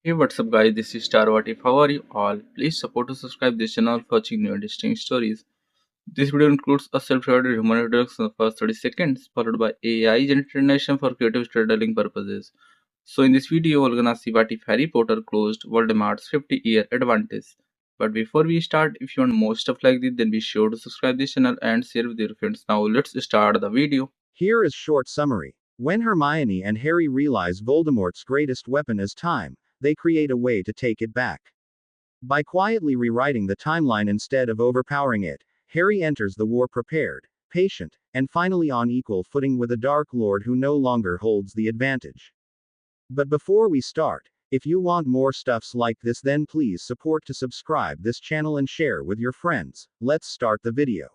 Hey, what's up, guys? This is Star. What if? How are you all? Please support to subscribe this channel for watching new interesting stories. This video includes a self-recorded human introduction in the first 30 seconds, followed by AI generated animation for creative storytelling purposes. So, in this video, we're gonna see what if Harry Potter closed Voldemort's 50-year advantage. But before we start, if you want more stuff like this, then be sure to subscribe this channel and share with your friends. Now, let's start the video. Here is short summary. When Hermione and Harry realize Voldemort's greatest weapon is time, they create a way to take it back. By quietly rewriting the timeline instead of overpowering it, Harry enters the war prepared, patient, and finally on equal footing with a Dark Lord who no longer holds the advantage. But before we start, if you want more stuffs like this, then please support to subscribe this channel and share with your friends. Let's start the video.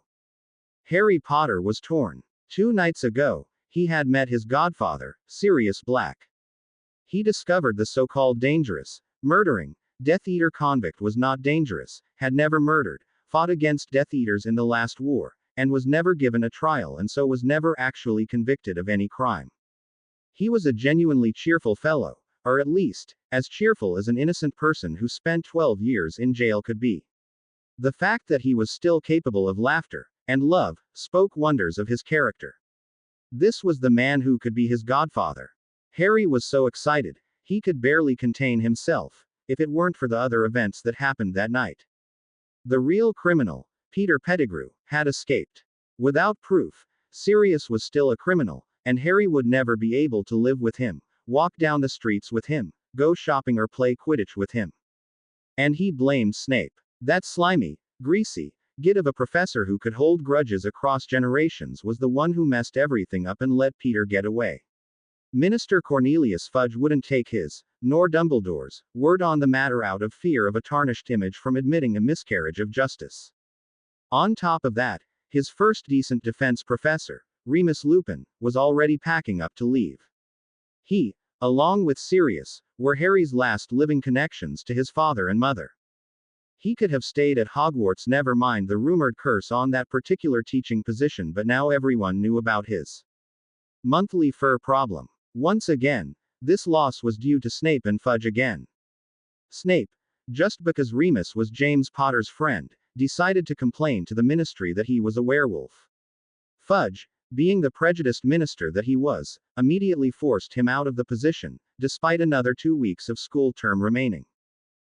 Harry Potter was torn. 2 nights ago, he had met his godfather, Sirius Black. He discovered the so-called dangerous, murdering, Death Eater convict was not dangerous, had never murdered, fought against Death Eaters in the last war, and was never given a trial and so was never actually convicted of any crime. He was a genuinely cheerful fellow, or at least, as cheerful as an innocent person who spent 12 years in jail could be. The fact that he was still capable of laughter and love spoke wonders of his character. This was the man who could be his godfather. Harry was so excited, he could barely contain himself, if it weren't for the other events that happened that night. The real criminal, Peter Pettigrew, had escaped. Without proof, Sirius was still a criminal, and Harry would never be able to live with him, walk down the streets with him, go shopping or play Quidditch with him. And he blamed Snape. That slimy, greasy, git of a professor who could hold grudges across generations was the one who messed everything up and let Peter get away. Minister Cornelius Fudge wouldn't take his, nor Dumbledore's, word on the matter out of fear of a tarnished image from admitting a miscarriage of justice. On top of that, his first decent defense professor, Remus Lupin, was already packing up to leave. He, along with Sirius, were Harry's last living connections to his father and mother. He could have stayed at Hogwarts, never mind the rumored curse on that particular teaching position, but now everyone knew about his monthly fur problem. Once again, this loss was due to Snape and Fudge again. Snape, just because Remus was James Potter's friend, decided to complain to the ministry that he was a werewolf. Fudge, being the prejudiced minister that he was, immediately forced him out of the position, despite another 2 weeks of school term remaining.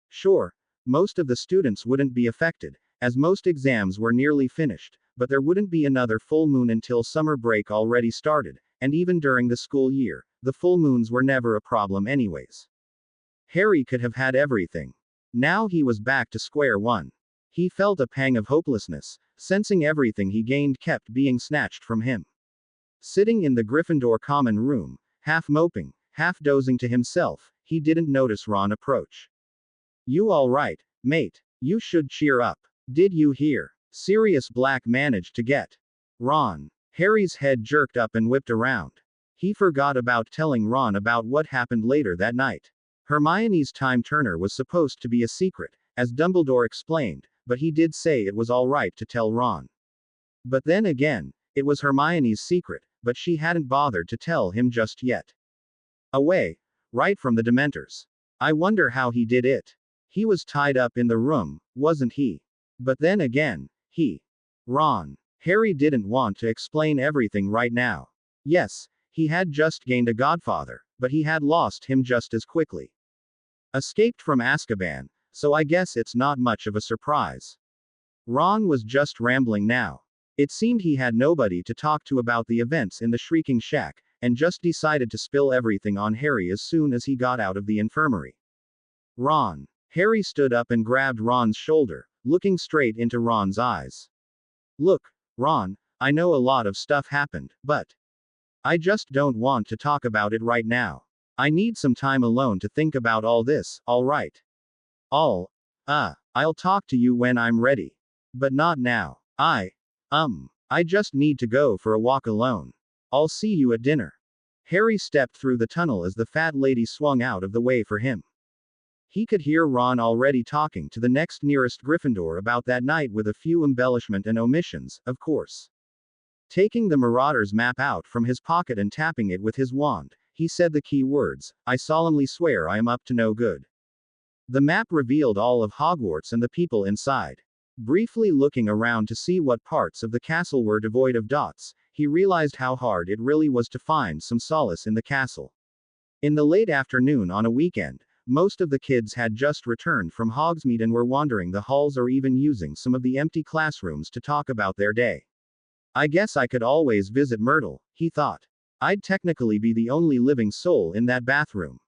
Sure, most of the students wouldn't be affected, as most exams were nearly finished, but there wouldn't be another full moon until summer break already started, and even during the school year, the full moons were never a problem anyways. Harry could have had everything. Now he was back to square one. He felt a pang of hopelessness, sensing everything he gained kept being snatched from him. Sitting in the Gryffindor common room, half moping, half dozing to himself, he didn't notice Ron approach. "You all right, mate? You should cheer up. Did you hear? Sirius Black managed to get Ron." Harry's head jerked up and whipped around. He forgot about telling Ron about what happened later that night. Hermione's time turner was supposed to be a secret, as Dumbledore explained, but he did say it was all right to tell Ron. But then again, it was Hermione's secret, but she hadn't bothered to tell him just yet. Away, right from the Dementors. I wonder how he did it. He was tied up in the room, wasn't he? But then again, Ron. Harry didn't want to explain everything right now. Yes, he had just gained a godfather, but he had lost him just as quickly. Escaped from Azkaban, so I guess it's not much of a surprise. Ron was just rambling now. It seemed he had nobody to talk to about the events in the Shrieking Shack, and just decided to spill everything on Harry as soon as he got out of the infirmary. Ron. Harry stood up and grabbed Ron's shoulder, looking straight into Ron's eyes. "Look, Ron, I know a lot of stuff happened, but I just don't want to talk about it right now. I need some time alone to think about all this, alright? I'll talk to you when I'm ready. But not now. I just need to go for a walk alone. I'll see you at dinner." Harry stepped through the tunnel as the fat lady swung out of the way for him. He could hear Ron already talking to the next nearest Gryffindor about that night with a few embellishment and omissions, of course. Taking the Marauder's map out from his pocket and tapping it with his wand, he said the key words, "I solemnly swear I am up to no good." The map revealed all of Hogwarts and the people inside. Briefly looking around to see what parts of the castle were devoid of dots, he realized how hard it really was to find some solace in the castle. In the late afternoon on a weekend, most of the kids had just returned from Hogsmeade and were wandering the halls or even using some of the empty classrooms to talk about their day. I guess I could always visit Myrtle, he thought. I'd technically be the only living soul in that bathroom.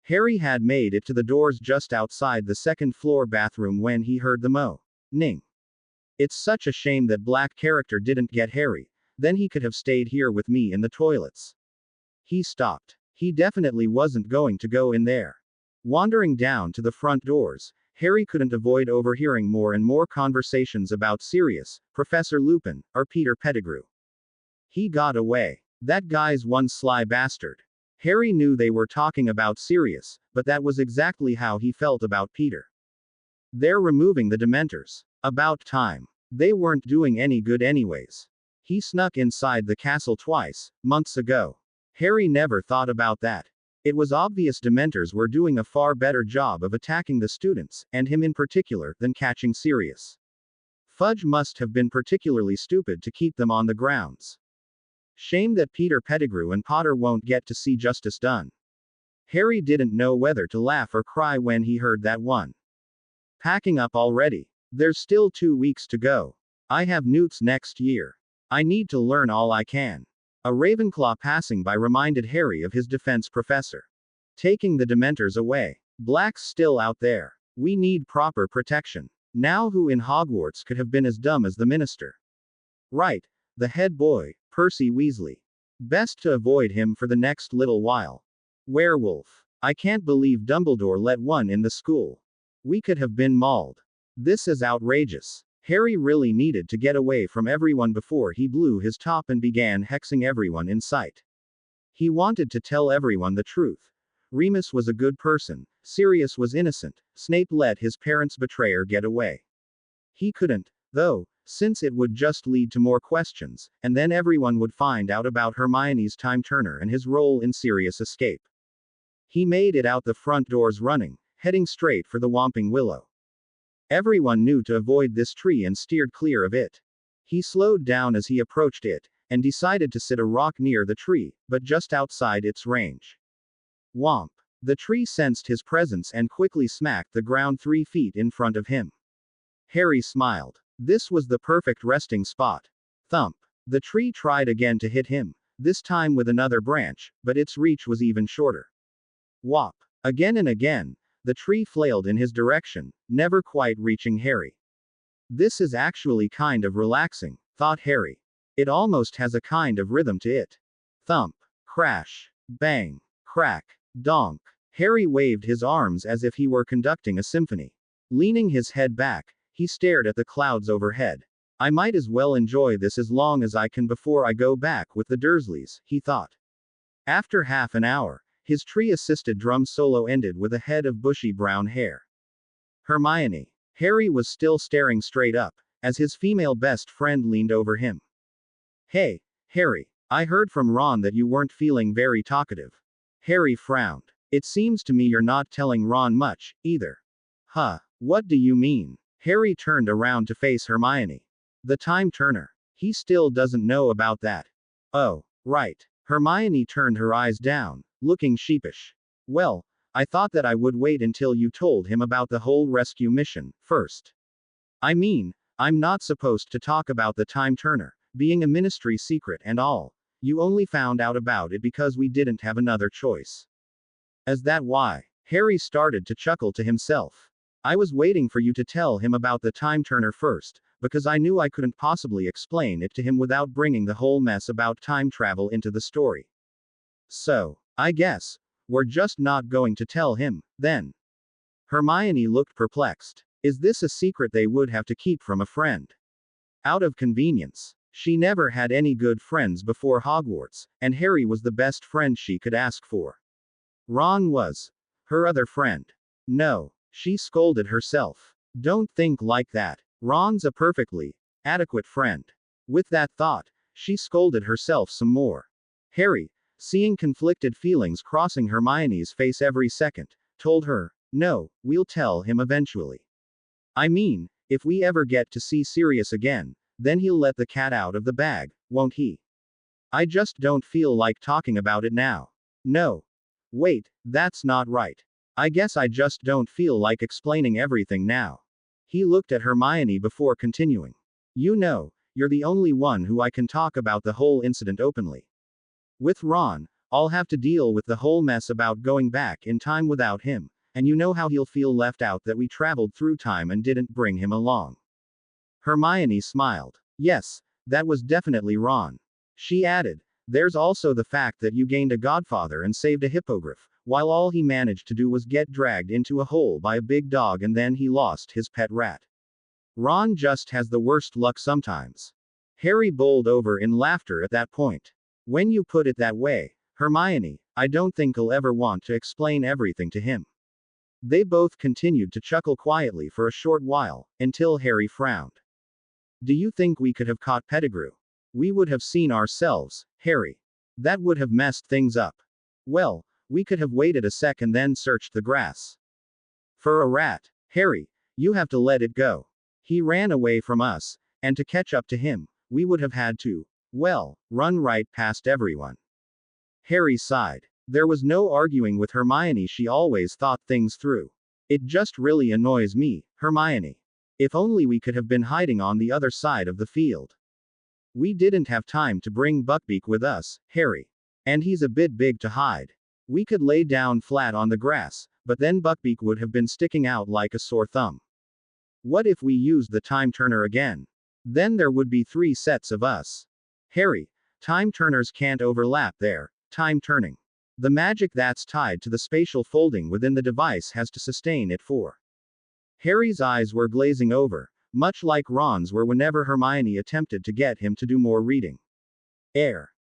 Harry had made it to the doors just outside the second floor bathroom when he heard the moaning. It's such a shame that Black character didn't get Harry, then he could have stayed here with me in the toilets. He stopped. He definitely wasn't going to go in there. Wandering down to the front doors, Harry couldn't avoid overhearing more and more conversations about Sirius, Professor Lupin, or Peter Pettigrew. He got away. That guy's one sly bastard. Harry knew they were talking about Sirius, but that was exactly how he felt about Peter. They're removing the Dementors. About time. They weren't doing any good anyways. He snuck inside the castle twice, months ago. Harry never thought about that. It was obvious Dementors were doing a far better job of attacking the students, and him in particular, than catching Sirius. Fudge must have been particularly stupid to keep them on the grounds. Shame that Peter Pettigrew and Potter won't get to see justice done. Harry didn't know whether to laugh or cry when he heard that one. Packing up already. There's still 2 weeks to go. I have Newts next year. I need to learn all I can. A Ravenclaw passing by reminded Harry of his defense professor. Taking the Dementors away. Black's still out there. We need proper protection. Now who in Hogwarts could have been as dumb as the minister? Right. The head boy, Percy Weasley. Best to avoid him for the next little while. Werewolf. I can't believe Dumbledore let one in the school. We could have been mauled. This is outrageous. Harry really needed to get away from everyone before he blew his top and began hexing everyone in sight. He wanted to tell everyone the truth. Remus was a good person, Sirius was innocent, Snape let his parents' betrayer get away. He couldn't, though, since it would just lead to more questions, and then everyone would find out about Hermione's time turner and his role in Sirius' escape. He made it out the front doors running, heading straight for the Whomping Willow. Everyone knew to avoid this tree and steered clear of it. He slowed down as he approached it, and decided to sit a rock near the tree, but just outside its range. Whomp! The tree sensed his presence and quickly smacked the ground 3 feet in front of him. Harry smiled. This was the perfect resting spot. Thump! The tree tried again to hit him, this time with another branch, but its reach was even shorter. Whop! Again and again, the tree flailed in his direction, never quite reaching Harry. This is actually kind of relaxing, thought Harry. It almost has a kind of rhythm to it. Thump, crash, bang, crack, donk. Harry waved his arms as if he were conducting a symphony. Leaning his head back, he stared at the clouds overhead. I might as well enjoy this as long as I can before I go back with the Dursleys, he thought. After half an hour, his tree-assisted drum solo ended with a head of bushy brown hair. Hermione. Harry was still staring straight up, as his female best friend leaned over him. Hey, Harry, I heard from Ron that you weren't feeling very talkative. Harry frowned. It seems to me you're not telling Ron much, either. Huh, what do you mean? Harry turned around to face Hermione. The time turner. He still doesn't know about that. Oh, right. Hermione turned her eyes down, looking sheepish. Well, I thought that I would wait until you told him about the whole rescue mission, first. I mean, I'm not supposed to talk about the time turner, being a ministry secret and all. You only found out about it because we didn't have another choice. Is that why? Harry started to chuckle to himself. I was waiting for you to tell him about the time turner first, because I knew I couldn't possibly explain it to him without bringing the whole mess about time travel into the story. So, I guess, we're just not going to tell him, then. Hermione looked perplexed. Is this a secret they would have to keep from a friend? Out of convenience. She never had any good friends before Hogwarts, and Harry was the best friend she could ask for. Ron was her other friend. No, she scolded herself. Don't think like that. Ron's a perfectly adequate friend. With that thought, she scolded herself some more. Harry, seeing conflicted feelings crossing Hermione's face every second, told her, No, we'll tell him eventually. I mean, if we ever get to see Sirius again, then he'll let the cat out of the bag, won't he? I just don't feel like talking about it now. No. Wait, that's not right. I guess I just don't feel like explaining everything now. He looked at Hermione before continuing. You know, you're the only one who I can talk about the whole incident openly. With Ron, I'll have to deal with the whole mess about going back in time without him, and you know how he'll feel left out that we traveled through time and didn't bring him along. Hermione smiled. Yes, that was definitely Ron. She added, there's also the fact that you gained a godfather and saved a hippogriff, while all he managed to do was get dragged into a hole by a big dog and then he lost his pet rat. Ron just has the worst luck sometimes. Harry bowled over in laughter at that point. When you put it that way, Hermione, I don't think I'll ever want to explain everything to him. They both continued to chuckle quietly for a short while, until Harry frowned. Do you think we could have caught Pettigrew? We would have seen ourselves, Harry. That would have messed things up. Well, we could have waited a sec and then searched the grass. For a rat, Harry, you have to let it go. He ran away from us, and to catch up to him, we would have had to, well, run right past everyone. Harry sighed. There was no arguing with Hermione, she always thought things through. It just really annoys me, Hermione. If only we could have been hiding on the other side of the field. We didn't have time to bring Buckbeak with us, Harry. And he's a bit big to hide. We could lay down flat on the grass, but then Buckbeak would have been sticking out like a sore thumb. What if we used the time turner again? Then there would be 3 sets of us. Harry, time turners can't overlap their time turning. The magic that's tied to the spatial folding within the device has to sustain it for. Harry's eyes were glazing over, much like Ron's were whenever Hermione attempted to get him to do more reading.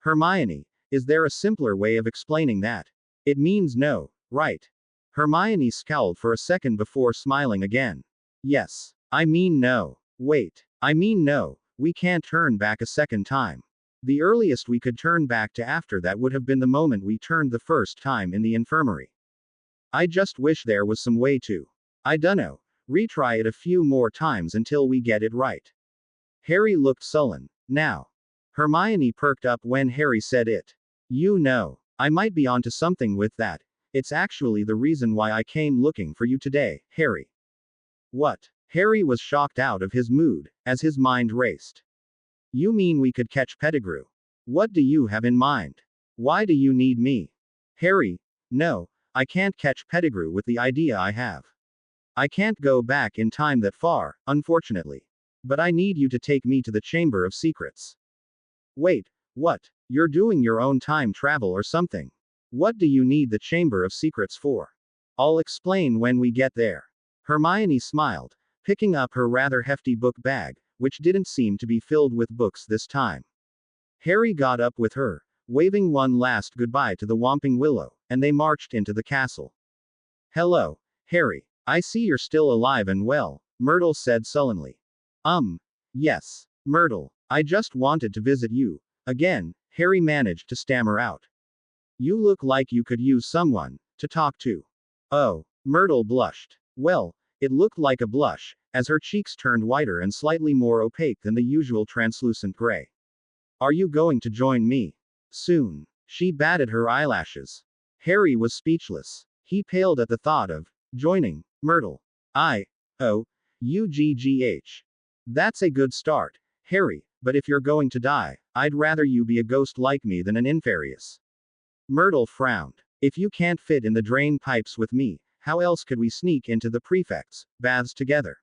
Hermione, is there a simpler way of explaining that? It means no, right? Hermione scowled for a second before smiling again. Yes. I mean no. Wait. I mean no, we can't turn back a second time. The earliest we could turn back to after that would have been the moment we turned the first time in the infirmary. I just wish there was some way to. I dunno. Retry it a few more times until we get it right. Harry looked sullen. Now. Hermione perked up when Harry said it. You know, I might be onto something with that. It's actually the reason why I came looking for you today, Harry. What? Harry was shocked out of his mood, as his mind raced. You mean we could catch Pettigrew? What do you have in mind? Why do you need me? Harry, no, I can't catch Pettigrew with the idea I have. I can't go back in time that far, unfortunately. But I need you to take me to the Chamber of Secrets. Wait, what? You're doing your own time travel or something? What do you need the Chamber of Secrets for? I'll explain when we get there. Hermione smiled, picking up her rather hefty book bag, which didn't seem to be filled with books this time. Harry got up with her, waving one last goodbye to the Whomping Willow, and they marched into the castle. Hello, Harry. I see you're still alive and well, Myrtle said sullenly. Yes, Myrtle. I just wanted to visit you. Again, Harry managed to stammer out. You look like you could use someone to talk to. Oh, Myrtle blushed. Well, it looked like a blush, as her cheeks turned whiter and slightly more opaque than the usual translucent gray. Are you going to join me? Soon. She batted her eyelashes. Harry was speechless. He paled at the thought of joining Myrtle. UGGH. That's a good start, Harry, but if you're going to die, I'd rather you be a ghost like me than an inferius. Myrtle frowned. If you can't fit in the drain pipes with me, how else could we sneak into the prefect's baths together?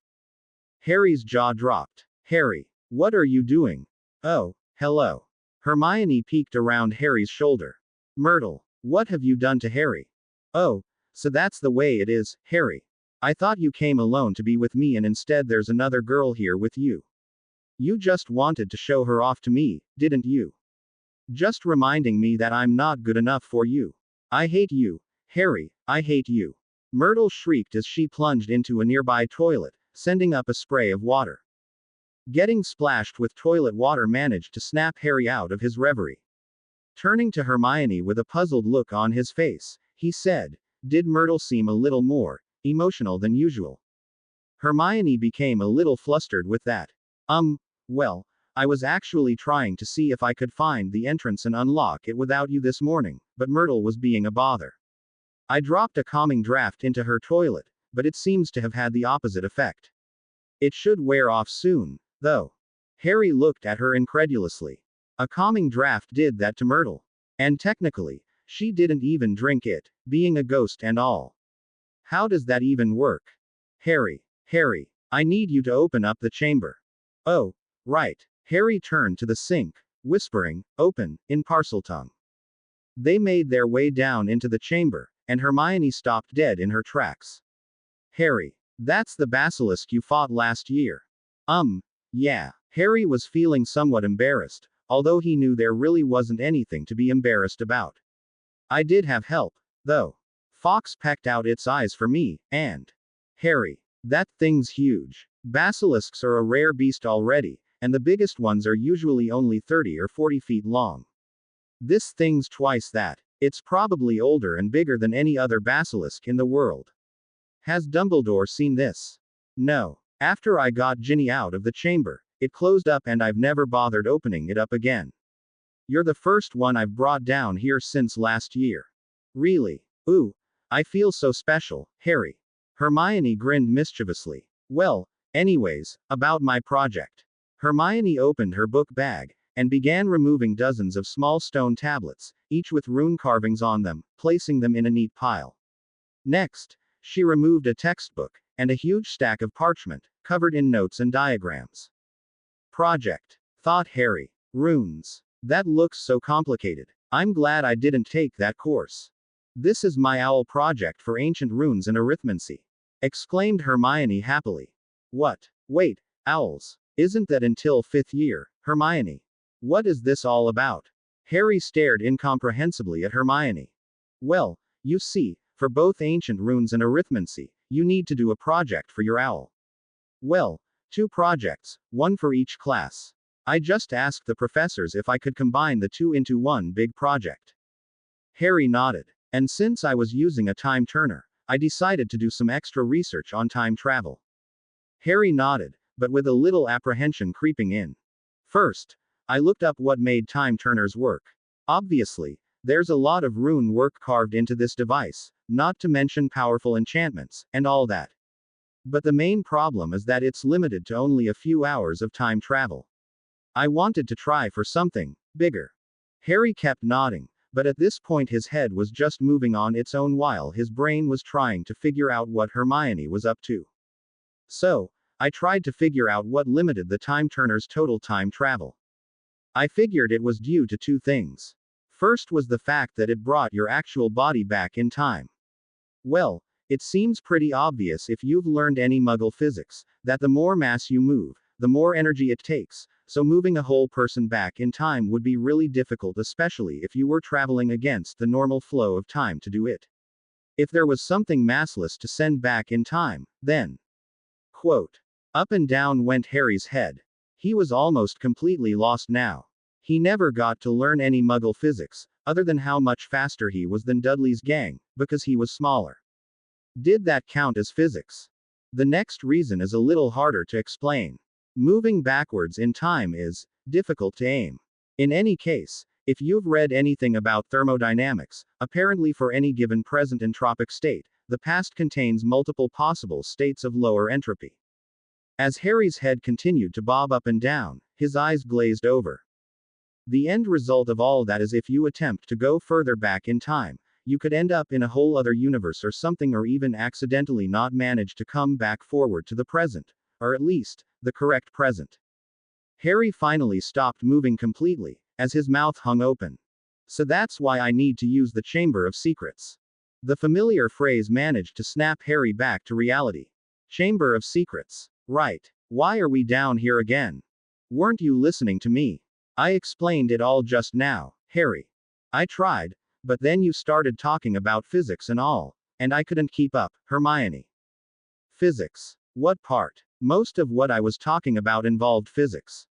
Harry's jaw dropped. Harry, what are you doing? Oh, hello. Hermione peeked around Harry's shoulder. Myrtle, what have you done to Harry? Oh, so that's the way it is, Harry. I thought you came alone to be with me and instead there's another girl here with you. You just wanted to show her off to me, didn't you? Just reminding me that I'm not good enough for you. I hate you, Harry, I hate you. Myrtle shrieked as she plunged into a nearby toilet, sending up a spray of water. Getting splashed with toilet water managed to snap Harry out of his reverie. Turning to Hermione with a puzzled look on his face, he said, Did Myrtle seem a little more emotional than usual. Hermione became a little flustered with that. Well, I was actually trying to see if I could find the entrance and unlock it without you this morning, but Myrtle was being a bother. I dropped a calming draft into her toilet, but it seems to have had the opposite effect. It should wear off soon, though. Harry looked at her incredulously. A calming draft did that to Myrtle. And technically, she didn't even drink it, being a ghost and all. How does that even work? Harry, I need you to open up the chamber. Oh, right. Harry turned to the sink, whispering, open, in Parseltongue. They made their way down into the chamber, and Hermione stopped dead in her tracks. Harry, that's the basilisk you fought last year. Yeah. Harry was feeling somewhat embarrassed, although he knew there really wasn't anything to be embarrassed about. I did have help, though. Fox pecked out its eyes for me, and. Harry, that thing's huge. Basilisks are a rare beast already, and the biggest ones are usually only 30 or 40 feet long. This thing's twice that. It's probably older and bigger than any other basilisk in the world. Has Dumbledore seen this? No. After I got Ginny out of the chamber, it closed up and I've never bothered opening it up again. You're the first one I've brought down here since last year. Really? Ooh. I feel so special, Harry. Hermione grinned mischievously. Well, anyways, about my project. Hermione opened her book bag, and began removing dozens of small stone tablets, each with rune carvings on them, placing them in a neat pile. Next, she removed a textbook, and a huge stack of parchment, covered in notes and diagrams. Project, thought Harry. Runes. That looks so complicated. I'm glad I didn't take that course. This is my owl project for ancient runes and arithmancy. Exclaimed Hermione happily. What? Wait, owls. Isn't that until 5th year, Hermione? What is this all about? Harry stared incomprehensibly at Hermione. Well, you see, for both ancient runes and arithmancy, you need to do a project for your owl. Well, 2 projects, one for each class. I just asked the professors if I could combine the 2 into one big project. Harry nodded. And since I was using a time turner, I decided to do some extra research on time travel. Harry nodded, but with a little apprehension creeping in. First, I looked up what made time turners work. Obviously, there's a lot of rune work carved into this device, not to mention powerful enchantments, and all that. But the main problem is that it's limited to only a few hours of time travel. I wanted to try for something bigger. Harry kept nodding, but at this point his head was just moving on its own while his brain was trying to figure out what Hermione was up to. So, I tried to figure out what limited the time turner's total time travel. I figured it was due to 2 things. First was the fact that it brought your actual body back in time. Well, it seems pretty obvious if you've learned any Muggle physics, that the more mass you move, the more energy it takes, so moving a whole person back in time would be really difficult, especially if you were traveling against the normal flow of time to do it. If there was something massless to send back in time, then. Quote. Up and down went Harry's head. He was almost completely lost now. He never got to learn any Muggle physics, other than how much faster he was than Dudley's gang, because he was smaller. Did that count as physics? The next reason is a little harder to explain. Moving backwards in time is difficult to aim. In any case, if you've read anything about thermodynamics, apparently for any given present entropic state, the past contains multiple possible states of lower entropy. As Harry's head continued to bob up and down, his eyes glazed over. The end result of all that is if you attempt to go further back in time, you could end up in a whole other universe or something, or even accidentally not manage to come back forward to the present, or at least, the correct present. Harry finally stopped moving completely, as his mouth hung open. So that's why I need to use the Chamber of Secrets. The familiar phrase managed to snap Harry back to reality. Chamber of Secrets. Right. Why are we down here again? Weren't you listening to me? I explained it all just now, Harry. I tried, but then you started talking about physics and all, and I couldn't keep up, Hermione. Physics. What part? Most of what I was talking about involved physics.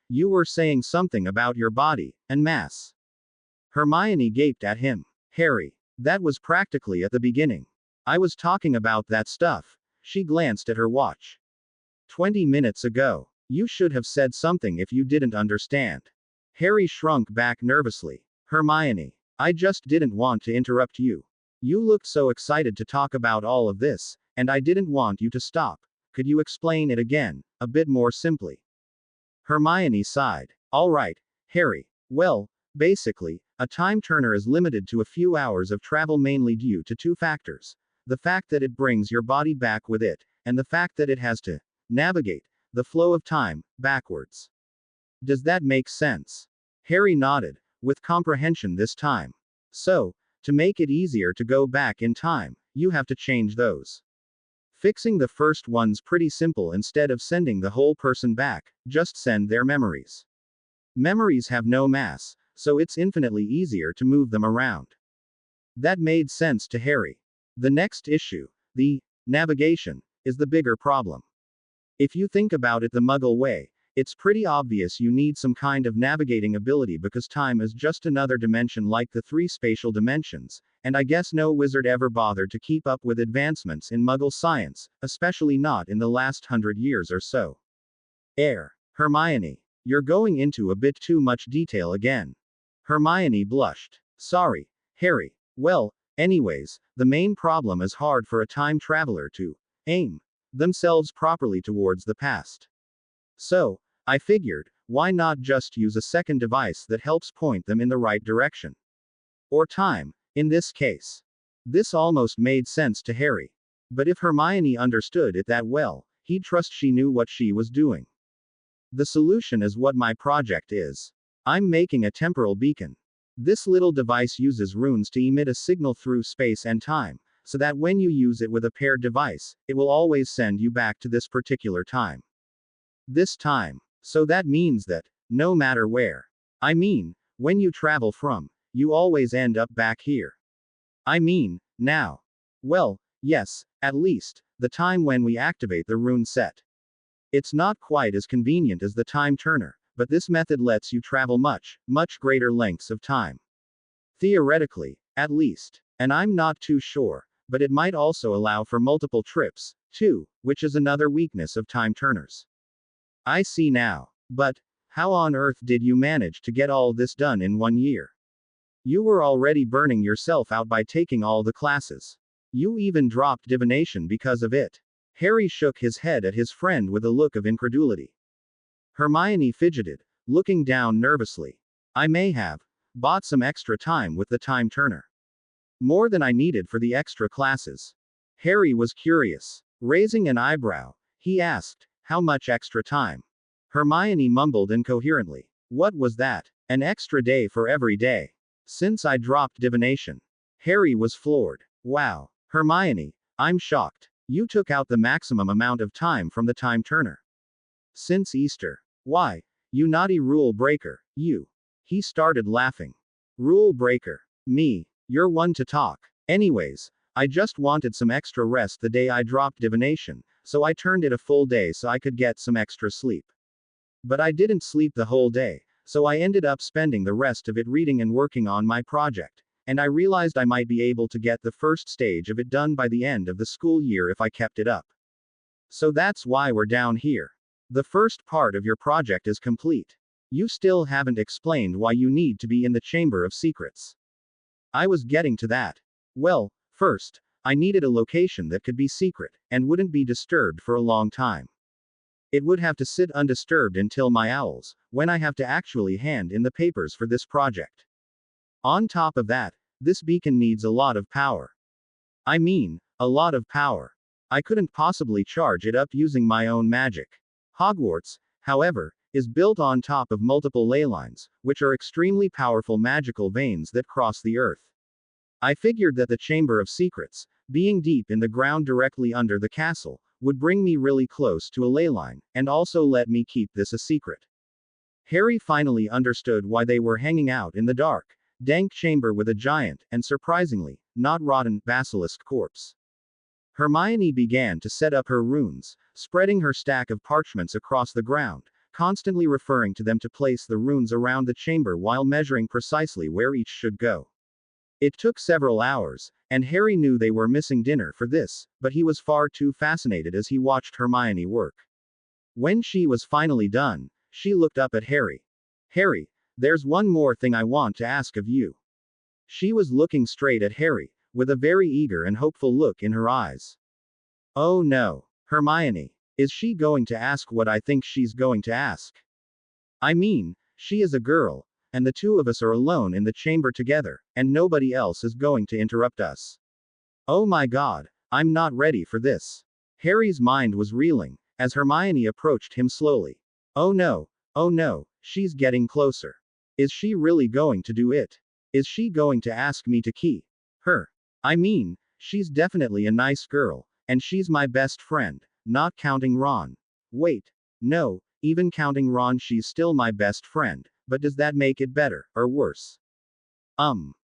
You were saying something about your body, and mass. Hermione gaped at him. Harry. That was practically at the beginning. I was talking about that stuff. She glanced at her watch. 20 minutes ago. You should have said something if you didn't understand. Harry shrunk back nervously. Hermione, I just didn't want to interrupt you. You looked so excited to talk about all of this, and I didn't want you to stop. Could you explain it again, a bit more simply? Hermione sighed. All right, Harry. Well, basically, a time turner is limited to a few hours of travel mainly due to two factors: the fact that it brings your body back with it, and the fact that it has to navigate the flow of time backwards. Does that make sense? Harry nodded, with comprehension this time. So, to make it easier to go back in time, you have to change those. Fixing the first one's pretty simple. Instead of sending the whole person back, just send their memories. Memories have no mass, so it's infinitely easier to move them around. That made sense to Harry. The next issue, the navigation, is the bigger problem. If you think about it the Muggle way, it's pretty obvious you need some kind of navigating ability because time is just another dimension like the three spatial dimensions, and I guess no wizard ever bothered to keep up with advancements in Muggle science, especially not in the last 100 years or so. Hermione, you're going into a bit too much detail again. Hermione blushed. Sorry, Harry. Well, anyways, the main problem is hard for a time traveler to aim themselves properly towards the past. So, I figured, why not just use a second device that helps point them in the right direction? Or time, in this case. This almost made sense to Harry. But if Hermione understood it that well, he'd trust she knew what she was doing. The solution is what my project is. I'm making a temporal beacon. This little device uses runes to emit a signal through space and time, so that when you use it with a paired device, it will always send you back to this particular time. This time. So that means that, no matter where. I mean, when you travel from, you always end up back here. I mean, now. Well, yes, at least, the time when we activate the rune set. It's not quite as convenient as the time turner, but this method lets you travel much, much greater lengths of time. Theoretically, at least. And I'm not too sure, but it might also allow for multiple trips, too, which is another weakness of time turners. I see now. But, how on earth did you manage to get all this done in 1 year? You were already burning yourself out by taking all the classes. You even dropped divination because of it. Harry shook his head at his friend with a look of incredulity. Hermione fidgeted, looking down nervously. I may have bought some extra time with the time turner. More than I needed for the extra classes. Harry was curious. Raising an eyebrow, he asked, how much extra time? Hermione mumbled incoherently. What was that? An extra day for every day. Since I dropped divination. Harry was floored. Wow. Hermione, I'm shocked. You took out the maximum amount of time from the time turner. Since Easter. Why? You naughty rule breaker, you. He started laughing. Rule breaker. Me. You're one to talk. Anyways, I just wanted some extra rest the day I dropped divination, so I turned it a full day so I could get some extra sleep. But I didn't sleep the whole day, so I ended up spending the rest of it reading and working on my project, and I realized I might be able to get the first stage of it done by the end of the school year if I kept it up. So that's why we're down here. The first part of your project is complete. You still haven't explained why you need to be in the Chamber of Secrets. I was getting to that. Well, first, I needed a location that could be secret, and wouldn't be disturbed for a long time. It would have to sit undisturbed until my owls, when I have to actually hand in the papers for this project. On top of that, this beacon needs a lot of power. I mean, a lot of power. I couldn't possibly charge it up using my own magic. Hogwarts, however, is built on top of multiple ley lines, which are extremely powerful magical veins that cross the earth. I figured that the Chamber of Secrets, being deep in the ground directly under the castle, would bring me really close to a ley line, and also let me keep this a secret. Harry finally understood why they were hanging out in the dark, dank chamber with a giant, and surprisingly, not rotten, basilisk corpse. Hermione began to set up her runes, spreading her stack of parchments across the ground, constantly referring to them to place the runes around the chamber while measuring precisely where each should go. It took several hours, and Harry knew they were missing dinner for this, but he was far too fascinated as he watched Hermione work. When she was finally done, she looked up at Harry. Harry, there's one more thing I want to ask of you. She was looking straight at Harry, with a very eager and hopeful look in her eyes. Oh no, Hermione. Is she going to ask what I think she's going to ask? I mean, she is a girl, and the two of us are alone in the chamber together, and nobody else is going to interrupt us. Oh my god, I'm not ready for this. Harry's mind was reeling, as Hermione approached him slowly. Oh no, she's getting closer. Is she really going to do it? Is she going to ask me to key her? I mean, she's definitely a nice girl, and she's my best friend, not counting Ron. Wait, no, even counting Ron, she's still my best friend, but does that make it better, or worse?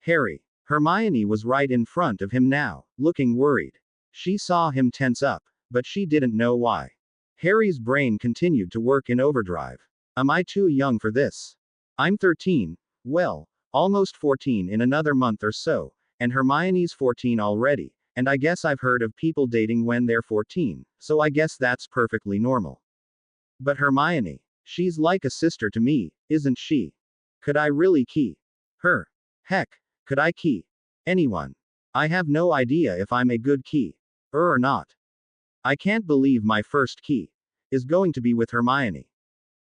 Harry. Hermione was right in front of him now, looking worried. She saw him tense up, but she didn't know why. Harry's brain continued to work in overdrive. Am I too young for this? I'm 13, well, almost 14 in another month or so, and Hermione's 14 already, and I guess I've heard of people dating when they're 14, so I guess that's perfectly normal. But Hermione, she's like a sister to me, isn't she? Could I really key her? Heck, could I key anyone? I have no idea if I'm a good key or not. I can't believe my first key is going to be with Hermione.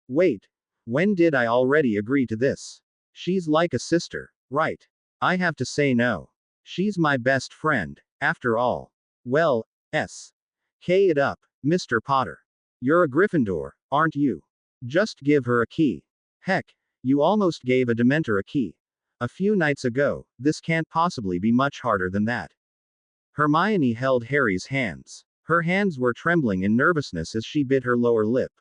Wait, when did I already agree to this? She's like a sister, right? I have to say no. She's my best friend, after all. Well, K it up, Mr. Potter. You're a Gryffindor, aren't you? Just give her a key. Heck, you almost gave a Dementor a key a few nights ago. This can't possibly be much harder than that. Hermione held Harry's hands. Her hands were trembling in nervousness as she bit her lower lip.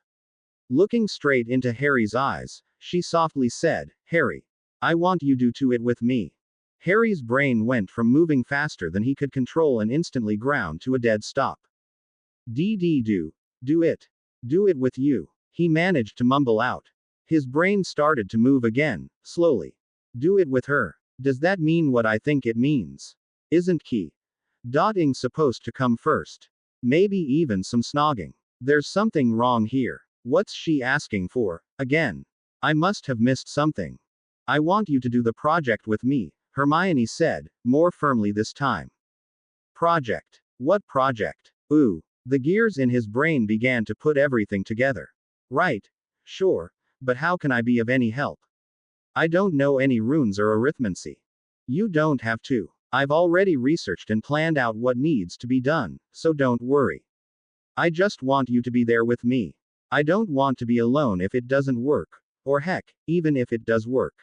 Looking straight into Harry's eyes, she softly said, Harry, I want you to do it with me. Harry's brain went from moving faster than he could control and instantly ground to a dead stop. Do it. Do it with you. He managed to mumble out. His brain started to move again, slowly. Do it with her. Does that mean what I think it means? Isn't key dotting supposed to come first? Maybe even some snogging. There's something wrong here. What's she asking for, again? I must have missed something. I want you to do the project with me, Hermione said, more firmly this time. Project. What project? Ooh. The gears in his brain began to put everything together. Right. Sure. But how can I be of any help? I don't know any runes or arithmancy. You don't have to. I've already researched and planned out what needs to be done, so don't worry. I just want you to be there with me. I don't want to be alone if it doesn't work. Or heck, even if it does work.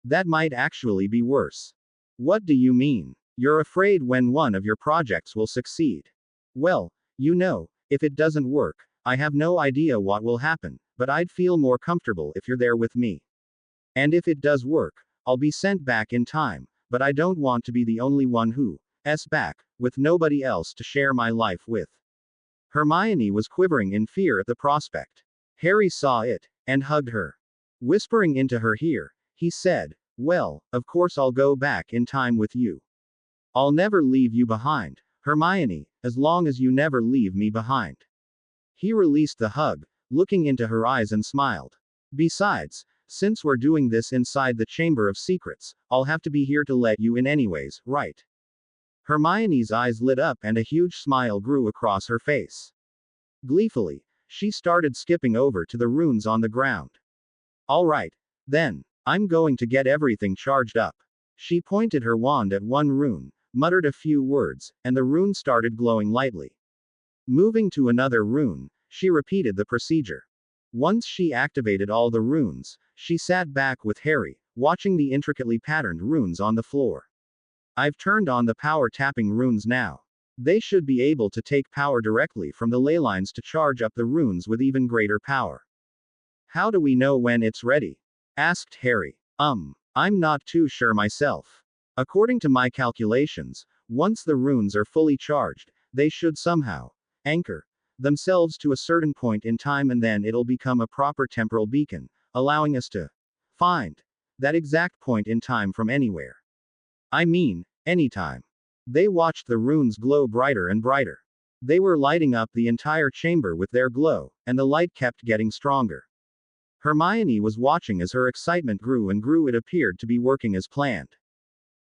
That might actually be worse. What do you mean? You're afraid when one of your projects will succeed. Well, if it doesn't work, I have no idea what will happen, but I'd feel more comfortable if you're there with me. And if it does work, I'll be sent back in time, but I don't want to be the only one who's back, with nobody else to share my life with. Hermione was quivering in fear at the prospect. Harry saw it, and hugged her. Whispering into her ear, he said, Well, of course I'll go back in time with you. I'll never leave you behind, Hermione, as long as you never leave me behind. He released the hug, looking into her eyes and smiled. Besides, since we're doing this inside the Chamber of Secrets, I'll have to be here to let you in anyways, right? Hermione's eyes lit up and a huge smile grew across her face. Gleefully, she started skipping over to the runes on the ground. Alright, then, I'm going to get everything charged up. She pointed her wand at one rune, muttered a few words, and the rune started glowing lightly. Moving to another rune, she repeated the procedure. Once she activated all the runes, she sat back with Harry, watching the intricately patterned runes on the floor. I've turned on the power tapping runes now. They should be able to take power directly from the ley lines to charge up the runes with even greater power. How do we know when it's ready? Asked Harry. I'm not too sure myself. According to my calculations, once the runes are fully charged, they should somehow anchor themselves to a certain point in time, and then it'll become a proper temporal beacon, allowing us to find that exact point in time from anywhere. I mean, anytime. They watched the runes glow brighter and brighter. They were lighting up the entire chamber with their glow, and the light kept getting stronger. Hermione was watching as her excitement grew and grew. It appeared to be working as planned.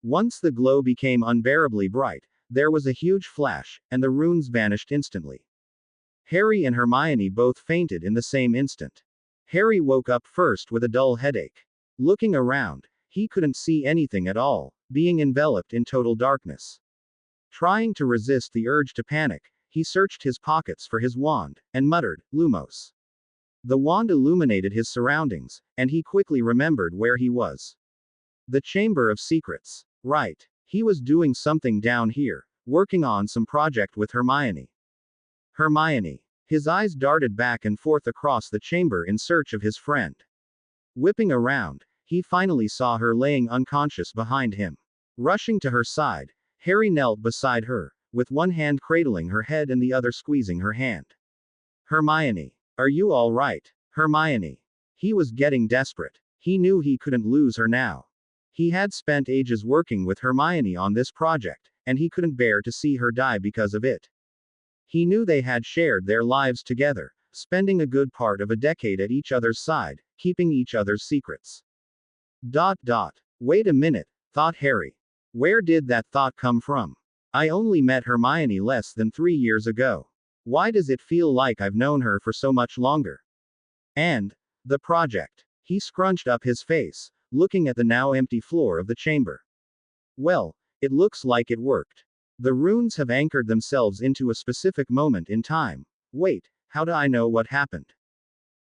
Once the glow became unbearably bright, there was a huge flash, and the runes vanished instantly. Harry and Hermione both fainted in the same instant. Harry woke up first with a dull headache. Looking around, he couldn't see anything at all, being enveloped in total darkness. Trying to resist the urge to panic, he searched his pockets for his wand, and muttered, "Lumos." The wand illuminated his surroundings, and he quickly remembered where he was. The Chamber of Secrets. Right. He was doing something down here, working on some project with Hermione. Hermione. His eyes darted back and forth across the chamber in search of his friend. Whipping around, he finally saw her laying unconscious behind him. Rushing to her side, Harry knelt beside her, with one hand cradling her head and the other squeezing her hand. Hermione. Are you all right? Hermione. He was getting desperate. He knew he couldn't lose her now. He had spent ages working with Hermione on this project, and he couldn't bear to see her die because of it. He knew they had shared their lives together, spending a good part of a decade at each other's side, keeping each other's secrets. Wait a minute, thought Harry. Where did that thought come from? I only met Hermione less than 3 years ago. Why does it feel like I've known her for so much longer? And the project. He scrunched up his face, looking at the now empty floor of the chamber. Well, it looks like it worked. The runes have anchored themselves into a specific moment in time. Wait, how do I know what happened?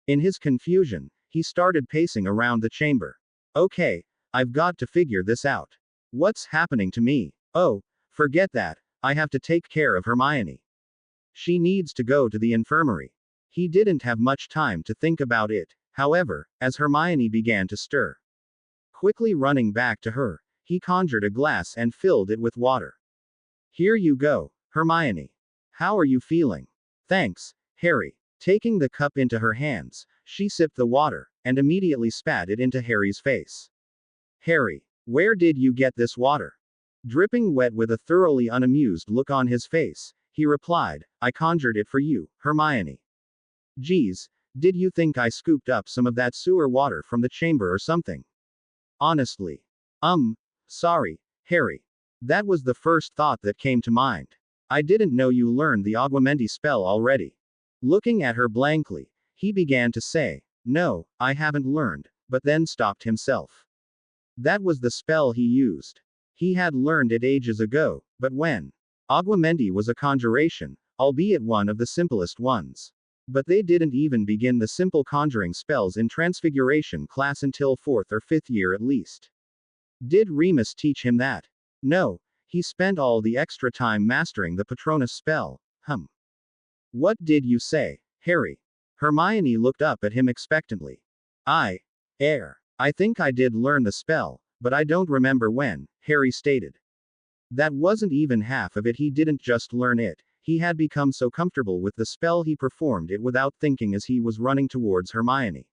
In his confusion, he started pacing around the chamber. Okay, I've got to figure this out. What's happening to me? Oh, forget that, I have to take care of Hermione. She needs to go to the infirmary. He didn't have much time to think about it, however, as Hermione began to stir. Quickly running back to her, he conjured a glass and filled it with water. Here you go, Hermione. How are you feeling? Thanks, Harry. Taking the cup into her hands, she sipped the water, and immediately spat it into Harry's face. Harry, where did you get this water? Dripping wet with a thoroughly unamused look on his face, he replied, I conjured it for you, Hermione. Geez, did you think I scooped up some of that sewer water from the chamber or something? Honestly. Sorry, Harry. That was the first thought that came to mind. I didn't know you learned the Aguamenti spell already. Looking at her blankly, he began to say, no, I haven't learned, but then stopped himself. That was the spell he used. He had learned it ages ago, but when? Aguamenti was a conjuration, albeit one of the simplest ones. But they didn't even begin the simple conjuring spells in Transfiguration class until 4th or 5th year at least. Did Remus teach him that? No, he spent all the extra time mastering the Patronus spell. What did you say, Harry? Hermione looked up at him expectantly. I think I did learn the spell, but I don't remember when, Harry stated. That wasn't even half of it. He didn't just learn it, he had become so comfortable with the spell he performed it without thinking as he was running towards Hermione.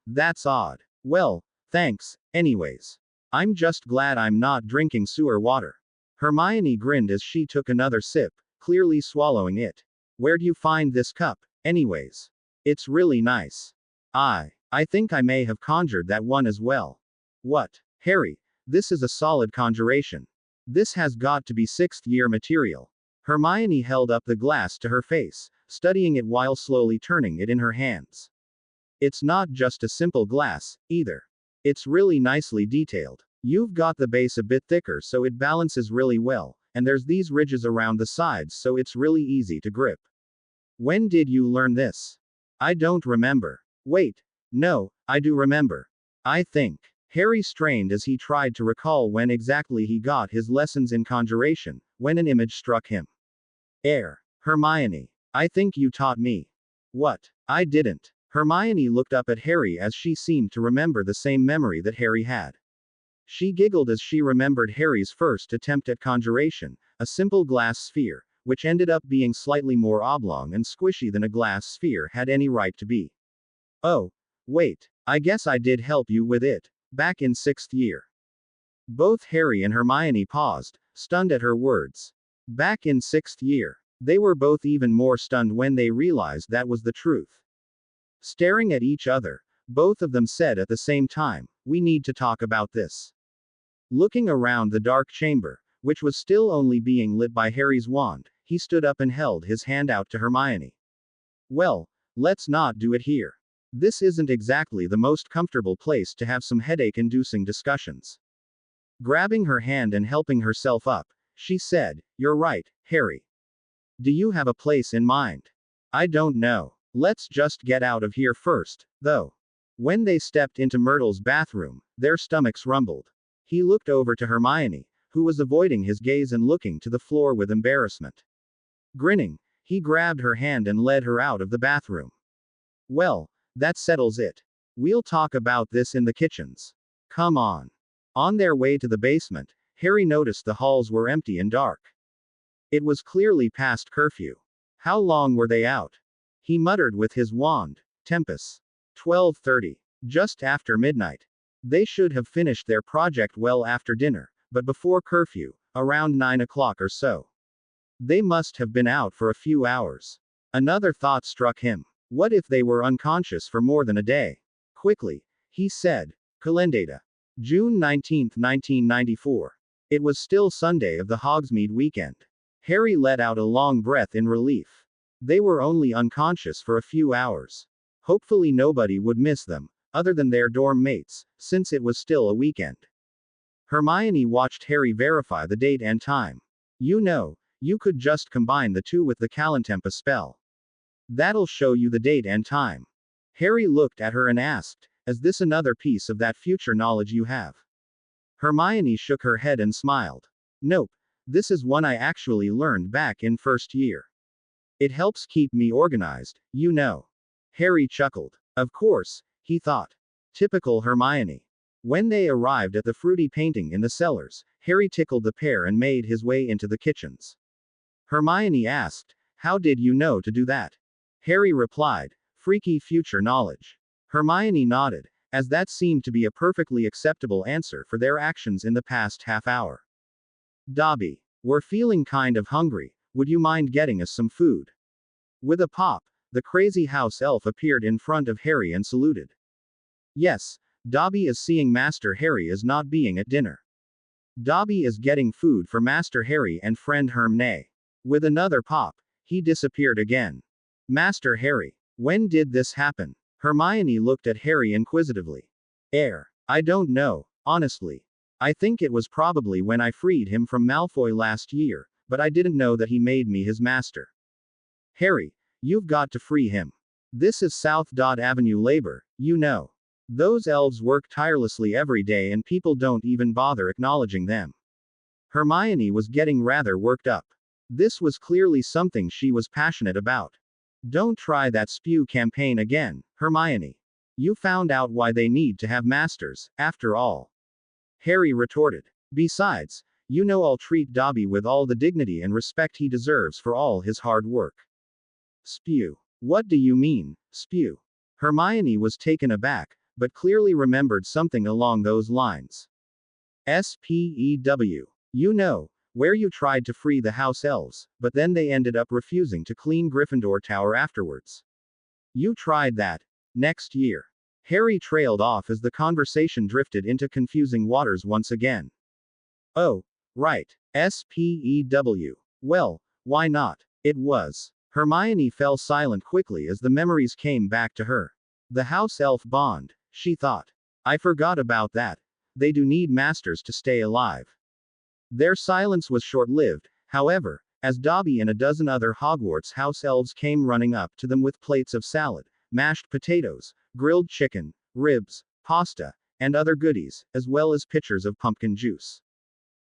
That's odd. Well, thanks, anyways. I'm just glad I'm not drinking sewer water. Hermione grinned as she took another sip, clearly swallowing it. Where'd you find this cup, anyways? It's really nice. I think I may have conjured that one as well. What, Harry? This is a solid conjuration. This has got to be 6th year material. Hermione held up the glass to her face, studying it while slowly turning it in her hands. It's not just a simple glass, either. It's really nicely detailed. You've got the base a bit thicker so it balances really well, and there's these ridges around the sides so it's really easy to grip. When did you learn this? I don't remember. Wait. No, I do remember. I think. Harry strained as he tried to recall when exactly he got his lessons in conjuration, when an image struck him. Hermione. I think you taught me. What? I didn't. Hermione looked up at Harry as she seemed to remember the same memory that Harry had. She giggled as she remembered Harry's first attempt at conjuration, a simple glass sphere, which ended up being slightly more oblong and squishy than a glass sphere had any right to be. Oh, wait, I guess I did help you with it, back in 6th year. Both Harry and Hermione paused, stunned at her words. Back in sixth year, they were both even more stunned when they realized that was the truth. Staring at each other, both of them said at the same time, "We need to talk about this." Looking around the dark chamber, which was still only being lit by Harry's wand, he stood up and held his hand out to Hermione. "Well, let's not do it here. This isn't exactly the most comfortable place to have some headache-inducing discussions." Grabbing her hand and helping herself up, she said, "You're right, Harry. Do you have a place in mind?" "I don't know. Let's just get out of here first, though." When they stepped into Myrtle's bathroom, their stomachs rumbled. He looked over to Hermione, who was avoiding his gaze and looking to the floor with embarrassment. Grinning, he grabbed her hand and led her out of the bathroom. "Well, that settles it. We'll talk about this in the kitchens. Come on." On their way to the basement, Harry noticed the halls were empty and dark. It was clearly past curfew. How long were they out? He muttered with his wand. Tempus. 12:30. Just after midnight. They should have finished their project well after dinner, but before curfew, around 9 o'clock or so. They must have been out for a few hours. Another thought struck him. What if they were unconscious for more than a day? Quickly, he said, "Calendata. June 19, 1994. It was still Sunday of the Hogsmeade weekend. Harry let out a long breath in relief. They were only unconscious for a few hours. Hopefully nobody would miss them, other than their dorm mates, since it was still a weekend. Hermione watched Harry verify the date and time. You could just combine the two with the Calentempa spell. That'll show you the date and time. Harry looked at her and asked, "Is this another piece of that future knowledge you have?" Hermione shook her head and smiled. "Nope. This is one I actually learned back in first year. It helps keep me organized, you know." Harry chuckled. Of course, he thought. Typical Hermione. When they arrived at the fruity painting in the cellars, Harry tickled the pair and made his way into the kitchens. Hermione asked, "How did you know to do that?" Harry replied, "Freaky future knowledge." Hermione nodded, as that seemed to be a perfectly acceptable answer for their actions in the past half hour. "Dobby, we're feeling kind of hungry, would you mind getting us some food?" With a pop, the crazy house elf appeared in front of Harry and saluted. "Yes, Dobby is seeing Master Harry as not being at dinner. Dobby is getting food for Master Harry and friend Hermione." With another pop, he disappeared again. "Master Harry, when did this happen?" Hermione looked at Harry inquisitively. I don't know, honestly. I think it was probably when I freed him from Malfoy last year, but I didn't know that he made me his master." "Harry, you've got to free him. This is South Dot Avenue labor, you know. Those elves work tirelessly every day and people don't even bother acknowledging them." Hermione was getting rather worked up. This was clearly something she was passionate about. "Don't try that spew campaign again, Hermione. You found out why they need to have masters, after all." Harry retorted. "Besides, I'll treat Dobby with all the dignity and respect he deserves for all his hard work." "Spew. What do you mean, spew?" Hermione was taken aback, but clearly remembered something along those lines. "Spew. Where you tried to free the house elves, but then they ended up refusing to clean Gryffindor Tower afterwards. You tried that. Next year." Harry trailed off as the conversation drifted into confusing waters once again. "Oh, right. Spew. Well, why not? It was." Hermione fell silent quickly as the memories came back to her. The house elf bond, she thought. I forgot about that. They do need masters to stay alive. Their silence was short-lived, however, as Dobby and a dozen other Hogwarts house elves came running up to them with plates of salad, mashed potatoes, grilled chicken, ribs, pasta, and other goodies, as well as pitchers of pumpkin juice.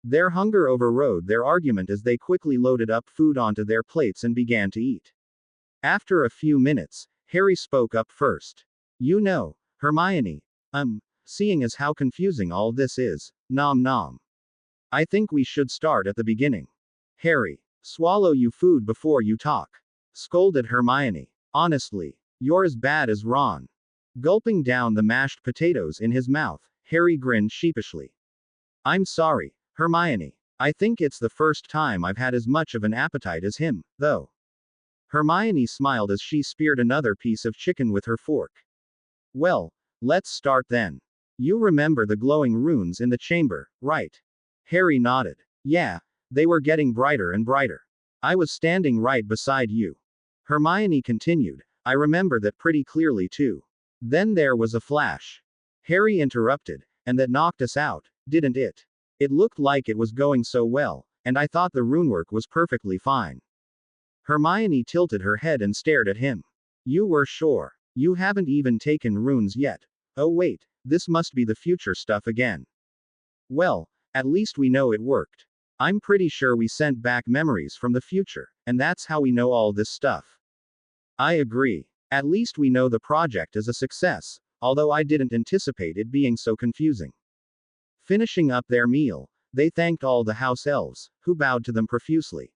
Their hunger overrode their argument as they quickly loaded up food onto their plates and began to eat. After a few minutes, Harry spoke up first. Hermione, seeing as how confusing all this is, nom nom. I think we should start at the beginning." "Harry, swallow you food before you talk," scolded Hermione. "Honestly, you're as bad as Ron." Gulping down the mashed potatoes in his mouth, Harry grinned sheepishly. I'm sorry, Hermione. I think it's the first time I've had as much of an appetite as him, though. Hermione smiled as she speared another piece of chicken with her fork. Well, let's start then. You remember the glowing runes in the chamber, right? Harry nodded. Yeah, they were getting brighter and brighter. I was standing right beside you. Hermione continued. I remember that pretty clearly too. Then there was a flash. Harry interrupted, and that knocked us out, didn't it? It looked like it was going so well, and I thought the runework was perfectly fine. Hermione tilted her head and stared at him. You were sure? You haven't even taken runes yet. Oh wait, this must be the future stuff again. Well, at least we know it worked. I'm pretty sure we sent back memories from the future, and that's how we know all this stuff. I agree. At least we know the project is a success, although I didn't anticipate it being so confusing. Finishing up their meal, they thanked all the house elves, who bowed to them profusely.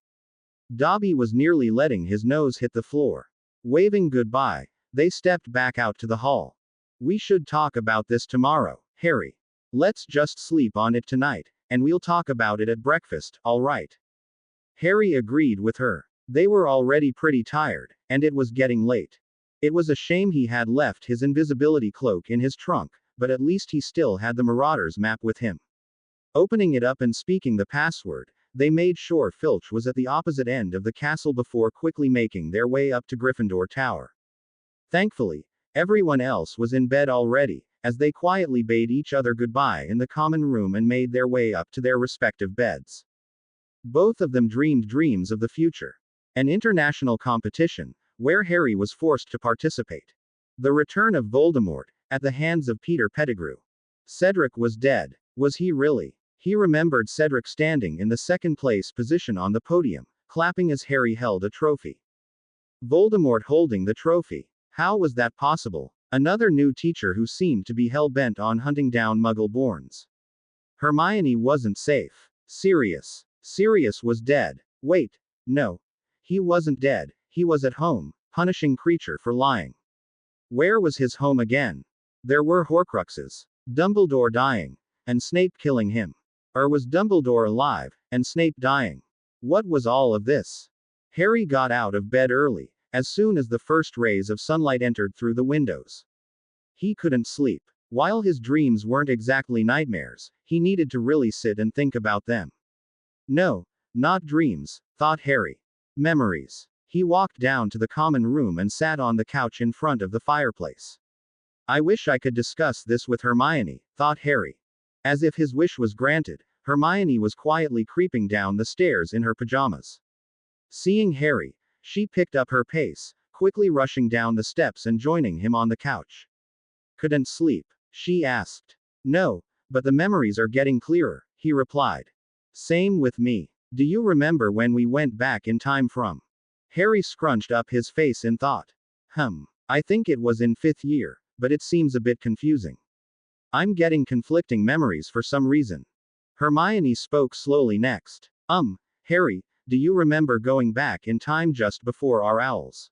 Dobby was nearly letting his nose hit the floor. Waving goodbye, they stepped back out to the hall. We should talk about this tomorrow, Harry. Let's just sleep on it tonight, and we'll talk about it at breakfast, all right? Harry agreed with her. They were already pretty tired, and it was getting late. It was a shame he had left his invisibility cloak in his trunk, but at least he still had the Marauder's map with him. Opening it up and speaking the password, they made sure Filch was at the opposite end of the castle before quickly making their way up to Gryffindor Tower. Thankfully, everyone else was in bed already, as they quietly bade each other goodbye in the common room and made their way up to their respective beds. Both of them dreamed dreams of the future. An international competition, where Harry was forced to participate. The return of Voldemort, at the hands of Peter Pettigrew. Cedric was dead. Was he really? He remembered Cedric standing in the second place position on the podium, clapping as Harry held a trophy. Voldemort holding the trophy. How was that possible? Another new teacher who seemed to be hell-bent on hunting down Muggle-borns. Hermione wasn't safe. Sirius was dead. Wait. No. He wasn't dead. He was at home, punishing Creature for lying. Where was his home again? There were Horcruxes. Dumbledore dying. And Snape killing him. Or was Dumbledore alive, and Snape dying? What was all of this? Harry got out of bed early, as soon as the first rays of sunlight entered through the windows. He couldn't sleep. While his dreams weren't exactly nightmares, he needed to really sit and think about them. No, not dreams, thought Harry. Memories. He walked down to the common room and sat on the couch in front of the fireplace. I wish I could discuss this with Hermione, thought Harry. As if his wish was granted, Hermione was quietly creeping down the stairs in her pajamas. Seeing Harry, she picked up her pace, quickly rushing down the steps and joining him on the couch. Couldn't sleep? She asked. No, but the memories are getting clearer, he replied. Same with me. Do you remember when we went back in time from? Harry scrunched up his face in thought. I think it was in 5th year, but it seems a bit confusing. I'm getting conflicting memories for some reason. Hermione spoke slowly next. Harry, do you remember going back in time just before our owls?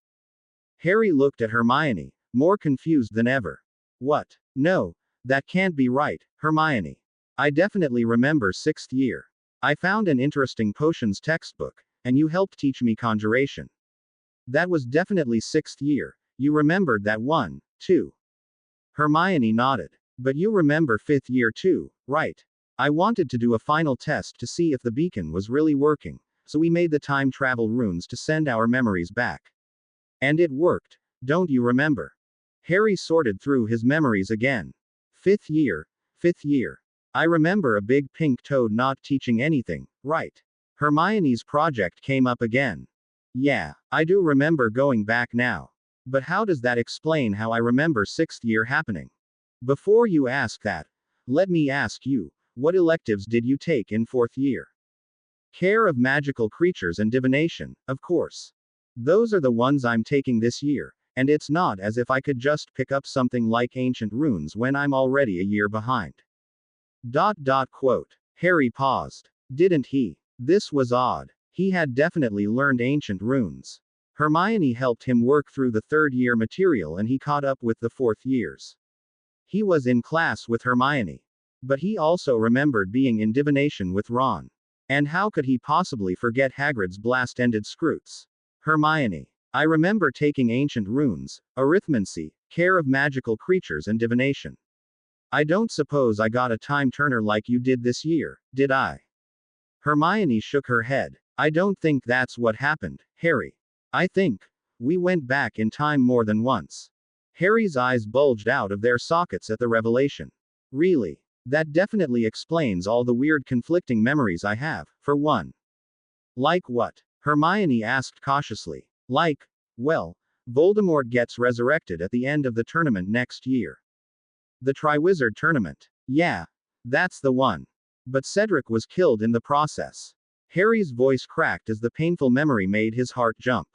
Harry looked at Hermione, more confused than ever. What? No, that can't be right, Hermione. I definitely remember 6th year. I found an interesting potions textbook, and you helped teach me conjuration. That was definitely 6th year. You remembered that one, too. Hermione nodded. But you remember 5th year too, right? I wanted to do a final test to see if the beacon was really working, so we made the time travel runes to send our memories back. And it worked, don't you remember? Harry sorted through his memories again. 5th year. I remember a big pink toad not teaching anything, right? Hermione's project came up again. Yeah, I do remember going back now. But how does that explain how I remember 6th year happening? Before you ask that, let me ask you, what electives did you take in 4th year? Care of magical creatures and divination, of course. Those are the ones I'm taking this year, and it's not as if I could just pick up something like ancient runes when I'm already a year behind. Quote. Harry paused. Didn't he? This was odd. He had definitely learned ancient runes. Hermione helped him work through the 3rd year material and he caught up with the 4th years. He was in class with Hermione. But he also remembered being in divination with Ron. And how could he possibly forget Hagrid's blast-ended scrutes? Hermione. I remember taking ancient runes, arithmancy, care of magical creatures and divination. I don't suppose I got a time turner like you did this year, did I? Hermione shook her head. I don't think that's what happened, Harry. I think we went back in time more than once. Harry's eyes bulged out of their sockets at the revelation. Really? That definitely explains all the weird conflicting memories I have, for one. Like what? Hermione asked cautiously. Like, well, Voldemort gets resurrected at the end of the tournament next year. The Triwizard Tournament. Yeah, that's the one. But Cedric was killed in the process. Harry's voice cracked as the painful memory made his heart jump.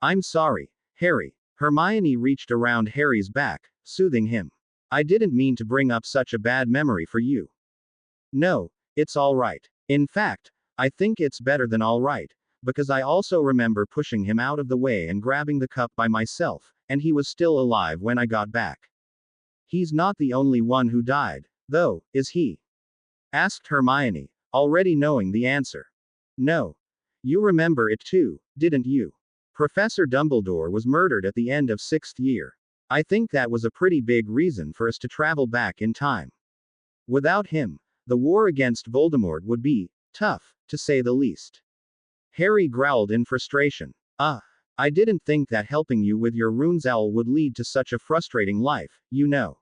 I'm sorry, Harry. Hermione reached around Harry's back, soothing him. I didn't mean to bring up such a bad memory for you. No, it's all right. In fact, I think it's better than all right, because I also remember pushing him out of the way and grabbing the cup by myself, and he was still alive when I got back. He's not the only one who died, though, is he? Asked Hermione, already knowing the answer. No. You remember it too, didn't you? Professor Dumbledore was murdered at the end of 6th year. I think that was a pretty big reason for us to travel back in time. Without him, the war against Voldemort would be tough, to say the least. Harry growled in frustration. I didn't think that helping you with your runes owl would lead to such a frustrating life, you know.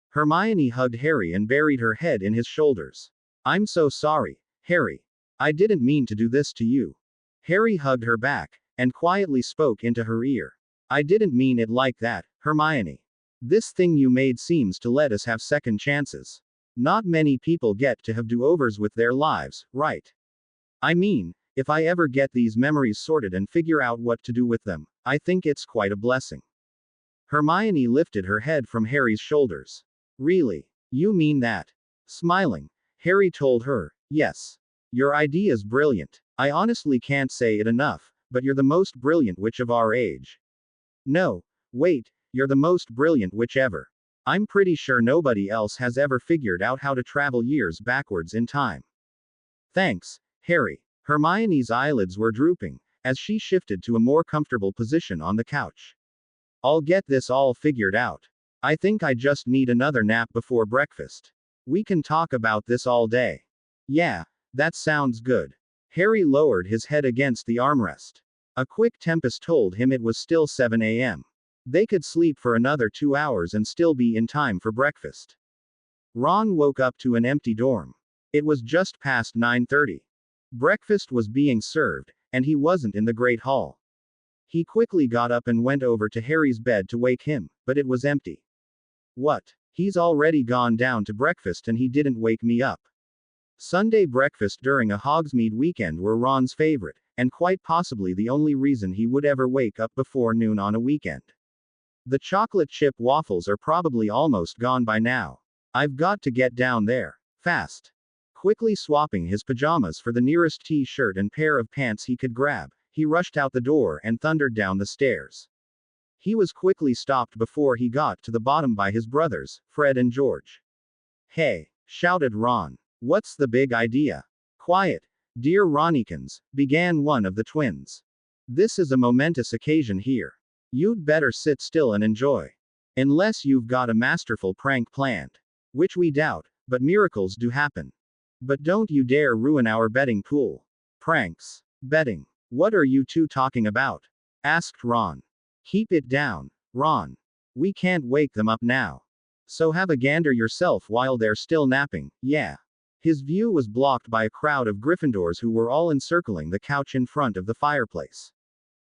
Hermione hugged Harry and buried her head in his shoulders. I'm so sorry, Harry. I didn't mean to do this to you. Harry hugged her back, and quietly spoke into her ear. I didn't mean it like that, Hermione. This thing you made seems to let us have second chances. Not many people get to have do-overs with their lives, right? I mean, if I ever get these memories sorted and figure out what to do with them, I think it's quite a blessing. Hermione lifted her head from Harry's shoulders. Really? You mean that? Smiling, Harry told her, yes. Your idea's brilliant. I honestly can't say it enough, but you're the most brilliant witch of our age. No, wait, you're the most brilliant witch ever. I'm pretty sure nobody else has ever figured out how to travel years backwards in time. Thanks, Harry. Hermione's eyelids were drooping, as she shifted to a more comfortable position on the couch. I'll get this all figured out. I think I just need another nap before breakfast. We can talk about this all day. Yeah, that sounds good. Harry lowered his head against the armrest. A quick tempest told him it was still 7 a.m. They could sleep for another 2 hours and still be in time for breakfast. Ron woke up to an empty dorm. It was just past 9:30. Breakfast was being served, and he wasn't in the Great Hall. He quickly got up and went over to Harry's bed to wake him, but it was empty. What? He's already gone down to breakfast and he didn't wake me up. Sunday breakfast during a Hogsmeade weekend were Ron's favorite, and quite possibly the only reason he would ever wake up before noon on a weekend. The chocolate chip waffles are probably almost gone by now. I've got to get down there. Fast. Quickly swapping his pajamas for the nearest t-shirt and pair of pants he could grab, he rushed out the door and thundered down the stairs. He was quickly stopped before he got to the bottom by his brothers, Fred and George. Hey, shouted Ron. What's the big idea? Quiet, dear Ronnikins, began one of the twins. This is a momentous occasion here. You'd better sit still and enjoy. Unless you've got a masterful prank planned. Which we doubt, but miracles do happen. But don't you dare ruin our betting pool. Pranks. Betting. What are you two talking about? Asked Ron. Keep it down, Ron. We can't wake them up now. So have a gander yourself while they're still napping, yeah. His view was blocked by a crowd of Gryffindors who were all encircling the couch in front of the fireplace.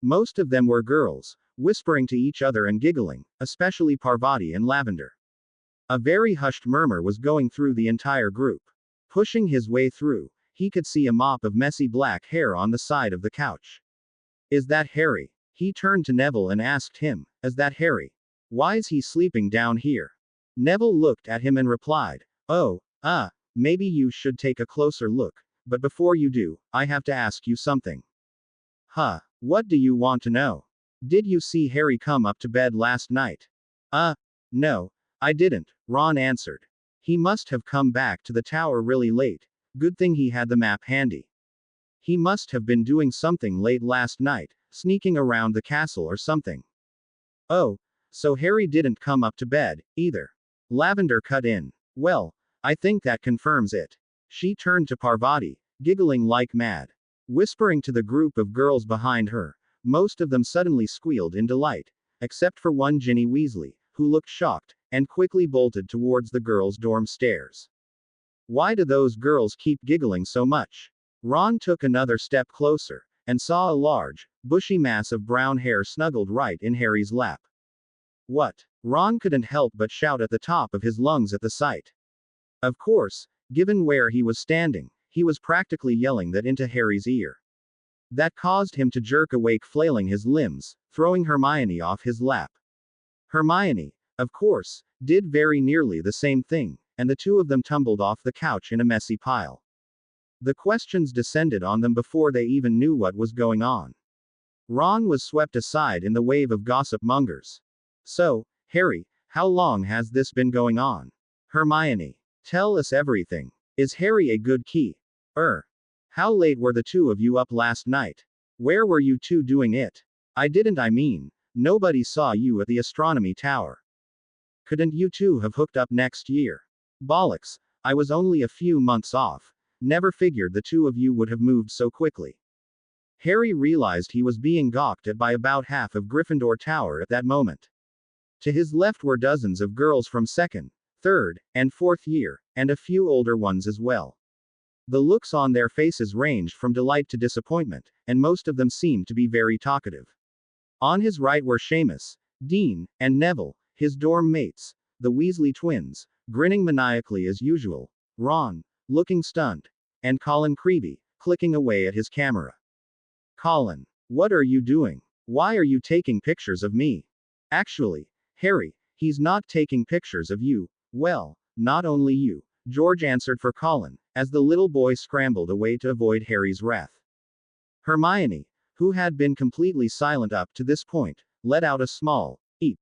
Most of them were girls, whispering to each other and giggling, especially Parvati and Lavender. A very hushed murmur was going through the entire group. Pushing his way through, he could see a mop of messy black hair on the side of the couch. Is that Harry? He turned to Neville and asked him, is that Harry? Why's he sleeping down here? Neville looked at him and replied, oh, maybe you should take a closer look, but before you do, I have to ask you something. Huh, what do you want to know? Did you see Harry come up to bed last night? No, I didn't, Ron answered. He must have come back to the tower really late. Good thing he had the map handy. He must have been doing something late last night, sneaking around the castle or something. Oh, so Harry didn't come up to bed, either. Lavender cut in. Well, I think that confirms it. She turned to Parvati, giggling like mad. Whispering to the group of girls behind her, most of them suddenly squealed in delight, except for one Ginny Weasley, who looked shocked, and quickly bolted towards the girls' dorm stairs. Why do those girls keep giggling so much? Ron took another step closer, and saw a large, bushy mass of brown hair snuggled right in Harry's lap. What? Ron couldn't help but shout at the top of his lungs at the sight. Of course, given where he was standing, he was practically yelling that into Harry's ear. That caused him to jerk awake, flailing his limbs, throwing Hermione off his lap. Hermione, of course, did very nearly the same thing, and the two of them tumbled off the couch in a messy pile. The questions descended on them before they even knew what was going on. Ron was swept aside in the wave of gossip mongers. So, Harry, how long has this been going on? Hermione, tell us everything. Is Harry a good key? How late were the two of you up last night? Where were you two doing it? I mean, nobody saw you at the astronomy tower. Couldn't you two have hooked up next year? Bollocks, I was only a few months off. Never figured the two of you would have moved so quickly. Harry realized he was being gawked at by about half of Gryffindor Tower at that moment. To his left were dozens of girls from second, third, and fourth year, and a few older ones as well. The looks on their faces ranged from delight to disappointment, and most of them seemed to be very talkative. On his right were Seamus, Dean, and Neville, his dorm mates, the Weasley twins, grinning maniacally as usual, Ron, looking stunned, and Colin Creevey, clicking away at his camera. Colin, what are you doing? Why are you taking pictures of me? Actually, Harry, he's not taking pictures of you. Well, not only you, George answered for Colin, as the little boy scrambled away to avoid Harry's wrath. Hermione, who had been completely silent up to this point, let out a small eep.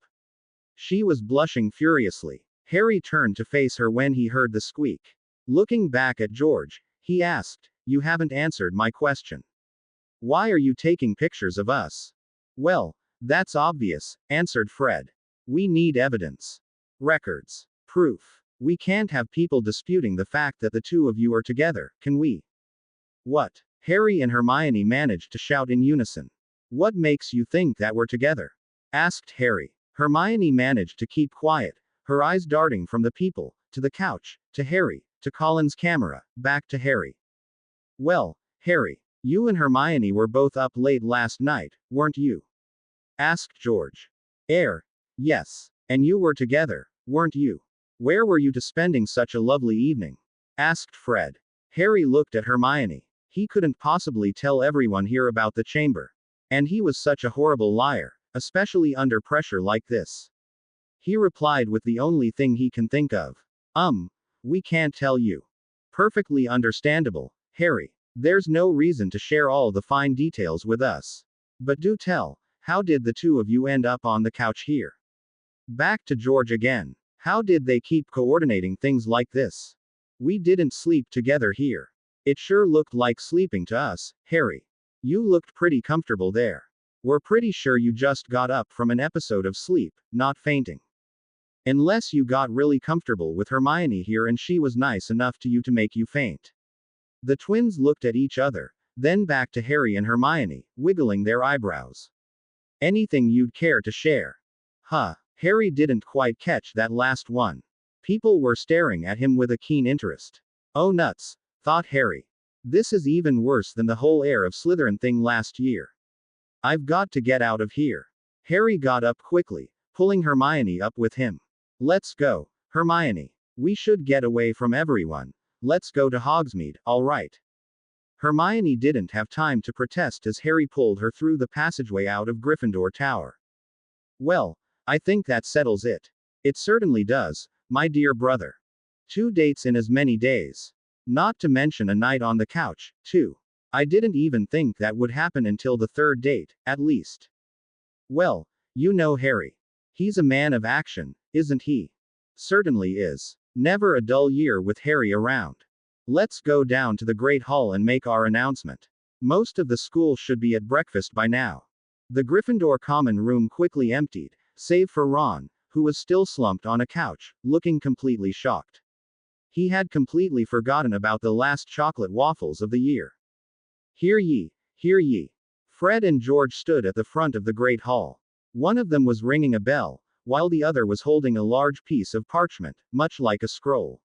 She was blushing furiously. Harry turned to face her when he heard the squeak. Looking back at George, he asked, "You haven't answered my question. Why are you taking pictures of us?" "Well, that's obvious," answered Fred. "We need evidence. Records. Proof. We can't have people disputing the fact that the two of you are together, can we?" "What?" Harry and Hermione managed to shout in unison. "What makes you think that we're together?" asked Harry. Hermione managed to keep quiet, her eyes darting from the people, to the couch, to Harry, to Colin's camera, back to Harry. "Well, Harry, you and Hermione were both up late last night, weren't you?" asked George. Yes. And you were together, weren't you? Where were you to spending such a lovely evening?" asked Fred. Harry looked at Hermione. He couldn't possibly tell everyone here about the chamber. And he was such a horrible liar, especially under pressure like this. He replied with the only thing he can think of. We can't tell you." "Perfectly understandable, Harry. There's no reason to share all the fine details with us. But do tell, how did the two of you end up on the couch here?" Back to George again. "How did they keep coordinating things like this? We didn't sleep together here. It sure looked like sleeping to us, Harry. You looked pretty comfortable there. We're pretty sure you just got up from an episode of sleep, not fainting. Unless you got really comfortable with Hermione here and she was nice enough to you to make you faint." The twins looked at each other, then back to Harry and Hermione, wiggling their eyebrows. "Anything you'd care to share?" Harry didn't quite catch that last one. People were staring at him with a keen interest. Oh nuts, thought Harry. This is even worse than the whole Heir of Slytherin thing last year. I've got to get out of here. Harry got up quickly, pulling Hermione up with him. "Let's go, Hermione. We should get away from everyone. Let's go to Hogsmeade, all right." Hermione didn't have time to protest as Harry pulled her through the passageway out of Gryffindor Tower. "Well, I think that settles it." "It certainly does, my dear brother. 2 dates in as many days. Not to mention a night on the couch, too. I didn't even think that would happen until the 3rd date, at least." "Well, you know Harry. He's a man of action, isn't he?" "Certainly is. Never a dull year with Harry around. Let's go down to the Great Hall and make our announcement. Most of the school should be at breakfast by now. The Gryffindor common room quickly emptied, save for Ron, who was still slumped on a couch, looking completely shocked. He had completely forgotten about the last chocolate waffles of the year. Hear ye, hear ye. Fred and George stood at the front of the Great Hall. One of them was ringing a bell, while the other was holding a large piece of parchment, much like a scroll.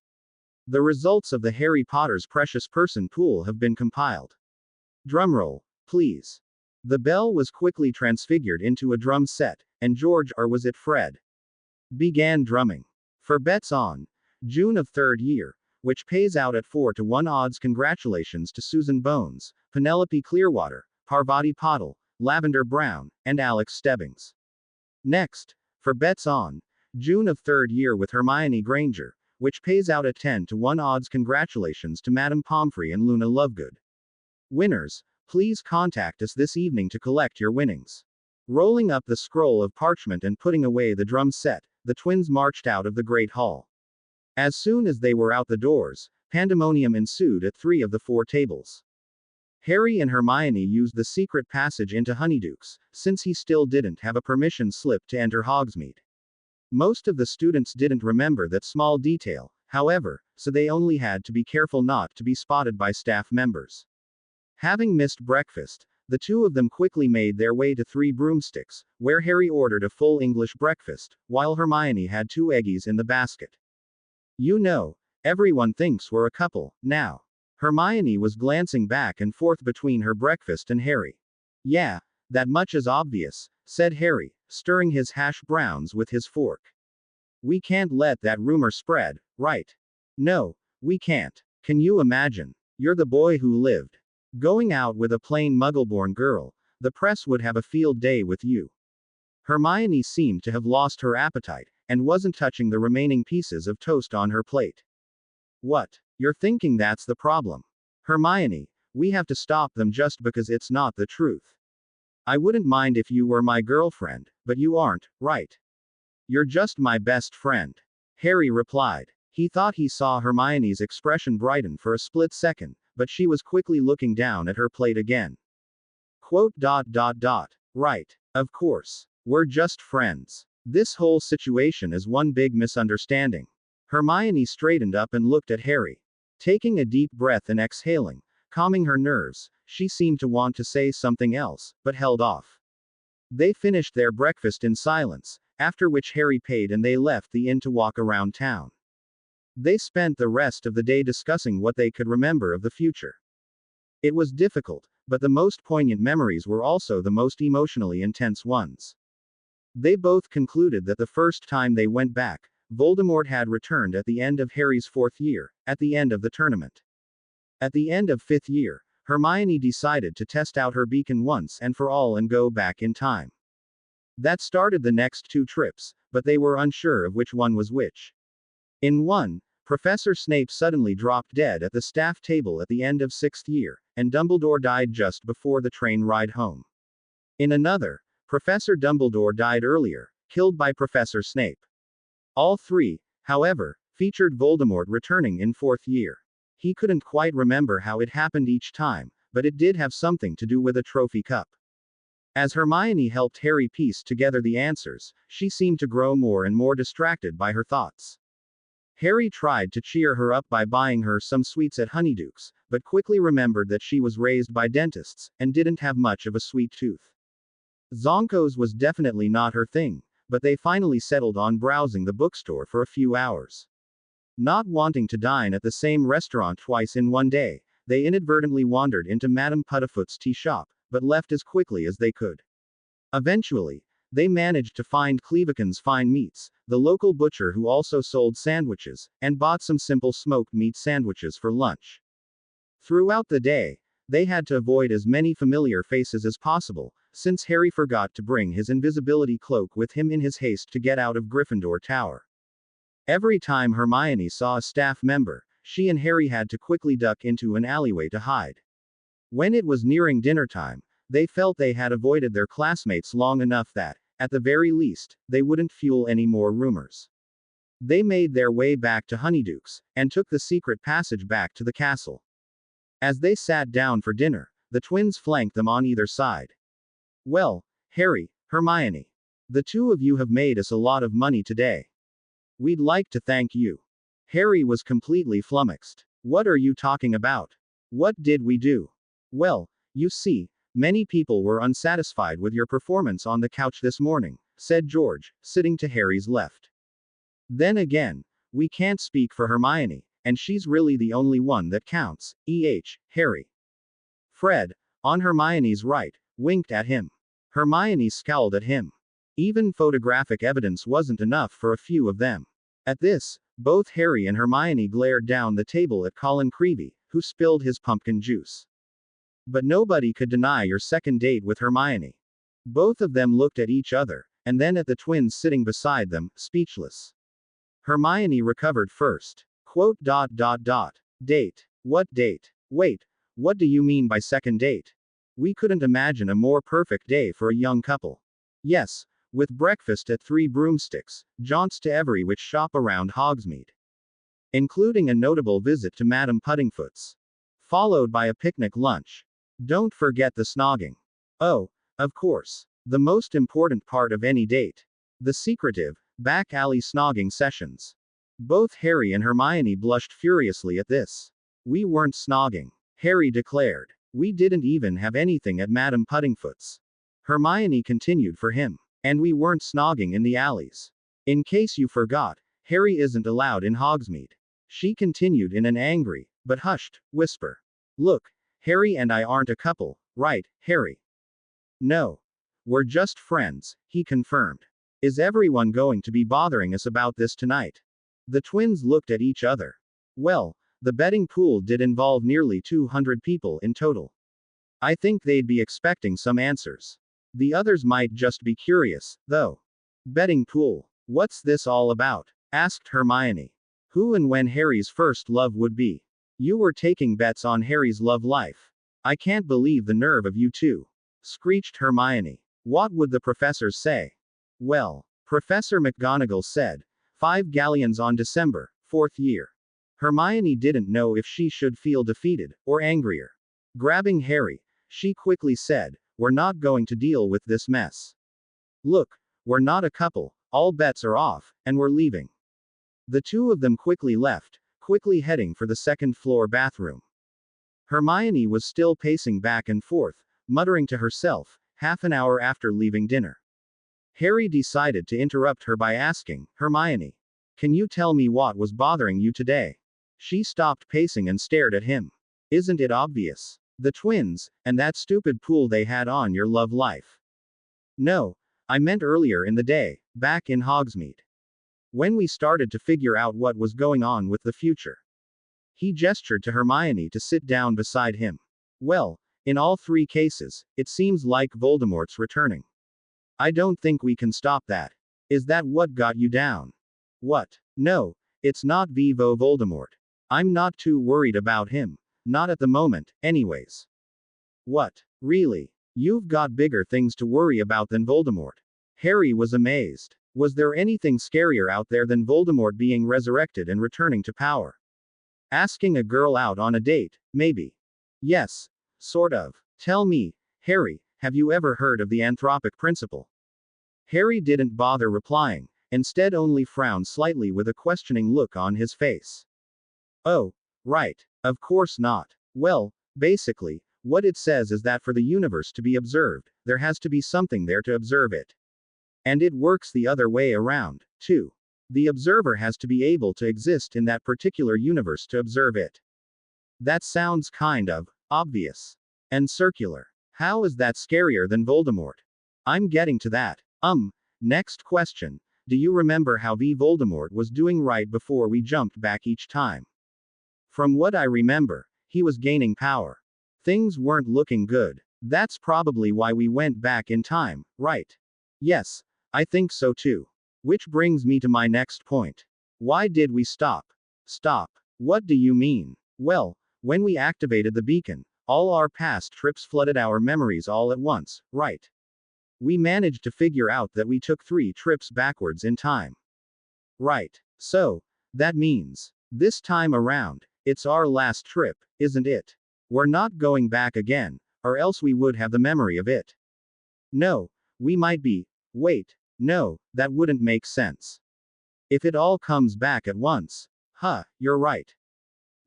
The results of the Harry Potter's Precious Person pool have been compiled. Drumroll, please. The bell was quickly transfigured into a drum set, and George, or was it Fred, began drumming. For bets on June of third year, which pays out at 4-to-1 odds. Congratulations to Susan Bones, Penelope Clearwater, Parvati Patil, Lavender Brown, and Alex Stebbings. Next, for bets on June of third year with Hermione Granger, which pays out at 10-to-1 odds. Congratulations to Madame Pomfrey and Luna Lovegood. Winners, please contact us this evening to collect your winnings. Rolling up the scroll of parchment and putting away the drum set, the twins marched out of the Great Hall. As soon as they were out the doors, pandemonium ensued at 3 of the 4 tables. Harry and Hermione used the secret passage into Honeydukes, since he still didn't have a permission slip to enter Hogsmeade. Most of the students didn't remember that small detail, however, so they only had to be careful not to be spotted by staff members. Having missed breakfast, the two of them quickly made their way to 3 Broomsticks, where Harry ordered a full English breakfast, while Hermione had 2 eggies in the basket. You know, everyone thinks we're a couple, now. Hermione was glancing back and forth between her breakfast and Harry. Yeah, that much is obvious, said Harry, stirring his hash browns with his fork. We can't let that rumor spread, right? No, we can't. Can you imagine? You're the boy who lived. Going out with a plain Muggleborn girl, the press would have a field day with you. Hermione seemed to have lost her appetite, and wasn't touching the remaining pieces of toast on her plate. What? You're thinking that's the problem. Hermione, we have to stop them just because it's not the truth. I wouldn't mind if you were my girlfriend, but you aren't, right? You're just my best friend. Harry replied. He thought he saw Hermione's expression brighten for a split second, but she was quickly looking down at her plate again. Quote. Right. Of course. We're just friends. This whole situation is one big misunderstanding. Hermione straightened up and looked at Harry. Taking a deep breath and exhaling, calming her nerves, she seemed to want to say something else, but held off. They finished their breakfast in silence, after which Harry paid and they left the inn to walk around town. They spent the rest of the day discussing what they could remember of the future. It was difficult, but the most poignant memories were also the most emotionally intense ones. They both concluded that the first time they went back, Voldemort had returned at the end of Harry's 4th year, at the end of the tournament. At the end of 5th year, Hermione decided to test out her beacon once and for all and go back in time. That started the next 2 trips, but they were unsure of which one was which. In one, Professor Snape suddenly dropped dead at the staff table at the end of 6th year, and Dumbledore died just before the train ride home. In another, Professor Dumbledore died earlier, killed by Professor Snape. All 3, however, featured Voldemort returning in 4th year. He couldn't quite remember how it happened each time, but it did have something to do with a trophy cup. As Hermione helped Harry piece together the answers, she seemed to grow more and more distracted by her thoughts. Harry tried to cheer her up by buying her some sweets at Honeydukes, but quickly remembered that she was raised by dentists, and didn't have much of a sweet tooth. Zonkos was definitely not her thing, but they finally settled on browsing the bookstore for a few hours. Not wanting to dine at the same restaurant twice in one day, they inadvertently wandered into Madame Puddifoot's tea shop, but left as quickly as they could. Eventually, they managed to find Clevekin's Fine Meats, the local butcher who also sold sandwiches, and bought some simple smoked meat sandwiches for lunch. Throughout the day, they had to avoid as many familiar faces as possible, since Harry forgot to bring his invisibility cloak with him in his haste to get out of Gryffindor Tower. Every time Hermione saw a staff member, she and Harry had to quickly duck into an alleyway to hide. When it was nearing dinner time, they felt they had avoided their classmates long enough that, at the very least, they wouldn't fuel any more rumors. They made their way back to Honeydukes, and took the secret passage back to the castle. As they sat down for dinner, the twins flanked them on either side. Well, Harry, Hermione. The two of you have made us a lot of money today. We'd like to thank you. Harry was completely flummoxed. What are you talking about? What did we do? Well, you see, many people were unsatisfied with your performance on the couch this morning, said George, sitting to Harry's left. Then again, we can't speak for Hermione, and she's really the only one that counts, Harry. Fred, on Hermione's right, winked at him. Hermione scowled at him. Even photographic evidence wasn't enough for a few of them. At this, both Harry and Hermione glared down the table at Colin Creevey, who spilled his pumpkin juice. But nobody could deny your second date with Hermione. Both of them looked at each other, and then at the twins sitting beside them, speechless. Hermione recovered first. Quote. Date. What date? Wait, what do you mean by second date? We couldn't imagine a more perfect day for a young couple. Yes, with breakfast at Three Broomsticks, jaunts to every which shop around Hogsmeade, including a notable visit to Madame Puddingfoot's, followed by a picnic lunch. Don't forget the snogging. Oh, of course. The most important part of any date. The secretive, back alley snogging sessions. Both Harry and Hermione blushed furiously at this. We weren't snogging, Harry declared. We didn't even have anything at Madame Puddingfoot's. Hermione continued for him. And we weren't snogging in the alleys. In case you forgot, Harry isn't allowed in Hogsmeade. She continued in an angry, but hushed, whisper. Look, Harry and I aren't a couple, right, Harry? No. We're just friends, he confirmed. Is everyone going to be bothering us about this tonight? The twins looked at each other. Well, the betting pool did involve nearly 200 people in total. I think they'd be expecting some answers. The others might just be curious, though. Betting pool. What's this all about? Asked Hermione. Who and when Harry's first love would be. You were taking bets on Harry's love life. I can't believe the nerve of you two. Screeched Hermione. What would the professors say? Well, Professor McGonagall said, 5 galleons on December, 4th year. Hermione didn't know if she should feel defeated, or angrier. Grabbing Harry, she quickly said, we're not going to deal with this mess. Look, we're not a couple, all bets are off, and we're leaving. The two of them quickly left, quickly heading for the second-floor bathroom. Hermione was still pacing back and forth, muttering to herself, half an hour after leaving dinner. Harry decided to interrupt her by asking, Hermione, can you tell me what was bothering you today? She stopped pacing and stared at him. Isn't it obvious? The twins, and that stupid pool they had on your love life. No, I meant earlier in the day, back in Hogsmeade. When we started to figure out what was going on with the future. He gestured to Hermione to sit down beside him. Well, in all three cases, it seems like Voldemort's returning. I don't think we can stop that. Is that what got you down? What? No, it's not Vivo Voldemort. I'm not too worried about him. Not at the moment, anyways. What? Really? You've got bigger things to worry about than Voldemort. Harry was amazed. Was there anything scarier out there than Voldemort being resurrected and returning to power? Asking a girl out on a date, maybe. Yes, sort of. Tell me, Harry, have you ever heard of the anthropic principle? Harry didn't bother replying, instead only frowned slightly with a questioning look on his face. Oh, right. Of course not. Well, basically, what it says is that for the universe to be observed, there has to be something there to observe it. And it works the other way around, too. The observer has to be able to exist in that particular universe to observe it. That sounds kind of obvious and circular. How is that scarier than Voldemort? I'm getting to that. Next question. Do you remember how Voldemort was doing right before we jumped back each time? From what I remember, he was gaining power. Things weren't looking good. That's probably why we went back in time, right? Yes, I think so too. Which brings me to my next point. Why did we stop? Stop. What do you mean? Well, when we activated the beacon, all our past trips flooded our memories all at once, right? We managed to figure out that we took 3 trips backwards in time. Right. So, that means, this time around, it's our last trip, isn't it? We're not going back again, or else we would have the memory of it. No, we might be. Wait, no, that wouldn't make sense. If it all comes back at once. Huh, you're right.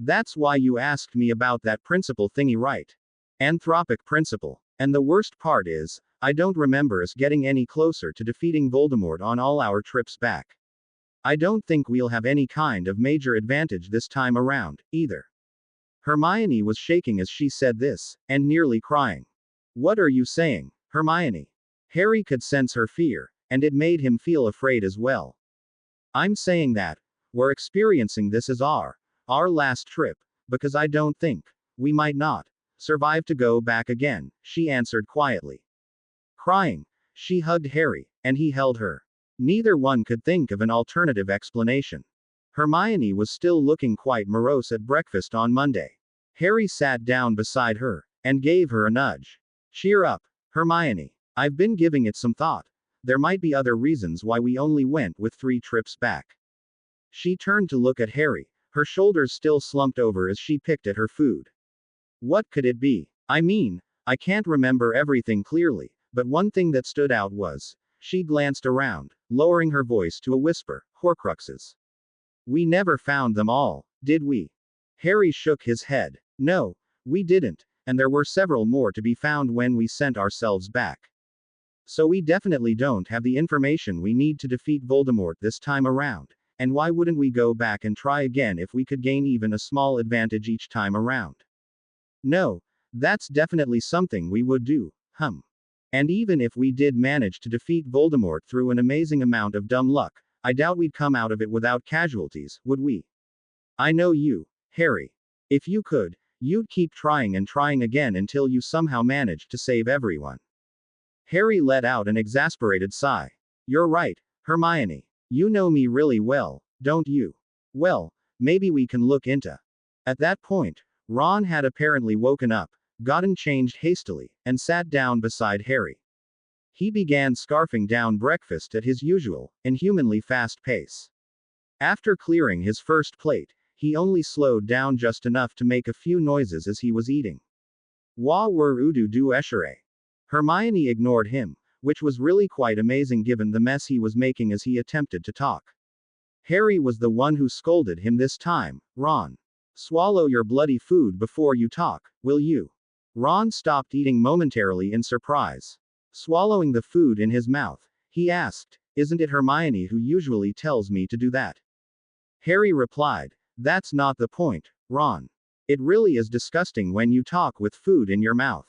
That's why you asked me about that principle thingy, right? Anthropic principle. And the worst part is, I don't remember us getting any closer to defeating Voldemort on all our trips back. I don't think we'll have any kind of major advantage this time around, either. Hermione was shaking as she said this, and nearly crying. What are you saying, Hermione? Harry could sense her fear, and it made him feel afraid as well. I'm saying that we're experiencing this as our last trip, because I don't think we might not survive to go back again, she answered quietly. Crying, she hugged Harry, and he held her. Neither one could think of an alternative explanation. Hermione was still looking quite morose at breakfast on Monday. Harry sat down beside her and gave her a nudge. Cheer up, Hermione. I've been giving it some thought. There might be other reasons why we only went with 3 trips back. She turned to look at Harry, her shoulders still slumped over as she picked at her food. What could it be? I mean, I can't remember everything clearly, but one thing that stood out was, she glanced around, lowering her voice to a whisper, Horcruxes. We never found them all, did we? Harry shook his head. No, we didn't, and there were several more to be found when we sent ourselves back. So we definitely don't have the information we need to defeat Voldemort this time around, and why wouldn't we go back and try again if we could gain even a small advantage each time around? No, that's definitely something we would do, And even if we did manage to defeat Voldemort through an amazing amount of dumb luck, I doubt we'd come out of it without casualties, would we? I know you, Harry. If you could, you'd keep trying and trying again until you somehow managed to save everyone. Harry let out an exasperated sigh. You're right, Hermione. You know me really well, don't you? Well, maybe we can look into. At that point, Ron had apparently woken up, gotten changed hastily, and sat down beside Harry. He began scarfing down breakfast at his usual, inhumanly fast pace. After clearing his first plate, he only slowed down just enough to make a few noises as he was eating. Wa were udu du eshere. Hermione ignored him, which was really quite amazing given the mess he was making as he attempted to talk. Harry was the one who scolded him this time. Ron. Swallow your bloody food before you talk, will you? Ron stopped eating momentarily in surprise. Swallowing the food in his mouth, he asked, Isn't it Hermione who usually tells me to do that? Harry replied, That's not the point, Ron. It really is disgusting when you talk with food in your mouth.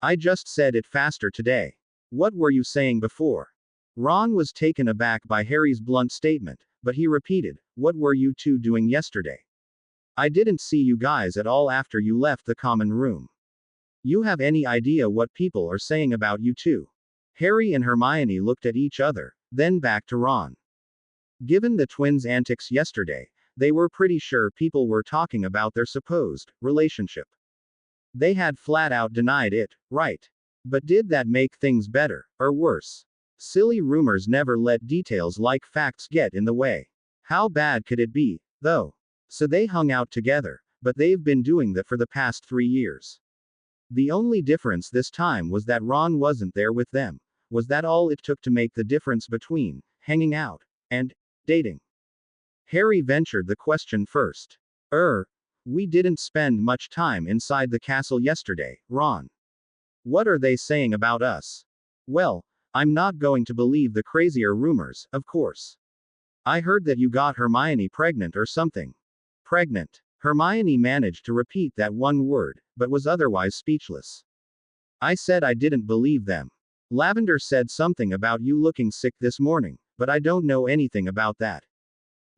I just said it faster today. What were you saying before? Ron was taken aback by Harry's blunt statement, but he repeated, What were you two doing yesterday? I didn't see you guys at all after you left the common room. You have any idea what people are saying about you two? Harry and Hermione looked at each other, then back to Ron. Given the twins' antics yesterday, they were pretty sure people were talking about their supposed relationship. They had flat out denied it, right? But did that make things better, or worse? Silly rumors never let details like facts get in the way. How bad could it be, though? So they hung out together, but they've been doing that for the past 3 years. The only difference this time was that Ron wasn't there with them. Was that all it took to make the difference between hanging out and dating? Harry ventured the question first. We didn't spend much time inside the castle yesterday, Ron. What are they saying about us? Well, I'm not going to believe the crazier rumors, of course. I heard that you got Hermione pregnant or something. Pregnant. Hermione managed to repeat that one word, but was otherwise speechless. I said I didn't believe them. Lavender said something about you looking sick this morning, but I don't know anything about that.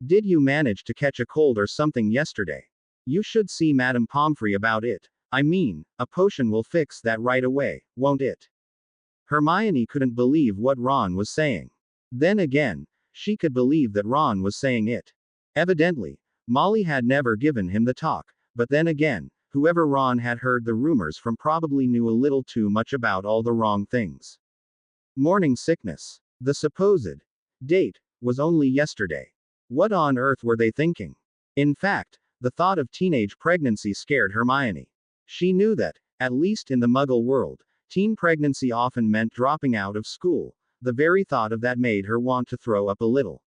Did you manage to catch a cold or something yesterday? You should see Madame Pomfrey about it. I mean, a potion will fix that right away, won't it? Hermione couldn't believe what Ron was saying. Then again, she could believe that Ron was saying it. Evidently, Molly had never given him the talk, but then again, whoever Ron had heard the rumors from probably knew a little too much about all the wrong things. Morning sickness. The supposed date was only yesterday. What on earth were they thinking? In fact, the thought of teenage pregnancy scared Hermione. She knew that, at least in the Muggle world, teen pregnancy often meant dropping out of school. The very thought of that made her want to throw up a little.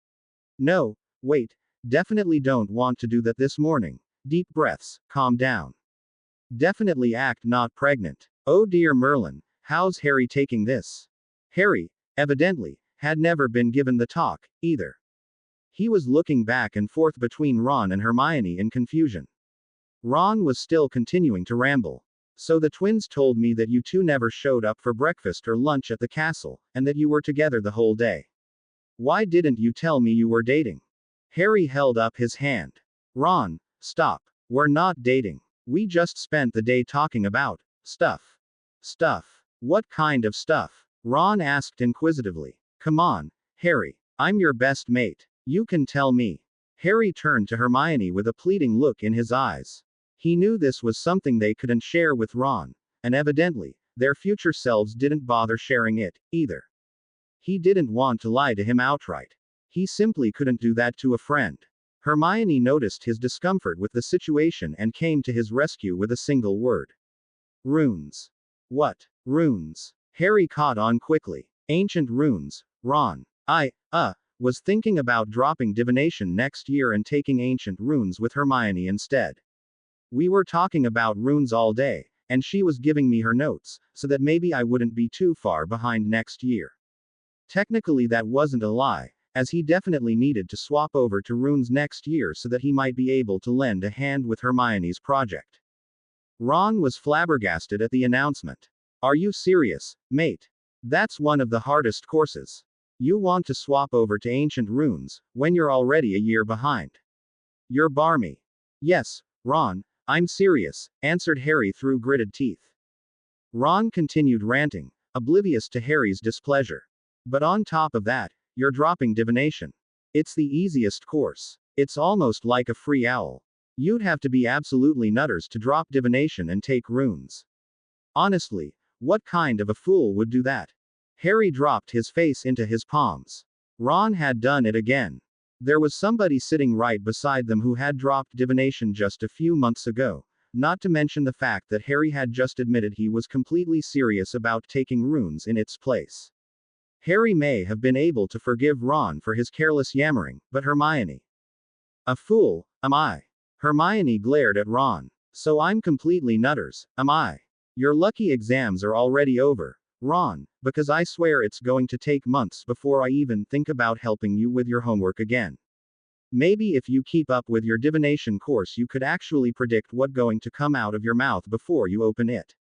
No, wait, definitely don't want to do that this morning. Deep breaths, calm down. Definitely act not pregnant. Oh dear Merlin, how's Harry taking this? Harry, evidently, had never been given the talk, either. He was looking back and forth between Ron and Hermione in confusion. Ron was still continuing to ramble. So the twins told me that you two never showed up for breakfast or lunch at the castle, and that you were together the whole day. Why didn't you tell me you were dating? Harry held up his hand. Ron, stop. We're not dating. We just spent the day talking about stuff. Stuff. What kind of stuff? Ron asked inquisitively. Come on, Harry. I'm your best mate. You can tell me. Harry turned to Hermione with a pleading look in his eyes. He knew this was something they couldn't share with Ron, and evidently, their future selves didn't bother sharing it, either. He didn't want to lie to him outright. He simply couldn't do that to a friend. Hermione noticed his discomfort with the situation and came to his rescue with a single word. Runes. What? Runes? Harry caught on quickly. Ancient runes, Ron. Was thinking about dropping divination next year and taking ancient runes with Hermione instead. We were talking about runes all day, and she was giving me her notes, so that maybe I wouldn't be too far behind next year. Technically, that wasn't a lie, as he definitely needed to swap over to runes next year so that he might be able to lend a hand with Hermione's project. Ron was flabbergasted at the announcement. Are you serious, mate? That's one of the hardest courses. You want to swap over to ancient runes, when you're already a year behind. You're barmy. Yes, Ron, I'm serious, answered Harry through gritted teeth. Ron continued ranting, oblivious to Harry's displeasure. But on top of that, you're dropping divination. It's the easiest course. It's almost like a free owl. You'd have to be absolutely nutters to drop divination and take runes. Honestly, what kind of a fool would do that? Harry dropped his face into his palms. Ron had done it again. There was somebody sitting right beside them who had dropped divination just a few months ago, not to mention the fact that Harry had just admitted he was completely serious about taking runes in its place. Harry may have been able to forgive Ron for his careless yammering, but Hermione. A fool, am I? Hermione glared at Ron. So I'm completely nutters, am I? Your lucky exams are already over, Ron, because I swear it's going to take months before I even think about helping you with your homework again. Maybe if you keep up with your divination course, you could actually predict what's going to come out of your mouth before you open it.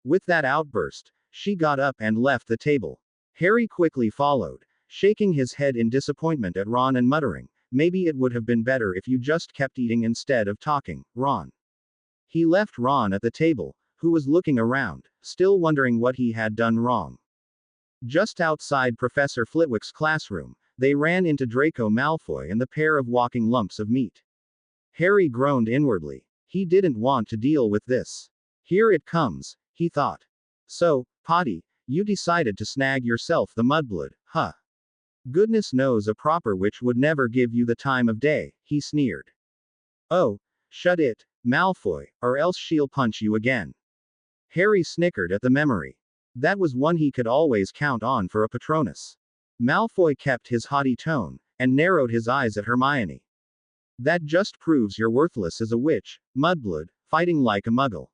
With that outburst, she got up and left the table. Harry quickly followed, shaking his head in disappointment at Ron and muttering, maybe it would have been better if you just kept eating instead of talking, Ron. He left Ron at the table, who was looking around, still wondering what he had done wrong. Just outside Professor Flitwick's classroom, they ran into Draco Malfoy and the pair of walking lumps of meat. Harry groaned inwardly. He didn't want to deal with this. Here it comes, he thought. So, Potty, you decided to snag yourself the mudblood, huh? Goodness knows a proper witch would never give you the time of day, he sneered. Oh, shut it, Malfoy, or else she'll punch you again. Harry snickered at the memory. That was one he could always count on for a Patronus. Malfoy kept his haughty tone, and narrowed his eyes at Hermione. That just proves you're worthless as a witch, mudblood, fighting like a muggle.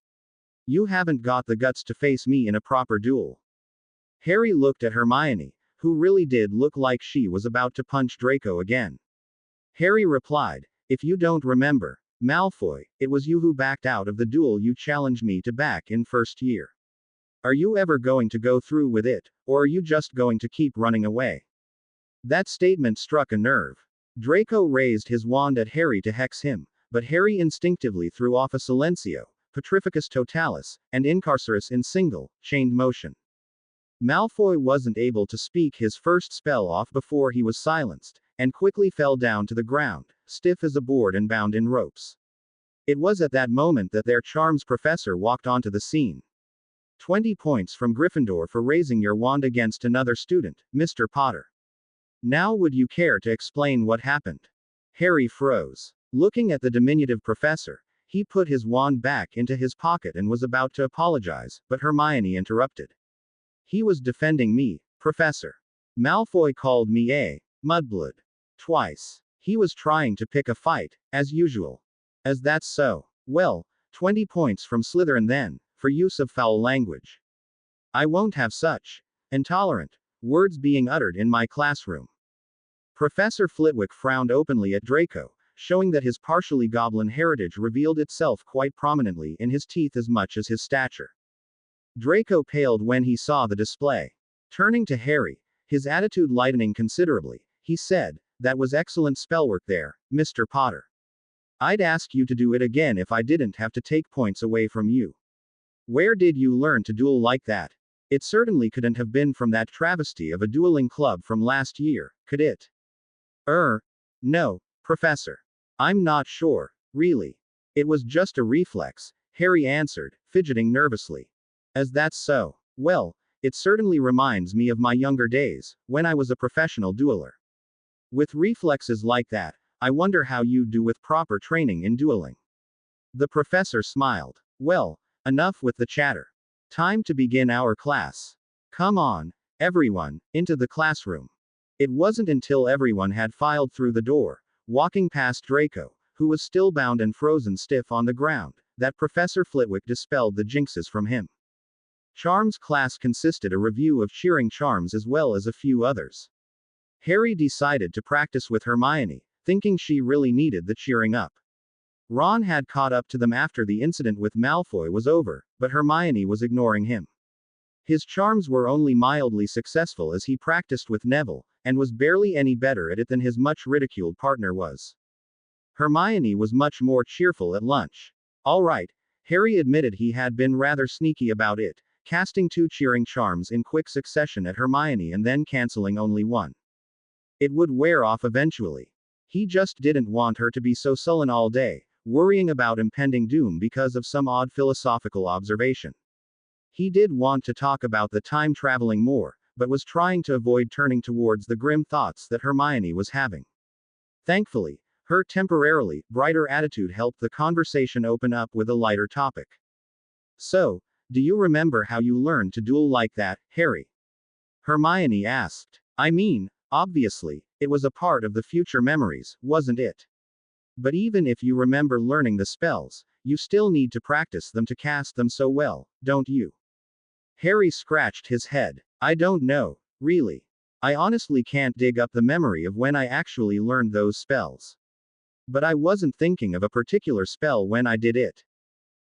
You haven't got the guts to face me in a proper duel. Harry looked at Hermione, who really did look like she was about to punch Draco again. Harry replied, if you don't remember, Malfoy, it was you who backed out of the duel you challenged me to back in first year. Are you ever going to go through with it, or are you just going to keep running away? That statement struck a nerve. Draco raised his wand at Harry to hex him, but Harry instinctively threw off a Silencio, Petrificus Totalis, and Incarcerus in single, chained motion. Malfoy wasn't able to speak his first spell off before he was silenced, and quickly fell down to the ground, stiff as a board and bound in ropes. It was at that moment that their charms professor walked onto the scene. 20 points from Gryffindor for raising your wand against another student, Mr. Potter. Now would you care to explain what happened? Harry froze. Looking at the diminutive professor, he put his wand back into his pocket and was about to apologize, but Hermione interrupted. He was defending me, Professor. Malfoy called me a mudblood. Twice. He was trying to pick a fight, as usual. As that's so. Well, 20 points from Slytherin then, for use of foul language. I won't have such intolerant words being uttered in my classroom. Professor Flitwick frowned openly at Draco, showing that his partially goblin heritage revealed itself quite prominently in his teeth as much as his stature. Draco paled when he saw the display. Turning to Harry, his attitude lightening considerably, he said, "That was excellent spellwork there, Mr. Potter. I'd ask you to do it again if I didn't have to take points away from you. Where did you learn to duel like that? It certainly couldn't have been from that travesty of a dueling club from last year, could it?" No, Professor. I'm not sure, really. It was just a reflex, Harry answered, fidgeting nervously. As that's so. Well, it certainly reminds me of my younger days, when I was a professional dueler. With reflexes like that, I wonder how you do with proper training in dueling. The professor smiled. Well, enough with the chatter. Time to begin our class. Come on, everyone, into the classroom. It wasn't until everyone had filed through the door, walking past Draco, who was still bound and frozen stiff on the ground, that Professor Flitwick dispelled the jinxes from him. Charms class consisted a review of cheering charms as well as a few others. Harry decided to practice with Hermione, thinking she really needed the cheering up. Ron had caught up to them after the incident with Malfoy was over, but Hermione was ignoring him. His charms were only mildly successful as he practiced with Neville, and was barely any better at it than his much ridiculed partner was. Hermione was much more cheerful at lunch. All right, Harry admitted he had been rather sneaky about it, casting 2 cheering charms in quick succession at Hermione and then canceling only one. It would wear off eventually. He just didn't want her to be so sullen all day, worrying about impending doom because of some odd philosophical observation. He did want to talk about the time traveling more, but was trying to avoid turning towards the grim thoughts that Hermione was having. Thankfully, her temporarily brighter attitude helped the conversation open up with a lighter topic. So, do you remember how you learned to duel like that, Harry? Hermione asked. I mean, obviously, it was a part of the future memories, wasn't it? But even if you remember learning the spells, you still need to practice them to cast them so well, don't you? Harry scratched his head. I don't know, really. I honestly can't dig up the memory of when I actually learned those spells. But I wasn't thinking of a particular spell when I did it.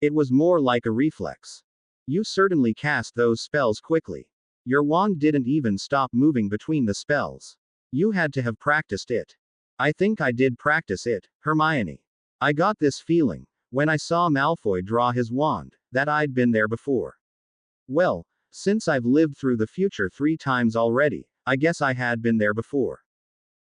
It was more like a reflex. You certainly cast those spells quickly. Your wand didn't even stop moving between the spells. You had to have practiced it. I think I did practice it, Hermione. I got this feeling, when I saw Malfoy draw his wand, that I'd been there before. Well, since I've lived through the future 3 times already, I guess I had been there before.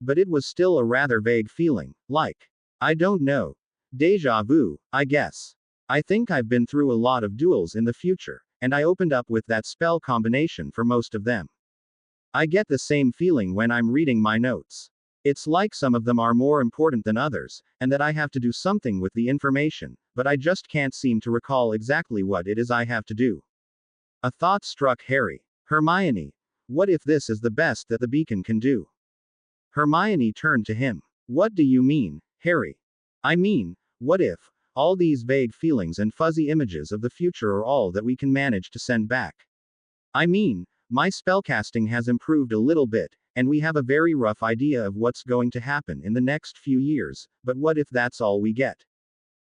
But it was still a rather vague feeling, like, I don't know. Deja vu, I guess. I think I've been through a lot of duels in the future, and I opened up with that spell combination for most of them. I get the same feeling when I'm reading my notes. It's like some of them are more important than others, and that I have to do something with the information, but I just can't seem to recall exactly what it is I have to do. A thought struck Harry. Hermione, what if this is the best that the beacon can do? Hermione turned to him. What do you mean, Harry? I mean, what if all these vague feelings and fuzzy images of the future are all that we can manage to send back? I mean, my spellcasting has improved a little bit, and we have a very rough idea of what's going to happen in the next few years, but what if that's all we get?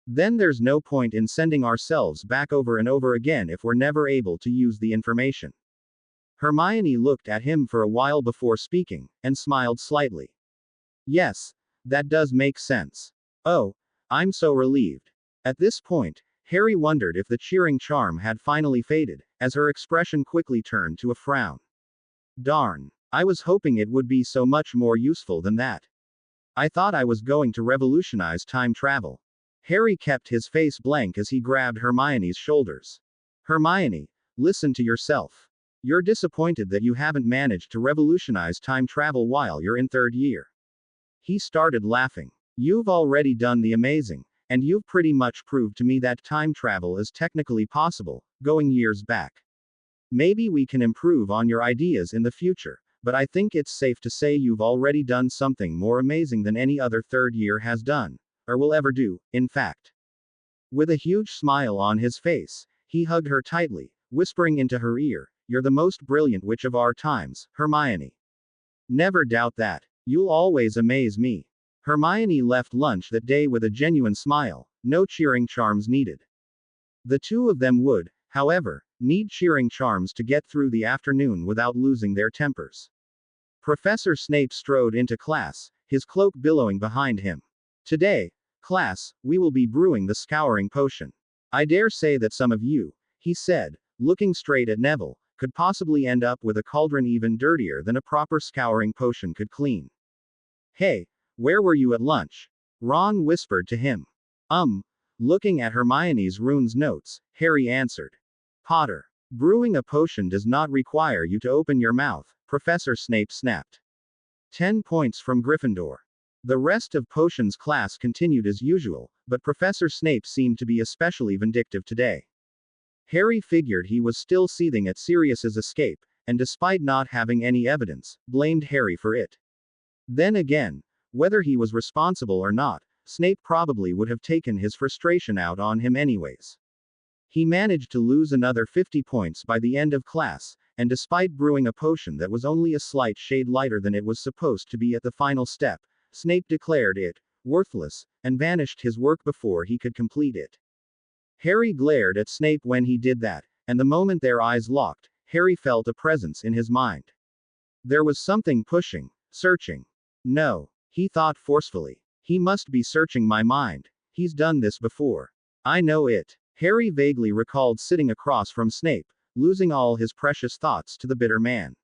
Then there's no point in sending ourselves back over and over again if we're never able to use the information. Hermione looked at him for a while before speaking, and smiled slightly. Yes, that does make sense. Oh, I'm so relieved. At this point, Harry wondered if the cheering charm had finally faded, as her expression quickly turned to a frown. Darn. I was hoping it would be so much more useful than that. I thought I was going to revolutionize time travel. Harry kept his face blank as he grabbed Hermione's shoulders. Hermione, listen to yourself. You're disappointed that you haven't managed to revolutionize time travel while you're in 3rd year. He started laughing. You've already done the amazing, and you've pretty much proved to me that time travel is technically possible, going years back. Maybe we can improve on your ideas in the future, but I think it's safe to say you've already done something more amazing than any other third year has done, or will ever do, in fact. With a huge smile on his face, he hugged her tightly, whispering into her ear, "You're the most brilliant witch of our times, Hermione. Never doubt that. You'll always amaze me." Hermione left lunch that day with a genuine smile, no cheering charms needed. The two of them would, however, need cheering charms to get through the afternoon without losing their tempers. Professor Snape strode into class, his cloak billowing behind him. "Today, class, we will be brewing the scouring potion. I dare say that some of you," he said, looking straight at Neville, "could possibly end up with a cauldron even dirtier than a proper scouring potion could clean." "Hey, where were you at lunch?" Ron whispered to him. Looking at Hermione's runes notes, Harry answered. "Potter. Brewing a potion does not require you to open your mouth," Professor Snape snapped. 10 points from Gryffindor. The rest of potions class continued as usual, but Professor Snape seemed to be especially vindictive today. Harry figured he was still seething at Sirius's escape, and despite not having any evidence, blamed Harry for it. Then again, whether he was responsible or not, Snape probably would have taken his frustration out on him anyways. He managed to lose another 50 points by the end of class, and despite brewing a potion that was only a slight shade lighter than it was supposed to be at the final step, Snape declared it worthless, and vanished his work before he could complete it. Harry glared at Snape when he did that, and the moment their eyes locked, Harry felt a presence in his mind. There was something pushing, searching. No, he thought forcefully. He must be searching my mind. He's done this before. I know it. Harry vaguely recalled sitting across from Snape, losing all his precious thoughts to the bitter man.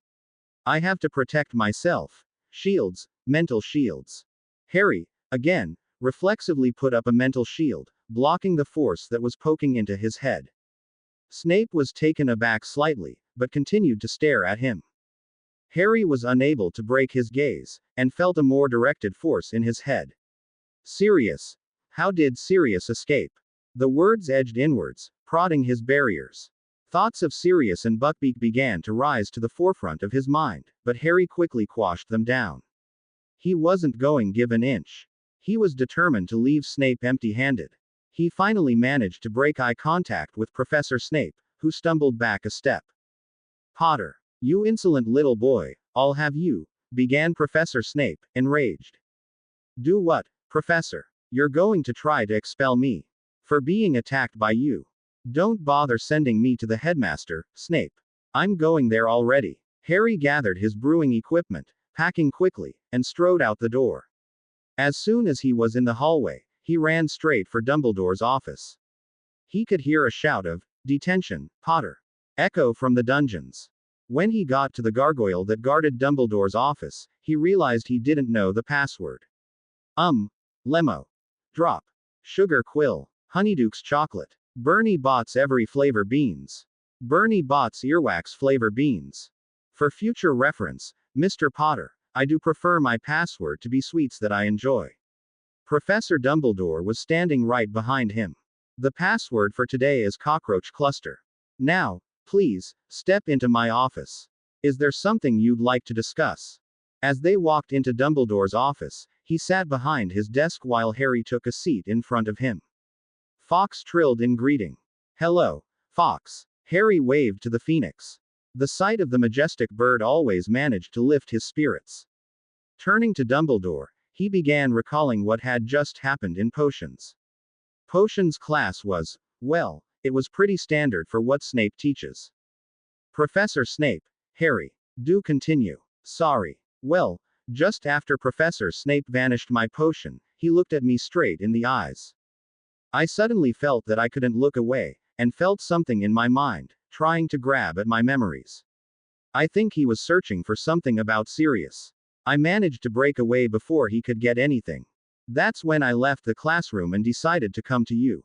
I have to protect myself. Shields, mental shields. Harry, again, reflexively put up a mental shield, blocking the force that was poking into his head. Snape was taken aback slightly, but continued to stare at him. Harry was unable to break his gaze, and felt a more directed force in his head. Sirius. How did Sirius escape? The words edged inwards, prodding his barriers. Thoughts of Sirius and Buckbeak began to rise to the forefront of his mind, but Harry quickly quashed them down. He wasn't going to give an inch. He was determined to leave Snape empty-handed. He finally managed to break eye contact with Professor Snape, who stumbled back a step. "Potter. You insolent little boy, I'll have you," began Professor Snape, enraged. "Do what, Professor? You're going to try to expel me? For being attacked by you? Don't bother sending me to the headmaster, Snape. I'm going there already." Harry gathered his brewing equipment, packing quickly, and strode out the door. As soon as he was in the hallway, he ran straight for Dumbledore's office. He could hear a shout of, "Detention, Potter!" echo from the dungeons. When he got to the gargoyle that guarded Dumbledore's office, he realized he didn't know the password. Lemo. Drop. Sugar quill. Honeydukes chocolate. Bernie Bott's every flavor beans. Bernie Bott's earwax flavor beans. For future reference, Mr. Potter, I do prefer my password to be sweets that I enjoy. Professor Dumbledore was standing right behind him. The password for today is cockroach cluster. Now, please, step into my office. Is there something you'd like to discuss? As they walked into Dumbledore's office, he sat behind his desk while Harry took a seat in front of him. Fox trilled in greeting. "Hello, Fox." Harry waved to the phoenix. The sight of the majestic bird always managed to lift his spirits. Turning to Dumbledore, he began recalling what had just happened in potions. Potions class was, well, it was pretty standard for what Snape teaches. "Professor Snape, Harry, do continue." "Sorry. Well, just after Professor Snape vanished my potion, he looked at me straight in the eyes. I suddenly felt that I couldn't look away, and felt something in my mind, trying to grab at my memories. I think he was searching for something about Sirius. I managed to break away before he could get anything. That's when I left the classroom and decided to come to you.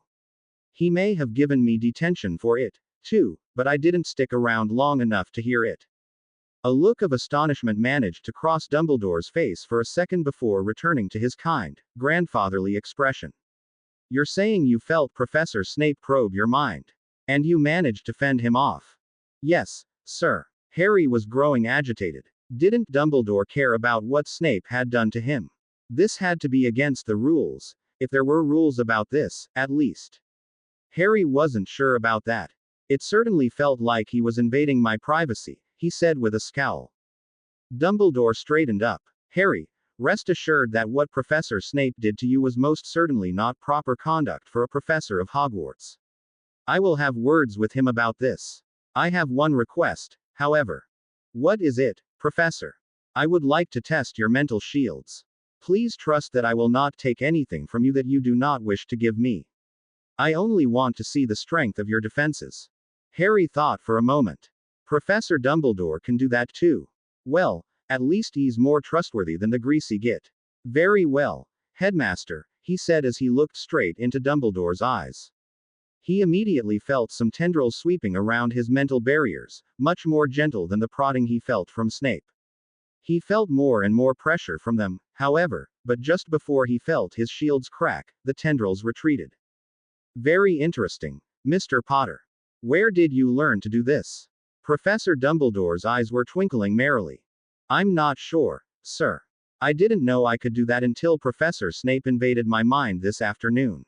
He may have given me detention for it, too, but I didn't stick around long enough to hear it." A look of astonishment managed to cross Dumbledore's face for a second before returning to his kind, grandfatherly expression. You're saying you felt Professor Snape probe your mind. And you managed to fend him off? Yes, sir. Harry was growing agitated. Didn't Dumbledore care about what Snape had done to him? This had to be against the rules, if there were rules about this, at least. Harry wasn't sure about that. It certainly felt like he was invading my privacy, he said with a scowl. Dumbledore straightened up. Harry, rest assured that what Professor Snape did to you was most certainly not proper conduct for a professor of Hogwarts. I will have words with him about this. I have one request, however. What is it, Professor? I would like to test your mental shields. Please trust that I will not take anything from you that you do not wish to give me. I only want to see the strength of your defenses. Harry thought for a moment. Professor Dumbledore can do that too. Well, at least he's more trustworthy than the greasy git. Very well, Headmaster, he said as he looked straight into Dumbledore's eyes. He immediately felt some tendrils sweeping around his mental barriers, much more gentle than the prodding he felt from Snape. He felt more and more pressure from them, however, but just before he felt his shields crack, the tendrils retreated. Very interesting, Mr. Potter. Where did you learn to do this? Professor Dumbledore's eyes were twinkling merrily. I'm not sure, sir. I didn't know I could do that until Professor Snape invaded my mind this afternoon.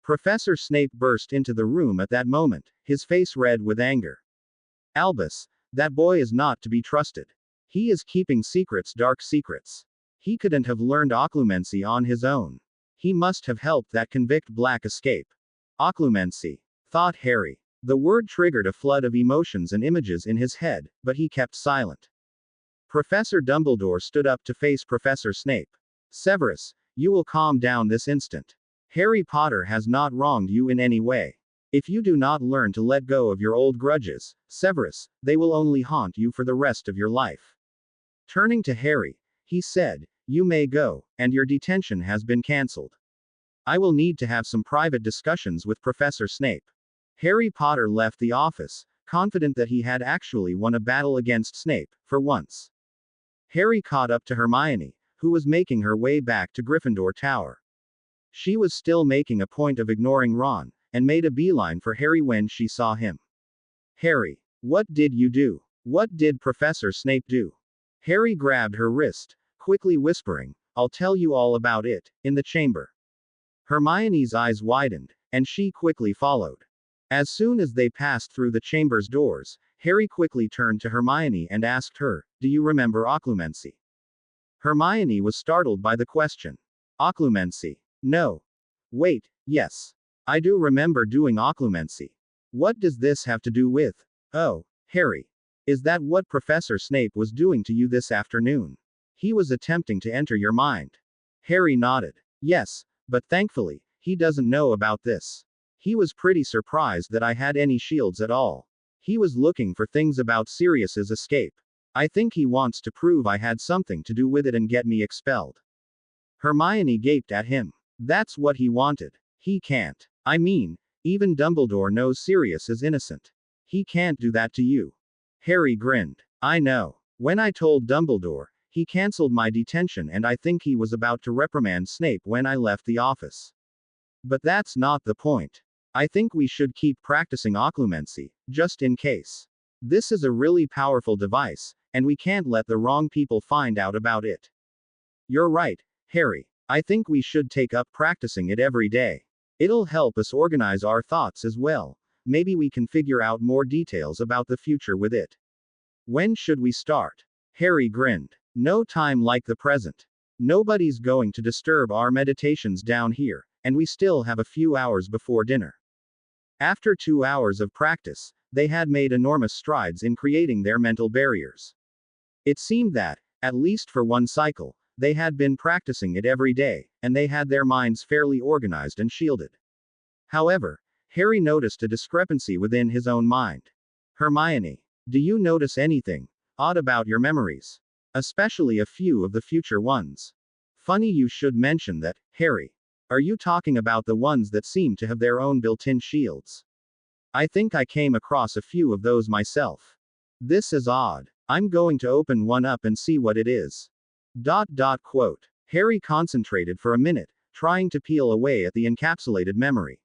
Professor Snape burst into the room at that moment, his face red with anger. Albus, that boy is not to be trusted. He is keeping secrets, dark secrets. He couldn't have learned occlumency on his own. He must have helped that convict Black escape. Occlumency, thought Harry. The word triggered a flood of emotions and images in his head, but he kept silent. Professor Dumbledore stood up to face Professor Snape. Severus, you will calm down this instant. Harry Potter has not wronged you in any way. If you do not learn to let go of your old grudges, Severus, they will only haunt you for the rest of your life. Turning to Harry, he said, you may go, and your detention has been cancelled. I will need to have some private discussions with Professor Snape. Harry Potter left the office, confident that he had actually won a battle against Snape, for once. Harry caught up to Hermione, who was making her way back to Gryffindor Tower. She was still making a point of ignoring Ron, and made a beeline for Harry when she saw him. Harry, what did you do? What did Professor Snape do? Harry grabbed her wrist, quickly whispering, I'll tell you all about it, in the chamber. Hermione's eyes widened, and she quickly followed. As soon as they passed through the chamber's doors, Harry quickly turned to Hermione and asked her, do you remember occlumency? Hermione was startled by the question. Occlumency? No. Wait, yes. I do remember doing occlumency. What does this have to do with? Oh, Harry. Is that what Professor Snape was doing to you this afternoon? He was attempting to enter your mind. Harry nodded. Yes, but thankfully, he doesn't know about this. He was pretty surprised that I had any shields at all. He was looking for things about Sirius's escape. I think he wants to prove I had something to do with it and get me expelled. Hermione gaped at him. That's what he wanted. He can't. I mean, even Dumbledore knows Sirius is innocent. He can't do that to you. Harry grinned. I know. When I told Dumbledore, he cancelled my detention and I think he was about to reprimand Snape when I left the office. But that's not the point. I think we should keep practicing occlumency, just in case. This is a really powerful device, and we can't let the wrong people find out about it. You're right, Harry. I think we should take up practicing it every day. It'll help us organize our thoughts as well. Maybe we can figure out more details about the future with it. When should we start? Harry grinned. No time like the present. Nobody's going to disturb our meditations down here, and we still have a few hours before dinner. After 2 hours of practice, they had made enormous strides in creating their mental barriers. It seemed that, at least for one cycle, they had been practicing it every day, and they had their minds fairly organized and shielded. However, Harry noticed a discrepancy within his own mind. Hermione, do you notice anything odd about your memories? Especially a few of the future ones. Funny you should mention that, Harry. Are you talking about the ones that seem to have their own built-in shields? I think I came across a few of those myself. This is odd. I'm going to open one up and see what it is. Quote. Harry concentrated for a minute, trying to peel away at the encapsulated memory.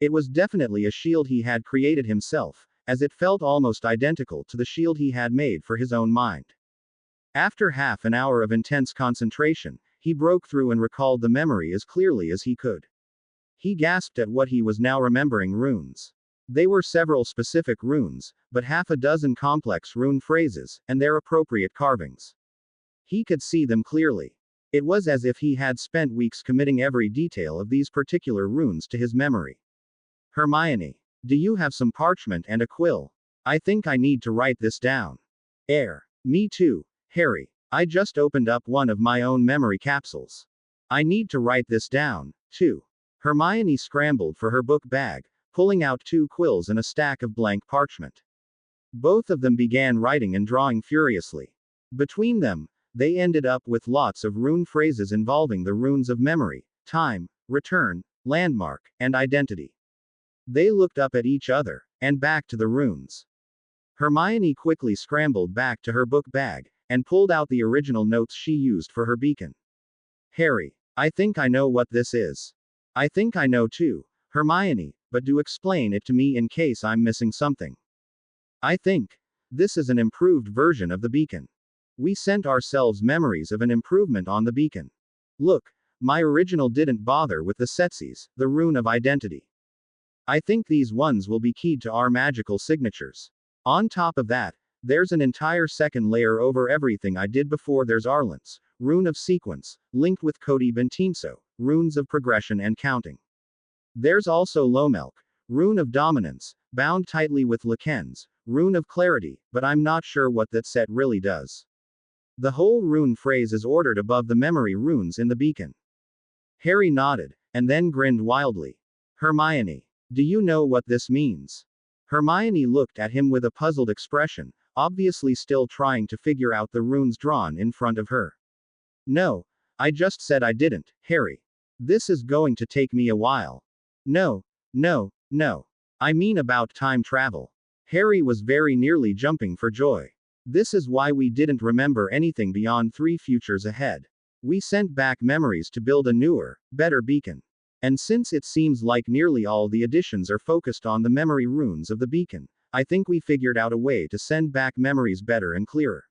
It was definitely a shield he had created himself, as it felt almost identical to the shield he had made for his own mind. After half an hour of intense concentration, he broke through and recalled the memory as clearly as he could. He gasped at what he was now remembering: runes. They were several specific runes, but half a dozen complex rune phrases, and their appropriate carvings. He could see them clearly. It was as if he had spent weeks committing every detail of these particular runes to his memory. Hermione, do you have some parchment and a quill? I think I need to write this down. Me too, Harry. I just opened up one of my own memory capsules. I need to write this down, too. Hermione scrambled for her book bag, pulling out 2 quills and a stack of blank parchment. Both of them began writing and drawing furiously. Between them, they ended up with lots of rune phrases involving the runes of memory, time, return, landmark, and identity. They looked up at each other, and back to the runes. Hermione quickly scrambled back to her book bag, and pulled out the original notes she used for her beacon. Harry, I think I know what this is. I think I know too, Hermione, but do explain it to me in case I'm missing something. I think this is an improved version of the beacon. We sent ourselves memories of an improvement on the beacon. Look, my original didn't bother with the setsees, the rune of identity. I think these ones will be keyed to our magical signatures. On top of that, there's an entire second layer over everything I did before. There's Arlen's rune of sequence, linked with Cody Bentinso, runes of progression and counting. There's also Lomelk, rune of dominance, bound tightly with Leken's rune of clarity, but I'm not sure what that set really does. The whole rune phrase is ordered above the memory runes in the beacon. Harry nodded, and then grinned wildly. Hermione, do you know what this means? Hermione looked at him with a puzzled expression, obviously still trying to figure out the runes drawn in front of her. No, I just said I didn't, Harry. This is going to take me a while. No. I mean about time travel. Harry was very nearly jumping for joy. This is why we didn't remember anything beyond 3 futures ahead. We sent back memories to build a newer, better beacon. And since it seems like nearly all the additions are focused on the memory runes of the beacon, I think we figured out a way to send back memories better and clearer.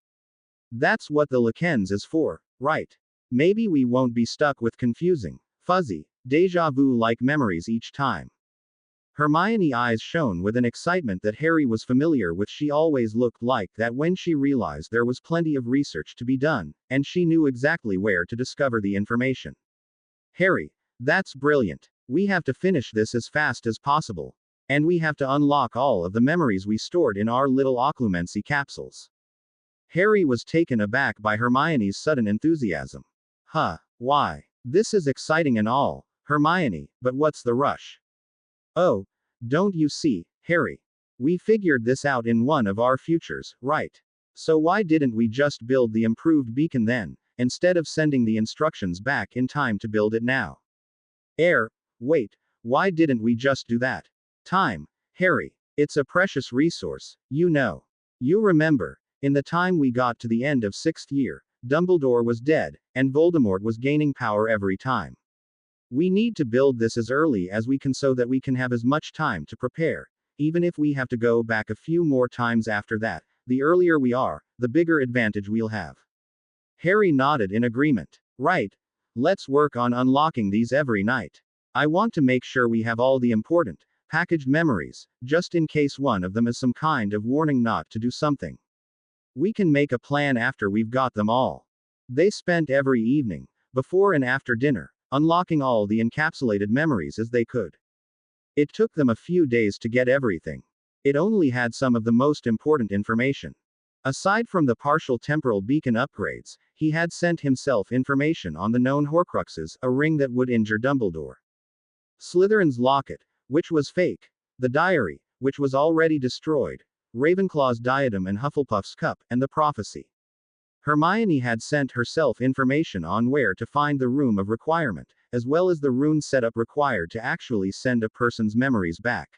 That's what the Lekens is for, right? Maybe we won't be stuck with confusing, fuzzy, deja vu-like memories each time. Hermione's eyes shone with an excitement that Harry was familiar with. She always looked like that when she realized there was plenty of research to be done, and she knew exactly where to discover the information. Harry, that's brilliant. We have to finish this as fast as possible. And we have to unlock all of the memories we stored in our little occlumency capsules. Harry was taken aback by Hermione's sudden enthusiasm. Why? This is exciting and all, Hermione, but what's the rush? Oh, don't you see, Harry? We figured this out in one of our futures, right? So why didn't we just build the improved beacon then, instead of sending the instructions back in time to build it now? Wait, why didn't we just do that? Time, Harry. It's a precious resource, you know. You remember, in the time we got to the end of 6th year, Dumbledore was dead, and Voldemort was gaining power every time. We need to build this as early as we can so that we can have as much time to prepare. Even if we have to go back a few more times after that, the earlier we are, the bigger advantage we'll have. Harry nodded in agreement. Right. Let's work on unlocking these every night. I want to make sure we have all the important, packaged memories, just in case one of them is some kind of warning not to do something. We can make a plan after we've got them all. They spent every evening, before and after dinner, unlocking all the encapsulated memories as they could. It took them a few days to get everything. It only had some of the most important information. Aside from the partial temporal beacon upgrades, he had sent himself information on the known Horcruxes, a ring that would injure Dumbledore. Slytherin's locket, which was fake. The diary, which was already destroyed. Ravenclaw's diadem and Hufflepuff's cup, and the prophecy. Hermione had sent herself information on where to find the room of requirement, as well as the rune setup required to actually send a person's memories back.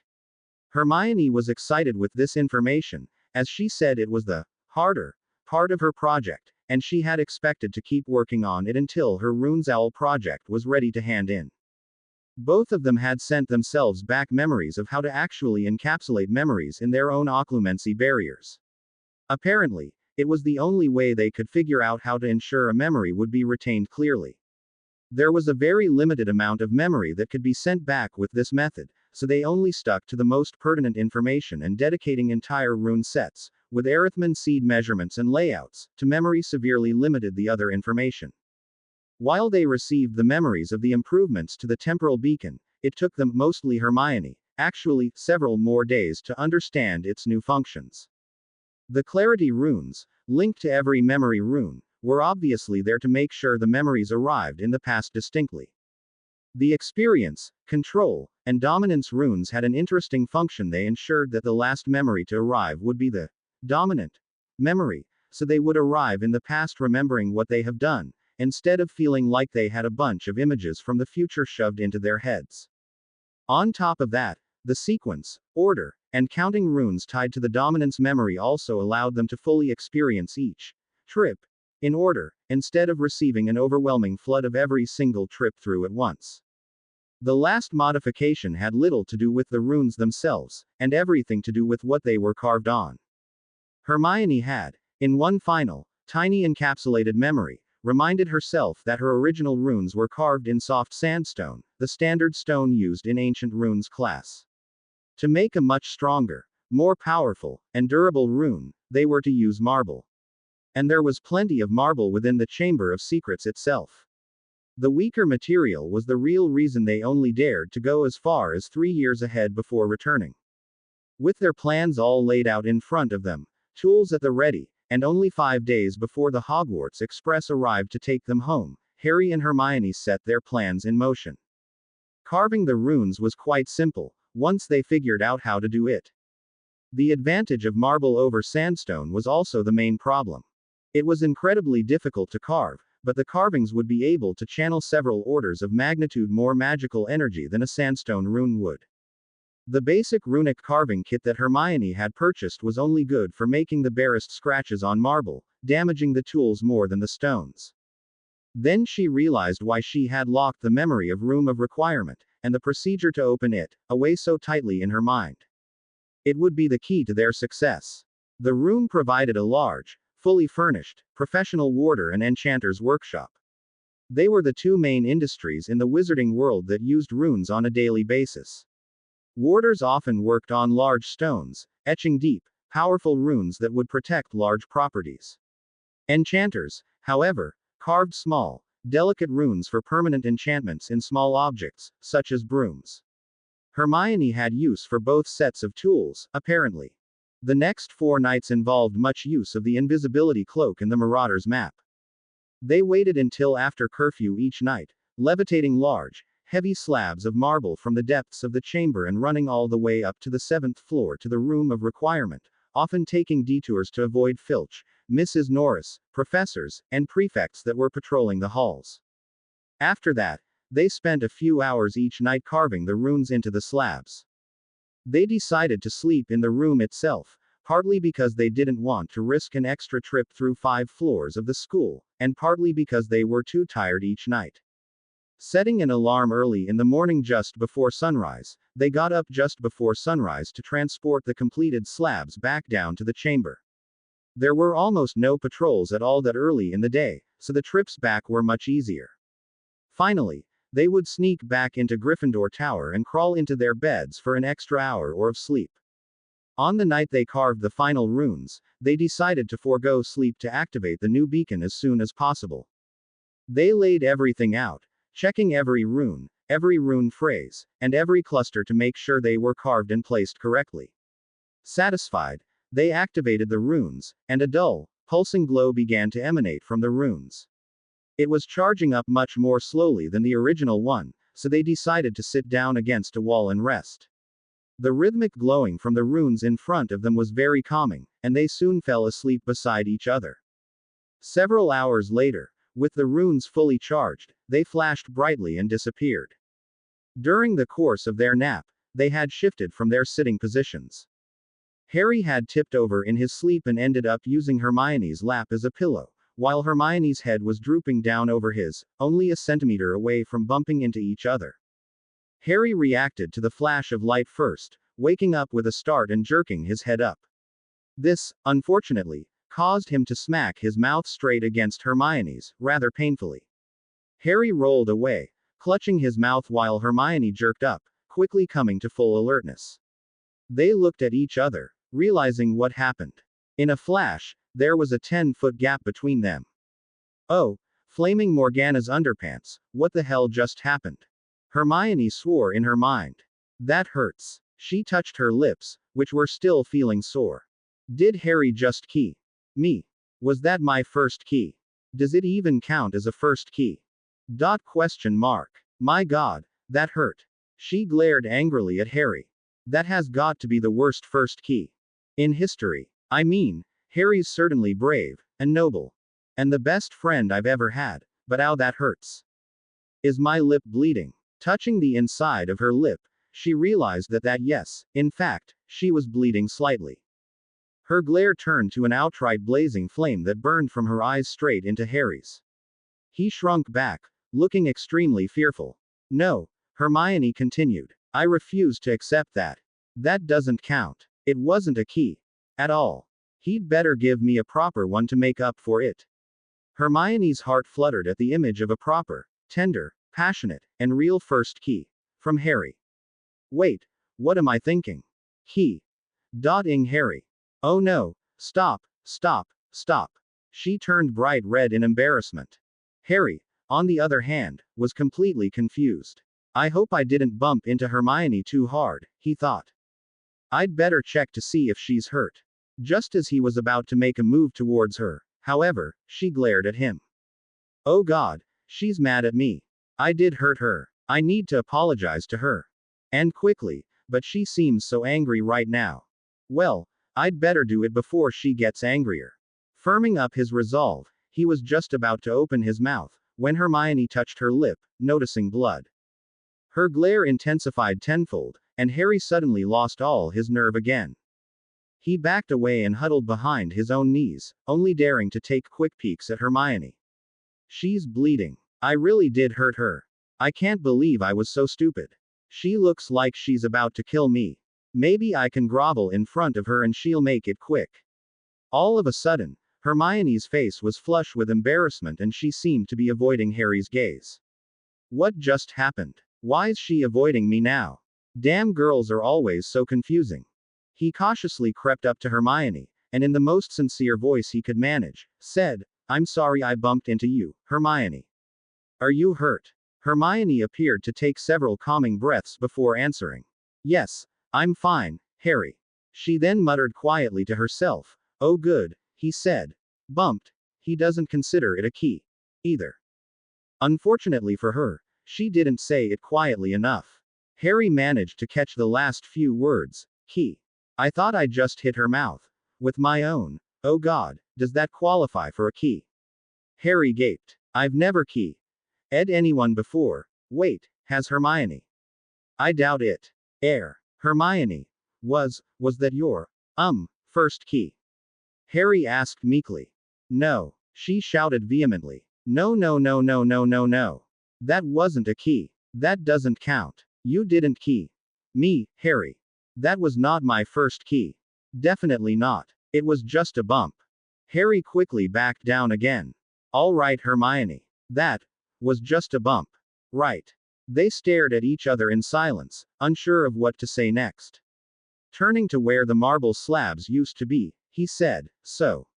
Hermione was excited with this information, as she said it was the harder part of her project, and she had expected to keep working on it until her Runes Owl project was ready to hand in. Both of them had sent themselves back memories of how to actually encapsulate memories in their own occlumency barriers. Apparently, it was the only way they could figure out how to ensure a memory would be retained clearly. There was a very limited amount of memory that could be sent back with this method, so they only stuck to the most pertinent information and dedicating entire rune sets, with arithman seed measurements and layouts, to memory severely limited the other information. While they received the memories of the improvements to the temporal beacon, it took them, mostly Hermione, actually, several more days to understand its new functions. The clarity runes, linked to every memory rune, were obviously there to make sure the memories arrived in the past distinctly. The experience, control, and dominance runes had an interesting function. They ensured that the last memory to arrive would be the dominant memory, so they would arrive in the past remembering what they have done, instead of feeling like they had a bunch of images from the future shoved into their heads. On top of that, the sequence, order, and counting runes tied to the dominance memory also allowed them to fully experience each trip in order, instead of receiving an overwhelming flood of every single trip through at once. The last modification had little to do with the runes themselves, and everything to do with what they were carved on. Hermione had, in one final, tiny encapsulated memory, reminded herself that her original runes were carved in soft sandstone, the standard stone used in ancient runes class. To make a much stronger, more powerful, and durable rune, they were to use marble. And there was plenty of marble within the Chamber of Secrets itself. The weaker material was the real reason they only dared to go as far as 3 years ahead before returning. With their plans all laid out in front of them, tools at the ready, and only 5 days before the Hogwarts Express arrived to take them home, Harry and Hermione set their plans in motion. Carving the runes was quite simple, once they figured out how to do it. The advantage of marble over sandstone was also the main problem. It was incredibly difficult to carve, but the carvings would be able to channel several orders of magnitude more magical energy than a sandstone rune would. The basic runic carving kit that Hermione had purchased was only good for making the barest scratches on marble, damaging the tools more than the stones. Then she realized why she had locked the memory of Room of Requirement, and the procedure to open it, away so tightly in her mind. It would be the key to their success. The room provided a large, fully furnished, professional warder and enchanter's workshop. They were the two main industries in the wizarding world that used runes on a daily basis. Warders often worked on large stones, etching deep, powerful runes that would protect large properties. Enchanters, however, carved small, delicate runes for permanent enchantments in small objects, such as brooms. Hermione had use for both sets of tools, apparently. The next 4 nights involved much use of the invisibility cloak and the Marauder's map. They waited until after curfew each night, levitating large, heavy slabs of marble from the depths of the chamber and running all the way up to the 7th floor to the Room of Requirement, often taking detours to avoid Filch, Mrs. Norris, professors, and prefects that were patrolling the halls. After that, they spent a few hours each night carving the runes into the slabs. They decided to sleep in the room itself, partly because they didn't want to risk an extra trip through 5 floors of the school, and partly because they were too tired each night. Setting an alarm early in the morning just before sunrise, they got up just before sunrise to transport the completed slabs back down to the chamber. There were almost no patrols at all that early in the day, so the trips back were much easier. Finally, they would sneak back into Gryffindor Tower and crawl into their beds for an extra hour or of sleep. On the night they carved the final runes, they decided to forego sleep to activate the new beacon as soon as possible. They laid everything out, checking every rune phrase, and every cluster to make sure they were carved and placed correctly. Satisfied, they activated the runes, and a dull, pulsing glow began to emanate from the runes. It was charging up much more slowly than the original one, so they decided to sit down against a wall and rest. The rhythmic glowing from the runes in front of them was very calming, and they soon fell asleep beside each other. Several hours later, with the runes fully charged, they flashed brightly and disappeared. During the course of their nap, they had shifted from their sitting positions. Harry had tipped over in his sleep and ended up using Hermione's lap as a pillow, while Hermione's head was drooping down over his, only a centimeter away from bumping into each other. Harry reacted to the flash of light first, waking up with a start and jerking his head up. This, unfortunately, caused him to smack his mouth straight against Hermione's, rather painfully. Harry rolled away, clutching his mouth while Hermione jerked up, quickly coming to full alertness. They looked at each other, realizing what happened. In a flash, there was a 10-foot gap between them. Oh, flaming Morgana's underpants, what the hell just happened? Hermione swore in her mind. That hurts. She touched her lips, which were still feeling sore. Did Harry just key me? Was that my first key? Does it even count as a first key? Question mark. My god, that hurt. She glared angrily at Harry. That has got to be the worst first key in history. I mean, Harry's certainly brave, and noble. And the best friend I've ever had, but ow, that hurts. Is my lip bleeding? Touching the inside of her lip, she realized that yes, in fact, she was bleeding slightly. Her glare turned to an outright blazing flame that burned from her eyes straight into Harry's. He shrunk back, looking extremely fearful. No, Hermione continued. I refuse to accept that. That doesn't count. It wasn't a key. At all. He'd better give me a proper one to make up for it. Hermione's heart fluttered at the image of a proper, tender, passionate, and real first key. From Harry. Wait, what am I thinking? Key. Harry. Oh no, stop, stop, stop. She turned bright red in embarrassment. Harry, on the other hand, was completely confused. I hope I didn't bump into Hermione too hard, he thought. I'd better check to see if she's hurt. Just as he was about to make a move towards her, however, she glared at him. Oh god, she's mad at me. I did hurt her. I need to apologize to her. And quickly, but she seems so angry right now. Well, I'd better do it before she gets angrier. Firming up his resolve, he was just about to open his mouth, when Hermione touched her lip, noticing blood. Her glare intensified tenfold, and Harry suddenly lost all his nerve again. He backed away and huddled behind his own knees, only daring to take quick peeks at Hermione. She's bleeding. I really did hurt her. I can't believe I was so stupid. She looks like she's about to kill me. Maybe I can grovel in front of her and she'll make it quick. All of a sudden, Hermione's face was flush with embarrassment and she seemed to be avoiding Harry's gaze. What just happened? Why's she avoiding me now? Damn, girls are always so confusing. He cautiously crept up to Hermione, and in the most sincere voice he could manage, said, I'm sorry I bumped into you, Hermione. Are you hurt? Hermione appeared to take several calming breaths before answering. Yes, I'm fine, Harry. She then muttered quietly to herself. Oh good, he said. Bumped. He doesn't consider it a key. Either. Unfortunately for her, she didn't say it quietly enough. Harry managed to catch the last few words. Key. I thought I just hit her mouth. With my own. Oh god, does that qualify for a key? Harry gaped. I've never ed anyone before. Wait, has Hermione? I doubt it. Hermione. Was that your, first key? Harry asked meekly. No, she shouted vehemently. No, no, no, no, no, no, no. That wasn't a key. That doesn't count. You didn't key me, Harry. That was not my first key. Definitely not. It was just a bump. Harry quickly backed down again. All right, Hermione. That was just a bump. Right. They stared at each other in silence, unsure of what to say next. Turning to where the marble slabs used to be, he said, so.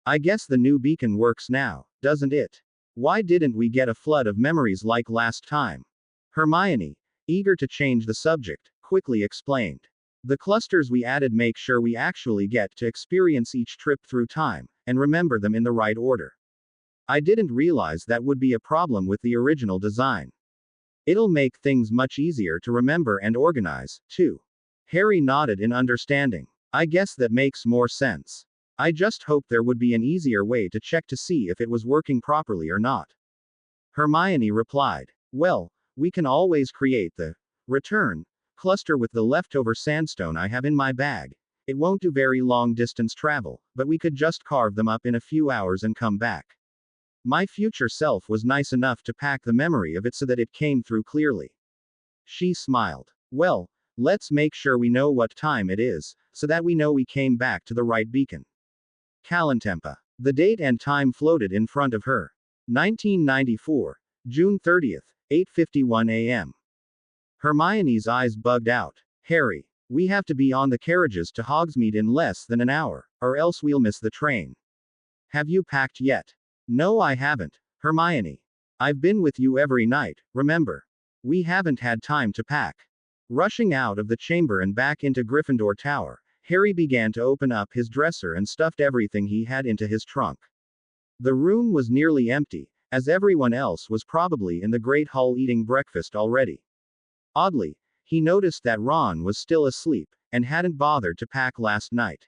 I guess the new beacon works now, doesn't it? Why didn't we get a flood of memories like last time? Hermione, eager to change the subject, quickly explained. The clusters we added make sure we actually get to experience each trip through time, and remember them in the right order. I didn't realize that would be a problem with the original design. It'll make things much easier to remember and organize, too. Harry nodded in understanding. I guess that makes more sense. I just hoped there would be an easier way to check to see if it was working properly or not. Hermione replied. Well, we can always create the return cluster with the leftover sandstone I have in my bag. It won't do very long distance travel, but we could just carve them up in a few hours and come back. My future self was nice enough to pack the memory of it so that it came through clearly. She smiled. Well, let's make sure we know what time it is, so that we know we came back to the right beacon. Kalantempa. The date and time floated in front of her. 1994, June 30th, 8:51 a.m. Hermione's eyes bugged out. Harry, we have to be on the carriages to Hogsmeade in less than an hour, or else we'll miss the train. Have you packed yet? No, I haven't, Hermione. I've been with you every night, remember? We haven't had time to pack. Rushing out of the chamber and back into Gryffindor Tower, Harry began to open up his dresser and stuffed everything he had into his trunk. The room was nearly empty, as everyone else was probably in the Great Hall eating breakfast already. Oddly, he noticed that Ron was still asleep, and hadn't bothered to pack last night.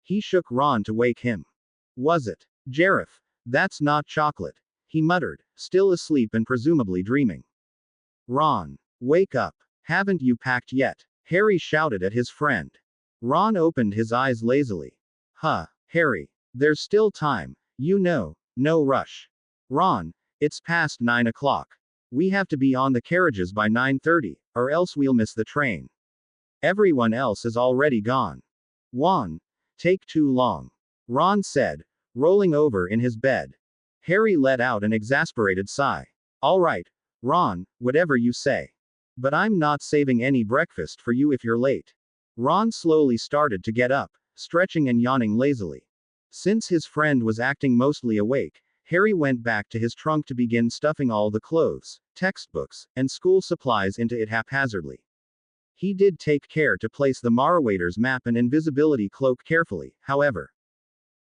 He shook Ron to wake him. Was it? Jareth, that's not chocolate, he muttered, still asleep and presumably dreaming. Ron, wake up. Haven't you packed yet? Harry shouted at his friend. Ron opened his eyes lazily. Huh, Harry. There's still time, you know, no rush. Ron, it's past 9 o'clock. We have to be on the carriages by 9:30, or else we'll miss the train. Everyone else is already gone. Won. Take too long. Ron said, rolling over in his bed. Harry let out an exasperated sigh. All right, Ron, whatever you say. But I'm not saving any breakfast for you if you're late. Ron slowly started to get up, stretching and yawning lazily. Since his friend was acting mostly awake, Harry went back to his trunk to begin stuffing all the clothes, textbooks, and school supplies into it haphazardly. He did take care to place the Marauders map and invisibility cloak carefully, however.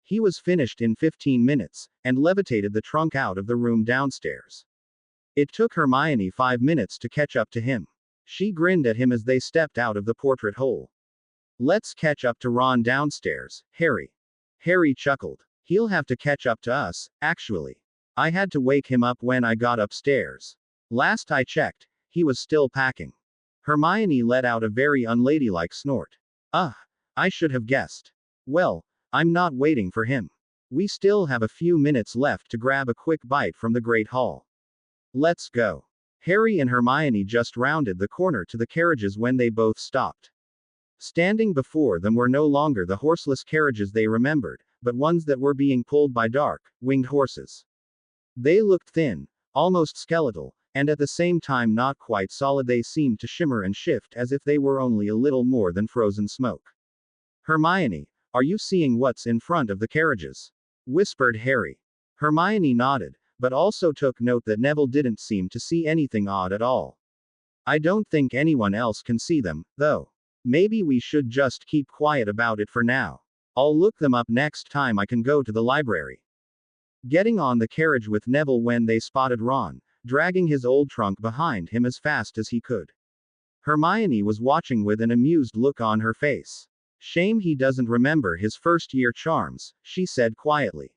He was finished in 15 minutes, and levitated the trunk out of the room downstairs. It took Hermione 5 minutes to catch up to him. She grinned at him as they stepped out of the portrait hole. Let's catch up to Ron downstairs, Harry. Harry chuckled. He'll have to catch up to us, actually. I had to wake him up when I got upstairs. Last I checked, he was still packing. Hermione let out a very unladylike snort. I should have guessed. Well, I'm not waiting for him. We still have a few minutes left to grab a quick bite from the Great Hall. Let's go. Harry and Hermione just rounded the corner to the carriages when they both stopped. Standing before them were no longer the horseless carriages they remembered, but ones that were being pulled by dark, winged horses. They looked thin, almost skeletal, and at the same time not quite solid. They seemed to shimmer and shift as if they were only a little more than frozen smoke. Hermione, are you seeing what's in front of the carriages? Whispered Harry. Hermione nodded, but also took note that Neville didn't seem to see anything odd at all. I don't think anyone else can see them, though. Maybe we should just keep quiet about it for now. I'll look them up next time I can go to the library. Getting on the carriage with Neville when they spotted Ron, dragging his old trunk behind him as fast as he could. Hermione was watching with an amused look on her face. Shame he doesn't remember his first-year charms, she said quietly.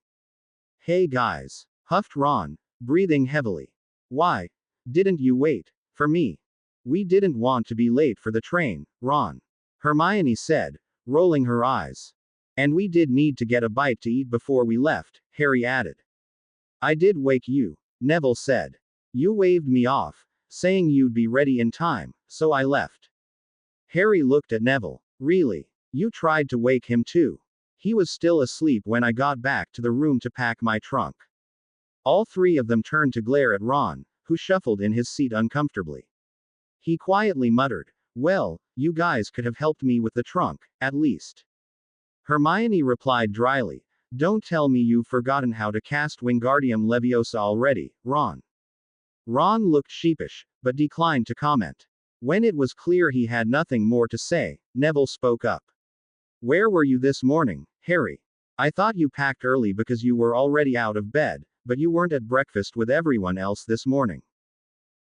Hey guys, huffed Ron, breathing heavily. Why didn't you wait for me? We didn't want to be late for the train, Ron. Hermione said, rolling her eyes. And we did need to get a bite to eat before we left, Harry added. I did wake you, Neville said. You waved me off, saying you'd be ready in time, so I left. Harry looked at Neville. Really? You tried to wake him too? He was still asleep when I got back to the room to pack my trunk. All three of them turned to glare at Ron, who shuffled in his seat uncomfortably. He quietly muttered, well, you guys could have helped me with the trunk, at least. Hermione replied dryly, don't tell me you've forgotten how to cast Wingardium Leviosa already, Ron. Ron looked sheepish, but declined to comment. When it was clear he had nothing more to say, Neville spoke up. Where were you this morning, Harry? I thought you packed early because you were already out of bed, but you weren't at breakfast with everyone else this morning.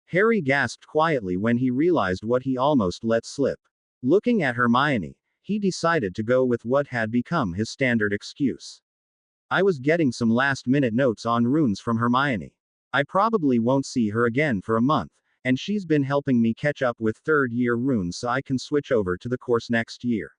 Harry gasped quietly when he realized what he almost let slip. Looking at Hermione, he decided to go with what had become his standard excuse. I was getting some last-minute notes on runes from Hermione. I probably won't see her again for a month, and she's been helping me catch up with third-year runes so I can switch over to the course next year.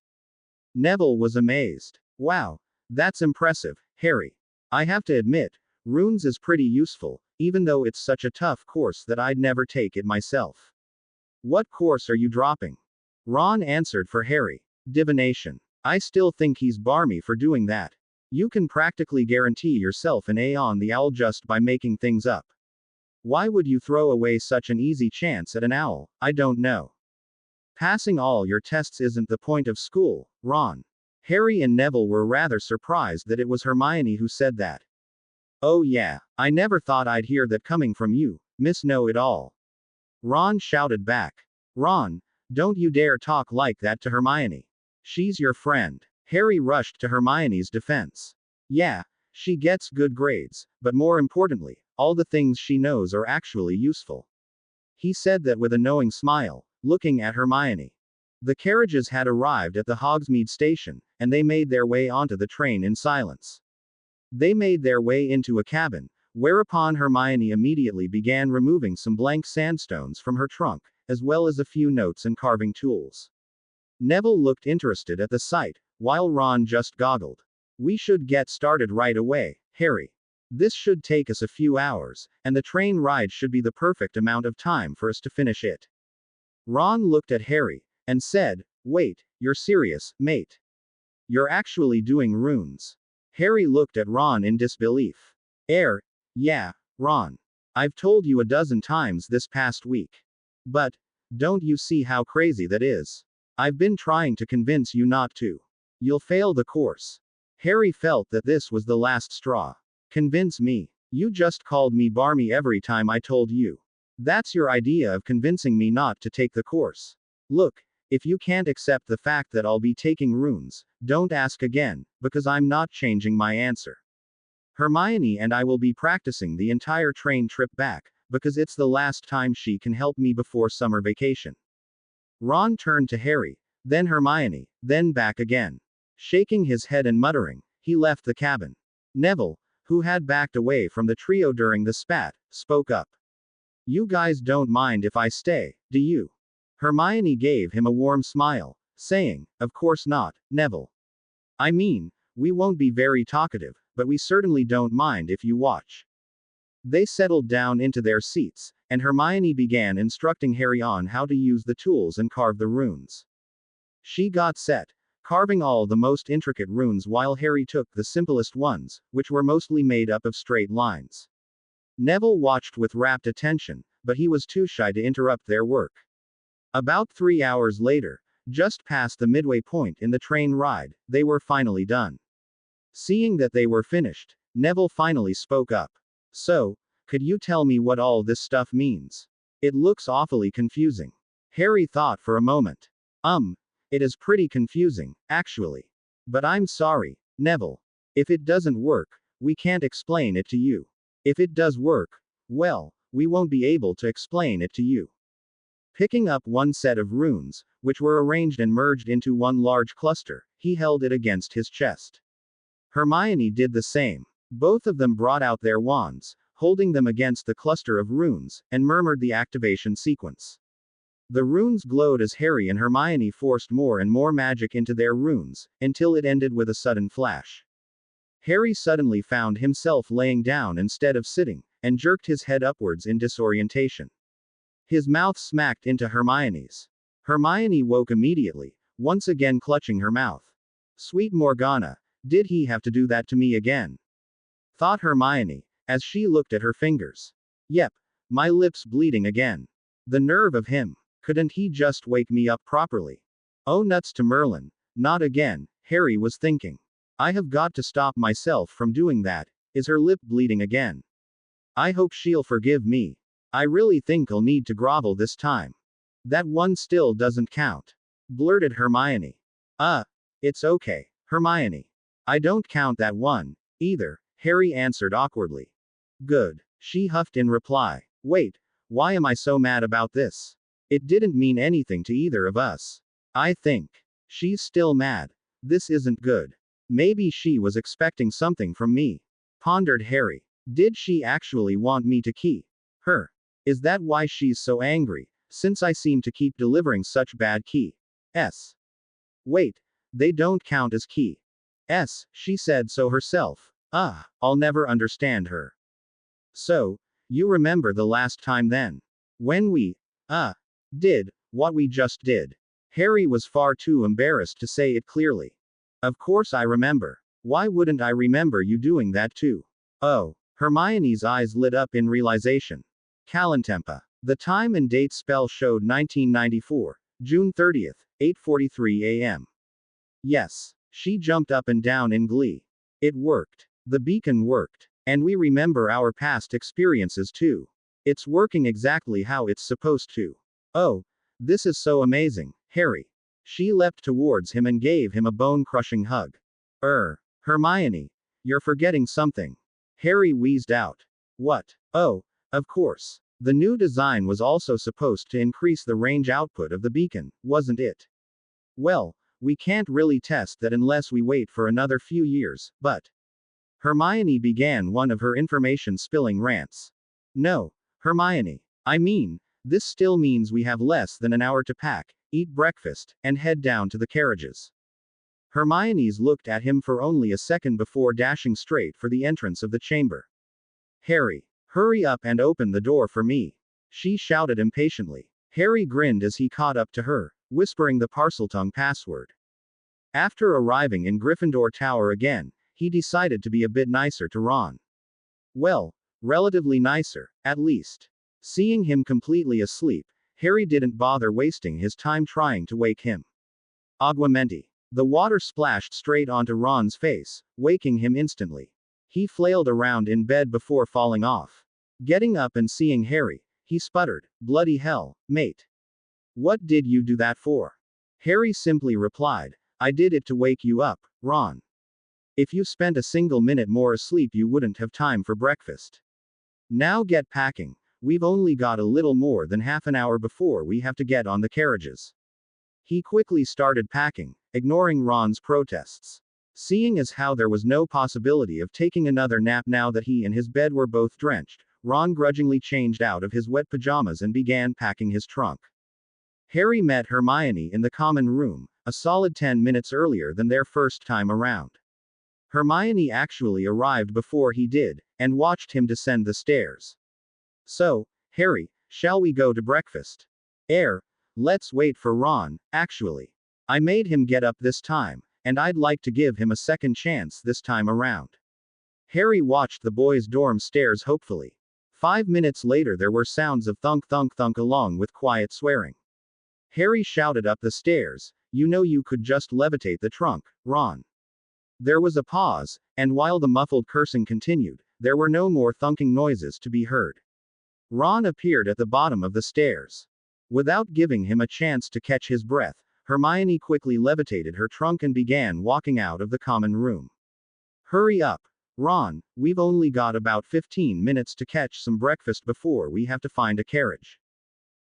Neville was amazed. Wow, that's impressive, Harry. I have to admit, runes is pretty useful, even though it's such a tough course that I'd never take it myself. What course are you dropping? Ron answered for Harry. Divination. I still think he's barmy for doing that. You can practically guarantee yourself an A on the owl just by making things up. Why would you throw away such an easy chance at an owl? I don't know. Passing all your tests isn't the point of school, Ron. Harry and Neville were rather surprised that it was Hermione who said that. Oh yeah, I never thought I'd hear that coming from you, Miss Know-It-All. Ron shouted back. Ron, don't you dare talk like that to Hermione. She's your friend. Harry rushed to Hermione's defense. Yeah, she gets good grades, but more importantly, all the things she knows are actually useful. He said that with a knowing smile, looking at Hermione. The carriages had arrived at the Hogsmeade station, and they made their way onto the train in silence. They made their way into a cabin, whereupon Hermione immediately began removing some blank sandstones from her trunk, as well as a few notes and carving tools. Neville looked interested at the sight, while Ron just goggled. We should get started right away, Harry. This should take us a few hours, and the train ride should be the perfect amount of time for us to finish it. Ron looked at Harry, and said, Wait, you're serious, mate? You're actually doing runes. Harry looked at Ron in disbelief. Yeah, Ron. I've told you a dozen times this past week. But, don't you see how crazy that is? I've been trying to convince you not to. You'll fail the course. Harry felt that this was the last straw. Convince me. You just called me barmy every time I told you. That's your idea of convincing me not to take the course. Look, if you can't accept the fact that I'll be taking runes, don't ask again, because I'm not changing my answer. Hermione and I will be practicing the entire train trip back, because it's the last time she can help me before summer vacation. Ron turned to Harry, then Hermione, then back again. Shaking his head and muttering, he left the cabin. Neville, who had backed away from the trio during the spat, spoke up. You guys don't mind if I stay, do you? Hermione gave him a warm smile, saying, Of course not, Neville. I mean, we won't be very talkative, but we certainly don't mind if you watch. They settled down into their seats, and Hermione began instructing Harry on how to use the tools and carve the runes. She got set, carving all the most intricate runes while Harry took the simplest ones, which were mostly made up of straight lines. Neville watched with rapt attention, but he was too shy to interrupt their work. About 3 hours later, just past the midway point in the train ride, they were finally done. Seeing that they were finished, Neville finally spoke up. So, could you tell me what all this stuff means? It looks awfully confusing. Harry thought for a moment. It is pretty confusing, actually. But I'm sorry, Neville. If it doesn't work, we can't explain it to you. If it does work, well, we won't be able to explain it to you. Picking up one set of runes, which were arranged and merged into one large cluster, he held it against his chest. Hermione did the same. Both of them brought out their wands, holding them against the cluster of runes, and murmured the activation sequence. The runes glowed as Harry and Hermione forced more and more magic into their runes, until it ended with a sudden flash. Harry suddenly found himself laying down instead of sitting, and jerked his head upwards in disorientation. His mouth smacked into Hermione's. Hermione woke immediately, once again clutching her mouth. Sweet Morgana, did he have to do that to me again? Thought Hermione, as she looked at her fingers. Yep, my lips bleeding again. The nerve of him. Couldn't he just wake me up properly? Oh nuts to Merlin, not again, Harry was thinking. I have got to stop myself from doing that. Is her lip bleeding again? I hope she'll forgive me. I really think I'll need to grovel this time. That one still doesn't count. Blurted Hermione. It's okay, Hermione. I don't count that one, either, Harry answered awkwardly. Good, she huffed in reply. Wait, why am I so mad about this? It didn't mean anything to either of us. I think. She's still mad. This isn't good. Maybe she was expecting something from me. Pondered Harry. Did she actually want me to key her? Is that why she's so angry, since I seem to keep delivering such bad keys? Wait, They don't count as key. She said so herself. I'll never understand her. So, you remember the last time then? When we, did, what we just did. Harry was far too embarrassed to say it clearly. Of course I remember. Why wouldn't I remember you doing that too? Oh, Hermione's eyes lit up in realization. Kalantempa. The time and date spell showed 1994, June 30th, 8:43 a.m. Yes. She jumped up and down in glee. It worked. The beacon worked. And we remember our past experiences too. It's working exactly how it's supposed to. Oh, this is so amazing, Harry. She leapt towards him and gave him a bone-crushing hug. Hermione, you're forgetting something. Harry wheezed out. What? Oh, of course. The new design was also supposed to increase the range output of the beacon, wasn't it? Well, we can't really test that unless we wait for another few years, but. Hermione began one of her information spilling rants. No, Hermione. I mean, this still means we have less than an hour to pack, eat breakfast, and head down to the carriages. Hermione's looked at him for only a second before dashing straight for the entrance of the chamber. Harry, hurry up and open the door for me. She shouted impatiently. Harry grinned as he caught up to her, whispering the Parseltongue password. After arriving in Gryffindor Tower again, he decided to be a bit nicer to Ron. Well, relatively nicer, at least. Seeing him completely asleep, Harry didn't bother wasting his time trying to wake him. Aguamenti. The water splashed straight onto Ron's face, waking him instantly. He flailed around in bed before falling off. Getting up and seeing Harry, he sputtered, "Bloody hell, mate. What did you do that for?" Harry simply replied, "I did it to wake you up, Ron. If you spent a single minute more asleep, you wouldn't have time for breakfast. Now get packing. We've only got a little more than half an hour before we have to get on the carriages." He quickly started packing, ignoring Ron's protests. Seeing as how there was no possibility of taking another nap now that he and his bed were both drenched, Ron grudgingly changed out of his wet pajamas and began packing his trunk. Harry met Hermione in the common room, a solid 10 minutes earlier than their first time around. Hermione actually arrived before he did, and watched him descend the stairs. "So, Harry, shall we go to breakfast?" Let's wait for Ron, actually. I made him get up this time, and I'd like to give him a second chance this time around." Harry watched the boys' dorm stairs hopefully. 5 minutes later there were sounds of thunk thunk thunk along with quiet swearing. Harry shouted up the stairs, "You know you could just levitate the trunk, Ron." There was a pause, and while the muffled cursing continued, there were no more thunking noises to be heard. Ron appeared at the bottom of the stairs. Without giving him a chance to catch his breath, Hermione quickly levitated her trunk and began walking out of the common room. "Hurry up, Ron, we've only got about 15 minutes to catch some breakfast before we have to find a carriage."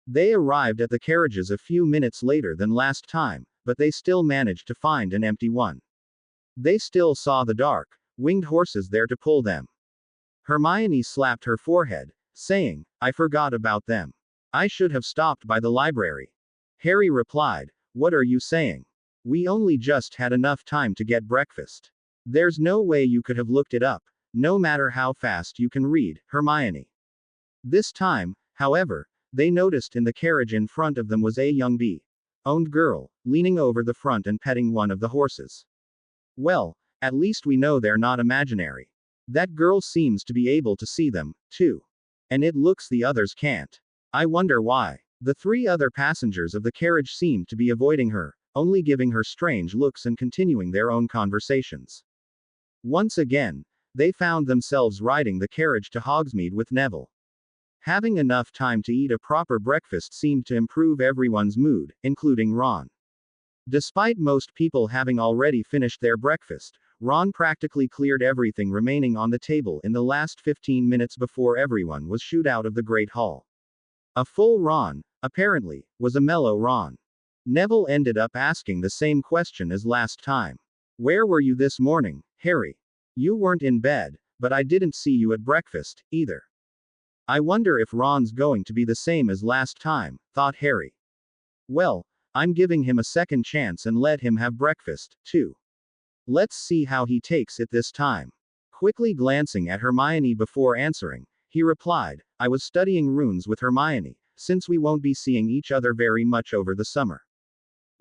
They arrived at the carriages a few minutes later than last time, but they still managed to find an empty one. They still saw the dark, winged horses there to pull them. Hermione slapped her forehead, saying, "I forgot about them. I should have stopped by the library." Harry replied, "What are you saying? We only just had enough time to get breakfast. There's no way you could have looked it up, no matter how fast you can read, Hermione." This time, however, they noticed in the carriage in front of them was a young bee-owned girl, leaning over the front and petting one of the horses. "Well, at least we know they're not imaginary. That girl seems to be able to see them, too. And it looks the others can't. I wonder why." The 3 other passengers of the carriage seemed to be avoiding her, only giving her strange looks and continuing their own conversations. Once again, they found themselves riding the carriage to Hogsmeade with Neville. Having enough time to eat a proper breakfast seemed to improve everyone's mood, including Ron. Despite most people having already finished their breakfast, Ron practically cleared everything remaining on the table in the last 15 minutes before everyone was shooed out of the Great Hall. A full Ron, apparently, was a mellow Ron. Neville ended up asking the same question as last time. "Where were you this morning, Harry? You weren't in bed, but I didn't see you at breakfast, either." I wonder if Ron's going to be the same as last time, thought Harry. Well, I'm giving him a second chance and let him have breakfast, too. Let's see how he takes it this time. Quickly glancing at Hermione before answering, he replied, I was studying runes with Hermione, since we won't be seeing each other very much over the summer.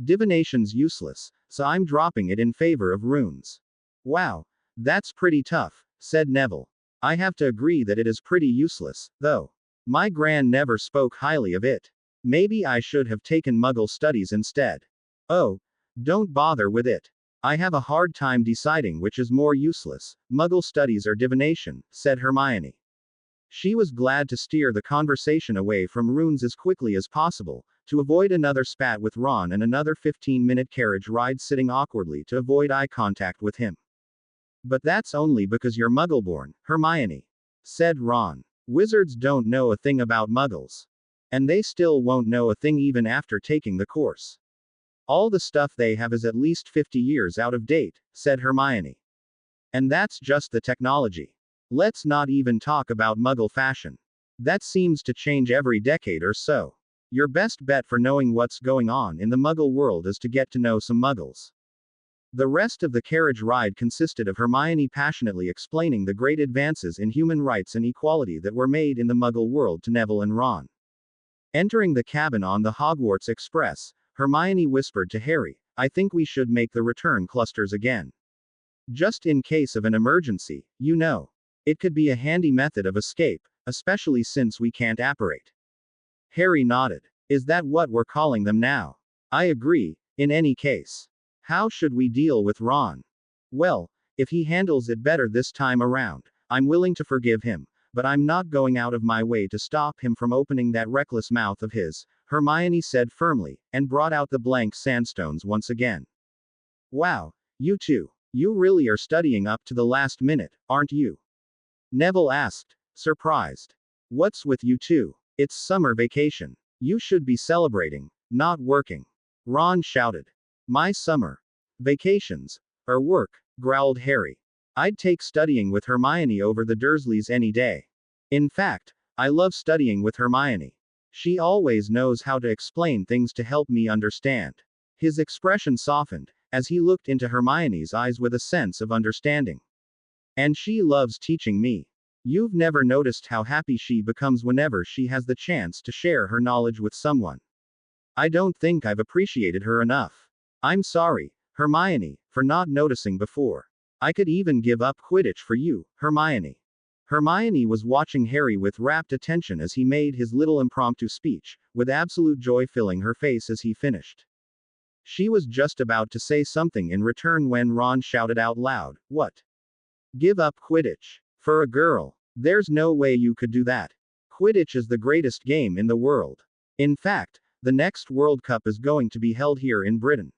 Divination's useless, so I'm dropping it in favor of runes. Wow. That's pretty tough, said Neville. I have to agree that it is pretty useless, though. My gran never spoke highly of it. Maybe I should have taken Muggle studies instead. Oh, don't bother with it. I have a hard time deciding which is more useless, Muggle studies or divination, said Hermione. She was glad to steer the conversation away from runes as quickly as possible, to avoid another spat with Ron and another 15-minute carriage ride sitting awkwardly to avoid eye contact with him. But that's only because you're Muggleborn, Hermione, said Ron. Wizards don't know a thing about Muggles. And they still won't know a thing even after taking the course. All the stuff they have is at least 50 years out of date, said Hermione. And that's just the technology. Let's not even talk about Muggle fashion. That seems to change every decade or so. Your best bet for knowing what's going on in the Muggle world is to get to know some Muggles. The rest of the carriage ride consisted of Hermione passionately explaining the great advances in human rights and equality that were made in the Muggle world to Neville and Ron. Entering the cabin on the Hogwarts Express, Hermione whispered to Harry, I think we should make the return clusters again. Just in case of an emergency, you know. It could be a handy method of escape, especially since we can't apparate. Harry nodded. Is that what we're calling them now? I agree, in any case. How should we deal with Ron? Well, if he handles it better this time around, I'm willing to forgive him, but I'm not going out of my way to stop him from opening that reckless mouth of his, Hermione said firmly, and brought out the blank sandstones once again. Wow, you two. You really are studying up to the last minute, aren't you? Neville asked, surprised. What's with you two? It's summer vacation. You should be celebrating, not working. Ron shouted. My summer vacations or work, growled Harry. I'd take studying with Hermione over the Dursleys any day. In fact, I love studying with Hermione. She always knows how to explain things to help me understand. His expression softened, as he looked into Hermione's eyes with a sense of understanding. And she loves teaching me. You've never noticed how happy she becomes whenever she has the chance to share her knowledge with someone. I don't think I've appreciated her enough. I'm sorry, Hermione, for not noticing before. I could even give up Quidditch for you, Hermione. Hermione was watching Harry with rapt attention as he made his little impromptu speech, with absolute joy filling her face as he finished. She was just about to say something in return when Ron shouted out loud, What? Give up Quidditch? For a girl? There's no way you could do that. Quidditch is the greatest game in the world. In fact, the next World Cup is going to be held here in Britain.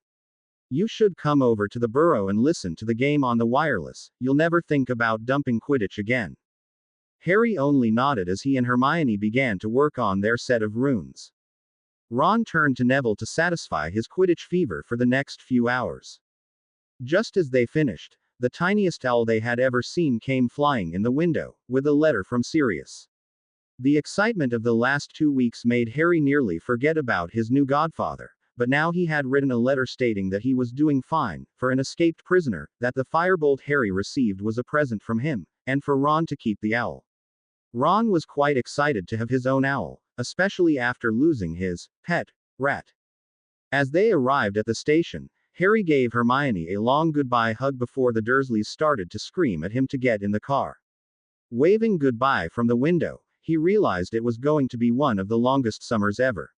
You should come over to the Burrow and listen to the game on the wireless, you'll never think about dumping Quidditch again. Harry only nodded as he and Hermione began to work on their set of runes. Ron turned to Neville to satisfy his Quidditch fever for the next few hours. Just as they finished, the tiniest owl they had ever seen came flying in the window, with a letter from Sirius. The excitement of the last 2 weeks made Harry nearly forget about his new godfather, but now he had written a letter stating that he was doing fine, for an escaped prisoner, that the firebolt Harry received was a present from him, and for Ron to keep the owl. Ron was quite excited to have his own owl, especially after losing his pet rat. As they arrived at the station, Harry gave Hermione a long goodbye hug before the Dursleys started to scream at him to get in the car. Waving goodbye from the window, he realized it was going to be one of the longest summers ever.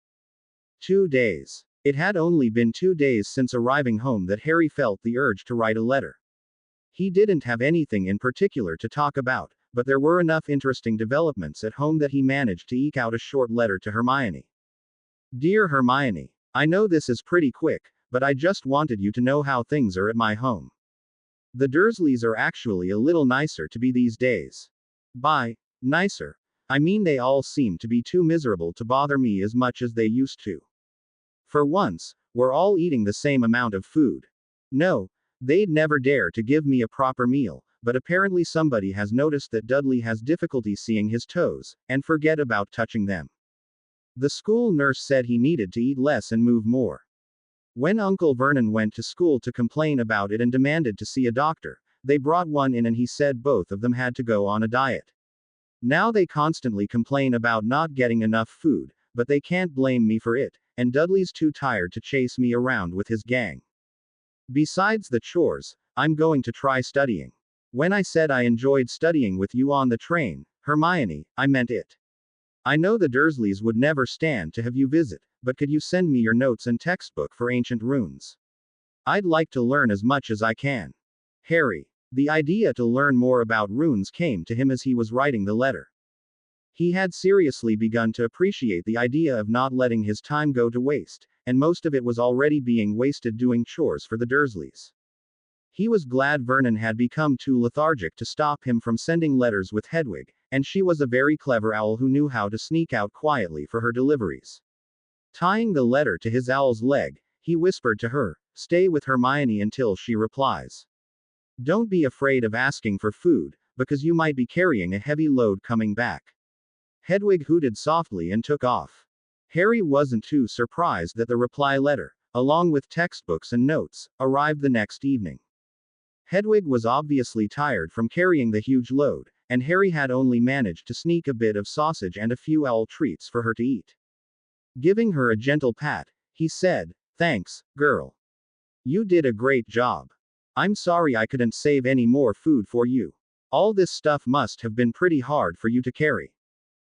2 days. It had only been 2 days since arriving home that Harry felt the urge to write a letter. He didn't have anything in particular to talk about, but there were enough interesting developments at home that he managed to eke out a short letter to Hermione. Dear Hermione, I know this is pretty quick, but I just wanted you to know how things are at my home. The Dursleys are actually a little nicer to be these days. By nicer, I mean they all seem to be too miserable to bother me as much as they used to. For once, we're all eating the same amount of food. No, they'd never dare to give me a proper meal, but apparently somebody has noticed that Dudley has difficulty seeing his toes, and forget about touching them. The school nurse said he needed to eat less and move more. When Uncle Vernon went to school to complain about it and demanded to see a doctor, they brought one in and he said both of them had to go on a diet. Now they constantly complain about not getting enough food, but they can't blame me for it, and Dudley's too tired to chase me around with his gang. Besides the chores, I'm going to try studying. When I said I enjoyed studying with you on the train, Hermione, I meant it. I know the Dursleys would never stand to have you visit, but could you send me your notes and textbook for ancient runes? I'd like to learn as much as I can. Harry. The idea to learn more about runes came to him as he was writing the letter. He had seriously begun to appreciate the idea of not letting his time go to waste, and most of it was already being wasted doing chores for the Dursleys. He was glad Vernon had become too lethargic to stop him from sending letters with Hedwig, and she was a very clever owl who knew how to sneak out quietly for her deliveries. Tying the letter to his owl's leg, he whispered to her, "Stay with Hermione until she replies. Don't be afraid of asking for food, because you might be carrying a heavy load coming back." Hedwig hooted softly and took off. Harry wasn't too surprised that the reply letter, along with textbooks and notes, arrived the next evening. Hedwig was obviously tired from carrying the huge load, and Harry had only managed to sneak a bit of sausage and a few owl treats for her to eat. Giving her a gentle pat, he said, "Thanks, girl. You did a great job. I'm sorry I couldn't save any more food for you. All this stuff must have been pretty hard for you to carry."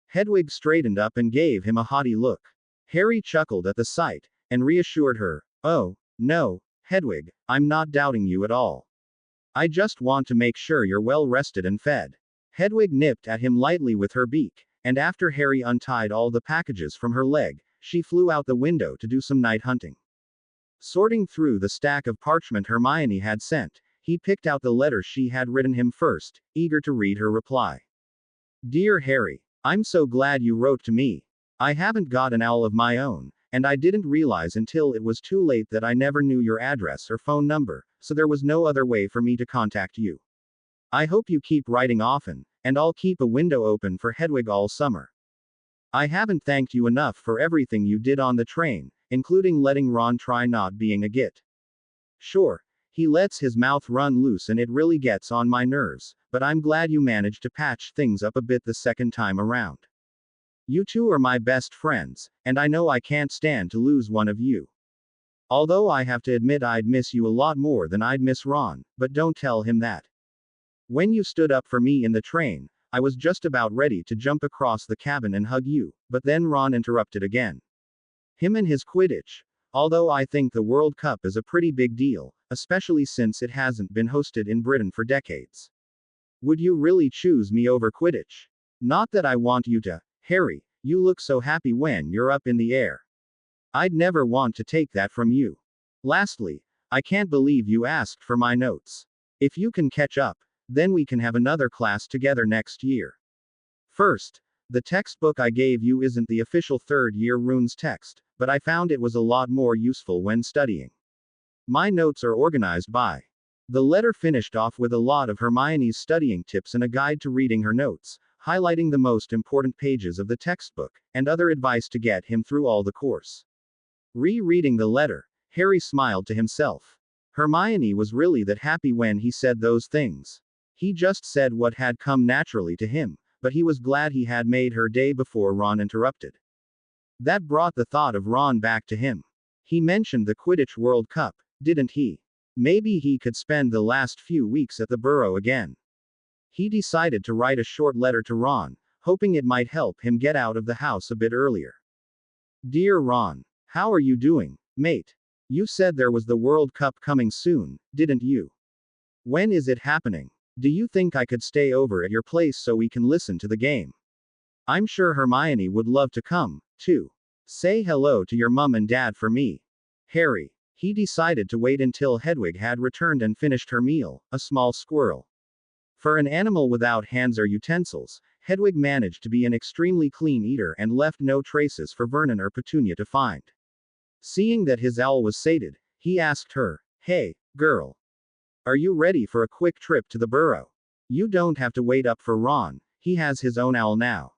Hedwig straightened up and gave him a haughty look. Harry chuckled at the sight, and reassured her, "Oh, no, Hedwig, I'm not doubting you at all. I just want to make sure you're well rested and fed." Hedwig nipped at him lightly with her beak, and after Harry untied all the packages from her leg, she flew out the window to do some night hunting. Sorting through the stack of parchment Hermione had sent, he picked out the letter she had written him first, eager to read her reply. "Dear Harry, I'm so glad you wrote to me. I haven't got an owl of my own, and I didn't realize until it was too late that I never knew your address or phone number, so there was no other way for me to contact you. I hope you keep writing often, and I'll keep a window open for Hedwig all summer. I haven't thanked you enough for everything you did on the train, including letting Ron try not being a git. Sure, he lets his mouth run loose and it really gets on my nerves, but I'm glad you managed to patch things up a bit the second time around. You two are my best friends, and I know I can't stand to lose one of you. Although I have to admit I'd miss you a lot more than I'd miss Ron, but don't tell him that. When you stood up for me in the train, I was just about ready to jump across the cabin and hug you, but then Ron interrupted again. Him and his Quidditch. Although I think the World Cup is a pretty big deal, especially since it hasn't been hosted in Britain for decades. Would you really choose me over Quidditch? Not that I want you to, Harry, you look so happy when you're up in the air. I'd never want to take that from you. Lastly, I can't believe you asked for my notes. If you can catch up, then we can have another class together next year. First, the textbook I gave you isn't the official third-year runes text, but I found it was a lot more useful when studying. My notes are organized by. The letter finished off with a lot of Hermione's studying tips and a guide to reading her notes, highlighting the most important pages of the textbook, and other advice to get him through all the course. Rereading the letter, Harry smiled to himself. Hermione was really that happy when he said those things. He just said what had come naturally to him, but he was glad he had made her day before Ron interrupted. That brought the thought of Ron back to him. He mentioned the Quidditch World Cup, didn't he? Maybe he could spend the last few weeks at the Burrow again. He decided to write a short letter to Ron, hoping it might help him get out of the house a bit earlier. Dear Ron, how are you doing, mate? You said there was the World Cup coming soon, didn't you? When is it happening? Do you think I could stay over at your place so we can listen to the game? I'm sure Hermione would love to come, too. Say hello to your mum and dad for me. Harry. He decided to wait until Hedwig had returned and finished her meal, a small squirrel. For an animal without hands or utensils, Hedwig managed to be an extremely clean eater and left no traces for Vernon or Petunia to find. Seeing that his owl was sated, he asked her, "Hey, girl. Are you ready for a quick trip to the Burrow? You don't have to wait up for Ron, he has his own owl now."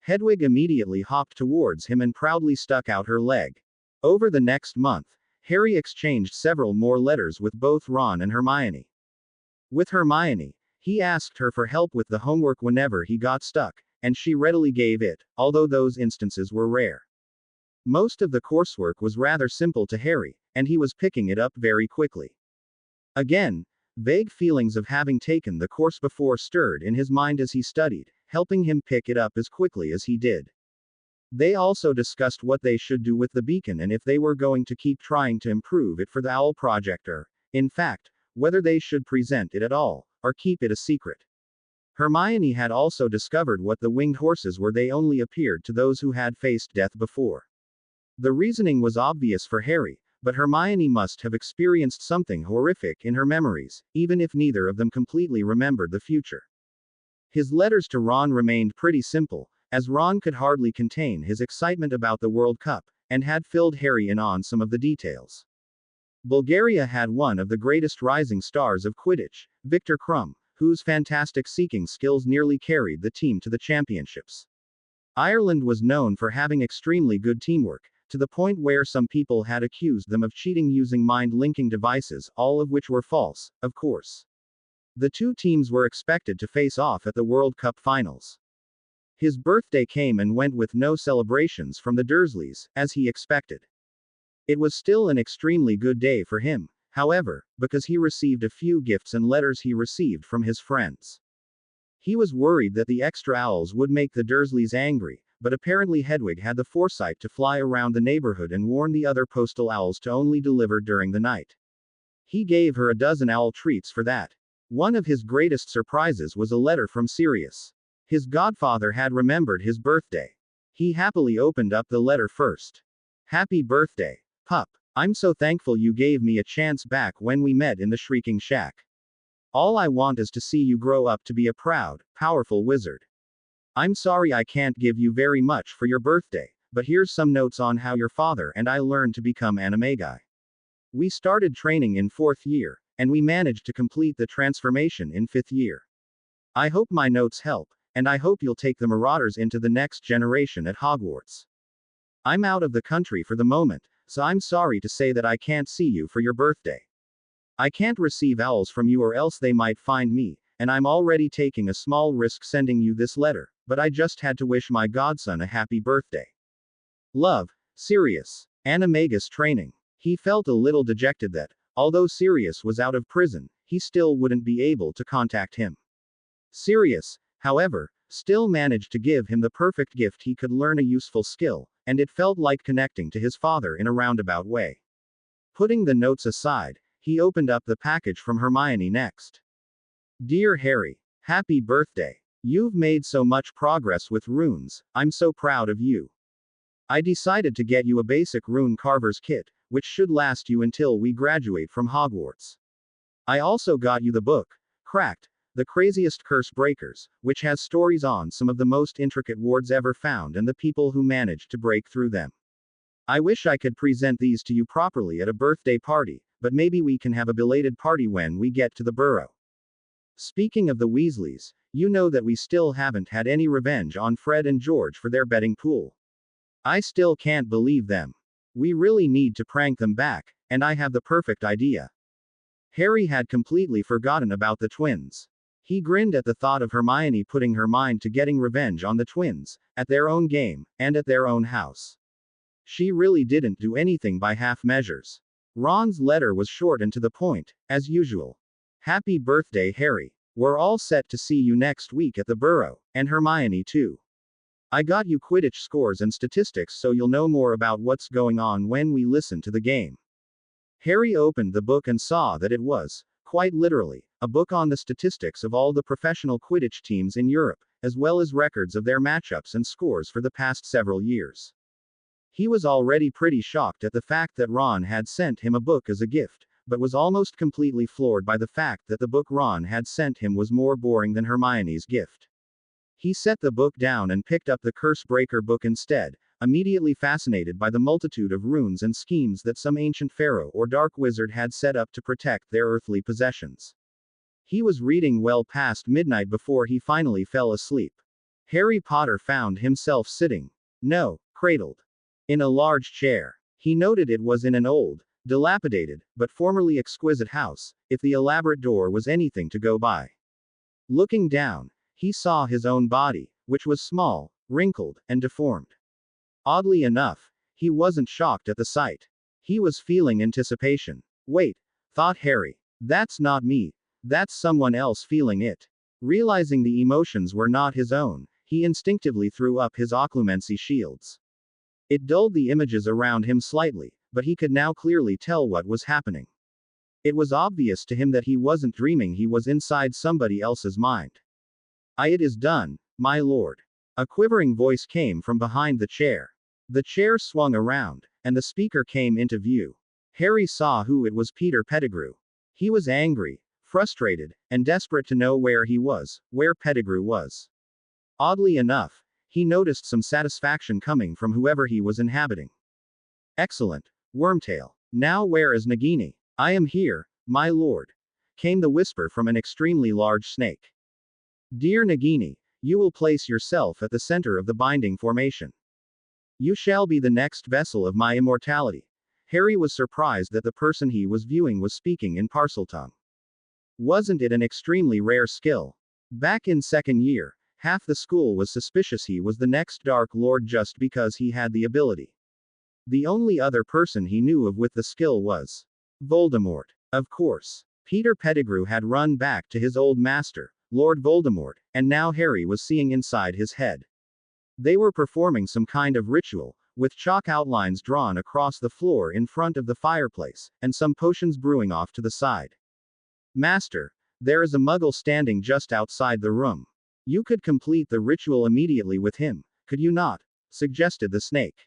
Hedwig immediately hopped towards him and proudly stuck out her leg. Over the next month, Harry exchanged several more letters with both Ron and Hermione. With Hermione, he asked her for help with the homework whenever he got stuck, and she readily gave it, although those instances were rare. Most of the coursework was rather simple to Harry, and he was picking it up very quickly. Again, vague feelings of having taken the course before stirred in his mind as he studied, helping him pick it up as quickly as he did. They also discussed what they should do with the beacon and if they were going to keep trying to improve it for the Owl Project or, in fact, whether they should present it at all, or keep it a secret. Hermione had also discovered what the winged horses were. They only appeared to those who had faced death before. The reasoning was obvious for Harry, but Hermione must have experienced something horrific in her memories, even if neither of them completely remembered the future. His letters to Ron remained pretty simple, as Ron could hardly contain his excitement about the World Cup, and had filled Harry in on some of the details. Bulgaria had one of the greatest rising stars of Quidditch, Victor Krum, whose fantastic seeking skills nearly carried the team to the championships. Ireland was known for having extremely good teamwork, to the point where some people had accused them of cheating using mind-linking devices, all of which were false, of course. The two teams were expected to face off at the World Cup finals. His birthday came and went with no celebrations from the Dursleys, as he expected. It was still an extremely good day for him, however, because he received a few gifts and letters he received from his friends. He was worried that the extra owls would make the Dursleys angry, but apparently Hedwig had the foresight to fly around the neighborhood and warn the other postal owls to only deliver during the night. He gave her a dozen owl treats for that. One of his greatest surprises was a letter from Sirius. His godfather had remembered his birthday. He happily opened up the letter first. Happy birthday, pup. I'm so thankful you gave me a chance back when we met in the Shrieking Shack. All I want is to see you grow up to be a proud, powerful wizard. I'm sorry I can't give you very much for your birthday, but here's some notes on how your father and I learned to become animagi. We started training in 4th year, and we managed to complete the transformation in 5th year. I hope my notes help, and I hope you'll take the Marauders into the next generation at Hogwarts. I'm out of the country for the moment, so I'm sorry to say that I can't see you for your birthday. I can't receive owls from you or else they might find me, and I'm already taking a small risk sending you this letter, but I just had to wish my godson a happy birthday. Love, Sirius. Animagus training. He felt a little dejected that, although Sirius was out of prison, he still wouldn't be able to contact him. Sirius, however, still managed to give him the perfect gift. He could learn a useful skill, and it felt like connecting to his father in a roundabout way. Putting the notes aside, he opened up the package from Hermione next. Dear Harry, happy birthday. You've made so much progress with runes, I'm so proud of you. I decided to get you a basic rune carver's kit, which should last you until we graduate from Hogwarts. I also got you the book, Cracked, The Craziest Curse Breakers, which has stories on some of the most intricate wards ever found and the people who managed to break through them. I wish I could present these to you properly at a birthday party, but maybe we can have a belated party when we get to the Burrow. Speaking of the Weasleys, you know that we still haven't had any revenge on Fred and George for their betting pool. I still can't believe them. We really need to prank them back, and I have the perfect idea. Harry had completely forgotten about the twins. He grinned at the thought of Hermione putting her mind to getting revenge on the twins, at their own game, and at their own house. She really didn't do anything by half measures. Ron's letter was short and to the point, as usual. Happy birthday, Harry. We're all set to see you next week at the Burrow, and Hermione too. I got you Quidditch scores and statistics so you'll know more about what's going on when we listen to the game. Harry opened the book and saw that it was, quite literally, a book on the statistics of all the professional Quidditch teams in Europe, as well as records of their matchups and scores for the past several years. He was already pretty shocked at the fact that Ron had sent him a book as a gift, but was almost completely floored by the fact that the book Ron had sent him was more boring than Hermione's gift. He set the book down and picked up the Curse Breaker book instead, immediately fascinated by the multitude of runes and schemes that some ancient pharaoh or dark wizard had set up to protect their earthly possessions. He was reading well past midnight before he finally fell asleep. Harry Potter found himself sitting, cradled, in a large chair. He noted it was in an old, Dilapidated, but formerly exquisite house, if the elaborate door was anything to go by. Looking down, he saw his own body, which was small, wrinkled, and deformed. Oddly enough, he wasn't shocked at the sight. He was feeling anticipation. Wait, thought Harry. That's not me. That's someone else feeling it. Realizing the emotions were not his own, he instinctively threw up his occlumency shields. It dulled the images around him slightly, but he could now clearly tell what was happening. It was obvious to him that he wasn't dreaming, he was inside somebody else's mind. It is done, my lord. A quivering voice came from behind the chair. The chair swung around, and the speaker came into view. Harry saw who it was: Peter Pettigrew. He was angry, frustrated, and desperate to know where he was, where Pettigrew was. Oddly enough, he noticed some satisfaction coming from whoever he was inhabiting. Excellent, Wormtail. Now where is Nagini? I am here, my lord, came the whisper from an extremely large snake. Dear Nagini, you will place yourself at the center of the binding formation. You shall be the next vessel of my immortality. Harry was surprised that the person he was viewing was speaking in Parseltongue. Wasn't it an extremely rare skill? Back in second year, half the school was suspicious he was the next Dark Lord just because he had the ability. The only other person he knew of with the skill was Voldemort. Of course. Peter Pettigrew had run back to his old master, Lord Voldemort, and now Harry was seeing inside his head. They were performing some kind of ritual, with chalk outlines drawn across the floor in front of the fireplace, and some potions brewing off to the side. Master, there is a muggle standing just outside the room. You could complete the ritual immediately with him, could you not? Suggested the snake.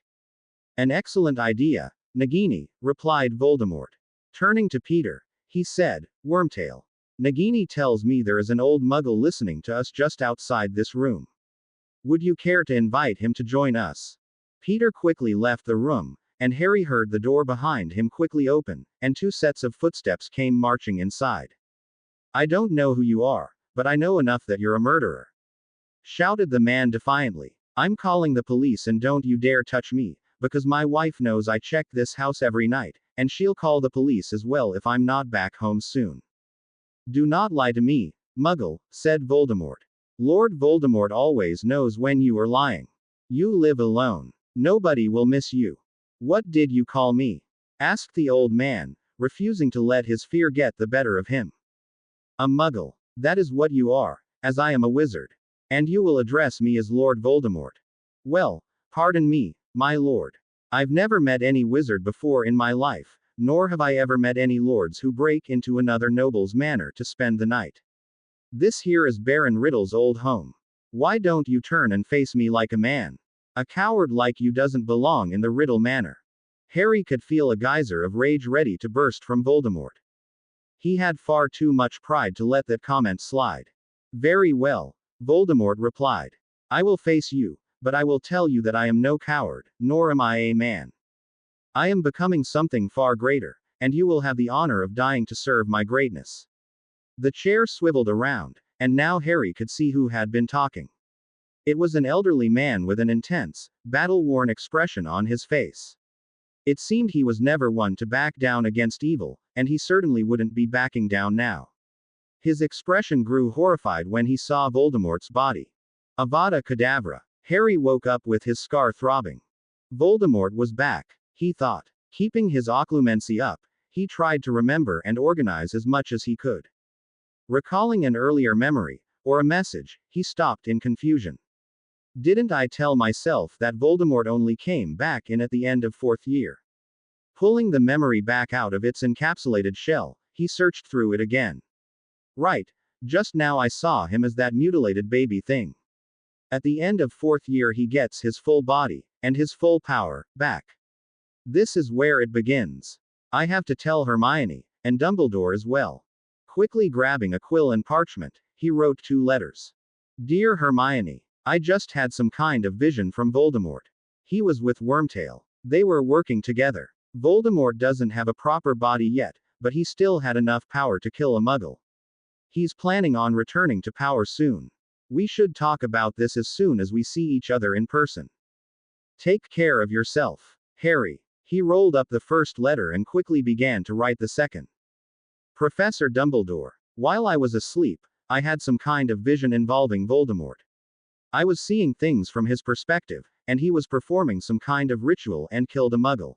An excellent idea, Nagini, replied Voldemort. Turning to Peter, he said, Wormtail. Nagini tells me there is an old muggle listening to us just outside this room. Would you care to invite him to join us? Peter quickly left the room, and Harry heard the door behind him quickly open, and two sets of footsteps came marching inside. I don't know who you are, but I know enough that you're a murderer, shouted the man defiantly. I'm calling the police and don't you dare touch me, because my wife knows I check this house every night, and she'll call the police as well if I'm not back home soon. Do not lie to me, Muggle, said Voldemort. Lord Voldemort always knows when you are lying. You live alone. Nobody will miss you. What did you call me? Asked the old man, refusing to let his fear get the better of him. A Muggle. That is what you are, as I am a wizard. And you will address me as Lord Voldemort. Well, pardon me, my lord. I've never met any wizard before in my life, nor have I ever met any lords who break into another noble's manor to spend the night. This here is Baron Riddle's old home. Why don't you turn and face me like a man? A coward like you doesn't belong in the Riddle Manor. Harry could feel a geyser of rage ready to burst from Voldemort. He had far too much pride to let that comment slide. Very well, Voldemort replied. I will face you, but I will tell you that I am no coward, nor am I a man. I am becoming something far greater, and you will have the honor of dying to serve my greatness. The chair swiveled around, and now Harry could see who had been talking. It was an elderly man with an intense, battle-worn expression on his face. It seemed he was never one to back down against evil, and he certainly wouldn't be backing down now. His expression grew horrified when he saw Voldemort's body. Avada Kedavra. Harry woke up with his scar throbbing. Voldemort was back, he thought. Keeping his occlumency up, he tried to remember and organize as much as he could. Recalling an earlier memory, or a message, he stopped in confusion. Didn't I tell myself that Voldemort only came back in at the end of fourth year? Pulling the memory back out of its encapsulated shell, he searched through it again. Right, just now I saw him as that mutilated baby thing. At the end of fourth year he gets his full body, and his full power, back. This is where it begins. I have to tell Hermione, and Dumbledore as well. Quickly grabbing a quill and parchment, he wrote 2 letters. Dear Hermione, I just had some kind of vision from Voldemort. He was with Wormtail. They were working together. Voldemort doesn't have a proper body yet, but he still had enough power to kill a Muggle. He's planning on returning to power soon. We should talk about this as soon as we see each other in person. Take care of yourself, Harry. He rolled up the first letter and quickly began to write the second. Professor Dumbledore. While I was asleep, I had some kind of vision involving Voldemort. I was seeing things from his perspective, and he was performing some kind of ritual and killed a muggle.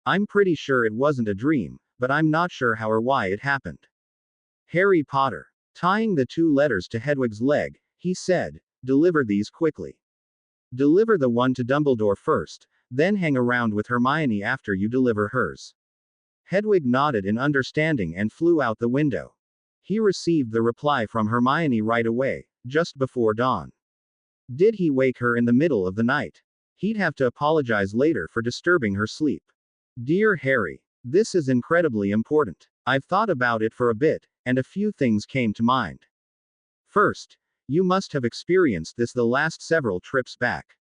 I'm pretty sure it wasn't a dream, but I'm not sure how or why it happened. Harry Potter. Tying the two letters to Hedwig's leg, he said, "Deliver these quickly. Deliver the one to Dumbledore first, then hang around with Hermione after you deliver hers." Hedwig nodded in understanding and flew out the window. He received the reply from Hermione right away, just before dawn. Did he wake her in the middle of the night? He'd have to apologize later for disturbing her sleep. Dear Harry, this is incredibly important. I've thought about it for a bit, and a few things came to mind. First, you must have experienced this the last several trips back.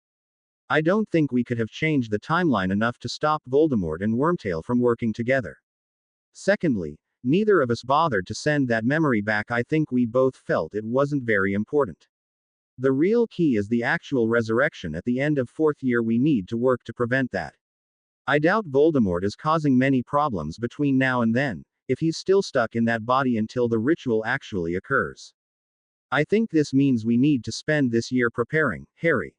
I don't think we could have changed the timeline enough to stop Voldemort and Wormtail from working together. Secondly, neither of us bothered to send that memory back. I think we both felt it wasn't very important. The real key is the actual resurrection at the end of fourth year. We need to work to prevent that. I doubt Voldemort is causing many problems between now and then, if he's still stuck in that body until the ritual actually occurs. I think this means we need to spend this year preparing, Harry.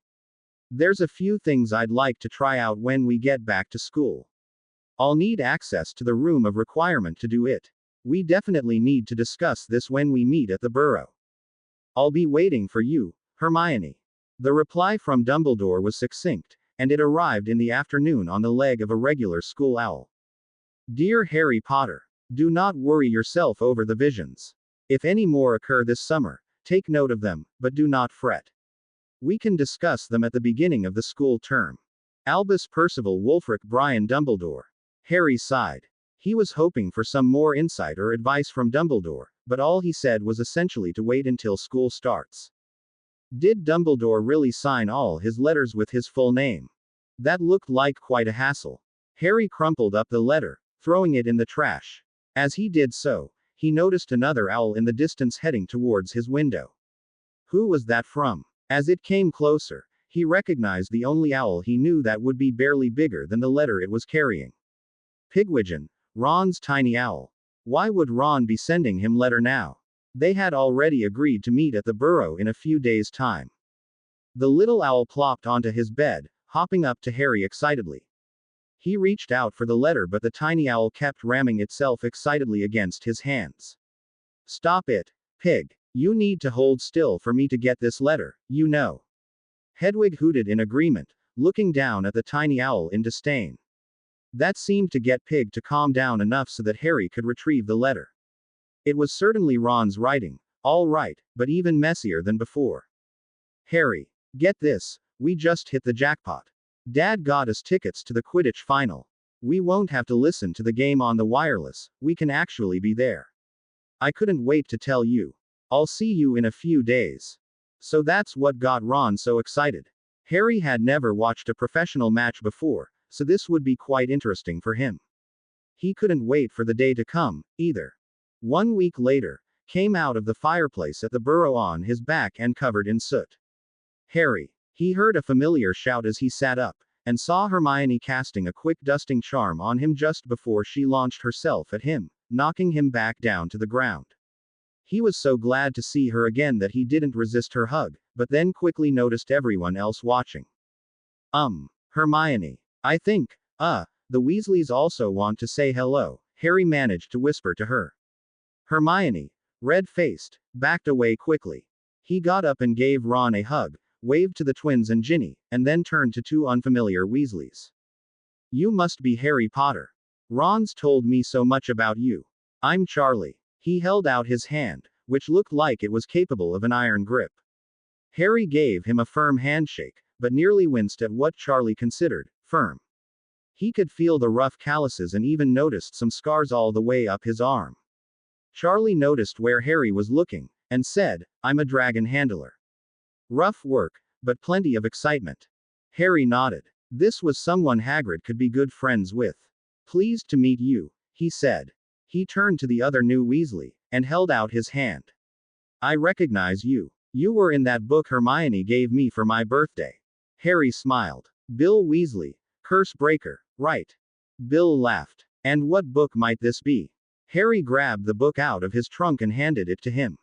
There's a few things I'd like to try out when we get back to school. I'll need access to the room of requirement to do it. We definitely need to discuss this when we meet at the Burrow. I'll be waiting for you, Hermione. The reply from Dumbledore was succinct, and it arrived in the afternoon on the leg of a regular school owl. Dear Harry Potter, do not worry yourself over the visions. If any more occur this summer, take note of them, but do not fret. We can discuss them at the beginning of the school term. Albus Percival Wulfric Brian Dumbledore. Harry sighed. He was hoping for some more insight or advice from Dumbledore, but all he said was essentially to wait until school starts. Did Dumbledore really sign all his letters with his full name? That looked like quite a hassle. Harry crumpled up the letter, throwing it in the trash. As he did so, he noticed another owl in the distance heading towards his window. Who was that from? As it came closer, he recognized the only owl he knew that would be barely bigger than the letter it was carrying. Pigwidgeon, Ron's tiny owl. Why would Ron be sending him letter now? They had already agreed to meet at the Burrow in a few days' time. The little owl plopped onto his bed, hopping up to Harry excitedly. He reached out for the letter, but the tiny owl kept ramming itself excitedly against his hands. Stop it, Pig. You need to hold still for me to get this letter, you know. Hedwig hooted in agreement, looking down at the tiny owl in disdain. That seemed to get Pig to calm down enough so that Harry could retrieve the letter. It was certainly Ron's writing, all right, but even messier than before. Harry, get this, we just hit the jackpot. Dad got us tickets to the Quidditch final. We won't have to listen to the game on the wireless, we can actually be there. I couldn't wait to tell you. I'll see you in a few days. So that's what got Ron so excited. Harry had never watched a professional match before, so this would be quite interesting for him. He couldn't wait for the day to come, either. 1 week later, came out of the fireplace at the Burrow on his back and covered in soot. Harry. He heard a familiar shout as he sat up, and saw Hermione casting a quick dusting charm on him just before she launched herself at him, knocking him back down to the ground. He was so glad to see her again that he didn't resist her hug, but then quickly noticed everyone else watching. Hermione. I think, the Weasleys also want to say hello, Harry managed to whisper to her. Hermione, red-faced, backed away quickly. He got up and gave Ron a hug, waved to the twins and Ginny, and then turned to two unfamiliar Weasleys. You must be Harry Potter. Ron's told me so much about you. I'm Charlie. He held out his hand, which looked like it was capable of an iron grip. Harry gave him a firm handshake, but nearly winced at what Charlie considered firm. He could feel the rough calluses and even noticed some scars all the way up his arm. Charlie noticed where Harry was looking, and said, I'm a dragon handler. Rough work, but plenty of excitement. Harry nodded. This was someone Hagrid could be good friends with. Pleased to meet you, he said. He turned to the other new Weasley, and held out his hand. I recognize you. You were in that book Hermione gave me for my birthday. Harry smiled. Bill Weasley, curse breaker, right. Bill laughed. And what book might this be? Harry grabbed the book out of his trunk and handed it to him.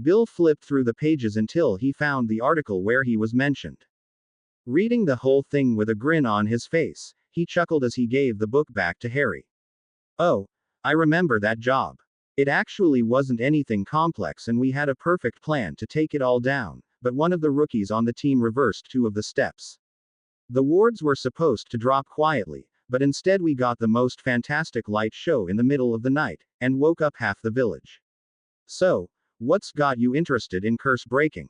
Bill flipped through the pages until he found the article where he was mentioned. Reading the whole thing with a grin on his face, he chuckled as he gave the book back to Harry. Oh, I remember that job. It actually wasn't anything complex and we had a perfect plan to take it all down, but one of the rookies on the team reversed two of the steps. The wards were supposed to drop quietly, but instead we got the most fantastic light show in the middle of the night, and woke up half the village. So, what's got you interested in curse breaking?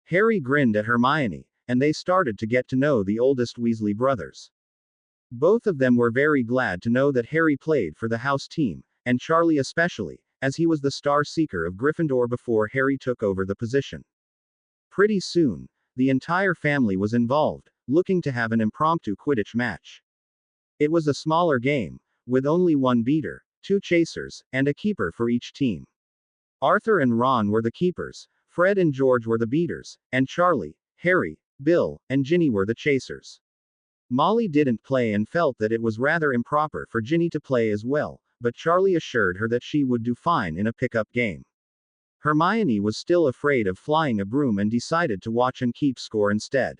Harry grinned at Hermione, and they started to get to know the oldest Weasley brothers. Both of them were very glad to know that Harry played for the house team, and Charlie especially, as he was the star seeker of Gryffindor before Harry took over the position. Pretty soon, the entire family was involved, looking to have an impromptu Quidditch match. It was a smaller game, with only one beater, two chasers, and a keeper for each team. Arthur and Ron were the keepers, Fred and George were the beaters, and Charlie, Harry, Bill, and Ginny were the chasers. Molly didn't play and felt that it was rather improper for Ginny to play as well, but Charlie assured her that she would do fine in a pickup game. Hermione was still afraid of flying a broom and decided to watch and keep score instead.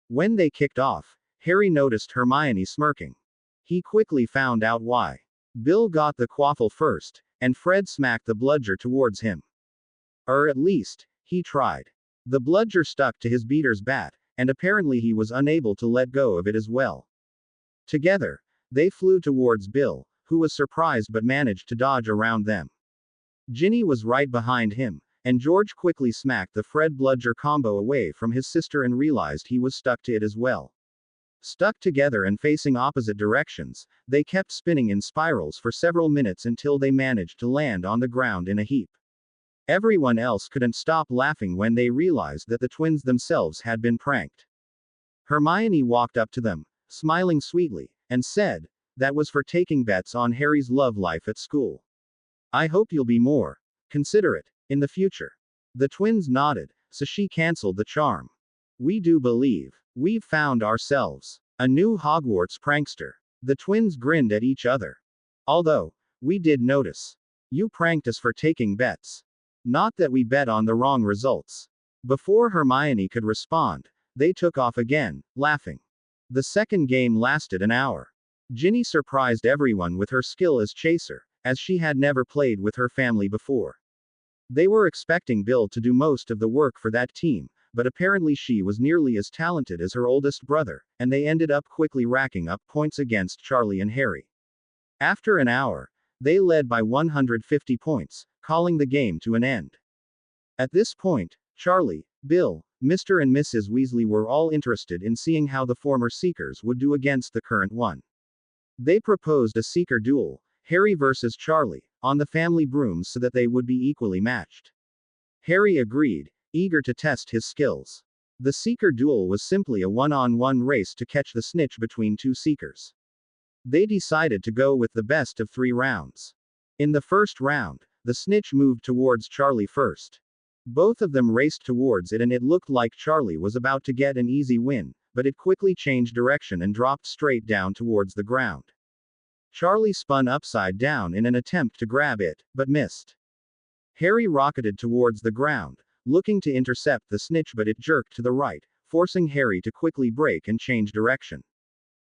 When they kicked off, Harry noticed Hermione smirking. He quickly found out why. Bill got the quaffle first, and Fred smacked the bludger towards him. Or at least, he tried. The bludger stuck to his beater's bat, and apparently he was unable to let go of it as well. Together, they flew towards Bill, who was surprised but managed to dodge around them. Ginny was right behind him, and George quickly smacked the Fred bludger combo away from his sister and realized he was stuck to it as well. Stuck together and facing opposite directions, they kept spinning in spirals for several minutes until they managed to land on the ground in a heap. Everyone else couldn't stop laughing when they realized that the twins themselves had been pranked. Hermione walked up to them, smiling sweetly, and said, "That was for taking bets on Harry's love life at school. I hope you'll be more considerate in the future." The twins nodded, so she canceled the charm. "We do believe we've found ourselves a new Hogwarts prankster." The twins grinned at each other. "Although, we did notice. You pranked us for taking bets. Not that we bet on the wrong results." Before Hermione could respond, they took off again, laughing. The second game lasted an hour. Ginny surprised everyone with her skill as chaser, as she had never played with her family before. They were expecting Bill to do most of the work for that team, but apparently she was nearly as talented as her oldest brother, and they ended up quickly racking up points against Charlie and Harry. After an hour, they led by 150 points, calling the game to an end. At this point, Charlie, Bill, Mr. and Mrs. Weasley were all interested in seeing how the former Seekers would do against the current one. They proposed a Seeker duel, Harry versus Charlie, on the family brooms so that they would be equally matched. Harry agreed, eager to test his skills. The Seeker duel was simply a one-on-one race to catch the snitch between two Seekers. They decided to go with the best of 3 rounds. In the first round, the snitch moved towards Charlie first. Both of them raced towards it and it looked like Charlie was about to get an easy win, but it quickly changed direction and dropped straight down towards the ground. Charlie spun upside down in an attempt to grab it, but missed. Harry rocketed towards the ground, looking to intercept the snitch, but it jerked to the right, forcing Harry to quickly brake and change direction.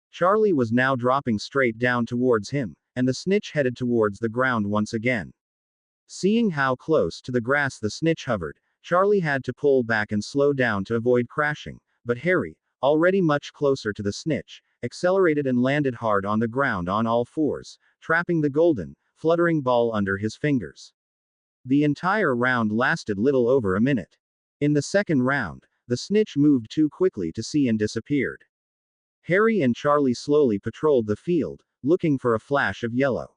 Charlie was now dropping straight down towards him, and the snitch headed towards the ground once again. Seeing how close to the grass the snitch hovered, Charlie had to pull back and slow down to avoid crashing, but Harry, already much closer to the snitch, accelerated and landed hard on the ground on all fours, trapping the golden, fluttering ball under his fingers. The entire round lasted little over a minute. In the second round, the snitch moved too quickly to see and disappeared. Harry and Charlie slowly patrolled the field, looking for a flash of yellow.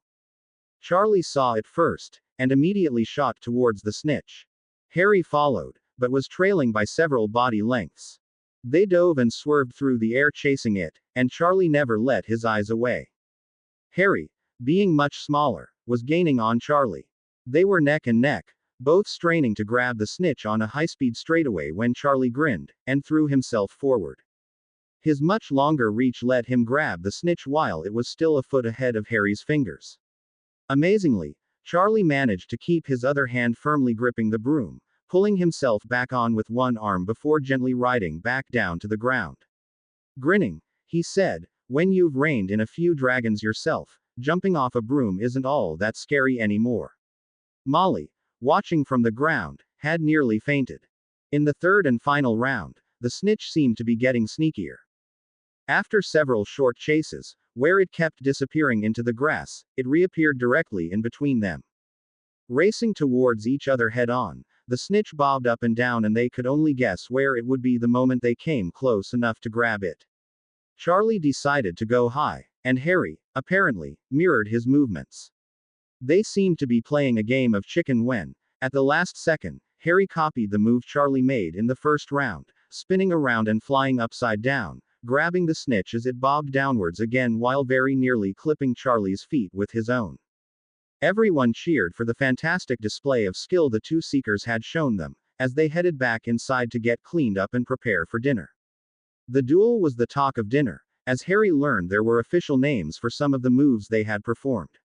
Charlie saw it first, and immediately shot towards the snitch. Harry followed, but was trailing by several body lengths. They dove and swerved through the air chasing it, and Charlie never let his eyes away. Harry, being much smaller, was gaining on Charlie. They were neck and neck, both straining to grab the snitch on a high-speed straightaway when Charlie grinned, and threw himself forward. His much longer reach let him grab the snitch while it was still a foot ahead of Harry's fingers. Amazingly, Charlie managed to keep his other hand firmly gripping the broom, pulling himself back on with one arm before gently riding back down to the ground. Grinning, he said, "When you've reined in a few dragons yourself, jumping off a broom isn't all that scary anymore." Molly, watching from the ground, had nearly fainted. In the third and final round, the snitch seemed to be getting sneakier. After several short chases, where it kept disappearing into the grass, it reappeared directly in between them. Racing towards each other head on, the snitch bobbed up and down and they could only guess where it would be the moment they came close enough to grab it. Charlie decided to go high, and Harry, apparently, mirrored his movements. They seemed to be playing a game of chicken when, at the last second, Harry copied the move Charlie made in the first round, spinning around and flying upside down, grabbing the snitch as it bobbed downwards again while very nearly clipping Charlie's feet with his own. Everyone cheered for the fantastic display of skill the two seekers had shown them, as they headed back inside to get cleaned up and prepare for dinner. The duel was the talk of dinner, as Harry learned there were official names for some of the moves they had performed.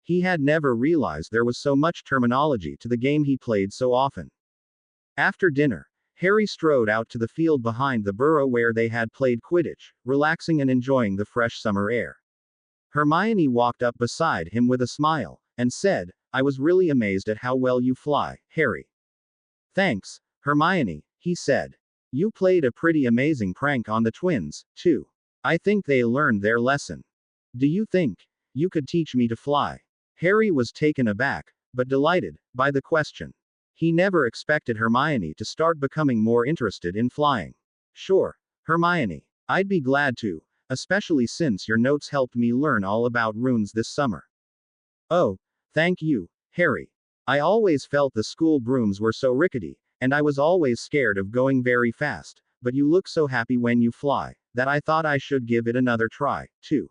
He had never realized there was so much terminology to the game he played so often. After dinner, Harry strode out to the field behind the burrow where they had played Quidditch, relaxing and enjoying the fresh summer air. Hermione walked up beside him with a smile, and said, "I was really amazed at how well you fly, Harry." "Thanks, Hermione," he said. "You played a pretty amazing prank on the twins, too. I think they learned their lesson. Do you think you could teach me to fly?" Harry was taken aback, but delighted, by the question. He never expected Hermione to start becoming more interested in flying. "Sure, Hermione. I'd be glad to, especially since your notes helped me learn all about runes this summer." "Oh, thank you, Harry. I always felt the school brooms were so rickety, and I was always scared of going very fast, but you look so happy when you fly, that I thought I should give it another try, too.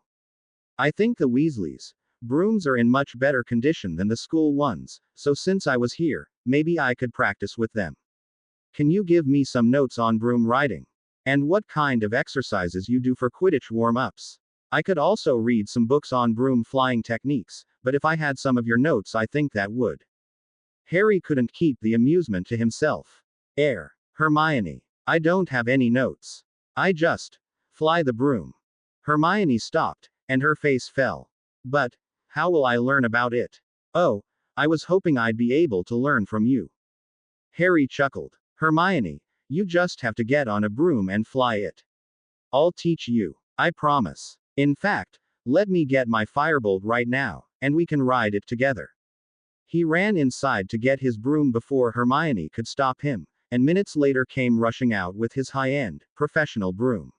I think the Weasleys' brooms are in much better condition than the school ones, so since I was here, maybe I could practice with them. Can you give me some notes on broom riding? And what kind of exercises you do for Quidditch warm-ups? I could also read some books on broom flying techniques, but if I had some of your notes I think that would." Harry couldn't keep the amusement to himself. Hermione. I don't have any notes. I just fly the broom." Hermione stopped, and her face fell. "But how will I learn about it?" "Oh, I was hoping I'd be able to learn from you." Harry chuckled. "Hermione, you just have to get on a broom and fly it. I'll teach you. I promise. In fact, let me get my firebolt right now, and we can ride it together." He ran inside to get his broom before Hermione could stop him, and minutes later came rushing out with his high-end, professional broom.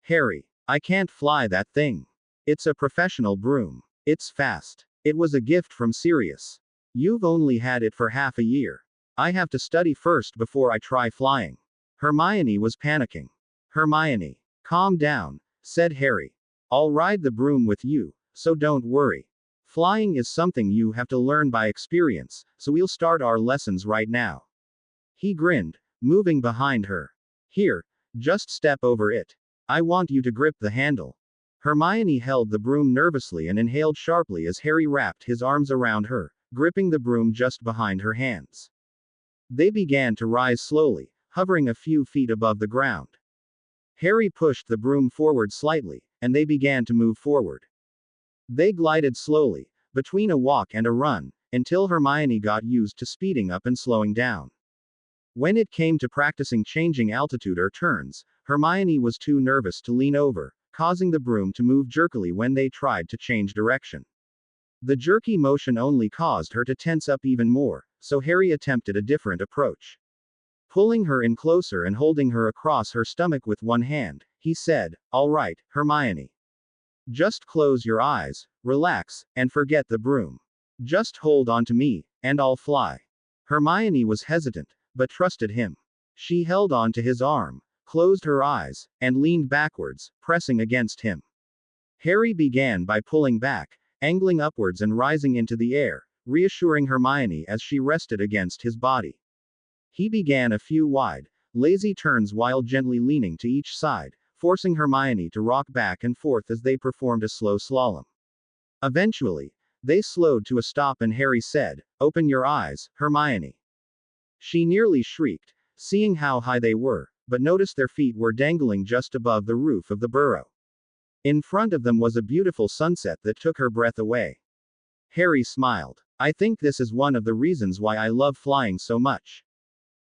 "Harry, I can't fly that thing. It's a professional broom. It's fast. It was a gift from Sirius. You've only had it for half a year. I have to study first before I try flying." Hermione was panicking. "Hermione, calm down," said Harry. "I'll ride the broom with you, so don't worry. Flying is something you have to learn by experience, so we'll start our lessons right now." He grinned, moving behind her. "Here, just step over it. I want you to grip the handle." Hermione held the broom nervously and inhaled sharply as Harry wrapped his arms around her, gripping the broom just behind her hands. They began to rise slowly, hovering a few feet above the ground. Harry pushed the broom forward slightly, and they began to move forward. They glided slowly, between a walk and a run, until Hermione got used to speeding up and slowing down. When it came to practicing changing altitude or turns, Hermione was too nervous to lean over, causing the broom to move jerkily when they tried to change direction. The jerky motion only caused her to tense up even more, so Harry attempted a different approach. Pulling her in closer and holding her across her stomach with one hand, he said, "All right, Hermione. Just close your eyes, relax, and forget the broom. Just hold on to me, and I'll fly." Hermione was hesitant, but trusted him. She held on to his arm, closed her eyes, and leaned backwards, pressing against him. Harry began by pulling back, angling upwards and rising into the air, reassuring Hermione as she rested against his body. He began a few wide, lazy turns while gently leaning to each side, forcing Hermione to rock back and forth as they performed a slow slalom. Eventually, they slowed to a stop and Harry said, "Open your eyes, Hermione." She nearly shrieked, seeing how high they were, but noticed their feet were dangling just above the roof of the burrow. In front of them was a beautiful sunset that took her breath away. Harry smiled. "I think this is one of the reasons why I love flying so much.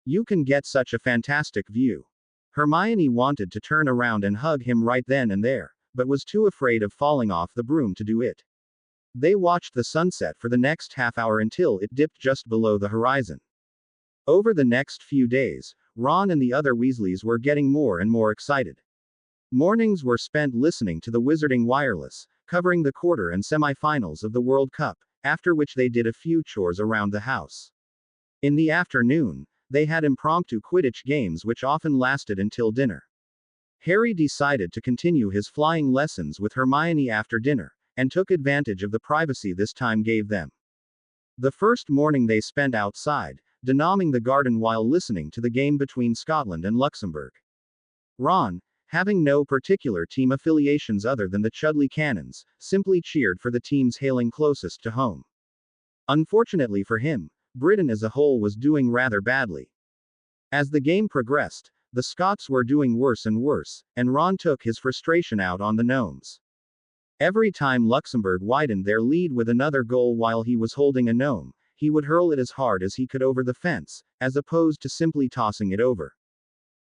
You can get such a fantastic view." Hermione wanted to turn around and hug him right then and there, but was too afraid of falling off the broom to do it. They watched the sunset for the next half hour until it dipped just below the horizon. Over the next few days, Ron and the other Weasleys were getting more and more excited. Mornings were spent listening to the Wizarding Wireless, covering the quarter and semi-finals of the World Cup, after which they did a few chores around the house. In the afternoon, they had impromptu Quidditch games which often lasted until dinner. Harry decided to continue his flying lessons with Hermione after dinner, and took advantage of the privacy this time gave them. The first morning they spent outside, denoueming the garden while listening to the game between Scotland and Luxembourg. Ron, having no particular team affiliations other than the Chudley Cannons, simply cheered for the teams hailing closest to home. Unfortunately for him, Britain as a whole was doing rather badly. As the game progressed, the Scots were doing worse and worse, and Ron took his frustration out on the gnomes. Every time Luxembourg widened their lead with another goal while he was holding a gnome, he would hurl it as hard as he could over the fence, as opposed to simply tossing it over.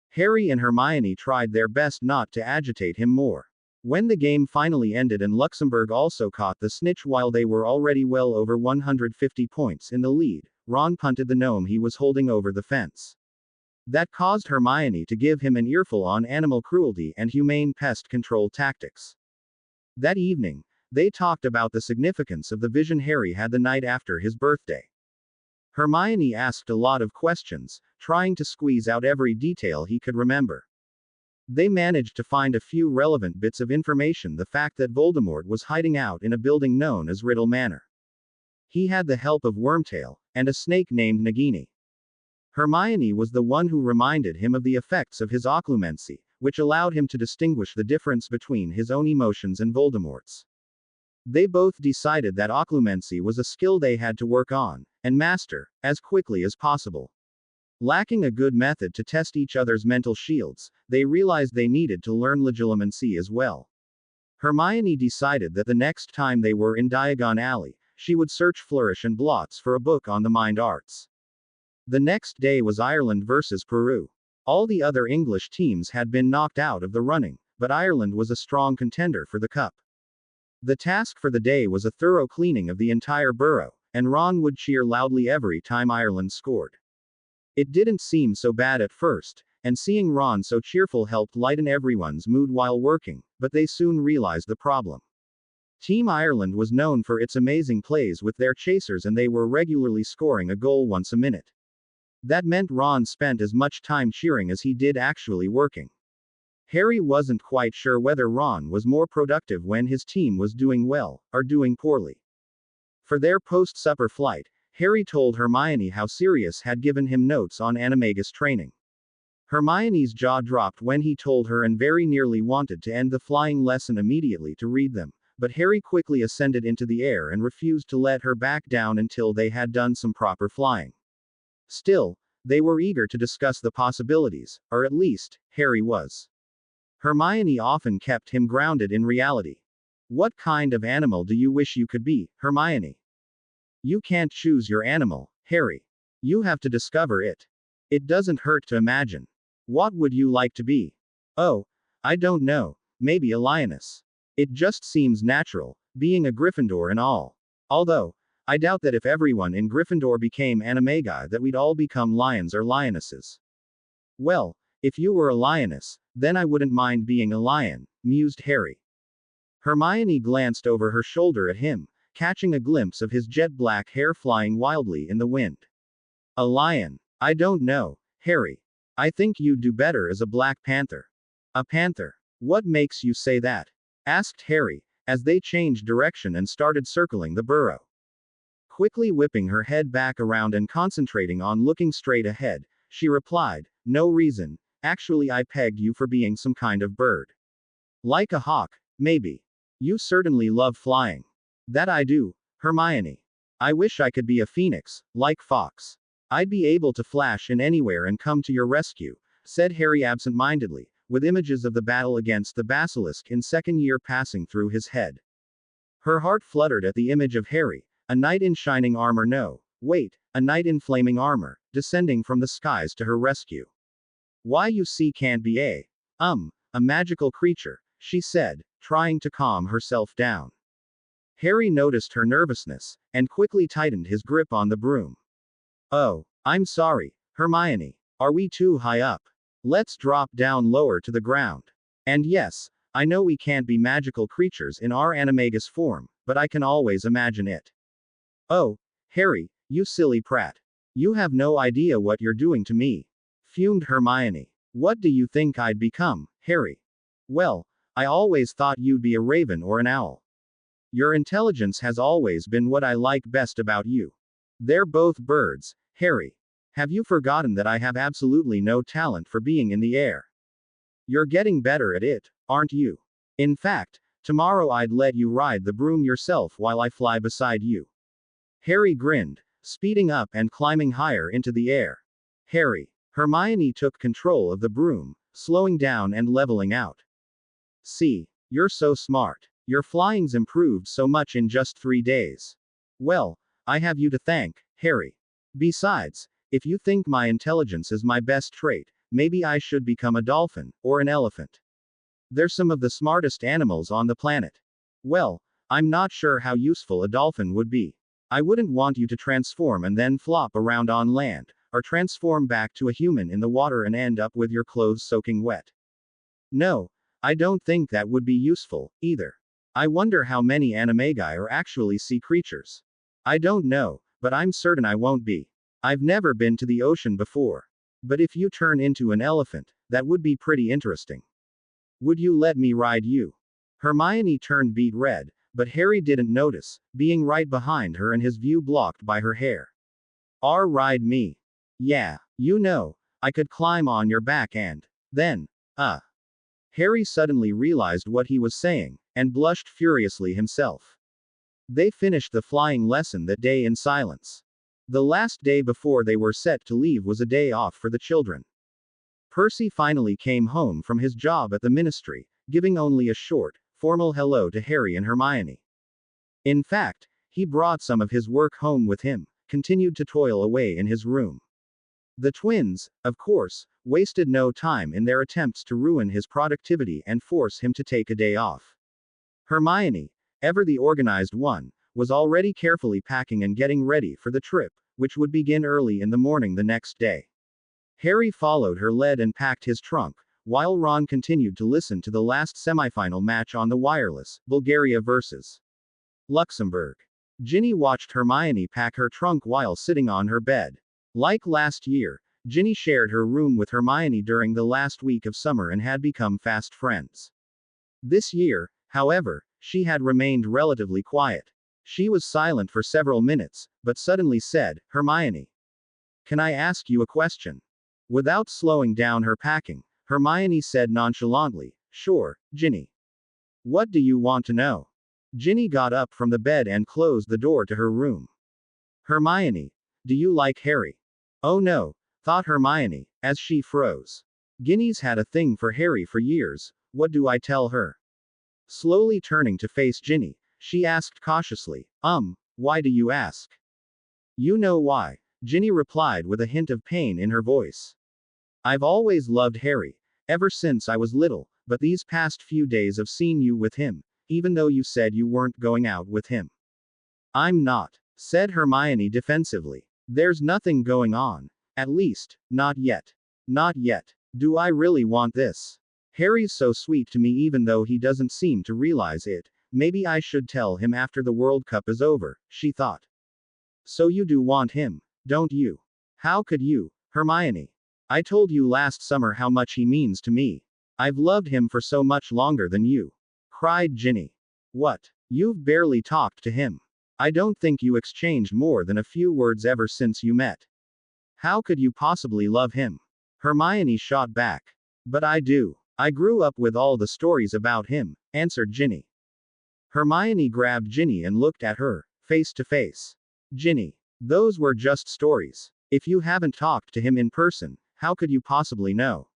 Harry and Hermione tried their best not to agitate him more. When the game finally ended and Luxembourg also caught the snitch while they were already well over 150 points in the lead, Ron punted the gnome he was holding over the fence. That caused Hermione to give him an earful on animal cruelty and humane pest control tactics. That evening, they talked about the significance of the vision Harry had the night after his birthday. Hermione asked a lot of questions, trying to squeeze out every detail he could remember. They managed to find a few relevant bits of information: the fact that Voldemort was hiding out in a building known as Riddle Manor. He had the help of Wormtail, and a snake named Nagini. Hermione was the one who reminded him of the effects of his occlumency, which allowed him to distinguish the difference between his own emotions and Voldemort's. They both decided that occlumency was a skill they had to work on, and master, as quickly as possible. Lacking a good method to test each other's mental shields, they realized they needed to learn legilimency as well. Hermione decided that the next time they were in Diagon Alley, she would search Flourish and Blots for a book on the mind arts. The next day was Ireland versus Peru. All the other English teams had been knocked out of the running, but Ireland was a strong contender for the cup. The task for the day was a thorough cleaning of the entire burrow, and Ron would cheer loudly every time Ireland scored. It didn't seem so bad at first, and seeing Ron so cheerful helped lighten everyone's mood while working, but they soon realized the problem. Team Ireland was known for its amazing plays with their chasers, and they were regularly scoring a goal once a minute. That meant Ron spent as much time cheering as he did actually working. Harry wasn't quite sure whether Ron was more productive when his team was doing well, or doing poorly. For their post-supper flight, Harry told Hermione how Sirius had given him notes on animagus training. Hermione's jaw dropped when he told her and very nearly wanted to end the flying lesson immediately to read them, but Harry quickly ascended into the air and refused to let her back down until they had done some proper flying. Still, they were eager to discuss the possibilities, or at least, Harry was. Hermione often kept him grounded in reality. "What kind of animal do you wish you could be, Hermione?" "You can't choose your animal, Harry. You have to discover it. It doesn't hurt to imagine. What would you like to be?" "Oh, I don't know, maybe a lioness. It just seems natural, being a Gryffindor and all. Although, I doubt that if everyone in Gryffindor became animagi that we'd all become lions or lionesses." "Well, if you were a lioness, then I wouldn't mind being a lion," mused Harry. Hermione glanced over her shoulder at him, catching a glimpse of his jet-black hair flying wildly in the wind. "A lion? I don't know, Harry. I think you'd do better as a black panther." "A panther? What makes you say that?" asked Harry, as they changed direction and started circling the burrow. Quickly whipping her head back around and concentrating on looking straight ahead, she replied, "No reason, Actually, I pegged you for being some kind of bird. Like a hawk, maybe. You certainly love flying. That I do, Hermione. I wish I could be a phoenix, like Fox. I'd be able to flash in anywhere and come to your rescue, said Harry absent-mindedly, with images of the battle against the basilisk in second year passing through his head. Her heart fluttered at the image of Harry, a knight in shining armor, no, wait, a knight in flaming armor, descending from the skies to her rescue. Why you see can't be a magical creature, she said, trying to calm herself down. Harry noticed her nervousness, and quickly tightened his grip on the broom. Oh, I'm sorry, Hermione. Are we too high up? Let's drop down lower to the ground. And yes, I know we can't be magical creatures in our animagus form, but I can always imagine it. Oh, Harry, you silly prat. You have no idea what you're doing to me, fumed Hermione. What do you think I'd become, Harry? Well, I always thought you'd be a raven or an owl. Your intelligence has always been what I like best about you. They're both birds, Harry. Have you forgotten that I have absolutely no talent for being in the air? You're getting better at it, aren't you? In fact, tomorrow I'd let you ride the broom yourself while I fly beside you. Harry grinned, speeding up and climbing higher into the air. Harry. Hermione took control of the broom, slowing down and leveling out. See, you're so smart. Your flying's improved so much in just 3 days. Well, I have you to thank, Harry. Besides, if you think my intelligence is my best trait, maybe I should become a dolphin, or an elephant. They're some of the smartest animals on the planet. Well, I'm not sure how useful a dolphin would be. I wouldn't want you to transform and then flop around on land, or transform back to a human in the water and end up with your clothes soaking wet. No, I don't think that would be useful, either. I wonder how many animagi are actually sea creatures. I don't know, but I'm certain I won't be. I've never been to the ocean before. But if you turn into an elephant, that would be pretty interesting. Would you let me ride you? Hermione turned beet red, but Harry didn't notice, being right behind her and his view blocked by her hair. Ride me. Yeah, you know, I could climb on your back and then, Harry suddenly realized what he was saying, and blushed furiously himself. They finished the flying lesson that day in silence. The last day before they were set to leave was a day off for the children. Percy finally came home from his job at the ministry, giving only a short, formal hello to Harry and Hermione. In fact, he brought some of his work home with him, continued to toil away in his room. The twins, of course, wasted no time in their attempts to ruin his productivity and force him to take a day off. Hermione, ever the organized one, was already carefully packing and getting ready for the trip, which would begin early in the morning the next day. Harry followed her lead and packed his trunk, while Ron continued to listen to the last semifinal match on the wireless, Bulgaria vs. Luxembourg. Ginny watched Hermione pack her trunk while sitting on her bed. Like last year, Ginny shared her room with Hermione during the last week of summer and had become fast friends. This year, however, she had remained relatively quiet. She was silent for several minutes, but suddenly said, Hermione, can I ask you a question? Without slowing down her packing, Hermione said nonchalantly, sure, Ginny. What do you want to know? Ginny got up from the bed and closed the door to her room. Hermione, do you like Harry? Oh no, thought Hermione, as she froze. Ginny's had a thing for Harry for years, what do I tell her? Slowly turning to face Ginny, she asked cautiously, why do you ask? You know why, Ginny replied with a hint of pain in her voice. I've always loved Harry, ever since I was little, but these past few days I've seen you with him, even though you said you weren't going out with him. I'm not, said Hermione defensively. There's nothing going on. At least, not yet. Not yet. Do I really want this? Harry's so sweet to me even though he doesn't seem to realize it. Maybe I should tell him after the World Cup is over, she thought. So you do want him, don't you? How could you, Hermione? I told you last summer how much he means to me. I've loved him for so much longer than you, cried Ginny. What? You've barely talked to him. I don't think you exchanged more than a few words ever since you met. How could you possibly love him? Hermione shot back. But I do. I grew up with all the stories about him, answered Ginny. Hermione grabbed Ginny and looked at her, face to face. Ginny, those were just stories. If you haven't talked to him in person, how could you possibly know?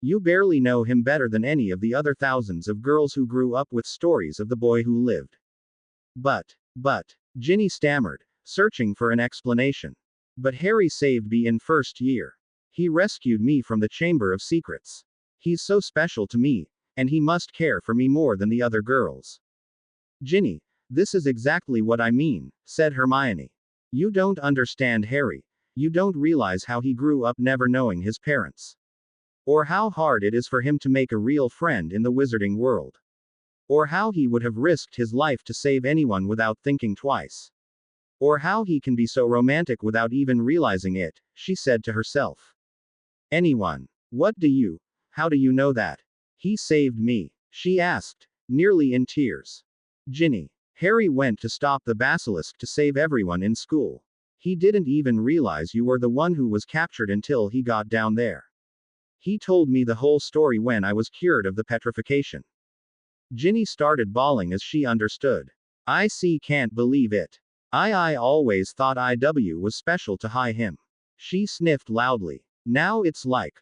You barely know him better than any of the other thousands of girls who grew up with stories of the boy who lived. But, Ginny stammered, searching for an explanation. But Harry saved me in first year. He rescued me from the Chamber of Secrets. He's so special to me, and he must care for me more than the other girls. Ginny, this is exactly what I mean, said Hermione. You don't understand Harry. You don't realize how he grew up never knowing his parents. Or how hard it is for him to make a real friend in the wizarding world. Or how he would have risked his life to save anyone without thinking twice. Or how he can be so romantic without even realizing it, she said to herself. Anyone. How do you know that? He saved me, she asked, nearly in tears. Ginny. Harry went to stop the basilisk to save everyone in school. He didn't even realize you were the one who was captured until he got down there. He told me the whole story when I was cured of the petrification. Ginny started bawling as she understood. Can't believe it. I always thought IW was special to him. She sniffed loudly. Now it's like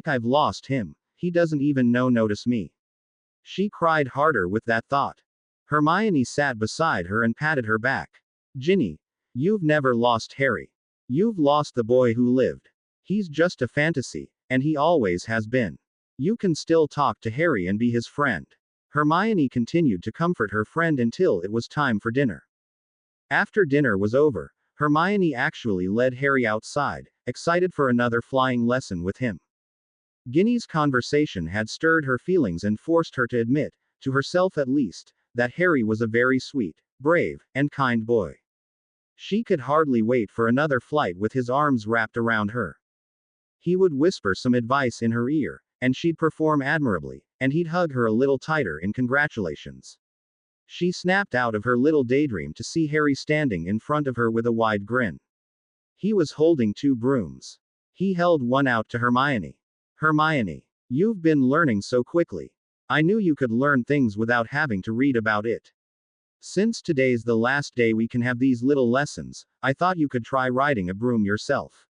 I've lost him. He doesn't even notice me. She cried harder with that thought. Hermione sat beside her and patted her back. Ginny, you've never lost Harry. You've lost the boy who lived. He's just a fantasy, and he always has been. You can still talk to Harry and be his friend. Hermione continued to comfort her friend until it was time for dinner. After dinner was over, Hermione actually led Harry outside, excited for another flying lesson with him. Ginny's conversation had stirred her feelings and forced her to admit, to herself at least, that Harry was a very sweet, brave, and kind boy. She could hardly wait for another flight with his arms wrapped around her. He would whisper some advice in her ear, and she'd perform admirably, and he'd hug her a little tighter in congratulations. She snapped out of her little daydream to see Harry standing in front of her with a wide grin. He was holding 2 brooms. He held one out to Hermione. Hermione, you've been learning so quickly. I knew you could learn things without having to read about it. Since today's the last day we can have these little lessons, I thought you could try riding a broom yourself.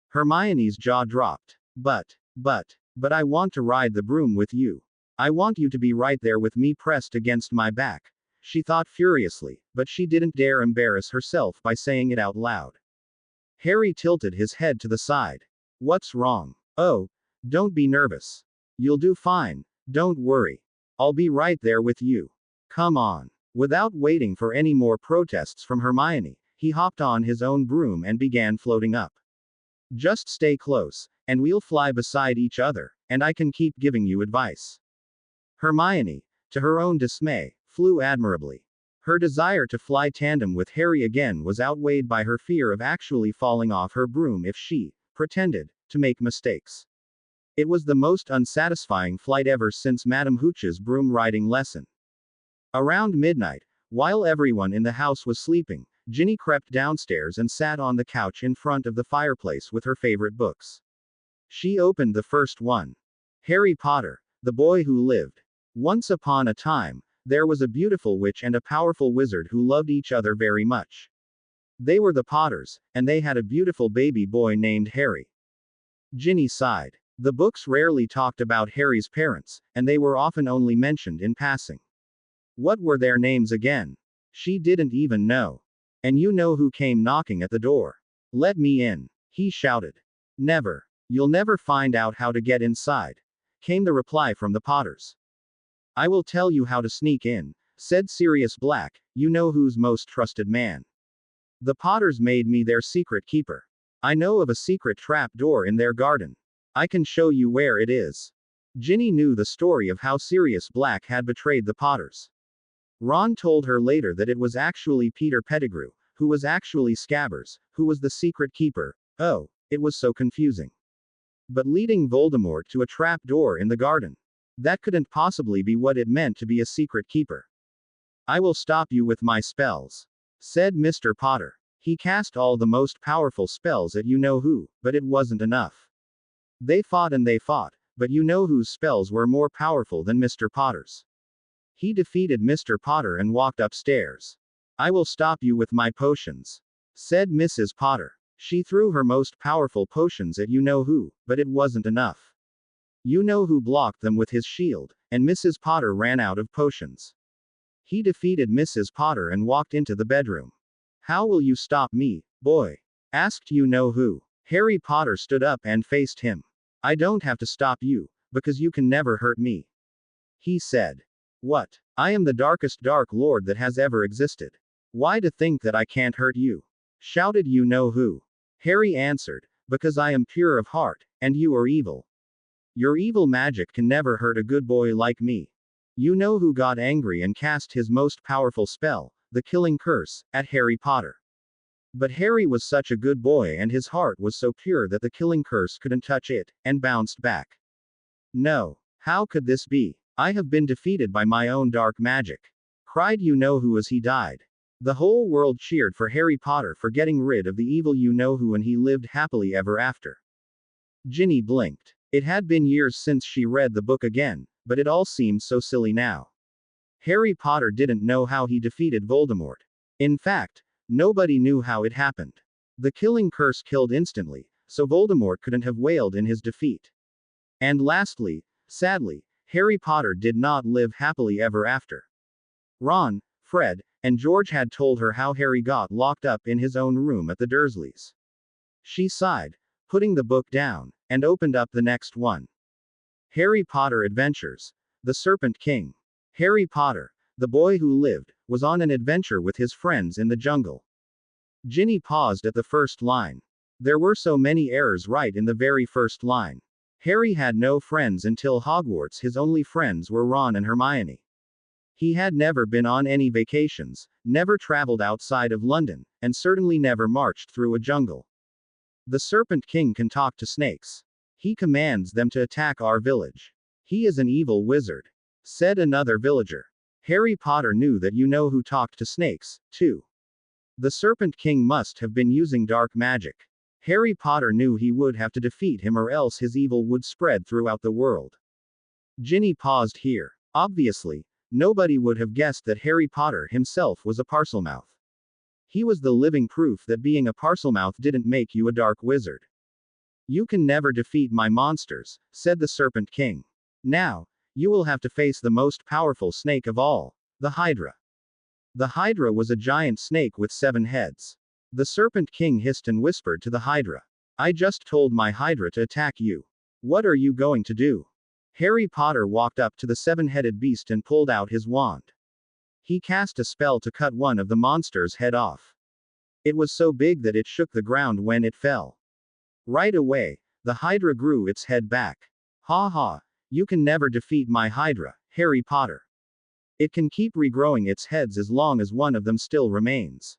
Hermione's jaw dropped. But I want to ride the broom with you. I want you to be right there with me pressed against my back. She thought furiously, but she didn't dare embarrass herself by saying it out loud. Harry tilted his head to the side. What's wrong? Oh, don't be nervous. You'll do fine. Don't worry. I'll be right there with you. Come on. Without waiting for any more protests from Hermione, he hopped on his own broom and began floating up. Just stay close, and we'll fly beside each other, and I can keep giving you advice. Hermione, to her own dismay, flew admirably. Her desire to fly tandem with Harry again was outweighed by her fear of actually falling off her broom if she pretended to make mistakes. It was the most unsatisfying flight ever since Madame Hooch's broom riding lesson. Around midnight, while everyone in the house was sleeping, Ginny crept downstairs and sat on the couch in front of the fireplace with her favorite books. She opened the first one. Harry Potter, the Boy Who Lived. Once upon a time, there was a beautiful witch and a powerful wizard who loved each other very much. They were the Potters, and they had a beautiful baby boy named Harry. Ginny sighed. The books rarely talked about Harry's parents, and they were often only mentioned in passing. What were their names again? She didn't even know. And you know who came knocking at the door? Let me in, he shouted. Never. You'll never find out how to get inside, came the reply from the Potters. I will tell you how to sneak in, said Sirius Black, you know who's most trusted man. The Potters made me their secret keeper. I know of a secret trap door in their garden. I can show you where it is. Ginny knew the story of how Sirius Black had betrayed the Potters. Ron told her later that it was actually Peter Pettigrew, who was actually Scabbers, who was the secret keeper. Oh, it was so confusing. But leading Voldemort to a trap door in the garden. That couldn't possibly be what it meant to be a secret keeper. I will stop you with my spells, said Mr. Potter. He cast all the most powerful spells at you know who, but it wasn't enough. They fought and they fought, but you know whose spells were more powerful than Mr. Potter's. He defeated Mr. Potter and walked upstairs. I will stop you with my potions, said Mrs. Potter. She threw her most powerful potions at you know who, but it wasn't enough. You know who blocked them with his shield, and Mrs. Potter ran out of potions. He defeated Mrs. Potter and walked into the bedroom. How will you stop me, boy? Asked you know who. Harry Potter stood up and faced him. I don't have to stop you, because you can never hurt me, he said. What? I am the darkest Dark Lord that has ever existed. Why to think that I can't hurt you? Shouted you know who. Harry answered, because I am pure of heart, and you are evil. Your evil magic can never hurt a good boy like me. You know who got angry and cast his most powerful spell, the killing curse, at Harry Potter. But Harry was such a good boy and his heart was so pure that the killing curse couldn't touch it, and bounced back. No. How could this be? I have been defeated by my own dark magic, cried you know who as he died. The whole world cheered for Harry Potter for getting rid of the evil you know who, and he lived happily ever after. Ginny blinked. It had been years since she read the book again, but it all seemed so silly now. Harry Potter didn't know how he defeated Voldemort. In fact, nobody knew how it happened. The killing curse killed instantly, so Voldemort couldn't have wailed in his defeat. And lastly, sadly, Harry Potter did not live happily ever after. Ron, Fred, and George had told her how Harry got locked up in his own room at the Dursleys. She sighed, putting the book down, and opened up the next one. Harry Potter Adventures. The Serpent King. Harry Potter, the boy who lived, was on an adventure with his friends in the jungle. Ginny paused at the first line. There were so many errors right in the very first line. Harry had no friends until Hogwarts. His only friends were Ron and Hermione. He had never been on any vacations, never traveled outside of London, and certainly never marched through a jungle. The Serpent King can talk to snakes. He commands them to attack our village. He is an evil wizard, said another villager. Harry Potter knew that you know who talked to snakes, too. The Serpent King must have been using dark magic. Harry Potter knew he would have to defeat him or else his evil would spread throughout the world. Ginny paused here. Obviously, nobody would have guessed that Harry Potter himself was a Parselmouth. He was the living proof that being a Parselmouth didn't make you a dark wizard. You can never defeat my monsters, said the Serpent King. Now, you will have to face the most powerful snake of all, the Hydra. The Hydra was a giant snake with 7 heads. The Serpent King hissed and whispered to the Hydra. I just told my Hydra to attack you. What are you going to do? Harry Potter walked up to the 7-headed beast and pulled out his wand. He cast a spell to cut one of the monster's head off. It was so big that it shook the ground when it fell. Right away, the Hydra grew its head back. Ha ha, you can never defeat my Hydra, Harry Potter. It can keep regrowing its heads as long as one of them still remains.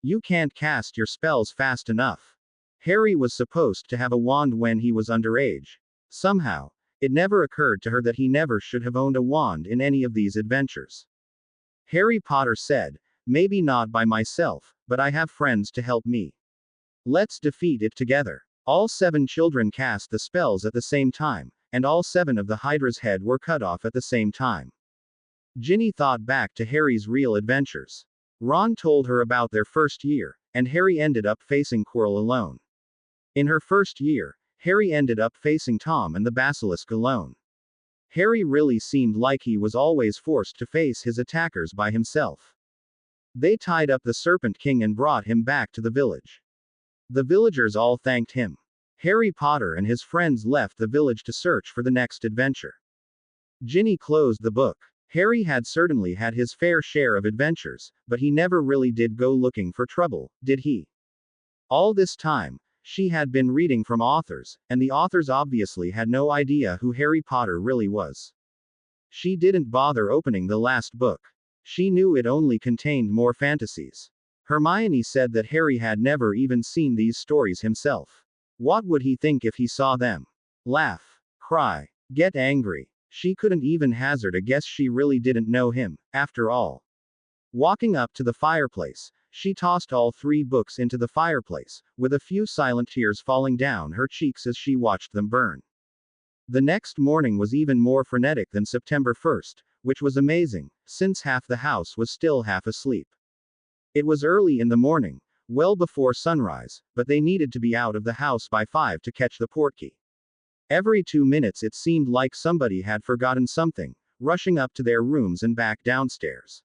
You can't cast your spells fast enough. Harry was supposed to have a wand when he was underage. Somehow, it never occurred to her that he never should have owned a wand in any of these adventures. Harry Potter said, maybe not by myself, but I have friends to help me. Let's defeat it together. All 7 children cast the spells at the same time, and all 7 of the Hydra's head were cut off at the same time. Ginny thought back to Harry's real adventures. Ron told her about their first year, and Harry ended up facing Quirrell alone. In her first year, Harry ended up facing Tom and the Basilisk alone. Harry really seemed like he was always forced to face his attackers by himself. They tied up the Serpent King and brought him back to the village. The villagers all thanked him. Harry Potter and his friends left the village to search for the next adventure. Ginny closed the book. Harry had certainly had his fair share of adventures, but he never really did go looking for trouble, did he? All this time, she had been reading from authors, and the authors obviously had no idea who Harry Potter really was. She didn't bother opening the last book. She knew it only contained more fantasies. Hermione said that Harry had never even seen these stories himself. What would he think if he saw them? Laugh, cry, get angry. She couldn't even hazard a guess. She really didn't know him, after all. Walking up to the fireplace, She tossed all 3 books into the fireplace, with a few silent tears falling down her cheeks as she watched them burn. The next morning was even more frenetic than September 1st, which was amazing, since half the house was still half asleep. It was early in the morning, well before sunrise, but they needed to be out of the house by 5 to catch the portkey. Every 2 minutes it seemed like somebody had forgotten something, rushing up to their rooms and back downstairs.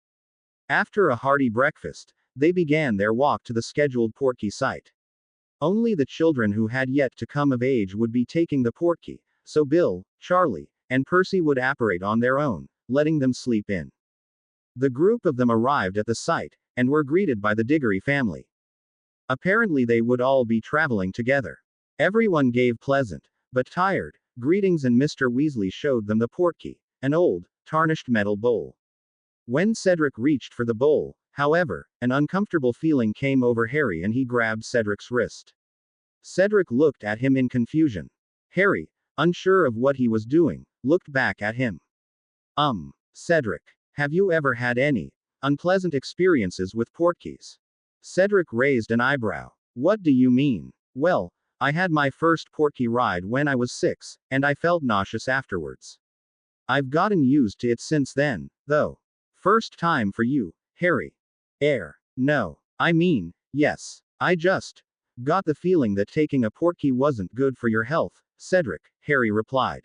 After a hearty breakfast, they began their walk to the scheduled portkey site. Only the children who had yet to come of age would be taking the portkey, so Bill, Charlie, and Percy would apparate on their own, letting them sleep in. The group of them arrived at the site, and were greeted by the Diggory family. Apparently they would all be traveling together. Everyone gave pleasant, but tired, greetings, and Mr. Weasley showed them the portkey, an old, tarnished metal bowl. When Cedric reached for the bowl, however, an uncomfortable feeling came over Harry and he grabbed Cedric's wrist. Cedric looked at him in confusion. Harry, unsure of what he was doing, looked back at him. Cedric, have you ever had any unpleasant experiences with portkeys? Cedric raised an eyebrow. What do you mean? Well, I had my first portkey ride when I was 6, and I felt nauseous afterwards. I've gotten used to it since then, though. First time for you, Harry. No. I mean, yes. I just got the feeling that taking a portkey wasn't good for your health, Cedric, Harry replied.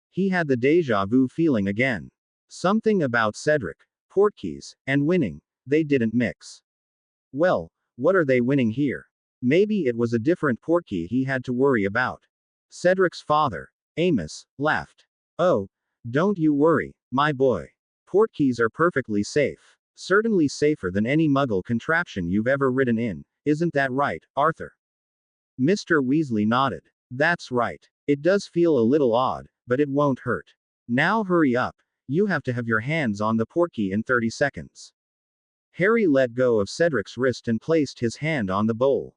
He had the deja vu feeling again. Something about Cedric, portkeys, and winning, they didn't mix. Well, what are they winning here? Maybe it was a different portkey he had to worry about. Cedric's father, Amos, laughed. Oh, don't you worry, my boy. Portkeys are perfectly safe. Certainly safer than any muggle contraption you've ever ridden in, isn't that right, Arthur? Mr. Weasley nodded. That's right. It does feel a little odd, but it won't hurt. Now hurry up. You have to have your hands on the portkey in 30 seconds. Harry let go of Cedric's wrist and placed his hand on the bowl.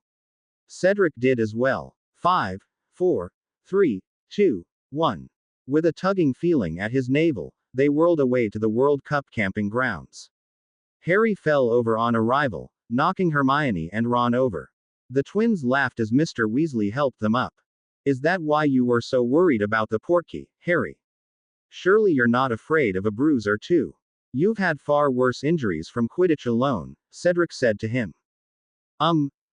Cedric did as well. 5, 4, 3, 2, 1. With a tugging feeling at his navel, they whirled away to the World Cup camping grounds. Harry fell over on arrival, knocking Hermione and Ron over. The twins laughed as Mr. Weasley helped them up. Is that why you were so worried about the portkey, Harry? Surely you're not afraid of a bruise or two. You've had far worse injuries from Quidditch alone, Cedric said to him.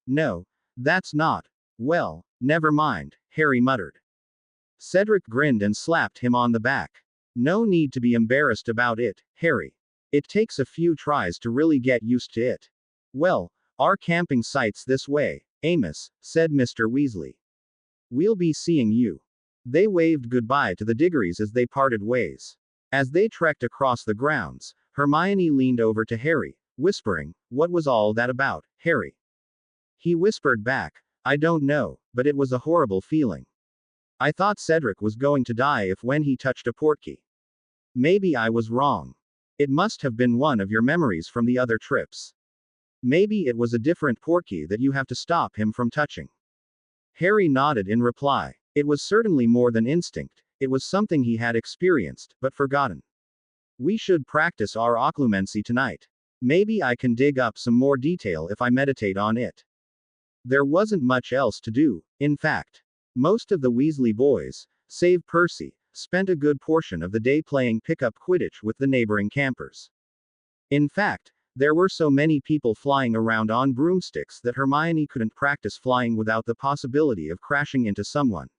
No, that's not. Well, never mind, Harry muttered. Cedric grinned and slapped him on the back. No need to be embarrassed about it, Harry. It takes a few tries to really get used to it. Well, our camping site's this way, Amos, said Mr. Weasley. We'll be seeing you. They waved goodbye to the Diggorys as they parted ways. As they trekked across the grounds, Hermione leaned over to Harry, whispering, "What was all that about, Harry?" He whispered back, "I don't know, but it was a horrible feeling. I thought Cedric was going to die if when he touched a portkey. Maybe I was wrong. It must have been one of your memories from the other trips. Maybe it was a different portkey that you have to stop him from touching." Harry nodded in reply. It was certainly more than instinct, it was something he had experienced, but forgotten. We should practice our occlumency tonight. Maybe I can dig up some more detail if I meditate on it. There wasn't much else to do, in fact. Most of the Weasley boys, save Percy, spent a good portion of the day playing pickup Quidditch with the neighboring campers. In fact, there were so many people flying around on broomsticks that Hermione couldn't practice flying without the possibility of crashing into someone.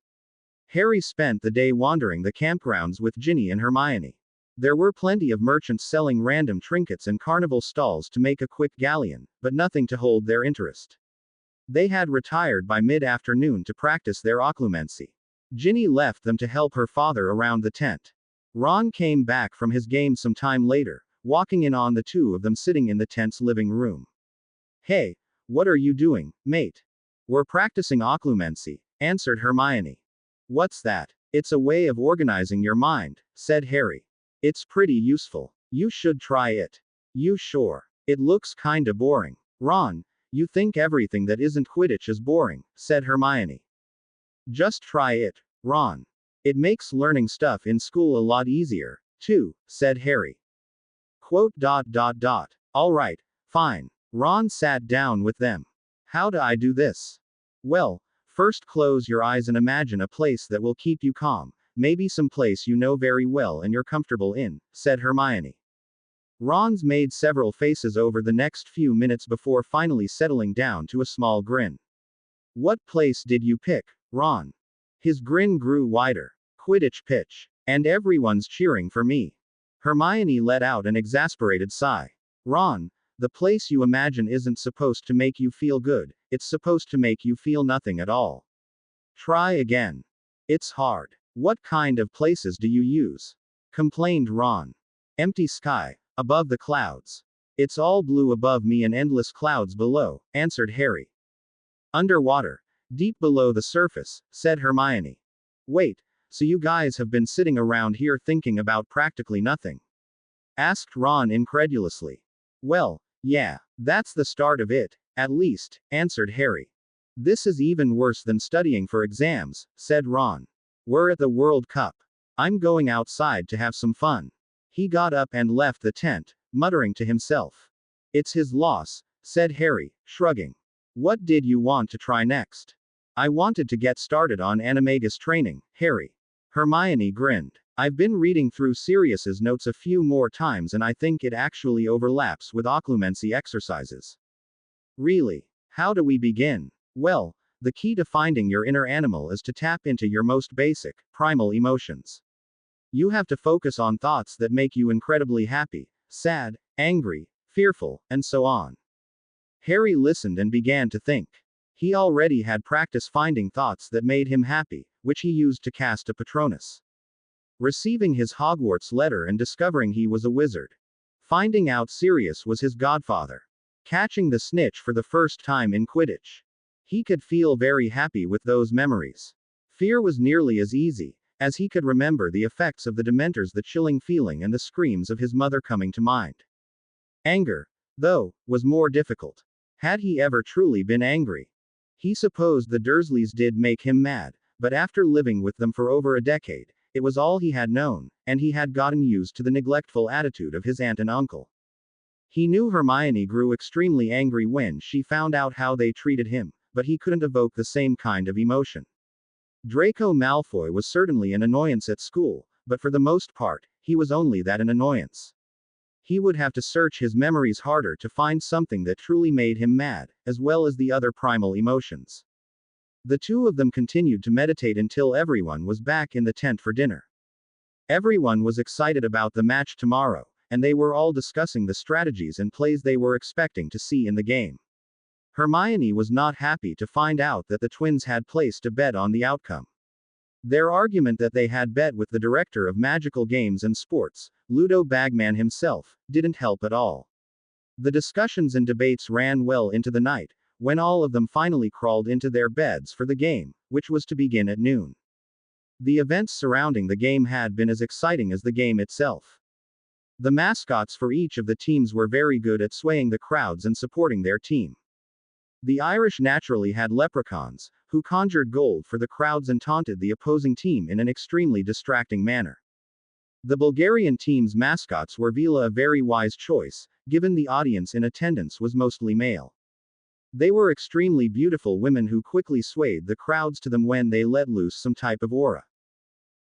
Harry spent the day wandering the campgrounds with Ginny and Hermione. There were plenty of merchants selling random trinkets and carnival stalls to make a quick galleon, but nothing to hold their interest. They had retired by mid-afternoon to practice their occlumency. Ginny left them to help her father around the tent. Ron came back from his game some time later, walking in on the two of them sitting in the tent's living room. "Hey, what are you doing, mate?" "We're practicing occlumency," answered Hermione. "What's that?" "It's a way of organizing your mind," said Harry. "It's pretty useful. You should try it." "You sure? It looks kinda boring." "Ron, you think everything that isn't Quidditch is boring," said Hermione. "Just try it, Ron. It makes learning stuff in school a lot easier, too," said Harry. "All right, fine." Ron sat down with them. How do I do this? Well, first close your eyes and imagine a place that will keep you calm, maybe some place you know very well and you're comfortable in, said Hermione. Ron's made several faces over the next few minutes before finally settling down to a small grin. What place did you pick, Ron? His grin grew wider. Quidditch pitch. And everyone's cheering for me. Hermione let out an exasperated sigh. Ron, the place you imagine isn't supposed to make you feel good, it's supposed to make you feel nothing at all. Try again. It's hard. What kind of places do you use? Complained Ron. Empty sky, above the clouds. It's all blue above me and endless clouds below, answered Harry. Underwater. Deep below the surface, said Hermione. Wait, so you guys have been sitting around here thinking about practically nothing? Asked Ron incredulously. Well, yeah, that's the start of it, at least, answered Harry. This is even worse than studying for exams, said Ron. We're at the World Cup. I'm going outside to have some fun. He got up and left the tent, muttering to himself. It's his loss, said Harry, shrugging. What did you want to try next? I wanted to get started on animagus training, Harry. Hermione grinned. I've been reading through Sirius's notes a few more times and I think it actually overlaps with occlumency exercises. Really? How do we begin? Well, the key to finding your inner animal is to tap into your most basic, primal emotions. You have to focus on thoughts that make you incredibly happy, sad, angry, fearful, and so on. Harry listened and began to think. He already had practice finding thoughts that made him happy, which he used to cast a Patronus. Receiving his Hogwarts letter and discovering he was a wizard. Finding out Sirius was his godfather. Catching the snitch for the first time in Quidditch. He could feel very happy with those memories. Fear was nearly as easy, as he could remember the effects of the Dementors, the chilling feeling and the screams of his mother coming to mind. Anger, though, was more difficult. Had he ever truly been angry? He supposed the Dursleys did make him mad, but after living with them for over a decade, it was all he had known, and he had gotten used to the neglectful attitude of his aunt and uncle. He knew Hermione grew extremely angry when she found out how they treated him, but he couldn't evoke the same kind of emotion. Draco Malfoy was certainly an annoyance at school, but for the most part, he was only that, an annoyance. He would have to search his memories harder to find something that truly made him mad, as well as the other primal emotions. The two of them continued to meditate until everyone was back in the tent for dinner. Everyone was excited about the match tomorrow, and they were all discussing the strategies and plays they were expecting to see in the game. Hermione was not happy to find out that the twins had placed a bet on the outcome. Their argument that they had bet with the director of magical games and sports, Ludo Bagman himself, didn't help at all. The discussions and debates ran well into the night, when all of them finally crawled into their beds for the game, which was to begin at noon. The events surrounding the game had been as exciting as the game itself. The mascots for each of the teams were very good at swaying the crowds and supporting their team. The Irish naturally had leprechauns, who conjured gold for the crowds and taunted the opposing team in an extremely distracting manner. The Bulgarian team's mascots were Vila, a very wise choice, given the audience in attendance was mostly male. They were extremely beautiful women who quickly swayed the crowds to them when they let loose some type of aura.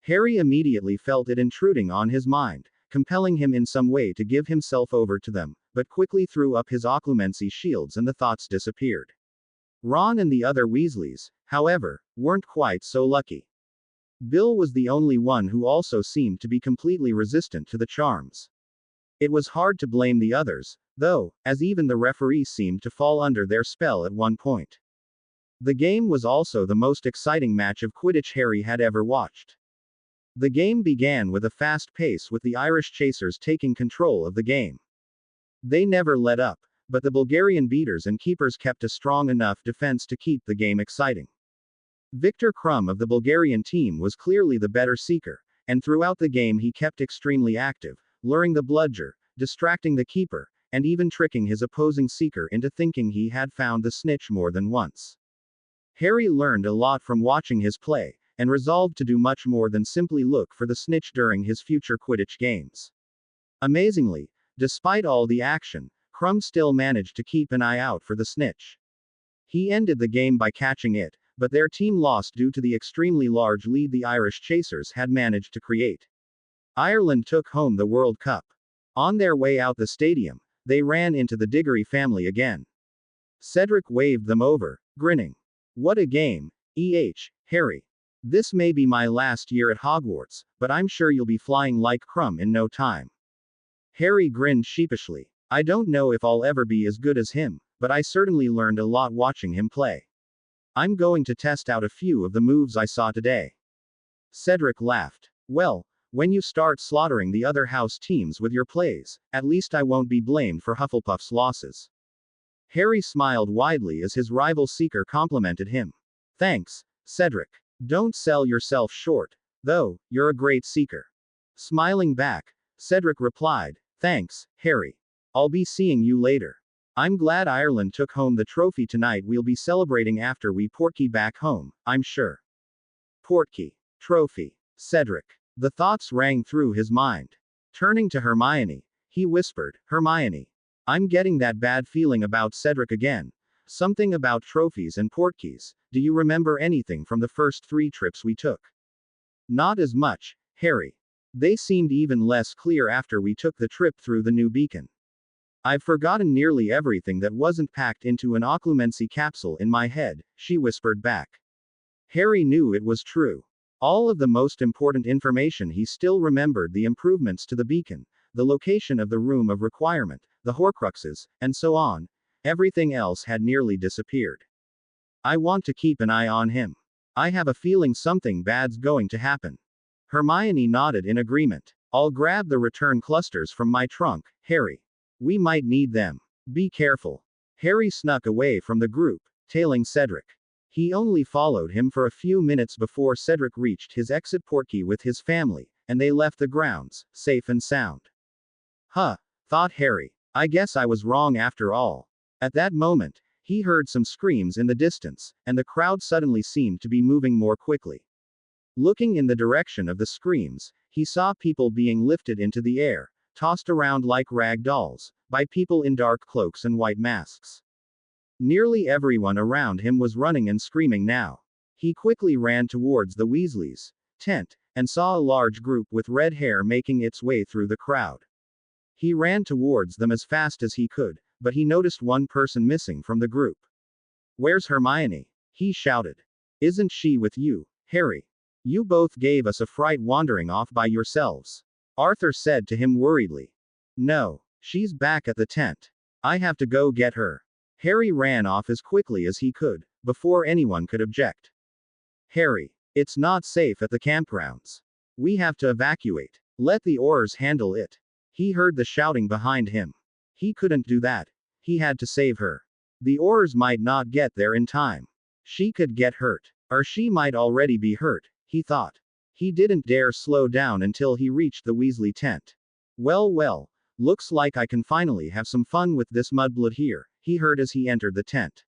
Harry immediately felt it intruding on his mind, compelling him in some way to give himself over to them, but quickly threw up his occlumency shields and the thoughts disappeared. Ron and the other Weasleys, however, weren't quite so lucky. Bill was the only one who also seemed to be completely resistant to the charms. It was hard to blame the others, though, as even the referee seemed to fall under their spell at one point. The game was also the most exciting match of Quidditch Harry had ever watched. The game began with a fast pace with the Irish chasers taking control of the game. They never let up, but the Bulgarian beaters and keepers kept a strong enough defense to keep the game exciting. Victor Krum of the Bulgarian team was clearly the better seeker, and throughout the game he kept extremely active, luring the bludger, distracting the keeper, and even tricking his opposing seeker into thinking he had found the snitch more than once. Harry learned a lot from watching his play, and resolved to do much more than simply look for the snitch during his future Quidditch games. Amazingly, despite all the action, Crumb still managed to keep an eye out for the snitch. He ended the game by catching it, but their team lost due to the extremely large lead the Irish chasers had managed to create. Ireland took home the World Cup. On their way out the stadium, they ran into the Diggory family again. Cedric waved them over, grinning. What a game, Harry. This may be my last year at Hogwarts, but I'm sure you'll be flying like Crumb in no time. Harry grinned sheepishly. I don't know if I'll ever be as good as him, but I certainly learned a lot watching him play. I'm going to test out a few of the moves I saw today. Cedric laughed. Well, when you start slaughtering the other house teams with your plays, at least I won't be blamed for Hufflepuff's losses. Harry smiled widely as his rival seeker complimented him. Thanks, Cedric. Don't sell yourself short, though, you're a great seeker. Smiling back, Cedric replied, Thanks, Harry. I'll be seeing you later. I'm glad Ireland took home the trophy tonight. We'll be celebrating after we portkey back home, I'm sure. Portkey. Trophy. Cedric. The thoughts rang through his mind. Turning to Hermione, he whispered, Hermione. I'm getting that bad feeling about Cedric again. Something about trophies and portkeys. Do you remember anything from the first 3 trips we took? Not as much, Harry. They seemed even less clear after we took the trip through the new beacon. I've forgotten nearly everything that wasn't packed into an occlumency capsule in my head, she whispered back. Harry knew it was true. All of the most important information he still remembered: the improvements to the beacon, the location of the room of requirement, the Horcruxes, and so on. Everything else had nearly disappeared. I want to keep an eye on him. I have a feeling something bad's going to happen. Hermione nodded in agreement. I'll grab the return clusters from my trunk, Harry. We might need them. Be careful. Harry snuck away from the group, tailing Cedric. He only followed him for a few minutes before Cedric reached his exit portkey with his family, and they left the grounds, safe and sound. Huh, thought Harry. I guess I was wrong after all. At that moment, he heard some screams in the distance, and the crowd suddenly seemed to be moving more quickly. Looking in the direction of the screams, he saw people being lifted into the air, tossed around like rag dolls, by people in dark cloaks and white masks. Nearly everyone around him was running and screaming now. He quickly ran towards the Weasleys' tent, and saw a large group with red hair making its way through the crowd. He ran towards them as fast as he could, but he noticed one person missing from the group. Where's Hermione? He shouted. Isn't she with you, Harry? You both gave us a fright wandering off by yourselves. Arthur said to him worriedly. No, she's back at the tent. I have to go get her. Harry ran off as quickly as he could, before anyone could object. Harry, it's not safe at the campgrounds. We have to evacuate. Let the Aurors handle it. He heard the shouting behind him. He couldn't do that. He had to save her. The Aurors might not get there in time. She could get hurt. Or she might already be hurt, he thought. He didn't dare slow down until he reached the Weasley tent. Well, looks like I can finally have some fun with this mudblood here, he heard as he entered the tent.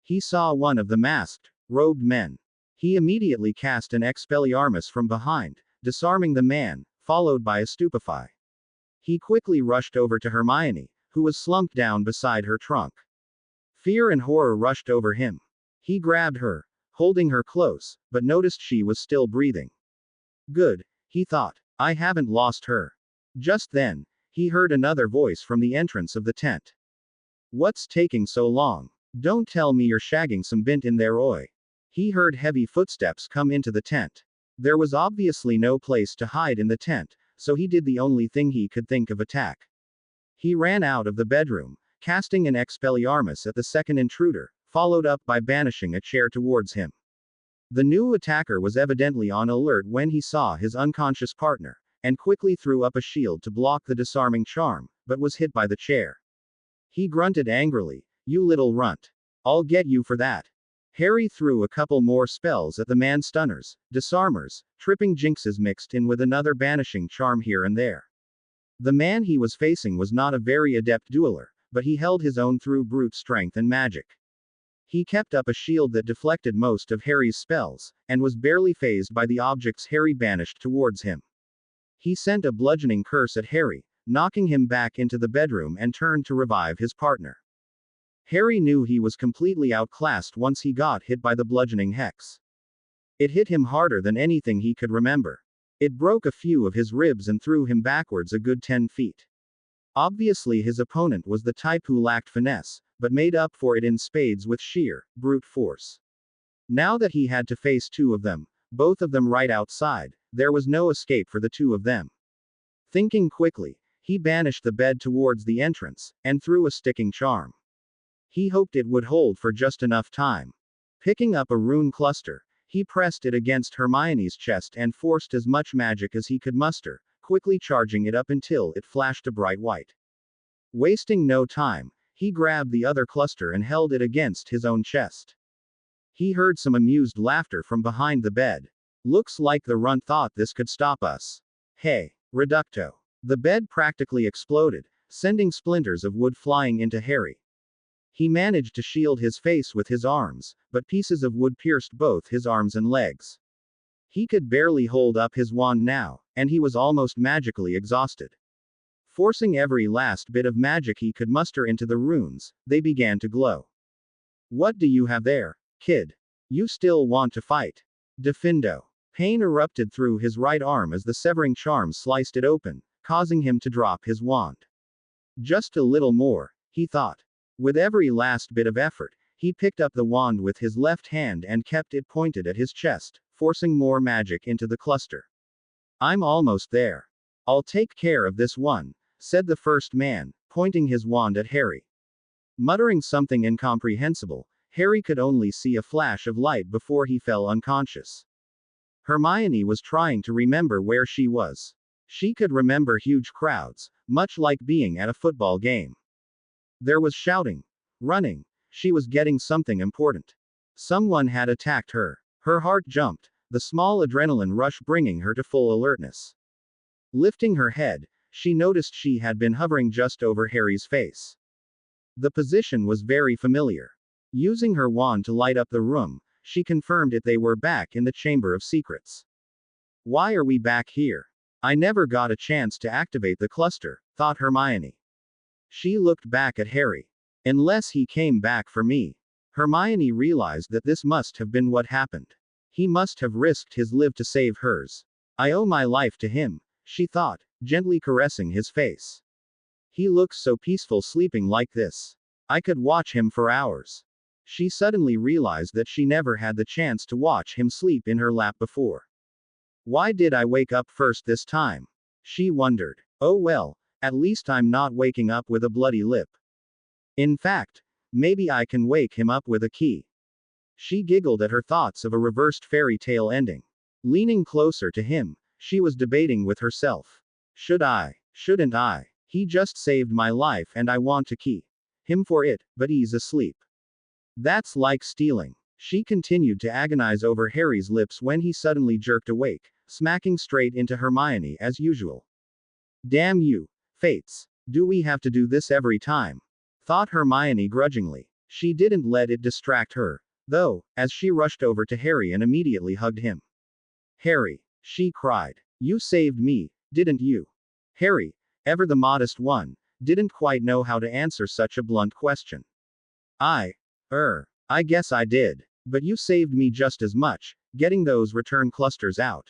He saw one of the masked, robed men. He immediately cast an Expelliarmus from behind, disarming the man, followed by a Stupefy. He quickly rushed over to Hermione, who was slumped down beside her trunk. Fear and horror rushed over him. He grabbed her, holding her close, but noticed she was still breathing. Good, he thought. I haven't lost her. Just then, he heard another voice from the entrance of the tent. What's taking so long? Don't tell me you're shagging some bint in there, oi. He heard heavy footsteps come into the tent. There was obviously no place to hide in the tent, so he did the only thing he could think of: attack. He ran out of the bedroom, casting an Expelliarmus at the second intruder, followed up by banishing a chair towards him. The new attacker was evidently on alert when he saw his unconscious partner, and quickly threw up a shield to block the disarming charm, but was hit by the chair. He grunted angrily, You little runt. I'll get you for that. Harry threw a couple more spells at the man: stunners, disarmers, tripping jinxes mixed in with another banishing charm here and there. The man he was facing was not a very adept dueler, but he held his own through brute strength and magic. He kept up a shield that deflected most of Harry's spells, and was barely phased by the objects Harry banished towards him. He sent a bludgeoning curse at Harry, knocking him back into the bedroom and turned to revive his partner. Harry knew he was completely outclassed once he got hit by the bludgeoning hex. It hit him harder than anything he could remember. It broke a few of his ribs and threw him backwards a good 10 feet. Obviously, his opponent was the type who lacked finesse, but made up for it in spades with sheer, brute force. Now that he had to face two of them, both of them right outside, there was no escape for the two of them. Thinking quickly, he banished the bed towards the entrance, and threw a sticking charm. He hoped it would hold for just enough time. Picking up a rune cluster, he pressed it against Hermione's chest and forced as much magic as he could muster, quickly charging it up until it flashed a bright white. Wasting no time, he grabbed the other cluster and held it against his own chest. He heard some amused laughter from behind the bed. Looks like the runt thought this could stop us. Hey, Reducto. The bed practically exploded, sending splinters of wood flying into Harry. He managed to shield his face with his arms, but pieces of wood pierced both his arms and legs. He could barely hold up his wand now, and he was almost magically exhausted. Forcing every last bit of magic he could muster into the runes, they began to glow. What do you have there, kid? You still want to fight? Defindo. Pain erupted through his right arm as the severing charm sliced it open, causing him to drop his wand. Just a little more, he thought. With every last bit of effort, he picked up the wand with his left hand and kept it pointed at his chest, forcing more magic into the cluster. I'm almost there. I'll take care of this one, said the first man, pointing his wand at Harry. Muttering something incomprehensible, Harry could only see a flash of light before he fell unconscious. Hermione was trying to remember where she was. She could remember huge crowds, much like being at a football game. There was shouting, running. She was getting something important. Someone had attacked her. Her heart jumped, the small adrenaline rush bringing her to full alertness. Lifting her head, she noticed she had been hovering just over Harry's face. The position was very familiar. Using her wand to light up the room, she confirmed they were back in the Chamber of Secrets. Why are we back here? I never got a chance to activate the cluster, thought Hermione. She looked back at Harry. Unless he came back for me. Hermione realized that this must have been what happened. He must have risked his life to save hers. I owe my life to him, she thought, gently caressing his face. He looks so peaceful sleeping like this. I could watch him for hours. She suddenly realized that she never had the chance to watch him sleep in her lap before. Why did I wake up first this time? She wondered. Oh well, at least I'm not waking up with a bloody lip. In fact, maybe I can wake him up with a key. She giggled at her thoughts of a reversed fairy tale ending. Leaning closer to him, she was debating with herself. Should I? Shouldn't I? He just saved my life and I want to keep him for it, but he's asleep. That's like stealing. She continued to agonize over Harry's lips when he suddenly jerked awake, smacking straight into Hermione as usual. Damn you, Fates. Do we have to do this every time? Thought Hermione grudgingly. She didn't let it distract her, though, as she rushed over to Harry and immediately hugged him. Harry, she cried. You saved me, didn't you? Harry, ever the modest one, didn't quite know how to answer such a blunt question. I guess I did. But you saved me just as much, getting those return clusters out.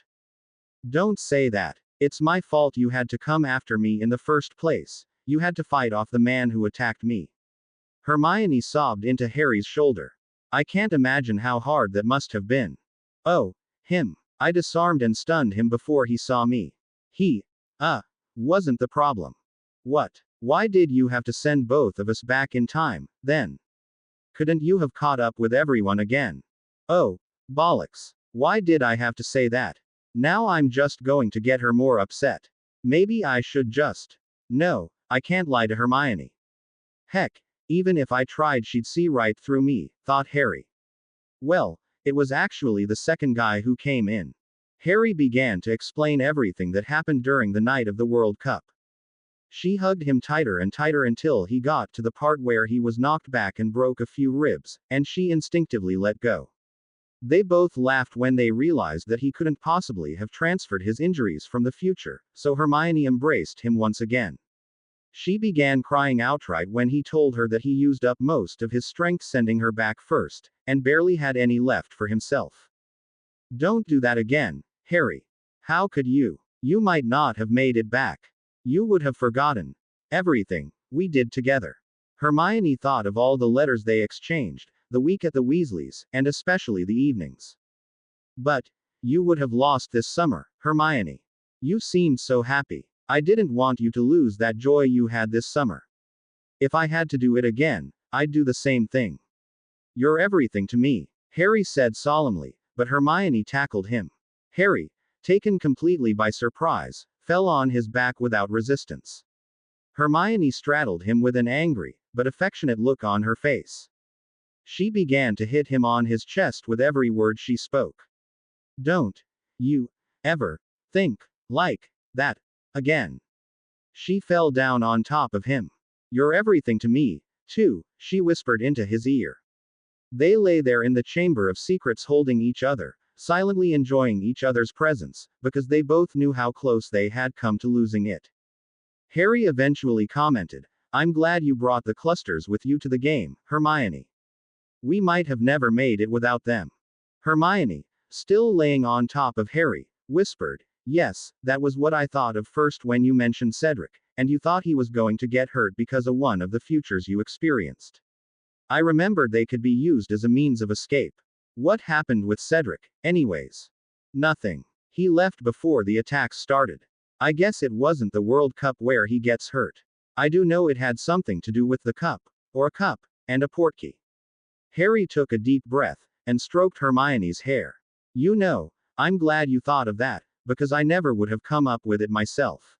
Don't say that. It's my fault you had to come after me in the first place. You had to fight off the man who attacked me. Hermione sobbed into Harry's shoulder. I can't imagine how hard that must have been. Oh, him. I disarmed and stunned him before he saw me. He, wasn't the problem. What? Why did you have to send both of us back in time, then? Couldn't you have caught up with everyone again? Oh, bollocks. Why did I have to say that? Now I'm just going to get her more upset. Maybe I should just. No, I can't lie to Hermione. Heck, even if I tried, she'd see right through me, thought Harry. Well, it was actually the second guy who came in. Harry began to explain everything that happened during the night of the World Cup. She hugged him tighter and tighter until he got to the part where he was knocked back and broke a few ribs, and she instinctively let go. They both laughed when they realized that he couldn't possibly have transferred his injuries from the future, so Hermione embraced him once again. She began crying outright when he told her that he used up most of his strength sending her back first, and barely had any left for himself. Don't do that again, Harry. How could you? You might not have made it back. You would have forgotten everything we did together. Hermione thought of all the letters they exchanged, the week at the Weasleys, and especially the evenings. But you would have lost this summer, Hermione. You seemed so happy. I didn't want you to lose that joy you had this summer. If I had to do it again, I'd do the same thing. You're everything to me, Harry said solemnly, but Hermione tackled him. Harry, taken completely by surprise, fell on his back without resistance. Hermione straddled him with an angry, but affectionate look on her face. She began to hit him on his chest with every word she spoke. Don't you ever think like that again. She fell down on top of him. You're everything to me, too, she whispered into his ear. They lay there in the Chamber of Secrets holding each other, silently enjoying each other's presence, because they both knew how close they had come to losing it. Harry eventually commented, I'm glad you brought the clusters with you to the game, Hermione. We might have never made it without them. Hermione, still laying on top of Harry, whispered, Yes, that was what I thought of first when you mentioned Cedric, and you thought he was going to get hurt because of one of the futures you experienced. I remembered they could be used as a means of escape. What happened with Cedric, anyways? Nothing. He left before the attacks started. I guess it wasn't the World Cup where he gets hurt. I do know it had something to do with the cup, or a cup, and a portkey. Harry took a deep breath, and stroked Hermione's hair. You know, I'm glad you thought of that, because I never would have come up with it myself.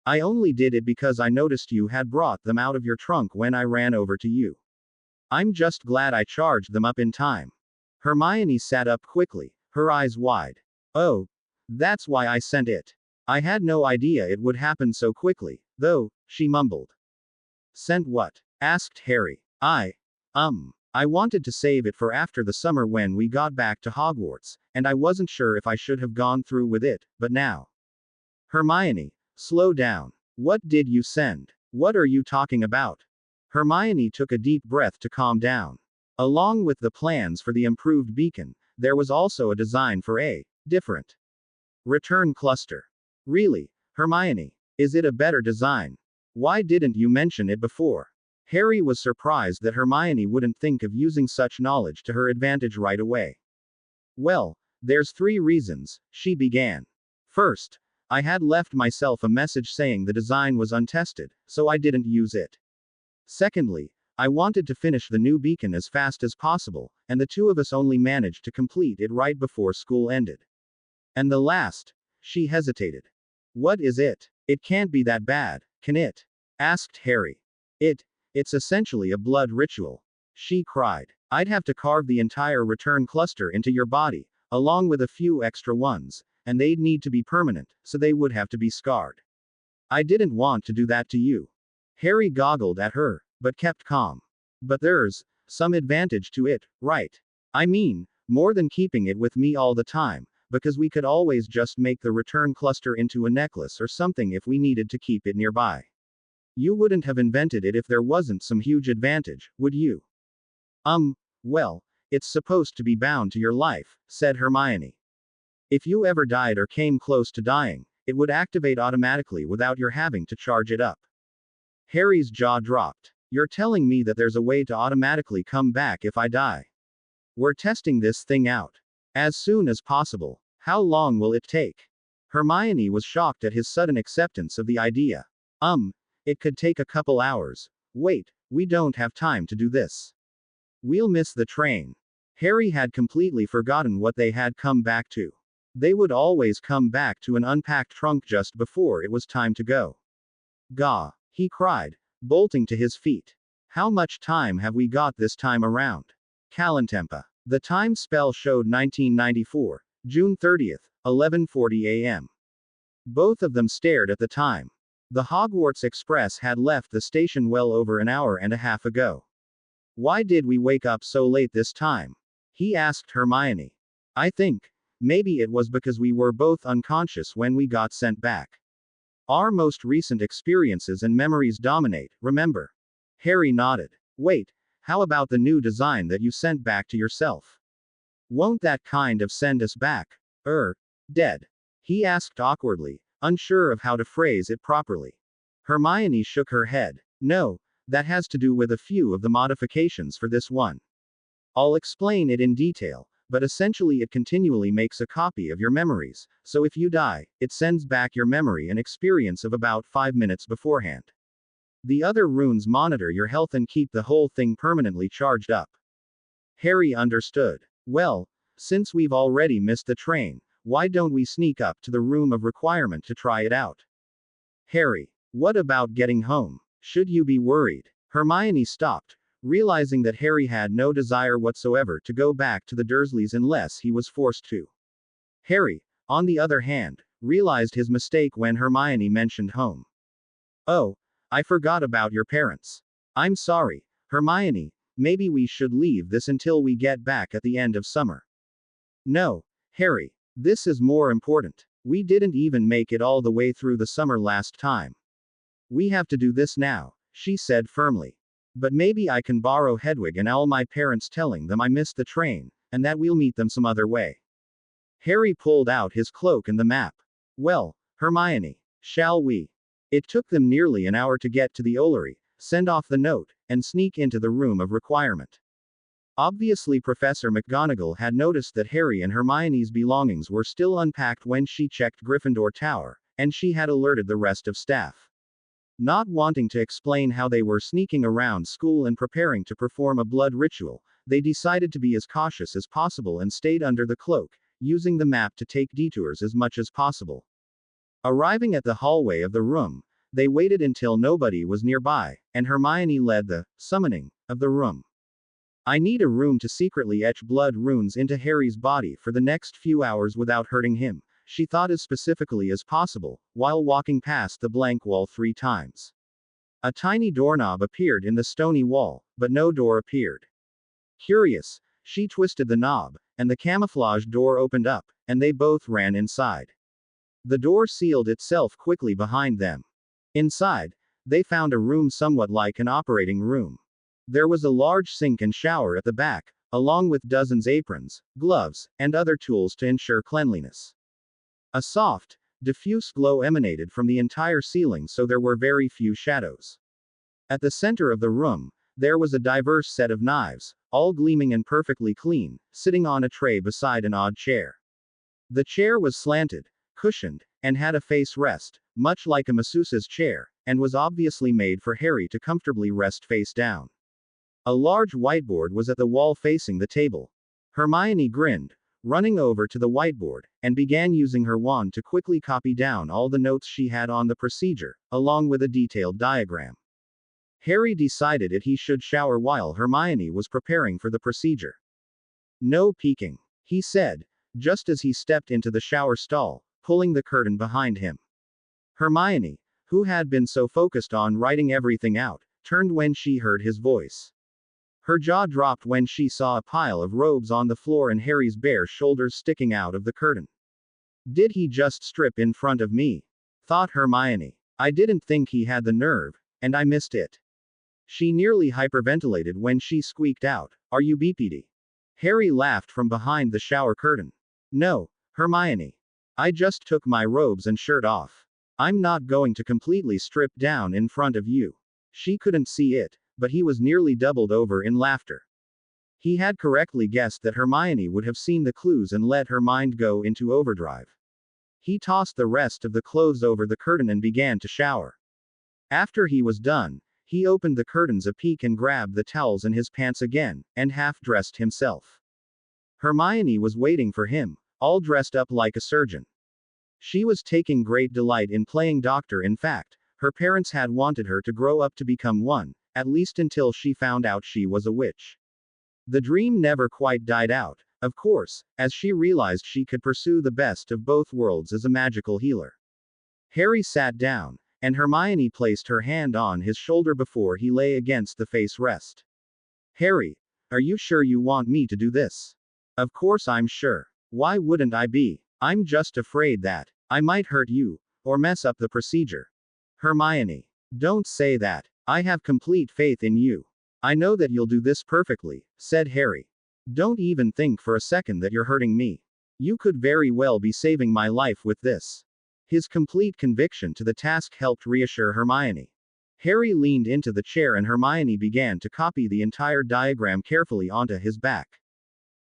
I only did it because I noticed you had brought them out of your trunk when I ran over to you. I'm just glad I charged them up in time. Hermione sat up quickly, her eyes wide. Oh, that's why I sent it. I had no idea it would happen so quickly, though, she mumbled. Sent what? Asked Harry. I wanted to save it for after the summer when we got back to Hogwarts, and I wasn't sure if I should have gone through with it, but now. Hermione, slow down. What did you send? What are you talking about? Hermione took a deep breath to calm down. Along with the plans for the improved beacon, there was also a design for a different return cluster. Really, Hermione, is it a better design? Why didn't you mention it before? Harry was surprised that Hermione wouldn't think of using such knowledge to her advantage right away. Well, there's 3 reasons, she began. First, I had left myself a message saying the design was untested, so I didn't use it. Secondly, I wanted to finish the new beacon as fast as possible, and the 2 of us only managed to complete it right before school ended. And the last, she hesitated. What is it? It can't be that bad, can it? Asked Harry. It's essentially a blood ritual. She cried. I'd have to carve the entire return cluster into your body, along with a few extra ones, and they'd need to be permanent, so they would have to be scarred. I didn't want to do that to you. Harry goggled at her, but kept calm. But there's some advantage to it, right? I mean, more than keeping it with me all the time, because we could always just make the return cluster into a necklace or something if we needed to keep it nearby. You wouldn't have invented it if there wasn't some huge advantage, would you? Well, it's supposed to be bound to your life, said Hermione. If you ever died or came close to dying, it would activate automatically without your having to charge it up. Harry's jaw dropped. You're telling me that there's a way to automatically come back if I die? We're testing this thing out. As soon as possible. How long will it take? Hermione was shocked at his sudden acceptance of the idea. It could take a couple hours. Wait, we don't have time to do this. We'll miss the train. Harry had completely forgotten what they had come back to. They would always come back to an unpacked trunk just before it was time to go. Gah, he cried, bolting to his feet. How much time have we got this time around? Calentempa. The time spell showed 1994, June 30th, 11:40 a.m. Both of them stared at the time. The Hogwarts Express had left the station well over an hour and a half ago. Why did we wake up so late this time? He asked Hermione. I think, maybe it was because we were both unconscious when we got sent back. Our most recent experiences and memories dominate, remember? Harry nodded. Wait, how about the new design that you sent back to yourself? Won't that kind of send us back? Dead? He asked awkwardly, unsure of how to phrase it properly. Hermione shook her head. No, that has to do with a few of the modifications for this one. I'll explain it in detail, but essentially it continually makes a copy of your memories, so if you die, it sends back your memory and experience of about 5 minutes beforehand. The other runes monitor your health and keep the whole thing permanently charged up. Harry understood. Well, since we've already missed the train, why don't we sneak up to the room of requirement to try it out? Harry, what about getting home? Should you be worried? Hermione stopped, realizing that Harry had no desire whatsoever to go back to the Dursleys unless he was forced to. Harry, on the other hand, realized his mistake when Hermione mentioned home. Oh, I forgot about your parents. I'm sorry, Hermione, maybe we should leave this until we get back at the end of summer. No, Harry, this is more important. We didn't even make it all the way through the summer last time. We have to do this now, she said firmly. But maybe I can borrow Hedwig and owl my parents telling them I missed the train, and that we'll meet them some other way. Harry pulled out his cloak and the map. Well, Hermione, shall we? It took them nearly an hour to get to the Ollery, send off the note, and sneak into the room of requirement. Obviously Professor McGonagall had noticed that Harry and Hermione's belongings were still unpacked when she checked Gryffindor Tower, and she had alerted the rest of staff. Not wanting to explain how they were sneaking around school and preparing to perform a blood ritual, they decided to be as cautious as possible and stayed under the cloak, using the map to take detours as much as possible. Arriving at the hallway of the room, they waited until nobody was nearby, and Hermione led the summoning of the room. I need a room to secretly etch blood runes into Harry's body for the next few hours without hurting him, she thought as specifically as possible, while walking past the blank wall 3 times. A tiny doorknob appeared in the stony wall, but no door appeared. Curious, she twisted the knob, and the camouflage door opened up, and they both ran inside. The door sealed itself quickly behind them. Inside, they found a room somewhat like an operating room. There was a large sink and shower at the back, along with dozens aprons, gloves, and other tools to ensure cleanliness. A soft, diffuse glow emanated from the entire ceiling, so there were very few shadows. At the center of the room, there was a diverse set of knives, all gleaming and perfectly clean, sitting on a tray beside an odd chair. The chair was slanted, cushioned, and had a face rest, much like a masseuse's chair, and was obviously made for Harry to comfortably rest face down. A large whiteboard was at the wall facing the table. Hermione grinned, running over to the whiteboard, and began using her wand to quickly copy down all the notes she had on the procedure, along with a detailed diagram. Harry decided that he should shower while Hermione was preparing for the procedure. No peeking, he said, just as he stepped into the shower stall, pulling the curtain behind him. Hermione, who had been so focused on writing everything out, turned when she heard his voice. Her jaw dropped when she saw a pile of robes on the floor and Harry's bare shoulders sticking out of the curtain. Did he just strip in front of me? Thought Hermione. I didn't think he had the nerve, and I missed it. She nearly hyperventilated when she squeaked out, "Are you BPD?" Harry laughed from behind the shower curtain. No, Hermione. I just took my robes and shirt off. I'm not going to completely strip down in front of you. She couldn't see it, but he was nearly doubled over in laughter. He had correctly guessed that Hermione would have seen the clues and let her mind go into overdrive. He tossed the rest of the clothes over the curtain and began to shower. After he was done, he opened the curtains a peek and grabbed the towels in his pants again, and half-dressed himself. Hermione was waiting for him, all dressed up like a surgeon. She was taking great delight in playing doctor. In fact, her parents had wanted her to grow up to become one, at least until she found out she was a witch. The dream never quite died out, of course, as she realized she could pursue the best of both worlds as a magical healer. Harry sat down, and Hermione placed her hand on his shoulder before he lay against the face rest. Harry, are you sure you want me to do this? Of course I'm sure. Why wouldn't I be? I'm just afraid that I might hurt you, or mess up the procedure. Hermione. Don't say that. I have complete faith in you. I know that you'll do this perfectly, said Harry. Don't even think for a second that you're hurting me. You could very well be saving my life with this. His complete conviction to the task helped reassure Hermione. Harry leaned into the chair and Hermione began to copy the entire diagram carefully onto his back.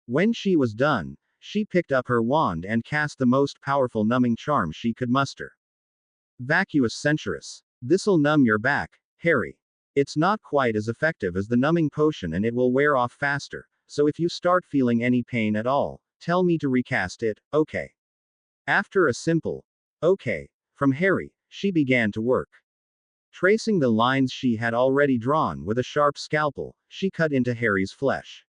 When she was done, she picked up her wand and cast the most powerful numbing charm she could muster. Vacuous Centurus. This'll numb your back, Harry. It's not quite as effective as the numbing potion and it will wear off faster, so if you start feeling any pain at all, tell me to recast it, okay? After a simple, okay, from Harry, she began to work. Tracing the lines she had already drawn with a sharp scalpel, she cut into Harry's flesh.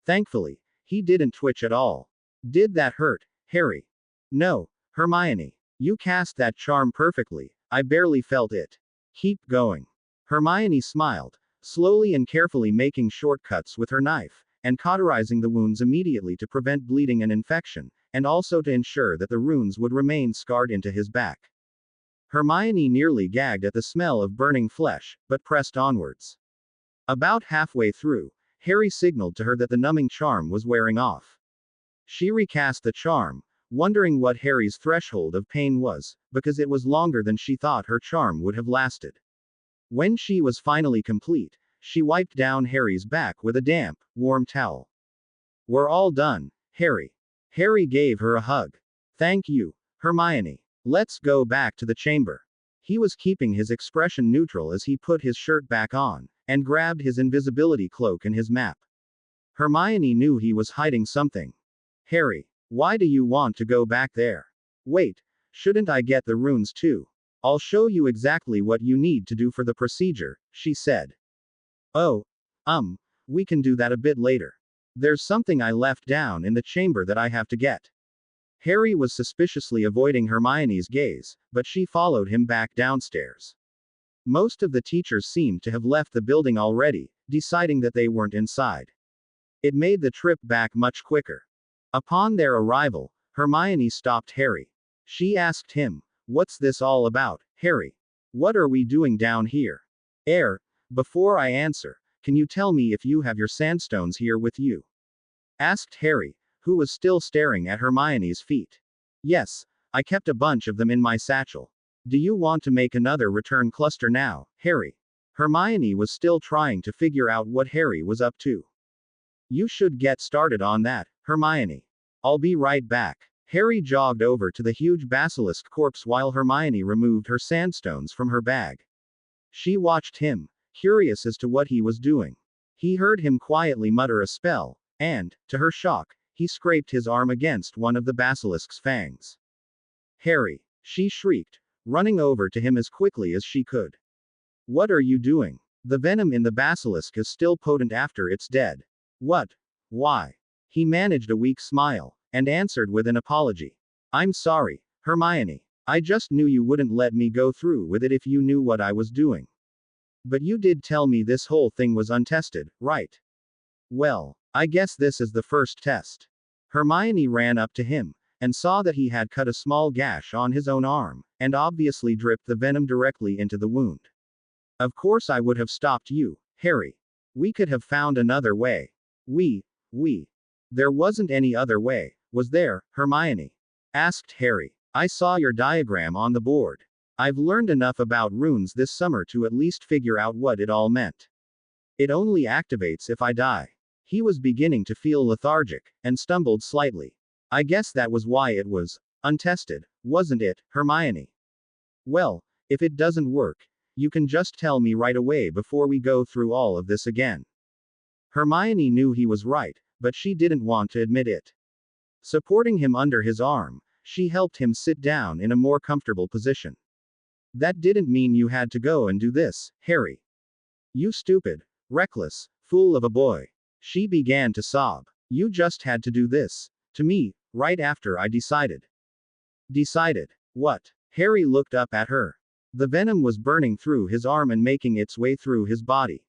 Thankfully, he didn't twitch at all. Did that hurt, Harry? No, Hermione. You cast that charm perfectly, I barely felt it. Keep going. Hermione smiled, slowly and carefully making shortcuts with her knife, and cauterizing the wounds immediately to prevent bleeding and infection, and also to ensure that the runes would remain scarred into his back. Hermione nearly gagged at the smell of burning flesh, but pressed onwards. About halfway through, Harry signaled to her that the numbing charm was wearing off. She recast the charm, wondering what Harry's threshold of pain was, because it was longer than she thought her charm would have lasted. When she was finally complete, she wiped down Harry's back with a damp, warm towel. We're all done, Harry. Harry gave her a hug. Thank you, Hermione. Let's go back to the chamber. He was keeping his expression neutral as he put his shirt back on, and grabbed his invisibility cloak and his map. Hermione knew he was hiding something. Harry, why do you want to go back there? Wait, shouldn't I get the runes too? I'll show you exactly what you need to do for the procedure, she said. Oh, we can do that a bit later. There's something I left down in the chamber that I have to get. Harry was suspiciously avoiding Hermione's gaze, but she followed him back downstairs. Most of the teachers seemed to have left the building already, deciding that they weren't inside. It made the trip back much quicker. Upon their arrival, Hermione stopped Harry. She asked him, "What's this all about, Harry? What are we doing down here?" Before I answer, can you tell me if you have your sandstones here with you?" asked Harry, who was still staring at Hermione's feet. "Yes, I kept a bunch of them in my satchel. Do you want to make another return cluster now, Harry?" Hermione was still trying to figure out what Harry was up to. "You should get started on that, Hermione. I'll be right back." Harry jogged over to the huge basilisk corpse while Hermione removed her sandstones from her bag. She watched him, curious as to what he was doing. He heard him quietly mutter a spell, and, to her shock, he scraped his arm against one of the basilisk's fangs. "Harry!" she shrieked, running over to him as quickly as she could. "What are you doing? The venom in the basilisk is still potent after it's dead." "What? Why?" He managed a weak smile, and answered with an apology. "I'm sorry, Hermione. I just knew you wouldn't let me go through with it if you knew what I was doing. But you did tell me this whole thing was untested, right? Well, I guess this is the first test." Hermione ran up to him, and saw that he had cut a small gash on his own arm, and obviously dripped the venom directly into the wound. "Of course I would have stopped you, Harry. We could have found another way. We. There wasn't any other way, was there, Hermione?" asked Harry. "I saw your diagram on the board. I've learned enough about runes this summer to at least figure out what it all meant. It only activates if I die." He was beginning to feel lethargic, and stumbled slightly. "I guess that was why it was untested, wasn't it, Hermione? Well, if it doesn't work, you can just tell me right away before we go through all of this again." Hermione knew he was right, but she didn't want to admit it. Supporting him under his arm, she helped him sit down in a more comfortable position. "That didn't mean you had to go and do this, Harry. You stupid, reckless, fool of a boy." She began to sob. "You just had to do this. To me, right after I decided." "Decided? What?" Harry looked up at her. The venom was burning through his arm and making its way through his body.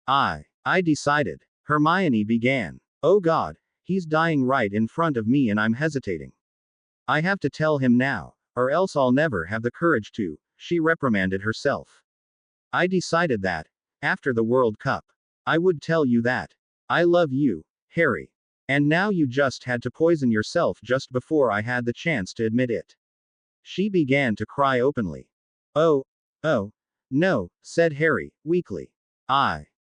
I decided." Hermione began. "Oh God, he's dying right in front of me and I'm hesitating. I have to tell him now, or else I'll never have the courage to, she reprimanded herself. I decided that, after the World Cup, I would tell you that. I love you, Harry. And now you just had to poison yourself just before I had the chance to admit it. She began to cry openly. Oh, oh, no, said Harry, weakly.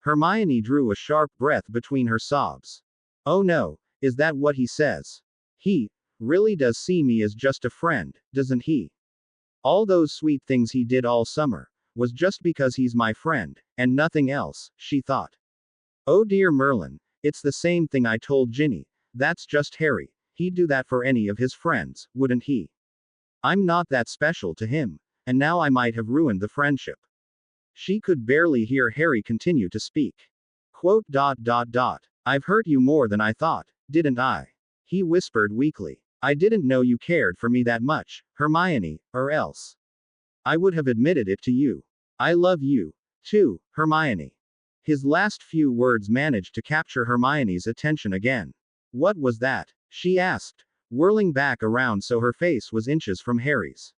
Hermione drew a sharp breath between her sobs. Oh no, is that what he says? He really does see me as just a friend, doesn't he? All those sweet things he did all summer was just because he's my friend, and nothing else, she thought. Oh dear Merlin, it's the same thing I told Ginny. That's just Harry. He'd do that for any of his friends, wouldn't he? I'm not that special to him, and now I might have ruined the friendship. She could barely hear Harry continue to speak. Quote dot dot dot. I've hurt you more than I thought, didn't I? He whispered weakly. I didn't know you cared for me that much, Hermione, or else I would have admitted it to you. I love you, too, Hermione. His last few words managed to capture Hermione's attention again. What was that? She asked, whirling back around so her face was inches from Harry's.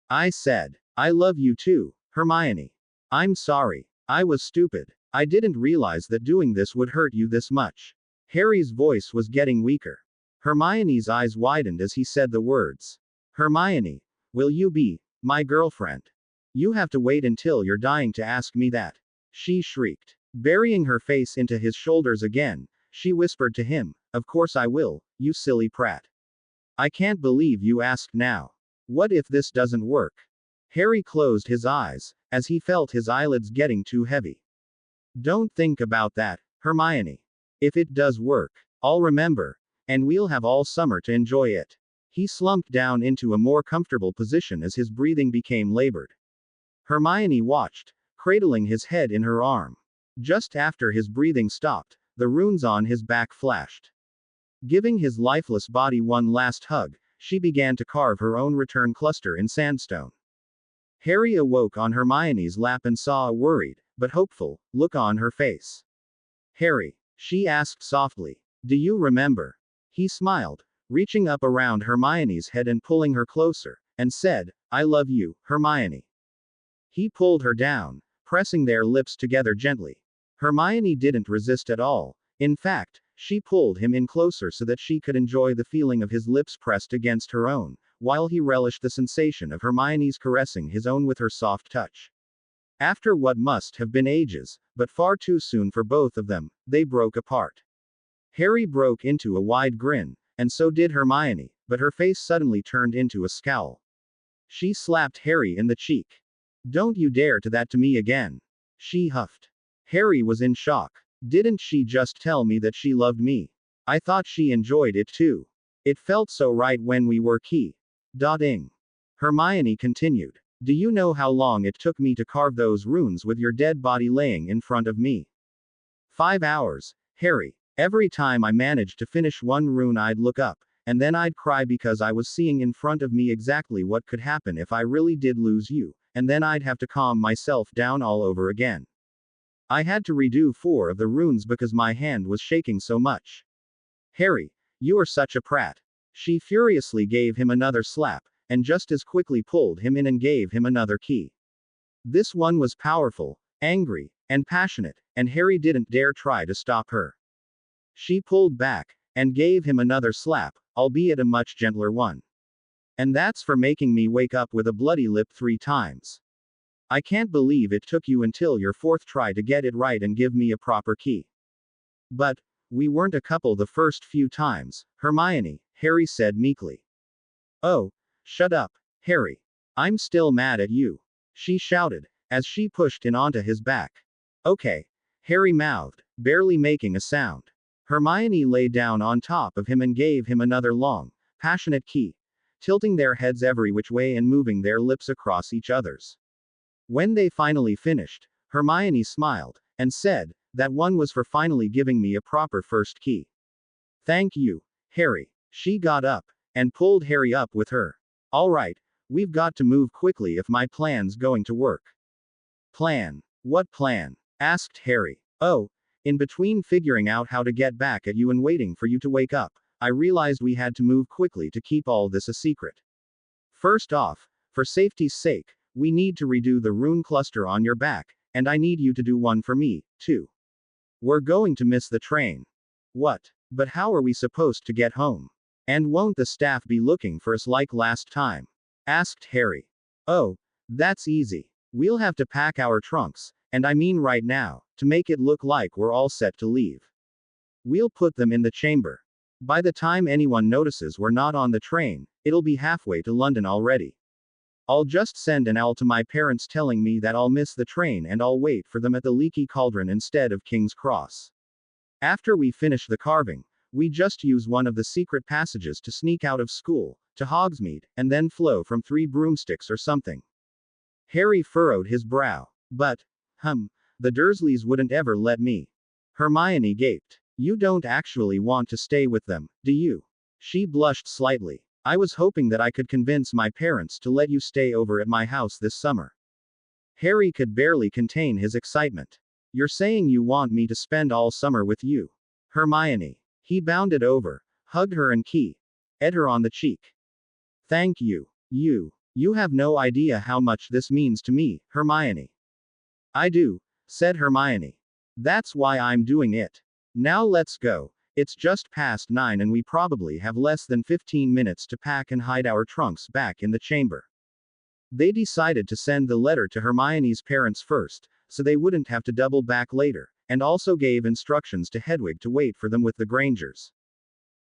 I said, I love you too, Hermione. I'm sorry. I was stupid. I didn't realize that doing this would hurt you this much. Harry's voice was getting weaker. Hermione's eyes widened as he said the words. Hermione, will you be my girlfriend? You have to wait until you're dying to ask me that. She shrieked. Burying her face into his shoulders again, she whispered to him, Of course I will, you silly prat. I can't believe you asked now. What if this doesn't work? Harry closed his eyes, as he felt his eyelids getting too heavy. Don't think about that, Hermione. If it does work, I'll remember, and we'll have all summer to enjoy it. He slumped down into a more comfortable position as his breathing became labored. Hermione watched, cradling his head in her arm. Just after his breathing stopped, the runes on his back flashed. Giving his lifeless body one last hug, she began to carve her own return cluster in sandstone. Harry awoke on Hermione's lap and saw a worried, but hopeful, look on her face. Harry, she asked softly, do you remember? He smiled, reaching up around Hermione's head and pulling her closer, and said, I love you, Hermione. He pulled her down, pressing their lips together gently. Hermione didn't resist at all. In fact, she pulled him in closer so that she could enjoy the feeling of his lips pressed against her own, while he relished the sensation of Hermione's caressing his own with her soft touch. After what must have been ages, but far too soon for both of them, they broke apart. Harry broke into a wide grin, and so did Hermione, but her face suddenly turned into a scowl. She slapped Harry in the cheek. Don't you dare do that to me again. She huffed. Harry was in shock. Didn't she just tell me that she loved me? I thought she enjoyed it too. It felt so right when we were dotting. Hermione continued. Do you know how long it took me to carve those runes with your dead body laying in front of me? 5 hours, Harry. Every time I managed to finish one rune I'd look up, and then I'd cry because I was seeing in front of me exactly what could happen if I really did lose you, and then I'd have to calm myself down all over again. I had to redo 4 of the runes because my hand was shaking so much. Harry, you are such a prat. She furiously gave him another slap, and just as quickly pulled him in and gave him another key. This one was powerful, angry, and passionate, and Harry didn't dare try to stop her. She pulled back, and gave him another slap, albeit a much gentler one. And that's for making me wake up with a bloody lip 3 times. I can't believe it took you until your 4th try to get it right and give me a proper key. But we weren't a couple the first few times, Hermione, Harry said meekly. Oh, shut up, Harry. I'm still mad at you. She shouted, as she pushed in onto his back. Okay, Harry mouthed, barely making a sound. Hermione lay down on top of him and gave him another long, passionate key, tilting their heads every which way and moving their lips across each other's. When they finally finished, Hermione smiled, and said, that one was for finally giving me a proper first key. Thank you, Harry. She got up, and pulled Harry up with her. All right, we've got to move quickly if my plan's going to work. Plan? What plan? Asked Harry. Oh, in between figuring out how to get back at you and waiting for you to wake up, I realized we had to move quickly to keep all this a secret. First off, for safety's sake, we need to redo the rune cluster on your back, and I need you to do one for me, too. We're going to miss the train. What? But how are we supposed to get home? And won't the staff be looking for us like last time? Asked Harry. Oh, that's easy. We'll have to pack our trunks, and I mean right now, to make it look like we're all set to leave. We'll put them in the chamber. By the time anyone notices we're not on the train, it'll be halfway to London already. I'll just send an owl to my parents telling me that I'll miss the train and I'll wait for them at the Leaky Cauldron instead of King's Cross. After we finish the carving, we just use one of the secret passages to sneak out of school, to Hogsmeade, and then flow from 3 broomsticks or something. Harry furrowed his brow. But, the Dursleys wouldn't ever let me. Hermione gaped. You don't actually want to stay with them, do you? She blushed slightly. I was hoping that I could convince my parents to let you stay over at my house this summer. Harry could barely contain his excitement. You're saying you want me to spend all summer with you? Hermione. He bounded over, hugged her and kissed her on the cheek. Thank you. You have no idea how much this means to me, Hermione. I do, said Hermione. That's why I'm doing it. Now let's go. It's just past 9 and we probably have less than 15 minutes to pack and hide our trunks back in the chamber. They decided to send the letter to Hermione's parents first, so they wouldn't have to double back later, and also gave instructions to Hedwig to wait for them with the Grangers.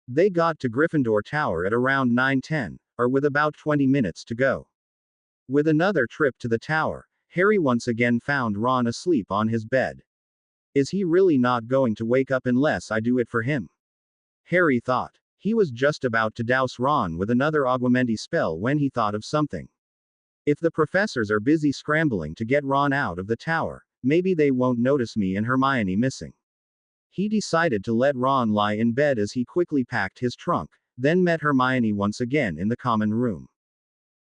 They got to Gryffindor Tower at around 9:10, or with about 20 minutes to go. With another trip to the tower, Harry once again found Ron asleep on his bed. Is he really not going to wake up unless I do it for him? Harry thought. He was just about to douse Ron with another Aguamenti spell when he thought of something. If the professors are busy scrambling to get Ron out of the tower, maybe they won't notice me and Hermione missing. He decided to let Ron lie in bed as he quickly packed his trunk, then met Hermione once again in the common room.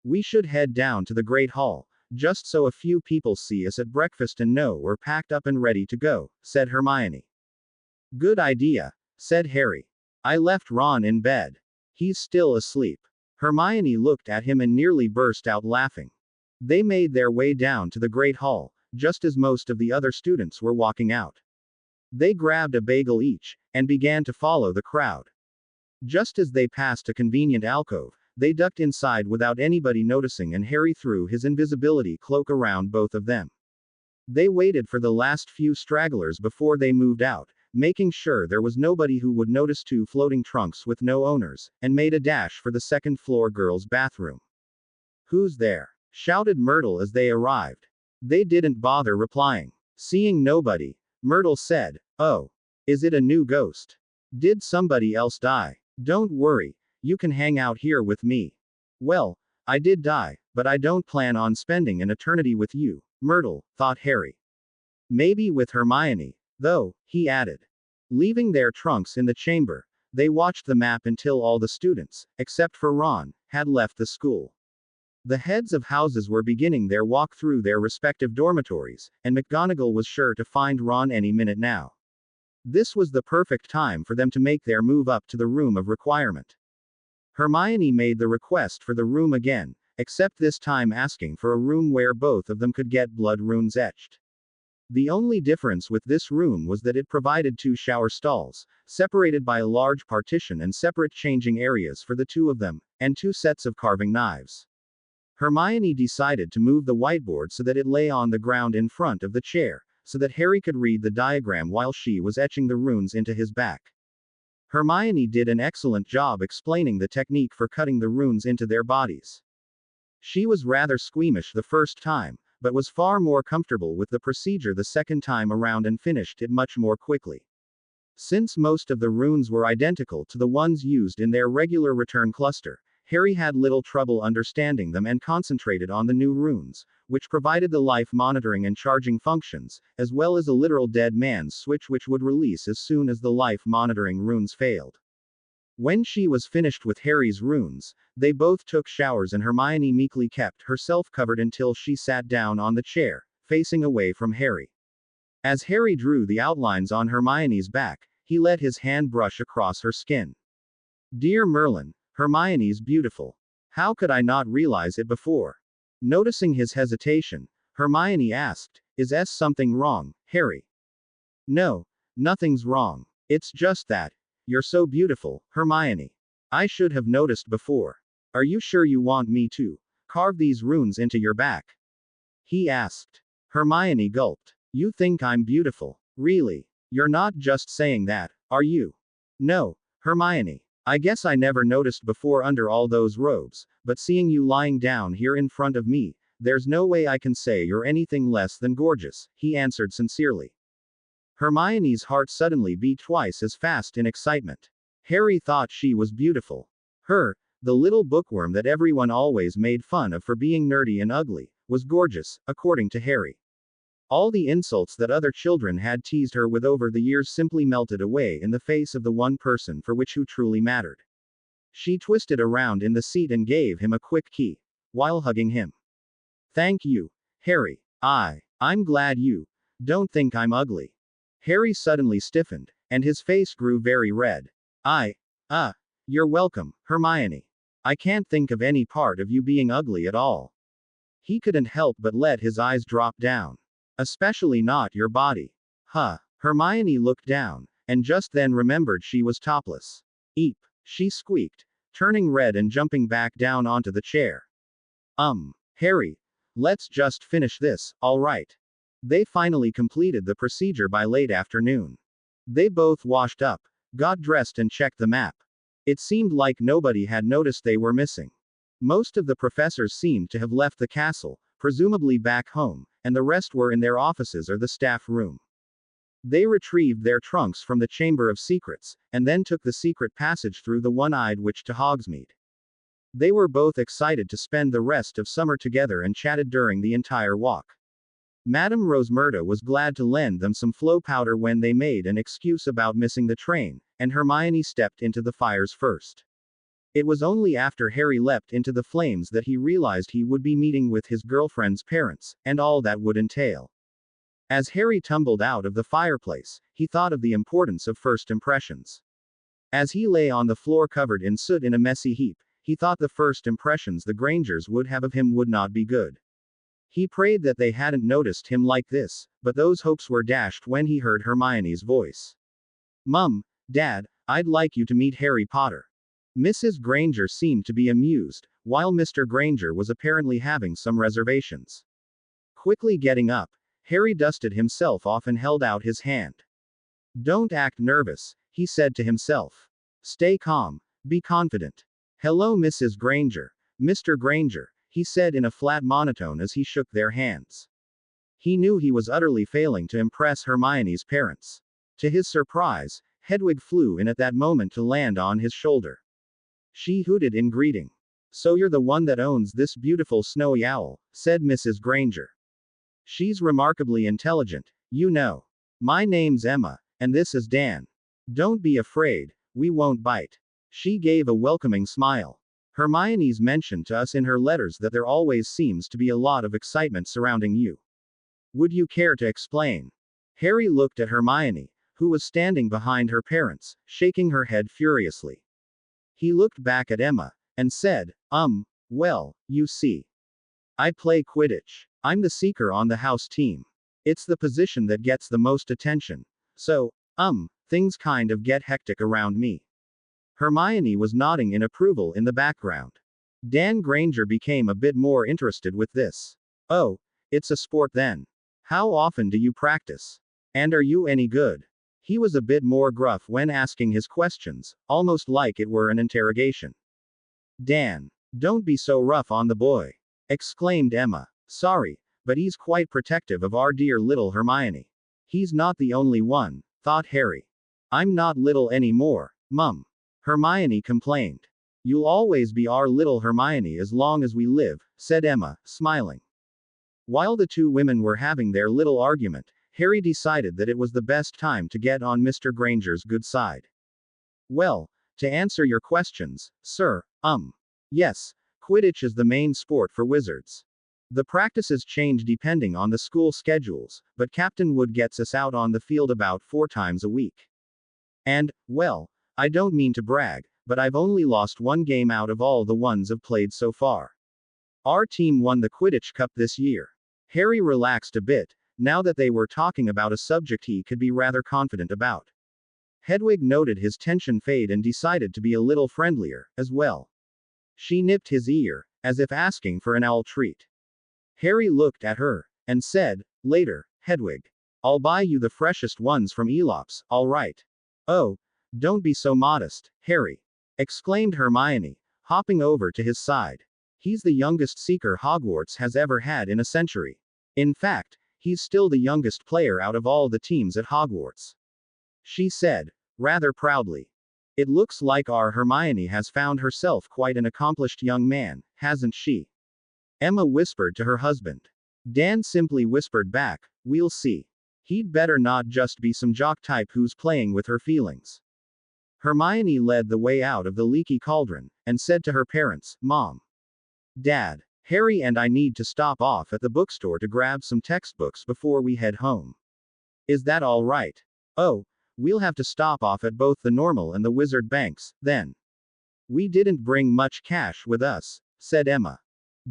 We should head down to the Great Hall, just so a few people see us at breakfast and know we're packed up and ready to go, said Hermione. Good idea, said Harry. I left Ron in bed. He's still asleep. Hermione looked at him and nearly burst out laughing. They made their way down to the Great Hall, just as most of the other students were walking out. They grabbed a bagel each, and began to follow the crowd. Just as they passed a convenient alcove, they ducked inside without anybody noticing and Harry threw his invisibility cloak around both of them. They waited for the last few stragglers before they moved out, making sure there was nobody who would notice 2 floating trunks with no owners, and made a dash for the second-floor girls' bathroom. Who's there? Shouted Myrtle as they arrived. They didn't bother replying. Seeing nobody, Myrtle said, Oh. Is it a new ghost? Did somebody else die? Don't worry. You can hang out here with me. Well, I did die, but I don't plan on spending an eternity with you, Myrtle, thought Harry. Maybe with Hermione, though, he added. Leaving their trunks in the chamber, they watched the map until all the students, except for Ron, had left the school. The heads of houses were beginning their walk through their respective dormitories, and McGonagall was sure to find Ron any minute now. This was the perfect time for them to make their move up to the room of requirement. Hermione made the request for the room again, except this time asking for a room where both of them could get blood runes etched. The only difference with this room was that it provided 2 shower stalls, separated by a large partition and separate changing areas for the 2 of them, and 2 sets of carving knives. Hermione decided to move the whiteboard so that it lay on the ground in front of the chair, so that Harry could read the diagram while she was etching the runes into his back. Hermione did an excellent job explaining the technique for cutting the runes into their bodies. She was rather squeamish the first time, but was far more comfortable with the procedure the second time around and finished it much more quickly. Since most of the runes were identical to the ones used in their regular return cluster, Harry had little trouble understanding them and concentrated on the new runes, which provided the life monitoring and charging functions, as well as a literal dead man's switch which would release as soon as the life monitoring runes failed. When she was finished with Harry's runes, they both took showers and Hermione meekly kept herself covered until she sat down on the chair, facing away from Harry. As Harry drew the outlines on Hermione's back, he let his hand brush across her skin. Dear Merlin, Hermione's beautiful. How could I not realize it before? Noticing his hesitation, Hermione asked, Is something wrong, Harry? No, nothing's wrong. It's just that. You're so beautiful, Hermione. I should have noticed before. Are you sure you want me to carve these runes into your back? He asked. Hermione gulped. You think I'm beautiful? Really? You're not just saying that, are you? No, Hermione. I guess I never noticed before under all those robes, but seeing you lying down here in front of me, there's no way I can say you're anything less than gorgeous, he answered sincerely. Hermione's heart suddenly beat twice as fast in excitement. Harry thought she was beautiful. Her, the little bookworm that everyone always made fun of for being nerdy and ugly, was gorgeous, according to Harry. All the insults that other children had teased her with over the years simply melted away in the face of the one person for which who truly mattered. She twisted around in the seat and gave him a quick key, while hugging him. Thank you, Harry. I'm glad you don't think I'm ugly. Harry suddenly stiffened, and his face grew very red. You're welcome, Hermione. I can't think of any part of you being ugly at all. He couldn't help but let his eyes drop down. Especially not your body. Huh. Hermione looked down, and just then remembered she was topless. Eep, she squeaked, turning red and jumping back down onto the chair. Harry, let's just finish this, alright? They finally completed the procedure by late afternoon. They both washed up, got dressed and checked the map. It seemed like nobody had noticed they were missing. Most of the professors seemed to have left the castle, presumably back home, and the rest were in their offices or the staff room. They retrieved their trunks from the Chamber of Secrets, and then took the secret passage through the One-Eyed Witch to Hogsmeade. They were both excited to spend the rest of summer together and chatted during the entire walk. Madame Rosmerta was glad to lend them some flow powder when they made an excuse about missing the train, and Hermione stepped into the fires first. It was only after Harry leapt into the flames that he realized he would be meeting with his girlfriend's parents, and all that would entail. As Harry tumbled out of the fireplace, he thought of the importance of first impressions. As he lay on the floor covered in soot in a messy heap, he thought the first impressions the Grangers would have of him would not be good. He prayed that they hadn't noticed him like this, but those hopes were dashed when he heard Hermione's voice. Mum, Dad, I'd like you to meet Harry Potter. Mrs. Granger seemed to be amused, while Mr. Granger was apparently having some reservations. Quickly getting up, Harry dusted himself off and held out his hand. Don't act nervous, he said to himself. Stay calm, be confident. Hello, Mrs. Granger. Mr. Granger, he said in a flat monotone as he shook their hands. He knew he was utterly failing to impress Hermione's parents. To his surprise, Hedwig flew in at that moment to land on his shoulder. She hooted in greeting. So you're the one that owns this beautiful snowy owl, said Mrs. Granger. She's remarkably intelligent, you know. My name's Emma, and this is Dan. Don't be afraid, we won't bite. She gave a welcoming smile. Hermione's mentioned to us in her letters that there always seems to be a lot of excitement surrounding you. Would you care to explain? Harry looked at Hermione, who was standing behind her parents, shaking her head furiously. He looked back at Emma, and said, well, you see. I play Quidditch. I'm the seeker on the house team. It's the position that gets the most attention. So, things kind of get hectic around me. Hermione was nodding in approval in the background. Dan Granger became a bit more interested with this. Oh, it's a sport then. How often do you practice? And are you any good? He was a bit more gruff when asking his questions, almost like it were an interrogation. Dan, don't be so rough on the boy, exclaimed Emma. Sorry, but he's quite protective of our dear little Hermione. He's not the only one, thought Harry. I'm not little anymore, Mum. Hermione complained. You'll always be our little Hermione as long as we live, said Emma, smiling. While the two women were having their little argument, Harry decided that it was the best time to get on Mr. Granger's good side. Well, to answer your questions, sir, yes, Quidditch is the main sport for wizards. The practices change depending on the school schedules, but Captain Wood gets us out on the field about 4 times a week. And, well, I don't mean to brag, but I've only lost one game out of all the ones I've played so far. Our team won the Quidditch Cup this year. Harry relaxed a bit, now that they were talking about a subject he could be rather confident about. Hedwig noted his tension fade and decided to be a little friendlier, as well. She nipped his ear, as if asking for an owl treat. Harry looked at her, and said, "Later, Hedwig. I'll buy you the freshest ones from Elops, all right." "Oh, don't be so modest, Harry," exclaimed Hermione, hopping over to his side. "He's the youngest Seeker Hogwarts has ever had in a century. In fact, he's still the youngest player out of all the teams at Hogwarts," she said, rather proudly. "It looks like our Hermione has found herself quite an accomplished young man, hasn't she?" Emma whispered to her husband. Dan simply whispered back, "We'll see. He'd better not just be some jock type who's playing with her feelings." Hermione led the way out of the leaky cauldron, and said to her parents, "Mom, Dad, Harry and I need to stop off at the bookstore to grab some textbooks before we head home. Is that all right?" "Oh, we'll have to stop off at both the normal and the wizard banks, then. We didn't bring much cash with us," said Emma.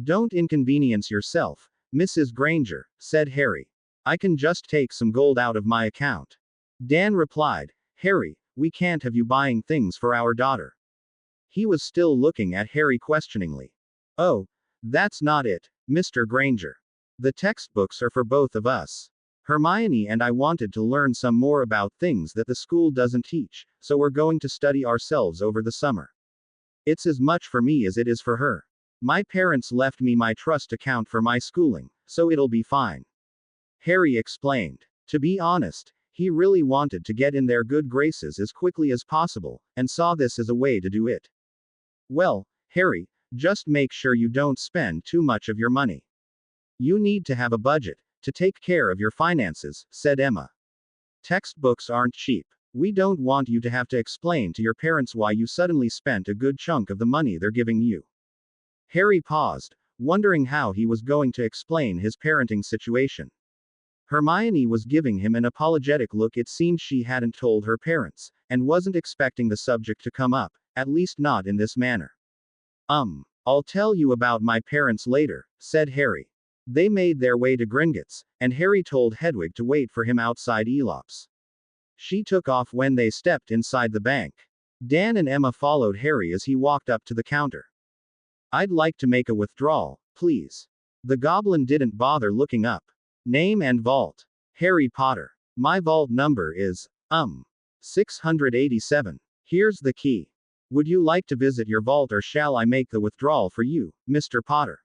"Don't inconvenience yourself, Mrs. Granger," said Harry. "I can just take some gold out of my account." Dan replied, "Harry, we can't have you buying things for our daughter." He was still looking at Harry questioningly. "Oh, that's not it, Mr. Granger. The textbooks are for both of us. Hermione and I wanted to learn some more about things that the school doesn't teach, so we're going to study ourselves over the summer. It's as much for me as it is for her. My parents left me my trust account for my schooling, so it'll be fine." Harry explained. To be honest, he really wanted to get in their good graces as quickly as possible, and saw this as a way to do it. "Well, Harry, just make sure you don't spend too much of your money. You need to have a budget to take care of your finances," said Emma. "Textbooks aren't cheap. We don't want you to have to explain to your parents why you suddenly spent a good chunk of the money they're giving you." Harry paused, wondering how he was going to explain his parenting situation. Hermione was giving him an apologetic look. It seemed she hadn't told her parents, and wasn't expecting the subject to come up, at least not in this manner. I'll tell you about my parents later," said Harry. They made their way to Gringotts, and Harry told Hedwig to wait for him outside Elops. She took off when they stepped inside the bank. Dan and Emma followed Harry as he walked up to the counter. "I'd like to make a withdrawal, please." The goblin didn't bother looking up. "Name and vault." "Harry Potter. My vault number is, 687. Here's the key. Would you like to visit your vault or shall I make the withdrawal for you, Mr. Potter?"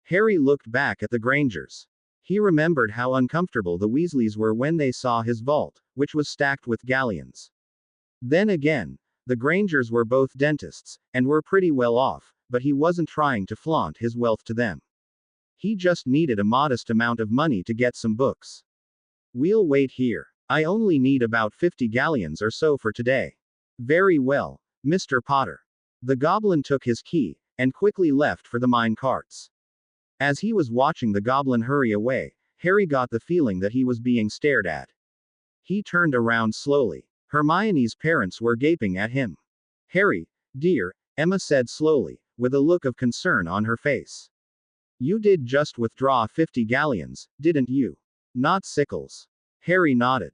Harry looked back at the Grangers. He remembered how uncomfortable the Weasleys were when they saw his vault, which was stacked with galleons. Then again, the Grangers were both dentists, and were pretty well off, but he wasn't trying to flaunt his wealth to them. He just needed a modest amount of money to get some books. "We'll wait here. I only need about 50 galleons or so for today." "Very well, Mr. Potter." The goblin took his key, and quickly left for the mine carts. As he was watching the goblin hurry away, Harry got the feeling that he was being stared at. He turned around slowly. Hermione's parents were gaping at him. "Harry, dear," Emma said slowly, with a look of concern on her face. "You did just withdraw 50 galleons, didn't you? Not sickles." Harry nodded.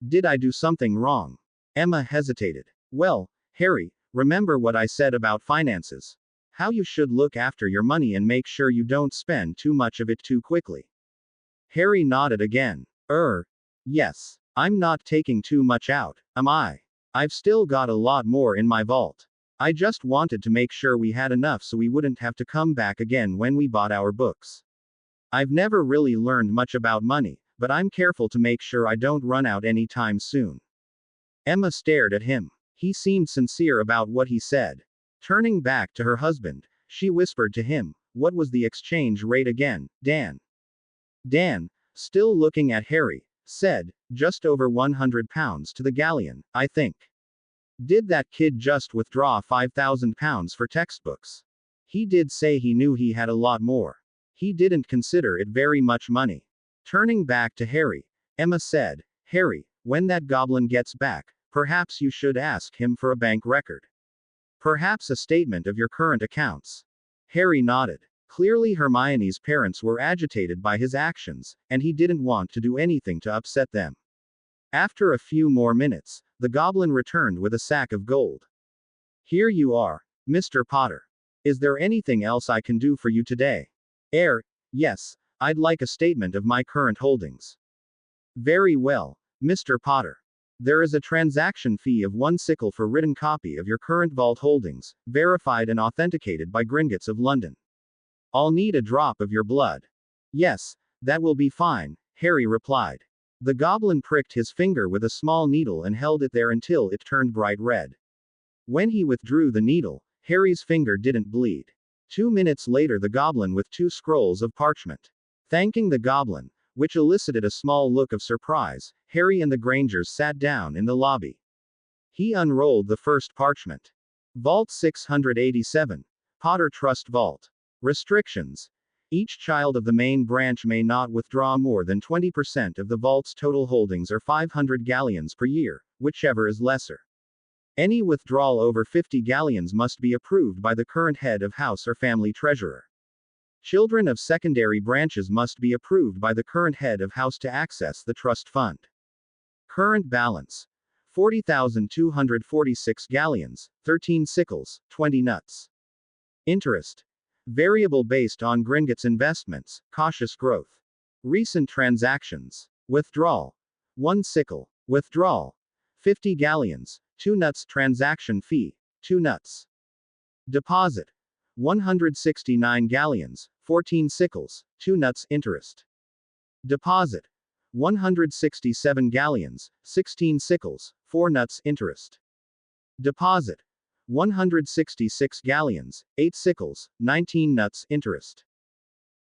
Did I do something wrong?" Emma hesitated. "Well, Harry, remember what I said about finances? How you should look after your money and make sure you don't spend too much of it too quickly." Harry nodded again. Yes. I'm not taking too much out, am I? I've still got a lot more in my vault. I just wanted to make sure we had enough so we wouldn't have to come back again when we bought our books. I've never really learned much about money, but I'm careful to make sure I don't run out any time soon." Emma stared at him. He seemed sincere about what he said. Turning back to her husband, she whispered to him, "What was the exchange rate again, Dan?" Dan, still looking at Harry, said, "Just over £100 to the galleon, I think." "Did that kid just withdraw £5,000 for textbooks?" "He did say he knew he had a lot more. He didn't consider it very much money." Turning back to Harry, Emma said, "Harry, when that goblin gets back, perhaps you should ask him for a bank record. Perhaps a statement of your current accounts. Harry nodded. Clearly Hermione's parents were agitated by his actions, and he didn't want to do anything to upset them. After a few more minutes, the goblin returned with a sack of gold. Here you are, Mr. Potter. Is there anything else I can do for you today? Yes, I'd like a statement of my current holdings. Very well, Mr. Potter. There is a transaction fee of 1 sickle for written copy of your current vault holdings, verified and authenticated by Gringotts of London. I'll need a drop of your blood. Yes, that will be fine, Harry replied. The goblin pricked his finger with a small needle and held it there until it turned bright red. When he withdrew the needle, Harry's finger didn't bleed. 2 minutes later the goblin with 2 scrolls of parchment. Thanking the goblin, which elicited a small look of surprise, Harry and the Grangers sat down in the lobby. He unrolled the first parchment. Vault 687. Potter Trust Vault. Restrictions. Each child of the main branch may not withdraw more than 20% of the vault's total holdings or 500 galleons per year, whichever is lesser. Any withdrawal over 50 galleons must be approved by the current head of house or family treasurer. Children of secondary branches must be approved by the current head of house to access the trust fund. Current balance. 40,246 galleons, 13 sickles, 20 nuts. Interest. Variable based on Gringotts investments, cautious growth. Recent transactions. Withdrawal. 1 sickle. Withdrawal. 50 galleons, 2 nuts. Transaction fee, 2 nuts. Deposit. 169 galleons, 14 sickles, 2 nuts. Interest. Deposit. 167 galleons, 16 sickles, 4 nuts. Interest. Deposit. 166 galleons, 8 sickles, 19 nuts. Interest.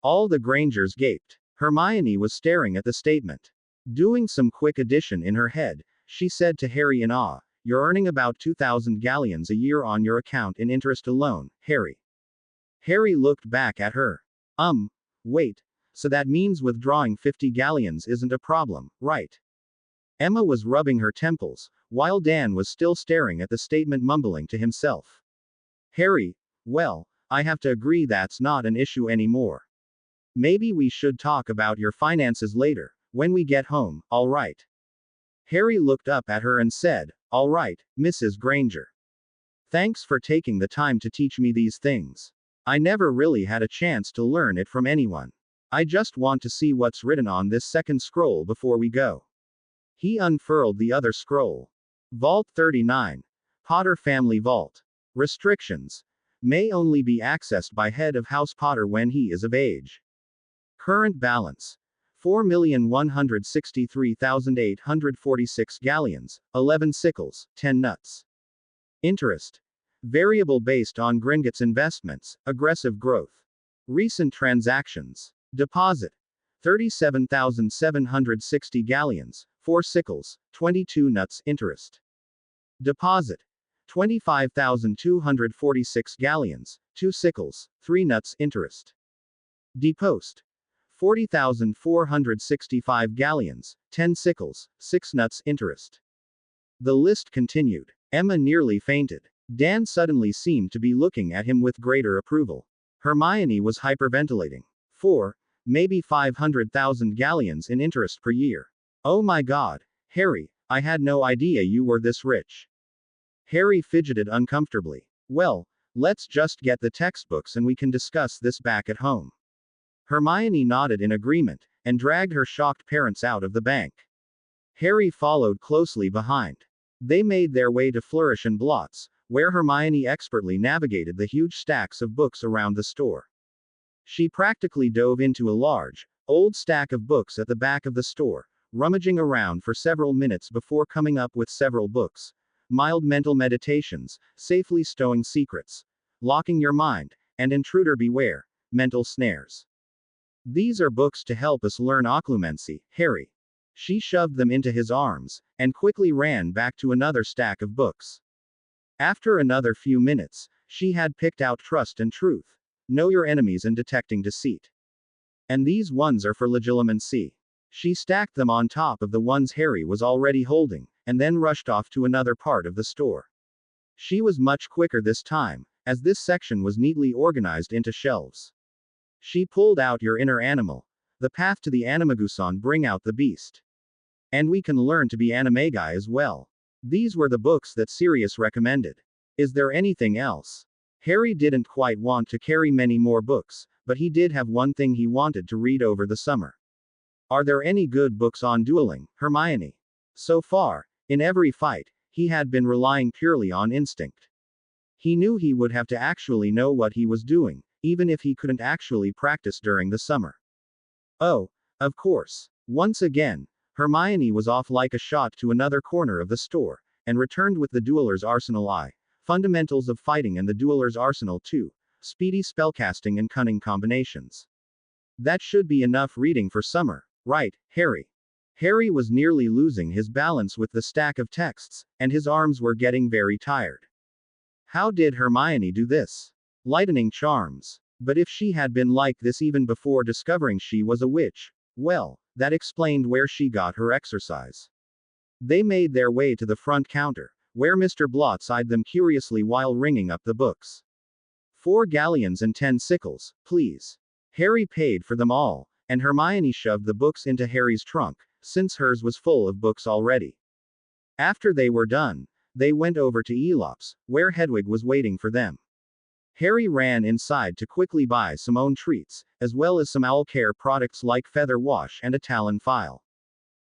All the Grangers gaped. Hermione was staring at the statement. Doing some quick addition in her head, she said to Harry in awe, "You're earning about 2,000 galleons a year on your account in interest alone, Harry." Harry looked back at her. Wait. So that means withdrawing 50 galleons isn't a problem, right? Emma was rubbing her temples, while Dan was still staring at the statement, mumbling to himself. Harry, well, I have to agree that's not an issue anymore. Maybe we should talk about your finances later, when we get home, all right? Harry looked up at her and said, "All right, Mrs. Granger. Thanks for taking the time to teach me these things. I never really had a chance to learn it from anyone. I just want to see what's written on this second scroll before we go." He unfurled the other scroll. Vault 39. Potter Family Vault. Restrictions. May only be accessed by head of House Potter when he is of age. Current balance. 4,163,846 galleons, 11 sickles, 10 nuts. Interest. Variable based on Gringotts investments, aggressive growth. Recent transactions. Deposit. 37,760 galleons, 4 sickles, 22 nuts. Interest. Deposit. 25,246 galleons, 2 sickles, 3 nuts. Interest. Depost. 40,465 galleons, 10 sickles, 6 nuts. Interest. The list continued. Emma nearly fainted. Dan suddenly seemed to be looking at him with greater approval. Hermione was hyperventilating. 4, maybe 500,000 galleons in interest per year. Oh my God, Harry, I had no idea you were this rich. Harry fidgeted uncomfortably. Well, let's just get the textbooks and we can discuss this back at home. Hermione nodded in agreement, and dragged her shocked parents out of the bank. Harry followed closely behind. They made their way to Flourish and Blots, where Hermione expertly navigated the huge stacks of books around the store. She practically dove into a large, old stack of books at the back of the store, rummaging around for several minutes before coming up with several books. Mild Mental Meditations, Safely Stowing Secrets, Locking Your Mind, and Intruder Beware, Mental Snares. These are books to help us learn occlumency, Harry. She shoved them into his arms, and quickly ran back to another stack of books. After another few minutes, she had picked out Trust and Truth, Know Your Enemies and Detecting Deceit. And these ones are for legilimency. She stacked them on top of the ones Harry was already holding, and then rushed off to another part of the store. She was much quicker this time, as this section was neatly organized into shelves. She pulled out your inner animal. The path to the Animagusan bring out the beast. And we can learn to be animagi as well. These were the books that Sirius recommended. Is there anything else? Harry didn't quite want to carry many more books, but he did have one thing he wanted to read over the summer. Are there any good books on dueling, Hermione? So far, in every fight, he had been relying purely on instinct. He knew he would have to actually know what he was doing, even if he couldn't actually practice during the summer. Oh, of course. Once again, Hermione was off like a shot to another corner of the store, and returned with the Dueler's Arsenal I, Fundamentals of Fighting, and the Dueler's Arsenal II, Speedy Spellcasting and Cunning Combinations. That should be enough reading for summer, right, Harry? Harry was nearly losing his balance with the stack of texts, and his arms were getting very tired. How did Hermione do this? Lightning charms. But if she had been like this even before discovering she was a witch, well, that explained where she got her exercise. They made their way to the front counter, where Mr. Blotz eyed them curiously while ringing up the books. 4 galleons and 10 sickles, please. Harry paid for them all, and Hermione shoved the books into Harry's trunk, since hers was full of books already. After they were done, they went over to Elop's, where Hedwig was waiting for them. Harry ran inside to quickly buy some own treats, as well as some owl care products like feather wash and a talon file.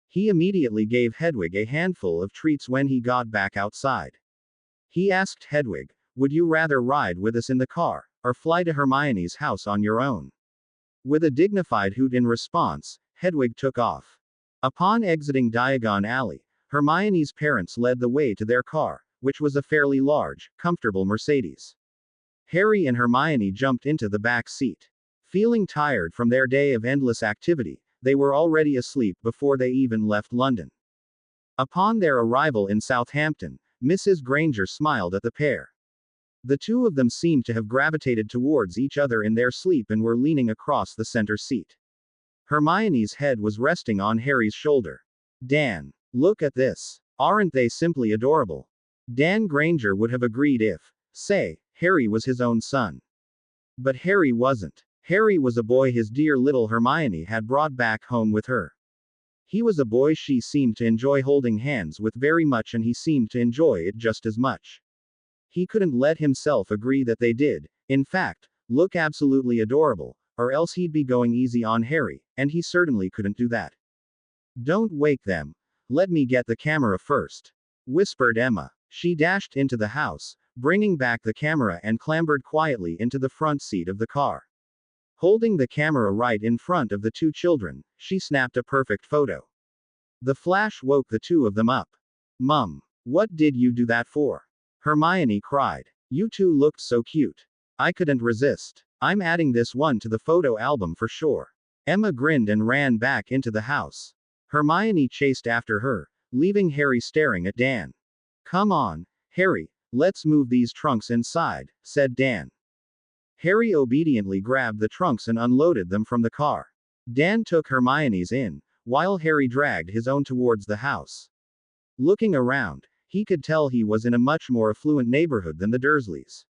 He immediately gave Hedwig a handful of treats when he got back outside. He asked Hedwig, "Would you rather ride with us in the car, or fly to Hermione's house on your own?" With a dignified hoot in response, Hedwig took off. Upon exiting Diagon Alley, Hermione's parents led the way to their car, which was a fairly large, comfortable Mercedes. Harry and Hermione jumped into the back seat. Feeling tired from their day of endless activity, they were already asleep before they even left London. Upon their arrival in Southampton, Mrs. Granger smiled at the pair. The two of them seemed to have gravitated towards each other in their sleep and were leaning across the center seat. Hermione's head was resting on Harry's shoulder. "Dan, look at this. Aren't they simply adorable?" Dan Granger would have agreed if, say, Harry was his own son. But Harry wasn't. Harry was a boy his dear little Hermione had brought back home with her. He was a boy she seemed to enjoy holding hands with very much, and he seemed to enjoy it just as much. He couldn't let himself agree that they did, in fact, look absolutely adorable, or else he'd be going easy on Harry, and he certainly couldn't do that. "Don't wake them. Let me get the camera first," whispered Emma. She dashed into the house, bringing back the camera, and clambered quietly into the front seat of the car. Holding the camera right in front of the two children, she snapped a perfect photo. The flash woke the two of them up. "Mum, what did you do that for?" Hermione cried. "You two looked so cute. I couldn't resist. I'm adding this one to the photo album for sure." Emma grinned and ran back into the house. Hermione chased after her, leaving Harry staring at Dan. "Come on, Harry, let's move these trunks inside," said Dan. Harry obediently grabbed the trunks and unloaded them from the car. Dan took Hermione's in, while Harry dragged his own towards the house. Looking around, he could tell he was in a much more affluent neighborhood than the Dursleys.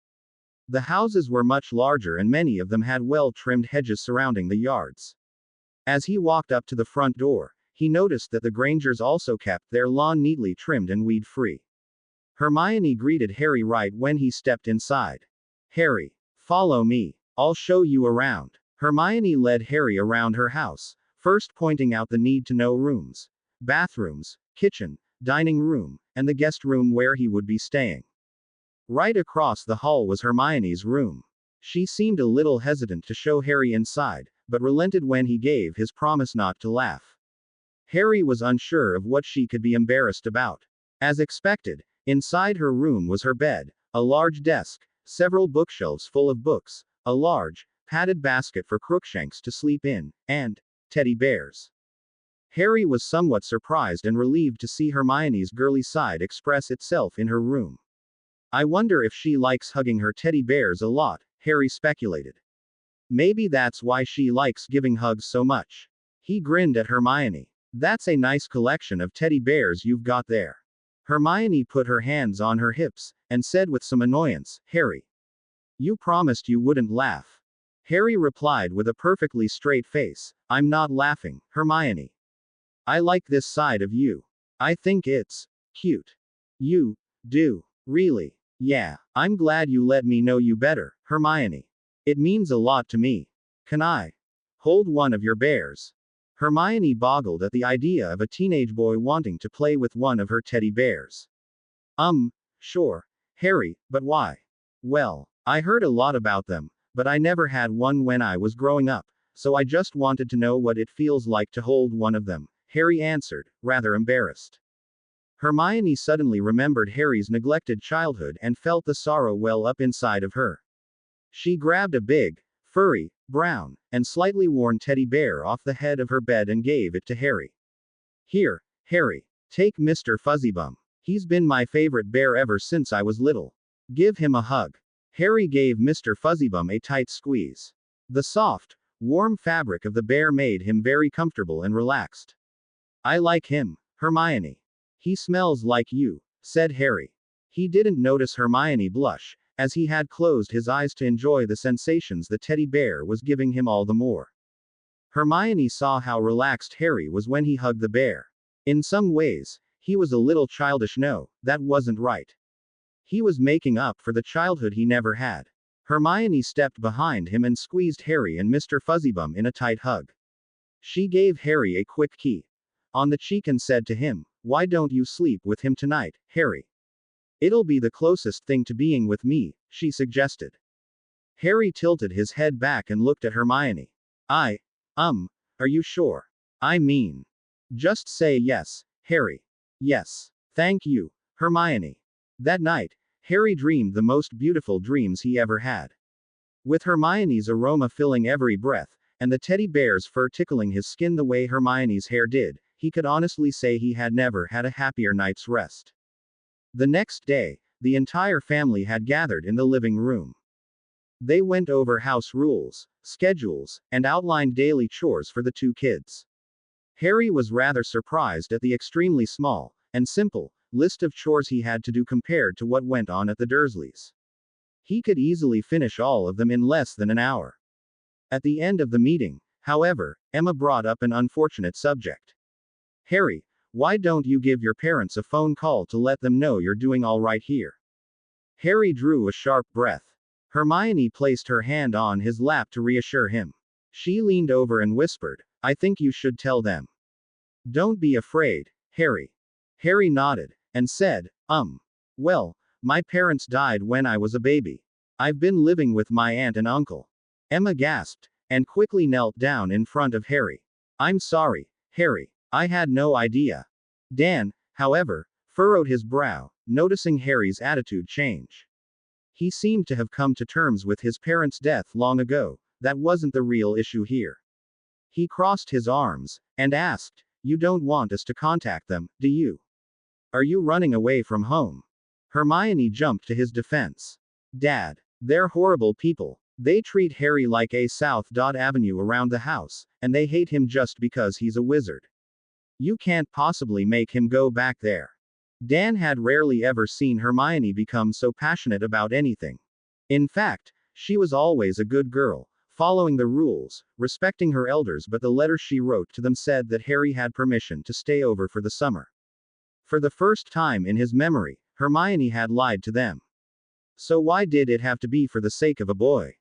The houses were much larger, and many of them had well-trimmed hedges surrounding the yards. As he walked up to the front door, he noticed that the Grangers also kept their lawn neatly trimmed and weed-free. Hermione greeted Harry right when he stepped inside. "Harry, follow me. I'll show you around." Hermione led Harry around her house, first pointing out the need-to-know rooms, bathrooms, kitchen, dining room, and the guest room where he would be staying. Right across the hall was Hermione's room. She seemed a little hesitant to show Harry inside, but relented when he gave his promise not to laugh. Harry was unsure of what she could be embarrassed about. As expected, inside her room was her bed, a large desk, several bookshelves full of books, a large, padded basket for Crookshanks to sleep in, and teddy bears. Harry was somewhat surprised and relieved to see Hermione's girly side express itself in her room. "I wonder if she likes hugging her teddy bears a lot," Harry speculated. "Maybe that's why she likes giving hugs so much." He grinned at Hermione. "That's a nice collection of teddy bears you've got there." Hermione put her hands on her hips, and said with some annoyance, Harry, you promised you wouldn't laugh. Harry replied with a perfectly straight face, I'm not laughing, Hermione. I like this side of you. I think it's cute. You do. Really? Yeah. I'm glad you let me know you better, Hermione. It means a lot to me. Can I hold one of your bears? Hermione boggled at the idea of a teenage boy wanting to play with one of her teddy bears. Sure, Harry, but why? Well, I heard a lot about them, but I never had one when I was growing up, so I just wanted to know what it feels like to hold one of them, Harry answered, rather embarrassed. Hermione suddenly remembered Harry's neglected childhood and felt the sorrow well up inside of her. She grabbed a big, furry, brown, and slightly worn teddy bear off the head of her bed and gave it to Harry. Here, Harry, take Mr. Fuzzybum. He's been my favorite bear ever since I was little. Give him a hug. Harry gave Mr. Fuzzybum a tight squeeze. The soft, warm fabric of the bear made him very comfortable and relaxed. I like him, Hermione. He smells like you, said Harry. He didn't notice Hermione blush, as he had closed his eyes to enjoy the sensations the teddy bear was giving him all the more. Hermione saw how relaxed Harry was when he hugged the bear. In some ways, he was a little childish. No, that wasn't right. He was making up for the childhood he never had. Hermione stepped behind him and squeezed Harry and Mr. Fuzzybum in a tight hug. She gave Harry a quick key on the cheek and said to him, why don't you sleep with him tonight, Harry? It'll be the closest thing to being with me, she suggested. Harry tilted his head back and looked at Hermione. Are you sure? I mean, just say yes, Harry. Yes. Thank you, Hermione. That night, Harry dreamed the most beautiful dreams he ever had. With Hermione's aroma filling every breath, and the teddy bear's fur tickling his skin the way Hermione's hair did, he could honestly say he had never had a happier night's rest. The next day, the entire family had gathered in the living room. They went over house rules, schedules, and outlined daily chores for the two kids. Harry was rather surprised at the extremely small, and simple, list of chores he had to do compared to what went on at the Dursleys. He could easily finish all of them in less than an hour. At the end of the meeting, however, Emma brought up an unfortunate subject. Harry, why don't you give your parents a phone call to let them know you're doing all right here? Harry drew a sharp breath. Hermione placed her hand on his lap to reassure him. She leaned over and whispered, I think you should tell them. Don't be afraid, Harry. Harry nodded, and said, well, my parents died when I was a baby. I've been living with my aunt and uncle. Emma gasped, and quickly knelt down in front of Harry. I'm sorry, Harry. I had no idea. Dan, however, furrowed his brow, noticing Harry's attitude change. He seemed to have come to terms with his parents' death long ago. That wasn't the real issue here. He crossed his arms, and asked, you don't want us to contact them, do you? Are you running away from home? Hermione jumped to his defense. Dad, they're horrible people. They treat Harry like a South Dot Avenue around the house, and they hate him just because he's a wizard. You can't possibly make him go back there. Dan had rarely ever seen Hermione become so passionate about anything. In fact, she was always a good girl, following the rules, respecting her elders, but the letter she wrote to them said that Harry had permission to stay over for the summer. For the first time in his memory, Hermione had lied to them. So why did it have to be for the sake of a boy?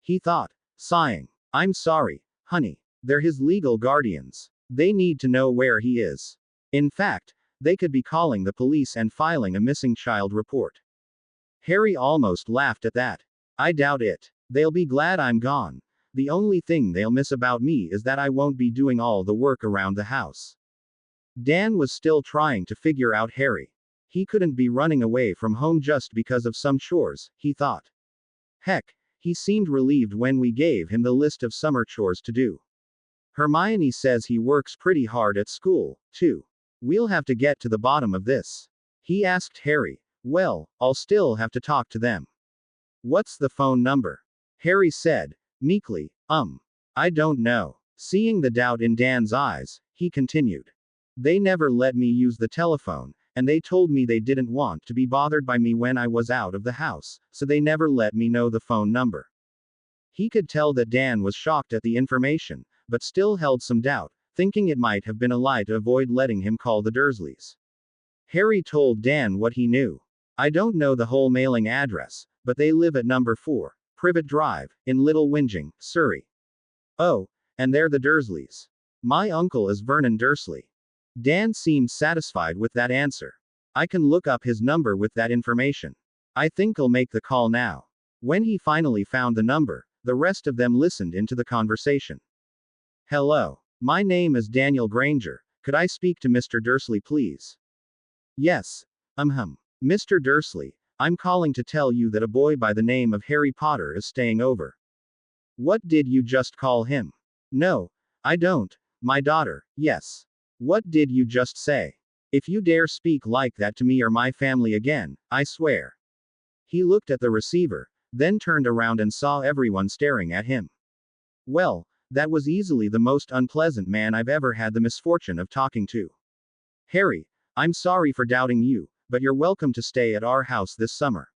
He thought, sighing. I'm sorry, honey. They're his legal guardians. They need to know where he is. In fact, they could be calling the police and filing a missing child report. Harry almost laughed at that. I doubt it. They'll be glad I'm gone. The only thing they'll miss about me is that I won't be doing all the work around the house. Dan was still trying to figure out Harry. He couldn't be running away from home just because of some chores, he thought. Heck, he seemed relieved when we gave him the list of summer chores to do. Hermione says he works pretty hard at school, too. We'll have to get to the bottom of this. He asked Harry. Well, I'll still have to talk to them. What's the phone number? Harry said, meekly, I don't know. Seeing the doubt in Dan's eyes, he continued. They never let me use the telephone, and they told me they didn't want to be bothered by me when I was out of the house, so they never let me know the phone number. He could tell that Dan was shocked at the information, but still held some doubt, thinking it might have been a lie to avoid letting him call the Dursleys. Harry told Dan what he knew. I don't know the whole mailing address, but they live at number 4, Privet Drive, in Little Whinging, Surrey. Oh, and they're the Dursleys. My uncle is Vernon Dursley. Dan seemed satisfied with that answer. I can look up his number with that information. I think I'll make the call now. When he finally found the number, the rest of them listened into the conversation. Hello. My name is Daniel Granger. Could I speak to Mr. Dursley, please? Yes. Mr. Dursley, I'm calling to tell you that a boy by the name of Harry Potter is staying over. What did you just call him? No, I don't. My daughter, yes. What did you just say? If you dare speak like that to me or my family again, I swear. He looked at the receiver, then turned around and saw everyone staring at him. Well, that was easily the most unpleasant man I've ever had the misfortune of talking to. Harry, I'm sorry for doubting you, but you're welcome to stay at our house this summer.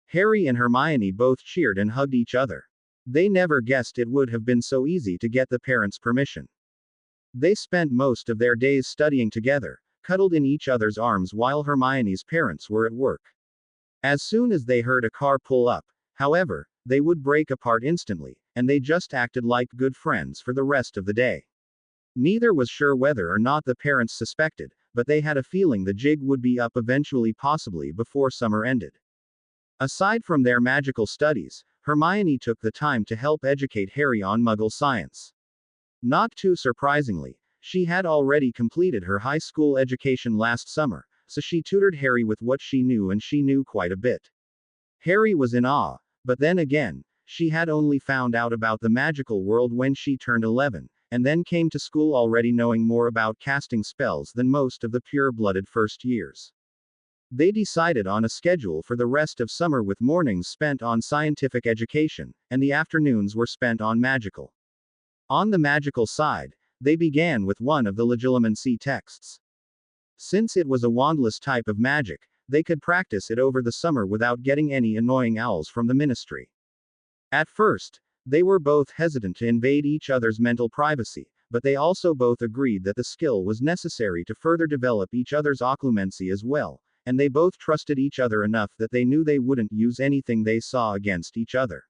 Harry and Hermione both cheered and hugged each other. They never guessed it would have been so easy to get the parents' permission. They spent most of their days studying together, cuddled in each other's arms while Hermione's parents were at work. As soon as they heard a car pull up, however, they would break apart instantly, and they just acted like good friends for the rest of the day. Neither was sure whether or not the parents suspected, but they had a feeling the jig would be up eventually, possibly before summer ended. Aside from their magical studies, Hermione took the time to help educate Harry on Muggle science. Not too surprisingly, she had already completed her high school education last summer, so she tutored Harry with what she knew, and she knew quite a bit. Harry was in awe, but then again, she had only found out about the magical world when she turned 11, and then came to school already knowing more about casting spells than most of the pure-blooded first years. They decided on a schedule for the rest of summer, with mornings spent on scientific education, and the afternoons were spent on magical. On the magical side, they began with one of the Legilimency texts. Since it was a wandless type of magic, they could practice it over the summer without getting any annoying owls from the ministry. At first, they were both hesitant to invade each other's mental privacy, but they also both agreed that the skill was necessary to further develop each other's occlumency as well, and they both trusted each other enough that they knew they wouldn't use anything they saw against each other.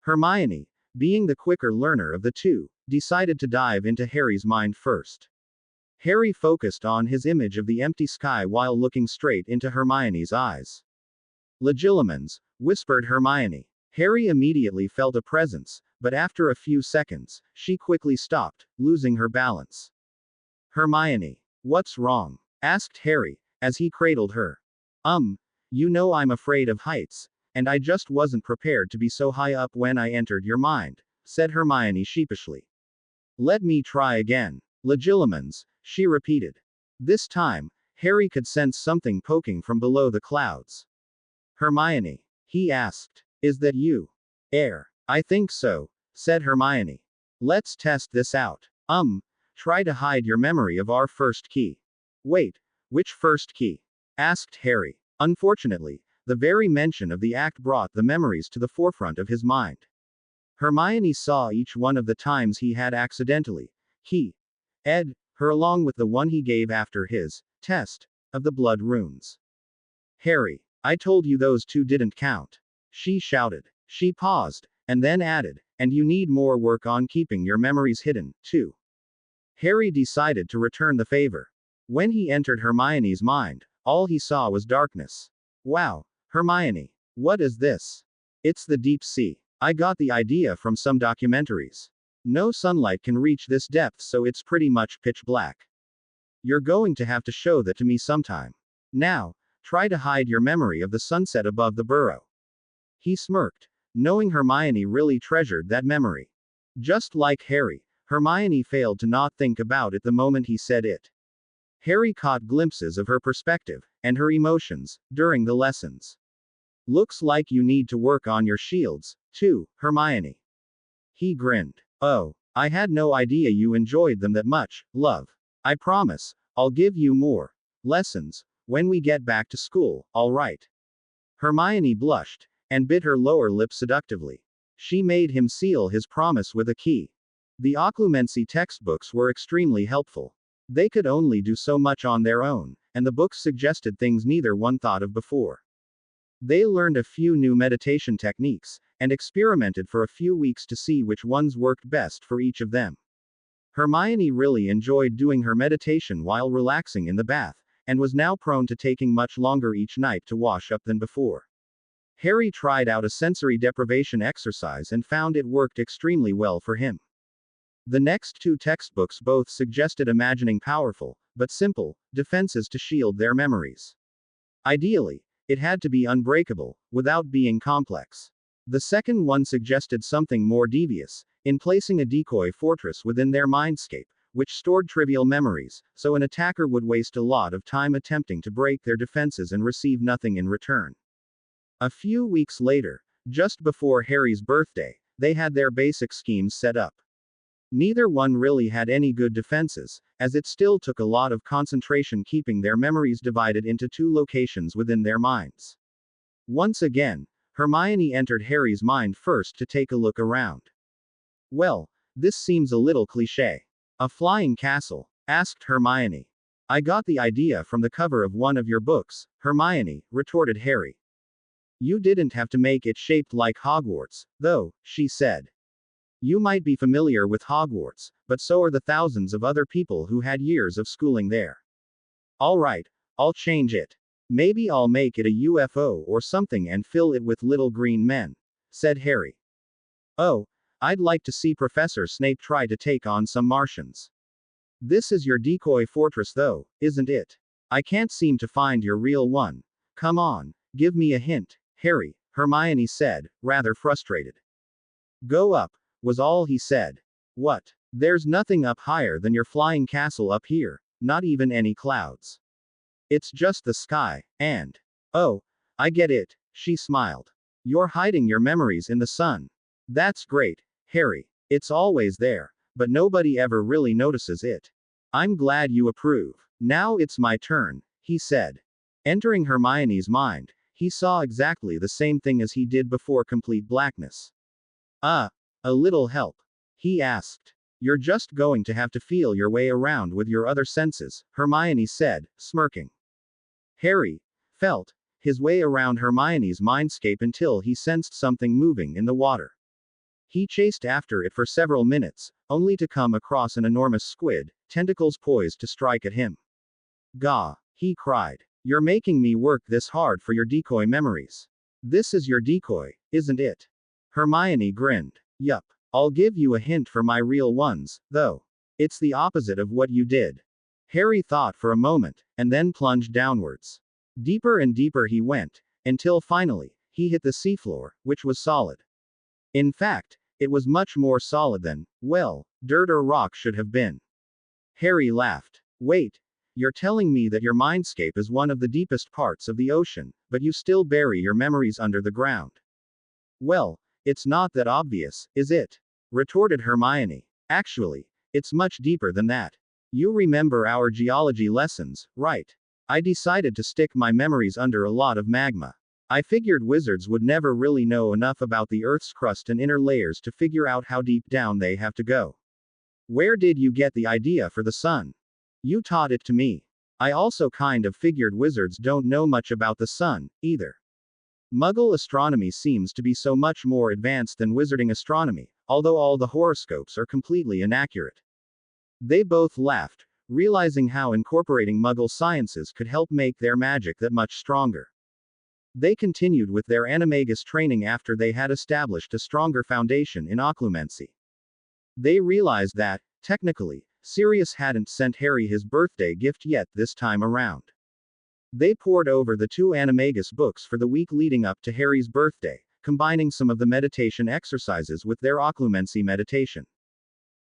Hermione, being the quicker learner of the two, decided to dive into Harry's mind first. Harry focused on his image of the empty sky while looking straight into Hermione's eyes. Legilimens, whispered Hermione. Harry immediately felt a presence, but after a few seconds, she quickly stopped, losing her balance. Hermione, what's wrong? Asked Harry, as he cradled her. You know I'm afraid of heights, and I just wasn't prepared to be so high up when I entered your mind, said Hermione sheepishly. Let me try again. Legilimens, she repeated. This time, Harry could sense something poking from below the clouds. Hermione, he asked, is that you? Air. I think so, said Hermione. Let's test this out. Try to hide your memory of our first key. Wait, which first key? Asked Harry. Unfortunately, the very mention of the act brought the memories to the forefront of his mind. Hermione saw each one of the times he had accidentally Ed, her along with the one he gave after his test of the blood runes. Harry, I told you those two didn't count. She shouted. She paused, and then added, and you need more work on keeping your memories hidden, too. Harry decided to return the favor. When he entered Hermione's mind, all he saw was darkness. Wow, Hermione, what is this? It's the deep sea. I got the idea from some documentaries. No sunlight can reach this depth, so it's pretty much pitch black. You're going to have to show that to me sometime. Now, try to hide your memory of the sunset above the burrow. He smirked, knowing Hermione really treasured that memory. Just like Harry, Hermione failed to not think about it the moment he said it. Harry caught glimpses of her perspective, and her emotions, during the lessons. Looks like you need to work on your shields, too, Hermione. He grinned. Oh, I had no idea you enjoyed them that much, love. I promise, I'll give you more lessons When we get back to school, all right. Hermione blushed, and bit her lower lip seductively. She made him seal his promise with a key. The occlumency textbooks were extremely helpful. They could only do so much on their own, and the books suggested things neither one thought of before. They learned a few new meditation techniques, and experimented for a few weeks to see which ones worked best for each of them. Hermione really enjoyed doing her meditation while relaxing in the bath, and was now prone to taking much longer each night to wash up than before. Harry tried out a sensory deprivation exercise and found it worked extremely well for him. The next two textbooks both suggested imagining powerful, but simple, defenses to shield their memories. Ideally, it had to be unbreakable, without being complex. The second one suggested something more devious, in placing a decoy fortress within their mindscape, which stored trivial memories, so an attacker would waste a lot of time attempting to break their defenses and receive nothing in return. A few weeks later, just before Harry's birthday, they had their basic schemes set up. Neither one really had any good defenses, as it still took a lot of concentration keeping their memories divided into two locations within their minds. Once again, Hermione entered Harry's mind first to take a look around. Well, this seems a little cliché. A flying castle? Asked Hermione. I got the idea from the cover of one of your books, Hermione, retorted Harry. You didn't have to make it shaped like Hogwarts, though, she said. You might be familiar with Hogwarts, but so are the thousands of other people who had years of schooling there. All right, I'll change it. Maybe I'll make it a UFO or something and fill it with little green men, said Harry. Oh, I'd like to see Professor Snape try to take on some Martians. This is your decoy fortress though, isn't it? I can't seem to find your real one. Come on, give me a hint, Harry, Hermione said, rather frustrated. Go up, was all he said. What? There's nothing up higher than your flying castle up here, not even any clouds. It's just the sky, and. Oh, I get it, she smiled. You're hiding your memories in the sun. That's great, Harry. It's always there, but nobody ever really notices it. I'm glad you approve. Now it's my turn, he said. Entering Hermione's mind, he saw exactly the same thing as he did before complete blackness. A little help? He asked. You're just going to have to feel your way around with your other senses, Hermione said, smirking. Harry felt his way around Hermione's mindscape until he sensed something moving in the water. He chased after it for several minutes, only to come across an enormous squid, tentacles poised to strike at him. Gah! He cried. You're making me work this hard for your decoy memories. This is your decoy, isn't it? Hermione grinned. Yup. I'll give you a hint for my real ones, though. It's the opposite of what you did. Harry thought for a moment, and then plunged downwards. Deeper and deeper he went, until finally, he hit the seafloor, which was solid. In fact, it was much more solid than, well, dirt or rock should have been. Harry laughed. Wait. You're telling me that your mindscape is one of the deepest parts of the ocean, but you still bury your memories under the ground. Well, it's not that obvious, is it? Retorted Hermione. Actually, it's much deeper than that. You remember our geology lessons, right? I decided to stick my memories under a lot of magma. I figured wizards would never really know enough about the Earth's crust and inner layers to figure out how deep down they have to go. Where did you get the idea for the sun? You taught it to me. I also kind of figured wizards don't know much about the sun, either. Muggle astronomy seems to be so much more advanced than wizarding astronomy, although all the horoscopes are completely inaccurate. They both laughed, realizing how incorporating Muggle sciences could help make their magic that much stronger. They continued with their animagus training after they had established a stronger foundation in occlumency. They realized that, technically, Sirius hadn't sent Harry his birthday gift yet this time around. They pored over the two animagus books for the week leading up to Harry's birthday, combining some of the meditation exercises with their occlumency meditation.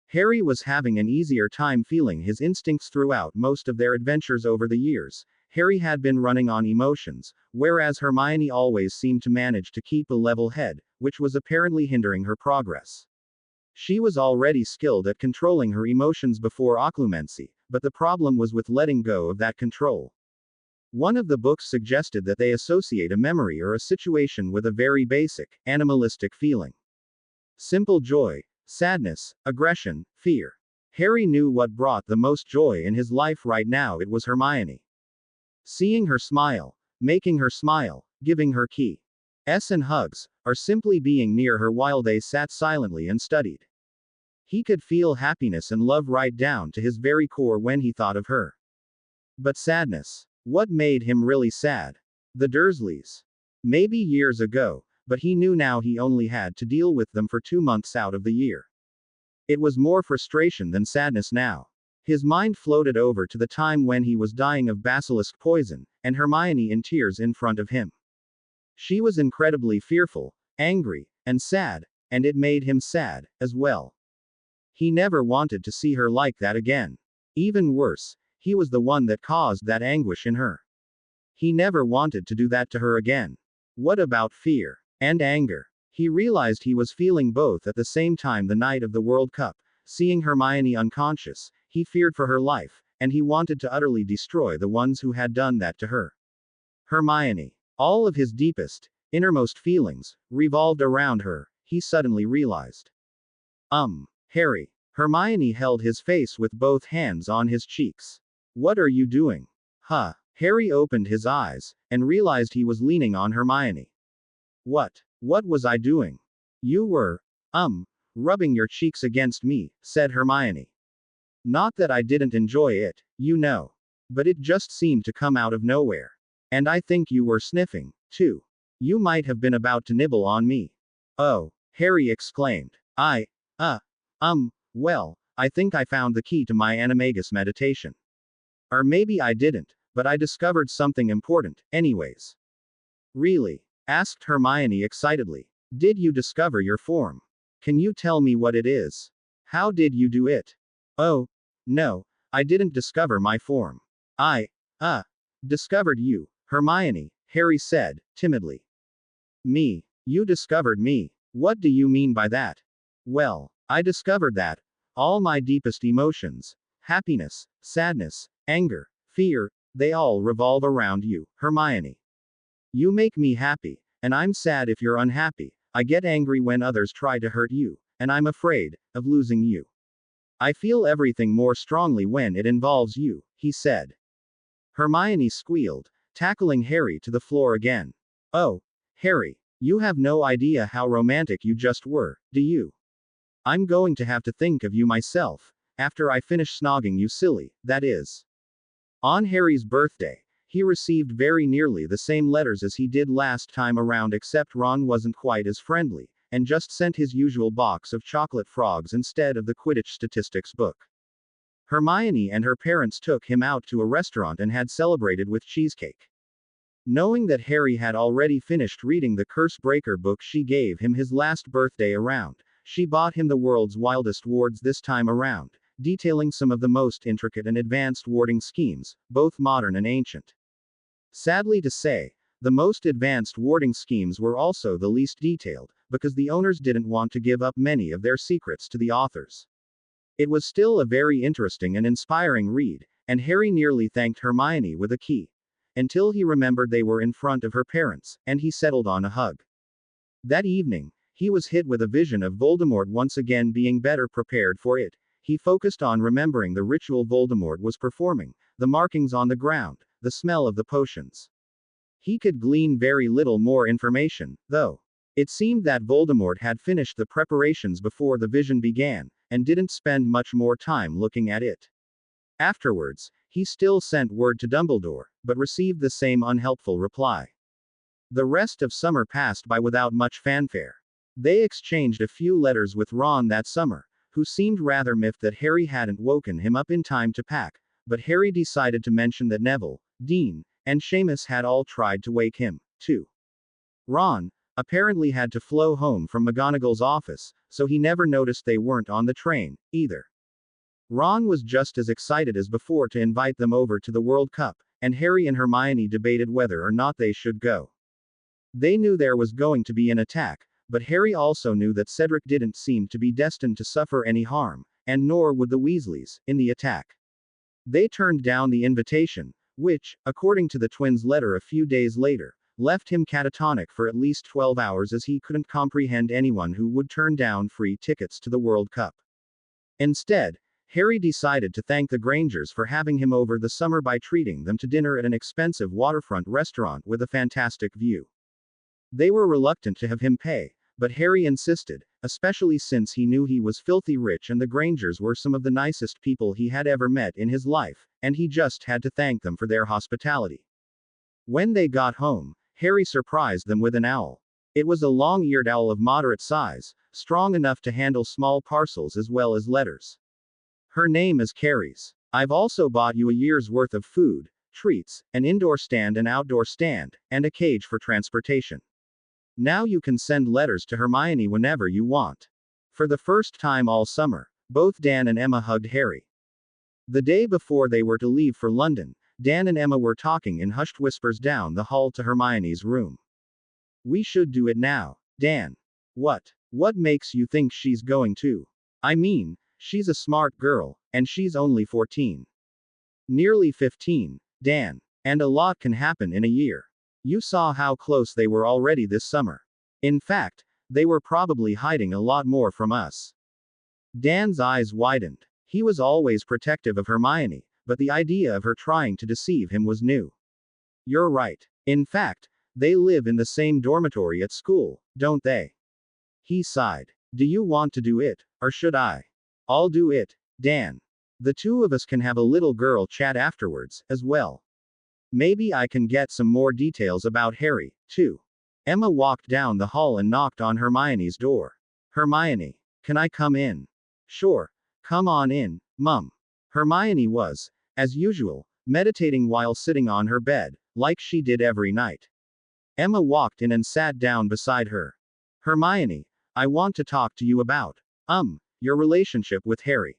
Harry was having an easier time feeling his instincts throughout most of their adventures over the years. Harry had been running on emotions, whereas Hermione always seemed to manage to keep a level head, which was apparently hindering her progress. She was already skilled at controlling her emotions before occlumency, but the problem was with letting go of that control. One of the books suggested that they associate a memory or a situation with a very basic, animalistic feeling. Simple joy, sadness, aggression, fear. Harry knew what brought the most joy in his life right now. It was Hermione. Seeing her smile, making her smile, giving her keys and hugs, or simply being near her while they sat silently and studied. He could feel happiness and love right down to his very core when he thought of her. But sadness. What made him really sad? The Dursleys. Maybe years ago, but he knew now he only had to deal with them for 2 months out of the year. It was more frustration than sadness now. His mind floated over to the time when he was dying of basilisk poison, and Hermione in tears in front of him. She was incredibly fearful, angry, and sad, and it made him sad, as well. He never wanted to see her like that again. Even worse, he was the one that caused that anguish in her. He never wanted to do that to her again. What about fear and anger? He realized he was feeling both at the same time the night of the World Cup. Seeing Hermione unconscious, he feared for her life, and he wanted to utterly destroy the ones who had done that to her. Hermione. All of his deepest, innermost feelings revolved around her, he suddenly realized. Harry. Hermione held his face with both hands on his cheeks. What are you doing? Huh. Harry opened his eyes, and realized he was leaning on Hermione. What was I doing? You were, rubbing your cheeks against me, said Hermione. Not that I didn't enjoy it, you know. But it just seemed to come out of nowhere. And I think you were sniffing, too. You might have been about to nibble on me. Oh, Harry exclaimed. Well, I think I found the key to my animagus meditation. Or maybe I didn't, but I discovered something important, anyways. Really? Asked Hermione excitedly. Did you discover your form? Can you tell me what it is? How did you do it? Oh, no, I didn't discover my form. I, discovered you, Hermione, Harry said, timidly. Me? You discovered me? What do you mean by that? Well, I discovered that all my deepest emotions, happiness, sadness, anger, fear, they all revolve around you, Hermione. You make me happy, and I'm sad if you're unhappy. I get angry when others try to hurt you, and I'm afraid of losing you. I feel everything more strongly when it involves you, he said. Hermione squealed, tackling Harry to the floor again. Oh, Harry, you have no idea how romantic you just were, do you? I'm going to have to think of you myself, after I finish snogging you silly, that is. On Harry's birthday, he received very nearly the same letters as he did last time around, except Ron wasn't quite as friendly, and just sent his usual box of chocolate frogs instead of the Quidditch statistics book. Hermione and her parents took him out to a restaurant and had celebrated with cheesecake. Knowing that Harry had already finished reading the Curse Breaker book she gave him his last birthday around, she bought him the world's wildest wards this time around, detailing some of the most intricate and advanced warding schemes, both modern and ancient. Sadly to say, the most advanced warding schemes were also the least detailed, because the owners didn't want to give up many of their secrets to the authors. It was still a very interesting and inspiring read, and Harry nearly thanked Hermione with a key. Until he remembered they were in front of her parents, and he settled on a hug. That evening, he was hit with a vision of Voldemort once again being better prepared for it. He focused on remembering the ritual Voldemort was performing, the markings on the ground, the smell of the potions. He could glean very little more information, though. It seemed that Voldemort had finished the preparations before the vision began, and didn't spend much more time looking at it. Afterwards, he still sent word to Dumbledore, but received the same unhelpful reply. The rest of summer passed by without much fanfare. They exchanged a few letters with Ron that summer, who seemed rather miffed that Harry hadn't woken him up in time to pack, but Harry decided to mention that Neville, Dean, and Seamus had all tried to wake him, too. Ron, apparently had to flow home from McGonagall's office, so he never noticed they weren't on the train, either. Ron was just as excited as before to invite them over to the World Cup, and Harry and Hermione debated whether or not they should go. They knew there was going to be an attack, but Harry also knew that Cedric didn't seem to be destined to suffer any harm, and nor would the Weasleys, in the attack. They turned down the invitation, which, according to the twins' letter a few days later, left him catatonic for at least 12 hours as he couldn't comprehend anyone who would turn down free tickets to the World Cup. Instead, Harry decided to thank the Grangers for having him over the summer by treating them to dinner at an expensive waterfront restaurant with a fantastic view. They were reluctant to have him pay, but Harry insisted, especially since he knew he was filthy rich and the Grangers were some of the nicest people he had ever met in his life, and he just had to thank them for their hospitality. When they got home, Harry surprised them with an owl. It was a long-eared owl of moderate size, strong enough to handle small parcels as well as letters. Her name is Carrie's. I've also bought you a year's worth of food, treats, an indoor stand and outdoor stand, and a cage for transportation. Now you can send letters to Hermione whenever you want. For the first time all summer, both Dan and Emma hugged Harry. The day before they were to leave for London, Dan and Emma were talking in hushed whispers down the hall to Hermione's room. We should do it now, Dan. What? What makes you think she's going to? I mean, she's a smart girl, and she's only 14. Nearly 15, Dan. And a lot can happen in a year. You saw how close they were already this summer. In fact, they were probably hiding a lot more from us. Dan's eyes widened. He was always protective of Hermione, but the idea of her trying to deceive him was new. You're right. In fact, they live in the same dormitory at school, don't they? He sighed. Do you want to do it, or should I? I'll do it, Dan. The two of us can have a little girl chat afterwards, as well. Maybe I can get some more details about Harry, too. Emma walked down the hall and knocked on Hermione's door. Hermione, can I come in? Sure. Come on in, Mum. Hermione was, as usual, meditating while sitting on her bed, like she did every night. Emma walked in and sat down beside her. Hermione, I want to talk to you about, your relationship with Harry.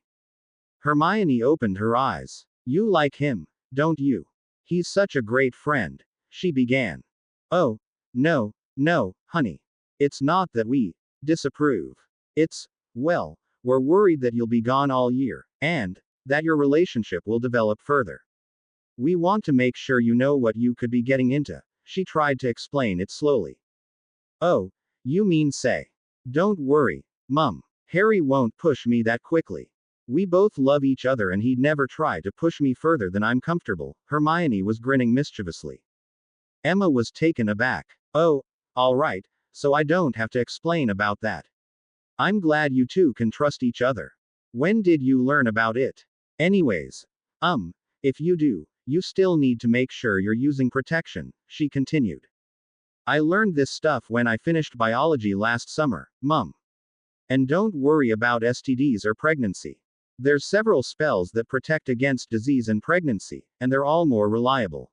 Hermione opened her eyes. You like him, don't you? He's such a great friend, she began. Oh, no, honey. It's not that we disapprove. It's, well, we're worried that you'll be gone all year, and that your relationship will develop further. We want to make sure you know what you could be getting into, she tried to explain it slowly. Oh, you mean say. Don't worry, Mum. Harry won't push me that quickly. We both love each other and he'd never try to push me further than I'm comfortable. Hermione was grinning mischievously. Emma was taken aback. Oh, all right, so I don't have to explain about that. I'm glad you two can trust each other. When did you learn about it? Anyways, if you do, you still need to make sure you're using protection, she continued. I learned this stuff when I finished biology last summer, Mum. And don't worry about STDs or pregnancy. There's several spells that protect against disease and pregnancy, and they're all more reliable.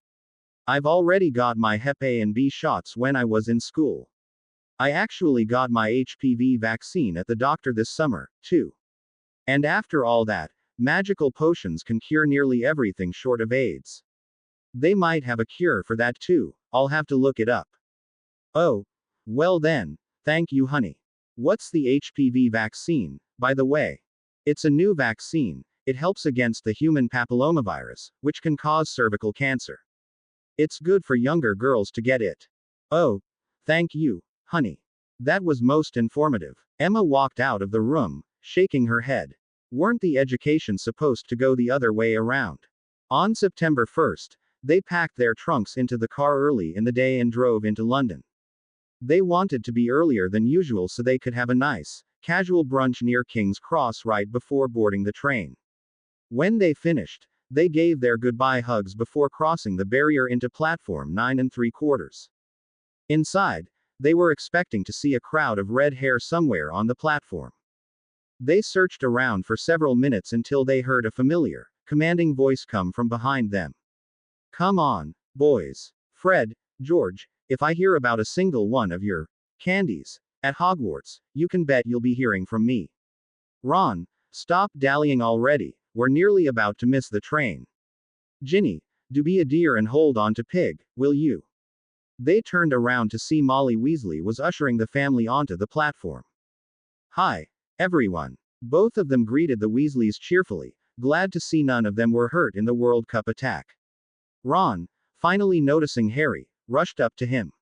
I've already got my Hep A and B shots when I was in school. I actually got my HPV vaccine at the doctor this summer, too. And after all that, magical potions can cure nearly everything short of AIDS. They might have a cure for that too, I'll have to look it up. Oh, well then, thank you, honey. What's the HPV vaccine, by the way? It's a new vaccine. It helps against the human papillomavirus, which can cause cervical cancer. It's good for younger girls to get it. Oh, thank you, honey. That was most informative. Emma walked out of the room, shaking her head. Weren't the education supposed to go the other way around? On September 1st, they packed their trunks into the car early in the day and drove into London. They wanted to be earlier than usual so they could have a nice, casual brunch near King's Cross right before boarding the train. When they finished, they gave their goodbye hugs before crossing the barrier into platform 9 3/4. Inside, they were expecting to see a crowd of red hair somewhere on the platform. They searched around for several minutes until they heard a familiar, commanding voice come from behind them. Come on, boys. Fred, George, if I hear about a single one of your candies at Hogwarts, you can bet you'll be hearing from me. Ron, stop dallying already, we're nearly about to miss the train. Ginny, do be a dear and hold on to Pig, will you? They turned around to see Molly Weasley was ushering the family onto the platform. Hi, everyone. Both of them greeted the Weasleys cheerfully, glad to see none of them were hurt in the World Cup attack. Ron, finally noticing Harry, rushed up to him.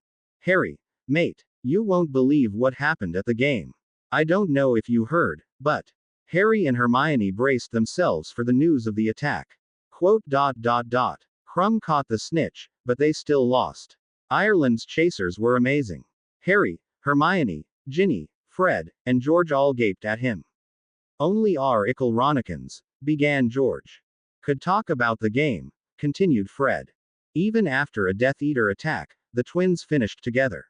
Harry, mate, you won't believe what happened at the game. I don't know if you heard, but Harry and Hermione braced themselves for the news of the attack. Quote dot dot dot. Crumb caught the snitch, but they still lost. Ireland's chasers were amazing. Harry, Hermione, Ginny, Fred, and George all gaped at him. Only our ickle Ronikins, began George. Could talk about the game, continued Fred. Even after a Death Eater attack, the twins finished together.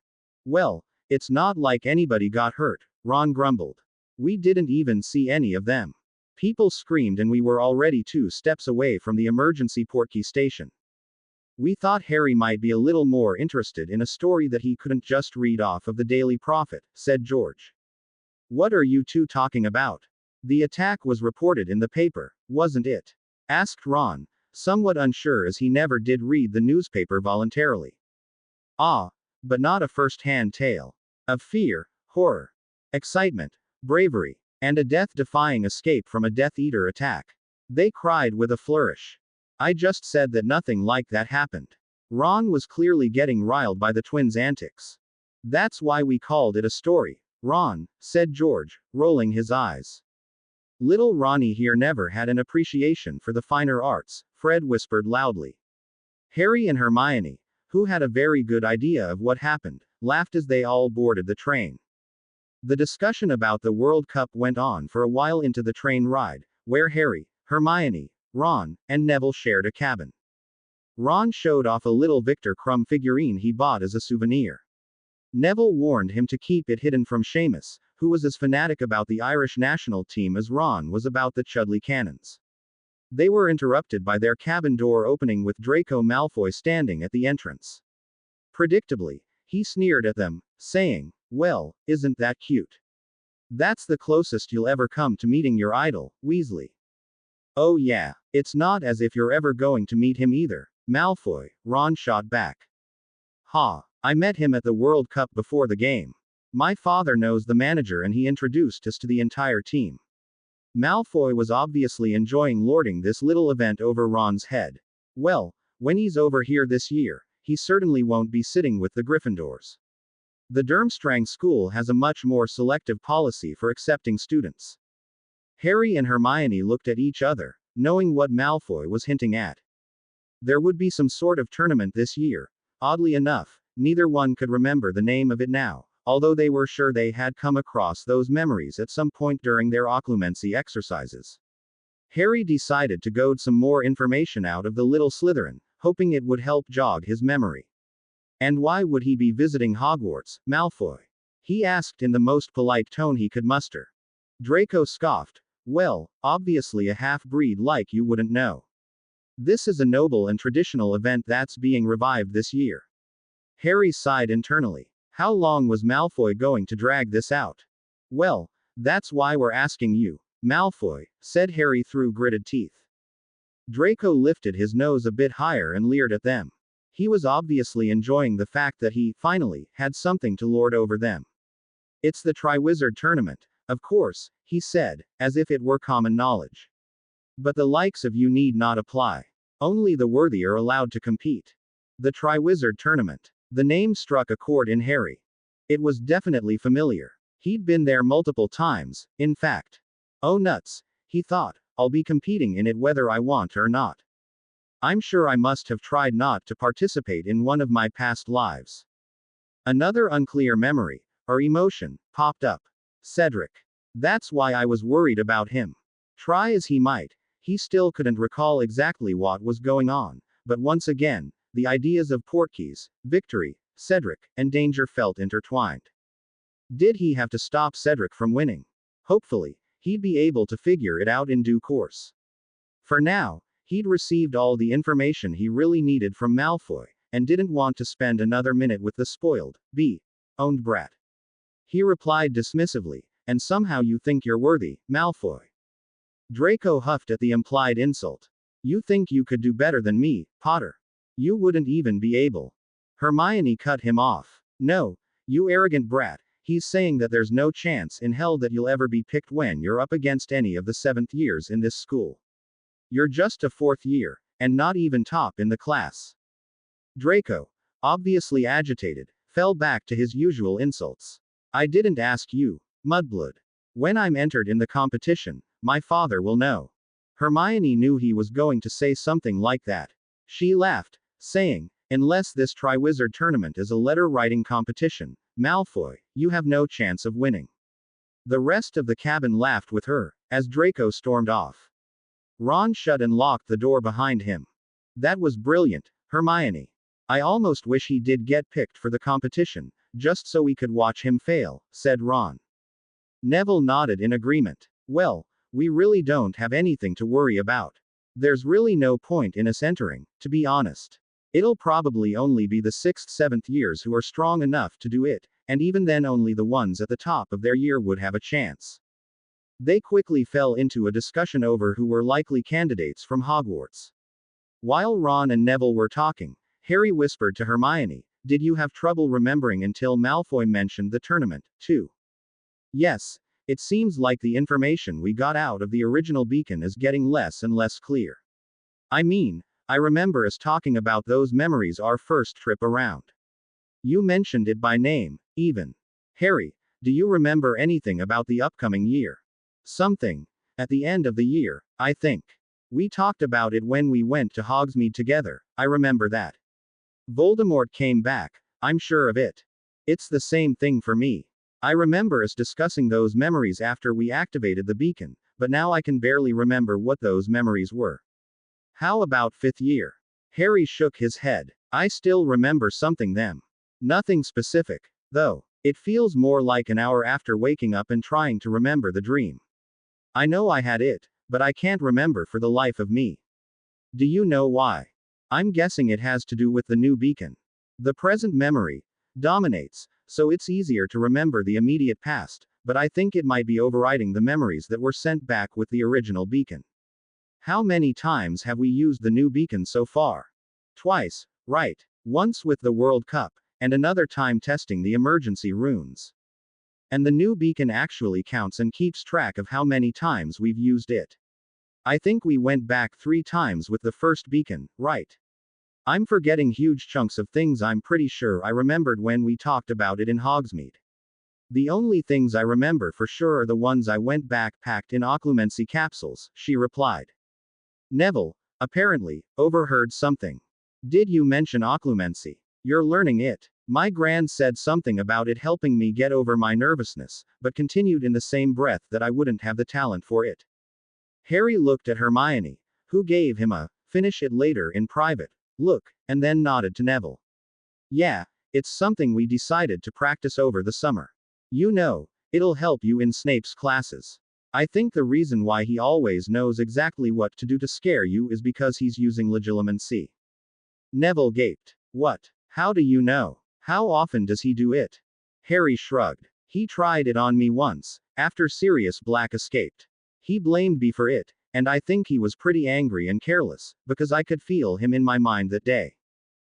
Well, it's not like anybody got hurt, Ron grumbled. We didn't even see any of them. People screamed and we were already 2 steps away from the emergency portkey station. We thought Harry might be a little more interested in a story that he couldn't just read off of the Daily Prophet, said George. What are you two talking about? The attack was reported in the paper, wasn't it? Asked Ron, somewhat unsure as he never did read the newspaper voluntarily. Ah, but not a first-hand tale. Of fear, horror, excitement, bravery, and a death-defying escape from a Death Eater attack. They cried with a flourish. I just said that nothing like that happened. Ron was clearly getting riled by the twins' antics. That's why we called it a story, Ron, said George, rolling his eyes. Little Ronnie here never had an appreciation for the finer arts, Fred whispered loudly. Harry and Hermione, who had a very good idea of what happened, laughed as they all boarded the train. The discussion about the World Cup went on for a while into the train ride, where Harry, Hermione, Ron, and Neville shared a cabin. Ron showed off a little Victor Crumb figurine he bought as a souvenir. Neville warned him to keep it hidden from Seamus, who was as fanatic about the Irish national team as Ron was about the Chudley Cannons. They were interrupted by their cabin door opening with Draco Malfoy standing at the entrance. Predictably, he sneered at them, saying, "Well, isn't that cute? That's the closest you'll ever come to meeting your idol, Weasley." "Oh yeah, it's not as if you're ever going to meet him either, Malfoy," Ron shot back. "Ha, I met him at the World Cup before the game. My father knows the manager and he introduced us to the entire team." Malfoy was obviously enjoying lording this little event over Ron's head. Well, when he's over here this year, he certainly won't be sitting with the Gryffindors. The Durmstrang school has a much more selective policy for accepting students. Harry and Hermione looked at each other, knowing what Malfoy was hinting at. There would be some sort of tournament this year. Oddly enough, neither one could remember the name of it now, although they were sure they had come across those memories at some point during their occlumency exercises. Harry decided to goad some more information out of the little Slytherin, hoping it would help jog his memory. And why would he be visiting Hogwarts, Malfoy? He asked in the most polite tone he could muster. Draco scoffed. Well, obviously a half-breed like you wouldn't know. This is a noble and traditional event that's being revived this year. Harry sighed internally. How long was Malfoy going to drag this out? Well, that's why we're asking you, Malfoy, said Harry through gritted teeth. Draco lifted his nose a bit higher and leered at them. He was obviously enjoying the fact that he, finally, had something to lord over them. It's the Triwizard Tournament, of course, he said, as if it were common knowledge. But the likes of you need not apply. Only the worthy are allowed to compete. The Triwizard Tournament. The name struck a chord in Harry. It was definitely familiar. He'd been there multiple times, in fact. Oh nuts, he thought, I'll be competing in it whether I want or not. I'm sure I must have tried not to participate in one of my past lives. Another unclear memory, or emotion, popped up. Cedric. That's why I was worried about him. Try as he might, he still couldn't recall exactly what was going on, but once again, the ideas of portkeys, victory, Cedric, and danger felt intertwined. Did he have to stop Cedric from winning? Hopefully, he'd be able to figure it out in due course. For now, he'd received all the information he really needed from Malfoy, and didn't want to spend another minute with the spoiled, owned brat. He replied dismissively, and somehow you think you're worthy, Malfoy. Draco huffed at the implied insult. You think you could do better than me, Potter. You wouldn't even be able. Hermione cut him off. No, you arrogant brat, he's saying that there's no chance in hell that you'll ever be picked when you're up against any of the 7th years in this school. You're just a 4th year, and not even top in the class. Draco, obviously agitated, fell back to his usual insults. I didn't ask you, Mudblood. When I'm entered in the competition, my father will know. Hermione knew he was going to say something like that. She laughed, saying, unless this Triwizard tournament is a letter-writing competition, Malfoy, you have no chance of winning. The rest of the cabin laughed with her, as Draco stormed off. Ron shut and locked the door behind him. That was brilliant, Hermione. I almost wish he did get picked for the competition, just so we could watch him fail, said Ron. Neville nodded in agreement. Well, we really don't have anything to worry about. There's really no point in us entering, to be honest. It'll probably only be the 6th, 7th years who are strong enough to do it, and even then only the ones at the top of their year would have a chance. They quickly fell into a discussion over who were likely candidates from Hogwarts. While Ron and Neville were talking, Harry whispered to Hermione, did you have trouble remembering until Malfoy mentioned the tournament, too? Yes, it seems like the information we got out of the original beacon is getting less and less clear. I mean, I remember us talking about those memories our first trip around. You mentioned it by name, even. Harry, do you remember anything about the upcoming year? Something. At the end of the year, I think. We talked about it when we went to Hogsmeade together, I remember that. Voldemort came back, I'm sure of it. It's the same thing for me. I remember us discussing those memories after we activated the beacon, but now I can barely remember what those memories were. How about 5th year? Harry shook his head. I still remember something them. Nothing specific, though. It feels more like an hour after waking up and trying to remember the dream. I know I had it, but I can't remember for the life of me. Do you know why? I'm guessing it has to do with the new beacon. The present memory dominates, so it's easier to remember the immediate past, but I think it might be overriding the memories that were sent back with the original beacon. How many times have we used the new beacon so far? Twice, right? Once with the World Cup, and another time testing the emergency runes. And the new beacon actually counts and keeps track of how many times we've used it. I think we went back 3 times with the first beacon, right? I'm forgetting huge chunks of things I'm pretty sure I remembered when we talked about it in Hogsmeade. The only things I remember for sure are the ones I went back packed in occlumency capsules, she replied. Neville, apparently, overheard something. Did you mention occlumency? You're learning it. My grand said something about it helping me get over my nervousness, but continued in the same breath that I wouldn't have the talent for it. Harry looked at Hermione, who gave him a finish it later in private look, and then nodded to Neville. Yeah, it's something we decided to practice over the summer. You know, it'll help you in Snape's classes. I think the reason why he always knows exactly what to do to scare you is because he's using legilimency. Neville gaped. What? How do you know? How often does he do it? Harry shrugged. He tried it on me once, after Sirius Black escaped. He blamed me for it, and I think he was pretty angry and careless, because I could feel him in my mind that day.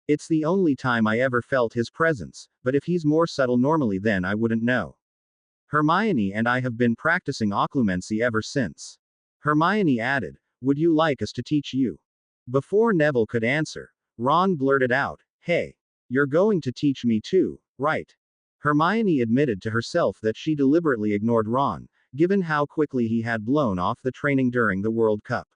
It's the only time I ever felt his presence, but if he's more subtle normally then I wouldn't know. Hermione and I have been practicing occlumency ever since. Hermione added, would you like us to teach you? Before Neville could answer, Ron blurted out, hey, you're going to teach me too, right? Hermione admitted to herself that she deliberately ignored Ron, given how quickly he had blown off the training during the World Cup.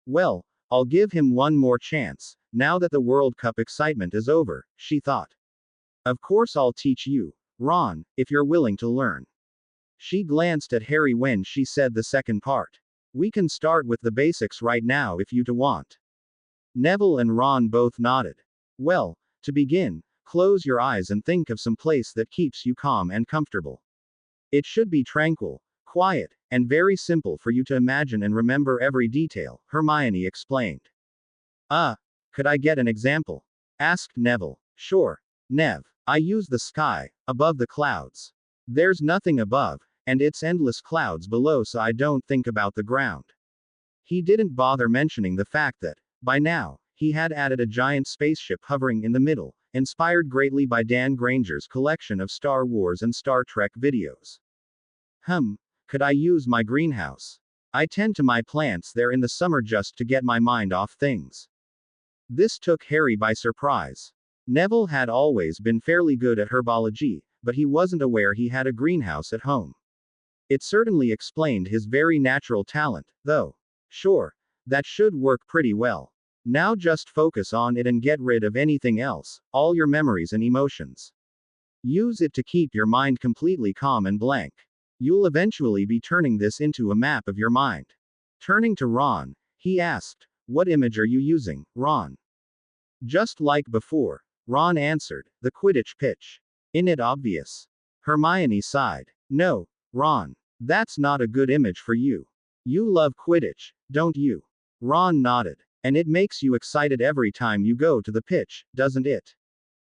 Well, I'll give him one more chance, now that the World Cup excitement is over, she thought. Of course I'll teach you, Ron, if you're willing to learn. She glanced at Harry when she said the second part. We can start with the basics right now if you want. Neville and Ron both nodded. Well, to begin, close your eyes and think of some place that keeps you calm and comfortable. It should be tranquil, quiet, and very simple for you to imagine and remember every detail, Hermione explained. Could I get an example? Asked Neville. Sure. Nev, I use the sky, above the clouds. There's nothing above, and it's endless clouds below, so I don't think about the ground. He didn't bother mentioning the fact that, by now, he had added a giant spaceship hovering in the middle, inspired greatly by Dan Granger's collection of Star Wars and Star Trek videos. Could I use my greenhouse? I tend to my plants there in the summer just to get my mind off things. This took Harry by surprise. Neville had always been fairly good at herbology, but he wasn't aware he had a greenhouse at home. It certainly explained his very natural talent, though. Sure, that should work pretty well. Now just focus on it and get rid of anything else, all your memories and emotions. Use it to keep your mind completely calm and blank. You'll eventually be turning this into a map of your mind. Turning to Ron, he asked, "What image are you using, Ron?" Just like before, Ron answered, "The Quidditch pitch. Isn't it obvious?" Hermione sighed. "No, Ron. That's not a good image for you. You love Quidditch, don't you?" Ron nodded. "And it makes you excited every time you go to the pitch, doesn't it?"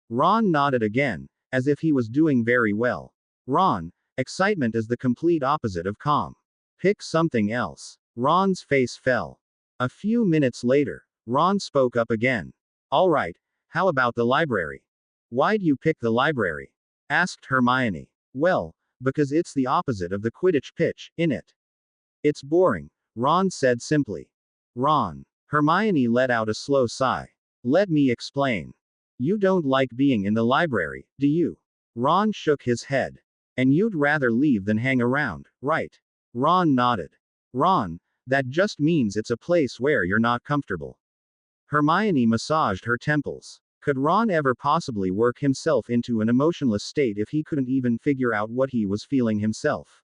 Ron nodded again, as if he was doing very well. "Ron, excitement is the complete opposite of calm. Pick something else." Ron's face fell. A few minutes later, Ron spoke up again. "All right, how about the library?" "Why'd you pick the library?" asked Hermione. "Well, because it's the opposite of the Quidditch pitch, innit? It's boring," Ron said simply. "Ron." Hermione let out a slow sigh. "Let me explain. You don't like being in the library, do you?" Ron shook his head. "And you'd rather leave than hang around, right?" Ron nodded. "Ron, that just means it's a place where you're not comfortable." Hermione massaged her temples. Could Ron ever possibly work himself into an emotionless state if he couldn't even figure out what he was feeling himself?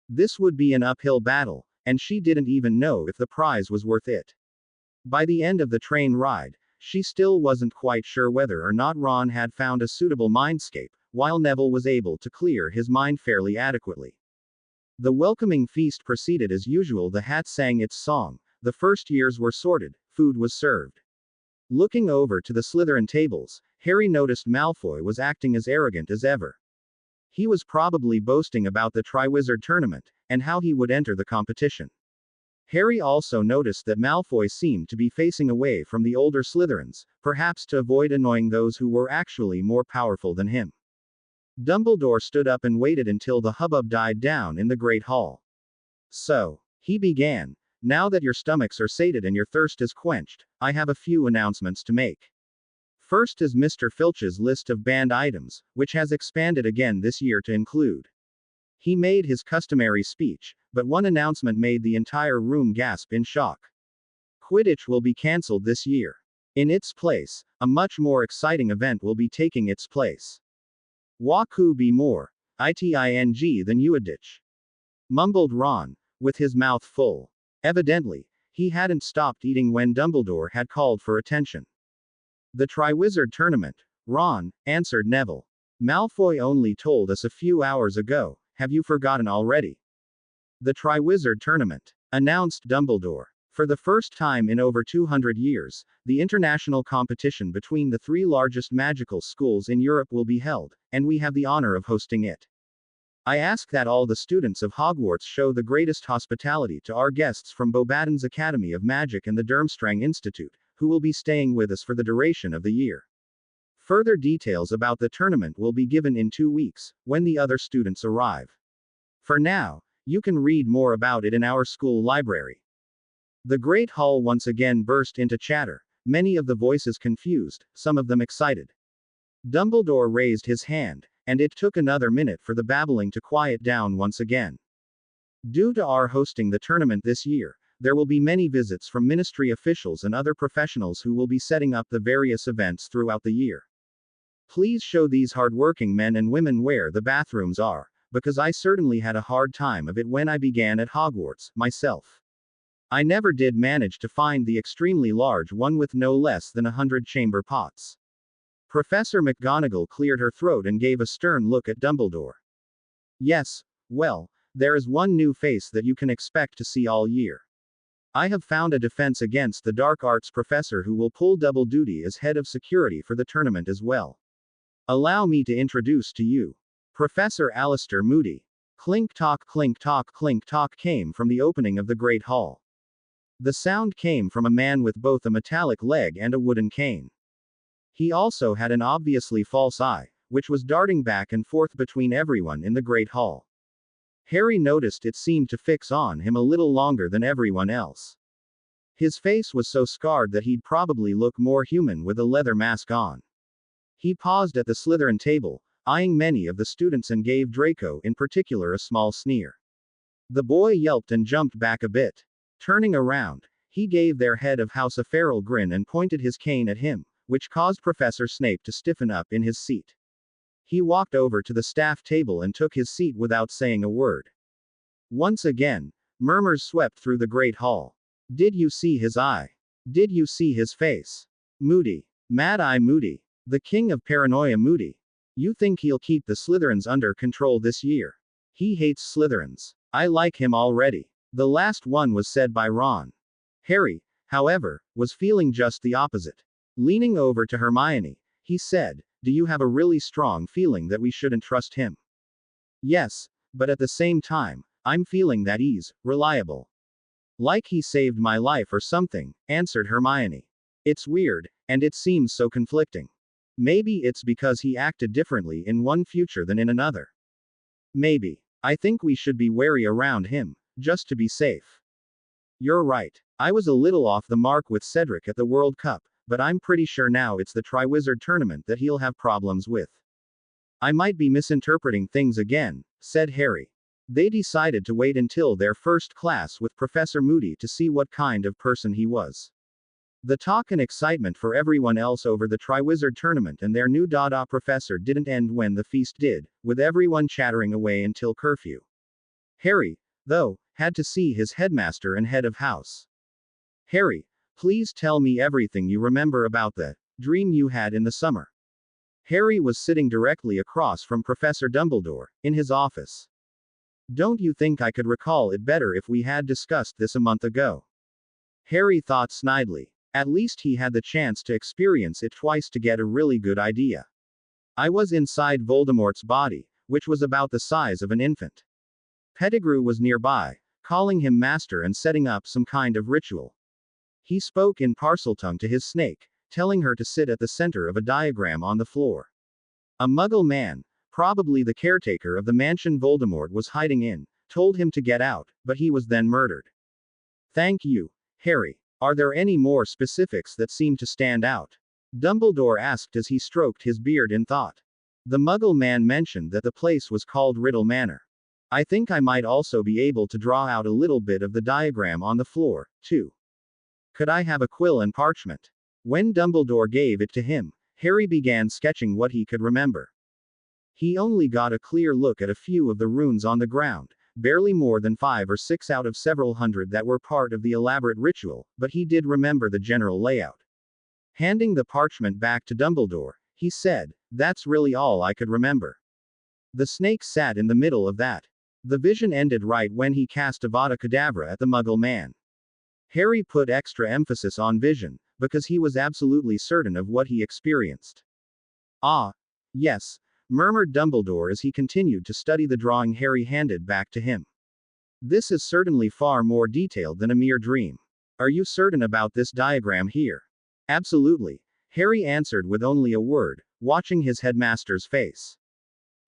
This would be an uphill battle, and she didn't even know if the prize was worth it. By the end of the train ride, she still wasn't quite sure whether or not Ron had found a suitable mindscape, while Neville was able to clear his mind fairly adequately. The welcoming feast proceeded as usual. The hat sang its song, the first years were sorted, food was served. Looking over to the Slytherin tables, Harry noticed Malfoy was acting as arrogant as ever. He was probably boasting about the Triwizard Tournament, and how he would enter the competition. Harry also noticed that Malfoy seemed to be facing away from the older Slytherins, perhaps to avoid annoying those who were actually more powerful than him. Dumbledore stood up and waited until the hubbub died down in the Great Hall. "So," he began, "now that your stomachs are sated and your thirst is quenched, I have a few announcements to make. First is Mr. Filch's list of banned items, which has expanded again this year to include." He made his customary speech, but one announcement made the entire room gasp in shock. Quidditch will be cancelled this year. In its place, a much more exciting event will be taking its place. "Wa could be more iting than Uaditch," mumbled Ron, with his mouth full. Evidently, he hadn't stopped eating when Dumbledore had called for attention. "The Triwizard Tournament, Ron," answered Neville. "Malfoy only told us a few hours ago, have you forgotten already?" "The Triwizard Tournament," announced Dumbledore. "For the first time in over 200 years, the international competition between the three largest magical schools in Europe will be held, and we have the honor of hosting it. I ask that all the students of Hogwarts show the greatest hospitality to our guests from Bobaden's Academy of Magic and the Durmstrang Institute, who will be staying with us for the duration of the year. Further details about the tournament will be given in 2 weeks, when the other students arrive. For now, you can read more about it in our school library." The Great Hall once again burst into chatter, many of the voices confused, some of them excited. Dumbledore raised his hand, and it took another minute for the babbling to quiet down once again. "Due to our hosting the tournament this year, there will be many visits from ministry officials and other professionals who will be setting up the various events throughout the year. Please show these hardworking men and women where the bathrooms are, because I certainly had a hard time of it when I began at Hogwarts, myself. I never did manage to find the extremely large one with no less than 100 chamber pots." Professor McGonagall cleared her throat and gave a stern look at Dumbledore. "Yes, well, there is one new face that you can expect to see all year. I have found a defense against the dark arts professor who will pull double duty as head of security for the tournament as well. Allow me to introduce to you Professor Alistair Moody." Clink tock came from the opening of the Great Hall. The sound came from a man with both a metallic leg and a wooden cane. He also had an obviously false eye, which was darting back and forth between everyone in the Great Hall. Harry noticed it seemed to fix on him a little longer than everyone else. His face was so scarred that he'd probably look more human with a leather mask on. He paused at the Slytherin table, eyeing many of the students and gave Draco in particular a small sneer. The boy yelped and jumped back a bit. Turning around, he gave their head of house a feral grin and pointed his cane at him, which caused Professor Snape to stiffen up in his seat. He walked over to the staff table and took his seat without saying a word. Once again, murmurs swept through the great hall. Did you see his eye? Did you see his face? Moody. Mad Eye Moody. The king of paranoia Moody. You think he'll keep the Slytherins under control this year? He hates Slytherins. I like him already. The last one was said by Ron. Harry, however, was feeling just the opposite. Leaning over to Hermione, he said, do you have a really strong feeling that we shouldn't trust him? Yes, but at the same time, I'm feeling that he's reliable. Like he saved my life or something, answered Hermione. It's weird, and it seems so conflicting. Maybe it's because he acted differently in one future than in another. Maybe. I think we should be wary around him, just to be safe. You're right. I was a little off the mark with Cedric at the World Cup, but I'm pretty sure now it's the Triwizard Tournament that he'll have problems with. I might be misinterpreting things again, said Harry. They decided to wait until their first class with Professor Moody to see what kind of person he was. The talk and excitement for everyone else over the Triwizard Tournament and their new Dada professor didn't end when the feast did, with everyone chattering away until curfew. Harry, though, had to see his headmaster and head of house. Harry, please tell me everything you remember about the dream you had in the summer. Harry was sitting directly across from Professor Dumbledore, in his office. Don't you think I could recall it better if we had discussed this a month ago? Harry thought snidely. At least he had the chance to experience it twice to get a really good idea. I was inside Voldemort's body, which was about the size of an infant. Pettigrew was nearby, calling him master and setting up some kind of ritual. He spoke in Parseltongue to his snake, telling her to sit at the center of a diagram on the floor. A Muggle man, probably the caretaker of the mansion Voldemort was hiding in, told him to get out, but he was then murdered. Thank you, Harry. Are there any more specifics that seem to stand out? Dumbledore asked as he stroked his beard in thought. The Muggle man mentioned that the place was called Riddle Manor. I think I might also be able to draw out a little bit of the diagram on the floor, too. Could I have a quill and parchment? When Dumbledore gave it to him, Harry began sketching what he could remember. He only got a clear look at a few of the runes on the ground, barely more than 5 or 6 out of several hundred that were part of the elaborate ritual, but he did remember the general layout. Handing the parchment back to Dumbledore, he said, that's really all I could remember. The snake sat in the middle of that. The vision ended right when he cast Avada Kedavra at the Muggle man. Harry put extra emphasis on vision, because he was absolutely certain of what he experienced. Ah, yes, murmured Dumbledore as he continued to study the drawing Harry handed back to him. This is certainly far more detailed than a mere dream. Are you certain about this diagram here? Absolutely, Harry answered with only a word, watching his headmaster's face.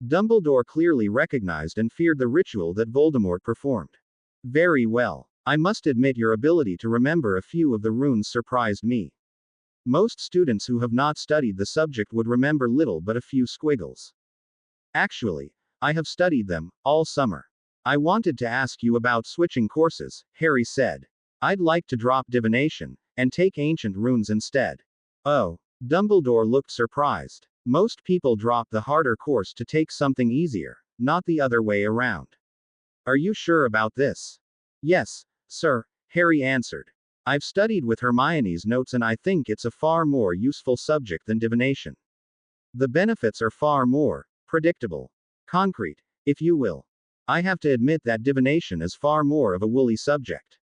Dumbledore clearly recognized and feared the ritual that Voldemort performed. Very well. I must admit your ability to remember a few of the runes surprised me. Most students who have not studied the subject would remember little but a few squiggles. Actually, I have studied them, all summer. I wanted to ask you about switching courses, Harry said. I'd like to drop divination, and take ancient runes instead. Oh. Dumbledore looked surprised. Most people drop the harder course to take something easier, not the other way around. Are you sure about this? Yes, sir, Harry answered. I've studied with Hermione's notes and I think it's a far more useful subject than divination. The benefits are far more predictable. Concrete, if you will. I have to admit that divination is far more of a woolly subject.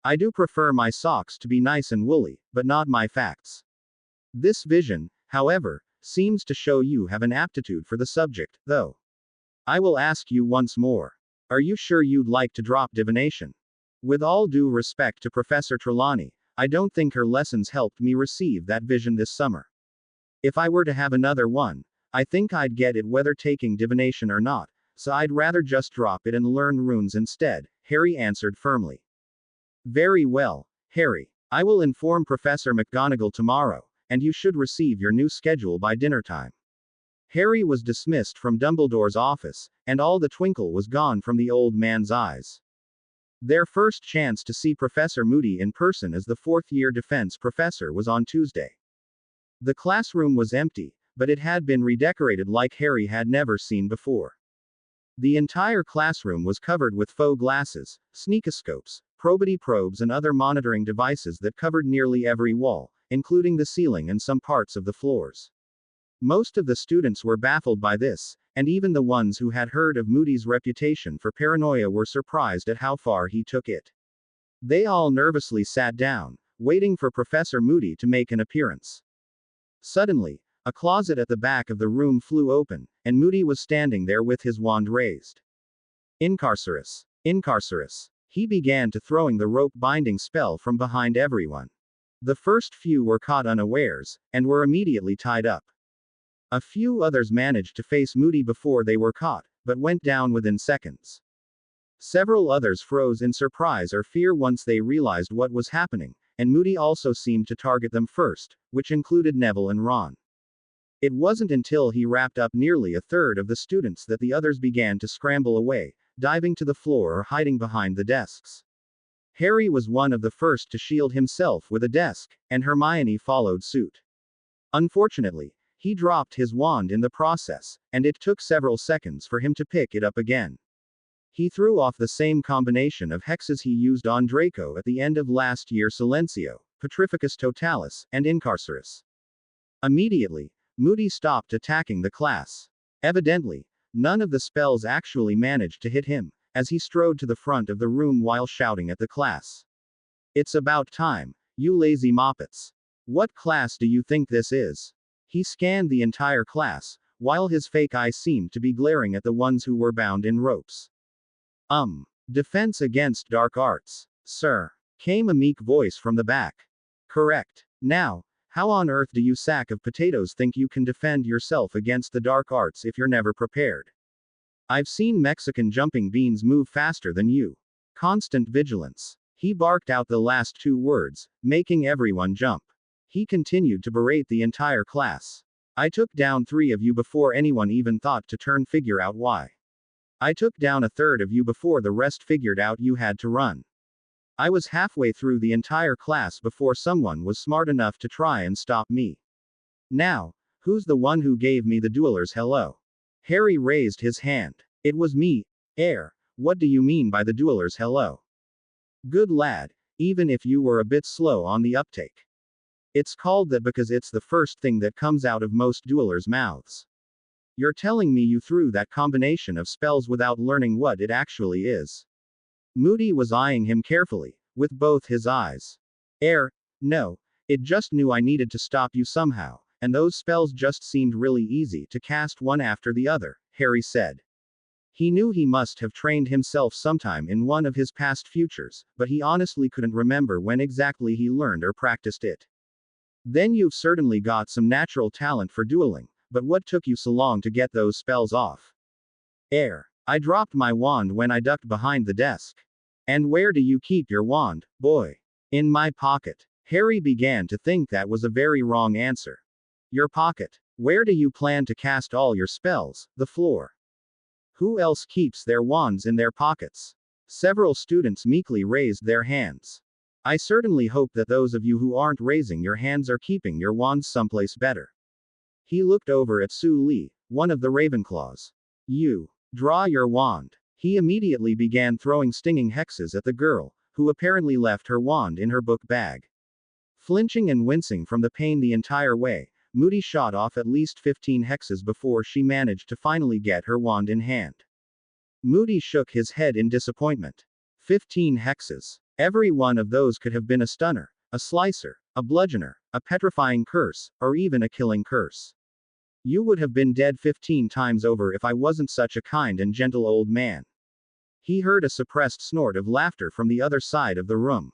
I do prefer my socks to be nice and woolly, but not my facts. This vision, however, seems to show you have an aptitude for the subject, though. I will ask you once more. Are you sure you'd like to drop divination? With all due respect to Professor Trelawney, I don't think her lessons helped me receive that vision this summer. If I were to have another one, I think I'd get it whether taking divination or not, so I'd rather just drop it and learn runes instead, Harry answered firmly. Very well, Harry. I will inform Professor McGonagall tomorrow, and you should receive your new schedule by dinner time. Harry was dismissed from Dumbledore's office, and all the twinkle was gone from the old man's eyes. Their first chance to see Professor Moody in person as the fourth-year defense professor was on Tuesday. The classroom was empty, but it had been redecorated like Harry had never seen before. The entire classroom was covered with faux glasses, sneakoscopes, probity probes and other monitoring devices that covered nearly every wall, including the ceiling and some parts of the floors. Most of the students were baffled by this, and even the ones who had heard of Moody's reputation for paranoia were surprised at how far he took it. They all nervously sat down, waiting for Professor Moody to make an appearance. Suddenly, a closet at the back of the room flew open, and Moody was standing there with his wand raised. Incarcerus! Incarcerus! He began to throwing the rope binding spell from behind everyone. The first few were caught unawares, and were immediately tied up. A few others managed to face Moody before they were caught, but went down within seconds. Several others froze in surprise or fear once they realized what was happening, and Moody also seemed to target them first, which included Neville and Ron. It wasn't until he wrapped up nearly a third of the students that the others began to scramble away, diving to the floor or hiding behind the desks. Harry was one of the first to shield himself with a desk, and Hermione followed suit. Unfortunately, he dropped his wand in the process, and it took several seconds for him to pick it up again. He threw off the same combination of hexes he used on Draco at the end of last year: Silencio, Petrificus Totalis, and Incarcerus. Immediately, Moody stopped attacking the class. Evidently, none of the spells actually managed to hit him, as he strode to the front of the room while shouting at the class. "It's about time, you lazy moppets. What class do you think this is?" He scanned the entire class, while his fake eye seemed to be glaring at the ones who were bound in ropes. Defense against dark arts, sir, came a meek voice from the back. Correct. Now, how on earth do you sack of potatoes think you can defend yourself against the dark arts if you're never prepared? I've seen Mexican jumping beans move faster than you. Constant vigilance. He barked out the last two words, making everyone jump. He continued to berate the entire class. I took down 3 of you before anyone even thought to figure out why. I took down a third of you before the rest figured out you had to run. I was halfway through the entire class before someone was smart enough to try and stop me. Now, who's the one who gave me the dueler's hello? Harry raised his hand. It was me. What do you mean by the dueler's hello? Good lad, even if you were a bit slow on the uptake. It's called that because it's the first thing that comes out of most duelers' mouths. You're telling me you threw that combination of spells without learning what it actually is? Moody was eyeing him carefully, with both his eyes. No, it just knew I needed to stop you somehow, and those spells just seemed really easy to cast one after the other, Harry said. He knew he must have trained himself sometime in one of his past futures, but he honestly couldn't remember when exactly he learned or practiced it. Then you've certainly got some natural talent for dueling, but what took you so long to get those spells off? I dropped my wand when I ducked behind the desk. And where do you keep your wand, boy? In my pocket. Harry began to think that was a very wrong answer. Your pocket. Where do you plan to cast all your spells? The floor. Who else keeps their wands in their pockets? Several students meekly raised their hands. I certainly hope that those of you who aren't raising your hands are keeping your wands someplace better. He looked over at Sue Lee, one of the Ravenclaws. You. Draw your wand. He immediately began throwing stinging hexes at the girl, who apparently left her wand in her book bag. Flinching and wincing from the pain the entire way, Moody shot off at least 15 hexes before she managed to finally get her wand in hand. Moody shook his head in disappointment. 15 hexes. Every one of those could have been a stunner, a slicer, a bludgeoner, a petrifying curse, or even a killing curse. You would have been dead 15 times over if I wasn't such a kind and gentle old man. He heard a suppressed snort of laughter from the other side of the room.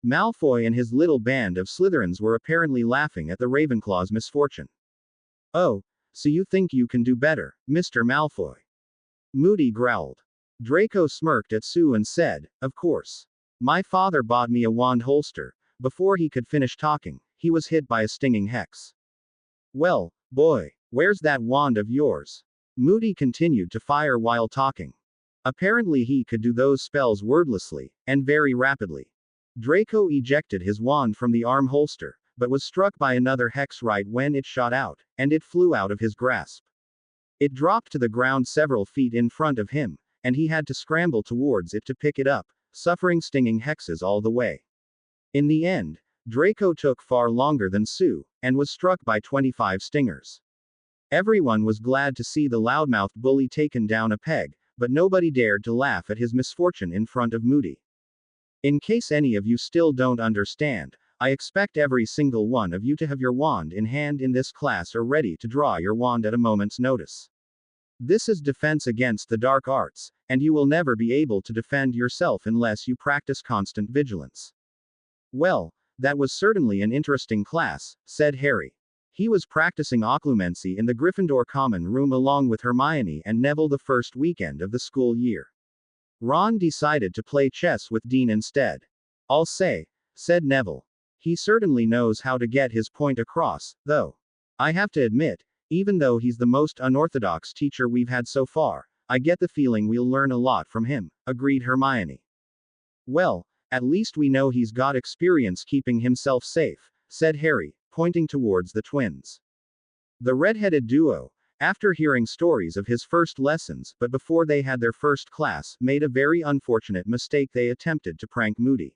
Malfoy and his little band of Slytherins were apparently laughing at the Ravenclaw's misfortune. Oh, so you think you can do better, Mr. Malfoy? Moody growled. Draco smirked at Sue and said, Of course. My father bought me a wand holster, Before he could finish talking, he was hit by a stinging hex. Well, boy, where's that wand of yours? Moody continued to fire while talking. Apparently he could do those spells wordlessly, and very rapidly. Draco ejected his wand from the arm holster, but was struck by another hex right when it shot out, and it flew out of his grasp. It dropped to the ground several feet in front of him, and he had to scramble towards it to pick it up, suffering stinging hexes all the way. In the end, Draco took far longer than Sue, and was struck by 25 stingers. Everyone was glad to see the loudmouthed bully taken down a peg, but nobody dared to laugh at his misfortune in front of Moody. In case any of you still don't understand, I expect every single one of you to have your wand in hand in this class or ready to draw your wand at a moment's notice. This is defense against the dark arts, and you will never be able to defend yourself unless you practice constant vigilance. Well, that was certainly an interesting class, said Harry. He was practicing occlumency in the Gryffindor common room along with Hermione and Neville the first weekend of the school year. Ron decided to play chess with Dean instead. I'll say, said Neville. He certainly knows how to get his point across, though. I have to admit, even though he's the most unorthodox teacher we've had so far, I get the feeling we'll learn a lot from him, agreed Hermione. Well, at least we know he's got experience keeping himself safe, said Harry, pointing towards the twins. The red-headed duo, after hearing stories of his first lessons but before they had their first class, made a very unfortunate mistake. They attempted to prank Moody.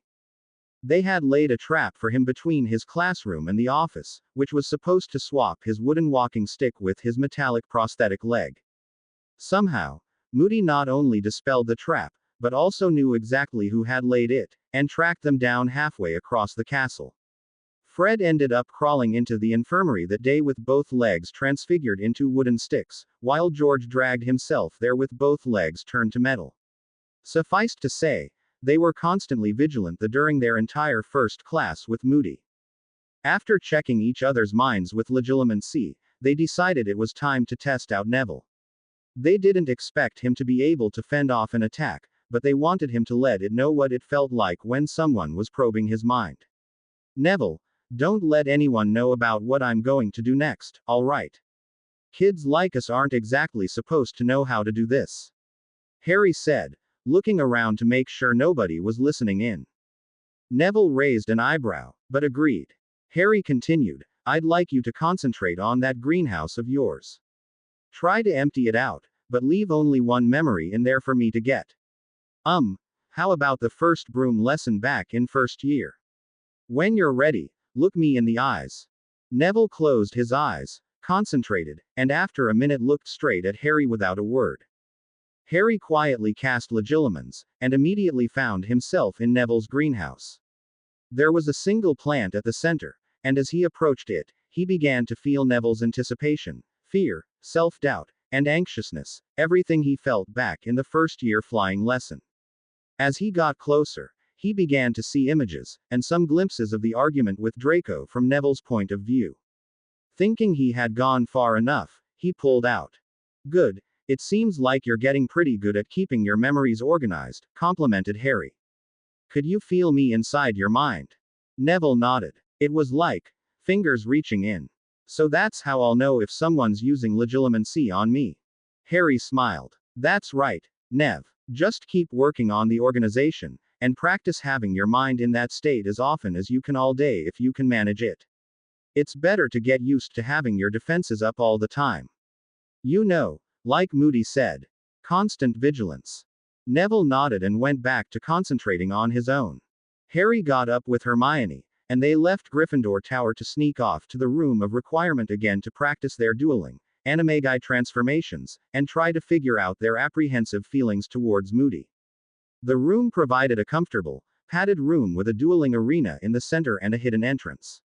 They had laid a trap for him between his classroom and the office, which was supposed to swap his wooden walking stick with his metallic prosthetic leg. Somehow, Moody not only dispelled the trap, but also knew exactly who had laid it, and tracked them down halfway across the castle. Fred ended up crawling into the infirmary that day with both legs transfigured into wooden sticks, while George dragged himself there with both legs turned to metal. Suffice to say, they were constantly vigilant during their entire first class with Moody. After checking each other's minds with legilimency, they decided it was time to test out Neville. They didn't expect him to be able to fend off an attack, but they wanted him to let it know what it felt like when someone was probing his mind. Neville, don't let anyone know about what I'm going to do next, all right? Kids like us aren't exactly supposed to know how to do this. Harry said, looking around to make sure nobody was listening in. Neville raised an eyebrow, but agreed. Harry continued, I'd like you to concentrate on that greenhouse of yours. Try to empty it out, but leave only one memory in there for me to get. How about the first broom lesson back in first year? When you're ready, look me in the eyes. Neville closed his eyes, concentrated, and after a minute looked straight at Harry without a word. Harry quietly cast legilimens, and immediately found himself in Neville's greenhouse. There was a single plant at the center, and as he approached it, he began to feel Neville's anticipation, fear, self-doubt, and anxiousness, everything he felt back in the first-year flying lesson. As he got closer, he began to see images, and some glimpses of the argument with Draco from Neville's point of view. Thinking he had gone far enough, he pulled out. Good. It seems like you're getting pretty good at keeping your memories organized, complimented Harry. Could you feel me inside your mind? Neville nodded. It was like fingers reaching in. So that's how I'll know if someone's using legilimency on me. Harry smiled. That's right, Nev. Just keep working on the organization, and practice having your mind in that state as often as you can all day if you can manage it. It's better to get used to having your defenses up all the time. You know, like Moody said, constant vigilance. Neville nodded and went back to concentrating on his own. Harry got up with Hermione, and they left Gryffindor Tower to sneak off to the room of requirement again to practice their dueling, animagi transformations, and try to figure out their apprehensive feelings towards Moody. The room provided a comfortable, padded room with a dueling arena in the center and a hidden entrance.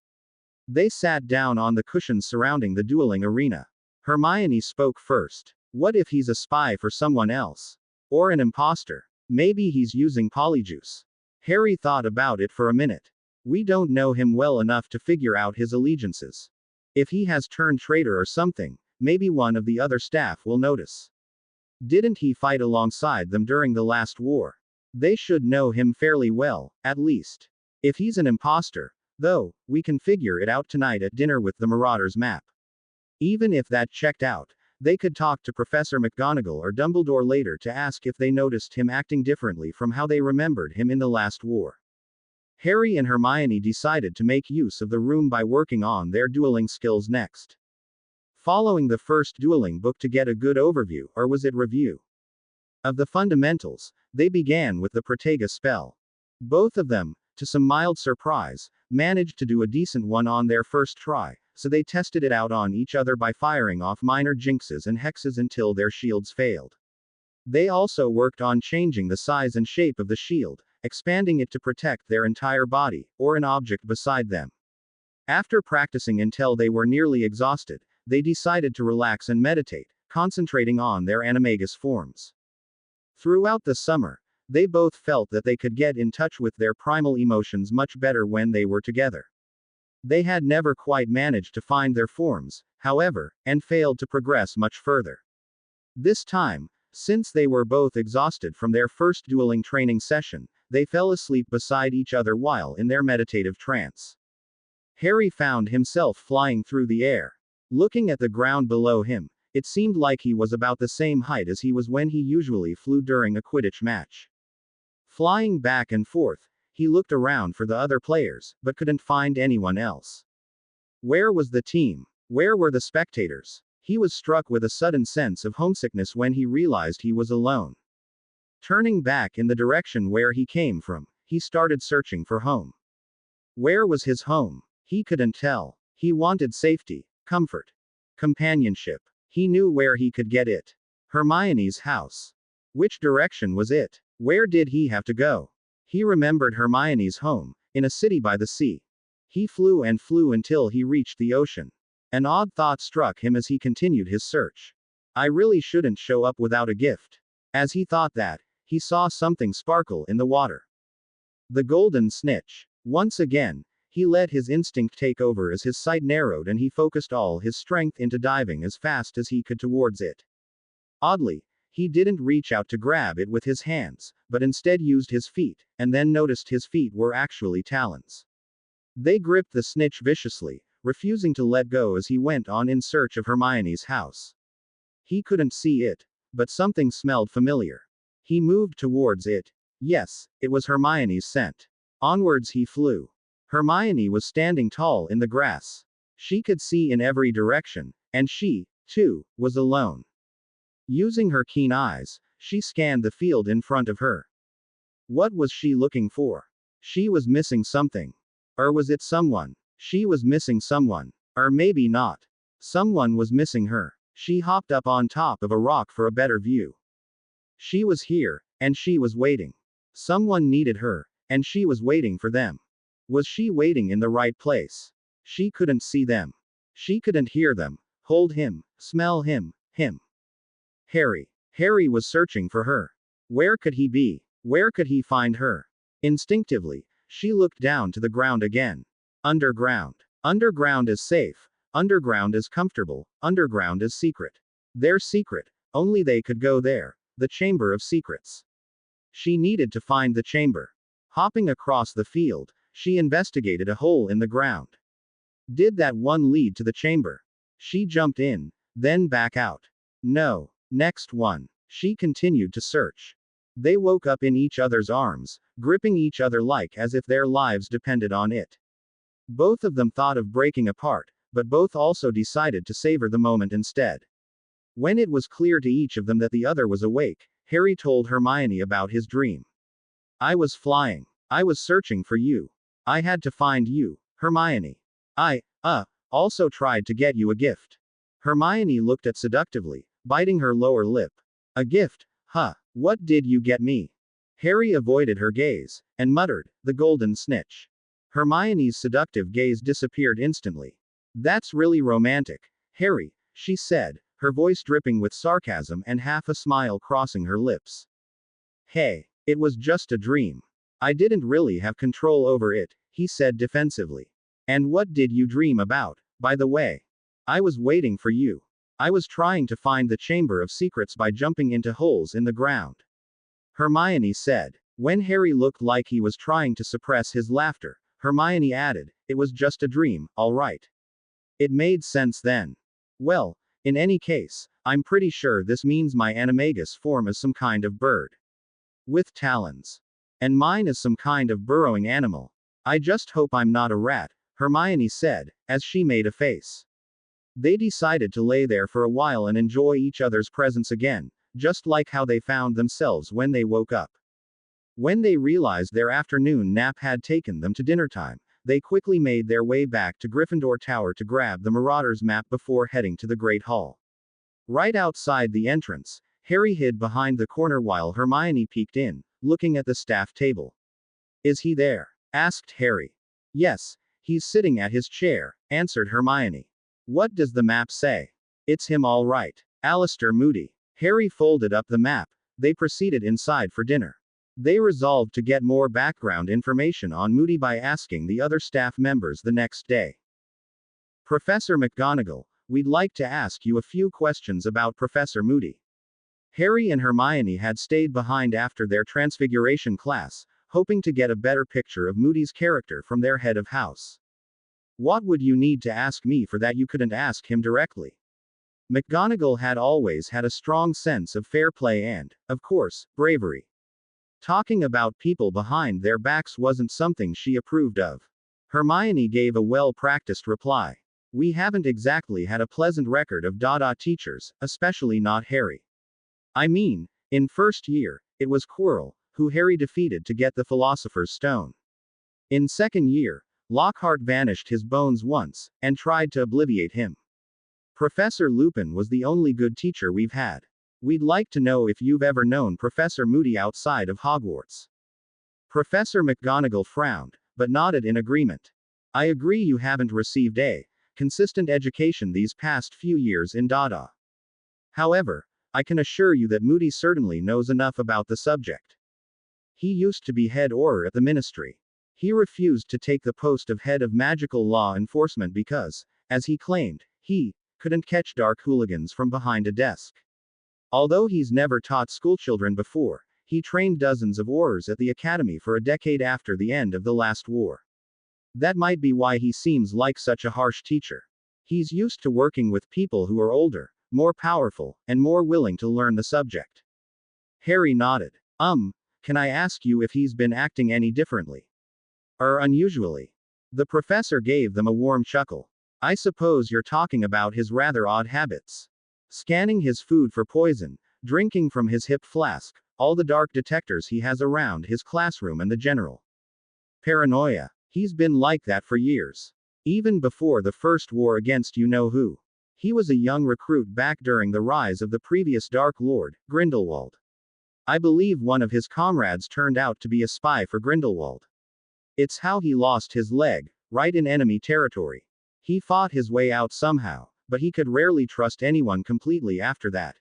They sat down on the cushions surrounding the dueling arena. Hermione spoke first. What if he's a spy for someone else? Or an imposter? Maybe he's using polyjuice. Harry thought about it for a minute. We don't know him well enough to figure out his allegiances. If he has turned traitor or something, maybe one of the other staff will notice. Didn't he fight alongside them during the last war? They should know him fairly well, at least. If he's an imposter, though, we can figure it out tonight at dinner with the Marauder's map. Even if that checked out, they could talk to Professor McGonagall or Dumbledore later to ask if they noticed him acting differently from how they remembered him in the last war. Harry and Hermione decided to make use of the room by working on their dueling skills next. Following the first dueling book to get a good overview, or was it review, of the fundamentals, they began with the Protega spell. Both of them, to some mild surprise, managed to do a decent one on their first try, so they tested it out on each other by firing off minor jinxes and hexes until their shields failed. They also worked on changing the size and shape of the shield, expanding it to protect their entire body, or an object beside them. After practicing until they were nearly exhausted, they decided to relax and meditate, concentrating on their animagus forms. Throughout the summer, they both felt that they could get in touch with their primal emotions much better when they were together. They had never quite managed to find their forms, however, and failed to progress much further. This time, since they were both exhausted from their first dueling training session, they fell asleep beside each other while in their meditative trance. Harry found himself flying through the air. Looking at the ground below him, it seemed like he was about the same height as he was when he usually flew during a Quidditch match. Flying back and forth, he looked around for the other players, but couldn't find anyone else. Where was the team? Where were the spectators? He was struck with a sudden sense of homesickness when he realized he was alone. Turning back in the direction where he came from, he started searching for home. Where was his home? He couldn't tell. He wanted safety, comfort, companionship. He knew where he could get it. Hermione's house. Which direction was it? Where did he have to go? He remembered Hermione's home, in a city by the sea. He flew and flew until he reached the ocean. An odd thought struck him as he continued his search. I really shouldn't show up without a gift. As he thought that, he saw something sparkle in the water. The golden snitch. Once again, he let his instinct take over as his sight narrowed and he focused all his strength into diving as fast as he could towards it. Oddly, he didn't reach out to grab it with his hands, but instead used his feet, and then noticed his feet were actually talons. They gripped the snitch viciously, refusing to let go as he went on in search of Hermione's house. He couldn't see it, but something smelled familiar. He moved towards it. Yes, it was Hermione's scent. Onwards he flew. Hermione was standing tall in the grass. She could see in every direction, and she, too, was alone. Using her keen eyes, she scanned the field in front of her. What was she looking for? She was missing something. Or was it someone? She was missing someone. Or maybe not. Someone was missing her. She hopped up on top of a rock for a better view. She was here, and she was waiting. Someone needed her, and she was waiting for them. Was she waiting in the right place? She couldn't see them. She couldn't hear them, hold him, smell him. Harry. Harry was searching for her. Where could he be? Where could he find her? Instinctively, she looked down to the ground again. Underground. Underground is safe. Underground is comfortable. Underground is secret. Their secret. Only they could go there. The Chamber of Secrets. She needed to find the chamber. Hopping across the field, she investigated a hole in the ground. Did that one lead to the chamber? She jumped in, then back out. No. Next one. She continued to search. They woke up in each other's arms, gripping each other like as if their lives depended on it. Both of them thought of breaking apart, but both also decided to savor the moment instead. When it was clear to each of them that the other was awake, Harry told Hermione about his dream. I was flying. I was searching for you. I had to find you, Hermione. I, also tried to get you a gift. Hermione looked at seductively, biting her lower lip. A gift, huh? What did you get me? Harry avoided her gaze, and muttered, the golden snitch. Hermione's seductive gaze disappeared instantly. That's really romantic, Harry, she said, her voice dripping with sarcasm and half a smile crossing her lips. Hey, it was just a dream. I didn't really have control over it, he said defensively. And what did you dream about, by the way? I was waiting for you. I was trying to find the Chamber of Secrets by jumping into holes in the ground. Hermione said. When Harry looked like he was trying to suppress his laughter, Hermione added, "It was just a dream, all right." It made sense then. Well, in any case, I'm pretty sure this means my animagus form is some kind of bird. With talons. And mine is some kind of burrowing animal. I just hope I'm not a rat, Hermione said, as she made a face. They decided to lay there for a while and enjoy each other's presence again, just like how they found themselves when they woke up. When they realized their afternoon nap had taken them to dinner time, they quickly made their way back to Gryffindor Tower to grab the Marauders map before heading to the Great Hall. Right outside the entrance, Harry hid behind the corner while Hermione peeked in, looking at the staff table. "Is he there?" asked Harry. "Yes, he's sitting at his chair," answered Hermione. "What does the map say?" "It's him all right. Alistair Moody." Harry folded up the map. They proceeded inside for dinner. They resolved to get more background information on Moody by asking the other staff members the next day. "Professor McGonagall, we'd like to ask you a few questions about Professor Moody." Harry and Hermione had stayed behind after their transfiguration class, hoping to get a better picture of Moody's character from their head of house. "What would you need to ask me for that you couldn't ask him directly?" McGonagall had always had a strong sense of fair play and, of course, bravery. Talking about people behind their backs wasn't something she approved of. Hermione gave a well-practiced reply. "We haven't exactly had a pleasant record of Dada teachers, especially not Harry. I mean, in first year, it was Quirrell, who Harry defeated to get the Philosopher's Stone. In second year, Lockhart vanished his bones once, and tried to obliviate him. Professor Lupin was the only good teacher we've had. We'd like to know if you've ever known Professor Moody outside of Hogwarts." Professor McGonagall frowned, but nodded in agreement. "I agree you haven't received a consistent education these past few years in Dada. However, I can assure you that Moody certainly knows enough about the subject. He used to be head Auror at the Ministry. He refused to take the post of head of magical law enforcement because, as he claimed, he couldn't catch dark hooligans from behind a desk. Although he's never taught schoolchildren before, he trained dozens of Aurors at the academy for a decade after the end of the last war. That might be why he seems like such a harsh teacher. He's used to working with people who are older, more powerful, and more willing to learn the subject." Harry nodded. Can I ask you if he's been acting any differently? Or unusually?" The professor gave them a warm chuckle. "I suppose you're talking about his rather odd habits. Scanning his food for poison, drinking from his hip flask, all the dark detectors he has around his classroom and the general paranoia. He's been like that for years. Even before the first war against you-know-who. He was a young recruit back during the rise of the previous Dark Lord, Grindelwald. I believe one of his comrades turned out to be a spy for Grindelwald. It's how he lost his leg, right in enemy territory. He fought his way out somehow, but he could rarely trust anyone completely after that."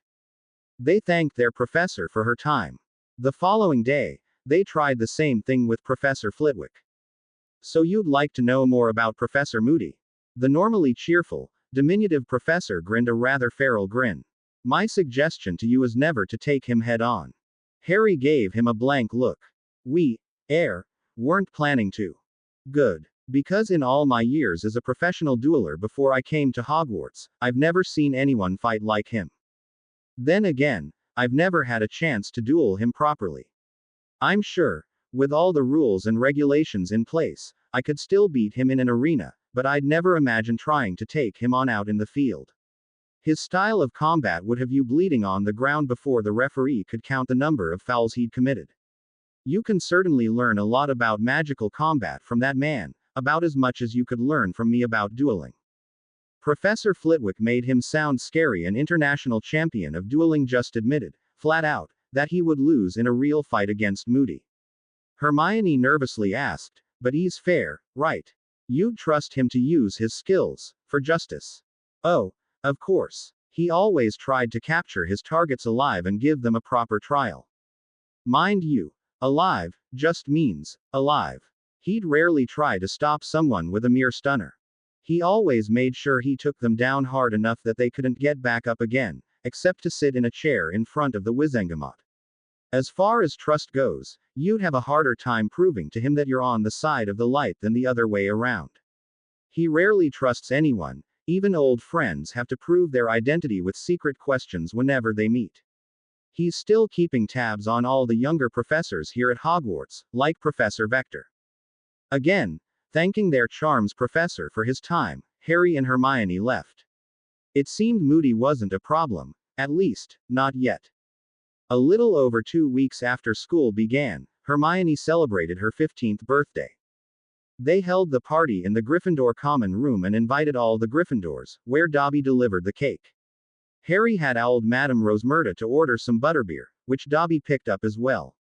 They thanked their professor for her time. The following day, they tried the same thing with Professor Flitwick. "So you'd like to know more about Professor Moody?" The normally cheerful, diminutive professor grinned a rather feral grin. "My suggestion to you is never to take him head on." Harry gave him a blank look. "We, weren't planning to." "Good. Because in all my years as a professional dueler before I came to Hogwarts, I've never seen anyone fight like him. Then again, I've never had a chance to duel him properly. I'm sure, with all the rules and regulations in place, I could still beat him in an arena, but I'd never imagine trying to take him on out in the field. His style of combat would have you bleeding on the ground before the referee could count the number of fouls he'd committed. You can certainly learn a lot about magical combat from that man, about as much as you could learn from me about dueling." Professor Flitwick made him sound scary. An international champion of dueling just admitted, flat out, that he would lose in a real fight against Moody. Hermione nervously asked, "But he's fair, right? You'd trust him to use his skills for justice?" "Oh, of course. He always tried to capture his targets alive and give them a proper trial. Mind you, alive just means alive. He'd rarely try to stop someone with a mere stunner. He always made sure he took them down hard enough that they couldn't get back up again, except to sit in a chair in front of the Wizengamot." As far as trust goes, you'd have a harder time proving to him that you're on the side of the light than the other way around. He rarely trusts anyone, even old friends have to prove their identity with secret questions whenever they meet. He's still keeping tabs on all the younger professors here at Hogwarts, like Professor Vector. Again, thanking their charms professor for his time, Harry and Hermione left. It seemed Moody wasn't a problem, at least, not yet. A little over 2 weeks after school began, Hermione celebrated her 15th birthday. They held the party in the Gryffindor common room and invited all the Gryffindors, where Dobby delivered the cake. Harry had owled Madame Rosmerta to order some butterbeer, which Dobby picked up as well.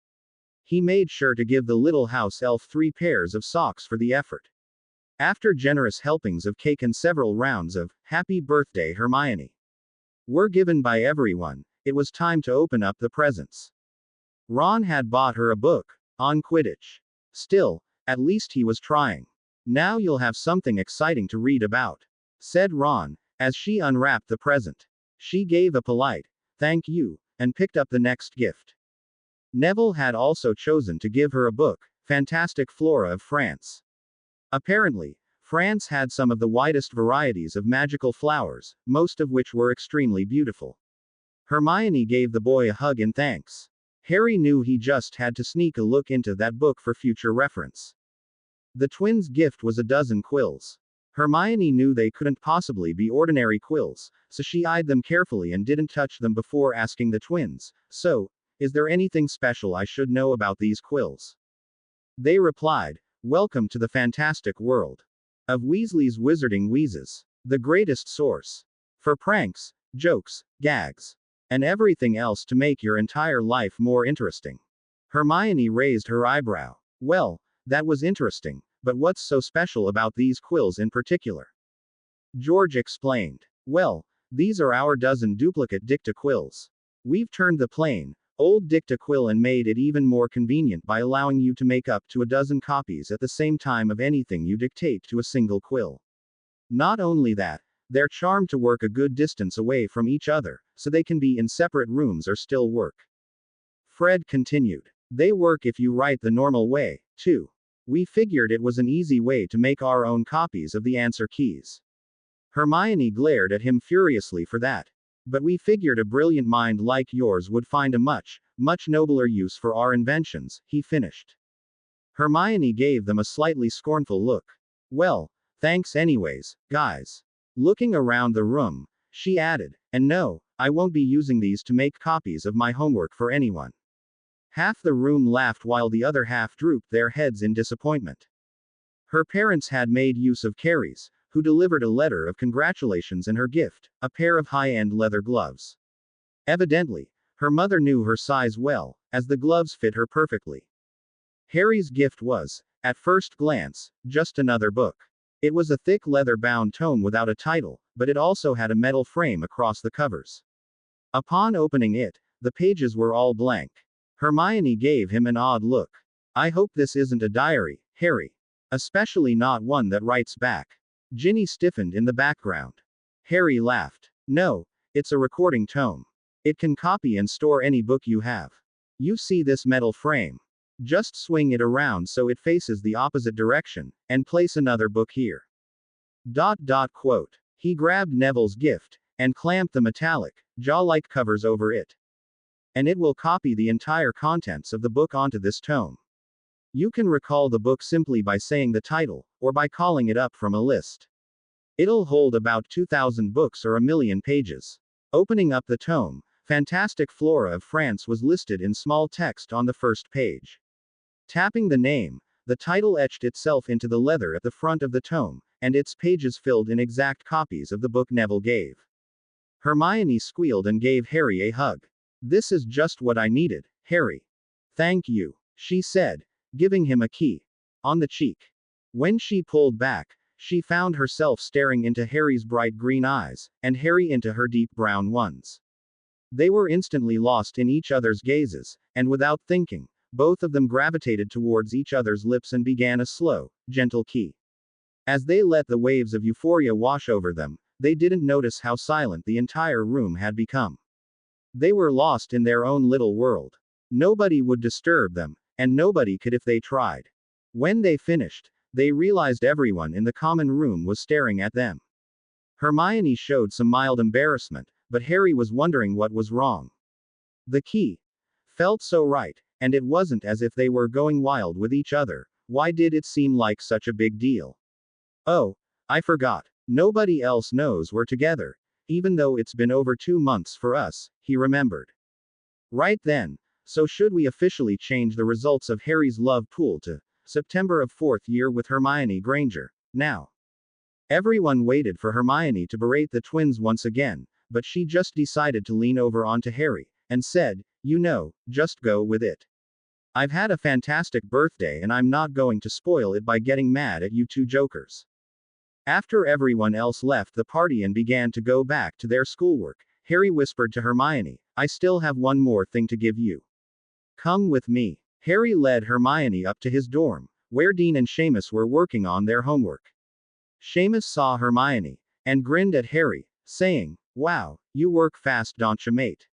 He made sure to give the little house elf 3 pairs of socks for the effort. After generous helpings of cake and several rounds of "Happy Birthday, Hermione" were given by everyone, it was time to open up the presents. Ron had bought her a book on Quidditch. Still, at least he was trying. "Now you'll have something exciting to read about," said Ron, as she unwrapped the present. She gave a polite, "Thank you," and picked up the next gift. Neville had also chosen to give her a book, Fantastic Flora of France. Apparently, France had some of the widest varieties of magical flowers, most of which were extremely beautiful. Hermione gave the boy a hug in thanks. Harry knew he just had to sneak a look into that book for future reference. The twins' gift was a dozen quills. Hermione knew they couldn't possibly be ordinary quills, so she eyed them carefully and didn't touch them before asking the twins, "So, is there anything special I should know about these quills?" They replied, "Welcome to the fantastic world of Weasley's Wizarding Wheezes, the greatest source for pranks, jokes, gags, and everything else to make your entire life more interesting." Hermione raised her eyebrow. "Well, that was interesting, but what's so special about these quills in particular?" George explained. "Well, these are our dozen duplicate dicta quills. We've turned the plain, old dicta quill and made it even more convenient by allowing you to make up to a dozen copies at the same time of anything you dictate to a single quill. Not only that, they're charmed to work a good distance away from each other, so they can be in separate rooms or still work." Fred continued. "They work if you write the normal way, too. We figured it was an easy way to make our own copies of the answer keys." Hermione glared at him furiously for that. "But we figured a brilliant mind like yours would find a much, much nobler use for our inventions," he finished. Hermione gave them a slightly scornful look. "Well, thanks anyways, guys." Looking around the room, she added, "And no, I won't be using these to make copies of my homework for anyone." Half the room laughed while the other half drooped their heads in disappointment. Her parents had made use of Carrie's, who delivered a letter of congratulations and her gift, a pair of high-end leather gloves. Evidently, her mother knew her size well, as the gloves fit her perfectly. Harry's gift was, at first glance, just another book. It was a thick leather-bound tome without a title, but it also had a metal frame across the covers. Upon opening it, the pages were all blank. Hermione gave him an odd look. "I hope this isn't a diary, Harry. Especially not one that writes back." Ginny stiffened in the background. Harry laughed. "No, it's a recording tome. It can copy and store any book you have. You see this metal frame? Just swing it around so it faces the opposite direction, and place another book here." Quote. He grabbed Neville's gift, and clamped the metallic, jaw-like covers over it. "And it will copy the entire contents of the book onto this tome. You can recall the book simply by saying the title, or by calling it up from a list. It'll hold about 2,000 books or a million pages." Opening up the tome, Fantastic Flora of France was listed in small text on the first page. Tapping the name, the title etched itself into the leather at the front of the tome, and its pages filled in exact copies of the book Neville gave. Hermione squealed and gave Harry a hug. "This is just what I needed, Harry. Thank you," she said, giving him a key on the cheek. When she pulled back, she found herself staring into Harry's bright green eyes, and Harry into her deep brown ones. They were instantly lost in each other's gazes, and without thinking, both of them gravitated towards each other's lips and began a slow, gentle key. As they let the waves of euphoria wash over them, they didn't notice how silent the entire room had become. They were lost in their own little world. Nobody would disturb them, and nobody could if they tried. When they finished, they realized everyone in the common room was staring at them. Hermione showed some mild embarrassment, but Harry was wondering what was wrong. The key felt so right, and it wasn't as if they were going wild with each other. Why did it seem like such a big deal? Oh, I forgot. Nobody else knows we're together, even though it's been over 2 months for us, he remembered. Right then, so should we officially change the results of Harry's love pool to September of 4th year with Hermione Granger, now? Everyone waited for Hermione to berate the twins once again, but she just decided to lean over onto Harry, and said, "You know, just go with it. I've had a fantastic birthday and I'm not going to spoil it by getting mad at you two jokers." After everyone else left the party and began to go back to their schoolwork, Harry whispered to Hermione, "I still have one more thing to give you. Come with me." Harry led Hermione up to his dorm, where Dean and Seamus were working on their homework. Seamus saw Hermione, and grinned at Harry, saying, "Wow, you work fast, don't you, mate?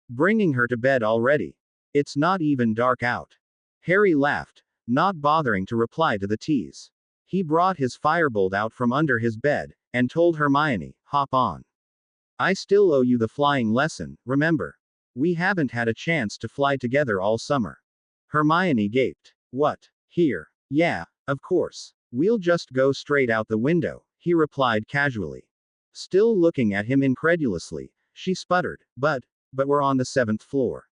Bringing her to bed already. It's not even dark out." Harry laughed, not bothering to reply to the tease. He brought his firebolt out from under his bed, and told Hermione, "Hop on. I still owe you the flying lesson, remember? We haven't had a chance to fly together all summer." Hermione gaped. "What? Here? Yeah, of course. We'll just go straight out the window," he replied casually. Still looking at him incredulously, she sputtered, but we're on the 7th floor.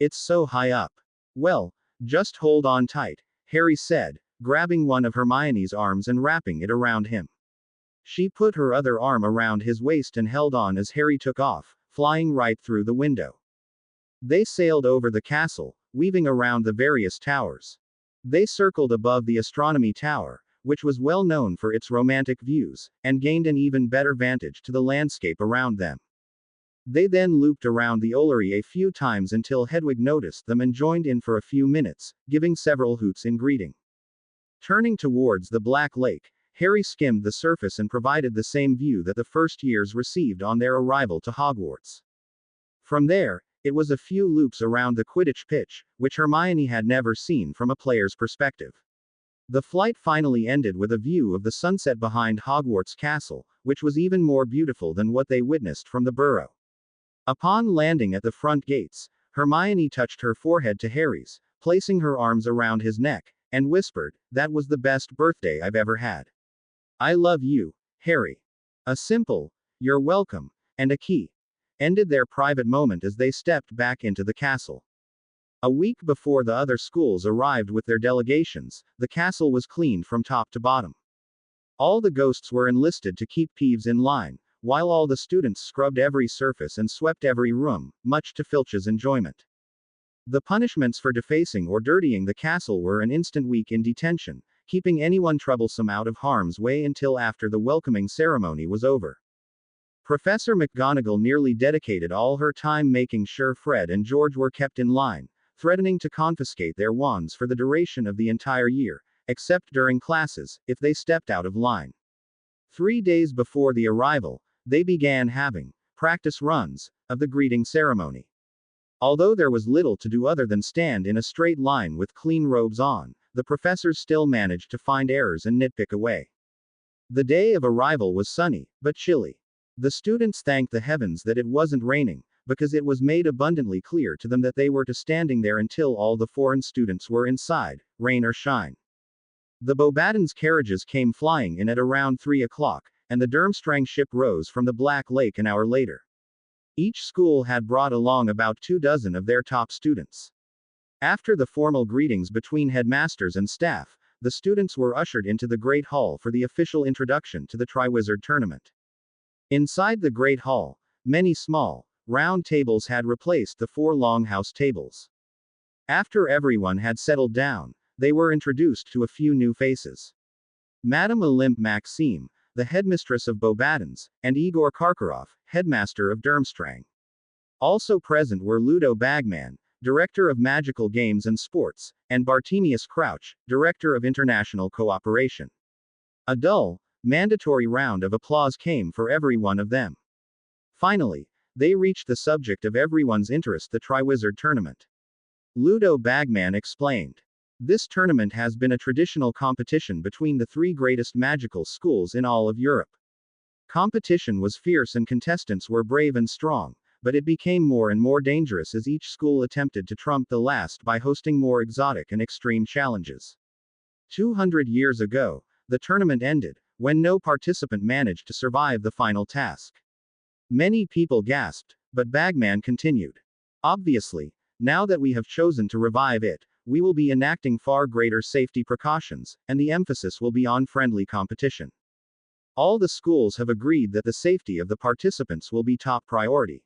It's so high up." "Well, just hold on tight," Harry said, grabbing one of Hermione's arms and wrapping it around him. She put her other arm around his waist and held on as Harry took off, flying right through the window. They sailed over the castle, weaving around the various towers. They circled above the astronomy tower, which was well known for its romantic views, and gained an even better vantage to the landscape around them. They then looped around the Ollery a few times until Hedwig noticed them and joined in for a few minutes, giving several hoots in greeting. Turning towards the Black Lake, Harry skimmed the surface and provided the same view that the first years received on their arrival to Hogwarts. From there, it was a few loops around the Quidditch pitch, which Hermione had never seen from a player's perspective. The flight finally ended with a view of the sunset behind Hogwarts Castle, which was even more beautiful than what they witnessed from the burrow. Upon landing at the front gates, Hermione touched her forehead to Harry's, placing her arms around his neck, and whispered, "That was the best birthday I've ever had. I love you, Harry." A simple, "You're welcome," and a key ended their private moment as they stepped back into the castle. A week before the other schools arrived with their delegations, the castle was cleaned from top to bottom. All the ghosts were enlisted to keep Peeves in line, while all the students scrubbed every surface and swept every room, much to Filch's enjoyment. The punishments for defacing or dirtying the castle were an instant week in detention, keeping anyone troublesome out of harm's way until after the welcoming ceremony was over. Professor McGonagall nearly dedicated all her time making sure Fred and George were kept in line, threatening to confiscate their wands for the duration of the entire year, except during classes, if they stepped out of line. 3 days before the arrival, they began having practice runs of the greeting ceremony. Although there was little to do other than stand in a straight line with clean robes on, the professors still managed to find errors and nitpick away. The day of arrival was sunny, but chilly. The students thanked the heavens that it wasn't raining, because it was made abundantly clear to them that they were to standing there until all the foreign students were inside, rain or shine. The Beauxbatons carriages came flying in at around 3 o'clock, and the Durmstrang ship rose from the Black Lake an hour later. Each school had brought along about 24 of their top students. After the formal greetings between headmasters and staff, the students were ushered into the Great Hall for the official introduction to the Triwizard Tournament. Inside the Great Hall, many small, round tables had replaced the 4 longhouse tables. After everyone had settled down, they were introduced to a few new faces. Madame Olympe Maxime, the headmistress of Beauxbatons, and Igor Karkaroff, headmaster of Durmstrang. Also present were Ludo Bagman, director of Magical Games and Sports, and Bartemius Crouch, director of International Cooperation. A dull, mandatory round of applause came for every one of them. Finally, they reached the subject of everyone's interest, the Triwizard Tournament. Ludo Bagman explained. This tournament has been a traditional competition between the three greatest magical schools in all of Europe. Competition was fierce and contestants were brave and strong, but it became more and more dangerous as each school attempted to trump the last by hosting more exotic and extreme challenges. 200 years ago, the tournament ended, when no participant managed to survive the final task. Many people gasped, but Bagman continued. Obviously, now that we have chosen to revive it, we will be enacting far greater safety precautions, and the emphasis will be on friendly competition. All the schools have agreed that the safety of the participants will be top priority.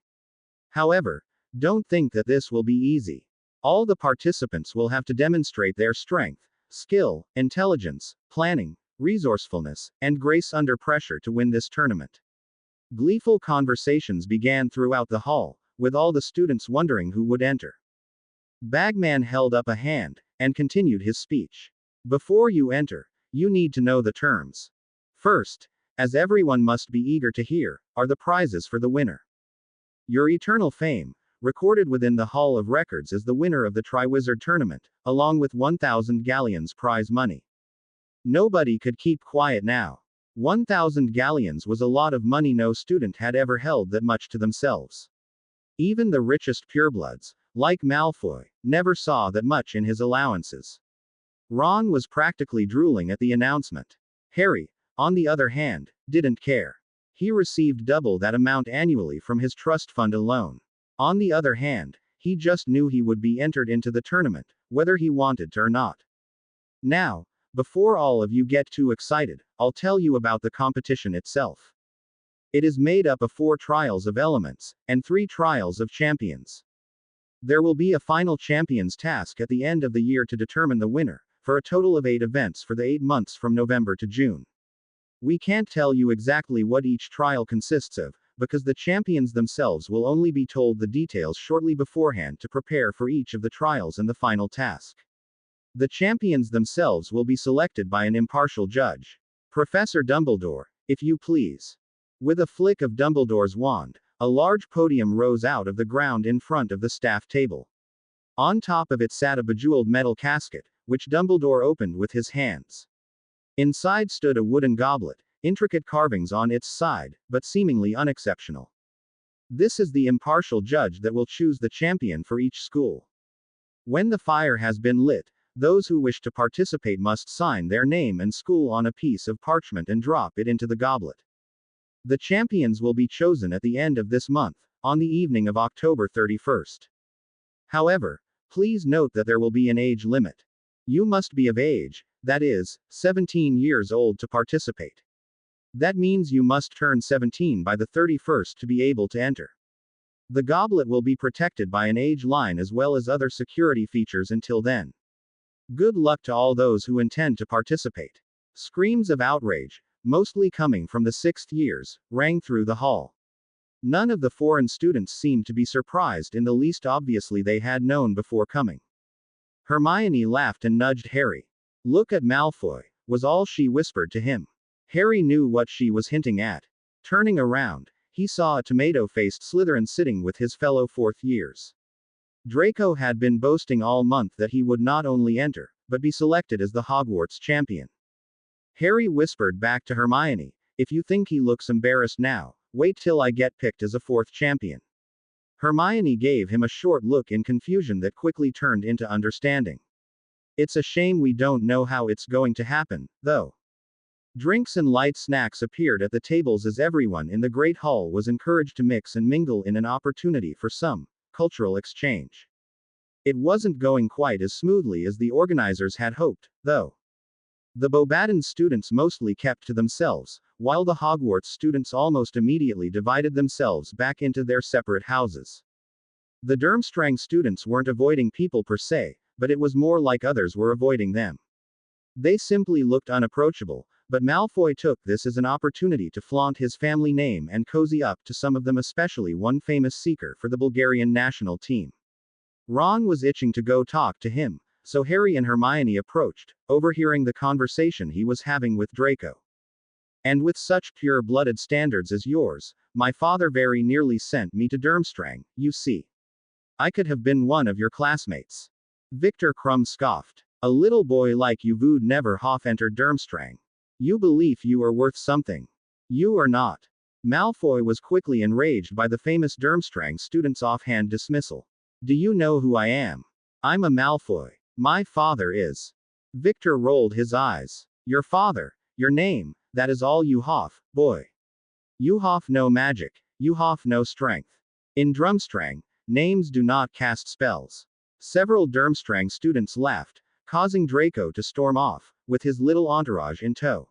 However, don't think that this will be easy. All the participants will have to demonstrate their strength, skill, intelligence, planning, resourcefulness, and grace under pressure to win this tournament. Gleeful conversations began throughout the hall, with all the students wondering who would enter. Bagman held up a hand, and continued his speech. Before you enter, you need to know the terms. First, as everyone must be eager to hear, are the prizes for the winner. Your eternal fame, recorded within the Hall of Records as the winner of the Triwizard Tournament, along with 1,000 galleons prize money. Nobody could keep quiet now. 1,000 galleons was a lot of money. No student had ever held that much to themselves. Even the richest purebloods, like Malfoy, never saw that much in his allowances. Ron was practically drooling at the announcement. Harry, on the other hand, didn't care. He received double that amount annually from his trust fund alone. On the other hand, he just knew he would be entered into the tournament, whether he wanted to or not. Now, before all of you get too excited, I'll tell you about the competition itself. It is made up of 4 trials of elements, and 3 trials of champions. There will be a final champions task at the end of the year to determine the winner, for a total of 8 events for the 8 months from November to June. We can't tell you exactly what each trial consists of, because the champions themselves will only be told the details shortly beforehand to prepare for each of the trials and the final task. The champions themselves will be selected by an impartial judge. Professor Dumbledore, if you please. With a flick of Dumbledore's wand, a large podium rose out of the ground in front of the staff table. On top of it sat a bejeweled metal casket, which Dumbledore opened with his hands. Inside stood a wooden goblet, intricate carvings on its side, but seemingly unexceptional. This is the impartial judge that will choose the champion for each school. When the fire has been lit, those who wish to participate must sign their name and school on a piece of parchment and drop it into the goblet. The champions will be chosen at the end of this month, on the evening of October 31st. However, please note that there will be an age limit. You must be of age, that is, 17 years old to participate. That means you must turn 17 by the 31st to be able to enter. The goblet will be protected by an age line as well as other security features until then. Good luck to all those who intend to participate. Screams of outrage, mostly coming from the 6th years, rang through the hall. None of the foreign students seemed to be surprised in the least. Obviously they had known before coming. Hermione laughed and nudged Harry. Look at Malfoy, was all she whispered to him. Harry knew what she was hinting at. Turning around, he saw a tomato-faced Slytherin sitting with his fellow 4th years. Draco had been boasting all month that he would not only enter, but be selected as the Hogwarts champion. Harry whispered back to Hermione, if you think he looks embarrassed now, wait till I get picked as a 4th champion. Hermione gave him a short look in confusion that quickly turned into understanding. It's a shame we don't know how it's going to happen, though. Drinks and light snacks appeared at the tables as everyone in the Great Hall was encouraged to mix and mingle in an opportunity for some cultural exchange. It wasn't going quite as smoothly as the organizers had hoped, though. The Beauxbaton students mostly kept to themselves, while the Hogwarts students almost immediately divided themselves back into their separate houses. The Durmstrang students weren't avoiding people per se, but it was more like others were avoiding them. They simply looked unapproachable, but Malfoy took this as an opportunity to flaunt his family name and cozy up to some of them, especially one famous seeker for the Bulgarian national team. Ron was itching to go talk to him, so Harry and Hermione approached, overhearing the conversation he was having with Draco. And with such pure-blooded standards as yours, my father very nearly sent me to Durmstrang, you see. I could have been one of your classmates. Victor Crumb scoffed. A little boy like you would never have entered Durmstrang. You believe you are worth something. You are not. Malfoy was quickly enraged by the famous Durmstrang student's offhand dismissal. Do you know who I am? I'm a Malfoy. My father is. Victor rolled his eyes. Your father, your name, that is all you have, boy. You have no magic, you have no strength. In Durmstrang, names do not cast spells. Several Durmstrang students laughed, causing Draco to storm off, with his little entourage in tow.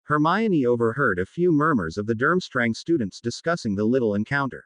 Hermione overheard a few murmurs of the Durmstrang students discussing the little encounter.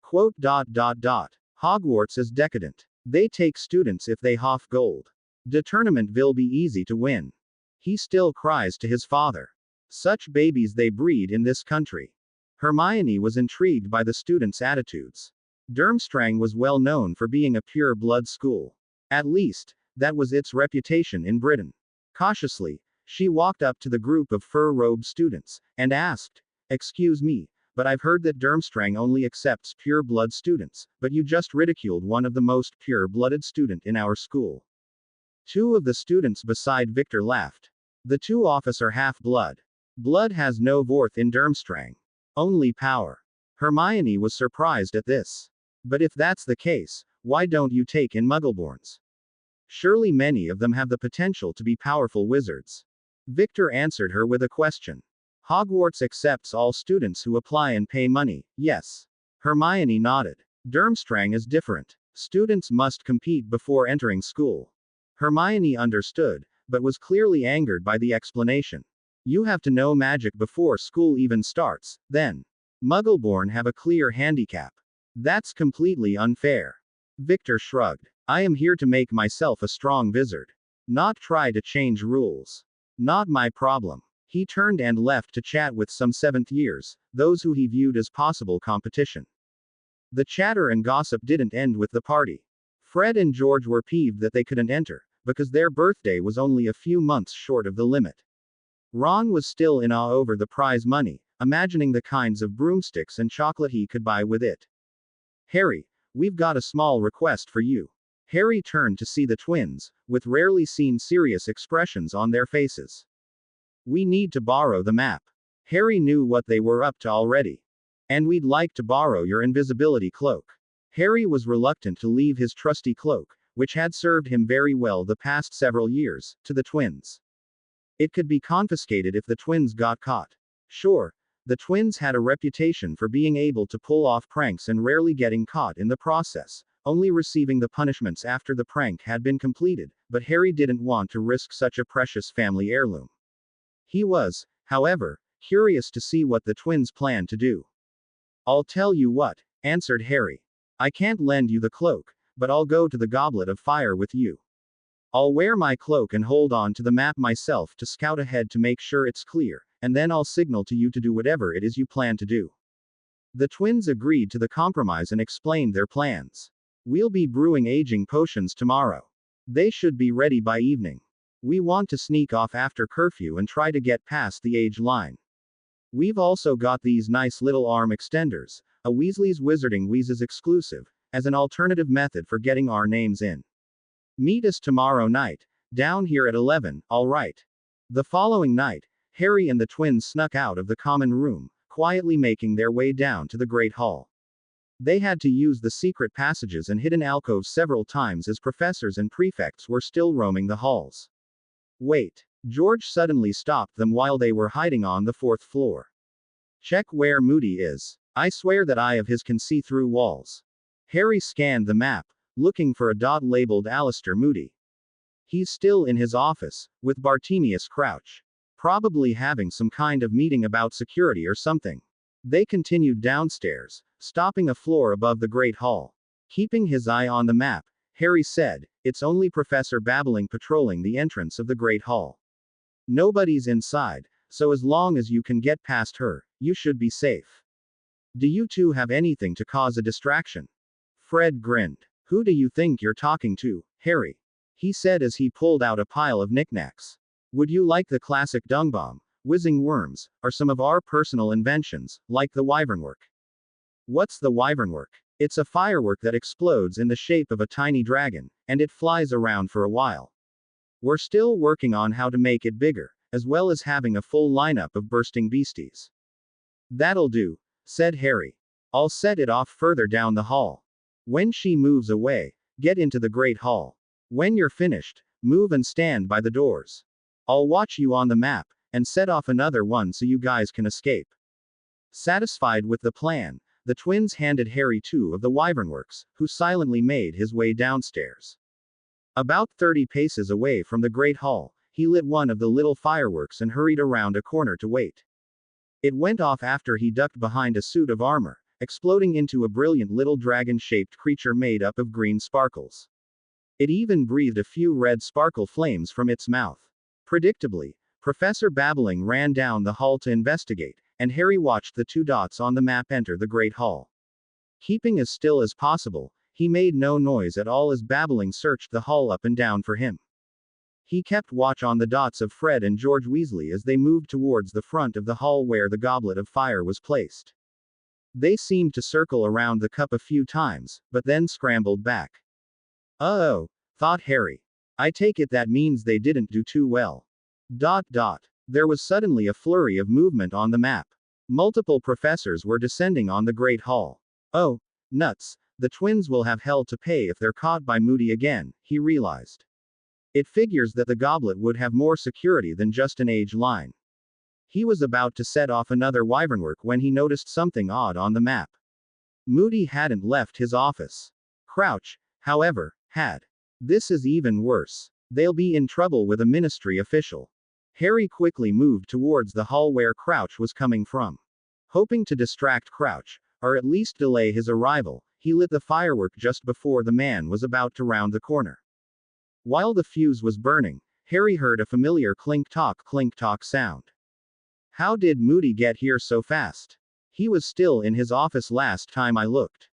Quote. Hogwarts is decadent. They take students if they have gold. The tournament will be easy to win. He still cries to his father. Such babies they breed in this country. Hermione was intrigued by the students' attitudes. Durmstrang was well known for being a pure blood school. At least, that was its reputation in Britain. Cautiously, she walked up to the group of fur-robed students, and asked, "Excuse me, but I've heard that Durmstrang only accepts pure-blood students, but you just ridiculed one of the most pure-blooded student in our school." Two of the students beside Victor laughed. The two officer half-blood. Blood has no worth in Durmstrang. Only power. Hermione was surprised at this. But if that's the case, why don't you take in Muggleborns? Surely many of them have the potential to be powerful wizards. Victor answered her with a question. Hogwarts accepts all students who apply and pay money, yes. Hermione nodded. Durmstrang is different. Students must compete before entering school. Hermione understood, but was clearly angered by the explanation. You have to know magic before school even starts, then. Muggleborn have a clear handicap. That's completely unfair. Victor shrugged. I am here to make myself a strong wizard. Not try to change rules. Not my problem. He turned and left to chat with some seventh years, those who he viewed as possible competition. The chatter and gossip didn't end with the party. Fred and George were peeved that they couldn't enter, because their birthday was only a few months short of the limit. Ron was still in awe over the prize money, imagining the kinds of broomsticks and chocolate he could buy with it. Harry, we've got a small request for you. Harry turned to see the twins, with rarely seen serious expressions on their faces. We need to borrow the map. Harry knew what they were up to already. And we'd like to borrow your invisibility cloak. Harry was reluctant to leave his trusty cloak, which had served him very well the past several years, to the twins. It could be confiscated if the twins got caught. Sure, the twins had a reputation for being able to pull off pranks and rarely getting caught in the process, only receiving the punishments after the prank had been completed, but Harry didn't want to risk such a precious family heirloom. He was, however, curious to see what the twins planned to do. I'll tell you what, answered Harry. I can't lend you the cloak, but I'll go to the Goblet of Fire with you. I'll wear my cloak and hold on to the map myself to scout ahead to make sure it's clear, and then I'll signal to you to do whatever it is you plan to do. The twins agreed to the compromise and explained their plans. We'll be brewing aging potions tomorrow. They should be ready by evening. We want to sneak off after curfew and try to get past the age line. We've also got these nice little arm extenders, a Weasley's Wizarding Wheezes exclusive, as an alternative method for getting our names in. Meet us tomorrow night, down here at 11, alright. The following night, Harry and the twins snuck out of the common room, quietly making their way down to the Great Hall. They had to use the secret passages and hidden alcoves several times as professors and prefects were still roaming the halls. Wait. George suddenly stopped them while they were hiding on the fourth floor. Check where Moody is. I swear that eye of his can see through walls. Harry scanned the map, looking for a dot labeled Alistair Moody. He's still in his office, with Bartemius Crouch. Probably having some kind of meeting about security or something. They continued downstairs, stopping a floor above the Great Hall. Keeping his eye on the map, Harry said, it's only Professor Babbling patrolling the entrance of the Great Hall. Nobody's inside, so as long as you can get past her, you should be safe. Do you two have anything to cause a distraction? Fred grinned. Who do you think you're talking to, Harry? He said as he pulled out a pile of knickknacks. Would you like the classic dung bomb, whizzing worms, or some of our personal inventions, like the wyvernwork? What's the wyvernwork? It's a firework that explodes in the shape of a tiny dragon, and it flies around for a while. We're still working on how to make it bigger, as well as having a full lineup of bursting beasties. That'll do, said Harry. I'll set it off further down the hall. When she moves away, get into the Great Hall. When you're finished, move and stand by the doors. I'll watch you on the map, and set off another one so you guys can escape. Satisfied with the plan, the twins handed Harry two of the wyvernworks, who silently made his way downstairs. About 30 paces away from the Great Hall, he lit one of the little fireworks and hurried around a corner to wait. It went off after he ducked behind a suit of armor, exploding into a brilliant little dragon-shaped creature made up of green sparkles. It even breathed a few red sparkle flames from its mouth. Predictably, Professor Babbling ran down the hall to investigate, and Harry watched the two dots on the map enter the Great Hall. Keeping as still as possible, he made no noise at all as Babbling searched the hall up and down for him. He kept watch on the dots of Fred and George Weasley as they moved towards the front of the hall where the goblet of fire was placed. They seemed to circle around the cup a few times, but then scrambled back. Uh-oh, thought Harry. I take it that means they didn't do too well. There was suddenly a flurry of movement on the map. Multiple professors were descending on the Great Hall. Oh, nuts, the twins will have hell to pay if they're caught by Moody again, he realized. It figures that the goblet would have more security than just an age line. He was about to set off another wyvernwork when he noticed something odd on the map. Moody hadn't left his office. Crouch, however, had. This is even worse. They'll be in trouble with a ministry official. Harry quickly moved towards the hall where Crouch was coming from. Hoping to distract Crouch, or at least delay his arrival, he lit the firework just before the man was about to round the corner. While the fuse was burning, Harry heard a familiar clink-tock sound. How did Moody get here so fast? He was still in his office last time I looked.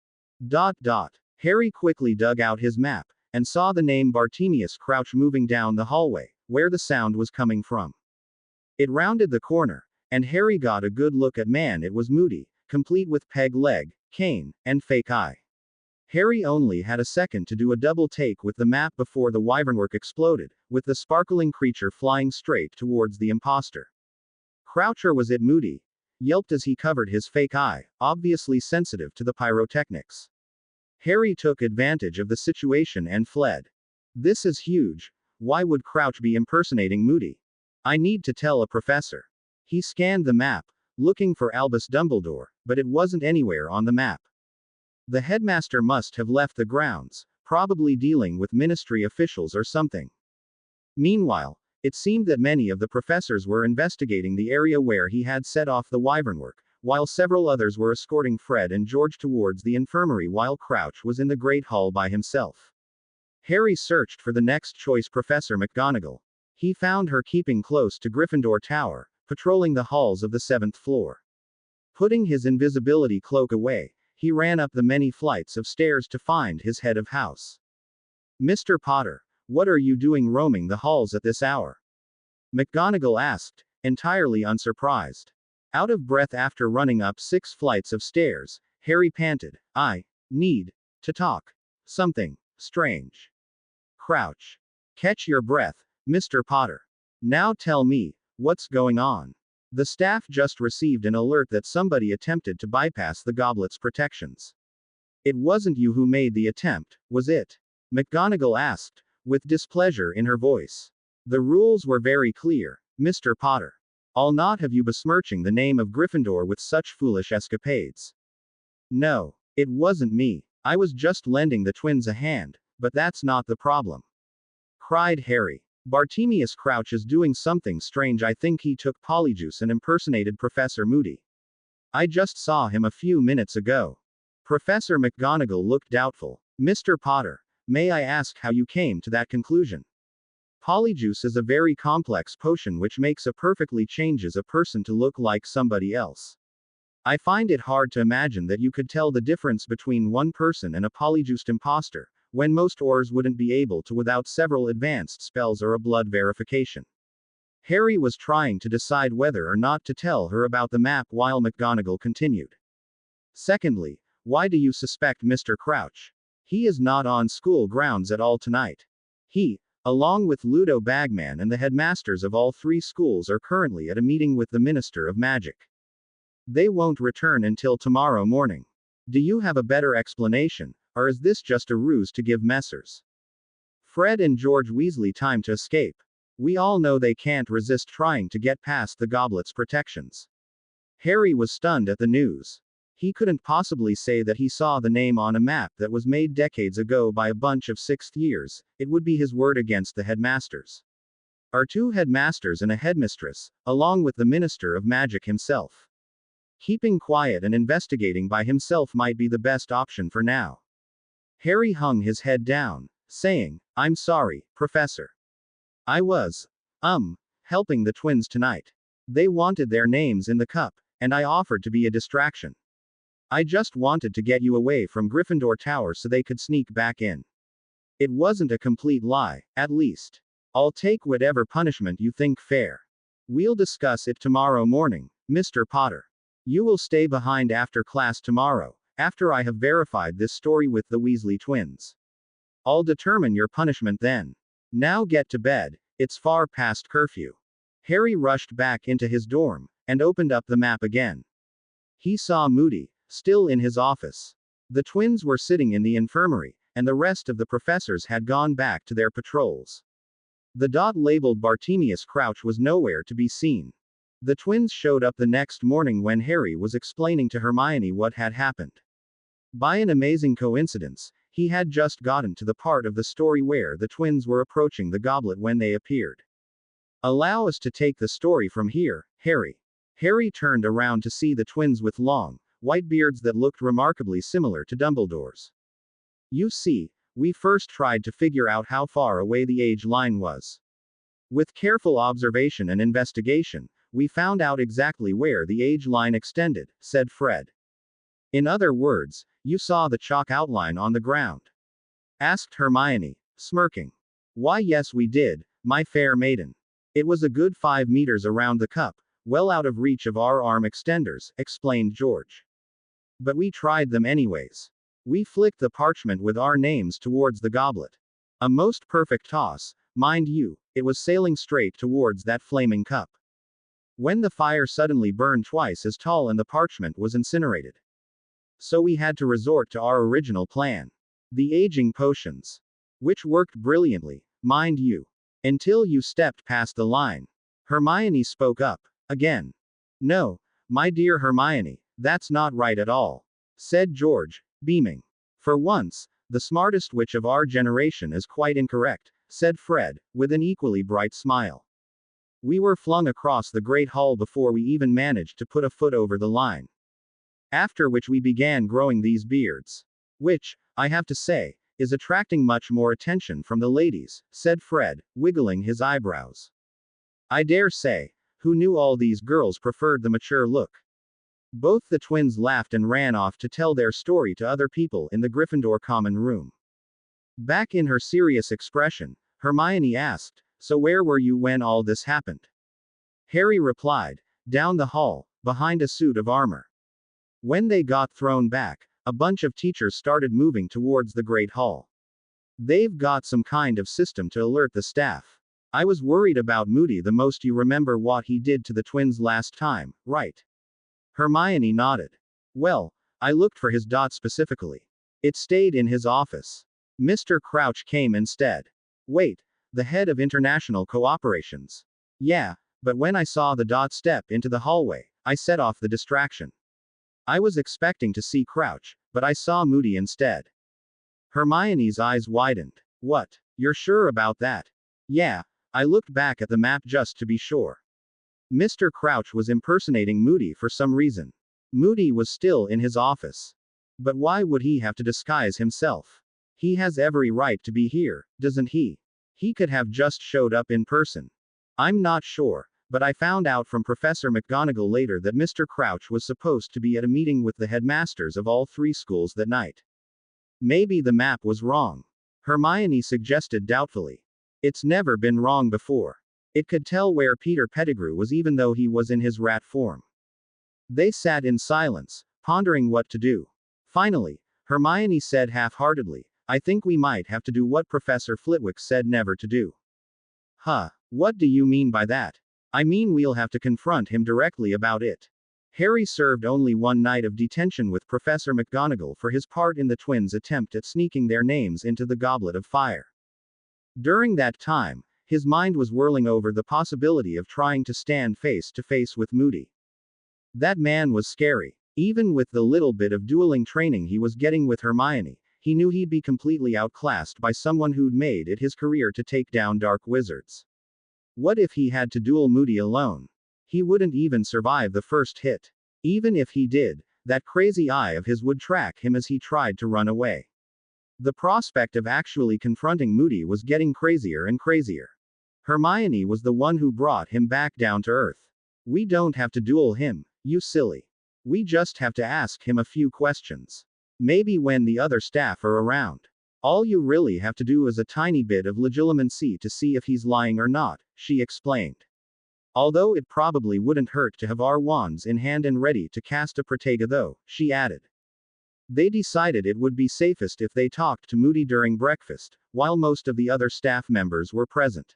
Harry quickly dug out his map, and saw the name Bartemius Crouch moving down the hallway, where the sound was coming from. It rounded the corner, and Harry got a good look at man. It was Moody, complete with peg leg, cane, and fake eye. Harry only had a second to do a double take with the map before the wyvernwork exploded, with the sparkling creature flying straight towards the imposter. Croucher was it. Moody yelped as he covered his fake eye, obviously sensitive to the pyrotechnics. Harry took advantage of the situation and fled. This is huge. Why would Crouch be impersonating Moody? I need to tell a professor. He scanned the map, looking for Albus Dumbledore, but it wasn't anywhere on the map. The headmaster must have left the grounds, probably dealing with ministry officials or something. Meanwhile, it seemed that many of the professors were investigating the area where he had set off the wyvernwork, while several others were escorting Fred and George towards the infirmary while Crouch was in the Great Hall by himself. Harry searched for the next choice, Professor McGonagall. He found her keeping close to Gryffindor Tower, patrolling the halls of the 7th floor. Putting his invisibility cloak away, he ran up the many flights of stairs to find his head of house. Mr. Potter, what are you doing roaming the halls at this hour? McGonagall asked, entirely unsurprised. Out of breath after running up 6 flights of stairs, Harry panted, I need to talk. Something strange. Crouch. Catch your breath, Mr. Potter. Now tell me, what's going on? The staff just received an alert that somebody attempted to bypass the goblet's protections. It wasn't you who made the attempt, was it? McGonagall asked, with displeasure in her voice. The rules were very clear, Mr. Potter. I'll not have you besmirching the name of Gryffindor with such foolish escapades. No, it wasn't me. I was just lending the twins a hand, but that's not the problem. Cried Harry. Bartemius Crouch is doing something strange. I think he took Polyjuice and impersonated Professor Moody. I just saw him a few minutes ago. Professor McGonagall looked doubtful. Mr. Potter, may I ask how you came to that conclusion? Polyjuice is a very complex potion which makes a perfectly changes a person to look like somebody else. I find it hard to imagine that you could tell the difference between one person and a polyjuiced imposter, when most Aurors wouldn't be able to without several advanced spells or a blood verification. Harry was trying to decide whether or not to tell her about the map while McGonagall continued. Secondly, Why do you suspect Mr. Crouch? He is not on school grounds at all tonight. He, along with Ludo Bagman and the headmasters of all 3 schools, are currently at a meeting with the Minister of Magic. They won't return until tomorrow morning. Do you have a better explanation, or is this just a ruse to give Messrs. Fred and George Weasley time to escape? We all know they can't resist trying to get past the goblet's protections. Harry was stunned at the news. He couldn't possibly say that he saw the name on a map that was made decades ago by a bunch of 6th years. It would be his word against the headmasters. Our 2 headmasters and a headmistress, along with the Minister of Magic himself. Keeping quiet and investigating by himself might be the best option for now. Harry hung his head down, saying, I'm sorry, Professor. I was, helping the twins tonight. They wanted their names in the cup, and I offered to be a distraction. I just wanted to get you away from Gryffindor Tower so they could sneak back in. It wasn't a complete lie, at least. I'll take whatever punishment you think fair. We'll discuss it tomorrow morning, Mr. Potter. You will stay behind after class tomorrow, after I have verified this story with the Weasley twins. I'll determine your punishment then. Now get to bed, it's far past curfew. Harry rushed back into his dorm, and opened up the map again. He saw Moody, still in his office. The twins were sitting in the infirmary, and the rest of the professors had gone back to their patrols. The dot labeled Bartemius Crouch was nowhere to be seen. The twins showed up the next morning when Harry was explaining to Hermione what had happened. By an amazing coincidence, he had just gotten to the part of the story where the twins were approaching the goblet when they appeared. Allow us to take the story from here, Harry. Harry turned around to see the twins with long, white beards that looked remarkably similar to Dumbledore's. You see, we first tried to figure out how far away the age line was. With careful observation and investigation, we found out exactly where the age line extended, said Fred. In other words, you saw the chalk outline on the ground? Asked Hermione, smirking. Why yes we did, my fair maiden. It was a good 5 meters around the cup, well out of reach of our arm extenders, explained George. But we tried them anyways. We flicked the parchment with our names towards the goblet. A most perfect toss, mind you, it was sailing straight towards that flaming cup. When the fire suddenly burned twice as tall and the parchment was incinerated. So we had to resort to our original plan. The aging potions. Which worked brilliantly, mind you. Until you stepped past the line. Hermione spoke up. Again. No, my dear Hermione, that's not right at all. Said George, beaming. For once, the smartest witch of our generation is quite incorrect, said Fred, with an equally bright smile. We were flung across the great hall before we even managed to put a foot over the line. After which we began growing these beards. Which, I have to say, is attracting much more attention from the ladies, said Fred, wiggling his eyebrows. I dare say, who knew all these girls preferred the mature look? Both the twins laughed and ran off to tell their story to other people in the Gryffindor common room. Back in her serious expression, Hermione asked, so where were you when all this happened? Harry replied, down the hall, behind a suit of armor. When they got thrown back, a bunch of teachers started moving towards the Great Hall. They've got some kind of system to alert the staff. I was worried about Moody the most. You remember what he did to the twins last time, right? Hermione nodded. Well, I looked for his dot specifically. It stayed in his office. Mr. Crouch came instead. Wait, the head of international cooperations. Yeah, but when I saw the dot step into the hallway, I set off the distraction. I was expecting to see Crouch, but I saw Moody instead. Hermione's eyes widened. What? You're sure about that? Yeah, I looked back at the map just to be sure. Mr. Crouch was impersonating Moody for some reason. Moody was still in his office. But why would he have to disguise himself? He has every right to be here, doesn't he? He could have just showed up in person. I'm not sure, but I found out from Professor McGonagall later that Mr. Crouch was supposed to be at a meeting with the headmasters of all 3 schools that night. Maybe the map was wrong. Hermione suggested doubtfully. It's never been wrong before. It could tell where Peter Pettigrew was even though he was in his rat form. They sat in silence, pondering what to do. Finally, Hermione said half-heartedly, I think we might have to do what Professor Flitwick said never to do. Huh, what do you mean by that? I mean we'll have to confront him directly about it. Harry served only one night of detention with Professor McGonagall for his part in the twins' attempt at sneaking their names into the Goblet of Fire. During that time, his mind was whirling over the possibility of trying to stand face to face with Moody. That man was scary. Even with the little bit of dueling training he was getting with Hermione, he knew he'd be completely outclassed by someone who'd made it his career to take down dark wizards. What if he had to duel Moody alone? He wouldn't even survive the first hit. Even if he did, that crazy eye of his would track him as he tried to run away. The prospect of actually confronting Moody was getting crazier and crazier. Hermione was the one who brought him back down to earth. We don't have to duel him, you silly. We just have to ask him a few questions. Maybe when the other staff are around. All you really have to do is a tiny bit of legilimency to see if he's lying or not, she explained. Although it probably wouldn't hurt to have our wands in hand and ready to cast a protega though, she added. They decided it would be safest if they talked to Moody during breakfast, while most of the other staff members were present.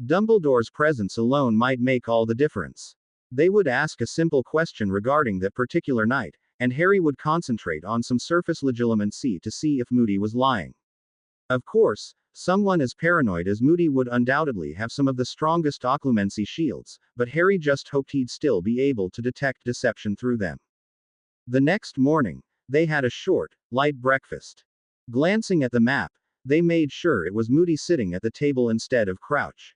Dumbledore's presence alone might make all the difference. They would ask a simple question regarding that particular night, and Harry would concentrate on some surface legilimency to see if Moody was lying. Of course, someone as paranoid as Moody would undoubtedly have some of the strongest occlumency shields, but Harry just hoped he'd still be able to detect deception through them. The next morning, they had a short, light breakfast. Glancing at the map, they made sure it was Moody sitting at the table instead of Crouch.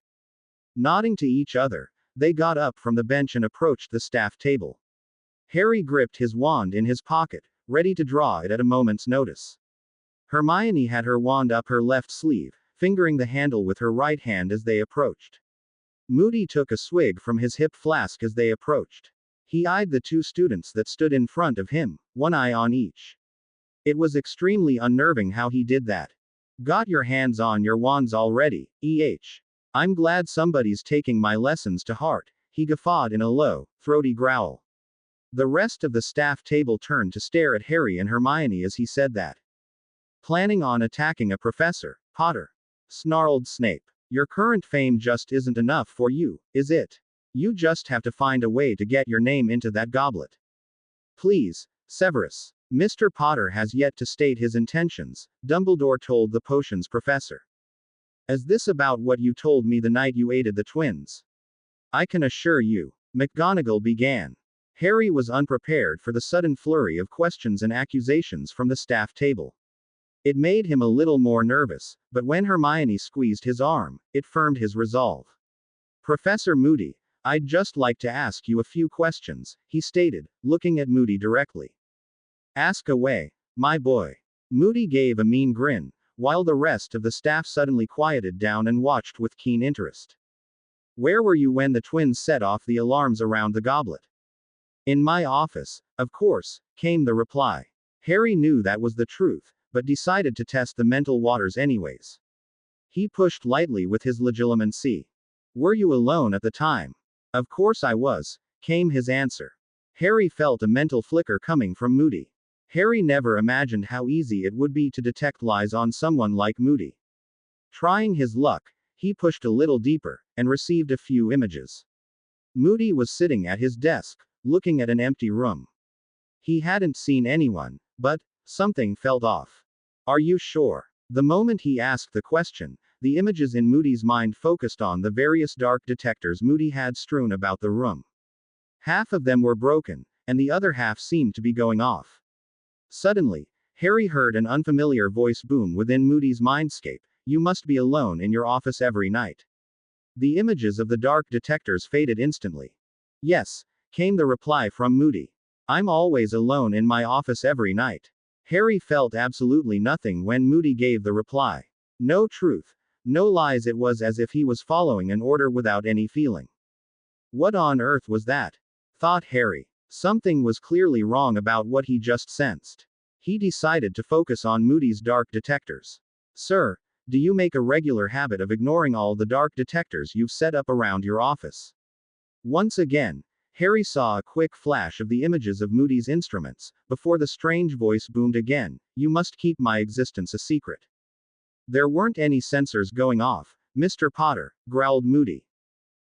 Nodding to each other, they got up from the bench and approached the staff table. Harry gripped his wand in his pocket, ready to draw it at a moment's notice. Hermione had her wand up her left sleeve, fingering the handle with her right hand as they approached. Moody took a swig from his hip flask as they approached. He eyed the two students that stood in front of him, one eye on each. It was extremely unnerving how he did that. Got your hands on your wands already, I'm glad somebody's taking my lessons to heart, he guffawed in a low, throaty growl. The rest of the staff table turned to stare at Harry and Hermione as he said that. Planning on attacking a professor, Potter? Snarled Snape. Your current fame just isn't enough for you, is it? You just have to find a way to get your name into that goblet. Please, Severus. Mr. Potter has yet to state his intentions, Dumbledore told the potions professor. Is this about what you told me the night you aided the twins? I can assure you, McGonagall began. Harry was unprepared for the sudden flurry of questions and accusations from the staff table. It made him a little more nervous, but when Hermione squeezed his arm, it firmed his resolve. Professor Moody, I'd just like to ask you a few questions, he stated, looking at Moody directly. Ask away, my boy. Moody gave a mean grin, while the rest of the staff suddenly quieted down and watched with keen interest. Where were you when the twins set off the alarms around the goblet? In my office, of course, came the reply. Harry knew that was the truth, but decided to test the mental waters anyways. He pushed lightly with his legilimency. Were you alone at the time? Of course I was, came his answer. Harry felt a mental flicker coming from Moody. Harry never imagined how easy it would be to detect lies on someone like Moody. Trying his luck, he pushed a little deeper, and received a few images. Moody was sitting at his desk, looking at an empty room. He hadn't seen anyone, but something felt off. Are you sure? The moment he asked the question, the images in Moody's mind focused on the various dark detectors Moody had strewn about the room. Half of them were broken, and the other half seemed to be going off. Suddenly, Harry heard an unfamiliar voice boom within Moody's mindscape, you must be alone in your office every night. The images of the dark detectors faded instantly. Yes, came the reply from Moody. I'm always alone in my office every night. Harry felt absolutely nothing when Moody gave the reply. No truth, no lies, it was as if he was following an order without any feeling. What on earth was that? Thought Harry. Something was clearly wrong about what he just sensed. He decided to focus on Moody's dark detectors. Sir, do you make a regular habit of ignoring all the dark detectors you've set up around your office? Once again, Harry saw a quick flash of the images of Moody's instruments, before the strange voice boomed again, "You must keep my existence a secret." There weren't any sensors going off, Mr. Potter, growled Moody.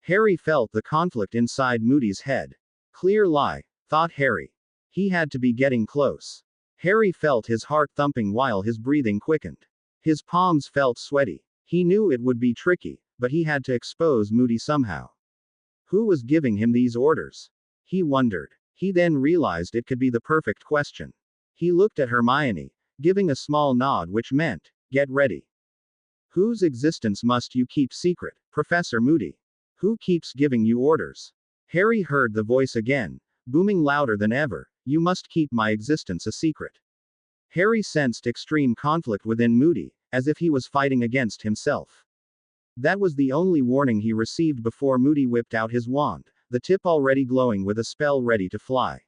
Harry felt the conflict inside Moody's head. Clear lie, thought Harry. He had to be getting close. Harry felt his heart thumping while his breathing quickened. His palms felt sweaty. He knew it would be tricky, but he had to expose Moody somehow. Who was giving him these orders? He wondered. He then realized it could be the perfect question. He looked at Hermione, giving a small nod which meant, "Get ready." Whose existence must you keep secret, Professor Moody? Who keeps giving you orders? Harry heard the voice again, booming louder than ever, "You must keep my existence a secret." Harry sensed extreme conflict within Moody, as if he was fighting against himself. That was the only warning he received before Moody whipped out his wand, the tip already glowing with a spell ready to fly.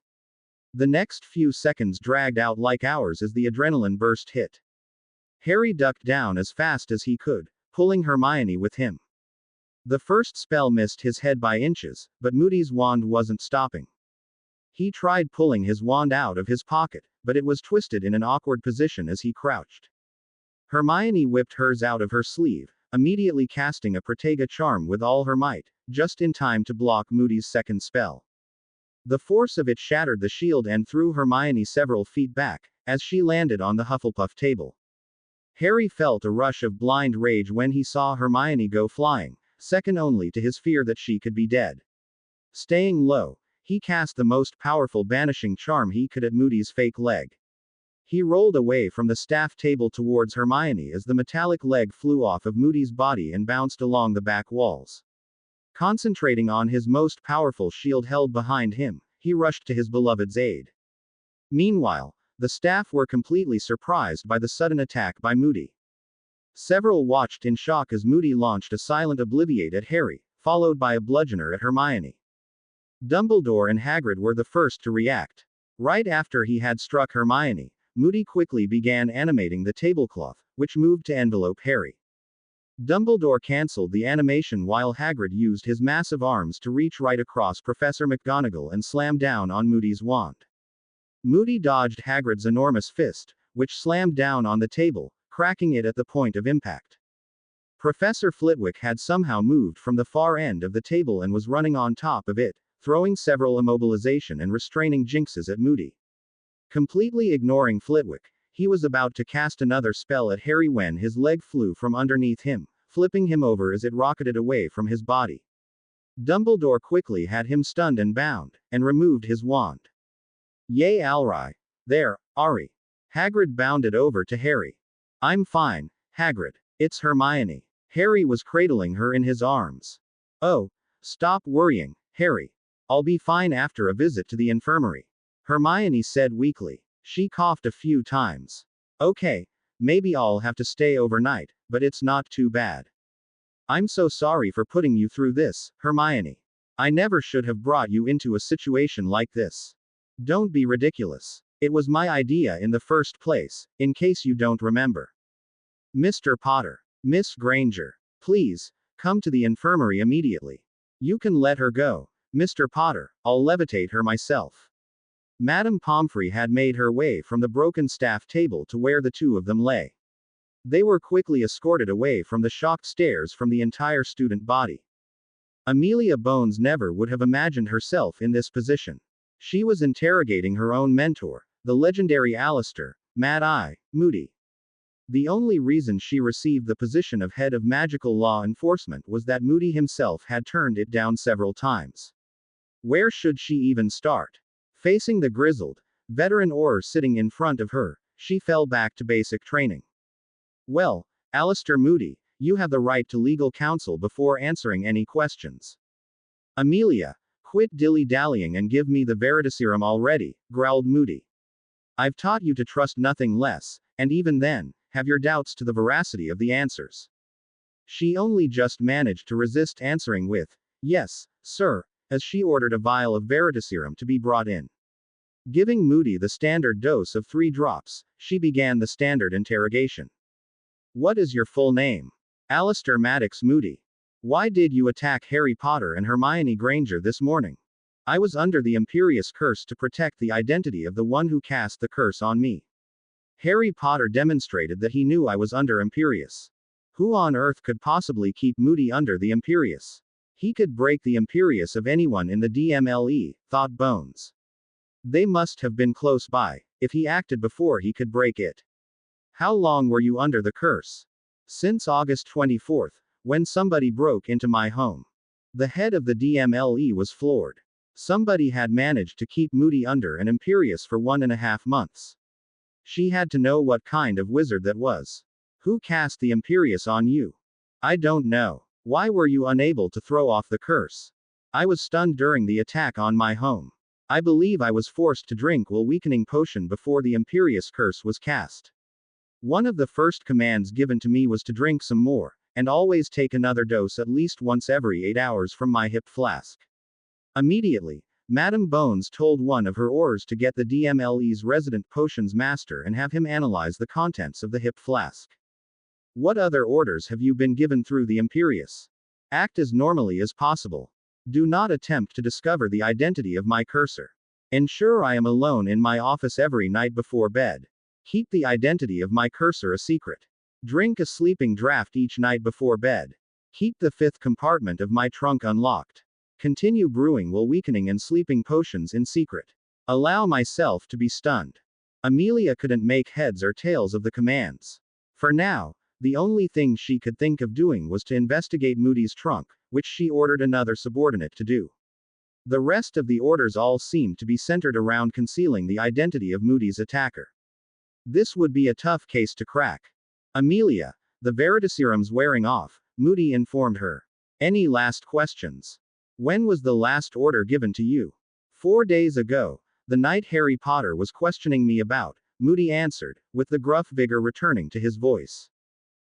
The next few seconds dragged out like hours as the adrenaline burst hit. Harry ducked down as fast as he could, pulling Hermione with him. The first spell missed his head by inches, but Moody's wand wasn't stopping. He tried pulling his wand out of his pocket, but it was twisted in an awkward position as he crouched. Hermione whipped hers out of her sleeve, immediately casting a Protega charm with all her might, just in time to block Moody's second spell. The force of it shattered the shield and threw Hermione several feet back, as she landed on the Hufflepuff table. Harry felt a rush of blind rage when he saw Hermione go flying, second only to his fear that she could be dead. Staying low, he cast the most powerful banishing charm he could at Moody's fake leg. He rolled away from the staff table towards Hermione as the metallic leg flew off of Moody's body and bounced along the back walls. Concentrating on his most powerful shield held behind him, he rushed to his beloved's aid. Meanwhile, the staff were completely surprised by the sudden attack by Moody. Several watched in shock as Moody launched a silent obliviate at Harry, followed by a bludgeoner at Hermione. Dumbledore and Hagrid were the first to react. Right after he had struck Hermione, Moody quickly began animating the tablecloth, which moved to envelope Harry. Dumbledore cancelled the animation while Hagrid used his massive arms to reach right across Professor McGonagall and slam down on Moody's wand. Moody dodged Hagrid's enormous fist, which slammed down on the table, cracking it at the point of impact. Professor Flitwick had somehow moved from the far end of the table and was running on top of it, throwing several immobilization and restraining jinxes at Moody. Completely ignoring Flitwick, he was about to cast another spell at Harry when his leg flew from underneath him, flipping him over as it rocketed away from his body. Dumbledore quickly had him stunned and bound, and removed his wand. "Yay, Alry. There, Ari." Hagrid bounded over to Harry. "I'm fine, Hagrid. It's Hermione." Harry was cradling her in his arms. "Oh, stop worrying, Harry. I'll be fine after a visit to the infirmary," Hermione said weakly. She coughed a few times. "Okay, maybe I'll have to stay overnight, but it's not too bad." "I'm so sorry for putting you through this, Hermione. I never should have brought you into a situation like this." "Don't be ridiculous. It was my idea in the first place, in case you don't remember." "Mr. Potter. Miss Granger. Please, come to the infirmary immediately. You can let her go, Mr. Potter, I'll levitate her myself." Madame Pomfrey had made her way from the broken staff table to where the two of them lay. They were quickly escorted away from the shocked stares from the entire student body. Amelia Bones never would have imagined herself in this position. She was interrogating her own mentor, the legendary Alistair, Mad Eye, Moody. The only reason she received the position of head of magical law enforcement was that Moody himself had turned it down several times. Where should she even start? Facing the grizzled, veteran Auror sitting in front of her, she fell back to basic training. "Well, Alistair Moody, you have the right to legal counsel before answering any questions." "Amelia, quit dilly-dallying and give me the Veritaserum already," growled Moody. "I've taught you to trust nothing less, and even then, have your doubts to the veracity of the answers." She only just managed to resist answering with, "Yes, sir," as she ordered a vial of Veritaserum to be brought in. Giving Moody the standard dose of 3 drops, she began the standard interrogation. "What is your full name?" "Alistair Maddox Moody." "Why did you attack Harry Potter and Hermione Granger this morning?" I was under the Imperious curse to protect the identity of the one who cast the curse on me. Harry Potter demonstrated that he knew I was under Imperious. Who on earth could possibly keep Moody under the Imperious? He could break the Imperious of anyone in the DMLE, thought Bones. They must have been close by. If he acted before he could break it. How long were you under the curse? Since August 24th, when somebody broke into my home. The head of the DMLE was floored. Somebody had managed to keep Moody under an Imperious for 1.5 months. She had to know what kind of wizard that was. Who cast the Imperious on you? I don't know. Why were you unable to throw off the curse? I was stunned during the attack on my home. I believe I was forced to drink will weakening potion before the Imperious curse was cast. One of the first commands given to me was to drink some more, and always take another dose at least once every 8 hours from my hip flask. Immediately, Madame Bones told one of her Aurors to get the DMLE's resident potions master and have him analyze the contents of the hip flask. What other orders have you been given through the Imperious? Act as normally as possible. Do not attempt to discover the identity of my cursor. Ensure I am alone in my office every night before bed. Keep the identity of my cursor a secret. Drink a sleeping draft each night before bed. Keep the 5th compartment of my trunk unlocked. Continue brewing while weakening and sleeping potions in secret. Allow myself to be stunned. Amelia couldn't make heads or tails of the commands. For now, the only thing she could think of doing was to investigate Moody's trunk, which she ordered another subordinate to do. The rest of the orders all seemed to be centered around concealing the identity of Moody's attacker. This would be a tough case to crack. Amelia, the Veritaserum's wearing off, Moody informed her. Any last questions? When was the last order given to you? 4 days ago, the night Harry Potter was questioning me about, Moody answered, with the gruff vigor returning to his voice.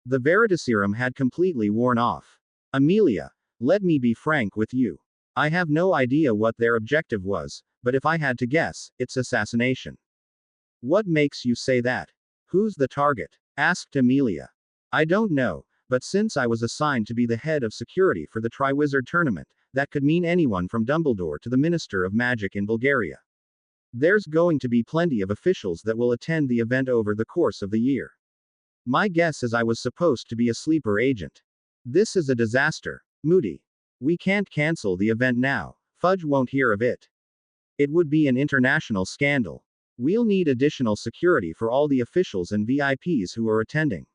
The Veritaserum had completely worn off. Amelia, let me be frank with you. I have no idea what their objective was, but if I had to guess, it's assassination. What makes you say that? Who's the target? Asked Amelia. I don't know, but since I was assigned to be the head of security for the Triwizard Tournament, that could mean anyone from Dumbledore to the Minister of Magic in Bulgaria. There's going to be plenty of officials that will attend the event over the course of the year. My guess is I was supposed to be a sleeper agent. This is a disaster. Moody. We can't cancel the event now. Fudge won't hear of it. It would be an international scandal. We'll need additional security for all the officials and VIPs who are attending.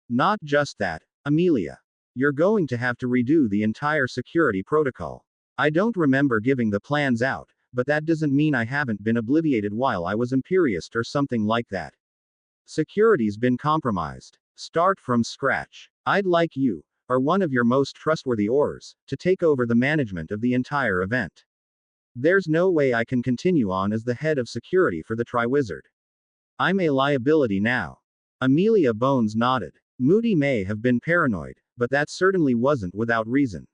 Not just that, Amelia. You're going to have to redo the entire security protocol. I don't remember giving the plans out, but that doesn't mean I haven't been obliviated while I was Imperious or something like that. Security's been compromised. Start from scratch. I'd like you, or one of your most trustworthy Aurors, to take over the management of the entire event. There's no way I can continue on as the head of security for the Triwizard. I'm a liability now. Amelia Bones nodded. Moody may have been paranoid, but that certainly wasn't without reason.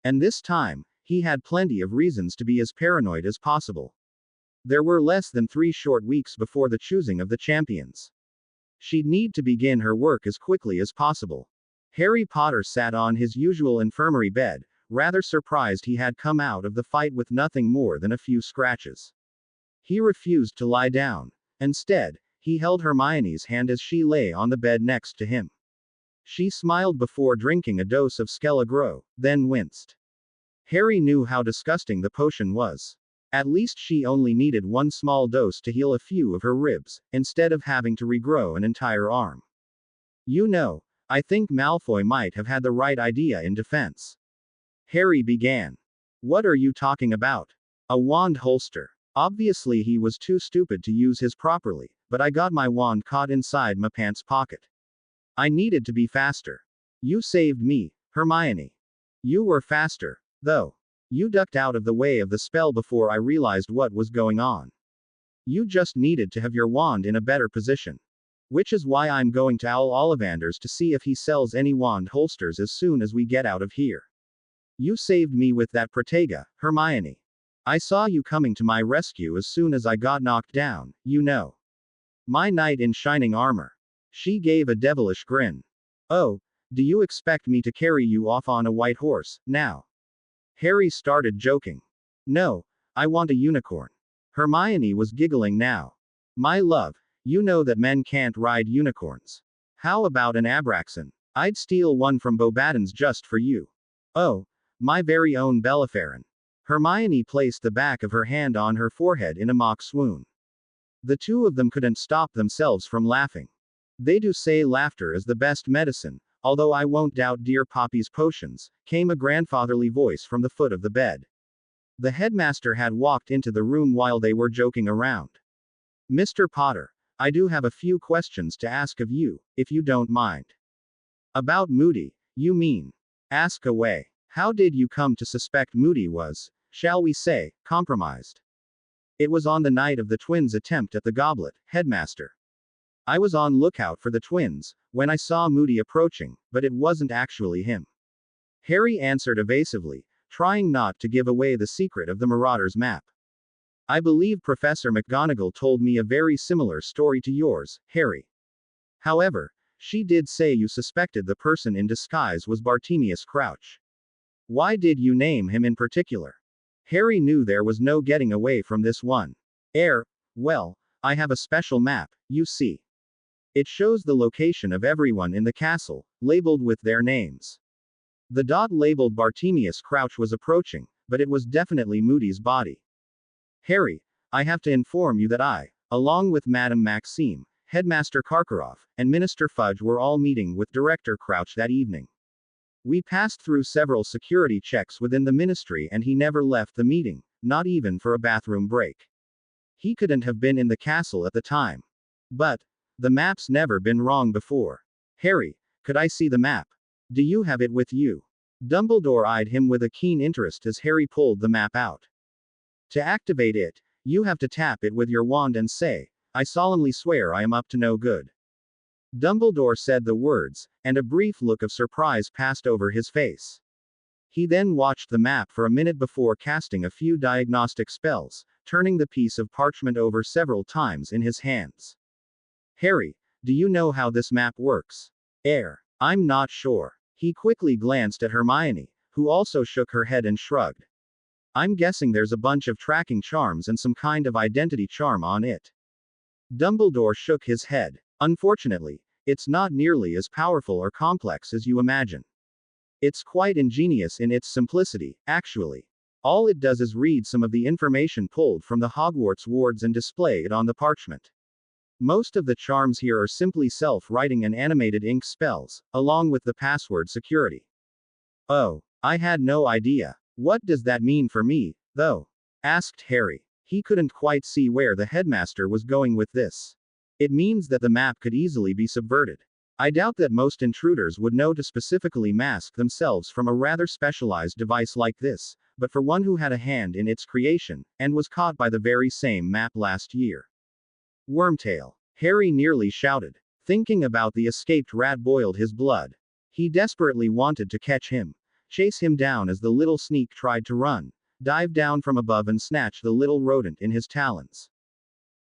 And this time, he had plenty of reasons to be as paranoid as possible. There were less than 3 short weeks before the choosing of the champions. She'd need to begin her work as quickly as possible. Harry Potter sat on his usual infirmary bed, rather surprised he had come out of the fight with nothing more than a few scratches. He refused to lie down. Instead, he held Hermione's hand as she lay on the bed next to him. She smiled before drinking a dose of Skelligro, then winced. Harry knew how disgusting the potion was. At least she only needed 1 small dose to heal a few of her ribs, instead of having to regrow an entire arm. You know, I think Malfoy might have had the right idea in defense. Harry began. What are you talking about? A wand holster. Obviously he was too stupid to use his properly, but I got my wand caught inside my pants pocket. I needed to be faster. You saved me, Hermione. You were faster, though. You ducked out of the way of the spell before I realized what was going on. You just needed to have your wand in a better position. Which is why I'm going to Owl Ollivander's to see if he sells any wand holsters as soon as we get out of here. You saved me with that Protega, Hermione. I saw you coming to my rescue as soon as I got knocked down, you know. My knight in shining armor. She gave a devilish grin. Oh, do you expect me to carry you off on a white horse, now? Harry started joking. No, I want a unicorn. Hermione was giggling now. My love, you know that men can't ride unicorns. How about an Abraxan? I'd steal one from Bobaddon's just for you. Oh, my very own Bellafarin. Hermione placed the back of her hand on her forehead in a mock swoon. The two of them couldn't stop themselves from laughing. They do say laughter is the best medicine, although I won't doubt dear Poppy's potions, came a grandfatherly voice from the foot of the bed. The headmaster had walked into the room while they were joking around. Mr. Potter, I do have a few questions to ask of you, if you don't mind. About Moody, you mean? Ask away. How did you come to suspect Moody was, shall we say, compromised? It was on the night of the twins' attempt at the goblet, headmaster. I was on lookout for the twins, when I saw Moody approaching, but it wasn't actually him. Harry answered evasively, trying not to give away the secret of the Marauder's map. I believe Professor McGonagall told me a very similar story to yours, Harry. However, she did say you suspected the person in disguise was Bartemius Crouch. Why did you name him in particular? Harry knew there was no getting away from this one. Well, I have a special map, you see. It shows the location of everyone in the castle, labeled with their names. The dot labeled Bartemius Crouch was approaching, but it was definitely Moody's body. Harry, I have to inform you that I, along with Madame Maxime, Headmaster Karkaroff, and Minister Fudge were all meeting with Director Crouch that evening. We passed through several security checks within the ministry and he never left the meeting, not even for a bathroom break. He couldn't have been in the castle at the time. But, the map's never been wrong before. Harry, could I see the map? Do you have it with you? Dumbledore eyed him with a keen interest as Harry pulled the map out. To activate it, you have to tap it with your wand and say, I solemnly swear I am up to no good. Dumbledore said the words, and a brief look of surprise passed over his face. He then watched the map for a minute before casting a few diagnostic spells, turning the piece of parchment over several times in his hands. Harry, do you know how this map works? I'm not sure. He quickly glanced at Hermione, who also shook her head and shrugged. I'm guessing there's a bunch of tracking charms and some kind of identity charm on it. Dumbledore shook his head. Unfortunately, it's not nearly as powerful or complex as you imagine. It's quite ingenious in its simplicity, actually. All it does is read some of the information pulled from the Hogwarts wards and display it on the parchment. Most of the charms here are simply self-writing and animated ink spells, along with the password security. Oh, I had no idea. What does that mean for me, though? Asked Harry. He couldn't quite see where the headmaster was going with this. It means that the map could easily be subverted. I doubt that most intruders would know to specifically mask themselves from a rather specialized device like this, but for one who had a hand in its creation, and was caught by the very same map last year. Wormtail. Harry nearly shouted. Thinking about the escaped rat boiled his blood. He desperately wanted to catch him, chase him down as the little sneak tried to run, dive down from above and snatch the little rodent in his talons.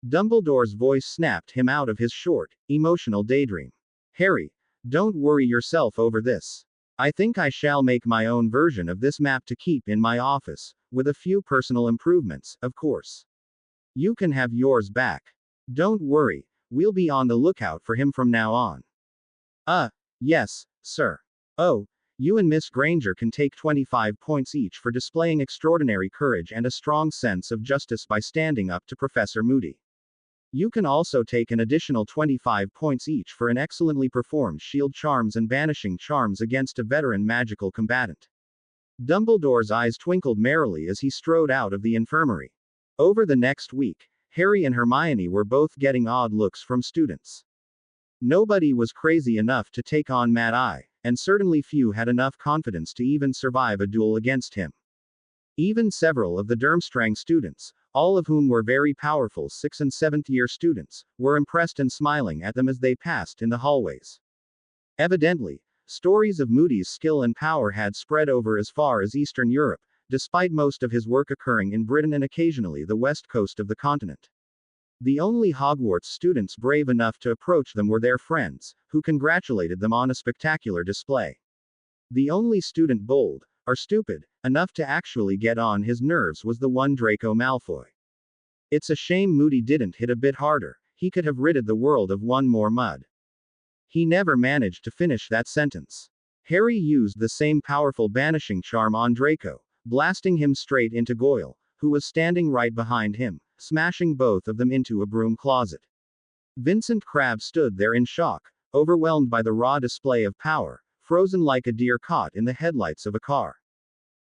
Dumbledore's voice snapped him out of his short, emotional daydream. Harry, don't worry yourself over this. I think I shall make my own version of this map to keep in my office, with a few personal improvements, of course. You can have yours back. Don't worry, we'll be on the lookout for him from now on. Yes, sir. Oh, you and Miss Granger can take 25 points each for displaying extraordinary courage and a strong sense of justice by standing up to Professor Moody. You can also take an additional 25 points each for an excellently performed shield charms and banishing charms against a veteran magical combatant. Dumbledore's eyes twinkled merrily as he strode out of the infirmary. Over the next week, Harry and Hermione were both getting odd looks from students. Nobody was crazy enough to take on Mad Eye, and certainly few had enough confidence to even survive a duel against him. Even several of the Durmstrang students, all of whom were very powerful 6th and 7th year students, were impressed and smiling at them as they passed in the hallways. Evidently, stories of Moody's skill and power had spread over as far as Eastern Europe, despite most of his work occurring in Britain and occasionally the west coast of the continent. The only Hogwarts students brave enough to approach them were their friends, who congratulated them on a spectacular display. The only student bold, are stupid enough to actually get on his nerves was the one Draco Malfoy. It's a shame Moody didn't hit a bit harder, he could have ridded the world of one more mud. He never managed to finish that sentence. Harry used the same powerful banishing charm on Draco, blasting him straight into Goyle, who was standing right behind him, smashing both of them into a broom closet. Vincent Crabbe stood there in shock, overwhelmed by the raw display of power, frozen like a deer caught in the headlights of a car.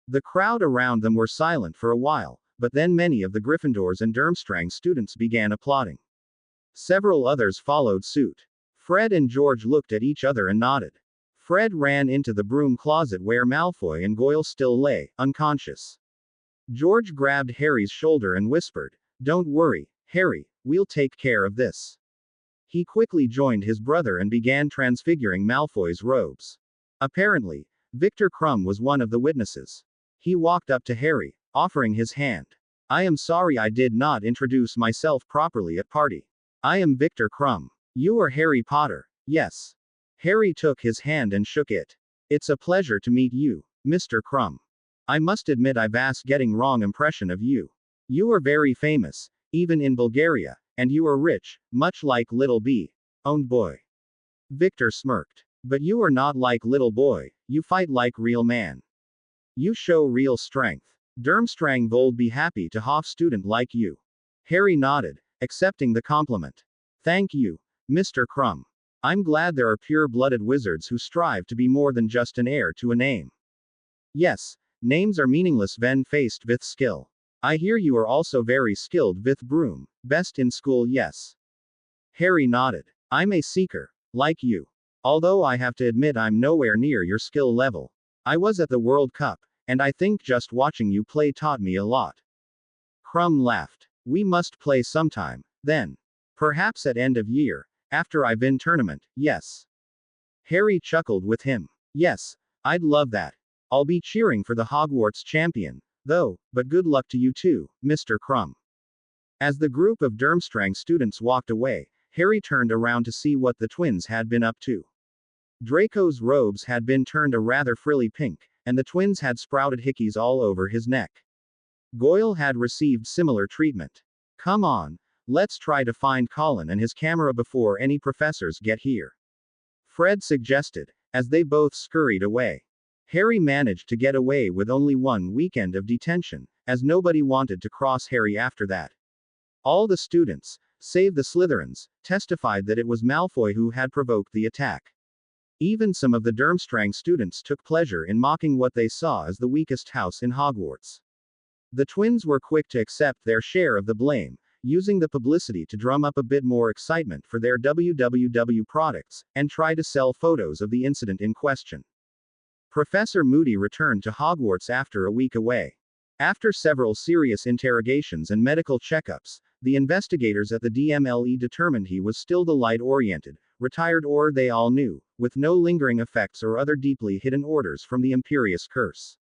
The crowd around them were silent for a while, but then many of the Gryffindors and Durmstrang students began applauding. Several others followed suit. Fred and George looked at each other and nodded. Fred ran into the broom closet where Malfoy and Goyle still lay, unconscious. George grabbed Harry's shoulder and whispered, "Don't worry, Harry, we'll take care of this." He quickly joined his brother and began transfiguring Malfoy's robes. Apparently, Victor Crumb was one of the witnesses. He walked up to Harry, offering his hand. "I am sorry I did not introduce myself properly at party. I am Victor Crumb. You are Harry Potter, yes." Harry took his hand and shook it. "It's a pleasure to meet you, Mr. Crumb. I must admit I've asked getting wrong impression of you. You are very famous, even in Bulgaria, and you are rich, much like Little B. Owned boy." Victor smirked. "But you are not like Little Boy, you fight like real man. You show real strength. Durmstrang would be happy to have student like you." Harry nodded, accepting the compliment. "Thank you, Mr. Crumb. I'm glad there are pure-blooded wizards who strive to be more than just an heir to a name. Yes, names are meaningless when faced with skill. I hear you are also very skilled with broom, best in school, yes." Harry nodded. "I'm a seeker, like you. Although I have to admit I'm nowhere near your skill level. I was at the World Cup, and I think just watching you play taught me a lot." Crumb laughed. "We must play sometime, then. Perhaps at end of year, after I win tournament, yes." Harry chuckled with him. "Yes, I'd love that. I'll be cheering for the Hogwarts champion, though, but good luck to you too, Mr. Crumb." As the group of Durmstrang students walked away, Harry turned around to see what the twins had been up to. Draco's robes had been turned a rather frilly pink, and the twins had sprouted hickeys all over his neck. Goyle had received similar treatment. "Come on, let's try to find Colin and his camera before any professors get here," Fred suggested, as they both scurried away. Harry managed to get away with only one weekend of detention, as nobody wanted to cross Harry after that. All the students, save the Slytherins, testified that it was Malfoy who had provoked the attack. Even some of the Durmstrang students took pleasure in mocking what they saw as the weakest house in Hogwarts. The twins were quick to accept their share of the blame, using the publicity to drum up a bit more excitement for their WWW products, and try to sell photos of the incident in question. Professor Moody returned to Hogwarts after a week away. After several serious interrogations and medical checkups, the investigators at the DMLE determined he was still the light-oriented, retired or they all knew, with no lingering effects or other deeply hidden orders from the Imperious Curse.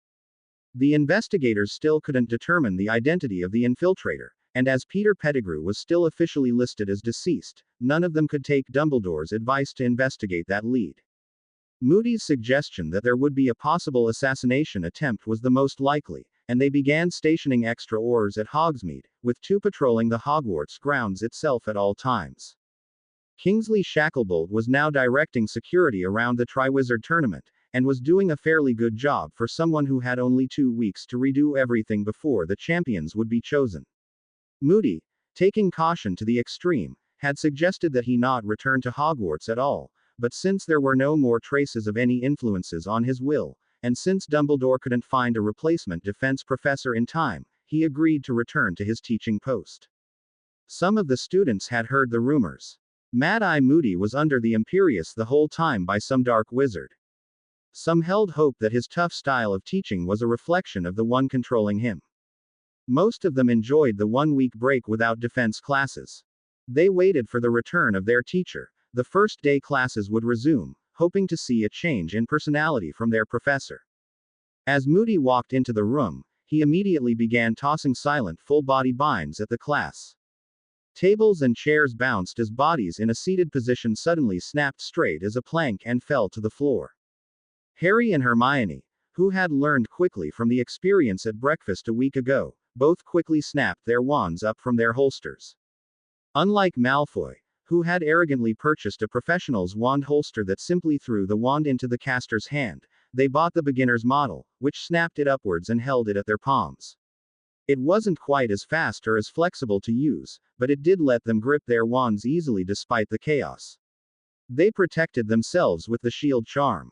The investigators still couldn't determine the identity of the infiltrator, and as Peter Pettigrew was still officially listed as deceased, none of them could take Dumbledore's advice to investigate that lead. Moody's suggestion that there would be a possible assassination attempt was the most likely, and they began stationing extra oars at Hogsmeade, with 2 patrolling the Hogwarts grounds itself at all times. Kingsley Shacklebolt was now directing security around the Triwizard Tournament, and was doing a fairly good job for someone who had only 2 weeks to redo everything before the champions would be chosen. Moody, taking caution to the extreme, had suggested that he not return to Hogwarts at all, but since there were no more traces of any influences on his will, and since Dumbledore couldn't find a replacement defense professor in time, he agreed to return to his teaching post. Some of the students had heard the rumors. Mad-Eye Moody was under the Imperius the whole time by some dark wizard. Some held hope that his tough style of teaching was a reflection of the one controlling him. Most of them enjoyed the 1-week break without defense classes. They waited for the return of their teacher. The first day classes would resume, hoping to see a change in personality from their professor. As Moody walked into the room, he immediately began tossing silent full-body binds at the class. Tables and chairs bounced as bodies in a seated position suddenly snapped straight as a plank and fell to the floor. Harry and Hermione, who had learned quickly from the experience at breakfast a week ago, both quickly snapped their wands up from their holsters. Unlike Malfoy, who had arrogantly purchased a professional's wand holster that simply threw the wand into the caster's hand, they bought the beginner's model, which snapped it upwards and held it at their palms. It wasn't quite as fast or as flexible to use, but it did let them grip their wands easily despite the chaos. They protected themselves with the shield charm.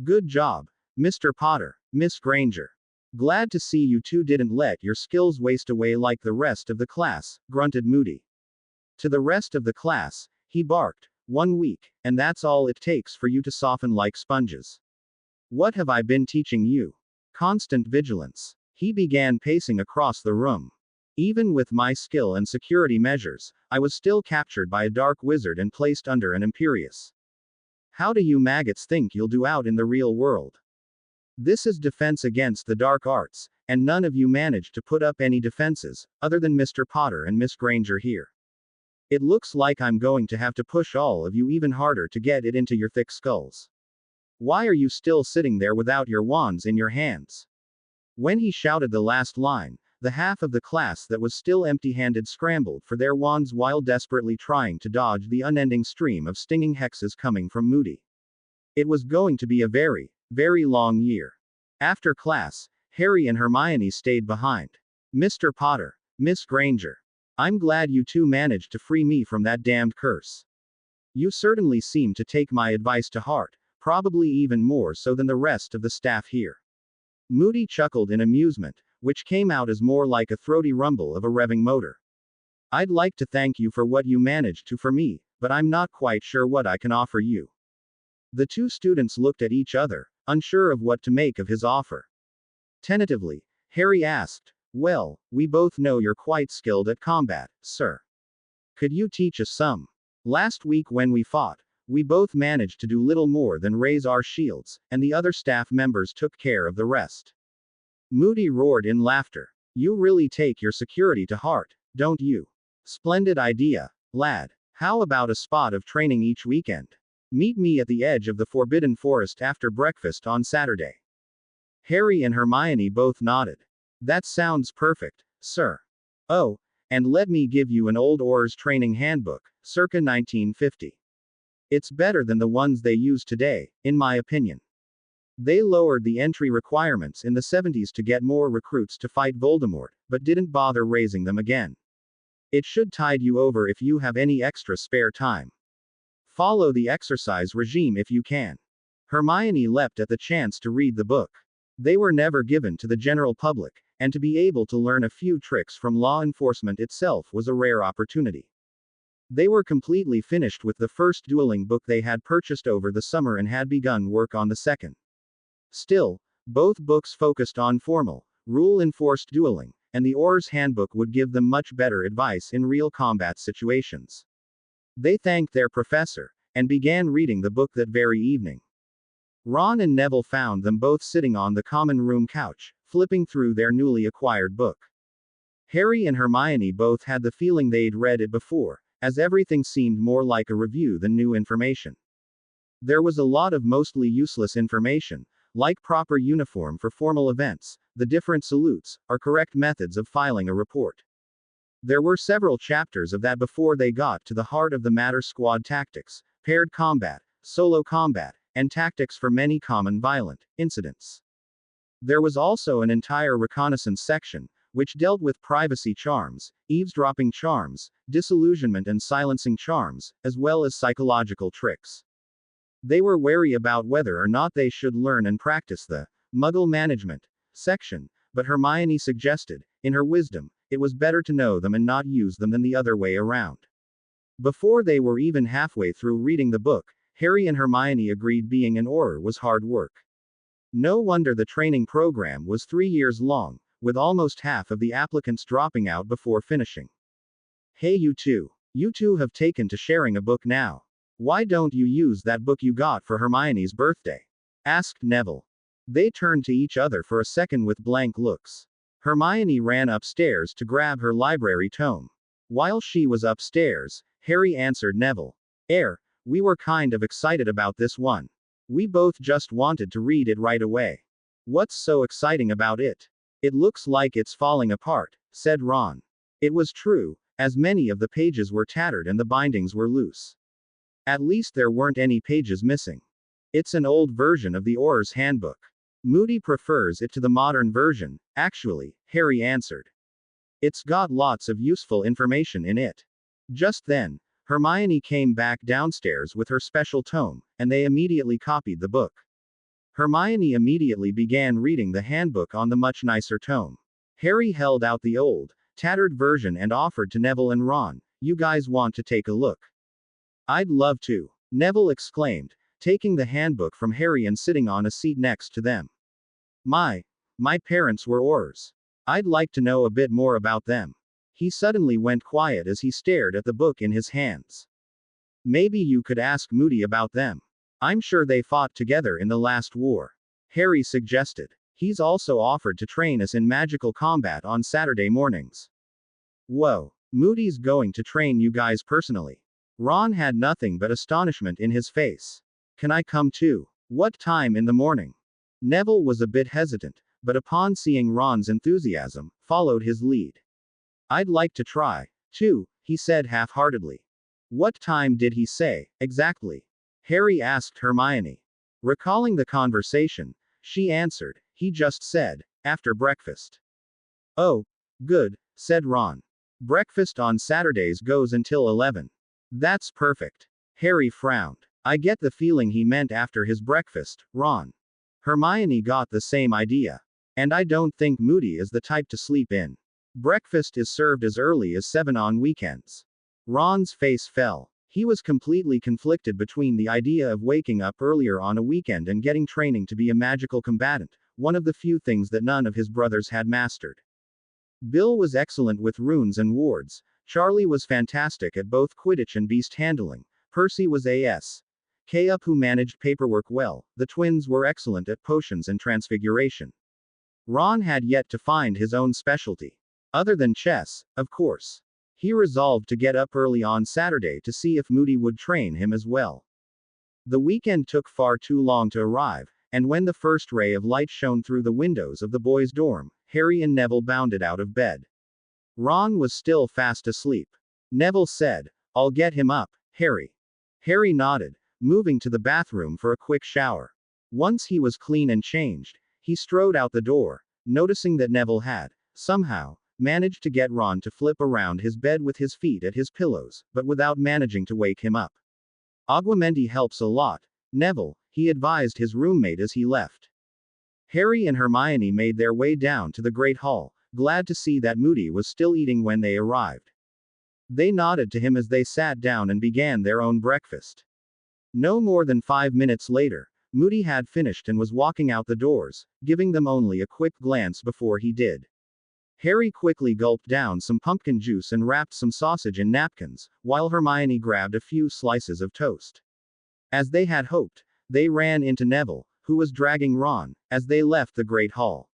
Good job, Mr. Potter, Miss Granger. Glad to see you two didn't let your skills waste away like the rest of the class, grunted Moody. To the rest of the class, he barked, 1 week, and that's all it takes for you to soften like sponges. What have I been teaching you? Constant vigilance. He began pacing across the room. Even with my skill and security measures, I was still captured by a dark wizard and placed under an Imperius. How do you maggots think you'll do out in the real world? This is defense against the dark arts, and none of you managed to put up any defenses, other than Mr. Potter and Miss Granger here. It looks like I'm going to have to push all of you even harder to get it into your thick skulls. Why are you still sitting there without your wands in your hands? When he shouted the last line, the half of the class that was still empty-handed scrambled for their wands while desperately trying to dodge the unending stream of stinging hexes coming from Moody. It was going to be a very, very long year. After class, Harry and Hermione stayed behind. Mr. Potter, Miss Granger. I'm glad you two managed to free me from that damned curse. You certainly seem to take my advice to heart, probably even more so than the rest of the staff here. Moody chuckled in amusement, which came out as more like a throaty rumble of a revving motor. I'd like to thank you for what you managed to for me, but I'm not quite sure what I can offer you. The two students looked at each other, unsure of what to make of his offer. Tentatively, Harry asked, well, we both know you're quite skilled at combat, sir. Could you teach us some? Last week when we fought, we both managed to do little more than raise our shields, and the other staff members took care of the rest. Moody roared in laughter. You really take your security to heart, don't you? Splendid idea, lad. How about a spot of training each weekend? Meet me at the edge of the Forbidden Forest after breakfast on Saturday. Harry and Hermione both nodded. That sounds perfect, sir. Oh, and let me give you an old Aurors training handbook, circa 1950. It's better than the ones they use today, in my opinion. They lowered the entry requirements in the 70s to get more recruits to fight Voldemort, but didn't bother raising them again. It should tide you over if you have any extra spare time. Follow the exercise regime if you can. Hermione leapt at the chance to read the book. They were never given to the general public, and to be able to learn a few tricks from law enforcement itself was a rare opportunity. They were completely finished with the first dueling book they had purchased over the summer and had begun work on the second. Still, both books focused on formal, rule-enforced dueling, and the Aurors handbook would give them much better advice in real combat situations. They thanked their professor, and began reading the book that very evening. Ron and Neville found them both sitting on the common room couch, flipping through their newly acquired book. Harry and Hermione both had the feeling they'd read it before, as everything seemed more like a review than new information. There was a lot of mostly useless information, like proper uniform for formal events, the different salutes, or correct methods of filing a report. There were several chapters of that before they got to the heart of the matter: squad tactics, paired combat, solo combat, and tactics for many common violent incidents. There was also an entire reconnaissance section, which dealt with privacy charms, eavesdropping charms, disillusionment and silencing charms, as well as psychological tricks. They were wary about whether or not they should learn and practice the Muggle management section, but Hermione suggested, in her wisdom, it was better to know them and not use them than the other way around. Before they were even halfway through reading the book, Harry and Hermione agreed being an Auror was hard work. No wonder the training program was 3 years long, with almost half of the applicants dropping out before finishing. Hey you two. You two have taken to sharing a book now. Why don't you use that book you got for Hermione's birthday? Asked Neville. They turned to each other for a second with blank looks. Hermione ran upstairs to grab her library tome. While she was upstairs, Harry answered Neville. We were kind of excited about this one. We both just wanted to read it right away. What's so exciting about it? It looks like it's falling apart, said Ron. It was true, as many of the pages were tattered and the bindings were loose. At least there weren't any pages missing. It's an old version of the Auror's handbook. Moody prefers it to the modern version, actually, Harry answered. It's got lots of useful information in it. Just then, Hermione came back downstairs with her special tome, and they immediately copied the book. Hermione immediately began reading the handbook on the much nicer tome. Harry held out the old, tattered version and offered to Neville and Ron, "You guys want to take a look?" "I'd love to," Neville exclaimed, taking the handbook from Harry and sitting on a seat next to them. My parents were Aurors. I'd like to know a bit more about them." He suddenly went quiet as he stared at the book in his hands. "Maybe you could ask Moody about them. I'm sure they fought together in the last war," Harry suggested. "He's also offered to train us in magical combat on Saturday mornings." "Whoa, Moody's going to train you guys personally?" Ron had nothing but astonishment in his face. "Can I come too? What time in the morning?" Neville was a bit hesitant, but upon seeing Ron's enthusiasm, followed his lead. "I'd like to try, too," he said half-heartedly. "What time did he say, exactly?" Harry asked Hermione. Recalling the conversation, she answered, "He just said, after breakfast." "Oh, good," said Ron. "Breakfast on Saturdays goes until 11. That's perfect." Harry frowned. "I get the feeling he meant after his breakfast, Ron." Hermione got the same idea. "And I don't think Moody is the type to sleep in. Breakfast is served as early as 7 on weekends." Ron's face fell. He was completely conflicted between the idea of waking up earlier on a weekend and getting training to be a magical combatant, one of the few things that none of his brothers had mastered. Bill was excellent with runes and wards, Charlie was fantastic at both Quidditch and beast handling, Percy was A.S. K-up who managed paperwork well, the twins were excellent at potions and transfiguration. Ron had yet to find his own specialty. Other than chess, of course. He resolved to get up early on Saturday to see if Moody would train him as well. The weekend took far too long to arrive, and when the first ray of light shone through the windows of the boys' dorm, Harry and Neville bounded out of bed. Ron was still fast asleep. Neville said, "I'll get him up, Harry." Harry nodded, moving to the bathroom for a quick shower. Once he was clean and changed, he strode out the door, noticing that Neville had, somehow, managed to get Ron to flip around his bed with his feet at his pillows, but without managing to wake him up. "Aguamenti helps a lot, Neville," he advised his roommate as he left. Harry and Hermione made their way down to the Great Hall, glad to see that Moody was still eating when they arrived. They nodded to him as they sat down and began their own breakfast. No more than 5 minutes later, Moody had finished and was walking out the doors, giving them only a quick glance before he did. Harry quickly gulped down some pumpkin juice and wrapped some sausage in napkins, while Hermione grabbed a few slices of toast. As they had hoped, they ran into Neville, who was dragging Ron, as they left the Great Hall.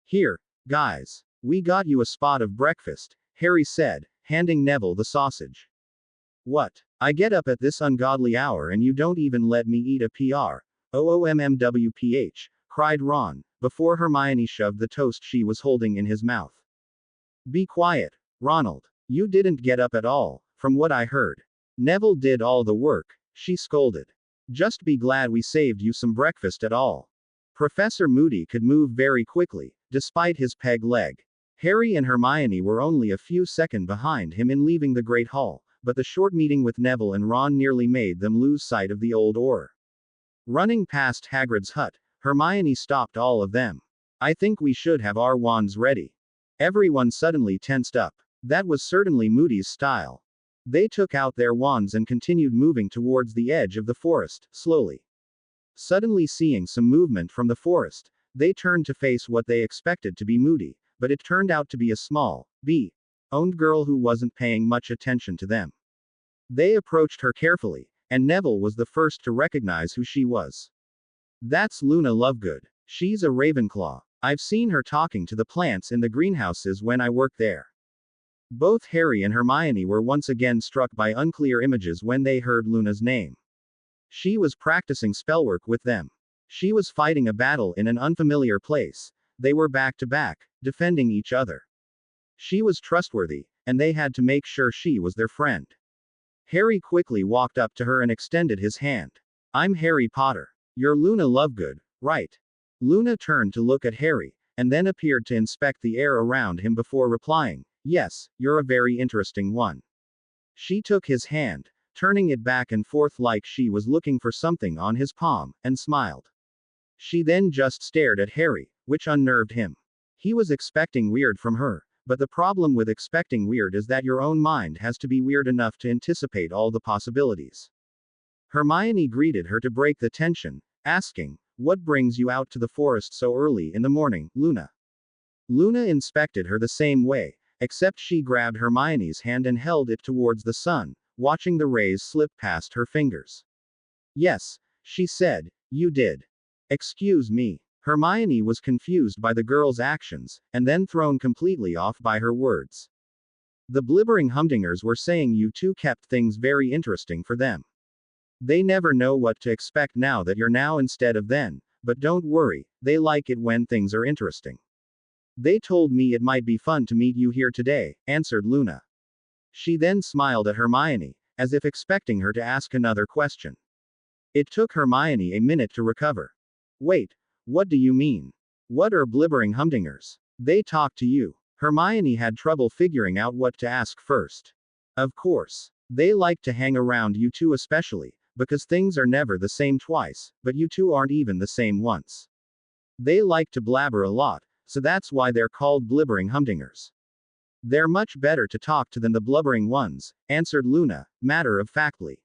"Here, guys. We got you a spot of breakfast," Harry said, handing Neville the sausage. "What? I get up at this ungodly hour and you don't even let me eat a PROOMMWPH, cried Ron, before Hermione shoved the toast she was holding in his mouth. "Be quiet, Ronald. You didn't get up at all, from what I heard. Neville did all the work," she scolded. "Just be glad we saved you some breakfast at all." Professor Moody could move very quickly, despite his peg leg. Harry and Hermione were only a few seconds behind him in leaving the Great Hall, but the short meeting with Neville and Ron nearly made them lose sight of the old Auror. Running past Hagrid's hut, Hermione stopped all of them. "I think we should have our wands ready." Everyone suddenly tensed up. That was certainly Moody's style. They took out their wands and continued moving towards the edge of the forest, slowly. Suddenly seeing some movement from the forest, they turned to face what they expected to be Moody, but it turned out to be a small, owned girl who wasn't paying much attention to them. They approached her carefully, and Neville was the first to recognize who she was. "That's Luna Lovegood. She's a Ravenclaw. I've seen her talking to the plants in the greenhouses when I worked there." Both Harry and Hermione were once again struck by unclear images when they heard Luna's name. She was practicing spellwork with them. She was fighting a battle in an unfamiliar place. They were back to back, defending each other. She was trustworthy, and they had to make sure she was their friend. Harry quickly walked up to her and extended his hand. I'm Harry Potter. You're Luna Lovegood, right? Luna turned to look at Harry, and then appeared to inspect the air around him before replying, Yes, you're a very interesting one. She took his hand, turning it back and forth like she was looking for something on his palm, and smiled. She then just stared at Harry, which unnerved him. He was expecting weird from her, but the problem with expecting weird is that your own mind has to be weird enough to anticipate all the possibilities. Hermione greeted her to break the tension, asking, What brings you out to the forest so early in the morning, Luna? Luna inspected her the same way, except she grabbed Hermione's hand and held it towards the sun, watching the rays slip past her fingers. Yes, she said, you did. Excuse me. Hermione was confused by the girl's actions, and then thrown completely off by her words. The blibbering Humdingers were saying you two kept things very interesting for them. They never know what to expect now that you're now instead of then, but don't worry, they like it when things are interesting. They told me it might be fun to meet you here today, answered Luna. She then smiled at Hermione, as if expecting her to ask another question. It took Hermione a minute to recover. Wait, what do you mean? What are blibbering Humdingers? They talk to you. Hermione had trouble figuring out what to ask first. Of course. They like to hang around you two especially, because things are never the same twice, but you two aren't even the same once. They like to blabber a lot, so that's why they're called blibbering Humdingers. They're much better to talk to than the blubbering ones, answered Luna, matter-of-factly.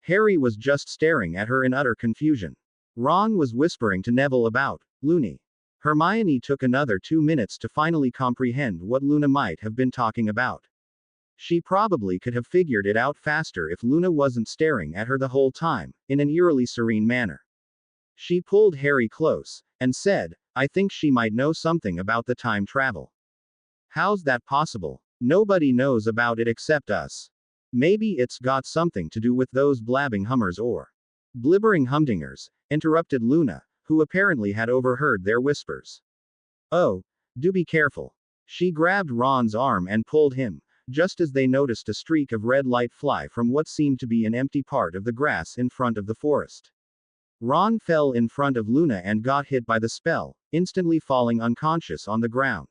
Harry was just staring at her in utter confusion. Ron was whispering to Neville about Loony. Hermione took another 2 minutes to finally comprehend what Luna might have been talking about. She probably could have figured it out faster if Luna wasn't staring at her the whole time, in an eerily serene manner. She pulled Harry close, and said, I think she might know something about the time travel. How's that possible? Nobody knows about it except us. Maybe it's got something to do with those blabbing hummers or blibbering humdingers, interrupted Luna, who apparently had overheard their whispers. Oh, do be careful. She grabbed Ron's arm and pulled him, just as they noticed a streak of red light fly from what seemed to be an empty part of the grass in front of the forest. Ron fell in front of Luna and got hit by the spell, instantly falling unconscious on the ground.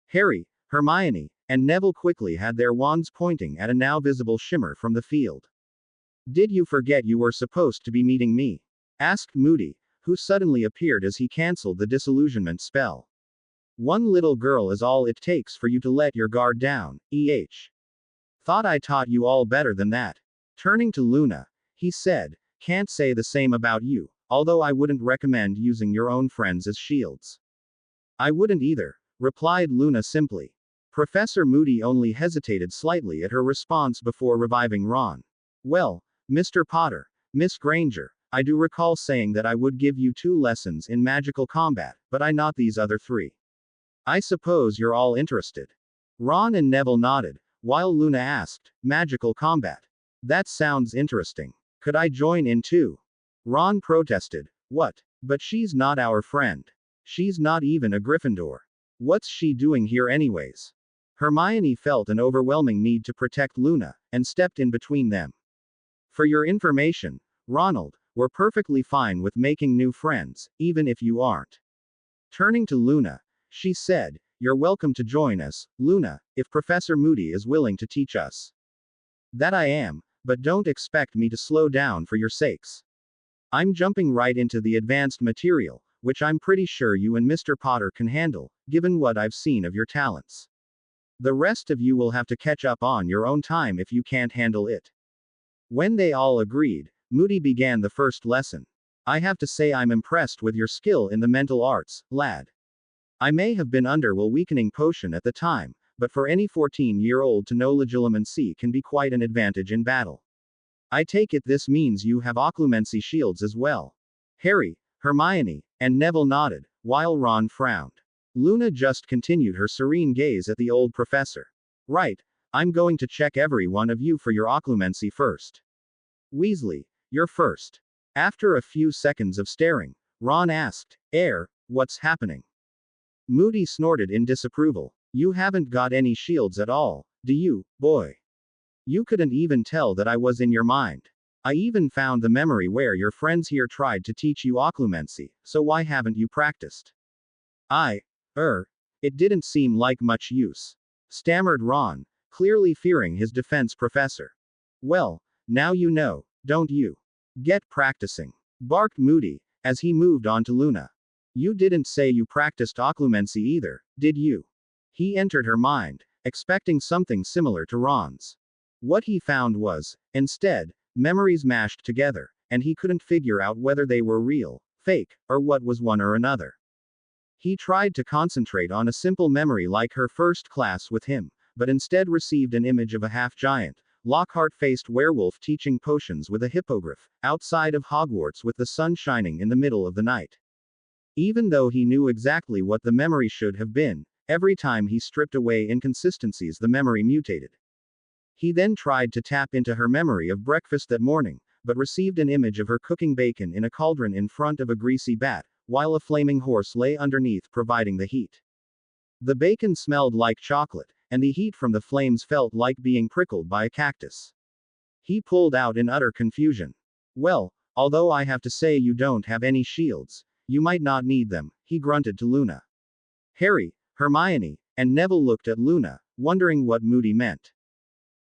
Harry, Hermione, and Neville quickly had their wands pointing at a now visible shimmer from the field. Did you forget you were supposed to be meeting me? Asked Moody, who suddenly appeared as he cancelled the disillusionment spell. One little girl is all it takes for you to let your guard down, Thought I taught you all better than that. Turning to Luna, he said, Can't say the same about you, although I wouldn't recommend using your own friends as shields. I wouldn't either, replied Luna simply. Professor Moody only hesitated slightly at her response before reviving Ron. Well, Mr. Potter, Miss Granger, I do recall saying that I would give you 2 lessons in magical combat, but I not these other 3. I suppose you're all interested. Ron and Neville nodded, while Luna asked, Magical combat? That sounds interesting. Could I join in too? Ron protested. What? But she's not our friend. She's not even a Gryffindor. What's she doing here anyways? Hermione felt an overwhelming need to protect Luna, and stepped in between them. For your information, Ronald, we're perfectly fine with making new friends, even if you aren't. Turning to Luna, she said, You're welcome to join us, Luna, if Professor Moody is willing to teach us. That I am, but don't expect me to slow down for your sakes. I'm jumping right into the advanced material, which I'm pretty sure you and Mr. Potter can handle, given what I've seen of your talents. The rest of you will have to catch up on your own time if you can't handle it. When they all agreed, Moody began the first lesson. I have to say I'm impressed with your skill in the mental arts, lad. I may have been under a weakening potion at the time, but for any 14-year-old to know legilimency can be quite an advantage in battle. I take it this means you have occlumency shields as well. Harry, Hermione, and Neville nodded, while Ron frowned. Luna just continued her serene gaze at the old professor. Right, I'm going to check every one of you for your occlumency first. Weasley, you're first. After a few seconds of staring, Ron asked, what's happening? Moody snorted in disapproval. You haven't got any shields at all, do you, boy? You couldn't even tell that I was in your mind. I even found the memory where your friends here tried to teach you occlumency, so why haven't you practiced? I, it didn't seem like much use, stammered Ron, clearly fearing his defense professor. Well, now you know, don't you? Get practicing, barked Moody, as he moved on to Luna. You didn't say you practiced occlumency either, did you? He entered her mind, expecting something similar to Ron's. What he found was, instead, memories mashed together, and he couldn't figure out whether they were real, fake, or what was one or another. He tried to concentrate on a simple memory like her first class with him, but instead received an image of a half-giant, Lockhart-faced werewolf teaching potions with a hippogriff, outside of Hogwarts with the sun shining in the middle of the night. Even though he knew exactly what the memory should have been, every time he stripped away inconsistencies the memory mutated. He then tried to tap into her memory of breakfast that morning, but received an image of her cooking bacon in a cauldron in front of a greasy bat, while a flaming horse lay underneath providing the heat. The bacon smelled like chocolate, and the heat from the flames felt like being prickled by a cactus. He pulled out in utter confusion. Well, although I have to say you don't have any shields, you might not need them, he grunted to Luna. Harry, Hermione, and Neville looked at Luna, wondering what Moody meant.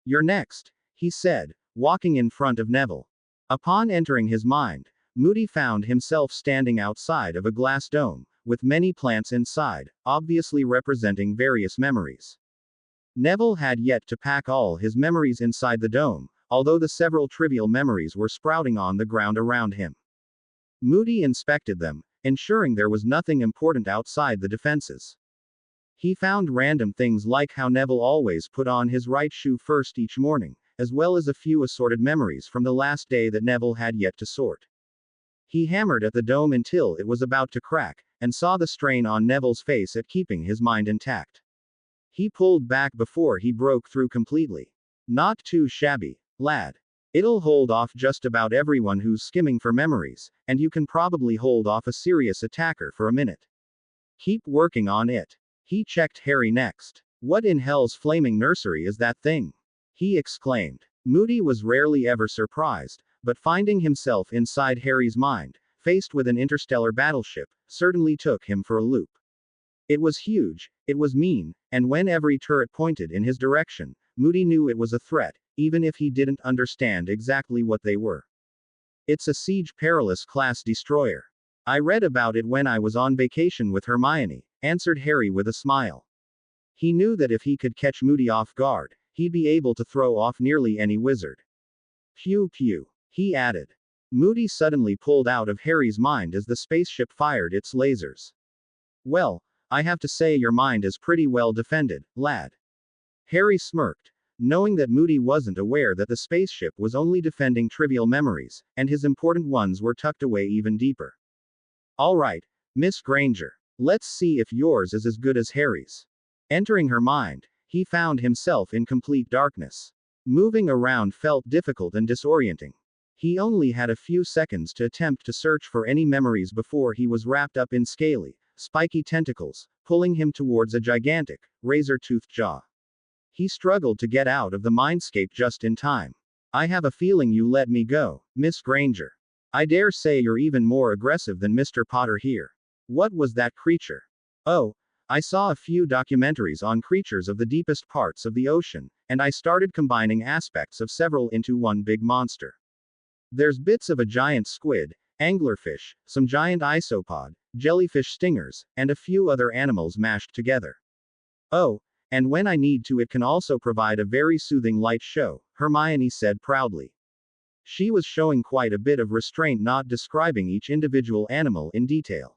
You're next, he said, walking in front of Neville. Upon entering his mind, Moody found himself standing outside of a glass dome, with many plants inside, obviously representing various memories. Neville had yet to pack all his memories inside the dome, although the several trivial memories were sprouting on the ground around him. Moody inspected them, ensuring there was nothing important outside the defenses. He found random things like how Neville always put on his right shoe first each morning, as well as a few assorted memories from the last day that Neville had yet to sort. He hammered at the dome until it was about to crack, and saw the strain on Neville's face at keeping his mind intact. He pulled back before he broke through completely. Not too shabby, lad. It'll hold off just about everyone who's skimming for memories, and you can probably hold off a serious attacker for a minute. Keep working on it. He checked Harry next. What in hell's flaming nursery is that thing? He exclaimed. Moody was rarely ever surprised, but finding himself inside Harry's mind, faced with an interstellar battleship, certainly took him for a loop. It was huge, it was mean, and when every turret pointed in his direction, Moody knew it was a threat, even if he didn't understand exactly what they were. It's a Siege Perilous class destroyer. I read about it when I was on vacation with Hermione, answered Harry with a smile. He knew that if he could catch Moody off guard, he'd be able to throw off nearly any wizard. Pew pew, he added. Moody suddenly pulled out of Harry's mind as the spaceship fired its lasers. Well, I have to say your mind is pretty well defended, lad. Harry smirked, knowing that Moody wasn't aware that the spaceship was only defending trivial memories, and his important ones were tucked away even deeper. All right, Miss Granger, let's see if yours is as good as Harry's. Entering her mind, he found himself in complete darkness. Moving around felt difficult and disorienting. He only had a few seconds to attempt to search for any memories before he was wrapped up in scaly, spiky tentacles, pulling him towards a gigantic, razor-toothed jaw. He struggled to get out of the mindscape just in time. I have a feeling you let me go, Miss Granger. I dare say you're even more aggressive than Mr. Potter here. What was that creature? Oh, I saw a few documentaries on creatures of the deepest parts of the ocean, and I started combining aspects of several into one big monster. There's bits of a giant squid, anglerfish, some giant isopod, jellyfish stingers, and a few other animals mashed together. Oh, and when I need to, it can also provide a very soothing light show, Hermione said proudly. She was showing quite a bit of restraint, not describing each individual animal in detail.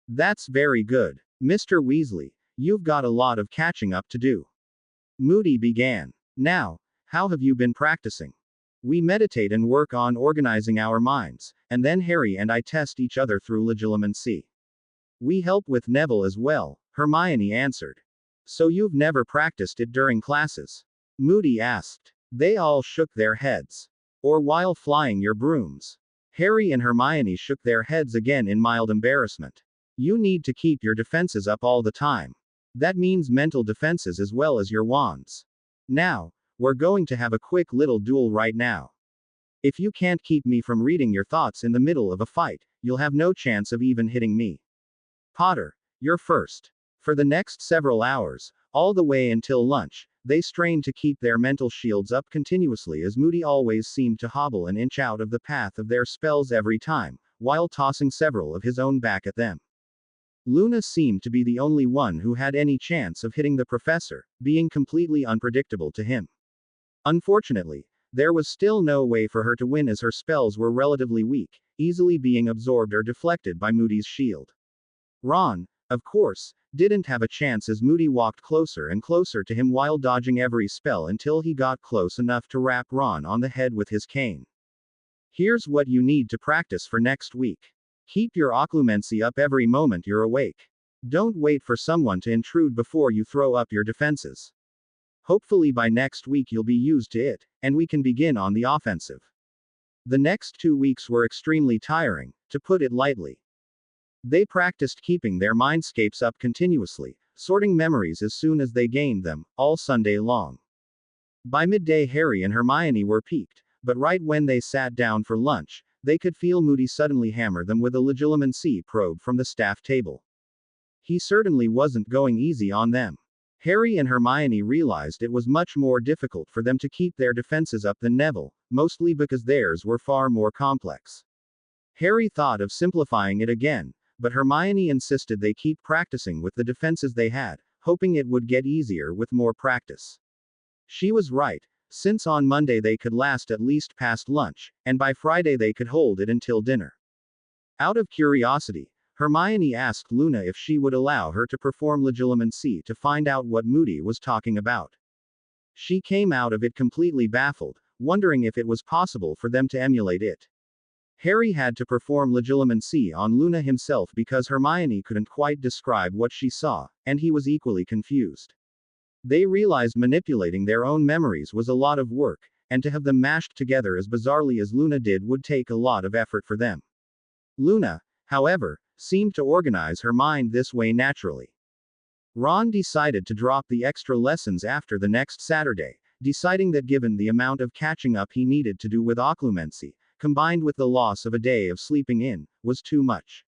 That's very good, Mr. Weasley. You've got a lot of catching up to do. Moody began. Now, how have you been practicing? We meditate and work on organizing our minds, and then Harry and I test each other through legilimency. We help with Neville as well, Hermione answered. So you've never practiced it during classes? Moody asked. They all shook their heads. Or while flying your brooms? Harry and Hermione shook their heads again in mild embarrassment. You need to keep your defenses up all the time. That means mental defenses as well as your wands. Now, we're going to have a quick little duel right now. If you can't keep me from reading your thoughts in the middle of a fight, you'll have no chance of even hitting me. Potter, you're first. For the next several hours, all the way until lunch, they strained to keep their mental shields up continuously as Moody always seemed to hobble an inch out of the path of their spells every time, while tossing several of his own back at them. Luna seemed to be the only one who had any chance of hitting the professor, being completely unpredictable to him. Unfortunately, there was still no way for her to win as her spells were relatively weak, easily being absorbed or deflected by Moody's shield. Ron, of course, didn't have a chance as Moody walked closer and closer to him while dodging every spell until he got close enough to rap Ron on the head with his cane. Here's what you need to practice for next week. Keep your occlumency up every moment you're awake. Don't wait for someone to intrude before you throw up your defenses. Hopefully by next week you'll be used to it, and we can begin on the offensive. The next 2 weeks were extremely tiring, to put it lightly. They practiced keeping their mindscapes up continuously, sorting memories as soon as they gained them, all Sunday long. By midday Harry and Hermione were peaked, but right when they sat down for lunch, they could feel Moody suddenly hammer them with a legilimency probe from the staff table. He certainly wasn't going easy on them. Harry and Hermione realized it was much more difficult for them to keep their defenses up than Neville, mostly because theirs were far more complex. Harry thought of simplifying it again, but Hermione insisted they keep practicing with the defenses they had, hoping it would get easier with more practice. She was right, since on Monday they could last at least past lunch, and by Friday they could hold it until dinner. Out of curiosity, Hermione asked Luna if she would allow her to perform legilimency to find out what Moody was talking about. She came out of it completely baffled, wondering if it was possible for them to emulate it. Harry had to perform legilimency on Luna himself because Hermione couldn't quite describe what she saw, and he was equally confused. They realized manipulating their own memories was a lot of work, and to have them mashed together as bizarrely as Luna did would take a lot of effort for them. Luna, however, seemed to organize her mind this way naturally. Ron decided to drop the extra lessons after the next Saturday, deciding that given the amount of catching up he needed to do with occlumency, combined with the loss of a day of sleeping in, was too much.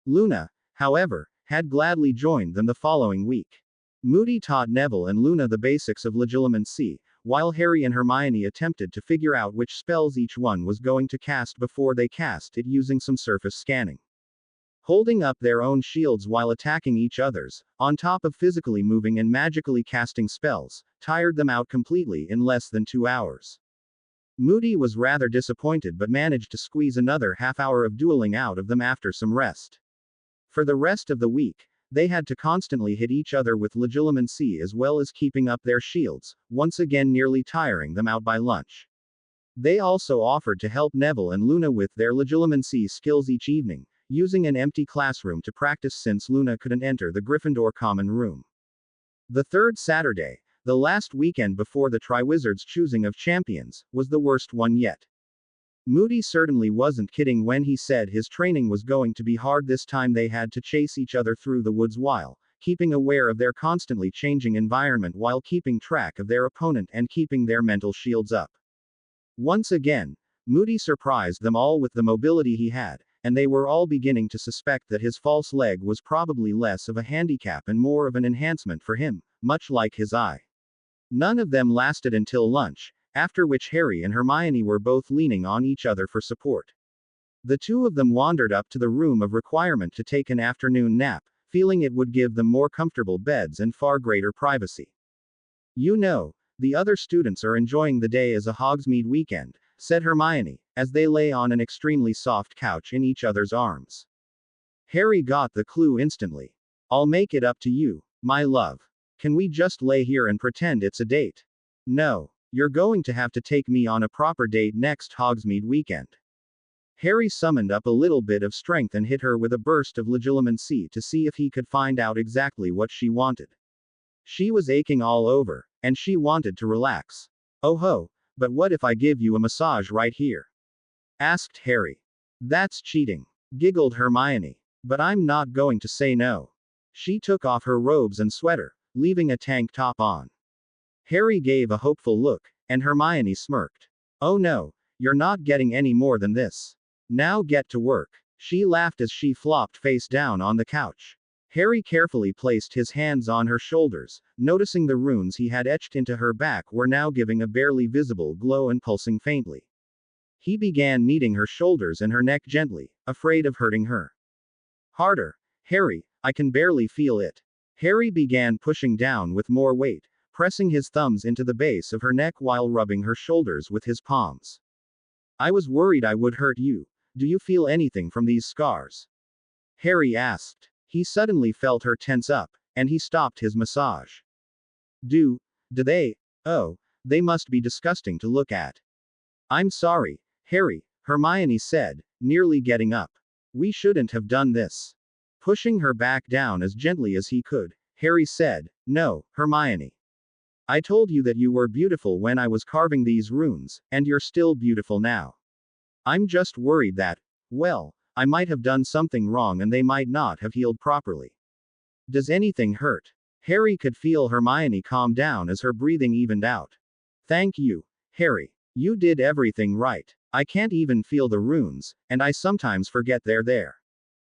Luna, however, had gladly joined them the following week. Moody taught Neville and Luna the basics of legilimency, while Harry and Hermione attempted to figure out which spells each one was going to cast before they cast it using some surface scanning. Holding up their own shields while attacking each other's, on top of physically moving and magically casting spells, tired them out completely in less than 2 hours. Moody was rather disappointed but managed to squeeze another half hour of dueling out of them after some rest. For the rest of the week, they had to constantly hit each other with legilimency as well as keeping up their shields, once again nearly tiring them out by lunch. They also offered to help Neville and Luna with their legilimency skills each evening, using an empty classroom to practice since Luna couldn't enter the Gryffindor common room. The third Saturday, the last weekend before the Triwizards' choosing of champions, was the worst one yet. Moody certainly wasn't kidding when he said his training was going to be hard this time. They had to chase each other through the woods while keeping aware of their constantly changing environment while keeping track of their opponent and keeping their mental shields up. Once again, Moody surprised them all with the mobility he had, and they were all beginning to suspect that his false leg was probably less of a handicap and more of an enhancement for him, much like his eye. None of them lasted until lunch, after which Harry and Hermione were both leaning on each other for support. The two of them wandered up to the room of requirement to take an afternoon nap, feeling it would give them more comfortable beds and far greater privacy. You know, the other students are enjoying the day as a Hogsmeade weekend, said Hermione, as they lay on an extremely soft couch in each other's arms. Harry got the clue instantly. I'll make it up to you, my love. Can we just lay here and pretend it's a date? No, you're going to have to take me on a proper date next Hogsmeade weekend. Harry summoned up a little bit of strength and hit her with a burst of legilimency to see if he could find out exactly what she wanted. She was aching all over, and she wanted to relax. Oh ho, but what if I give you a massage right here? Asked Harry. That's cheating, giggled Hermione. But I'm not going to say no. She took off her robes and sweater, leaving a tank top on. Harry gave a hopeful look, and Hermione smirked. Oh no, you're not getting any more than this. Now get to work. She laughed as she flopped face down on the couch. Harry carefully placed his hands on her shoulders, noticing the runes he had etched into her back were now giving a barely visible glow and pulsing faintly. He began kneading her shoulders and her neck gently, afraid of hurting her. Harder, Harry, I can barely feel it. Harry began pushing down with more weight, pressing his thumbs into the base of her neck while rubbing her shoulders with his palms. I was worried I would hurt you. Do you feel anything from these scars? Harry asked. He suddenly felt her tense up, and he stopped his massage. Do they? Oh, they must be disgusting to look at. I'm sorry, Harry, Hermione said, nearly getting up. We shouldn't have done this. Pushing her back down as gently as he could, Harry said, No, Hermione. I told you that you were beautiful when I was carving these runes, and you're still beautiful now. I'm just worried that, well, I might have done something wrong and they might not have healed properly. Does anything hurt? Harry could feel Hermione calm down as her breathing evened out. Thank you, Harry. You did everything right. I can't even feel the runes, and I sometimes forget they're there.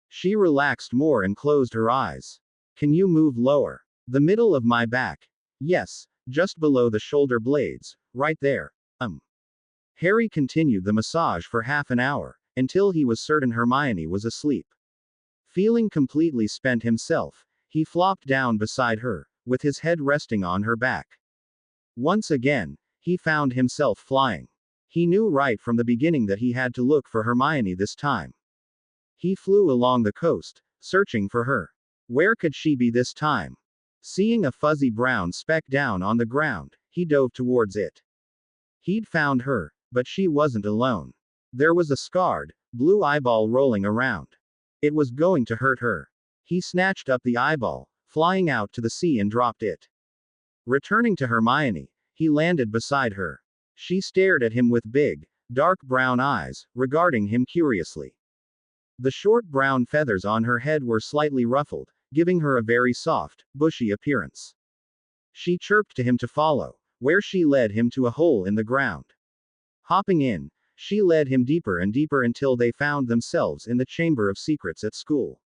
She relaxed more and closed her eyes. Can you move lower? The middle of my back. Yes, just below the shoulder blades, right there. Harry continued the massage for half an hour, until he was certain Hermione was asleep. Feeling completely spent himself, he flopped down beside her, with his head resting on her back. Once again, he found himself flying. He knew right from the beginning that he had to look for Hermione this time. He flew along the coast, searching for her. Where could she be this time? Seeing a fuzzy brown speck down on the ground, he dove towards it. He'd found her, but she wasn't alone. There was a scarred, blue eyeball rolling around. It was going to hurt her. He snatched up the eyeball, flying out to the sea and dropped it. Returning to Hermione, he landed beside her. She stared at him with big, dark brown eyes, regarding him curiously. The short brown feathers on her head were slightly ruffled, giving her a very soft, bushy appearance. She chirped to him to follow, where she led him to a hole in the ground. Hopping in, she led him deeper and deeper until they found themselves in the Chamber of Secrets at school.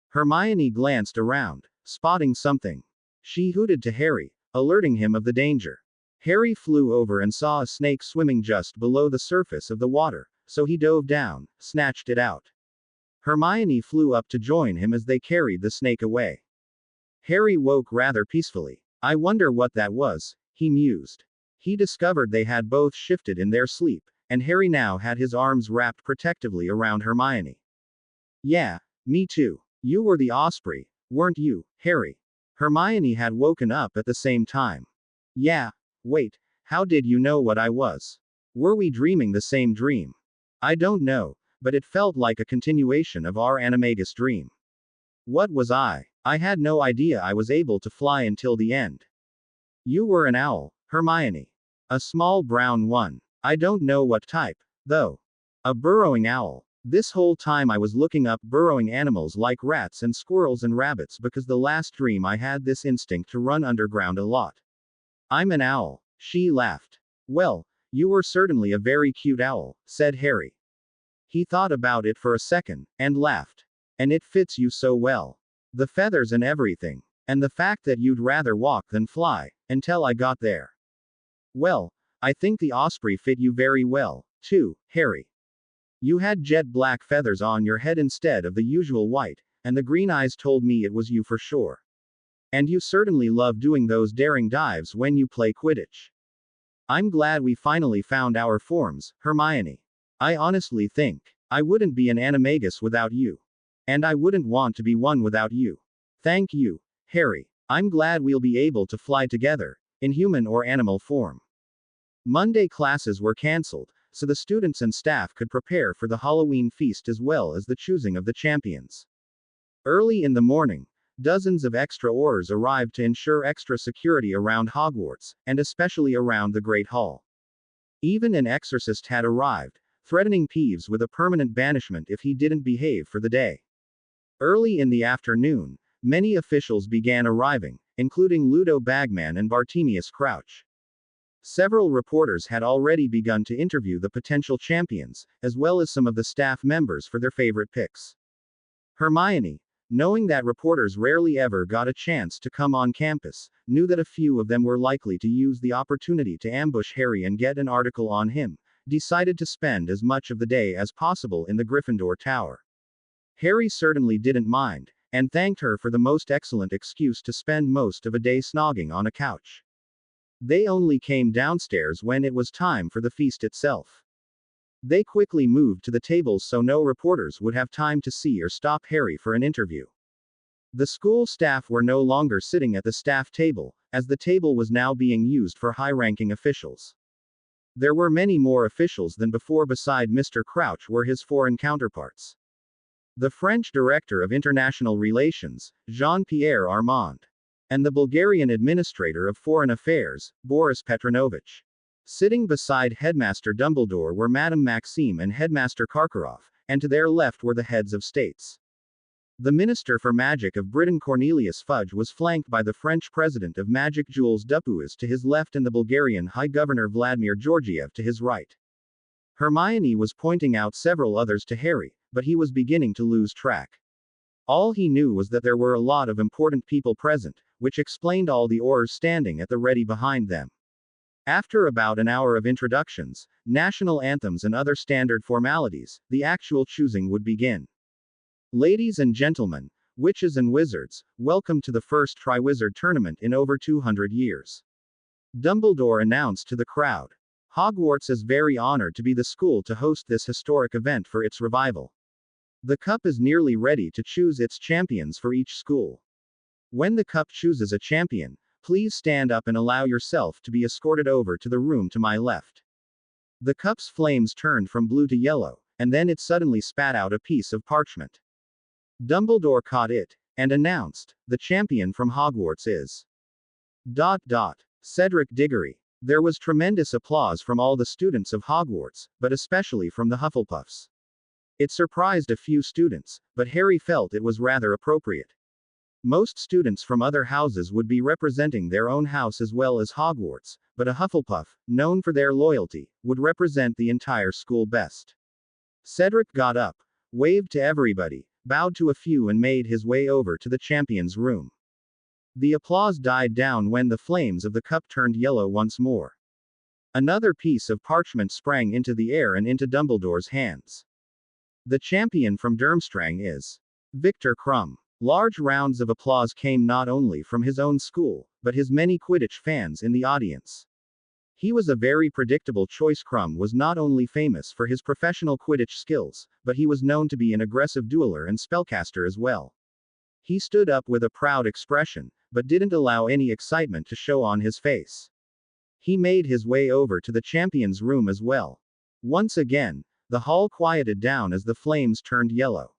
Hermione glanced around, spotting something. She hooted to Harry, alerting him of the danger. Harry flew over and saw a snake swimming just below the surface of the water, so he dove down, snatched it out. Hermione flew up to join him as they carried the snake away. Harry woke rather peacefully. I wonder what that was, he mused. He discovered they had both shifted in their sleep, and Harry now had his arms wrapped protectively around Hermione. Yeah, me too. You were the osprey, weren't you, Harry? Hermione had woken up at the same time. Yeah, wait, how did you know what I was? Were we dreaming the same dream? I don't know, but it felt like a continuation of our animagus dream. What was I? I had no idea I was able to fly until the end. You were an owl, Hermione. A small brown one. I don't know what type, though. A burrowing owl. This whole time I was looking up burrowing animals like rats and squirrels and rabbits because the last dream I had this instinct to run underground a lot. I'm an owl. She laughed. Well, you were certainly a very cute owl, said Harry. He thought about it for a second, and laughed. And it fits you so well. The feathers and everything. And the fact that you'd rather walk than fly, until I got there. Well, I think the osprey fit you very well, too, Harry. You had jet black feathers on your head instead of the usual white, and the green eyes told me it was you for sure. And you certainly love doing those daring dives when you play Quidditch. I'm glad we finally found our forms, Hermione. I honestly think I wouldn't be an animagus without you. And I wouldn't want to be one without you. Thank you, Harry. I'm glad we'll be able to fly together, in human or animal form. Monday classes were cancelled, so the students and staff could prepare for the Halloween feast as well as the choosing of the champions. Early in the morning, dozens of extra Aurors arrived to ensure extra security around Hogwarts, and especially around the Great Hall. Even an exorcist had arrived, threatening Peeves with a permanent banishment if he didn't behave for the day. Early in the afternoon, many officials began arriving, including Ludo Bagman and Bartemius Crouch. Several reporters had already begun to interview the potential champions, as well as some of the staff members for their favorite picks. Hermione, knowing that reporters rarely ever got a chance to come on campus, knew that a few of them were likely to use the opportunity to ambush Harry and get an article on him, decided to spend as much of the day as possible in the Gryffindor Tower. Harry certainly didn't mind, and thanked her for the most excellent excuse to spend most of a day snogging on a couch. They only came downstairs when it was time for the feast itself. They quickly moved to the tables so no reporters would have time to see or stop Harry for an interview. The school staff were no longer sitting at the staff table, as the table was now being used for high-ranking officials. There were many more officials than before. Beside Mr. Crouch were his foreign counterparts. The French Director of International Relations, Jean-Pierre Armand, and the Bulgarian Administrator of Foreign Affairs, Boris Petronovich. Sitting beside Headmaster Dumbledore were Madame Maxime and Headmaster Karkaroff, and to their left were the heads of states. The Minister for Magic of Britain Cornelius Fudge was flanked by the French President of Magic Jules Dupuis to his left and the Bulgarian High Governor Vladimir Georgiev to his right. Hermione was pointing out several others to Harry, but he was beginning to lose track. All he knew was that there were a lot of important people present, which explained all the Aurors standing at the ready behind them. After about an hour of introductions, national anthems and other standard formalities, the actual choosing would begin. Ladies and gentlemen, witches and wizards, welcome to the first Triwizard Tournament in over 200 years. Dumbledore announced to the crowd. Hogwarts is very honored to be the school to host this historic event for its revival. The cup is nearly ready to choose its champions for each school. When the cup chooses a champion, please stand up and allow yourself to be escorted over to the room to my left. The cup's flames turned from blue to yellow, and then it suddenly spat out a piece of parchment. Dumbledore caught it, and announced, the champion from Hogwarts is... Cedric Diggory. There was tremendous applause from all the students of Hogwarts, but especially from the Hufflepuffs. It surprised a few students, but Harry felt it was rather appropriate. Most students from other houses would be representing their own house as well as Hogwarts, but a Hufflepuff, known for their loyalty, would represent the entire school best. Cedric got up, waved to everybody, bowed to a few and made his way over to the champion's room. The applause died down when the flames of the cup turned yellow once more. Another piece of parchment sprang into the air and into Dumbledore's hands. The champion from Durmstrang is Victor Crumb. Large rounds of applause came not only from his own school, but his many Quidditch fans in the audience. He was a very predictable choice. Crumb was not only famous for his professional Quidditch skills, but he was known to be an aggressive dueler and spellcaster as well. He stood up with a proud expression, but didn't allow any excitement to show on his face. He made his way over to the champion's room as well. Once again, the hall quieted down as the flames turned yellow.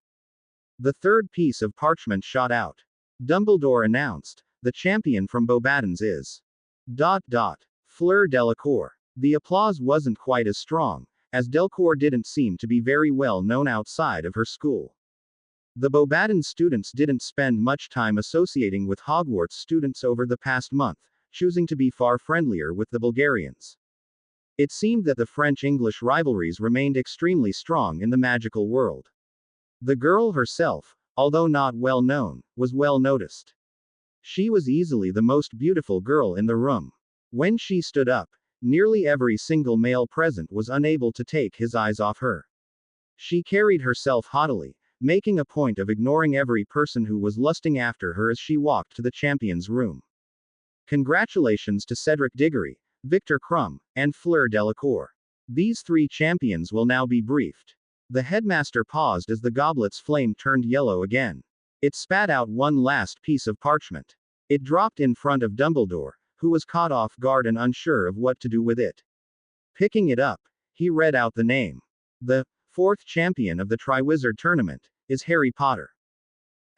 The third piece of parchment shot out. Dumbledore announced, the champion from Beauxbatons is... Fleur Delacour. The applause wasn't quite as strong, as Delacour didn't seem to be very well known outside of her school. The Beauxbatons students didn't spend much time associating with Hogwarts students over the past month, choosing to be far friendlier with the Bulgarians. It seemed that the French-English rivalries remained extremely strong in the magical world. The girl herself, although not well known, was well noticed. She was easily the most beautiful girl in the room. When she stood up, nearly every single male present was unable to take his eyes off her. She carried herself haughtily, making a point of ignoring every person who was lusting after her as she walked to the champion's room. Congratulations to Cedric Diggory, Victor Crumb, and Fleur Delacour. These three champions will now be briefed. The headmaster paused as the goblet's flame turned yellow again. It spat out one last piece of parchment. It dropped in front of Dumbledore, who was caught off guard and unsure of what to do with it. Picking it up, he read out the name. The fourth champion of the Triwizard Tournament is Harry Potter.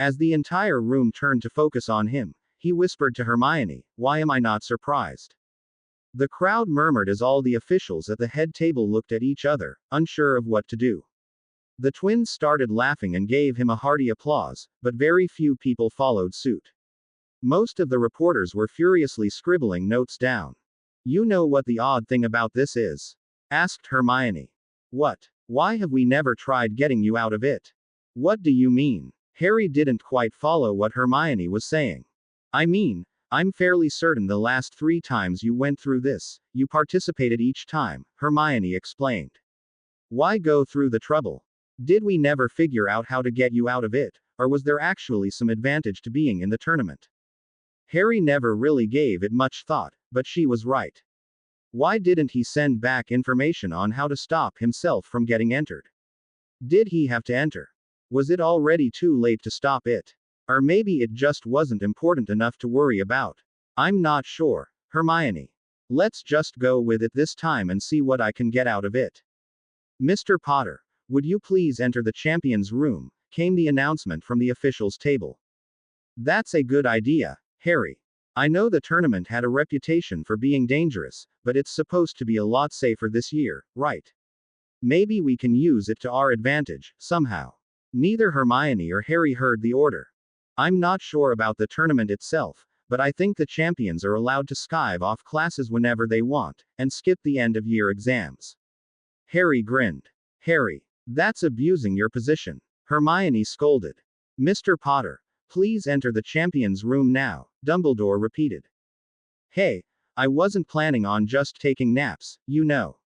As the entire room turned to focus on him, he whispered to Hermione, "Why am I not surprised?" The crowd murmured as all the officials at the head table looked at each other, unsure of what to do. The twins started laughing and gave him a hearty applause, but very few people followed suit. Most of the reporters were furiously scribbling notes down. You know what the odd thing about this is? Asked Hermione. What? Why have we never tried getting you out of it? What do you mean? Harry didn't quite follow what Hermione was saying. I mean, I'm fairly certain the last 3 times you went through this, you participated each time, Hermione explained. Why go through the trouble? Did we never figure out how to get you out of it, or was there actually some advantage to being in the tournament? Harry never really gave it much thought, but she was right. Why didn't he send back information on how to stop himself from getting entered? Did he have to enter? Was it already too late to stop it? Or maybe it just wasn't important enough to worry about. I'm not sure, Hermione. Let's just go with it this time and see what I can get out of it. Mr. Potter, would you please enter the champion's room? Came the announcement from the officials' table. That's a good idea, Harry. I know the tournament had a reputation for being dangerous, but it's supposed to be a lot safer this year, right? Maybe we can use it to our advantage, somehow. Neither Hermione or Harry heard the order. I'm not sure about the tournament itself, but I think the champions are allowed to skive off classes whenever they want, and skip the end of year exams. Harry grinned. Harry, that's abusing your position. Hermione scolded. Mr. Potter, please enter the champion's room now, Dumbledore repeated. Hey, I wasn't planning on just taking naps, you know.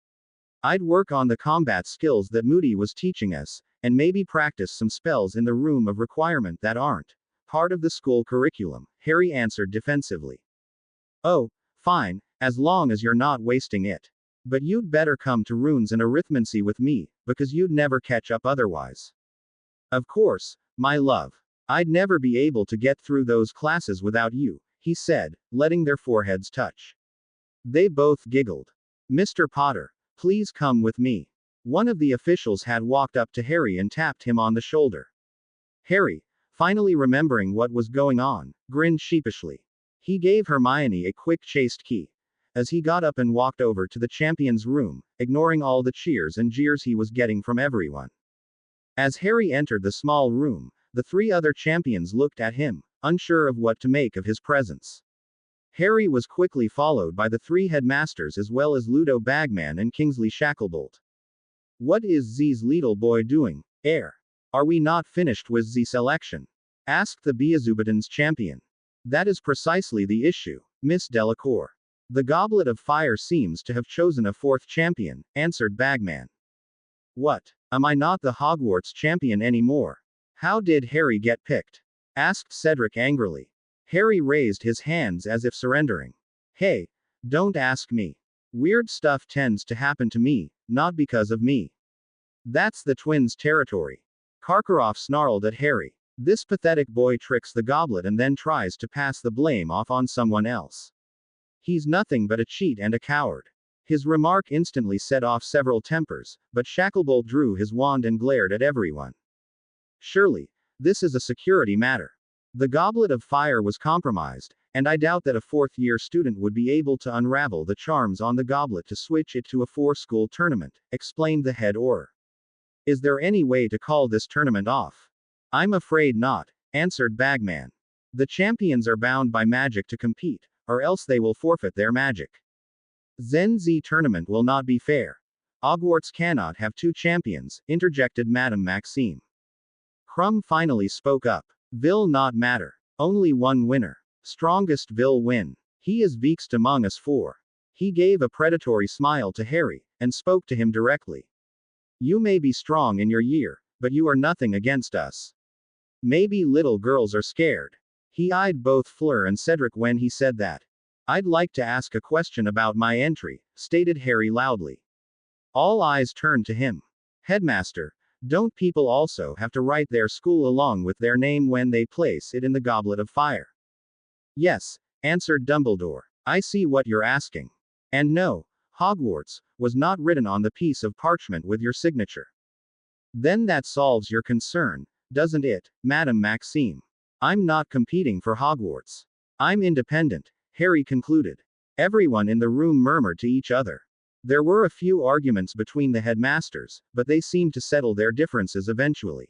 I'd work on the combat skills that Moody was teaching us, and maybe practice some spells in the room of requirement that aren't part of the school curriculum, Harry answered defensively. Oh, fine, as long as you're not wasting it. But you'd better come to runes and arithmancy with me, because you'd never catch up otherwise. Of course, my love. I'd never be able to get through those classes without you, he said, letting their foreheads touch. They both giggled. Mr. Potter, please come with me. One of the officials had walked up to Harry and tapped him on the shoulder. Harry, finally remembering what was going on, grinned sheepishly. He gave Hermione a quick chaste key. As he got up and walked over to the champion's room, ignoring all the cheers and jeers he was getting from everyone. As Harry entered the small room, the 3 other champions looked at him, unsure of what to make of his presence. Harry was quickly followed by the 3 headmasters as well as Ludo Bagman and Kingsley Shacklebolt. What is Z's little boy doing, Are we not finished with Z selection? Asked the Beelzebub's champion. That is precisely the issue, Miss Delacour. The Goblet of Fire seems to have chosen a 4th champion, answered Bagman. What? Am I not the Hogwarts champion anymore? How did Harry get picked? Asked Cedric angrily. Harry raised his hands as if surrendering. Hey, don't ask me. Weird stuff tends to happen to me, not because of me. That's the twins' territory. Karkaroff snarled at Harry. This pathetic boy tricks the goblet and then tries to pass the blame off on someone else. He's nothing but a cheat and a coward. His remark instantly set off several tempers, but Shacklebolt drew his wand and glared at everyone. Surely, this is a security matter. The Goblet of Fire was compromised, and I doubt that a 4th-year student would be able to unravel the charms on the goblet to switch it to a 4-school tournament, explained the head Auror. Is there any way to call this tournament off? I'm afraid not, answered Bagman. The champions are bound by magic to compete, or else they will forfeit their magic. Zen Z tournament will not be fair. Hogwarts cannot have 2 champions, interjected Madame Maxime. Crumb finally spoke up. Will not matter. Only one winner. Strongest will win. He is weakest among us 4. He gave a predatory smile to Harry, and spoke to him directly. You may be strong in your year, but you are nothing against us. Maybe little girls are scared. He eyed both Fleur and Cedric when he said that. I'd like to ask a question about my entry, stated Harry loudly. All eyes turned to him. Headmaster, don't people also have to write their school along with their name when they place it in the Goblet of Fire? Yes, answered Dumbledore. I see what you're asking. And no, Hogwarts was not written on the piece of parchment with your signature. Then that solves your concern, doesn't it, Madame Maxime? I'm not competing for Hogwarts. I'm independent, Harry concluded. Everyone in the room murmured to each other. There were a few arguments between the headmasters, but they seemed to settle their differences eventually.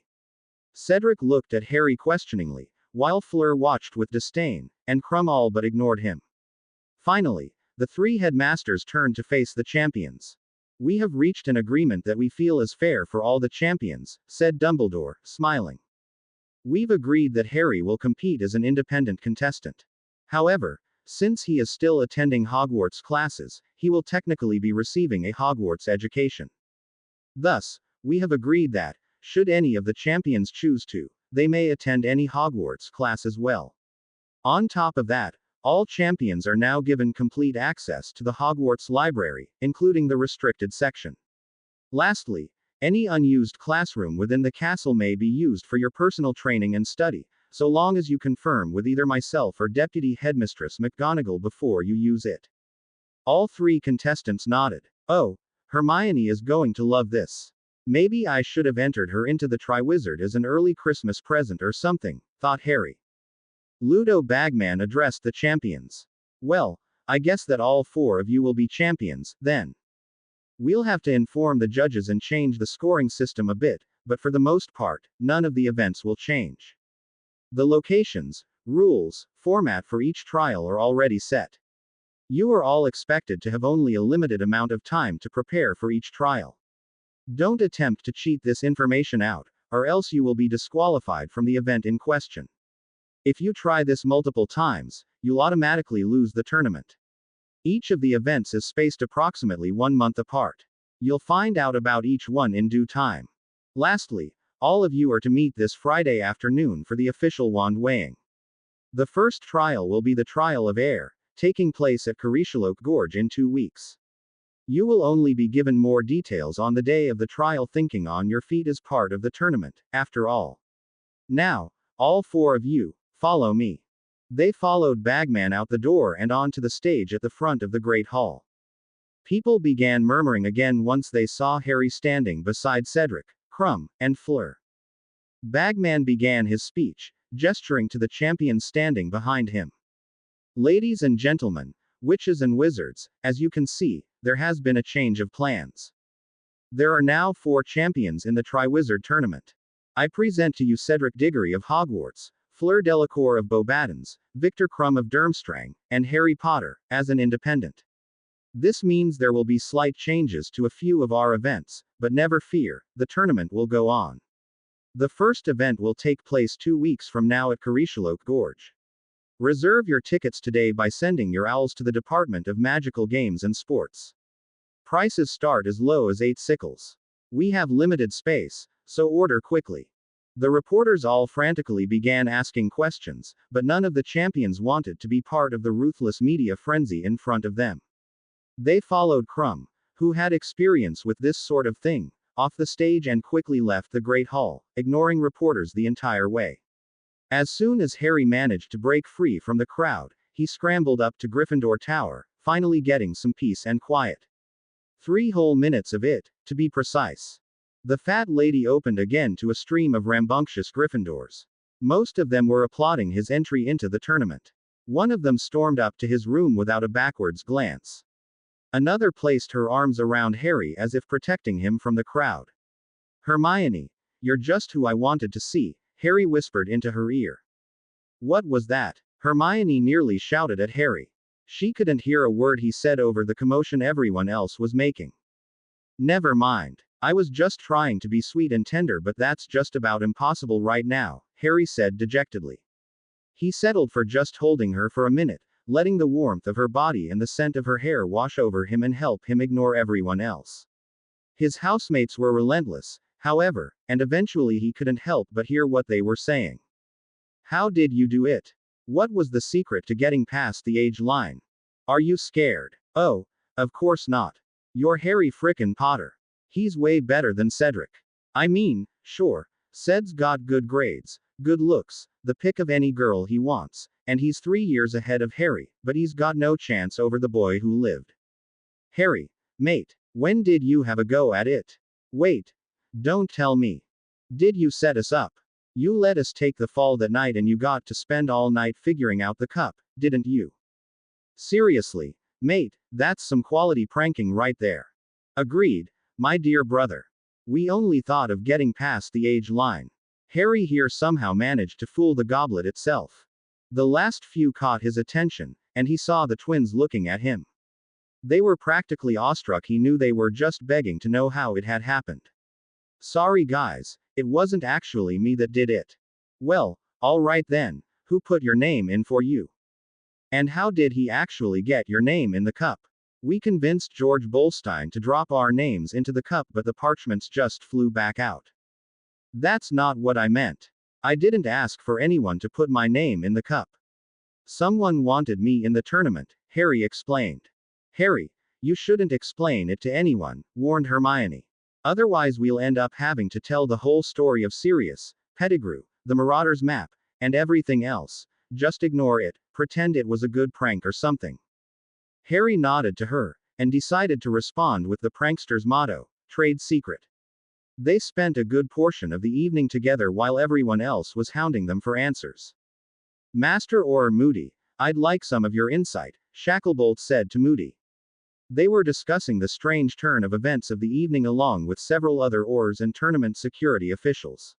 Cedric looked at Harry questioningly, while Fleur watched with disdain, and Crumb all but ignored him. Finally, the three headmasters turned to face the champions. We have reached an agreement that we feel is fair for all the champions, said Dumbledore, smiling. We've agreed that Harry will compete as an independent contestant. However, since he is still attending Hogwarts classes, he will technically be receiving a Hogwarts education. Thus, we have agreed that, should any of the champions choose to, they may attend any Hogwarts class as well. On top of that, all champions are now given complete access to the Hogwarts library, including the restricted section. Lastly, any unused classroom within the castle may be used for your personal training and study, so long as you confirm with either myself or Deputy Headmistress McGonagall before you use it. All three contestants nodded. Oh, Hermione is going to love this. Maybe I should have entered her into the Triwizard as an early Christmas present or something, thought Harry. Ludo Bagman addressed the champions. Well, I guess that all four of you will be champions, then. We'll have to inform the judges and change the scoring system a bit, but for the most part, none of the events will change. The locations, rules, format for each trial are already set. You are all expected to have only a limited amount of time to prepare for each trial. Don't attempt to cheat this information out, or else you will be disqualified from the event in question. If you try this multiple times, you'll automatically lose the tournament. Each of the events is spaced approximately 1 month apart. You'll find out about each one in due time. Lastly, all of you are to meet this Friday afternoon for the official wand weighing. The first trial will be the Trial of Air, taking place at Carishaloke Gorge in 2 weeks. You will only be given more details on the day of the trial. Thinking on your feet is part of the tournament, after all. Now, all four of you, follow me. They followed Bagman out the door and onto the stage at the front of the Great Hall. People began murmuring again once they saw Harry standing beside Cedric, Crumb, and Fleur. Bagman began his speech, gesturing to the champions standing behind him. Ladies and gentlemen, witches and wizards, as you can see, there has been a change of plans. There are now 4 champions in the Triwizard Tournament. I present to you Cedric Diggory of Hogwarts, Fleur Delacour of Beauxbatons, Victor Crumb of Durmstrang, and Harry Potter, as an independent. This means there will be slight changes to a few of our events, but never fear, the tournament will go on. The first event will take place 2 weeks from now at Carishaloke Gorge. Reserve your tickets today by sending your owls to the Department of Magical Games and Sports. Prices start as low as 8 sickles. We have limited space, so order quickly. The reporters all frantically began asking questions, but none of the champions wanted to be part of the ruthless media frenzy in front of them. They followed Crumb, who had experience with this sort of thing, off the stage and quickly left the Great Hall, ignoring reporters the entire way. As soon as Harry managed to break free from the crowd, he scrambled up to Gryffindor Tower, finally getting some peace and quiet. 3 whole minutes of it, to be precise. The fat lady opened again to a stream of rambunctious Gryffindors. Most of them were applauding his entry into the tournament. One of them stormed up to his room without a backwards glance. Another placed her arms around Harry as if protecting him from the crowd. Hermione, you're just who I wanted to see, Harry whispered into her ear. What was that? Hermione nearly shouted at Harry. She couldn't hear a word he said over the commotion everyone else was making. Never mind. I was just trying to be sweet and tender, but that's just about impossible right now, Harry said dejectedly. He settled for just holding her for a minute, letting the warmth of her body and the scent of her hair wash over him and help him ignore everyone else. His housemates were relentless, however, and eventually he couldn't help but hear what they were saying. How did you do it? What was the secret to getting past the age line? Are you scared? Oh, of course not. You're Harry frickin' Potter. He's way better than Cedric. I mean, sure, Ced's got good grades, good looks, the pick of any girl he wants, and he's 3 years ahead of Harry, but he's got no chance over the boy who lived. Harry, mate, when did you have a go at it? Wait. Don't tell me. Did you set us up? You let us take the fall that night and you got to spend all night figuring out the cup, didn't you? Seriously, Mate, that's some quality pranking right there. Agreed, my dear brother. We only thought of getting past the age line. Harry here somehow managed to fool the goblet itself. The last few caught his attention, and he saw the twins looking at him. They were practically awestruck. He knew they were just begging to know how it had happened. Sorry guys, it wasn't actually me that did it. Well, alright then, who put your name in for you? And how did he actually get your name in the cup? We convinced George Bolstein to drop our names into the cup, but the parchments just flew back out. That's not what I meant. I didn't ask for anyone to put my name in the cup. Someone wanted me in the tournament, Harry explained. Harry, you shouldn't explain it to anyone, warned Hermione. Otherwise we'll end up having to tell the whole story of Sirius, Pettigrew, the Marauders map, and everything else. Just ignore it, pretend it was a good prank or something. Harry nodded to her, and decided to respond with the prankster's motto, trade secret. They spent a good portion of the evening together while everyone else was hounding them for answers. Master Auror Moody, I'd like some of your insight, Shacklebolt said to Moody. They were discussing the strange turn of events of the evening along with several other Aurors and tournament security officials.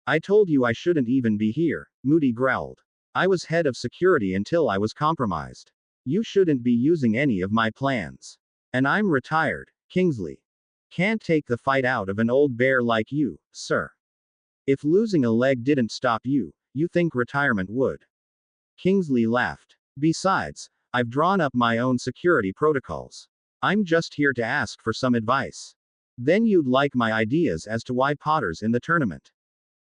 I told you I shouldn't even be here, Moody growled. I was head of security until I was compromised. You shouldn't be using any of my plans. And I'm retired, Kingsley. Can't take the fight out of an old bear like you, sir. If losing a leg didn't stop you, you think retirement would. Kingsley laughed. Besides, I've drawn up my own security protocols. I'm just here to ask for some advice. Then you'd like my ideas as to why Potter's in the tournament.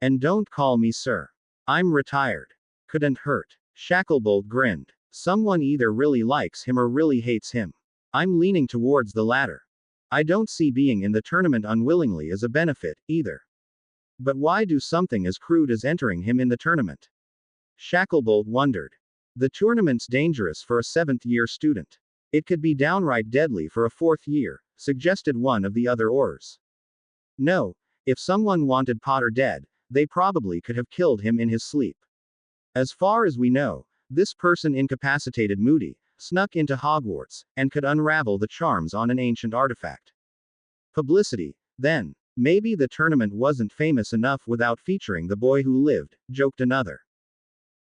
And don't call me sir. I'm retired. Couldn't hurt. Shacklebolt grinned. Someone either really likes him or really hates him. I'm leaning towards the latter. I don't see being in the tournament unwillingly as a benefit, either. But why do something as crude as entering him in the tournament? Shacklebolt wondered. The tournament's dangerous for a 7th-year student. It could be downright deadly for a 4th year, suggested one of the other Aurors. No, if someone wanted Potter dead, they probably could have killed him in his sleep. As far as we know, this person incapacitated Moody, snuck into Hogwarts, and could unravel the charms on an ancient artifact. Publicity, then. Maybe the tournament wasn't famous enough without featuring the boy who lived, joked another.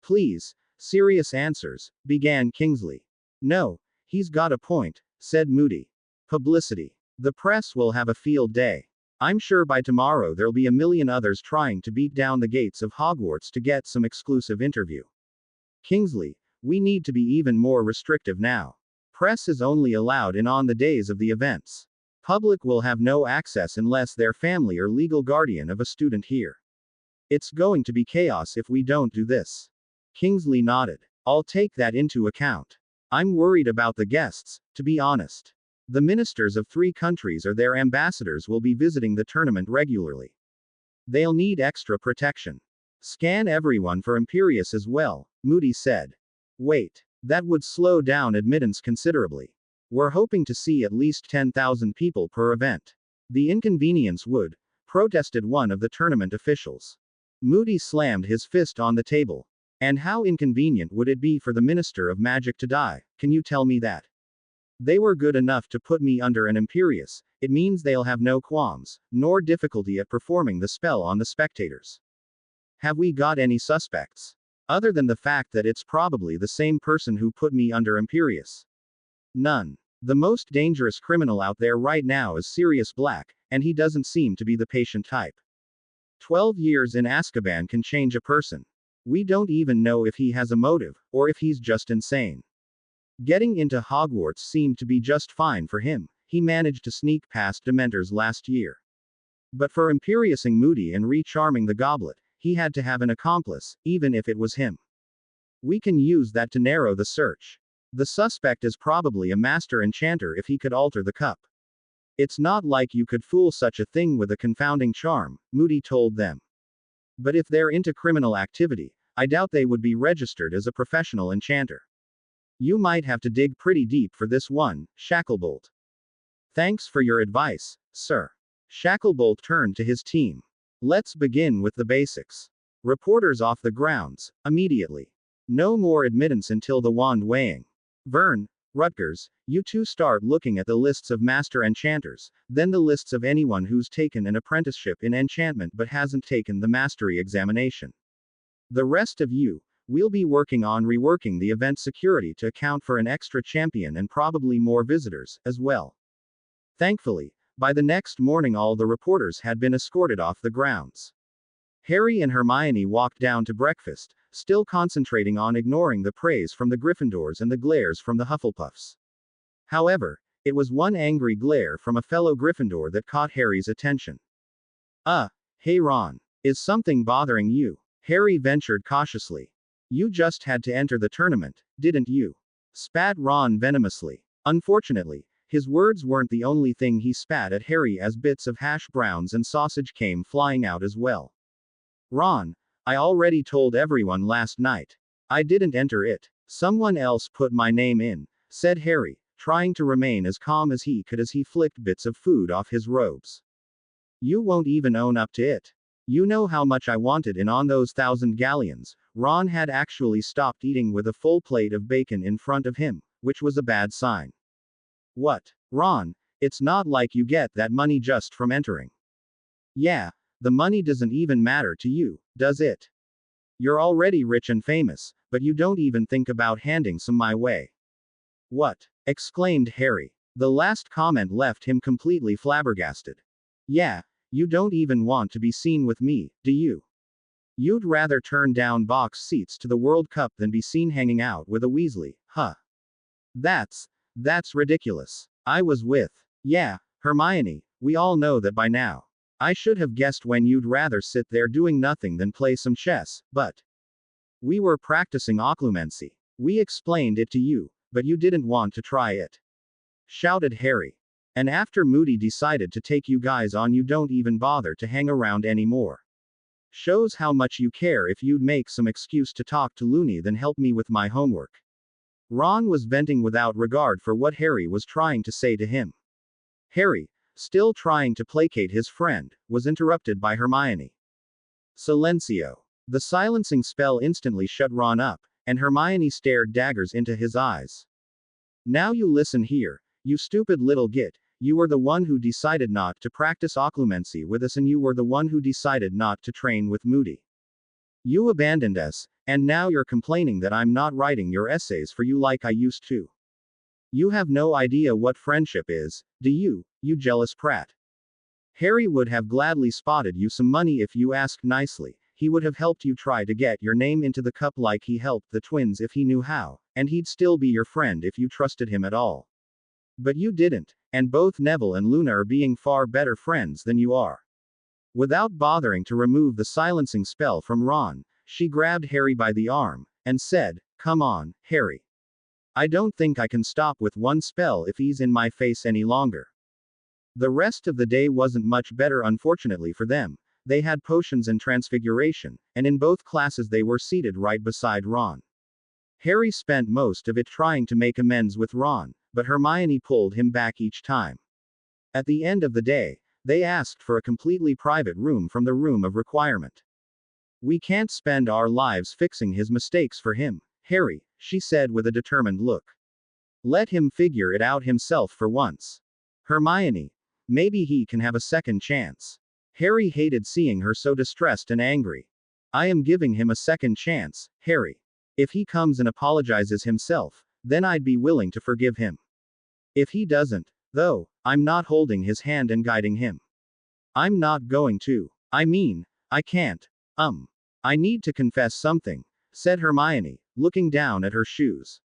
Please, serious answers, began Kingsley. No, he's got a point, said Moody. Publicity. The press will have a field day. I'm sure by tomorrow there'll be a million others trying to beat down the gates of Hogwarts to get some exclusive interview. Kingsley, we need to be even more restrictive now. Press is only allowed in on the days of the events. Public will have no access unless they're family or legal guardian of a student here. It's going to be chaos if we don't do this. Kingsley nodded. I'll take that into account. I'm worried about the guests, to be honest. The ministers of 3 countries or their ambassadors will be visiting the tournament regularly. They'll need extra protection. Scan everyone for Imperius as well, Moody said. Wait, that would slow down admittance considerably. We're hoping to see at least 10,000 people per event. The inconvenience would, protested one of the tournament officials. Moody slammed his fist on the table. And how inconvenient would it be for the Minister of Magic to die, can you tell me that? They were good enough to put me under an Imperius, it means they'll have no qualms, nor difficulty at performing the spell on the spectators. Have we got any suspects? Other than the fact that it's probably the same person who put me under Imperius. None. The most dangerous criminal out there right now is Sirius Black, and he doesn't seem to be the patient type. 12 years in Azkaban can change a person. We don't even know if he has a motive, or if he's just insane. Getting into Hogwarts seemed to be just fine for him. He managed to sneak past Dementors last year. But for Imperiusing Moody and recharming the goblet, he had to have an accomplice, even if it was him. We can use that to narrow the search. The suspect is probably a master enchanter if he could alter the cup. It's not like you could fool such a thing with a confounding charm, Moody told them. But if they're into criminal activity, I doubt they would be registered as a professional enchanter. You might have to dig pretty deep for this one, Shacklebolt. Thanks for your advice, sir. Shacklebolt turned to his team. Let's begin with the basics. Reporters off the grounds, immediately. No more admittance until the wand weighing. Vern, Rutgers, you two start looking at the lists of master enchanters, then the lists of anyone who's taken an apprenticeship in enchantment but hasn't taken the mastery examination. The rest of you, we'll be working on reworking the event security to account for an extra champion and probably more visitors, as well. Thankfully, by the next morning all the reporters had been escorted off the grounds. Harry and Hermione walked down to breakfast, still concentrating on ignoring the praise from the Gryffindors and the glares from the Hufflepuffs. However, it was one angry glare from a fellow Gryffindor that caught Harry's attention. Hey Ron. Is something bothering you? Harry ventured cautiously. You just had to enter the tournament, didn't you? Spat Ron venomously. Unfortunately, his words weren't the only thing he spat at Harry as bits of hash browns and sausage came flying out as well. Ron, I already told everyone last night. I didn't enter it. Someone else put my name in, said Harry, trying to remain as calm as he could as he flicked bits of food off his robes. You won't even own up to it. You know how much I wanted in on those 1,000 galleons. Ron had actually stopped eating with a full plate of bacon in front of him, which was a bad sign. What? Ron, it's not like you get that money just from entering. Yeah, the money doesn't even matter to you, does it? You're already rich and famous, but you don't even think about handing some my way. What? Exclaimed Harry. The last comment left him completely flabbergasted. Yeah, you don't even want to be seen with me, do you? You'd rather turn down box seats to the World Cup than be seen hanging out with a Weasley, huh? That's ridiculous. I was with. Yeah, Hermione, we all know that by now. I should have guessed when you'd rather sit there doing nothing than play some chess, but. We were practicing occlumency. We explained it to you, but you didn't want to try it. Shouted Harry. And after Moody decided to take you guys on, you don't even bother to hang around anymore. Shows how much you care if you'd make some excuse to talk to Looney than help me with my homework. Ron was venting without regard for what Harry was trying to say to him. Harry, still trying to placate his friend, was interrupted by Hermione. Silencio. The silencing spell instantly shut Ron up, and Hermione stared daggers into his eyes. Now you listen here, you stupid little git, you were the one who decided not to practice occlumency with us and you were the one who decided not to train with Moody. You abandoned us, and now you're complaining that I'm not writing your essays for you like I used to. You have no idea what friendship is, do you, you jealous prat? Harry would have gladly spotted you some money if you asked nicely. He would have helped you try to get your name into the cup like he helped the twins if he knew how, and he'd still be your friend if you trusted him at all. But you didn't, and both Neville and Luna are being far better friends than you are. Without bothering to remove the silencing spell from Ron, she grabbed Harry by the arm, and said, Come on, Harry. I don't think I can stop with one spell if he's in my face any longer. The rest of the day wasn't much better unfortunately for them. They had potions and transfiguration, and in both classes they were seated right beside Ron. Harry spent most of it trying to make amends with Ron, but Hermione pulled him back each time. At the end of the day, they asked for a completely private room from the room of requirement. We can't spend our lives fixing his mistakes for him, Harry, she said with a determined look. Let him figure it out himself for once. Hermione, maybe he can have a second chance. Harry hated seeing her so distressed and angry. I am giving him a second chance, Harry. If he comes and apologizes himself, then I'd be willing to forgive him. If he doesn't, though, I'm not holding his hand and guiding him. I'm not going to. I mean, I can't. I need to confess something, said Hermione, looking down at her shoes.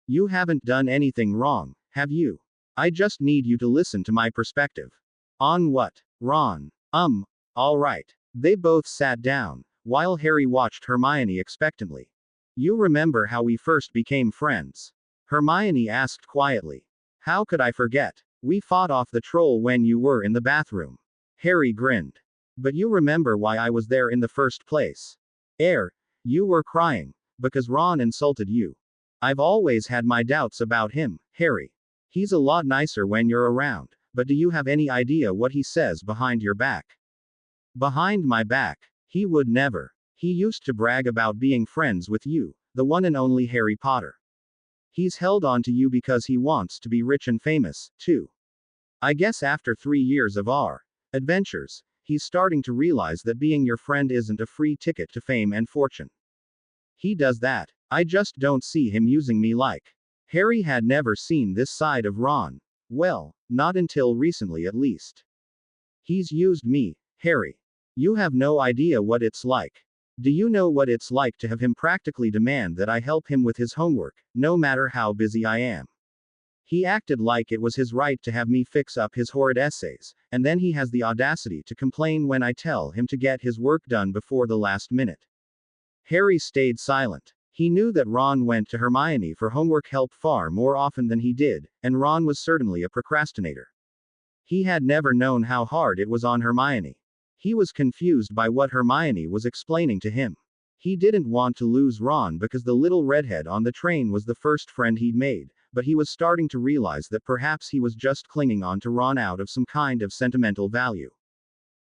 You haven't done anything wrong, have you? I just need you to listen to my perspective. On what? Ron. All right. They both sat down, while Harry watched Hermione expectantly. You remember how we first became friends? Hermione asked quietly. How could I forget? We fought off the troll when you were in the bathroom. Harry grinned. But you remember why I was there in the first place. You were crying. Because Ron insulted you. I've always had my doubts about him, Harry. He's a lot nicer when you're around, but do you have any idea what he says behind your back? Behind my back. He would never. He used to brag about being friends with you, the one and only Harry Potter. He's held on to you because he wants to be rich and famous, too. I guess after 3 years of our adventures, he's starting to realize that being your friend isn't a free ticket to fame and fortune. He does that. I just don't see him using me like. Harry had never seen this side of Ron. Well, not until recently at least. He's used me, Harry. You have no idea what it's like. Do you know what it's like to have him practically demand that I help him with his homework, no matter how busy I am? He acted like it was his right to have me fix up his horrid essays, and then he has the audacity to complain when I tell him to get his work done before the last minute. Harry stayed silent. He knew that Ron went to Hermione for homework help far more often than he did, and Ron was certainly a procrastinator. He had never known how hard it was on Hermione. He was confused by what Hermione was explaining to him. He didn't want to lose Ron because the little redhead on the train was the first friend he'd made, but he was starting to realize that perhaps he was just clinging on to Ron out of some kind of sentimental value.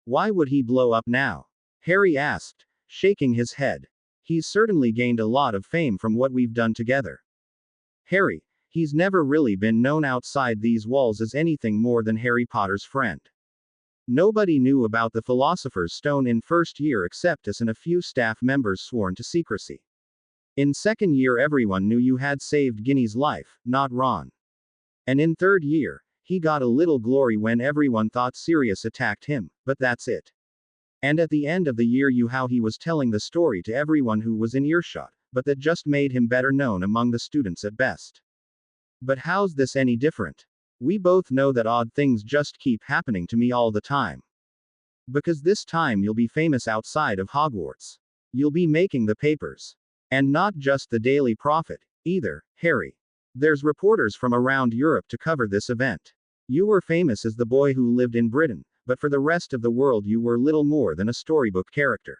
Why would he blow up now? Harry asked, shaking his head. He's certainly gained a lot of fame from what we've done together. Harry, he's never really been known outside these walls as anything more than Harry Potter's friend. Nobody knew about the Philosopher's Stone in first year except us and a few staff members sworn to secrecy. In second year everyone knew you had saved Ginny's life, not Ron. And in third year, he got a little glory when everyone thought Sirius attacked him, but that's it. And at the end of the year how he was telling the story to everyone who was in earshot, but that just made him better known among the students at best. But how's this any different? We both know that odd things just keep happening to me all the time. Because this time you'll be famous outside of Hogwarts. You'll be making the papers. And not just the Daily Prophet, either, Harry. There's reporters from around Europe to cover this event. You were famous as the boy who lived in Britain, but for the rest of the world you were little more than a storybook character.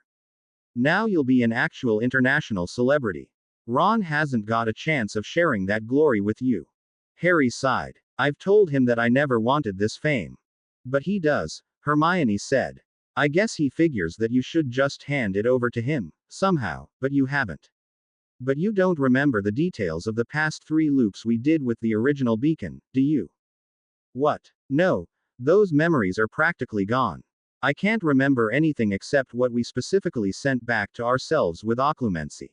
Now you'll be an actual international celebrity. Ron hasn't got a chance of sharing that glory with you. Harry sighed. I've told him that I never wanted this fame. But he does, Hermione said. I guess he figures that you should just hand it over to him, somehow, but you haven't. But you don't remember the details of the past 3 loops we did with the original beacon, do you? What? No. Those memories are practically gone. I can't remember anything except what we specifically sent back to ourselves with occlumency.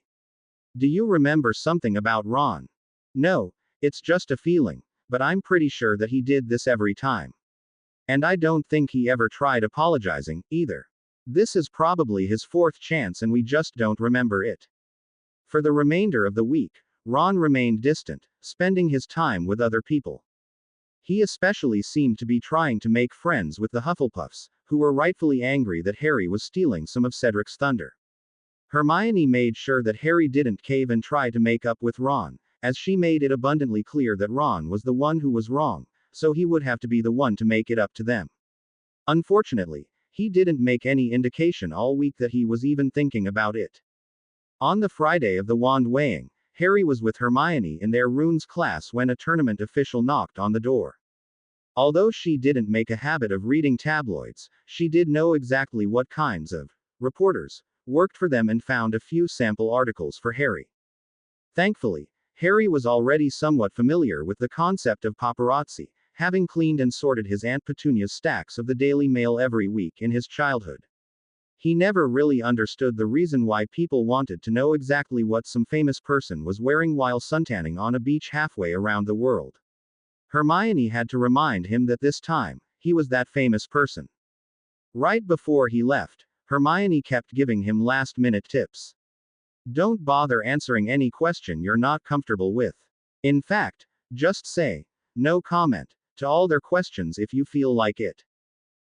Do you remember something about Ron? No, it's just a feeling, but I'm pretty sure that he did this every time. And I don't think he ever tried apologizing, either. This is probably his 4th chance and we just don't remember it. For the remainder of the week, Ron remained distant, spending his time with other people. He especially seemed to be trying to make friends with the Hufflepuffs, who were rightfully angry that Harry was stealing some of Cedric's thunder. Hermione made sure that Harry didn't cave and try to make up with Ron, as she made it abundantly clear that Ron was the one who was wrong, so he would have to be the one to make it up to them. Unfortunately, he didn't make any indication all week that he was even thinking about it. On the Friday of the wand weighing, Harry was with Hermione in their runes class when a tournament official knocked on the door. Although she didn't make a habit of reading tabloids, she did know exactly what kinds of reporters worked for them and found a few sample articles for Harry. Thankfully, Harry was already somewhat familiar with the concept of paparazzi, having cleaned and sorted his Aunt Petunia's stacks of the Daily Mail every week in his childhood. He never really understood the reason why people wanted to know exactly what some famous person was wearing while suntanning on a beach halfway around the world. Hermione had to remind him that this time, he was that famous person. Right before he left, Hermione kept giving him last-minute tips. Don't bother answering any question you're not comfortable with. In fact, just say, no comment, to all their questions if you feel like it.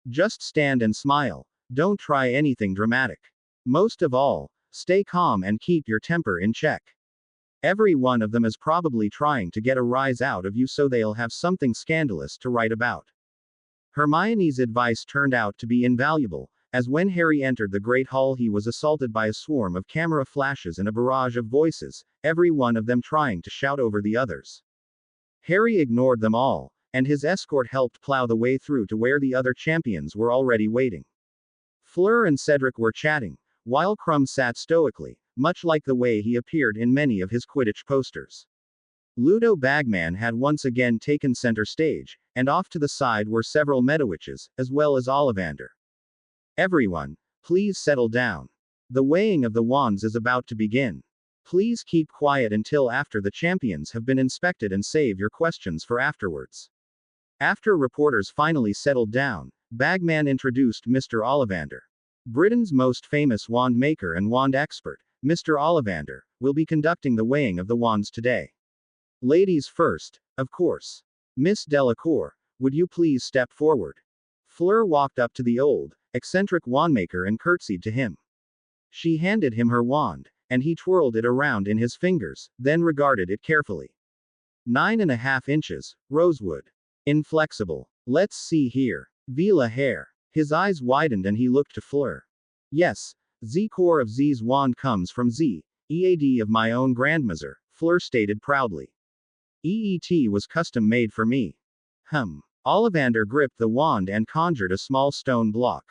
Just stand and smile. Don't try anything dramatic. Most of all, stay calm and keep your temper in check. Every one of them is probably trying to get a rise out of you so they'll have something scandalous to write about. Hermione's advice turned out to be invaluable, as when Harry entered the Great Hall he was assaulted by a swarm of camera flashes and a barrage of voices, every one of them trying to shout over the others. Harry ignored them all, and his escort helped plow the way through to where the other champions were already waiting. Fleur and Cedric were chatting, while Krum sat stoically, much like the way he appeared in many of his Quidditch posters. Ludo Bagman had once again taken center stage, and off to the side were several Medowitches, as well as Ollivander. Everyone, please settle down. The weighing of the wands is about to begin. Please keep quiet until after the champions have been inspected and save your questions for afterwards. After reporters finally settled down, Bagman introduced Mr. Ollivander. Britain's most famous wand maker and wand expert, Mr. Ollivander, will be conducting the weighing of the wands today. Ladies first, of course. Miss Delacour, would you please step forward? Fleur walked up to the old, eccentric wandmaker and curtsied to him. She handed him her wand, and he twirled it around in his fingers, then regarded it carefully. 9.5 inches, rosewood. Inflexible. Let's see here. Vila hair. His eyes widened and he looked to Fleur. Yes, Z core of Z's wand comes from Z, EAD of my own grandmother, Fleur stated proudly. EET was custom made for me. Ollivander gripped the wand and conjured a small stone block.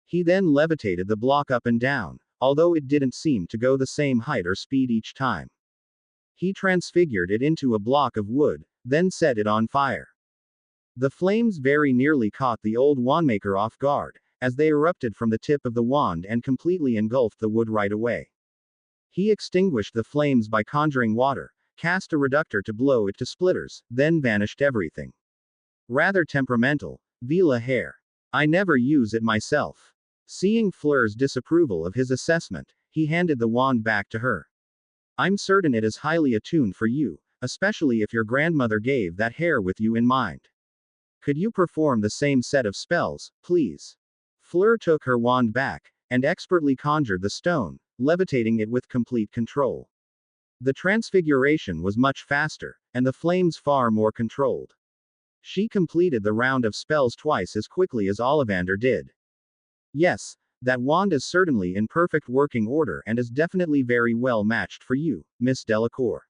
He then levitated the block up and down, although it didn't seem to go the same height or speed each time. He transfigured it into a block of wood, then set it on fire. The flames very nearly caught the old wandmaker off guard, as they erupted from the tip of the wand and completely engulfed the wood right away. He extinguished the flames by conjuring water, cast a reductor to blow it to splitters, then vanished everything. Rather temperamental, Vila hair. I never use it myself. Seeing Fleur's disapproval of his assessment, he handed the wand back to her. I'm certain it is highly attuned for you, especially if your grandmother gave that hair with you in mind. Could you perform the same set of spells, please? Fleur took her wand back, and expertly conjured the stone, levitating it with complete control. The transfiguration was much faster, and the flames far more controlled. She completed the round of spells twice as quickly as Ollivander did. Yes, that wand is certainly in perfect working order and is definitely very well matched for you, Miss Delacour.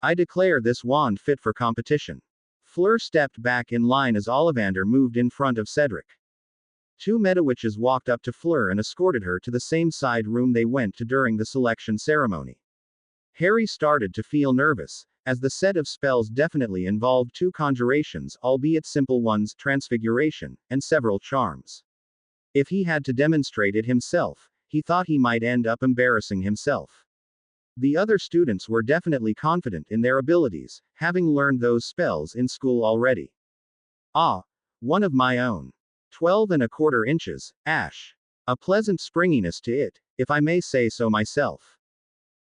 I declare this wand fit for competition. Fleur stepped back in line as Ollivander moved in front of Cedric. Two Medowitches walked up to Fleur and escorted her to the same side room they went to during the selection ceremony. Harry started to feel nervous, as the set of spells definitely involved two conjurations, albeit simple ones, transfiguration, and several charms. If he had to demonstrate it himself, he thought he might end up embarrassing himself. The other students were definitely confident in their abilities, having learned those spells in school already. One of my own. 12.25 inches, ash. A pleasant springiness to it, if I may say so myself.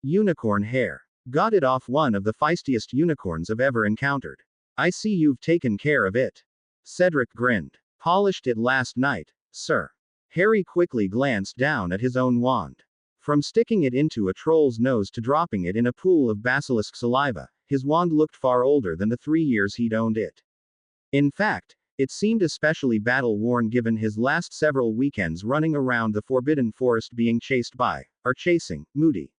Unicorn hair. Got it off one of the feistiest unicorns I've ever encountered. I see you've taken care of it. Cedric grinned. Polished it last night, sir. Harry quickly glanced down at his own wand. From sticking it into a troll's nose to dropping it in a pool of basilisk saliva, his wand looked far older than the 3 years he'd owned it. In fact, it seemed especially battle-worn given his last several weekends running around the Forbidden Forest being chased by, or chasing, Moody.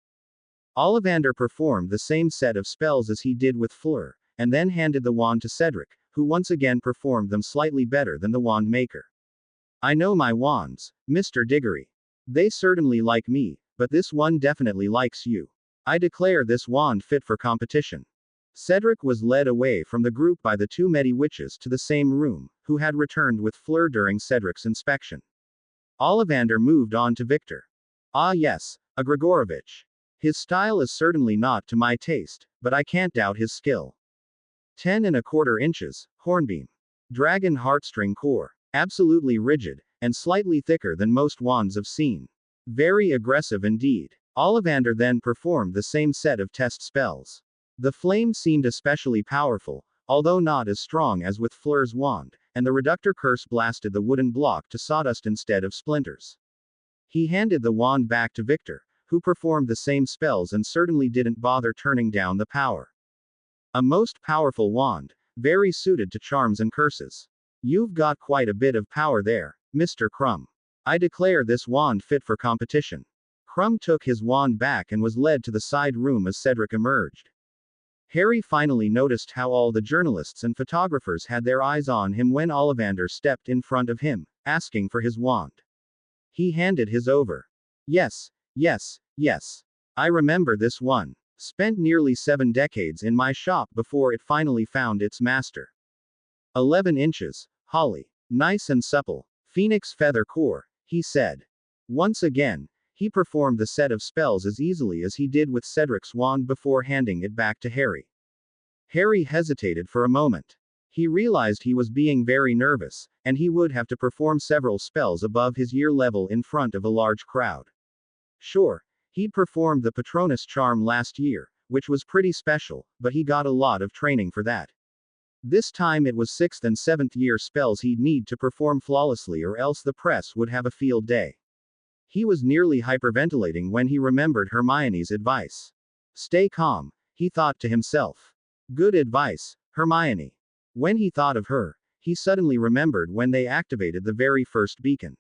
Ollivander performed the same set of spells as he did with Fleur, and then handed the wand to Cedric, who once again performed them slightly better than the wand maker. I know my wands, Mr. Diggory. They certainly like me, but this one definitely likes you. I declare this wand fit for competition. Cedric was led away from the group by the two Medowitches to the same room, who had returned with Fleur during Cedric's inspection. Ollivander moved on to Victor. Ah yes, a Grigorovich. His style is certainly not to my taste, but I can't doubt his skill. 10.25 inches, hornbeam. Dragon heartstring core. Absolutely rigid, and slightly thicker than most wands I've seen. Very aggressive indeed. Ollivander then performed the same set of test spells. The flame seemed especially powerful, although not as strong as with Fleur's wand, and the reductor curse blasted the wooden block to sawdust instead of splinters. He handed the wand back to Victor, who performed the same spells and certainly didn't bother turning down the power. A most powerful wand, very suited to charms and curses. You've got quite a bit of power there, Mr. Crumb. I declare this wand fit for competition. Crumb took his wand back and was led to the side room as Cedric emerged. Harry finally noticed how all the journalists and photographers had their eyes on him when Ollivander stepped in front of him, asking for his wand. He handed his over. Yes. I remember this one. Spent nearly 7 decades in my shop before it finally found its master. 11 inches. Holly. Nice and supple. Phoenix feather core, he said. Once again, he performed the set of spells as easily as he did with Cedric's wand before handing it back to Harry. Harry hesitated for a moment. He realized he was being very nervous, and he would have to perform several spells above his year level in front of a large crowd. Sure, he'd performed the Patronus charm last year, which was pretty special, but he got a lot of training for that. This time it was 6th and 7th year spells he'd need to perform flawlessly, or else the press would have a field day. He was nearly hyperventilating when he remembered Hermione's advice. Stay calm, he thought to himself. Good advice, Hermione. When he thought of her, he suddenly remembered when they activated the very first beacon.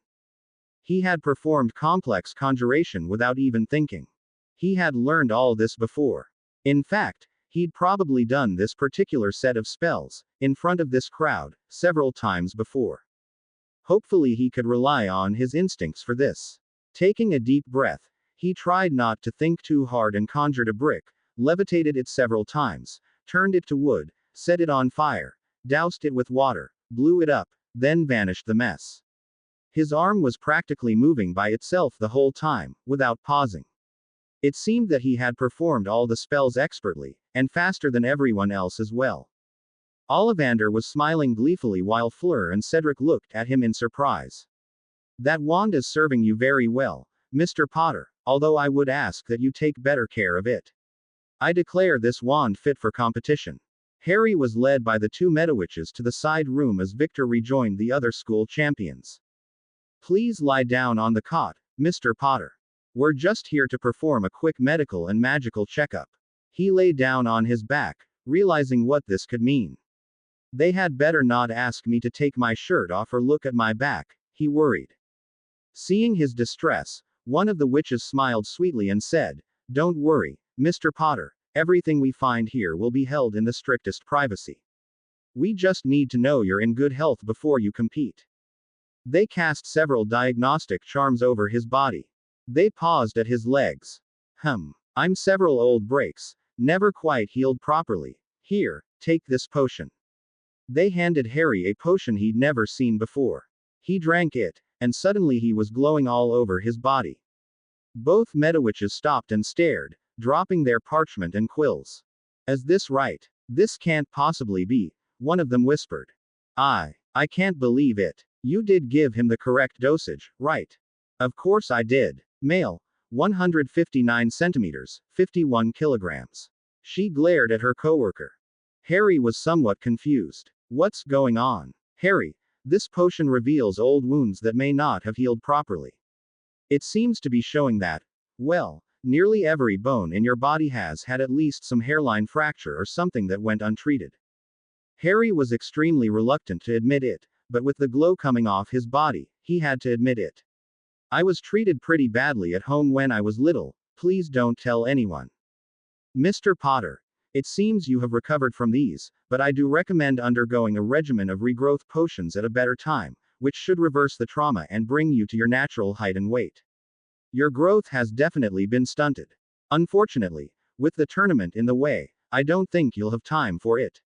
He had performed complex conjuration without even thinking. He had learned all this before. In fact, he'd probably done this particular set of spells, in front of this crowd, several times before. Hopefully he could rely on his instincts for this. Taking a deep breath, he tried not to think too hard and conjured a brick, levitated it several times, turned it to wood, set it on fire, doused it with water, blew it up, then vanished the mess. His arm was practically moving by itself the whole time, without pausing. It seemed that he had performed all the spells expertly, and faster than everyone else as well. Ollivander was smiling gleefully while Fleur and Cedric looked at him in surprise. That wand is serving you very well, Mr. Potter, although I would ask that you take better care of it. I declare this wand fit for competition. Harry was led by the two Medowitches to the side room as Victor rejoined the other school champions. Please lie down on the cot, Mr. Potter. We're just here to perform a quick medical and magical checkup. He lay down on his back, realizing what this could mean. They had better not ask me to take my shirt off or look at my back, he worried. Seeing his distress, one of the witches smiled sweetly and said, Don't worry, Mr. Potter, everything we find here will be held in the strictest privacy. We just need to know you're in good health before you compete. They cast several diagnostic charms over his body. They paused at his legs. I'm several old breaks, never quite healed properly. Here, take this potion. They handed Harry a potion he'd never seen before. He drank it, and suddenly he was glowing all over his body. Both Medowitches stopped and stared, dropping their parchment and quills. Is this right? This can't possibly be, one of them whispered. I can't believe it. You did give him the correct dosage, right? Of course I did. Male, 159 centimeters, 51 kilograms. She glared at her coworker. Harry was somewhat confused. What's going on? Harry, this potion reveals old wounds that may not have healed properly. It seems to be showing that, well, nearly every bone in your body has had at least some hairline fracture or something that went untreated. Harry was extremely reluctant to admit it, but with the glow coming off his body, he had to admit it. I was treated pretty badly at home when I was little, please don't tell anyone. Mr. Potter, it seems you have recovered from these, but I do recommend undergoing a regimen of regrowth potions at a better time, which should reverse the trauma and bring you to your natural height and weight. Your growth has definitely been stunted. Unfortunately, with the tournament in the way, I don't think you'll have time for it.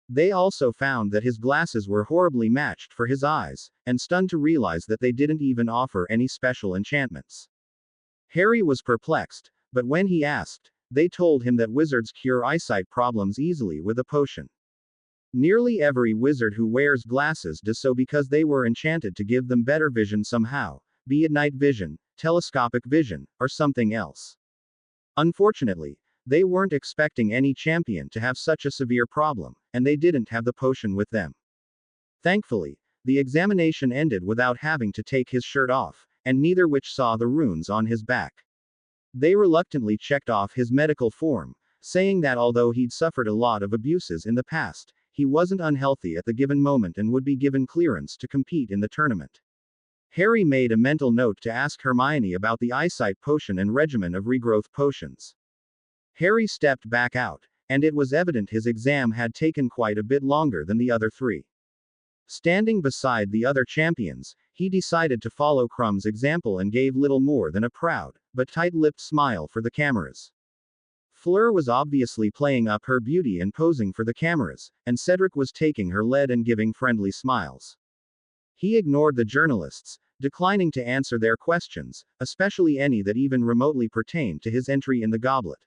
They also found that his glasses were horribly matched for his eyes, and stunned to realize that they didn't even offer any special enchantments. Harry was perplexed, but when he asked, they told him that wizards cure eyesight problems easily with a potion. Nearly every wizard who wears glasses does so because they were enchanted to give them better vision somehow, be it night vision, telescopic vision, or something else. Unfortunately, they weren't expecting any champion to have such a severe problem, and they didn't have the potion with them. Thankfully, the examination ended without having to take his shirt off, and neither witch saw the runes on his back. They reluctantly checked off his medical form, saying that although he'd suffered a lot of abuses in the past, he wasn't unhealthy at the given moment and would be given clearance to compete in the tournament. Harry made a mental note to ask Hermione about the eyesight potion and regimen of regrowth potions. Harry stepped back out, and it was evident his exam had taken quite a bit longer than the other three. Standing beside the other champions, he decided to follow Crumb's example and gave little more than a proud, but tight-lipped smile for the cameras. Fleur was obviously playing up her beauty and posing for the cameras, and Cedric was taking her lead and giving friendly smiles. He ignored the journalists, declining to answer their questions, especially any that even remotely pertained to his entry in the goblet.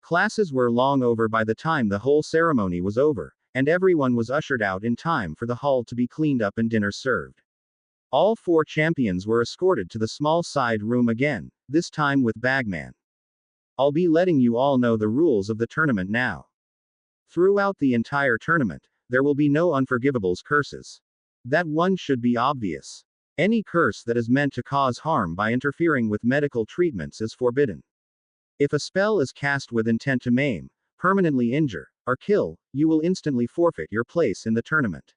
Classes were long over by the time the whole ceremony was over, and everyone was ushered out in time for the hall to be cleaned up and dinner served. All 4 champions were escorted to the small side room again, this time with Bagman. I'll be letting you all know the rules of the tournament now. Throughout the entire tournament, there will be no unforgivables curses. That one should be obvious. Any curse that is meant to cause harm by interfering with medical treatments is forbidden. If a spell is cast with intent to maim, permanently injure, or kill, you will instantly forfeit your place in the tournament.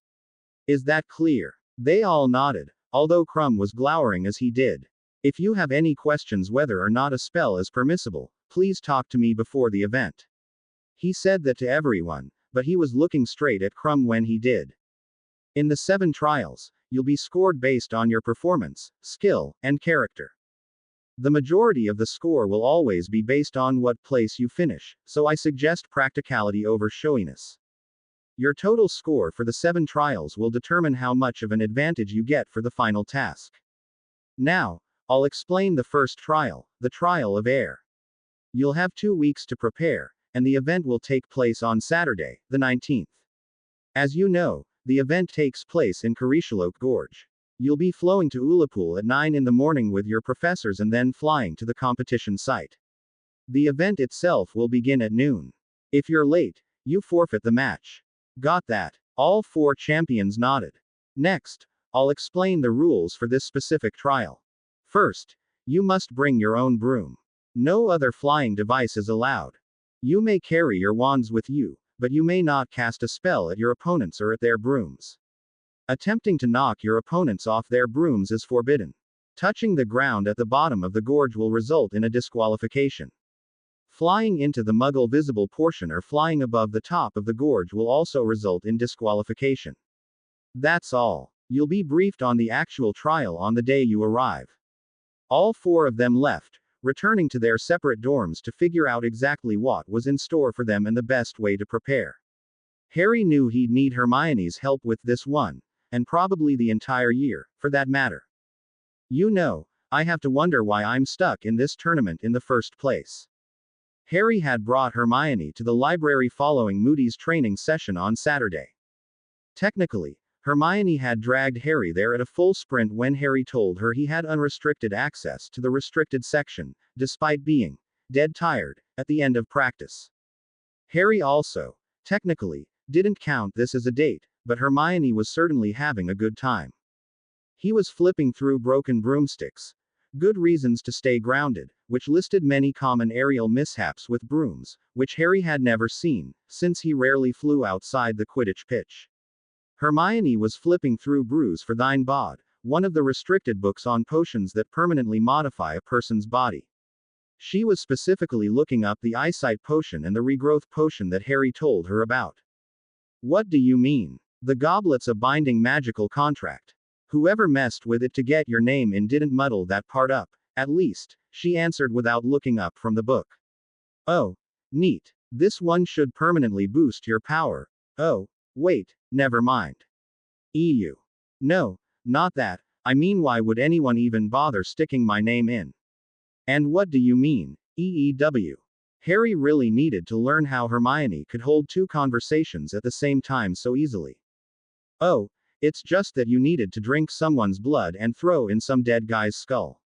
Is that clear? They all nodded, although Crumb was glowering as he did. If you have any questions whether or not a spell is permissible, please talk to me before the event. He said that to everyone, but he was looking straight at Crumb when he did. In the 7 trials, you'll be scored based on your performance, skill, and character. The majority of the score will always be based on what place you finish, so I suggest practicality over showiness. Your total score for the 7 trials will determine how much of an advantage you get for the final task. Now, I'll explain the first trial, the trial of air. You'll have 2 weeks to prepare, and the event will take place on Saturday, the 19th. As you know, the event takes place in Karishaloke Gorge. You'll be flowing to Ullapool at 9 in the morning with your professors and then flying to the competition site. The event itself will begin at noon. If you're late, you forfeit the match. Got that? All 4 champions nodded. Next, I'll explain the rules for this specific trial. First, you must bring your own broom. No other flying device is allowed. You may carry your wands with you, but you may not cast a spell at your opponents or at their brooms. Attempting to knock your opponents off their brooms is forbidden. Touching the ground at the bottom of the gorge will result in a disqualification. Flying into the muggle visible portion or flying above the top of the gorge will also result in disqualification. That's all. You'll be briefed on the actual trial on the day you arrive. All 4 of them left, returning to their separate dorms to figure out exactly what was in store for them and the best way to prepare. Harry knew he'd need Hermione's help with this one, and probably the entire year, for that matter. You know, I have to wonder why I'm stuck in this tournament in the first place. Harry had brought Hermione to the library following Moody's training session on Saturday. Technically, Hermione had dragged Harry there at a full sprint when Harry told her he had unrestricted access to the restricted section, despite being dead tired at the end of practice. Harry also, technically, didn't count this as a date, but Hermione was certainly having a good time. He was flipping through broken broomsticks. Good reasons to stay grounded, which listed many common aerial mishaps with brooms, which Harry had never seen, since he rarely flew outside the Quidditch pitch. Hermione was flipping through Brews for Thine Bod, one of the restricted books on potions that permanently modify a person's body. She was specifically looking up the eyesight potion and the regrowth potion that Harry told her about. What do you mean? The goblet's a binding magical contract. Whoever messed with it to get your name in didn't muddle that part up, at least, she answered without looking up from the book. Oh, neat. This one should permanently boost your power. Oh, wait, never mind. EU. No, not that, I mean why would anyone even bother sticking my name in? And what do you mean, EEW? Harry really needed to learn how Hermione could hold 2 conversations at the same time so easily. Oh, it's just that you needed to drink someone's blood and throw in some dead guy's skull.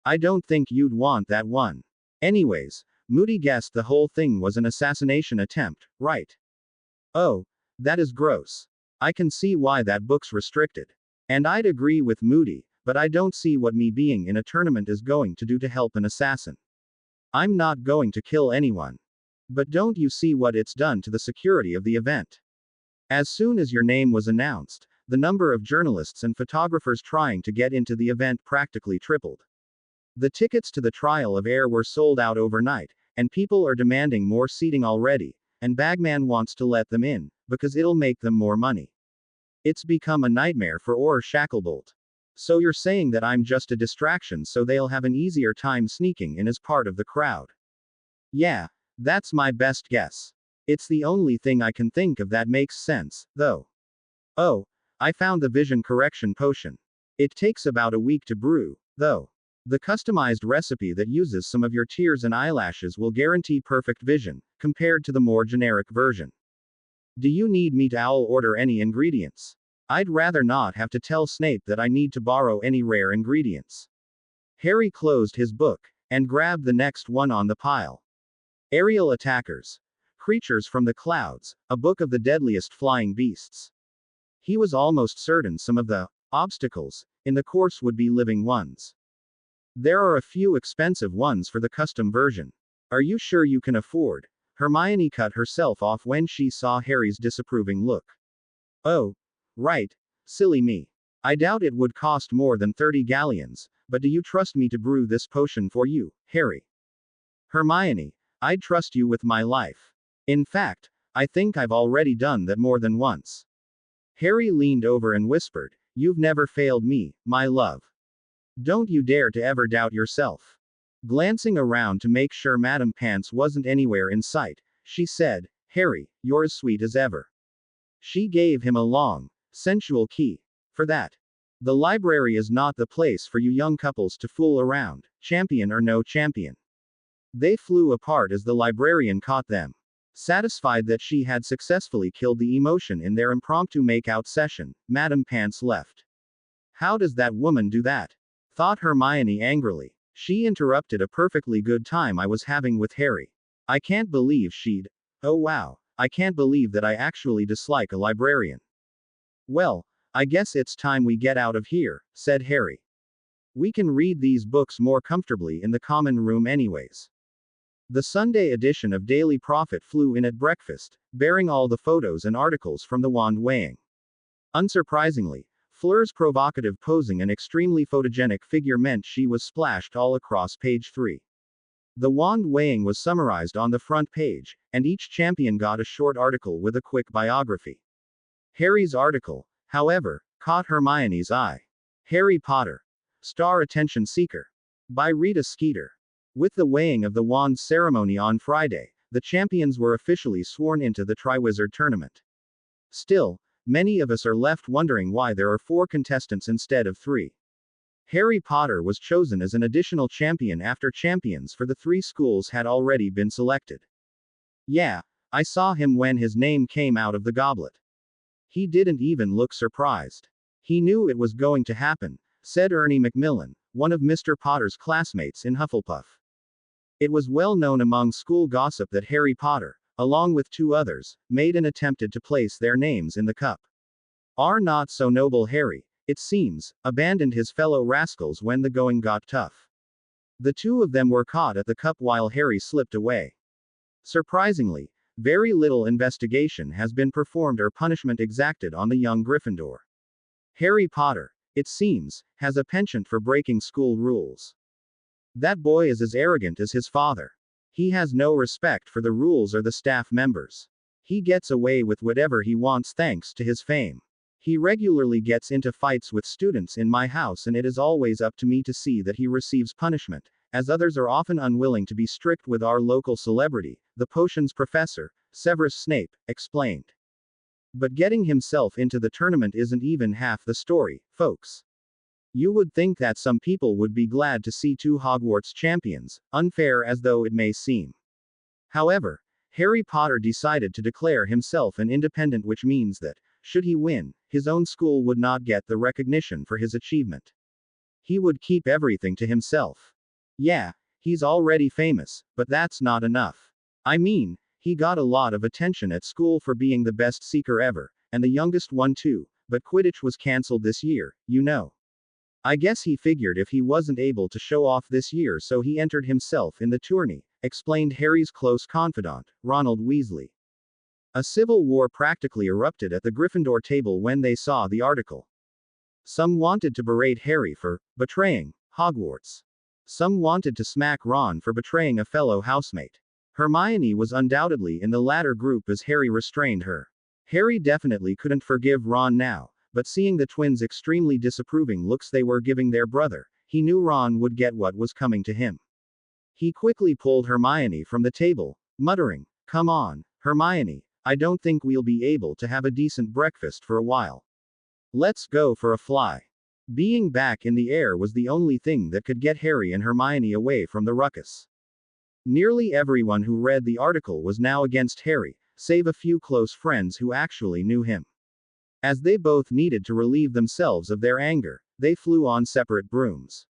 I don't think you'd want that one. Anyways, Moody guessed the whole thing was an assassination attempt, right? Oh, that is gross. I can see why that book's restricted. And I'd agree with Moody, but I don't see what me being in a tournament is going to do to help an assassin. I'm not going to kill anyone. But don't you see what it's done to the security of the event? As soon as your name was announced, the number of journalists and photographers trying to get into the event practically tripled. The tickets to the trial of air were sold out overnight, and people are demanding more seating already, and Bagman wants to let them in, because it'll make them more money. It's become a nightmare for Orr Shacklebolt. So you're saying that I'm just a distraction so they'll have an easier time sneaking in as part of the crowd? Yeah, That's my best guess. It's the only thing I can think of that makes sense, though. Oh, I found the vision correction potion. It takes about a week to brew, though. The customized recipe that uses some of your tears and eyelashes will guarantee perfect vision, compared to the more generic version. Do you need me to order any ingredients? I'd rather not have to tell Snape that I need to borrow any rare ingredients. Harry closed his book, and grabbed the next one on the pile. Aerial attackers. Creatures from the clouds, a book of the deadliest flying beasts. He was almost certain some of the obstacles in the course would be living ones. There are a few expensive ones for the custom version. Are you sure you can afford? Hermione cut herself off when she saw Harry's disapproving look. Oh, right. Silly me. I doubt it would cost more than 30 galleons, but do you trust me to brew this potion for you, Harry? Hermione, I'd trust you with my life. In fact, I think I've already done that more than once. Harry leaned over and whispered, "You've never failed me, my love. Don't you dare to ever doubt yourself." Glancing around to make sure Madame Pants wasn't anywhere in sight, she said, "Harry, you're as sweet as ever." She gave him a long, sensual key. For that. The library is not the place for you young couples to fool around, champion or no champion. They flew apart as the librarian caught them. Satisfied that she had successfully killed the emotion in their impromptu make-out session, Madame Pants left. How does that woman do that? Thought Hermione angrily. She interrupted a perfectly good time I was having with Harry. I can't believe she'd. Oh wow, I can't believe that I actually dislike a librarian. Well, I guess it's time we get out of here, said Harry. We can read these books more comfortably in the common room anyways. The Sunday edition of Daily Prophet flew in at breakfast, bearing all the photos and articles from the wand weighing. Unsurprisingly, Fleur's provocative posing and extremely photogenic figure meant she was splashed all across page 3. The wand weighing was summarized on the front page, and each champion got a short article with a quick biography. Harry's article, however, caught Hermione's eye. Harry Potter. Star Attention Seeker. By Rita Skeeter. With the weighing of the wand ceremony on Friday, the champions were officially sworn into the Triwizard Tournament. Still, many of us are left wondering why there are 4 contestants instead of 3. Harry Potter was chosen as an additional champion after champions for the 3 schools had already been selected. Yeah, I saw him when his name came out of the goblet. He didn't even look surprised. He knew it was going to happen, said Ernie Macmillan, one of Mr. Potter's classmates in Hufflepuff. It was well known among school gossip that Harry Potter, along with 2 others, made and attempted to place their names in the cup. Our not so noble Harry, it seems, abandoned his fellow rascals when the going got tough. The 2 of them were caught at the cup while Harry slipped away. Surprisingly, very little investigation has been performed or punishment exacted on the young Gryffindor. Harry Potter, it seems, has a penchant for breaking school rules. That boy is as arrogant as his father. He has no respect for the rules or the staff members. He gets away with whatever he wants thanks to his fame. He regularly gets into fights with students in my house, and it is always up to me to see that he receives punishment, as others are often unwilling to be strict with our local celebrity, the potions professor, Severus Snape, explained. But getting himself into the tournament isn't even half the story, folks. You would think that some people would be glad to see 2 Hogwarts champions, unfair as though it may seem. However, Harry Potter decided to declare himself an independent, which means that, should he win, his own school would not get the recognition for his achievement. He would keep everything to himself. Yeah, he's already famous, but that's not enough. I mean, he got a lot of attention at school for being the best seeker ever, and the youngest one too, but Quidditch was cancelled this year, you know. I guess he figured if he wasn't able to show off this year, so he entered himself in the tourney, explained Harry's close confidant, Ronald Weasley. A civil war practically erupted at the Gryffindor table when they saw the article. Some wanted to berate Harry for betraying Hogwarts. Some wanted to smack Ron for betraying a fellow housemate. Hermione was undoubtedly in the latter group as Harry restrained her. Harry definitely couldn't forgive Ron now, but seeing the twins' extremely disapproving looks they were giving their brother, he knew Ron would get what was coming to him. He quickly pulled Hermione from the table, muttering, "Come on, Hermione, I don't think we'll be able to have a decent breakfast for a while. Let's go for a fly." Being back in the air was the only thing that could get Harry and Hermione away from the ruckus. Nearly everyone who read the article was now against Harry, save a few close friends who actually knew him. As they both needed to relieve themselves of their anger, they flew on separate brooms.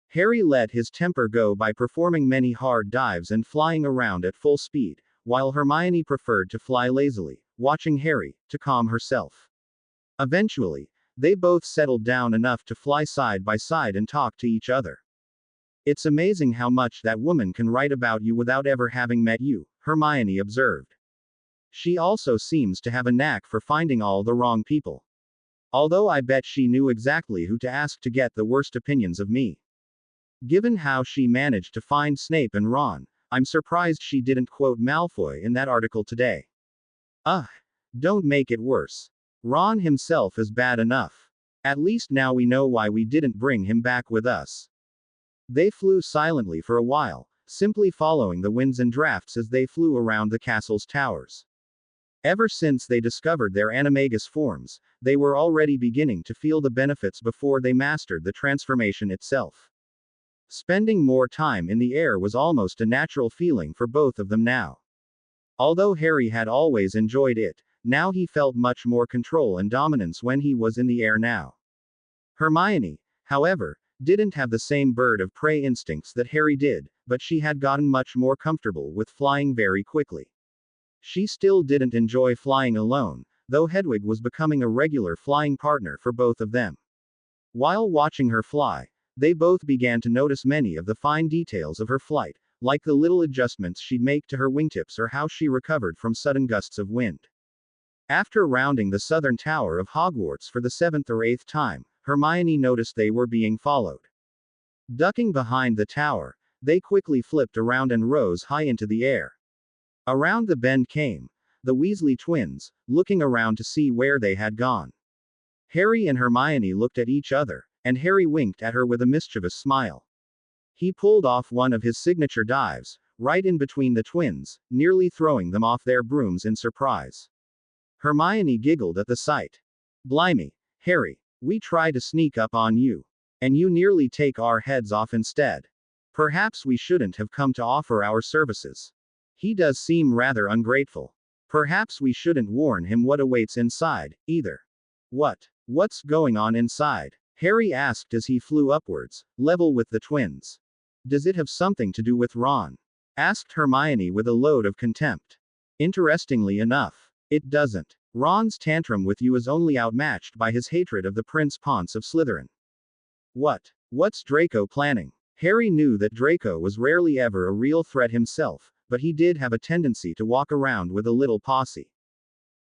Harry let his temper go by performing many hard dives and flying around at full speed, while Hermione preferred to fly lazily, watching Harry, to calm herself. Eventually, they both settled down enough to fly side by side and talk to each other. "It's amazing how much that woman can write about you without ever having met you," Hermione observed. "She also seems to have a knack for finding all the wrong people. Although I bet she knew exactly who to ask to get the worst opinions of me. Given how she managed to find Snape and Ron, I'm surprised she didn't quote Malfoy in that article today. Ugh. Don't make it worse. Ron himself is bad enough. At least now we know why we didn't bring him back with us." They flew silently for a while, simply following the winds and drafts as they flew around the castle's towers. Ever since they discovered their animagus forms, they were already beginning to feel the benefits before they mastered the transformation itself. Spending more time in the air was almost a natural feeling for both of them now. Although Harry had always enjoyed it, now he felt much more control and dominance when he was in the air now. Hermione, however, didn't have the same bird of prey instincts that Harry did, but she had gotten much more comfortable with flying very quickly. She still didn't enjoy flying alone, though Hedwig was becoming a regular flying partner for both of them. While watching her fly, they both began to notice many of the fine details of her flight, like the little adjustments she'd make to her wingtips or how she recovered from sudden gusts of wind. After rounding the southern tower of Hogwarts for the 7th or 8th time, Hermione noticed they were being followed. Ducking behind the tower, they quickly flipped around and rose high into the air. Around the bend came the Weasley twins, looking around to see where they had gone. Harry and Hermione looked at each other, and Harry winked at her with a mischievous smile. He pulled off one of his signature dives, right in between the twins, nearly throwing them off their brooms in surprise. Hermione giggled at the sight. "Blimey, Harry, we try to sneak up on you. And you nearly take our heads off instead. Perhaps we shouldn't have come to offer our services. He does seem rather ungrateful. Perhaps we shouldn't warn him what awaits inside, either." What's going on inside?" Harry asked as he flew upwards, level with the twins. "Does it have something to do with Ron?" asked Hermione with a load of contempt. "Interestingly enough, it doesn't. Ron's tantrum with you is only outmatched by his hatred of the Prince Ponce of Slytherin." What's Draco planning?" Harry knew that Draco was rarely ever a real threat himself, but he did have a tendency to walk around with a little posse.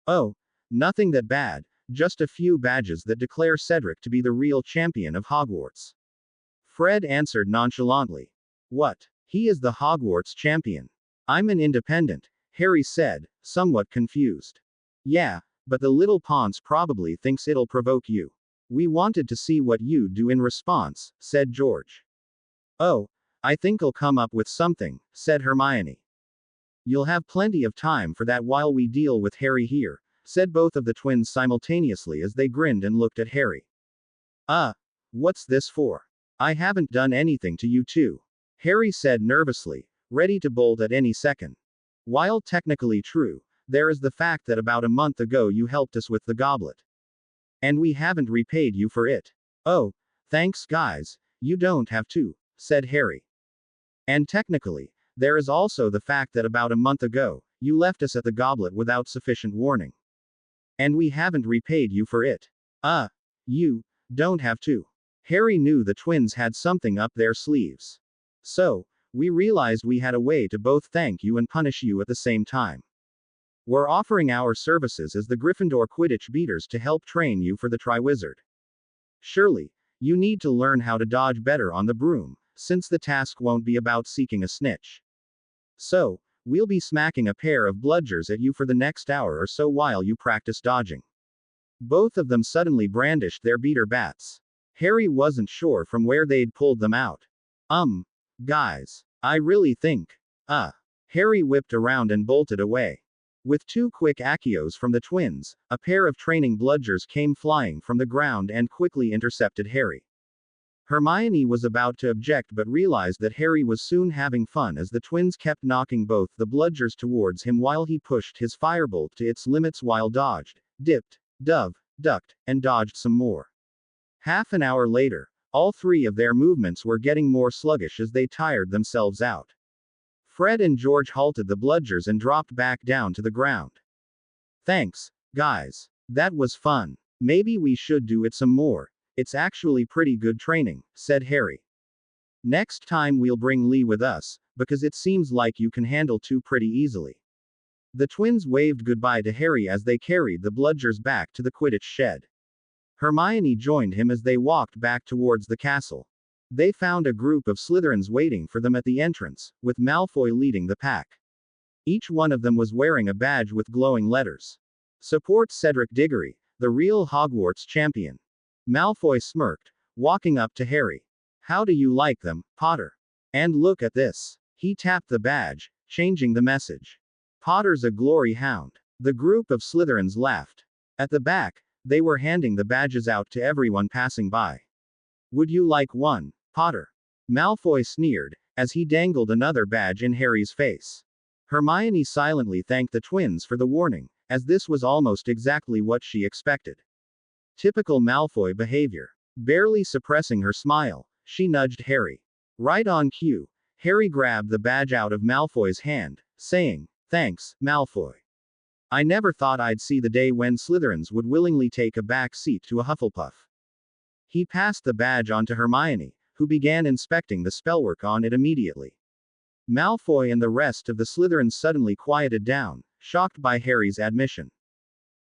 "Oh, nothing that bad, just a few badges that declare Cedric to be the real champion of Hogwarts." Fred answered nonchalantly. "What? He is the Hogwarts champion. I'm an independent," Harry said, somewhat confused. "Yeah, but the little Ponce probably thinks it'll provoke you. We wanted to see what you'd do in response," said George. "Oh, I think I'll come up with something," said Hermione. "You'll have plenty of time for that while we deal with Harry here," said both of the twins simultaneously as they grinned and looked at Harry. What's this for? I haven't done anything to you two," Harry said nervously, ready to bolt at any second. "While technically true, there is the fact that about a month ago you helped us with the goblet. And we haven't repaid you for it." "Oh, thanks guys, you don't have to," said Harry. "And technically, there is also the fact that about a month ago, you left us at the goblet without sufficient warning. And we haven't repaid you for it." You don't have to." Harry knew the twins had something up their sleeves. "So, we realized we had a way to both thank you and punish you at the same time. We're offering our services as the Gryffindor Quidditch beaters to help train you for the Triwizard. Surely, you need to learn how to dodge better on the broom, since the task won't be about seeking a snitch. So, we'll be smacking a pair of bludgers at you for the next hour or so while you practice dodging." Both of them suddenly brandished their beater bats. Harry wasn't sure from where they'd pulled them out. Guys, I really think, Harry whipped around and bolted away. With two quick accios from the twins, a pair of training bludgers came flying from the ground and quickly intercepted Harry. Hermione was about to object but realized that Harry was soon having fun as the twins kept knocking both the bludgers towards him while he pushed his firebolt to its limits while dodged, dipped, ducked, and dodged some more. Half an hour later, all three of their movements were getting more sluggish as they tired themselves out. Fred and George halted the bludgers and dropped back down to the ground. Thanks, guys. That was fun. Maybe we should do it some more. It's actually pretty good training, said Harry. Next time we'll bring Lee with us, because it seems like you can handle two pretty easily. The twins waved goodbye to Harry as they carried the bludgers back to the Quidditch shed. Hermione joined him as they walked back towards the castle. They found a group of Slytherins waiting for them at the entrance, with Malfoy leading the pack. Each one of them was wearing a badge with glowing letters. Support Cedric Diggory, the real Hogwarts champion. Malfoy smirked, walking up to Harry. How do you like them, Potter? And look at this. He tapped the badge, changing the message. Potter's a glory hound. The group of Slytherins laughed. At the back, they were handing the badges out to everyone passing by. Would you like one, Potter? Malfoy sneered, as he dangled another badge in Harry's face. Hermione silently thanked the twins for the warning, as this was almost exactly what she expected. Typical Malfoy behavior. Barely suppressing her smile, she nudged Harry. Right on cue, Harry grabbed the badge out of Malfoy's hand, saying, "Thanks, Malfoy. I never thought I'd see the day when Slytherins would willingly take a back seat to a Hufflepuff." He passed the badge on to Hermione, who began inspecting the spellwork on it immediately. Malfoy and the rest of the Slytherins suddenly quieted down, shocked by Harry's admission.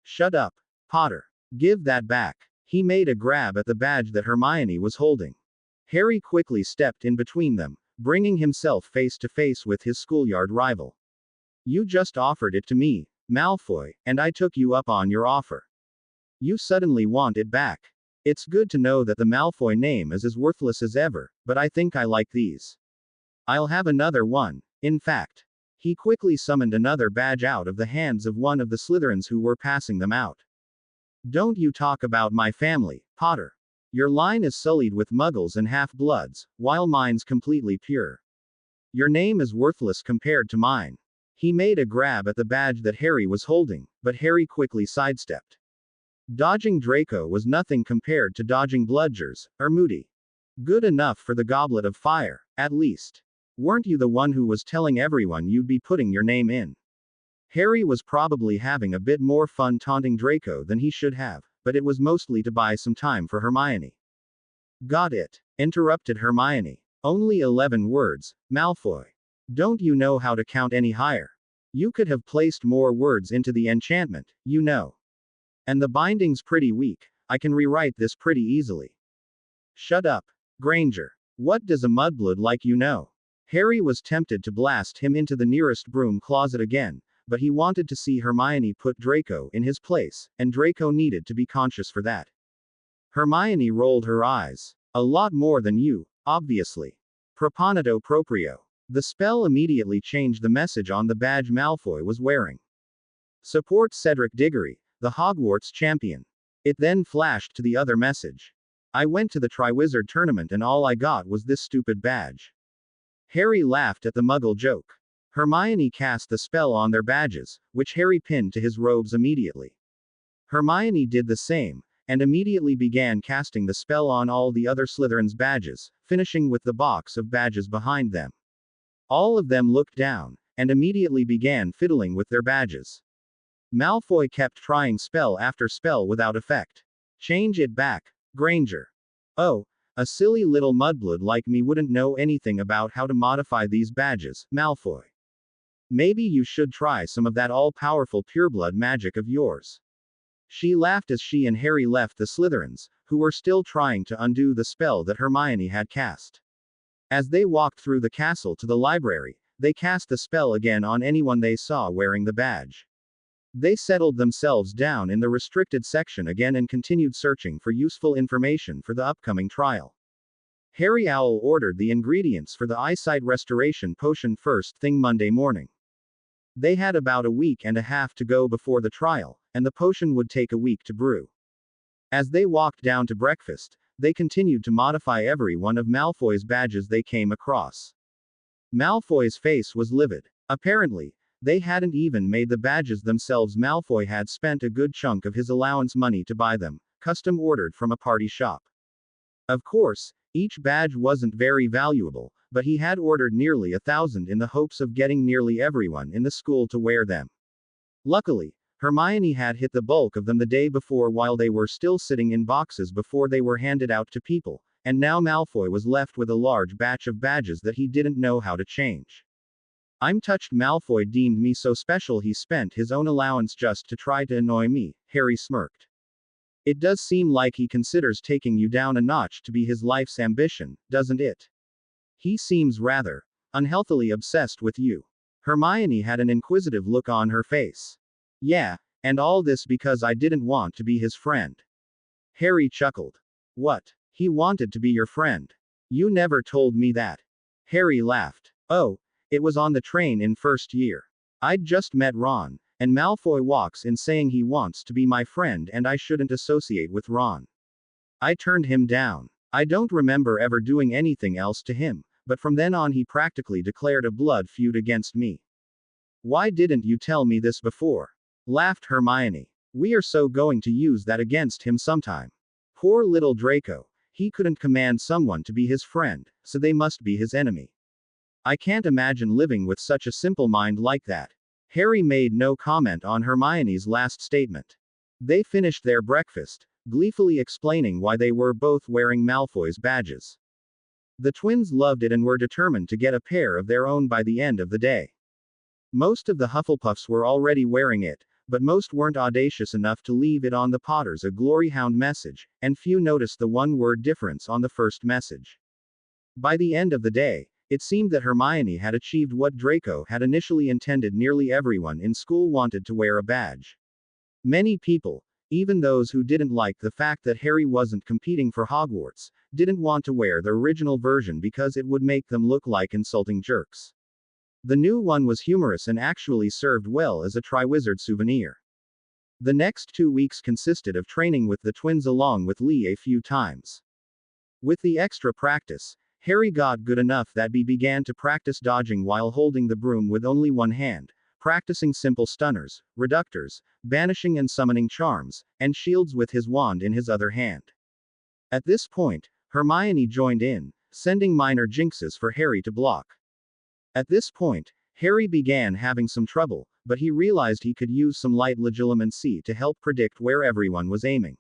Shut up, Potter. Give that back. He made a grab at the badge that Hermione was holding. Harry quickly stepped in between them, bringing himself face to face with his schoolyard rival. You just offered it to me, Malfoy, and I took you up on your offer. You suddenly want it back. It's good to know that the Malfoy name is as worthless as ever, but I think I like these. I'll have another one, in fact. He quickly summoned another badge out of the hands of one of the Slytherins who were passing them out. Don't you talk about my family, Potter. Your line is sullied with muggles and half-bloods, while mine's completely pure. Your name is worthless compared to mine. He made a grab at the badge that Harry was holding, but Harry quickly sidestepped. Dodging Draco was nothing compared to dodging bludgers, or Moody. Good enough for the Goblet of Fire, at least. Weren't you the one who was telling everyone you'd be putting your name in? Harry was probably having a bit more fun taunting Draco than he should have, but it was mostly to buy some time for Hermione. Got it, interrupted Hermione. Only 11 words, Malfoy. Don't you know how to count any higher? You could have placed more words into the enchantment, you know. And the binding's pretty weak, I can rewrite this pretty easily. Shut up, Granger. What does a mudblood like you know? Harry was tempted to blast him into the nearest broom closet again, but he wanted to see Hermione put Draco in his place, and Draco needed to be conscious for that. Hermione rolled her eyes. A lot more than you, obviously. Proponito proprio. The spell immediately changed the message on the badge Malfoy was wearing. Support Cedric Diggory, the Hogwarts champion. It then flashed to the other message. I went to the Triwizard tournament and all I got was this stupid badge. Harry laughed at the Muggle joke. Hermione cast the spell on their badges, which Harry pinned to his robes immediately. Hermione did the same, and immediately began casting the spell on all the other Slytherins' badges, finishing with the box of badges behind them. All of them looked down, and immediately began fiddling with their badges. Malfoy kept trying spell after spell without effect. Change it back, Granger. Oh, a silly little mudblood like me wouldn't know anything about how to modify these badges, Malfoy. Maybe you should try some of that all-powerful pureblood magic of yours. She laughed as she and Harry left the Slytherins, who were still trying to undo the spell that Hermione had cast. As they walked through the castle to the library, they cast the spell again on anyone they saw wearing the badge. They settled themselves down in the restricted section again and continued searching for useful information for the upcoming trial. Harry Owl ordered the ingredients for the eyesight restoration potion first thing Monday morning. They had about a week and a half to go before the trial, and the potion would take a week to brew. As they walked down to breakfast, they continued to modify every one of Malfoy's badges they came across. Malfoy's face was livid. Apparently, they hadn't even made the badges themselves. Malfoy had spent a good chunk of his allowance money to buy them, custom ordered from a party shop. Of course, each badge wasn't very valuable, but he had ordered nearly 1,000 in the hopes of getting nearly everyone in the school to wear them. Luckily, Hermione had hit the bulk of them the day before while they were still sitting in boxes before they were handed out to people, and now Malfoy was left with a large batch of badges that he didn't know how to change. I'm touched. Malfoy deemed me so special he spent his own allowance just to try to annoy me, Harry smirked. It does seem like he considers taking you down a notch to be his life's ambition, doesn't it? He seems rather unhealthily obsessed with you. Hermione had an inquisitive look on her face. Yeah, and all this because I didn't want to be his friend. Harry chuckled. What? He wanted to be your friend? You never told me that. Harry laughed. Oh, it was on the train in first year. I'd just met Ron, and Malfoy walks in saying he wants to be my friend and I shouldn't associate with Ron. I turned him down. I don't remember ever doing anything else to him, but from then on he practically declared a blood feud against me. Why didn't you tell me this before? Laughed Hermione. We are so going to use that against him sometime. Poor little Draco. He couldn't command someone to be his friend, so they must be his enemy. I can't imagine living with such a simple mind like that. Harry made no comment on Hermione's last statement. They finished their breakfast, gleefully explaining why they were both wearing Malfoy's badges. The twins loved it and were determined to get a pair of their own by the end of the day. Most of the Hufflepuffs were already wearing it, but most weren't audacious enough to leave it on the Potters a Glory Hound message, and few noticed the one-word difference on the first message. By the end of the day, it seemed that Hermione had achieved what Draco had initially intended. Nearly everyone in school wanted to wear a badge. Many people, even those who didn't like the fact that Harry wasn't competing for Hogwarts, didn't want to wear the original version because it would make them look like insulting jerks. The new one was humorous and actually served well as a Triwizard souvenir. The next 2 weeks consisted of training with the twins along with Lee a few times. With the extra practice, Harry got good enough that he began to practice dodging while holding the broom with only one hand, practicing simple stunners, reductors, banishing and summoning charms, and shields with his wand in his other hand. At this point, Hermione joined in, sending minor jinxes for Harry to block. At this point, Harry began having some trouble, but he realized he could use some light legilimency to help predict where everyone was aiming.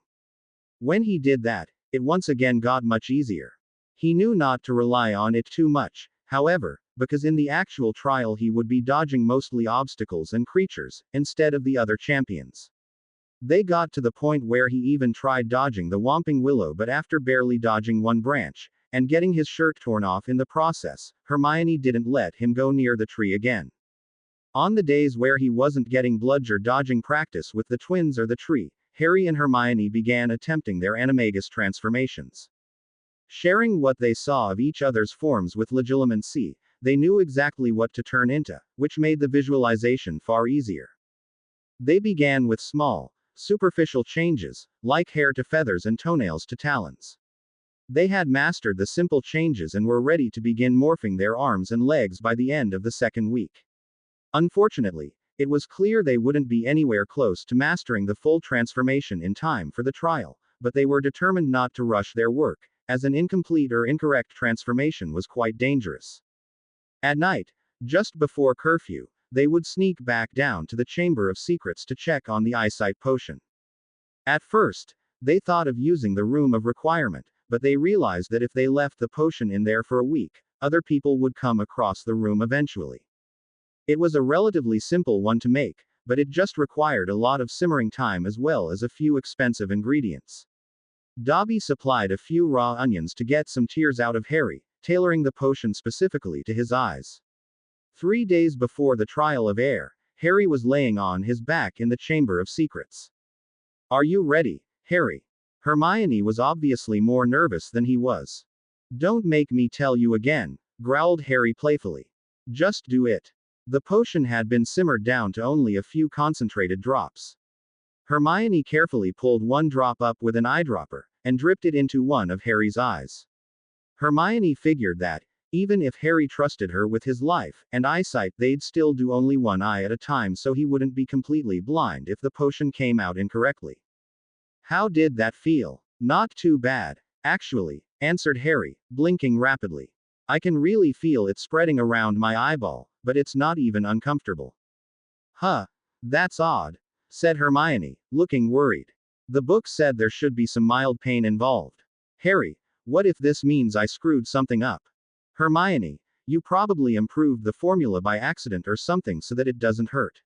When he did that, it once again got much easier. He knew not to rely on it too much, however, because in the actual trial he would be dodging mostly obstacles and creatures, instead of the other champions. They got to the point where he even tried dodging the Whomping Willow, but after barely dodging one branch, and getting his shirt torn off in the process, Hermione didn't let him go near the tree again. On the days where he wasn't getting bludger dodging practice with the twins or the tree, Harry and Hermione began attempting their animagus transformations. Sharing what they saw of each other's forms with legilimency, they knew exactly what to turn into, which made the visualization far easier. They began with small, superficial changes, like hair to feathers and toenails to talons. They had mastered the simple changes and were ready to begin morphing their arms and legs by the end of the second week. Unfortunately, it was clear they wouldn't be anywhere close to mastering the full transformation in time for the trial, but they were determined not to rush their work, as an incomplete or incorrect transformation was quite dangerous. At night, just before curfew, they would sneak back down to the Chamber of Secrets to check on the eyesight potion. At first, they thought of using the Room of Requirement, but they realized that if they left the potion in there for a week, other people would come across the room eventually. It was a relatively simple one to make, but it just required a lot of simmering time as well as a few expensive ingredients. Dobby supplied a few raw onions to get some tears out of Harry, tailoring the potion specifically to his eyes. 3 days before the trial of air, Harry was laying on his back in the Chamber of Secrets. Are you ready, Harry? Hermione was obviously more nervous than he was. Don't make me tell you again, growled Harry playfully. Just do it. The potion had been simmered down to only a few concentrated drops. Hermione carefully pulled one drop up with an eyedropper, and dripped it into one of Harry's eyes. Hermione figured that, even if Harry trusted her with his life and eyesight, they'd still do only one eye at a time so he wouldn't be completely blind if the potion came out incorrectly. How did that feel? Not too bad, actually, answered Harry, blinking rapidly. I can really feel it spreading around my eyeball, but it's not even uncomfortable. Huh, that's odd, said Hermione, looking worried. The book said there should be some mild pain involved. Harry, what if this means I screwed something up? Hermione, you probably improved the formula by accident or something so that it doesn't hurt.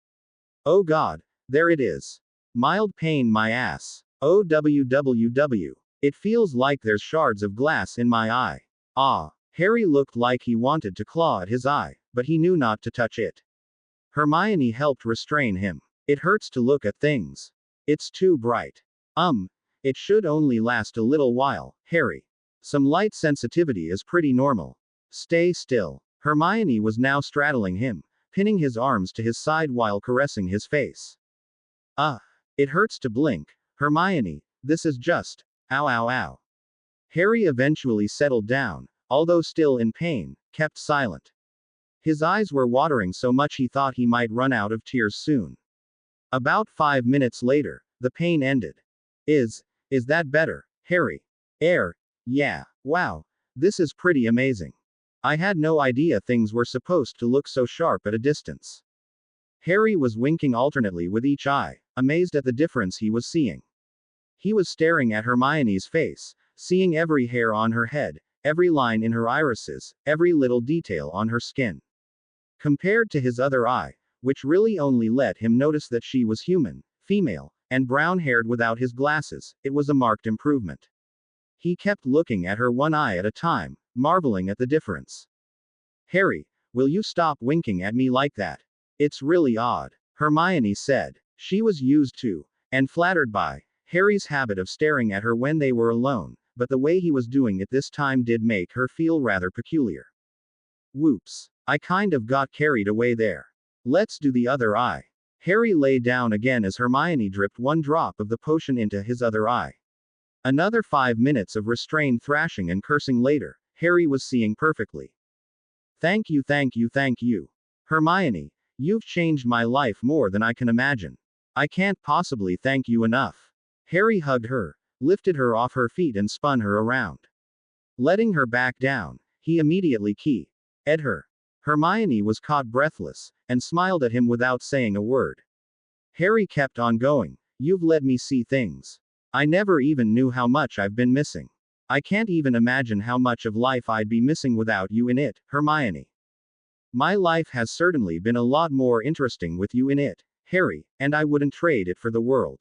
Oh god, there it is. Mild pain my ass. OWWW. It feels like there's shards of glass in my eye. Ah. Harry looked like he wanted to claw at his eye, but he knew not to touch it. Hermione helped restrain him. It hurts to look at things. It's too bright. It should only last a little while, Harry. Some light sensitivity is pretty normal. Stay still. Hermione was now straddling him, pinning his arms to his side while caressing his face. It hurts to blink. Hermione, this is just. Ow ow ow. Harry eventually settled down, although still in pain, kept silent. His eyes were watering so much he thought he might run out of tears soon. About 5 minutes later, the pain ended. Is that better, Harry? Yeah, wow. This is pretty amazing. I had no idea things were supposed to look so sharp at a distance. Harry was winking alternately with each eye, amazed at the difference he was seeing. He was staring at Hermione's face, seeing every hair on her head, every line in her irises, every little detail on her skin. Compared to his other eye, which really only let him notice that she was human, female, and brown-haired without his glasses, it was a marked improvement. He kept looking at her one eye at a time, marveling at the difference. Harry, will you stop winking at me like that? It's really odd, Hermione said. She was used to, and flattered by, Harry's habit of staring at her when they were alone, but the way he was doing it this time did make her feel rather peculiar. Whoops. I kind of got carried away there. Let's do the other eye. Harry lay down again as Hermione dripped one drop of the potion into his other eye. Another 5 minutes of restrained thrashing and cursing later, Harry was seeing perfectly. Thank you, thank you, thank you. Hermione, you've changed my life more than I can imagine. I can't possibly thank you enough. Harry hugged her, lifted her off her feet and spun her around. Letting her back down, he immediately keyed her. Hermione was caught breathless, and smiled at him without saying a word. Harry kept on going. You've let me see things. I never even knew how much I've been missing. I can't even imagine how much of life I'd be missing without you in it, Hermione. My life has certainly been a lot more interesting with you in it, Harry, and I wouldn't trade it for the world.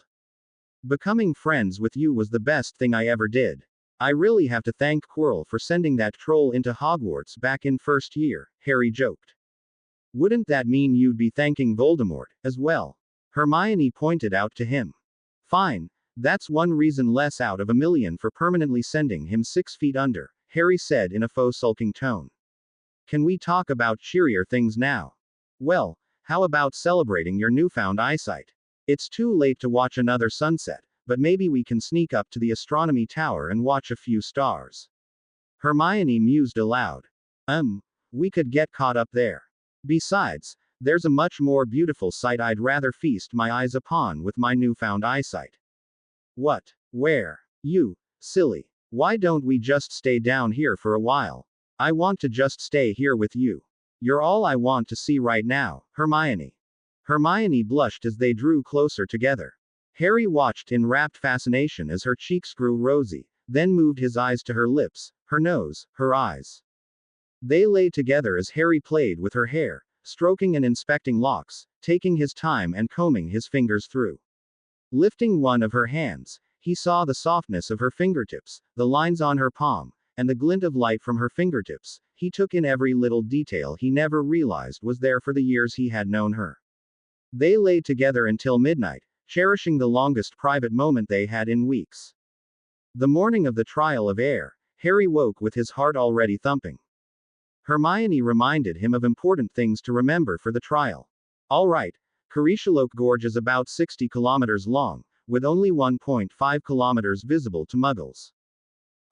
Becoming friends with you was the best thing I ever did. I really have to thank Quirrell for sending that troll into Hogwarts back in first year, Harry joked. Wouldn't that mean you'd be thanking Voldemort, as well? Hermione pointed out to him. Fine, that's one reason less out of a million for permanently sending him 6 feet under, Harry said in a faux sulking tone. Can we talk about cheerier things now? Well, how about celebrating your newfound eyesight? It's too late to watch another sunset, but maybe we can sneak up to the astronomy tower and watch a few stars. Hermione mused aloud. We could get caught up there. Besides, there's a much more beautiful sight I'd rather feast my eyes upon with my newfound eyesight. What? Where? You, silly. Why don't we just stay down here for a while? I want to just stay here with you. You're all I want to see right now, Hermione. Hermione blushed as they drew closer together. Harry watched in rapt fascination as her cheeks grew rosy, then moved his eyes to her lips, her nose, her eyes. They lay together as Harry played with her hair, stroking and inspecting locks, taking his time and combing his fingers through. Lifting one of her hands, he saw the softness of her fingertips, the lines on her palm, and the glint of light from her fingertips. He took in every little detail he never realized was there for the years he had known her. They lay together until midnight, cherishing the longest private moment they had in weeks. The morning of the trial of air, Harry woke with his heart already thumping. Hermione reminded him of important things to remember for the trial. All right, Carishaloke Gorge is about 60 kilometers long, with only 1.5 kilometers visible to Muggles.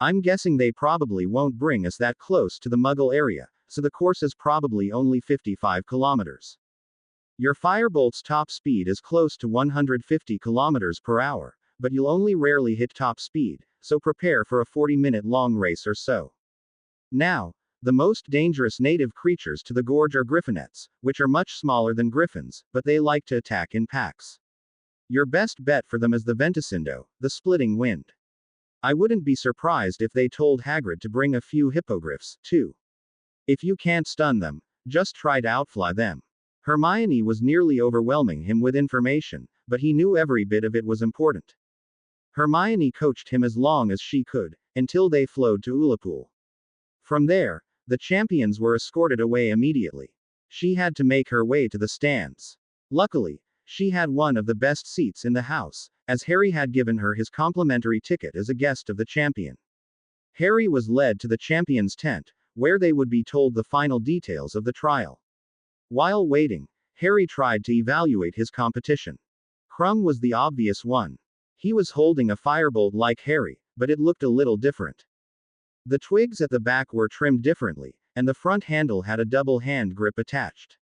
I'm guessing they probably won't bring us that close to the Muggle area, so the course is probably only 55 kilometers. Your Firebolt's top speed is close to 150 kilometers per hour, but you'll only rarely hit top speed, so prepare for a 40-minute long race or so. Now, the most dangerous native creatures to the gorge are Griffinets, which are much smaller than griffins, but they like to attack in packs. Your best bet for them is the Venticindo, the splitting wind. I wouldn't be surprised if they told Hagrid to bring a few hippogriffs, too. If you can't stun them, just try to outfly them. Hermione was nearly overwhelming him with information, but he knew every bit of it was important. Hermione coached him as long as she could, until they flowed to Ullapool. From there, the champions were escorted away immediately. She had to make her way to the stands. Luckily, she had one of the best seats in the house, as Harry had given her his complimentary ticket as a guest of the champion. Harry was led to the champion's tent, where they would be told the final details of the trial. While waiting, Harry tried to evaluate his competition. Krum was the obvious one. He was holding a firebolt like Harry, but it looked a little different. The twigs at the back were trimmed differently, and the front handle had a double hand grip attached.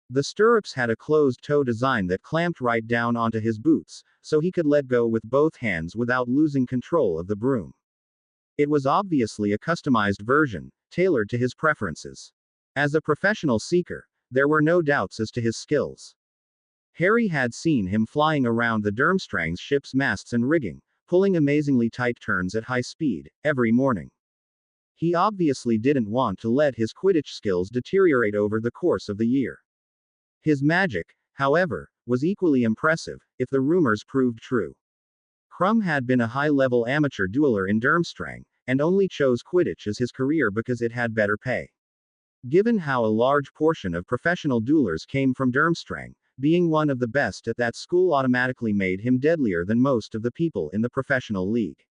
The stirrups had a closed-toe design that clamped right down onto his boots, so he could let go with both hands without losing control of the broom. It was obviously a customized version, tailored to his preferences. As a professional seeker, there were no doubts as to his skills. Harry had seen him flying around the Durmstrang's ship's masts and rigging, pulling amazingly tight turns at high speed, every morning. He obviously didn't want to let his Quidditch skills deteriorate over the course of the year. His magic, however, was equally impressive, if the rumors proved true. Krum had been a high-level amateur dueler in Durmstrang, and only chose Quidditch as his career because it had better pay. Given how a large portion of professional duelers came from Durmstrang, being one of the best at that school automatically made him deadlier than most of the people in the professional league.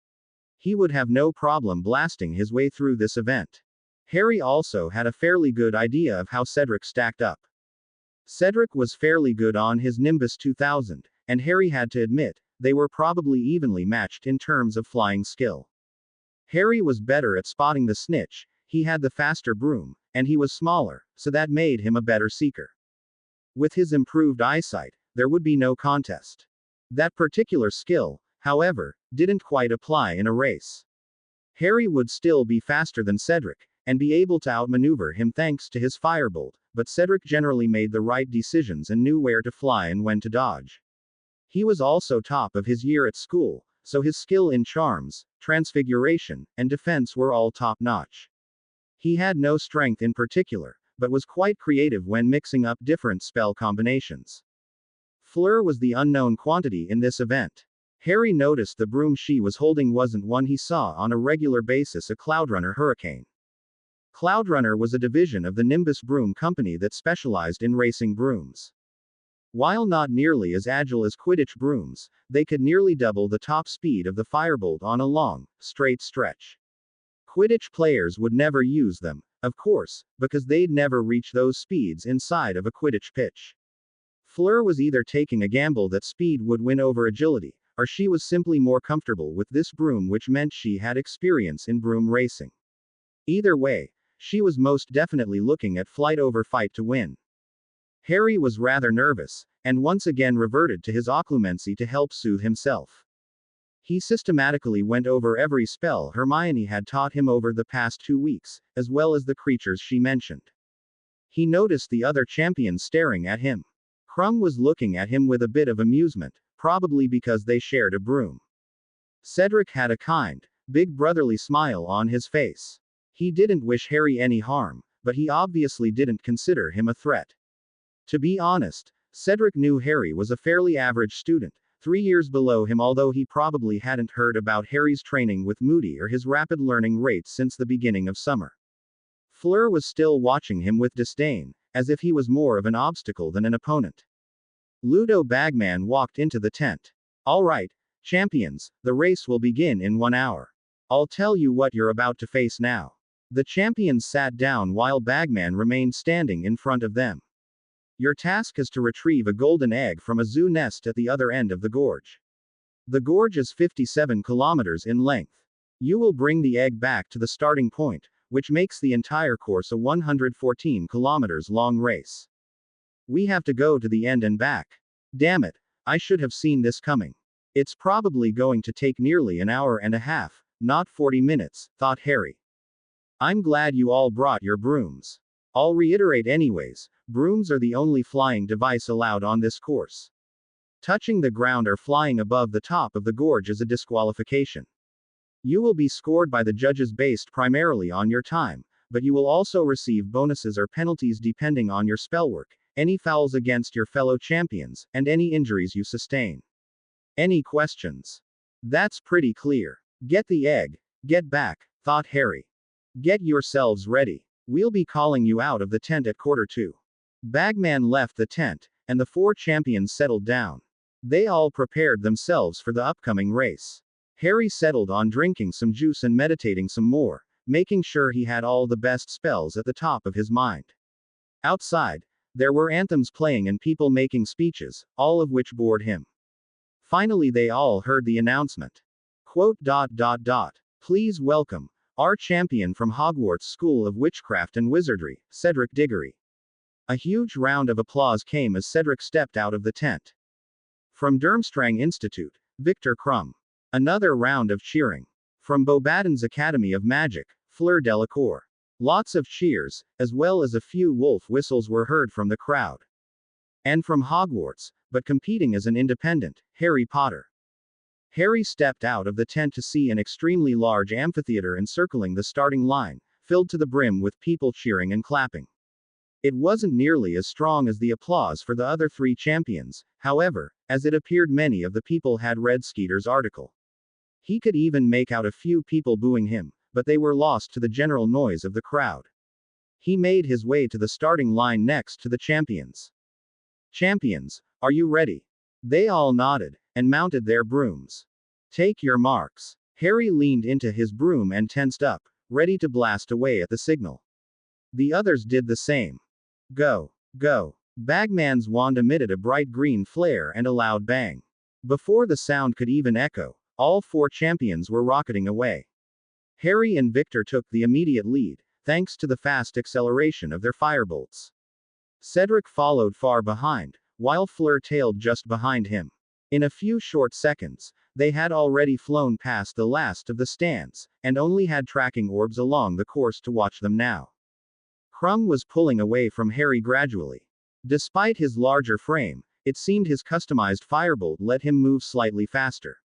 He would have no problem blasting his way through this event. Harry also had a fairly good idea of how Cedric stacked up. Cedric was fairly good on his Nimbus 2000, and Harry had to admit, they were probably evenly matched in terms of flying skill. Harry was better at spotting the snitch, he had the faster broom, and he was smaller, so that made him a better seeker. With his improved eyesight, there would be no contest. That particular skill, however, didn't quite apply in a race. Harry would still be faster than Cedric, and be able to outmaneuver him thanks to his firebolt, but Cedric generally made the right decisions and knew where to fly and when to dodge. He was also top of his year at school, so his skill in charms, transfiguration, and defense were all top-notch. He had no strength in particular, but was quite creative when mixing up different spell combinations. Fleur was the unknown quantity in this event. Harry noticed the broom she was holding wasn't one he saw on a regular basis at Cloudrunner Hurricane. Cloudrunner was a division of the Nimbus Broom Company that specialized in racing brooms. While not nearly as agile as Quidditch brooms, they could nearly double the top speed of the firebolt on a long, straight stretch. Quidditch players would never use them, of course, because they'd never reach those speeds inside of a Quidditch pitch. Fleur was either taking a gamble that speed would win over agility, or she was simply more comfortable with this broom, which meant she had experience in broom racing. Either way, she was most definitely looking at flight over fight to win. Harry was rather nervous, and once again reverted to his occlumency to help soothe himself. He systematically went over every spell Hermione had taught him over the past 2 weeks, as well as the creatures she mentioned. He noticed the other champions staring at him. Krum was looking at him with a bit of amusement, probably because they shared a broom. Cedric had a kind, big brotherly smile on his face. He didn't wish Harry any harm, but he obviously didn't consider him a threat. To be honest, Cedric knew Harry was a fairly average student, 3 years below him, although he probably hadn't heard about Harry's training with Moody or his rapid learning rates since the beginning of summer. Fleur was still watching him with disdain, as if he was more of an obstacle than an opponent. Ludo Bagman walked into the tent. All right, champions, the race will begin in 1 hour. I'll tell you what you're about to face now. The champions sat down while Bagman remained standing in front of them. Your task is to retrieve a golden egg from a zoo nest at the other end of the gorge. The gorge is 57 kilometers in length. You will bring the egg back to the starting point, which makes the entire course a 114 kilometers long race. We have to go to the end and back. Damn it, I should have seen this coming. It's probably going to take nearly an hour and a half, not 40 minutes, thought Harry. I'm glad you all brought your brooms. I'll reiterate anyways, brooms are the only flying device allowed on this course. Touching the ground or flying above the top of the gorge is a disqualification. You will be scored by the judges based primarily on your time, but you will also receive bonuses or penalties depending on your spellwork, any fouls against your fellow champions, and any injuries you sustain. Any questions? That's pretty clear. Get the egg, get back, thought Harry. Get yourselves ready. We'll be calling you out of the tent at 1:45. Bagman left the tent, and the four champions settled down. They all prepared themselves for the upcoming race. Harry settled on drinking some juice and meditating some more, making sure he had all the best spells at the top of his mind. Outside, there were anthems playing and people making speeches, all of which bored him. Finally, they all heard the announcement. Quote. Please welcome our champion from Hogwarts School of Witchcraft and Wizardry, Cedric Diggory. A huge round of applause came as Cedric stepped out of the tent. From Durmstrang Institute, Victor Crumb. Another round of cheering. From Bobadden's Academy of Magic, Fleur Delacour. Lots of cheers, as well as a few wolf whistles were heard from the crowd. And from Hogwarts, but competing as an independent, Harry Potter. Harry stepped out of the tent to see an extremely large amphitheater encircling the starting line, filled to the brim with people cheering and clapping. It wasn't nearly as strong as the applause for the other three champions, however, as it appeared many of the people had read Skeeter's article. He could even make out a few people booing him, but they were lost to the general noise of the crowd. He made his way to the starting line next to the champions. Champions, are you ready? They all nodded, and mounted their brooms. Take your marks. Harry leaned into his broom and tensed up, ready to blast away at the signal. The others did the same. Go, go. Bagman's wand emitted a bright green flare and a loud bang. Before the sound could even echo, all four champions were rocketing away. Harry and Victor took the immediate lead, thanks to the fast acceleration of their firebolts. Cedric followed far behind, while Fleur tailed just behind him. In a few short seconds, they had already flown past the last of the stands, and only had tracking orbs along the course to watch them now. Crumb was pulling away from Harry gradually. Despite his larger frame, it seemed his customized firebolt let him move slightly faster.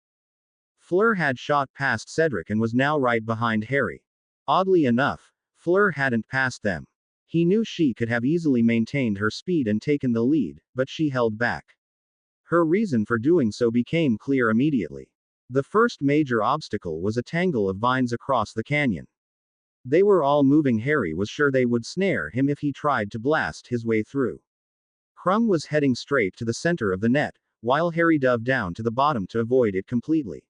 Fleur had shot past Cedric and was now right behind Harry. Oddly enough, Fleur hadn't passed them. He knew she could have easily maintained her speed and taken the lead, but she held back. Her reason for doing so became clear immediately. The first major obstacle was a tangle of vines across the canyon. They were all moving. Harry was sure they would snare him if he tried to blast his way through. Crumb was heading straight to the center of the net, while Harry dove down to the bottom to avoid it completely.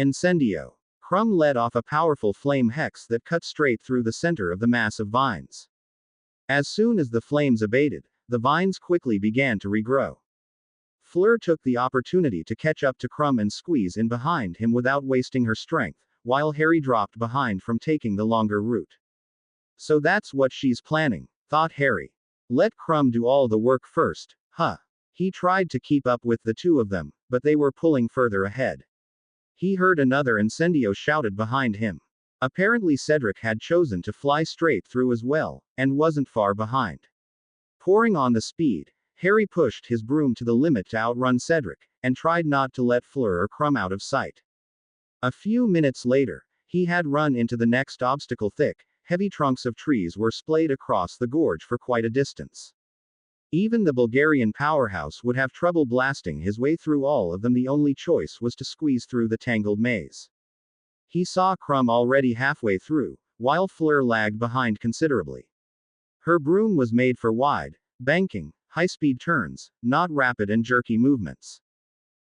Incendio. Crumb let off a powerful flame hex that cut straight through the center of the mass of vines. As soon as the flames abated, the vines quickly began to regrow. Fleur took the opportunity to catch up to Crumb and squeeze in behind him without wasting her strength, while Harry dropped behind from taking the longer route. So that's what she's planning, thought Harry. Let Crumb do all the work first, huh? He tried to keep up with the two of them, but they were pulling further ahead. He heard another incendio shouted behind him. Apparently Cedric had chosen to fly straight through as well, and wasn't far behind. Pouring on the speed, Harry pushed his broom to the limit to outrun Cedric, and tried not to let Fleur or Crumb out of sight. A few minutes later, he had run into the next obstacle. Thick, heavy trunks of trees were splayed across the gorge for quite a distance. Even the Bulgarian powerhouse would have trouble blasting his way through all of them. The only choice was to squeeze through the tangled maze. He saw Crumb already halfway through, while Fleur lagged behind considerably. Her broom was made for wide, banking, high-speed turns, not rapid and jerky movements.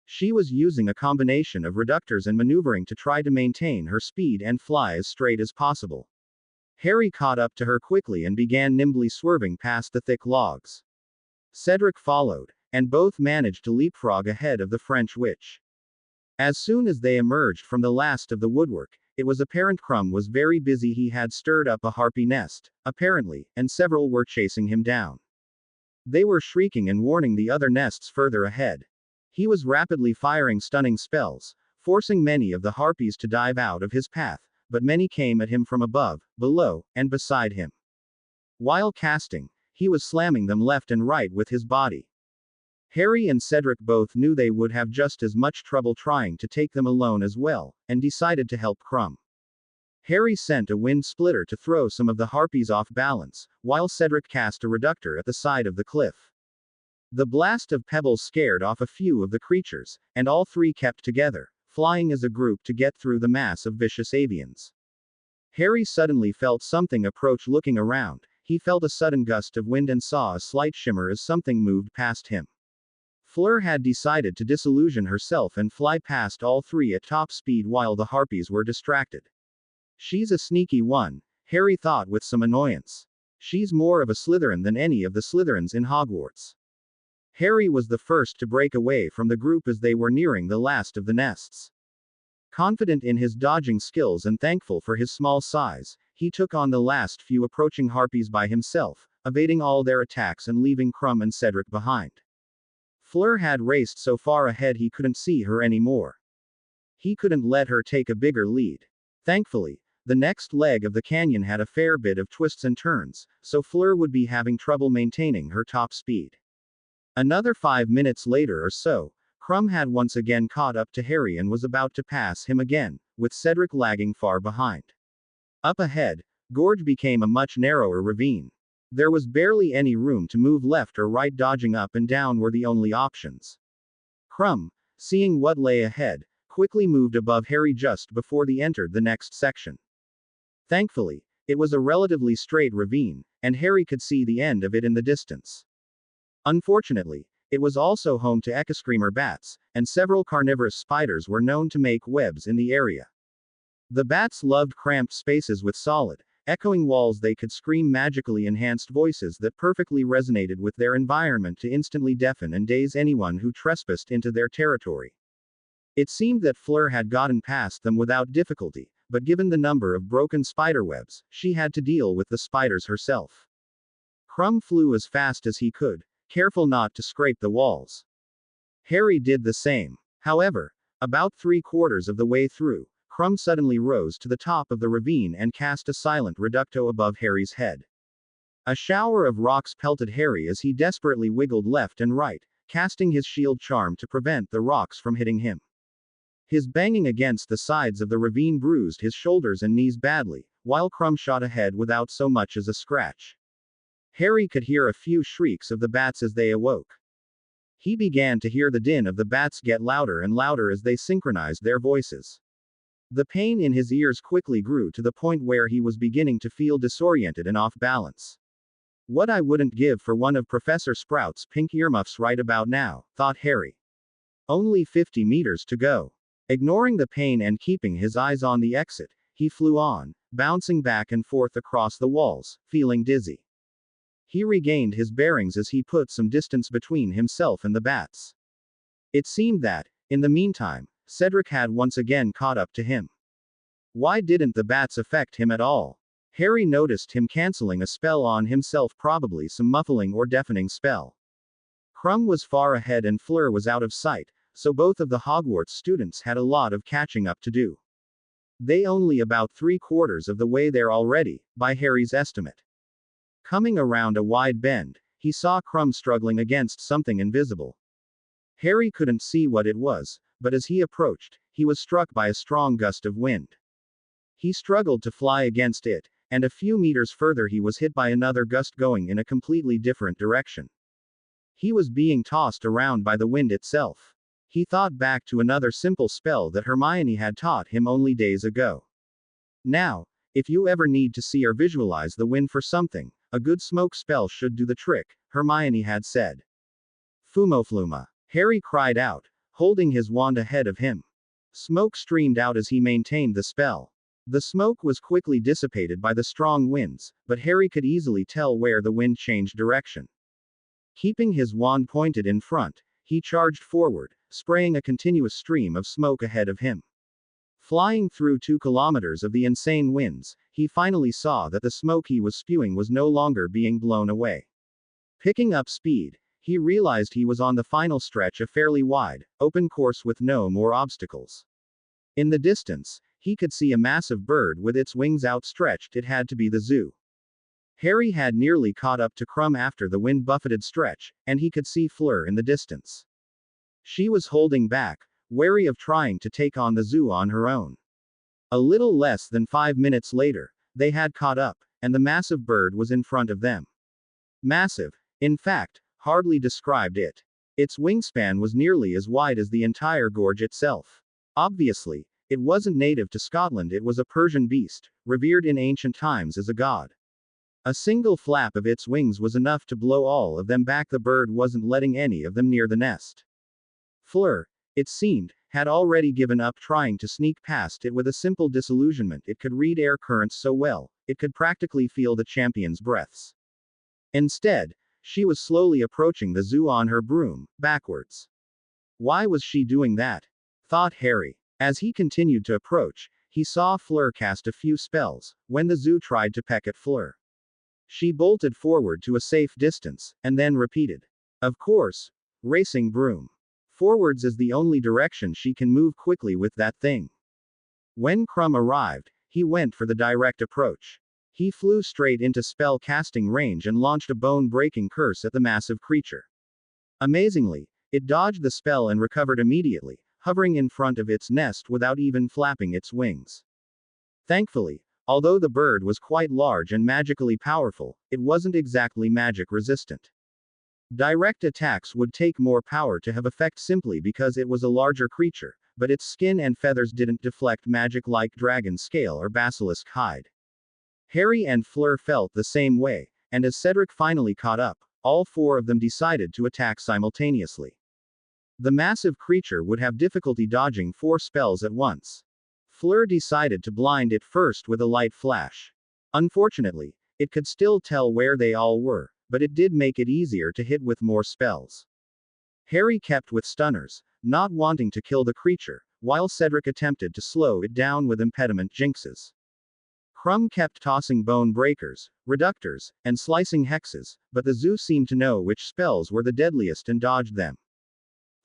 She was using a combination of reductors and maneuvering to try to maintain her speed and fly as straight as possible. Harry caught up to her quickly and began nimbly swerving past the thick logs. Cedric followed, and both managed to leapfrog ahead of the French witch. As soon as they emerged from the last of the woodwork, it was apparent Crumb was very busy. He had stirred up a harpy nest, apparently, and several were chasing him down. They were shrieking and warning the other nests further ahead. He was rapidly firing stunning spells, forcing many of the harpies to dive out of his path, but many came at him from above, below, and beside him. While casting, he was slamming them left and right with his body. Harry and Cedric both knew they would have just as much trouble trying to take them alone as well, and decided to help Crumb. Harry sent a wind splitter to throw some of the harpies off balance, while Cedric cast a reductor at the side of the cliff. The blast of pebbles scared off a few of the creatures, and all three kept together, flying as a group to get through the mass of vicious avians. Harry suddenly felt something approach. Looking around, he felt a sudden gust of wind and saw a slight shimmer as something moved past him. Fleur had decided to disillusion herself and fly past all three at top speed while the harpies were distracted. She's a sneaky one, Harry thought with some annoyance. She's more of a Slytherin than any of the Slytherins in Hogwarts. Harry was the first to break away from the group as they were nearing the last of the nests. Confident in his dodging skills and thankful for his small size, he took on the last few approaching harpies by himself, evading all their attacks and leaving Crumb and Cedric behind. Fleur had raced so far ahead he couldn't see her anymore. He couldn't let her take a bigger lead. Thankfully, the next leg of the canyon had a fair bit of twists and turns, so Fleur would be having trouble maintaining her top speed. Another 5 minutes later or so, Crumb had once again caught up to Harry and was about to pass him again, with Cedric lagging far behind. Up ahead, gorge became a much narrower ravine. There was barely any room to move left or right. Dodging up and down were the only options. Crumb, seeing what lay ahead, quickly moved above Harry just before they entered the next section. Thankfully, it was a relatively straight ravine, and Harry could see the end of it in the distance. Unfortunately, it was also home to echoscreamer bats, and several carnivorous spiders were known to make webs in the area. The bats loved cramped spaces with solid, echoing walls. They could scream magically enhanced voices that perfectly resonated with their environment to instantly deafen and daze anyone who trespassed into their territory. It seemed that Fleur had gotten past them without difficulty, but given the number of broken spiderwebs, she had to deal with the spiders herself. Crumb flew as fast as he could, careful not to scrape the walls. Harry did the same. However, about 3/4 of the way through, Crumb suddenly rose to the top of the ravine and cast a silent reducto above Harry's head. A shower of rocks pelted Harry as he desperately wiggled left and right, casting his shield charm to prevent the rocks from hitting him. His banging against the sides of the ravine bruised his shoulders and knees badly, while Crumb shot ahead without so much as a scratch. Harry could hear a few shrieks of the bats as they awoke. He began to hear the din of the bats get louder and louder as they synchronized their voices. The pain in his ears quickly grew to the point where he was beginning to feel disoriented and off balance. What I wouldn't give for one of Professor Sprout's pink earmuffs right about now, thought Harry. Only 50 meters to go. Ignoring the pain and keeping his eyes on the exit, he flew on, bouncing back and forth across the walls, feeling dizzy. He regained his bearings as he put some distance between himself and the bats. It seemed that, in the meantime, Cedric had once again caught up to him. Why didn't the bats affect him at all? Harry noticed him canceling a spell on himself, probably some muffling or deafening spell. Crumb was far ahead and Fleur was out of sight, so both of the Hogwarts students had a lot of catching up to do. They only about 3/4 of the way there already, by Harry's estimate. Coming around a wide bend, he saw Crumb struggling against something invisible. Harry couldn't see what it was, but as he approached, he was struck by a strong gust of wind. He struggled to fly against it, and a few meters further he was hit by another gust going in a completely different direction. He was being tossed around by the wind itself. He thought back to another simple spell that Hermione had taught him only days ago. Now, if you ever need to see or visualize the wind for something, a good smoke spell should do the trick, Hermione had said. Fumofluma. Harry cried out, holding his wand ahead of him. Smoke streamed out as he maintained the spell. The smoke was quickly dissipated by the strong winds, but Harry could easily tell where the wind changed direction. Keeping his wand pointed in front, he charged forward, spraying a continuous stream of smoke ahead of him. Flying through 2 kilometers of the insane winds, he finally saw that the smoke he was spewing was no longer being blown away. Picking up speed, he realized he was on the final stretch of fairly wide, open course with no more obstacles. In the distance, he could see a massive bird with its wings outstretched. It had to be the zoo. Harry had nearly caught up to Crumb after the wind-buffeted stretch, and he could see Fleur in the distance. She was holding back, wary of trying to take on the zoo on her own. A little less than 5 minutes later, they had caught up, and the massive bird was in front of them. Massive, in fact, hardly described it. Its wingspan was nearly as wide as the entire gorge itself. Obviously, it wasn't native to Scotland. It was a Persian beast, revered in ancient times as a god. A single flap of its wings was enough to blow all of them back. The bird wasn't letting any of them near the nest. Fleur, it seemed, had already given up trying to sneak past it with a simple disillusionment. It could read air currents so well, it could practically feel the champion's breaths. Instead, she was slowly approaching the zoo on her broom, backwards. Why was she doing that? Thought Harry. As he continued to approach, he saw Fleur cast a few spells, when the zoo tried to peck at Fleur. She bolted forward to a safe distance, and then repeated. Of course. Racing broom. Forwards is the only direction she can move quickly with that thing. When Crumb arrived, he went for the direct approach. He flew straight into spell casting range and launched a bone-breaking curse at the massive creature. Amazingly, it dodged the spell and recovered immediately, hovering in front of its nest without even flapping its wings. Thankfully, although the bird was quite large and magically powerful, it wasn't exactly magic resistant. Direct attacks would take more power to have effect simply because it was a larger creature, but its skin and feathers didn't deflect magic like dragon scale or basilisk hide. Harry and Fleur felt the same way, and as Cedric finally caught up, all 4 of them decided to attack simultaneously. The massive creature would have difficulty dodging 4 spells at once. Fleur decided to blind it first with a light flash. Unfortunately, it could still tell where they all were, but it did make it easier to hit with more spells. Harry kept with stunners, not wanting to kill the creature, while Cedric attempted to slow it down with impediment jinxes. Crumb kept tossing bone breakers, reductors, and slicing hexes, but the zoo seemed to know which spells were the deadliest and dodged them.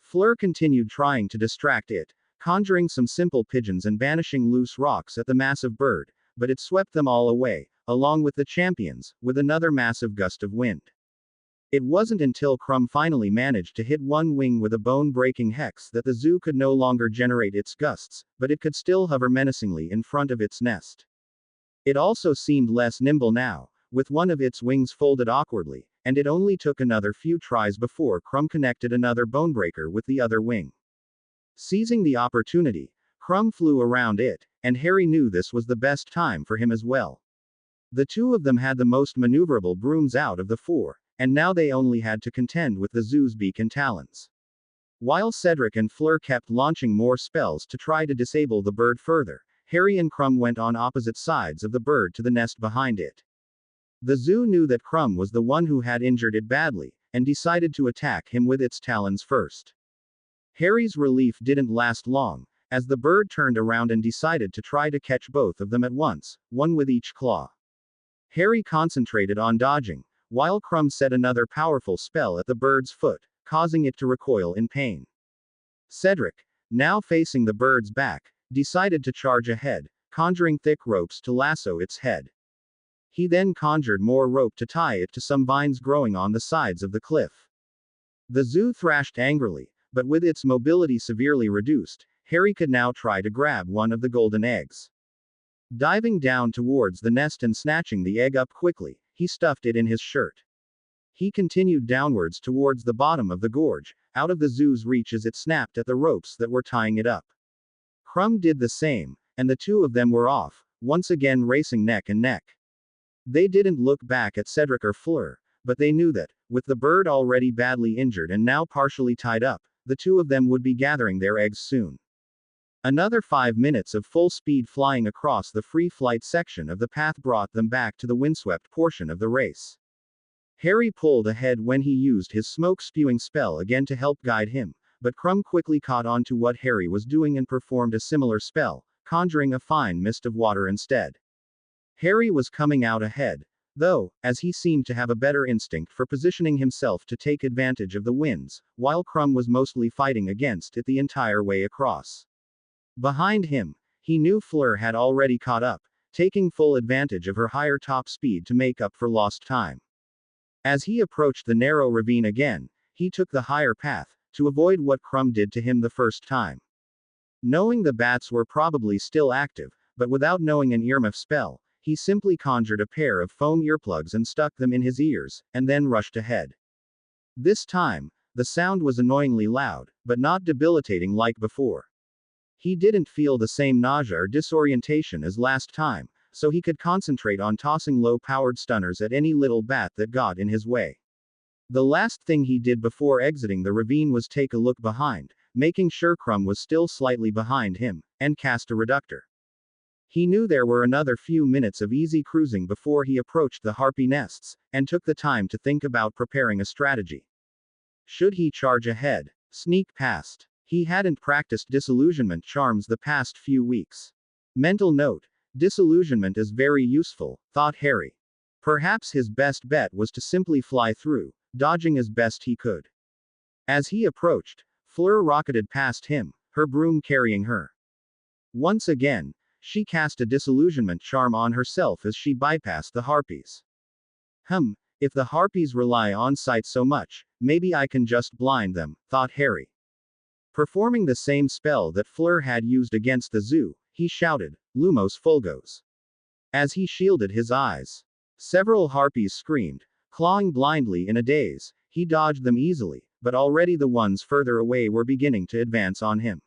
Fleur continued trying to distract it, conjuring some simple pigeons and banishing loose rocks at the massive bird, but it swept them all away, along with the champions, with another massive gust of wind. It wasn't until Crumb finally managed to hit one wing with a bone-breaking hex that the zoo could no longer generate its gusts, but it could still hover menacingly in front of its nest. It also seemed less nimble now, with one of its wings folded awkwardly, and it only took another few tries before Crumb connected another bonebreaker with the other wing. Seizing the opportunity, Crumb flew around it, and Harry knew this was the best time for him as well. The 2 of them had the most maneuverable brooms out of the 4, and now they only had to contend with the zoo's beak and talons. While Cedric and Fleur kept launching more spells to try to disable the bird further, Harry and Crumb went on opposite sides of the bird to the nest behind it. The zoo knew that Crumb was the one who had injured it badly, and decided to attack him with its talons first. Harry's relief didn't last long, as the bird turned around and decided to try to catch both of them at once, one with each claw. Harry concentrated on dodging, while Crumb set another powerful spell at the bird's foot, causing it to recoil in pain. Cedric, now facing the bird's back, decided to charge ahead, conjuring thick ropes to lasso its head. He then conjured more rope to tie it to some vines growing on the sides of the cliff. The zoo thrashed angrily, but with its mobility severely reduced, Harry could now try to grab one of the golden eggs. Diving down towards the nest and snatching the egg up quickly, he stuffed it in his shirt. He continued downwards towards the bottom of the gorge, out of the zoo's reach as it snapped at the ropes that were tying it up. Crumb did the same, and the 2 of them were off, once again racing neck and neck. They didn't look back at Cedric or Fleur, but they knew that, with the bird already badly injured and now partially tied up, the 2 of them would be gathering their eggs soon. Another 5 minutes of full speed flying across the free flight section of the path brought them back to the windswept portion of the race. Harry pulled ahead when he used his smoke spewing spell again to help guide him, but Crumb quickly caught on to what Harry was doing and performed a similar spell, conjuring a fine mist of water instead. Harry was coming out ahead, though, as he seemed to have a better instinct for positioning himself to take advantage of the winds, while Crumb was mostly fighting against it the entire way across. Behind him, he knew Fleur had already caught up, taking full advantage of her higher top speed to make up for lost time. As he approached the narrow ravine again, he took the higher path, to avoid what Crumb did to him the first time. Knowing the bats were probably still active, but without knowing an earmuff spell, he simply conjured a pair of foam earplugs and stuck them in his ears, and then rushed ahead. This time, the sound was annoyingly loud, but not debilitating like before. He didn't feel the same nausea or disorientation as last time, so he could concentrate on tossing low-powered stunners at any little bat that got in his way. The last thing he did before exiting the ravine was take a look behind, making sure Crumb was still slightly behind him, and cast a reductor. He knew there were another few minutes of easy cruising before he approached the harpy nests, and took the time to think about preparing a strategy. Should he charge ahead? Sneak past? He hadn't practiced disillusionment charms the past few weeks. Mental note: disillusionment is very useful, thought Harry. Perhaps his best bet was to simply fly through, dodging as best he could. As he approached, Fleur rocketed past him, her broom carrying her. Once again, she cast a disillusionment charm on herself as she bypassed the harpies. If the harpies rely on sight so much, maybe I can just blind them, thought Harry. Performing the same spell that Fleur had used against the zoo, he shouted, "Lumos Fulgos." As he shielded his eyes, several harpies screamed, clawing blindly in a daze. He dodged them easily, but already the ones further away were beginning to advance on him.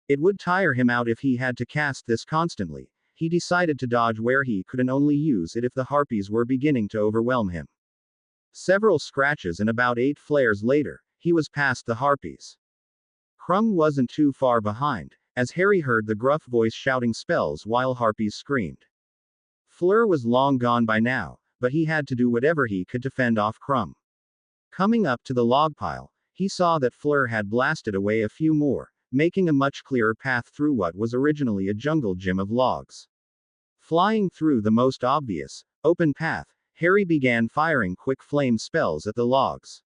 It would tire him out if he had to cast this constantly. He decided to dodge where he could and only use it if the harpies were beginning to overwhelm him. Several scratches and about 8 flares later, he was past the harpies. Crumb wasn't too far behind, as Harry heard the gruff voice shouting spells while harpies screamed. Fleur was long gone by now, but he had to do whatever he could to fend off Crumb. Coming up to the log pile, he saw that Fleur had blasted away a few more, making a much clearer path through what was originally a jungle gym of logs. Flying through the most obvious, open path, Harry began firing quick flame spells at the logs.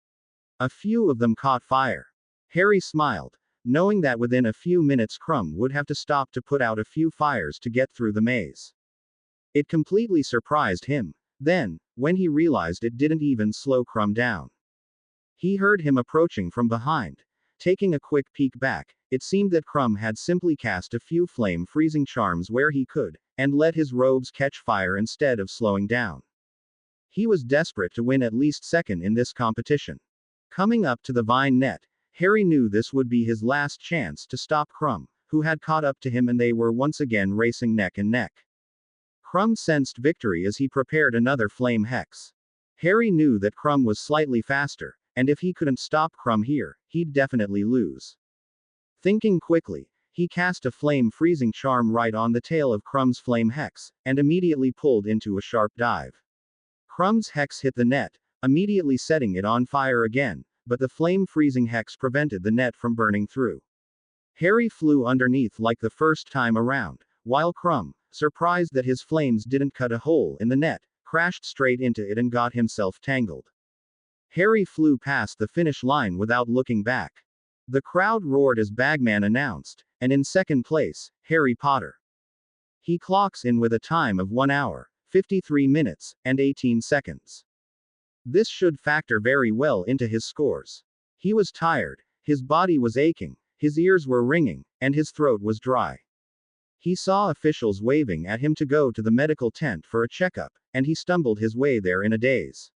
A few of them caught fire. Harry smiled, knowing that within a few minutes Crumb would have to stop to put out a few fires to get through the maze. It completely surprised him, then, when he realized it didn't even slow Crumb down. He heard him approaching from behind. Taking a quick peek back, it seemed that Crumb had simply cast a few flame freezing charms where he could, and let his robes catch fire instead of slowing down. He was desperate to win at least second in this competition. Coming up to the vine net, Harry knew this would be his last chance to stop Crumb, who had caught up to him and they were once again racing neck and neck. Crumb sensed victory as he prepared another flame hex. Harry knew that Crumb was slightly faster, and if he couldn't stop Crumb here, he'd definitely lose. Thinking quickly, he cast a flame freezing charm right on the tail of Crumb's flame hex, and immediately pulled into a sharp dive. Crumb's hex hit the net, immediately setting it on fire again, but the flame freezing hex prevented the net from burning through. Harry flew underneath like the first time around, while Crumb, surprised that his flames didn't cut a hole in the net, crashed straight into it and got himself tangled. Harry flew past the finish line without looking back. The crowd roared as Bagman announced, and in second place, Harry Potter. He clocks in with a time of 1 hour, 53 minutes, and 18 seconds. This should factor very well into his scores. He was tired, his body was aching, his ears were ringing, and his throat was dry. He saw officials waving at him to go to the medical tent for a checkup, and he stumbled his way there in a daze.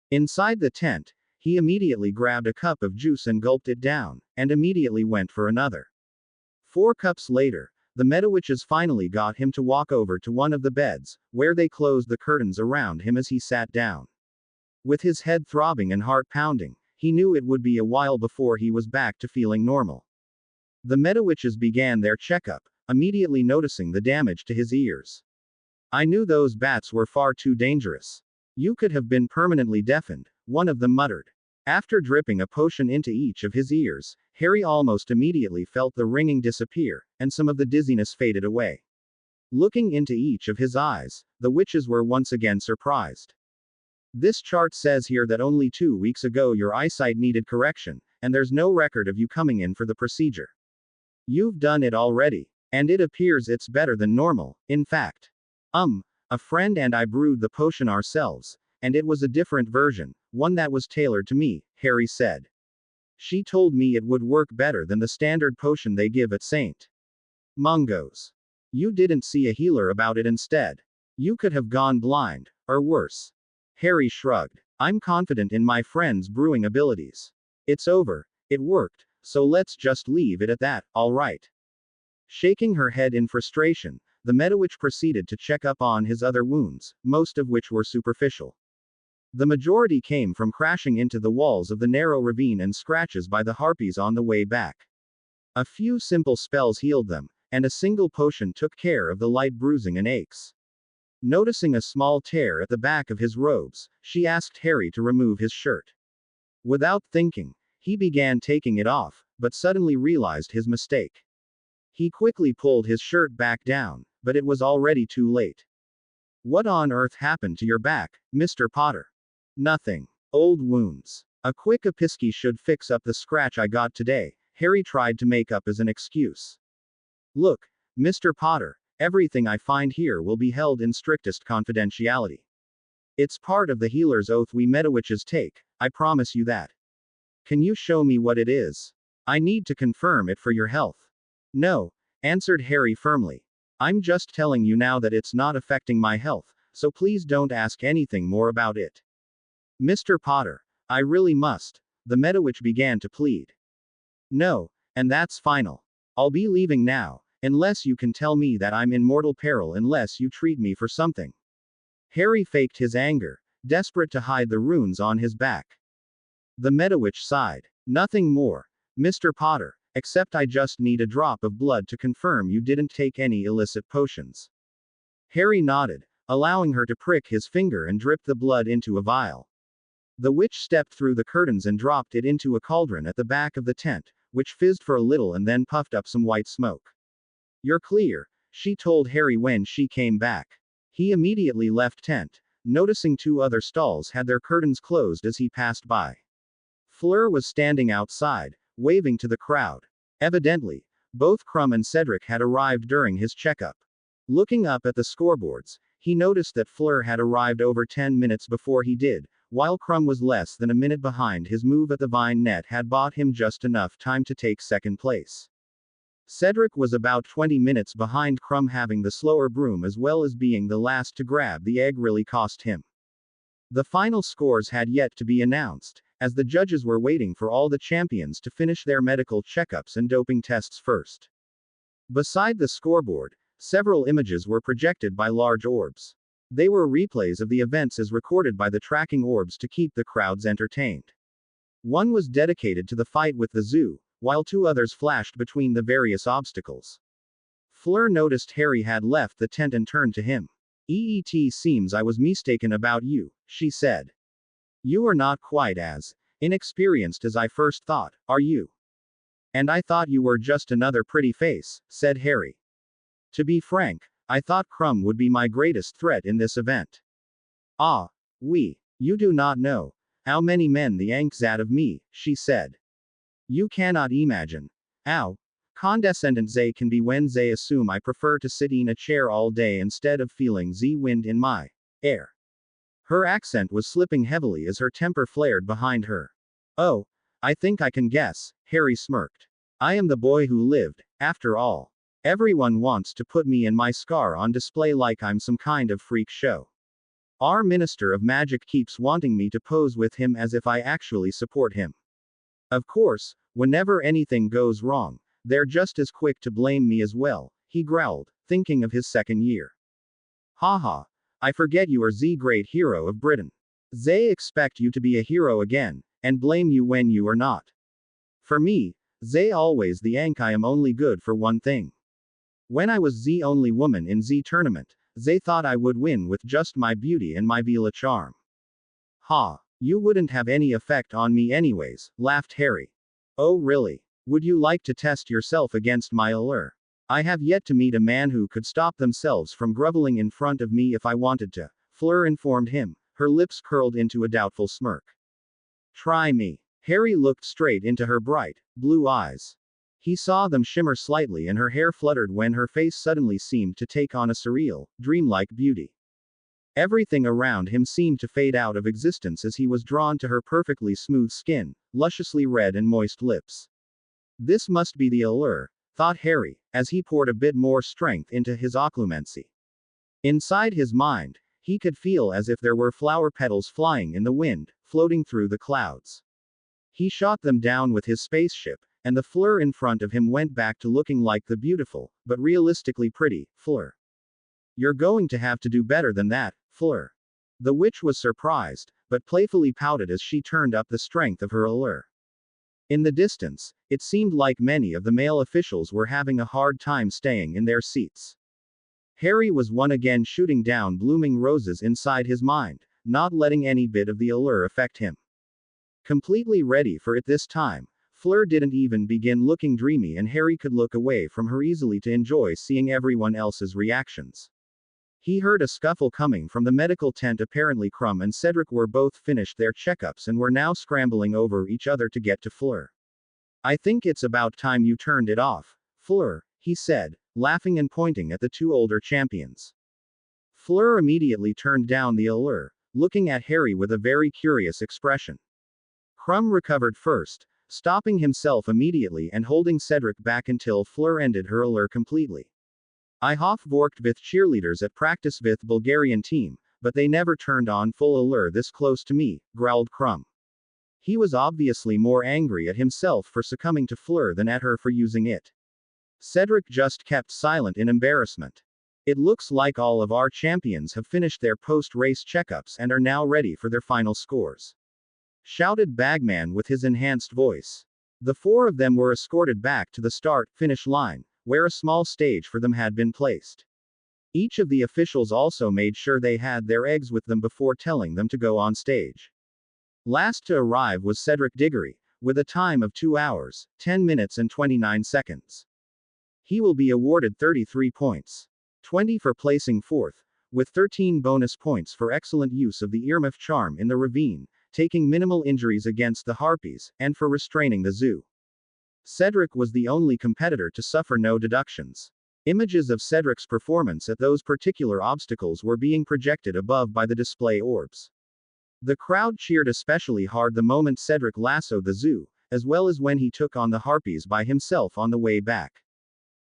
Inside the tent, he immediately grabbed a cup of juice and gulped it down, and immediately went for another. 4 cups later, the Medowitches finally got him to walk over to one of the beds, where they closed the curtains around him as he sat down. With his head throbbing and heart pounding, he knew it would be a while before he was back to feeling normal. The Medowitches began their checkup, immediately noticing the damage to his ears. I knew those bats were far too dangerous. You could have been permanently deafened, one of them muttered. After dripping a potion into each of his ears, Harry almost immediately felt the ringing disappear, and some of the dizziness faded away. Looking into each of his eyes, the witches were once again surprised. This chart says here that only 2 weeks ago your eyesight needed correction, and there's no record of you coming in for the procedure. You've done it already. And it appears it's better than normal, in fact. A friend and I brewed the potion ourselves, and it was a different version, one that was tailored to me, Harry said. She told me it would work better than the standard potion they give at St. Mungo's. You didn't see a healer about it instead. You could have gone blind, or worse. Harry shrugged. I'm confident in my friend's brewing abilities. It's over, it worked, so let's just leave it at that, alright. Shaking her head in frustration, the Medowitch proceeded to check up on his other wounds, most of which were superficial. The majority came from crashing into the walls of the narrow ravine and scratches by the harpies on the way back. A few simple spells healed them, and a single potion took care of the light bruising and aches. Noticing a small tear at the back of his robes, she asked Harry to remove his shirt. Without thinking, he began taking it off, but suddenly realized his mistake. He quickly pulled his shirt back down, but it was already too late. What on earth happened to your back, Mr. Potter? Nothing. Old wounds. A quick episky should fix up the scratch I got today, Harry tried to make up as an excuse. Look, Mr. Potter, everything I find here will be held in strictest confidentiality. It's part of the healer's oath we Medowitches take, I promise you that. Can you show me what it is? I need to confirm it for your health. No, answered Harry firmly. I'm just telling you now that it's not affecting my health, so please don't ask anything more about it. Mr. Potter, I really must, the Medowitch began to plead. No, and that's final. I'll be leaving now, unless you can tell me that I'm in mortal peril unless you treat me for something. Harry faked his anger, desperate to hide the runes on his back. The Medowitch sighed. Nothing more, Mr. Potter, except I just need a drop of blood to confirm you didn't take any illicit potions. Harry nodded, allowing her to prick his finger and drip the blood into a vial. The witch stepped through the curtains and dropped it into a cauldron at the back of the tent, which fizzed for a little and then puffed up some white smoke. You're clear, she told Harry when she came back. He immediately left tent, noticing 2 other stalls had their curtains closed as he passed by. Fleur was standing outside, waving to the crowd. Evidently, both Crumb and Cedric had arrived during his checkup. Looking up at the scoreboards, he noticed that Fleur had arrived over 10 minutes before he did, while Crumb was less than a minute behind. His move at the vine net had bought him just enough time to take second place. Cedric was about 20 minutes behind Crumb. Having the slower broom as well as being the last to grab the egg really cost him. The final scores had yet to be announced, as the judges were waiting for all the champions to finish their medical checkups and doping tests first. Beside the scoreboard, several images were projected by large orbs. They were replays of the events as recorded by the tracking orbs to keep the crowds entertained. One was dedicated to the fight with the zoo, while 2 others flashed between the various obstacles. Fleur noticed Harry had left the tent and turned to him. "It seems I was mistaken about you," she said. "You are not quite as inexperienced as I first thought, are you?" "And I thought you were just another pretty face," said Harry. "To be frank, I thought Crumb would be my greatest threat in this event." "Ah, you do not know how many men the Yanks out of me," she said. "You cannot imagine how condescendent they can be when they assume I prefer to sit in a chair all day instead of feeling the wind in my hair." Her accent was slipping heavily as her temper flared behind her. "Oh, I think I can guess," Harry smirked. "I am the boy who lived, after all. Everyone wants to put me and my scar on display like I'm some kind of freak show. Our Minister of Magic keeps wanting me to pose with him as if I actually support him. Of course, whenever anything goes wrong, they're just as quick to blame me as well," he growled, thinking of his second year. "Haha, I forget you are the great hero of Britain. They expect you to be a hero again, and blame you when you are not. For me, They always the Ank I am only good for one thing. When I was the only woman in the tournament, they thought I would win with just my beauty and my Vila charm. Ha! You wouldn't have any effect on me anyways, laughed Harry. Oh really? Would you like to test yourself against my allure? I have yet to meet a man who could stop themselves from groveling in front of me if I wanted to, Fleur informed him, her lips curled into a doubtful smirk. Try me. Harry looked straight into her bright, blue eyes. He saw them shimmer slightly and her hair fluttered when her face suddenly seemed to take on a surreal, dreamlike beauty. Everything around him seemed to fade out of existence as he was drawn to her perfectly smooth skin, lusciously red and moist lips. This must be the allure, thought Harry, as he poured a bit more strength into his occlumency. Inside his mind, he could feel as if there were flower petals flying in the wind, floating through the clouds. He shot them down with his spaceship, and the Fleur in front of him went back to looking like the beautiful, but realistically pretty, Fleur. You're going to have to do better than that, Fleur. The witch was surprised, but playfully pouted as she turned up the strength of her allure. In the distance, it seemed like many of the male officials were having a hard time staying in their seats. Harry was one again shooting down blooming roses inside his mind, not letting any bit of the allure affect him. Completely ready for it this time, Fleur didn't even begin looking dreamy and Harry could look away from her easily to enjoy seeing everyone else's reactions. He heard a scuffle coming from the medical tent. Apparently Crumb and Cedric were both finished their checkups and were now scrambling over each other to get to Fleur. I think it's about time you turned it off, Fleur, he said, laughing and pointing at the two older champions. Fleur immediately turned down the allure, looking at Harry with a very curious expression. Crumb recovered first, stopping himself immediately and holding Cedric back until Fleur ended her allure completely. I have worked with cheerleaders at practice with Bulgarian team, but they never turned on full allure this close to me, growled Crumb. He was obviously more angry at himself for succumbing to Fleur than at her for using it. Cedric just kept silent in embarrassment. It looks like all of our champions have finished their post-race checkups and are now ready for their final scores, shouted Bagman with his enhanced voice. The four of them were escorted back to the start-finish line, where a small stage for them had been placed. Each of the officials also made sure they had their eggs with them before telling them to go on stage. Last to arrive was Cedric Diggory, with a time of 2 hours, 10 minutes and 29 seconds. He will be awarded 33 points. 20 for placing fourth, with 13 bonus points for excellent use of the Earmuff charm in the ravine, taking minimal injuries against the Harpies, and for restraining the zoo. Cedric was the only competitor to suffer no deductions. Images of Cedric's performance at those particular obstacles were being projected above by the display orbs. The crowd cheered especially hard the moment Cedric lassoed the zoo, as well as when he took on the Harpies by himself on the way back.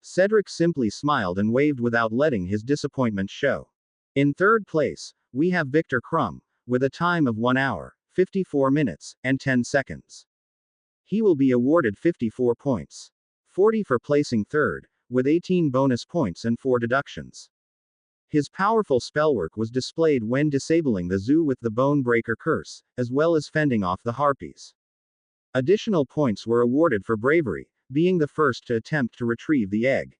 Cedric simply smiled and waved without letting his disappointment show. In third place, we have Victor Crumb, with a time of 1 hour, 54 minutes, and 10 seconds. He will be awarded 54 points. 40 for placing third, with 18 bonus points and 4 deductions. His powerful spellwork was displayed when disabling the zoo with the Bone Breaker curse, as well as fending off the Harpies. Additional points were awarded for bravery, being the first to attempt to retrieve the egg.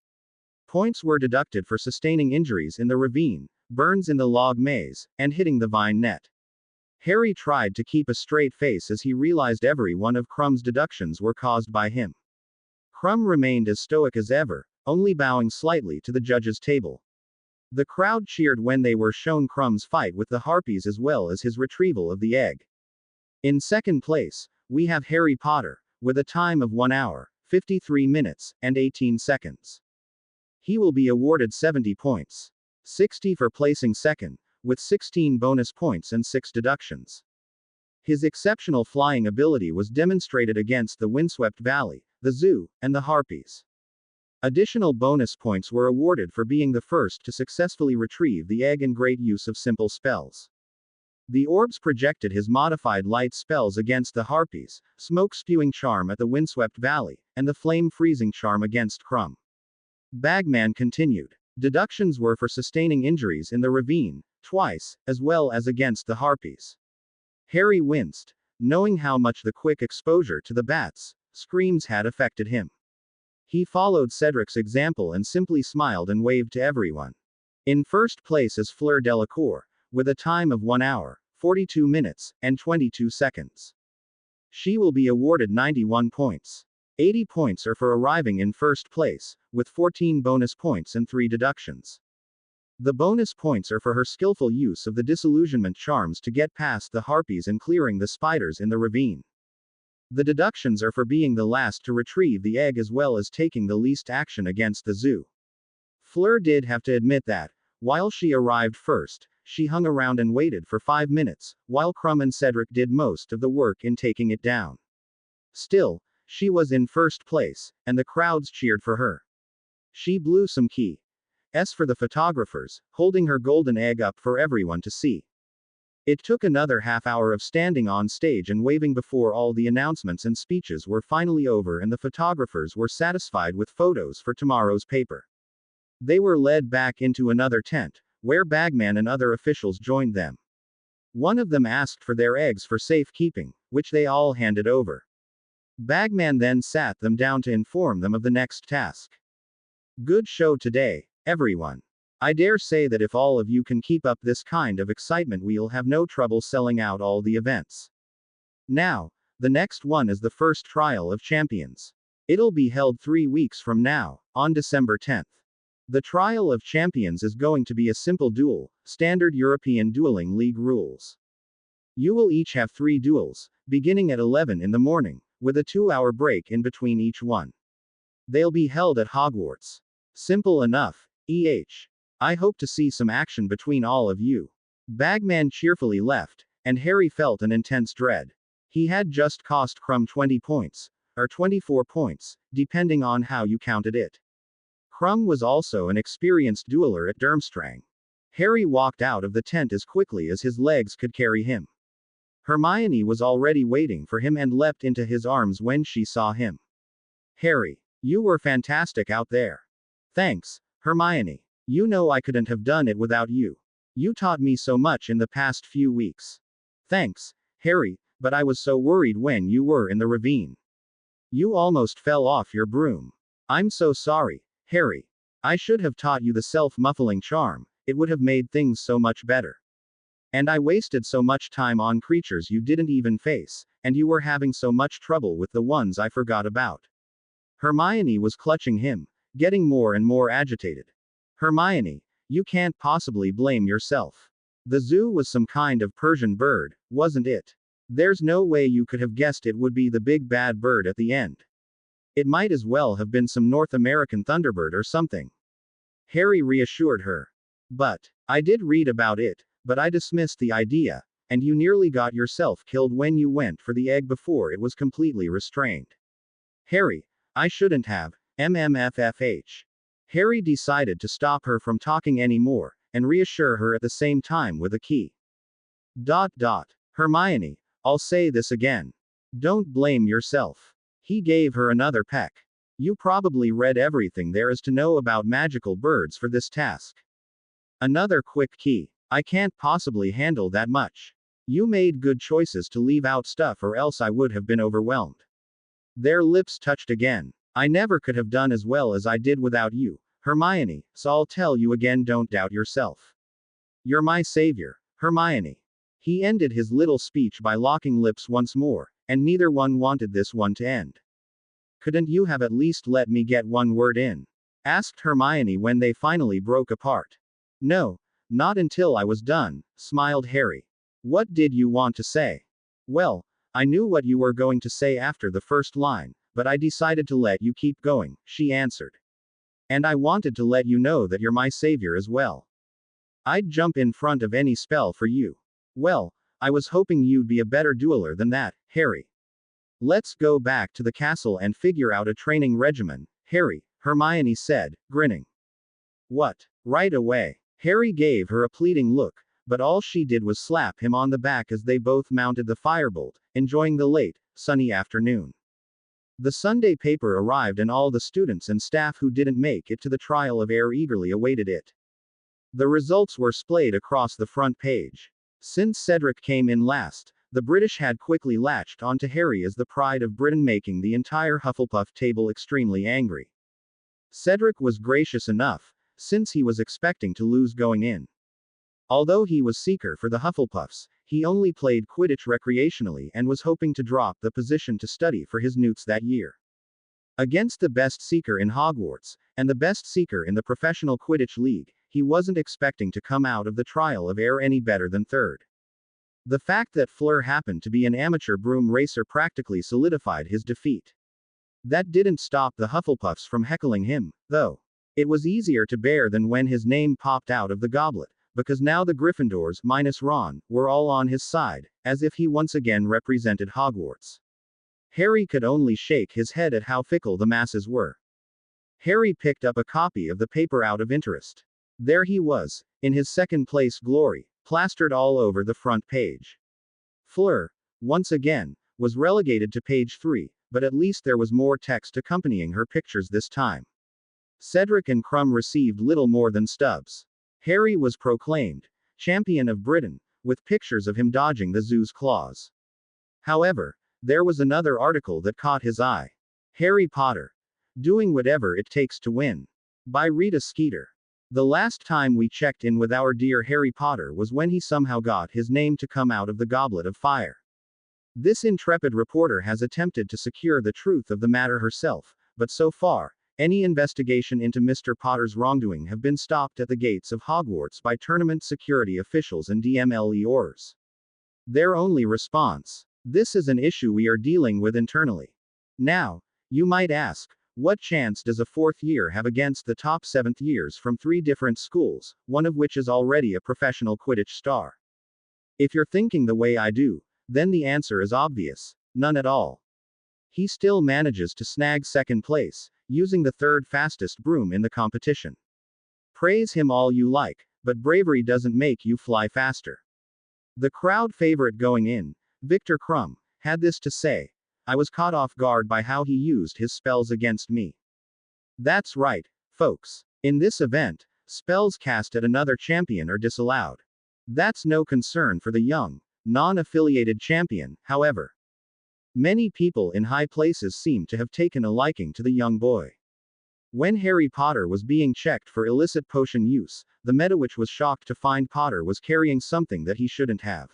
Points were deducted for sustaining injuries in the ravine, burns in the log maze, and hitting the vine net. Harry tried to keep a straight face as he realized every one of Crumb's deductions were caused by him. Crumb remained as stoic as ever, only bowing slightly to the judges' table. The crowd cheered when they were shown Crumb's fight with the Harpies as well as his retrieval of the egg. In second place, we have Harry Potter, with a time of 1 hour, 53 minutes, and 18 seconds. He will be awarded 70 points. 60 for placing second, with 16 bonus points and 6 deductions. His exceptional flying ability was demonstrated against the windswept valley, the zoo, and the Harpies. Additional bonus points were awarded for being the first to successfully retrieve the egg and great use of simple spells. The orbs projected his modified light spells against the Harpies, smoke-spewing charm at the windswept valley, and the flame-freezing charm against Crumb. Bagman continued. Deductions were for sustaining injuries in the ravine, twice, as well as against the Harpies. Harry winced, knowing how much the quick exposure to the bats, Screams had affected him. He followed Cedric's example and simply smiled and waved to everyone. In first place is Fleur Delacour, with a time of 1 hour, 42 minutes, and 22 seconds. She will be awarded 91 points. 80 points are for arriving in first place, with 14 bonus points and 3 deductions. The bonus points are for her skillful use of the disillusionment charms to get past the harpies and clearing the spiders in the ravine. The deductions are for being the last to retrieve the egg as well as taking the least action against the zoo. Fleur did have to admit that, while she arrived first, she hung around and waited for 5 minutes, while Crumb and Cedric did most of the work in taking it down. Still, she was in first place, and the crowds cheered for her. She blew some keys for the photographers, holding her golden egg up for everyone to see. It took another half hour of standing on stage and waving before all the announcements and speeches were finally over and the photographers were satisfied with photos for tomorrow's paper. They were led back into another tent, where Bagman and other officials joined them. One of them asked for their eggs for safekeeping, which they all handed over. Bagman then sat them down to inform them of the next task. Good show today, everyone. I dare say that if all of you can keep up this kind of excitement, we'll have no trouble selling out all the events. Now, the next one is the first trial of champions. It'll be held 3 weeks from now, on December 10th. The Trial of Champions is going to be a simple duel, standard European Dueling League rules. You will each have 3 duels, beginning at 11 in the morning, with a 2-hour break in between each one. They'll be held at Hogwarts. Simple enough, I hope to see some action between all of you. Bagman cheerfully left, and Harry felt an intense dread. He had just cost Crumb 20 points, or 24 points, depending on how you counted it. Crumb was also an experienced dueler at Durmstrang. Harry walked out of the tent as quickly as his legs could carry him. Hermione was already waiting for him and leapt into his arms when she saw him. Harry, you were fantastic out there. Thanks, Hermione. You know I couldn't have done it without you. You taught me so much in the past few weeks. Thanks, Harry, but I was so worried when you were in the ravine. You almost fell off your broom. I'm so sorry, Harry. I should have taught you the self-muffling charm, it would have made things so much better. And I wasted so much time on creatures you didn't even face, and you were having so much trouble with the ones I forgot about. Hermione was clutching him, getting more and more agitated. Hermione, you can't possibly blame yourself. The zoo was some kind of Persian bird, wasn't it? There's no way you could have guessed it would be the big bad bird at the end. It might as well have been some North American thunderbird or something. Harry reassured her. But, I did read about it, but I dismissed the idea, and you nearly got yourself killed when you went for the egg before it was completely restrained. Harry, I shouldn't have, MMFFH. Harry decided to stop her from talking anymore, and reassure her at the same time with a key. Hermione, I'll say this again. Don't blame yourself. He gave her another peck. You probably read everything there is to know about magical birds for this task. Another quick key. I can't possibly handle that much. You made good choices to leave out stuff or else I would have been overwhelmed. Their lips touched again. I never could have done as well as I did without you, Hermione, so I'll tell you again, don't doubt yourself. You're my savior, Hermione. He ended his little speech by locking lips once more, and neither one wanted this one to end. Couldn't you have at least let me get one word in? Asked Hermione when they finally broke apart. No, not until I was done, smiled Harry. What did you want to say? Well, I knew what you were going to say after the first line, but I decided to let you keep going, she answered. And I wanted to let you know that you're my savior as well. I'd jump in front of any spell for you. Well, I was hoping you'd be a better dueler than that, Harry. Let's go back to the castle and figure out a training regimen, Harry, Hermione said, grinning. What? Right away. Harry gave her a pleading look, but all she did was slap him on the back as they both mounted the firebolt, enjoying the late, sunny afternoon. The Sunday paper arrived and all the students and staff who didn't make it to the trial of air eagerly awaited it. The results were splayed across the front page. Since Cedric came in last, The British had quickly latched onto Harry as the pride of Britain, making the entire Hufflepuff table extremely angry. Cedric was gracious enough, since he was expecting to lose going in. Although he was seeker for the Hufflepuffs, he only played Quidditch recreationally and was hoping to drop the position to study for his newts that year. Against the best seeker in Hogwarts, and the best seeker in the professional Quidditch League, he wasn't expecting to come out of the trial of air any better than third. The fact that Fleur happened to be an amateur broom racer practically solidified his defeat. That didn't stop the Hufflepuffs from heckling him, though. It was easier to bear than when his name popped out of the goblet, because now the Gryffindors, minus Ron, were all on his side, as if he once again represented Hogwarts. Harry could only shake his head at how fickle the masses were. Harry picked up a copy of the paper out of interest. There he was, in his second place glory, plastered all over the front page. Fleur, once again, was relegated to page 3, but at least there was more text accompanying her pictures this time. Cedric and Krum received little more than stubs. Harry was proclaimed champion of Britain, with pictures of him dodging the zoo's claws. However, there was another article that caught his eye. Harry Potter. Doing Whatever It Takes to Win. By Rita Skeeter. The last time we checked in with our dear Harry Potter was when he somehow got his name to come out of the Goblet of Fire. This intrepid reporter has attempted to secure the truth of the matter herself, but so far, any investigation into Mr. Potter's wrongdoing have been stopped at the gates of Hogwarts by tournament security officials and DMLE orders. Their only response: this is an issue we are dealing with internally. Now, you might ask, what chance does a fourth year have against the top seventh years from 3 different schools, one of which is already a professional Quidditch star? If you're thinking the way I do, then the answer is obvious: none at all. He still manages to snag second place, using the third fastest broom in the competition. Praise him all you like, but bravery doesn't make you fly faster. The crowd favorite going in, Victor Krum, had this to say: I was caught off guard by how he used his spells against me. That's right, folks. In this event, spells cast at another champion are disallowed. That's no concern for the young, non-affiliated champion, however. Many people in high places seem to have taken a liking to the young boy. When Harry Potter was being checked for illicit potion use, the Medowitch was shocked to find Potter was carrying something that he shouldn't have.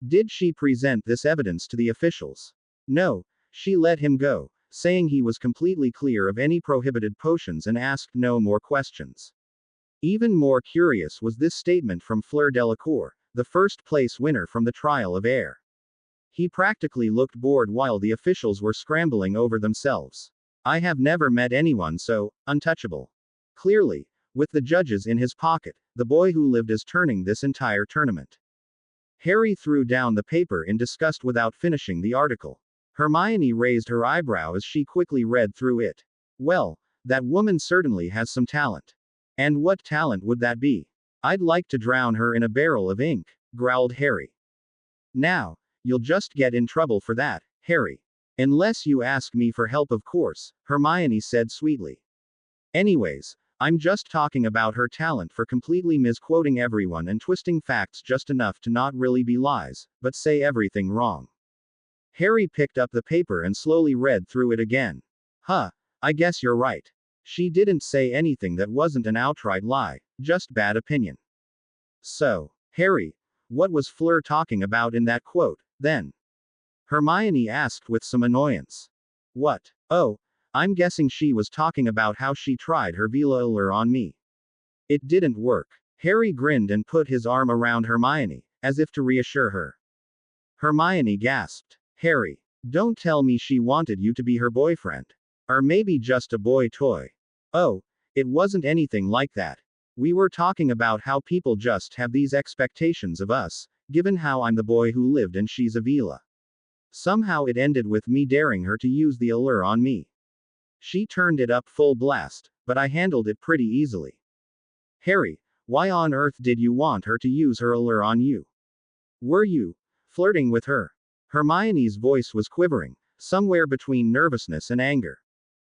Did she present this evidence to the officials? No, she let him go, saying he was completely clear of any prohibited potions and asked no more questions. Even more curious was this statement from Fleur Delacour, the first place winner from the trial of air. He practically looked bored while the officials were scrambling over themselves. I have never met anyone so untouchable. Clearly, with the judges in his pocket, the boy who lived is turning this entire tournament. Harry threw down the paper in disgust without finishing the article. Hermione raised her eyebrow as she quickly read through it. Well, that woman certainly has some talent. And what talent would that be? I'd like to drown her in a barrel of ink, growled Harry. Now, you'll just get in trouble for that, Harry. Unless you ask me for help, of course, Hermione said sweetly. Anyways, I'm just talking about her talent for completely misquoting everyone and twisting facts just enough to not really be lies, but say everything wrong. Harry picked up the paper and slowly read through it again. Huh, I guess you're right. She didn't say anything that wasn't an outright lie, just bad opinion. So, Harry, what was Fleur talking about in that quote, then? Hermione asked with some annoyance. What? Oh, I'm guessing she was talking about how she tried her Vila allure on me. It didn't work. Harry grinned and put his arm around Hermione, as if to reassure her. Hermione gasped. Harry, don't tell me she wanted you to be her boyfriend. Or maybe just a boy toy. Oh, it wasn't anything like that. We were talking about how people just have these expectations of us, given how I'm the boy who lived and she's a Vila. Somehow it ended with me daring her to use the allure on me. She turned it up full blast, but I handled it pretty easily. Harry, why on earth did you want her to use her allure on you? Were you flirting with her? Hermione's voice was quivering, somewhere between nervousness and anger.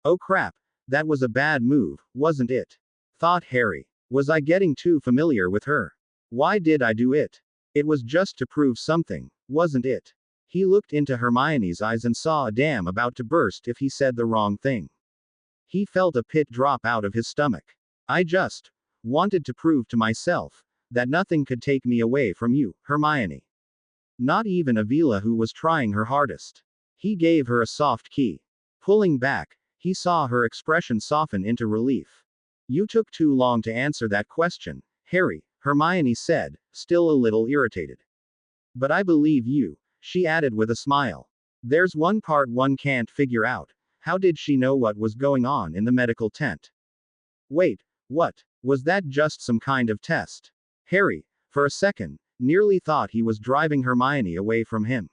Oh crap, that was a bad move, wasn't it? Thought Harry. Was I getting too familiar with her? Why did I do it? It was just to prove something, wasn't it? He looked into Hermione's eyes and saw a dam about to burst if he said the wrong thing. He felt a pit drop out of his stomach. I just wanted to prove to myself that nothing could take me away from you, Hermione. Not even Avila, who was trying her hardest. He gave her a soft key. Pulling back, he saw her expression soften into relief. You took too long to answer that question, Harry, Hermione said, still a little irritated. But I believe you, she added with a smile. There's one part one can't figure out. How did she know what was going on in the medical tent? Wait, what? Was that just some kind of test? Harry, for a second, nearly thought he was driving Hermione away from him.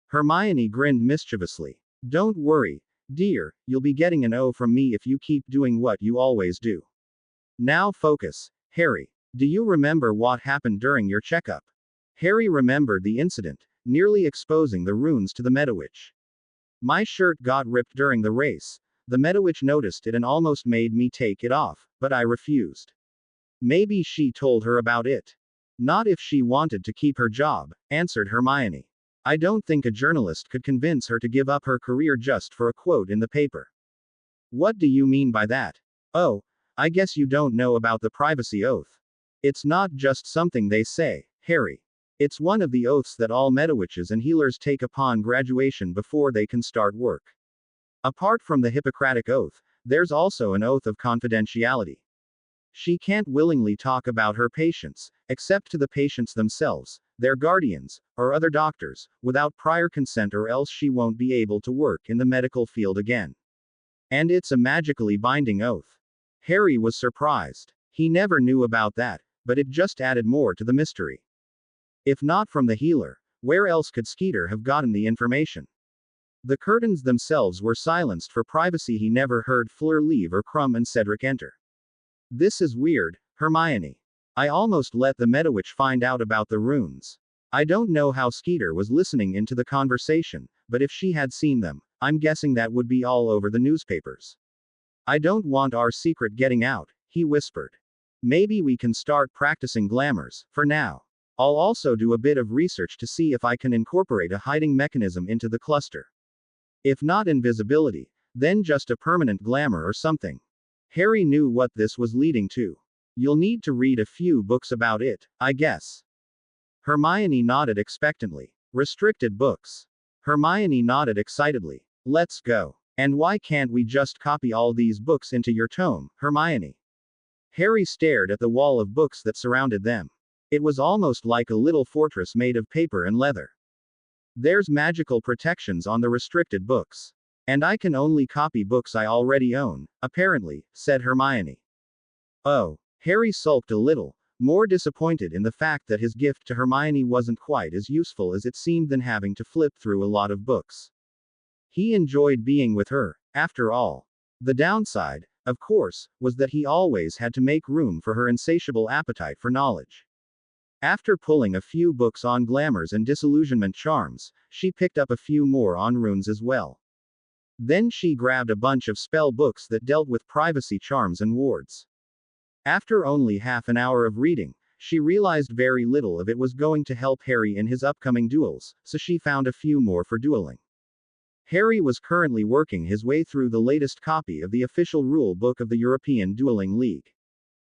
Hermione grinned mischievously. Don't worry, dear, you'll be getting an O from me if you keep doing what you always do. Now focus, Harry. Do you remember what happened during your checkup? Harry remembered the incident, nearly exposing the runes to the Medowitch. My shirt got ripped during the race. The Medowitch noticed it and almost made me take it off, but I refused. Maybe she told her about it. Not if she wanted to keep her job, answered Hermione. I don't think a journalist could convince her to give up her career just for a quote in the paper. What do you mean by that? Oh, I guess you don't know about the privacy oath. It's not just something they say, Harry. It's one of the oaths that all Medowitches and healers take upon graduation before they can start work. Apart from the Hippocratic Oath, there's also an oath of confidentiality. She can't willingly talk about her patients, except to the patients themselves, their guardians, or other doctors, without prior consent, or else she won't be able to work in the medical field again. And it's a magically binding oath. Harry was surprised. He never knew about that, but it just added more to the mystery. If not from the healer, where else could Skeeter have gotten the information? The curtains themselves were silenced for privacy. He never heard Fleur leave or Crumb and Cedric enter. This is weird, Hermione. I almost let the Medowitch find out about the runes. I don't know how Skeeter was listening into the conversation, but if she had seen them, I'm guessing that would be all over the newspapers. I don't want our secret getting out, he whispered. Maybe we can start practicing glamours, for now. I'll also do a bit of research to see if I can incorporate a hiding mechanism into the cluster. If not invisibility, then just a permanent glamour or something. Harry knew what this was leading to. You'll need to read a few books about it, I guess. Hermione nodded expectantly. Restricted books. Hermione nodded excitedly. Let's go. And why can't we just copy all these books into your tome, Hermione? Harry stared at the wall of books that surrounded them. It was almost like a little fortress made of paper and leather. There's magical protections on the restricted books. And I can only copy books I already own, apparently, said Hermione. Oh. Harry sulked a little, more disappointed in the fact that his gift to Hermione wasn't quite as useful as it seemed than having to flip through a lot of books. He enjoyed being with her, after all. The downside, of course, was that he always had to make room for her insatiable appetite for knowledge. After pulling a few books on glamours and disillusionment charms, she picked up a few more on runes as well. Then she grabbed a bunch of spell books that dealt with privacy charms and wards. After only half an hour of reading, she realized very little of it was going to help Harry in his upcoming duels, so she found a few more for dueling. Harry was currently working his way through the latest copy of the official rule book of the European Dueling League.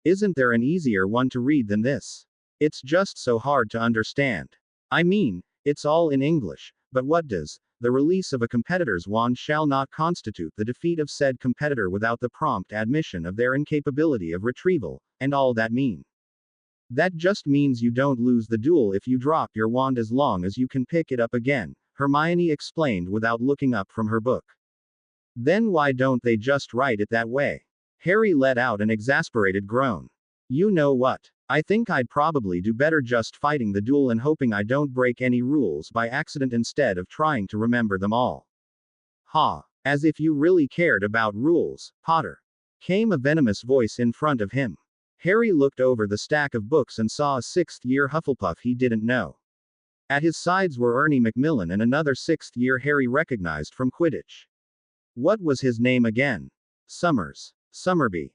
Isn't there an easier one to read than this? It's just so hard to understand. I mean, it's all in English, but what does the release of a competitor's wand shall not constitute the defeat of said competitor without the prompt admission of their incapability of retrieval, and all that mean? That just means you don't lose the duel if you drop your wand as long as you can pick it up again, Hermione explained without looking up from her book. Then why don't they just write it that way? Harry let out an exasperated groan. You know what? I think I'd probably do better just fighting the duel and hoping I don't break any rules by accident instead of trying to remember them all. Ha! As if you really cared about rules, Potter. Came a venomous voice in front of him. Harry looked over the stack of books and saw a sixth-year Hufflepuff he didn't know. At his sides were Ernie Macmillan and another sixth-year Harry recognized from Quidditch. What was his name again? Summers. Summerby.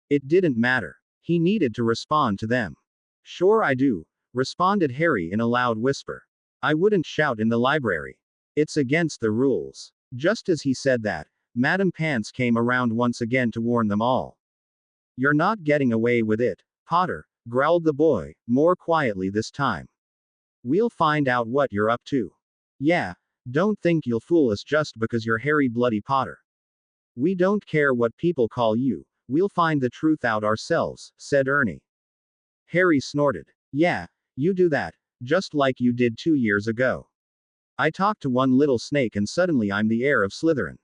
It didn't matter. He needed to respond to them. Sure I do. responded Harry in a loud whisper. I wouldn't shout in the library. It's against the rules. Just as he said that, Madam Pants came around once again to warn them all. You're not getting away with it, Potter, growled the boy, more quietly this time. We'll find out what you're up to. Yeah, don't think you'll fool us just because you're Harry Bloody Potter. We don't care what people call you, we'll find the truth out ourselves, said Ernie. Harry snorted. Yeah, you do that, just like you did 2 years ago. I talked to one little snake and suddenly I'm the heir of Slytherin.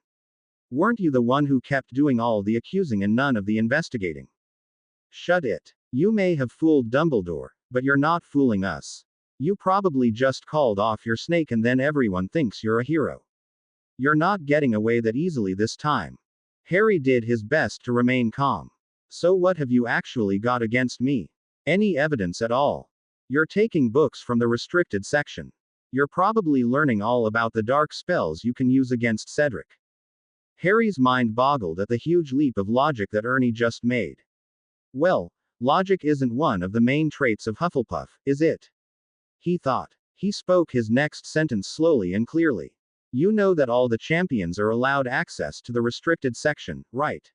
Weren't you the one who kept doing all the accusing and none of the investigating? Shut it. You may have fooled Dumbledore, but you're not fooling us. You probably just called off your snake and then everyone thinks you're a hero. You're not getting away that easily this time. Harry did his best to remain calm. So what have you actually got against me? Any evidence at all? You're taking books from the restricted section. You're probably learning all about the dark spells you can use against Cedric. Harry's mind boggled at the huge leap of logic that Ernie just made. Well, logic isn't one of the main traits of Hufflepuff, is it? He thought. He spoke his next sentence slowly and clearly. You know that all the champions are allowed access to the restricted section, right?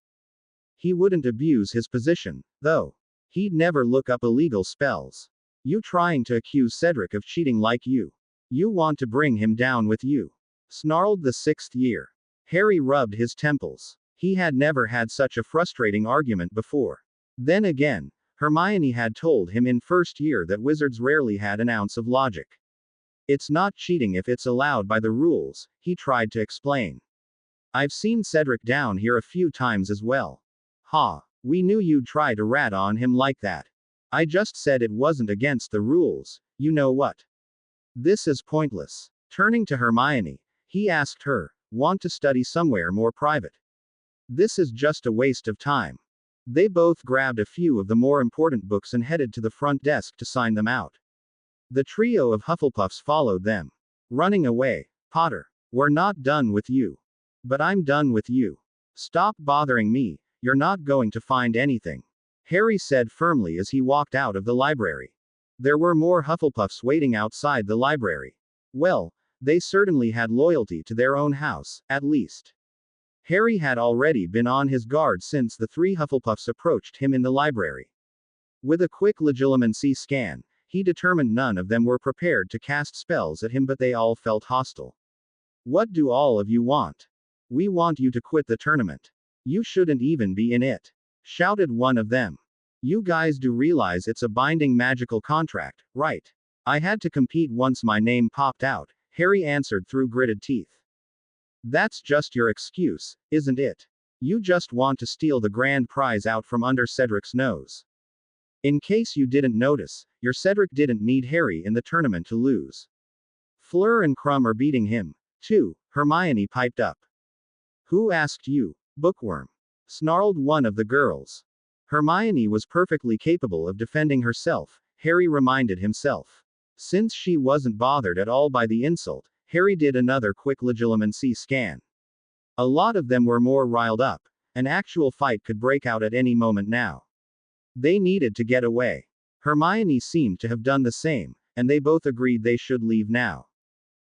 He wouldn't abuse his position, though. He'd never look up illegal spells. You trying to accuse Cedric of cheating like you. You want to bring him down with you. Snarled the sixth year. Harry rubbed his temples. He had never had such a frustrating argument before. Then again, Hermione had told him in first year that wizards rarely had an ounce of logic. It's not cheating if it's allowed by the rules, he tried to explain. I've seen Cedric down here a few times as well. Ha, we knew you'd try to rat on him like that. I just said it wasn't against the rules, you know what? This is pointless. Turning to Hermione, he asked her, want to study somewhere more private? This is just a waste of time. They both grabbed a few of the more important books and headed to the front desk to sign them out. The trio of Hufflepuffs followed them. Running away. Potter. We're not done with you. But I'm done with you. Stop bothering me, you're not going to find anything. Harry said firmly as he walked out of the library. There were more Hufflepuffs waiting outside the library. Well, they certainly had loyalty to their own house, at least. Harry had already been on his guard since the three Hufflepuffs approached him in the library. With a quick legilimency scan, he determined none of them were prepared to cast spells at him, but they all felt hostile. What do all of you want? We want you to quit the tournament. You shouldn't even be in it, shouted one of them. You guys do realize it's a binding magical contract, right? I had to compete once my name popped out, Harry answered through gritted teeth. That's just your excuse, isn't it? You just want to steal the grand prize out from under Cedric's nose. In case you didn't notice, your Cedric didn't need Harry in the tournament to lose. Fleur and Crumb are beating him, too, Hermione piped up. Who asked you, bookworm? Snarled one of the girls. Hermione was perfectly capable of defending herself, Harry reminded himself. Since she wasn't bothered at all by the insult, Harry did another quick legilimency scan. A lot of them were more riled up. An actual fight could break out at any moment now. They needed to get away. Hermione seemed to have done the same, and they both agreed they should leave now.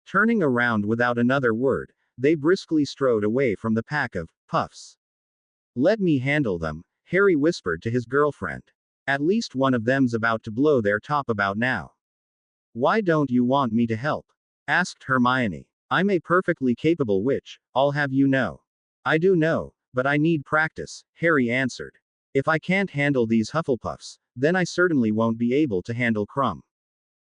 Turning around without another word, they briskly strode away from the pack of puffs. Let me handle them, Harry whispered to his girlfriend. At least one of them's about to blow their top about now. Why don't you want me to help? Asked Hermione. I'm a perfectly capable witch, I'll have you know. I do know, but I need practice, Harry answered. If I can't handle these Hufflepuffs, then I certainly won't be able to handle Crumb.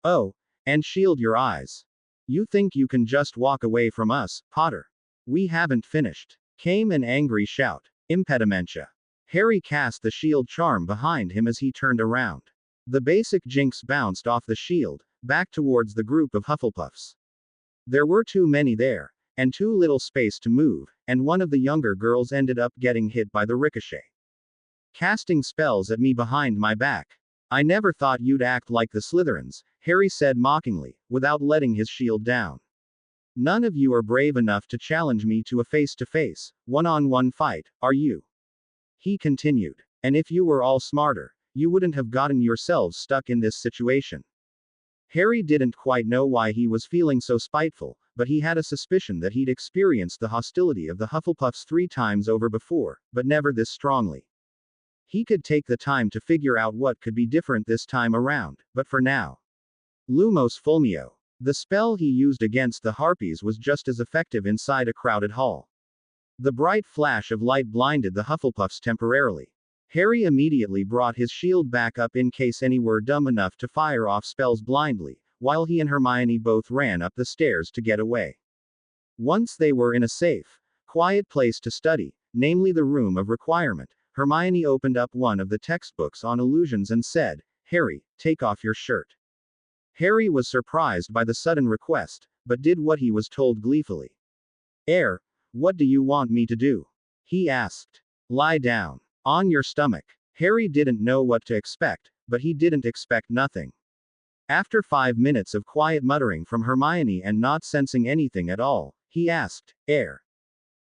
Oh, and shield your eyes. You think you can just walk away from us, Potter? We haven't finished. Came an angry shout. Impedimentia. Harry cast the shield charm behind him as he turned around. The basic jinx bounced off the shield, back towards the group of Hufflepuffs. There were too many there, and too little space to move, and one of the younger girls ended up getting hit by the ricochet. Casting spells at me behind my back. I never thought you'd act like the Slytherins, Harry said mockingly, without letting his shield down. None of you are brave enough to challenge me to a face-to-face, one-on-one fight, are you? He continued. And if you were all smarter, you wouldn't have gotten yourselves stuck in this situation. Harry didn't quite know why he was feeling so spiteful, but he had a suspicion that he'd experienced the hostility of the Hufflepuffs 3 times over before, but never this strongly. He could take the time to figure out what could be different this time around, but for now. Lumos Fulmio. The spell he used against the Harpies was just as effective inside a crowded hall. The bright flash of light blinded the Hufflepuffs temporarily. Harry immediately brought his shield back up in case any were dumb enough to fire off spells blindly, while he and Hermione both ran up the stairs to get away. Once they were in a safe, quiet place to study, namely the room of requirement, Hermione opened up one of the textbooks on illusions and said, "Harry, take off your shirt." Harry was surprised by the sudden request, but did what he was told gleefully. What do you want me to do?" he asked. "Lie down. On your stomach." Harry didn't know what to expect, but he didn't expect nothing. After 5 minutes of quiet muttering from Hermione and not sensing anything at all, he asked,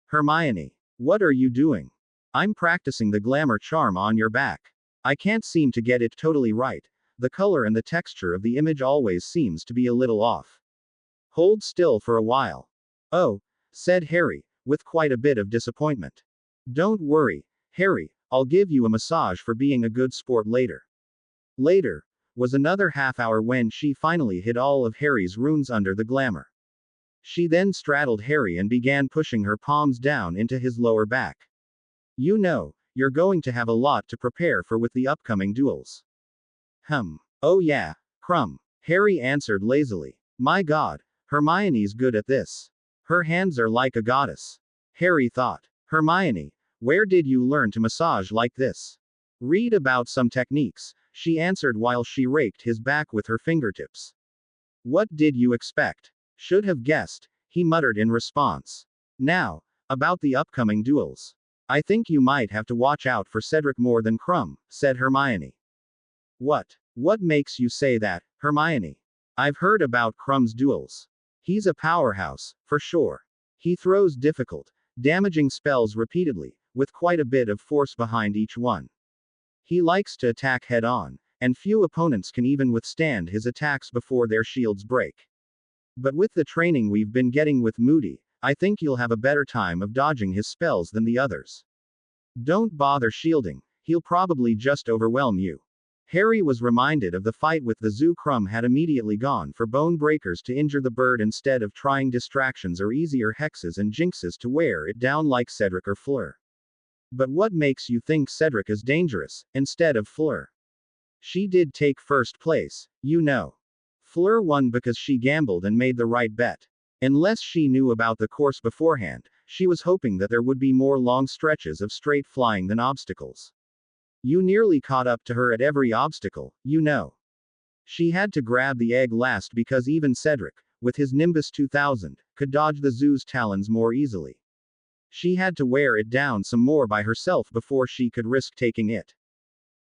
"Hermione, what are you doing?" "I'm practicing the glamour charm on your back. I can't seem to get it totally right. The color and the texture of the image always seems to be a little off. Hold still for a while." "Oh," said Harry, with quite a bit of disappointment. "Don't worry, Harry, I'll give you a massage for being a good sport later." Later was another half hour when she finally hid all of Harry's runes under the glamour. She then straddled Harry and began pushing her palms down into his lower back. "You know, you're going to have a lot to prepare for with the upcoming duels." "Oh yeah, Crumb," Harry answered lazily. "My god, Hermione's good at this. Her hands are like a goddess." Harry thought. "Hermione, where did you learn to massage like this?" "Read about some techniques," she answered while she raked his back with her fingertips. "What did you expect?" "Should have guessed," he muttered in response. "Now, about the upcoming duels. I think you might have to watch out for Cedric more than Crumb," said Hermione. What makes you say that, Hermione?" "I've heard about Crumb's duels. He's a powerhouse, for sure. He throws difficult, damaging spells repeatedly, with quite a bit of force behind each one. He likes to attack head on, and few opponents can even withstand his attacks before their shields break. But with the training we've been getting with Moody, I think you'll have a better time of dodging his spells than the others. Don't bother shielding, he'll probably just overwhelm you." Harry was reminded of the fight with the zoo. Crumb had immediately gone for bone breakers to injure the bird instead of trying distractions or easier hexes and jinxes to wear it down like Cedric or Fleur. "But what makes you think Cedric is dangerous, instead of Fleur?" "She did take first place, you know. Fleur won because she gambled and made the right bet. Unless she knew about the course beforehand, she was hoping that there would be more long stretches of straight flying than obstacles. You nearly caught up to her at every obstacle, you know. She had to grab the egg last because even Cedric, with his Nimbus 2000, could dodge the zoo's talons more easily. She had to wear it down some more by herself before she could risk taking it."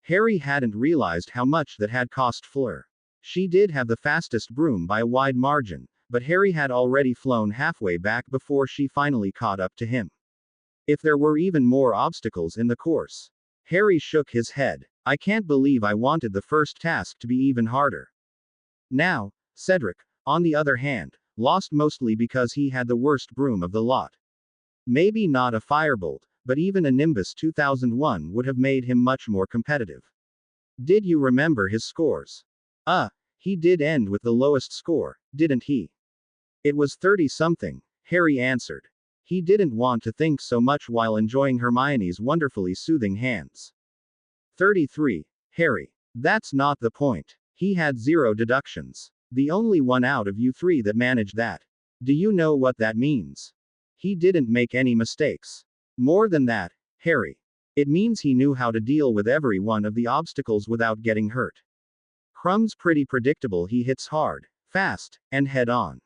Harry hadn't realized how much that had cost Fleur. She did have the fastest broom by a wide margin, but Harry had already flown halfway back before she finally caught up to him. If there were even more obstacles in the course. Harry shook his head. "I can't believe I wanted the first task to be even harder." Now, Cedric, on the other hand, lost mostly because he had the worst broom of the lot. Maybe not a firebolt, but even a Nimbus 2001 would have made him much more competitive. "Did you remember his scores?" He did end with the lowest score, didn't he?" "It was 30-something, Harry answered. He didn't want to think so much while enjoying Hermione's wonderfully soothing hands. 33, Harry. That's not the point. He had 0 deductions. The only one out of you 3 that managed that. Do you know what that means? He didn't make any mistakes. More than that, Harry. It means he knew how to deal with every one of the obstacles without getting hurt. Crumb's pretty predictable. He hits hard, fast, and head on.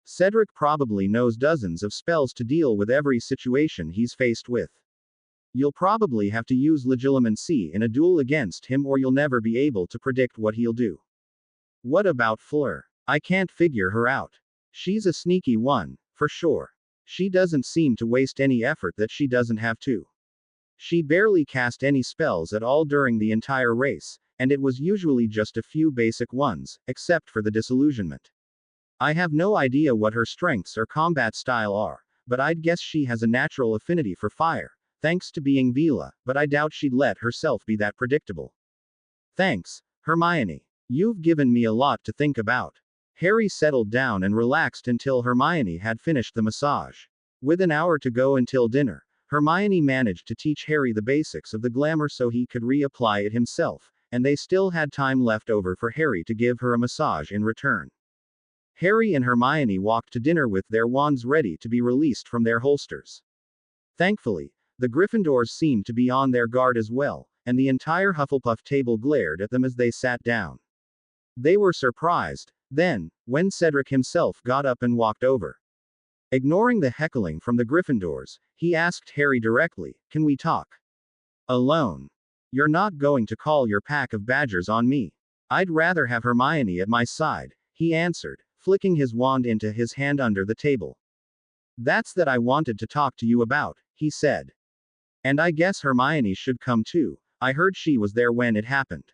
Cedric probably knows dozens of spells to deal with every situation he's faced with. You'll probably have to use Legilimency in a duel against him or you'll never be able to predict what he'll do. What about Fleur? I can't figure her out. She's a sneaky one, for sure. She doesn't seem to waste any effort that she doesn't have to. She barely cast any spells at all during the entire race, and it was usually just a few basic ones, except for the disillusionment. I have no idea what her strengths or combat style are, but I'd guess she has a natural affinity for fire, thanks to being Vila, but I doubt she'd let herself be that predictable. Thanks, Hermione. You've given me a lot to think about. Harry settled down and relaxed until Hermione had finished the massage. With an hour to go until dinner, Hermione managed to teach Harry the basics of the glamour so he could reapply it himself, and they still had time left over for Harry to give her a massage in return. Harry and Hermione walked to dinner with their wands ready to be released from their holsters. Thankfully, the Gryffindors seemed to be on their guard as well, and the entire Hufflepuff table glared at them as they sat down. They were surprised, then, when Cedric himself got up and walked over. Ignoring the heckling from the Gryffindors, he asked Harry directly, "Can we talk? Alone? You're not going to call your pack of badgers on me. I'd rather have Hermione at my side," he answered, flicking his wand into his hand under the table. "That's that I wanted to talk to you about," he said. "And I guess Hermione should come too. I heard she was there when it happened."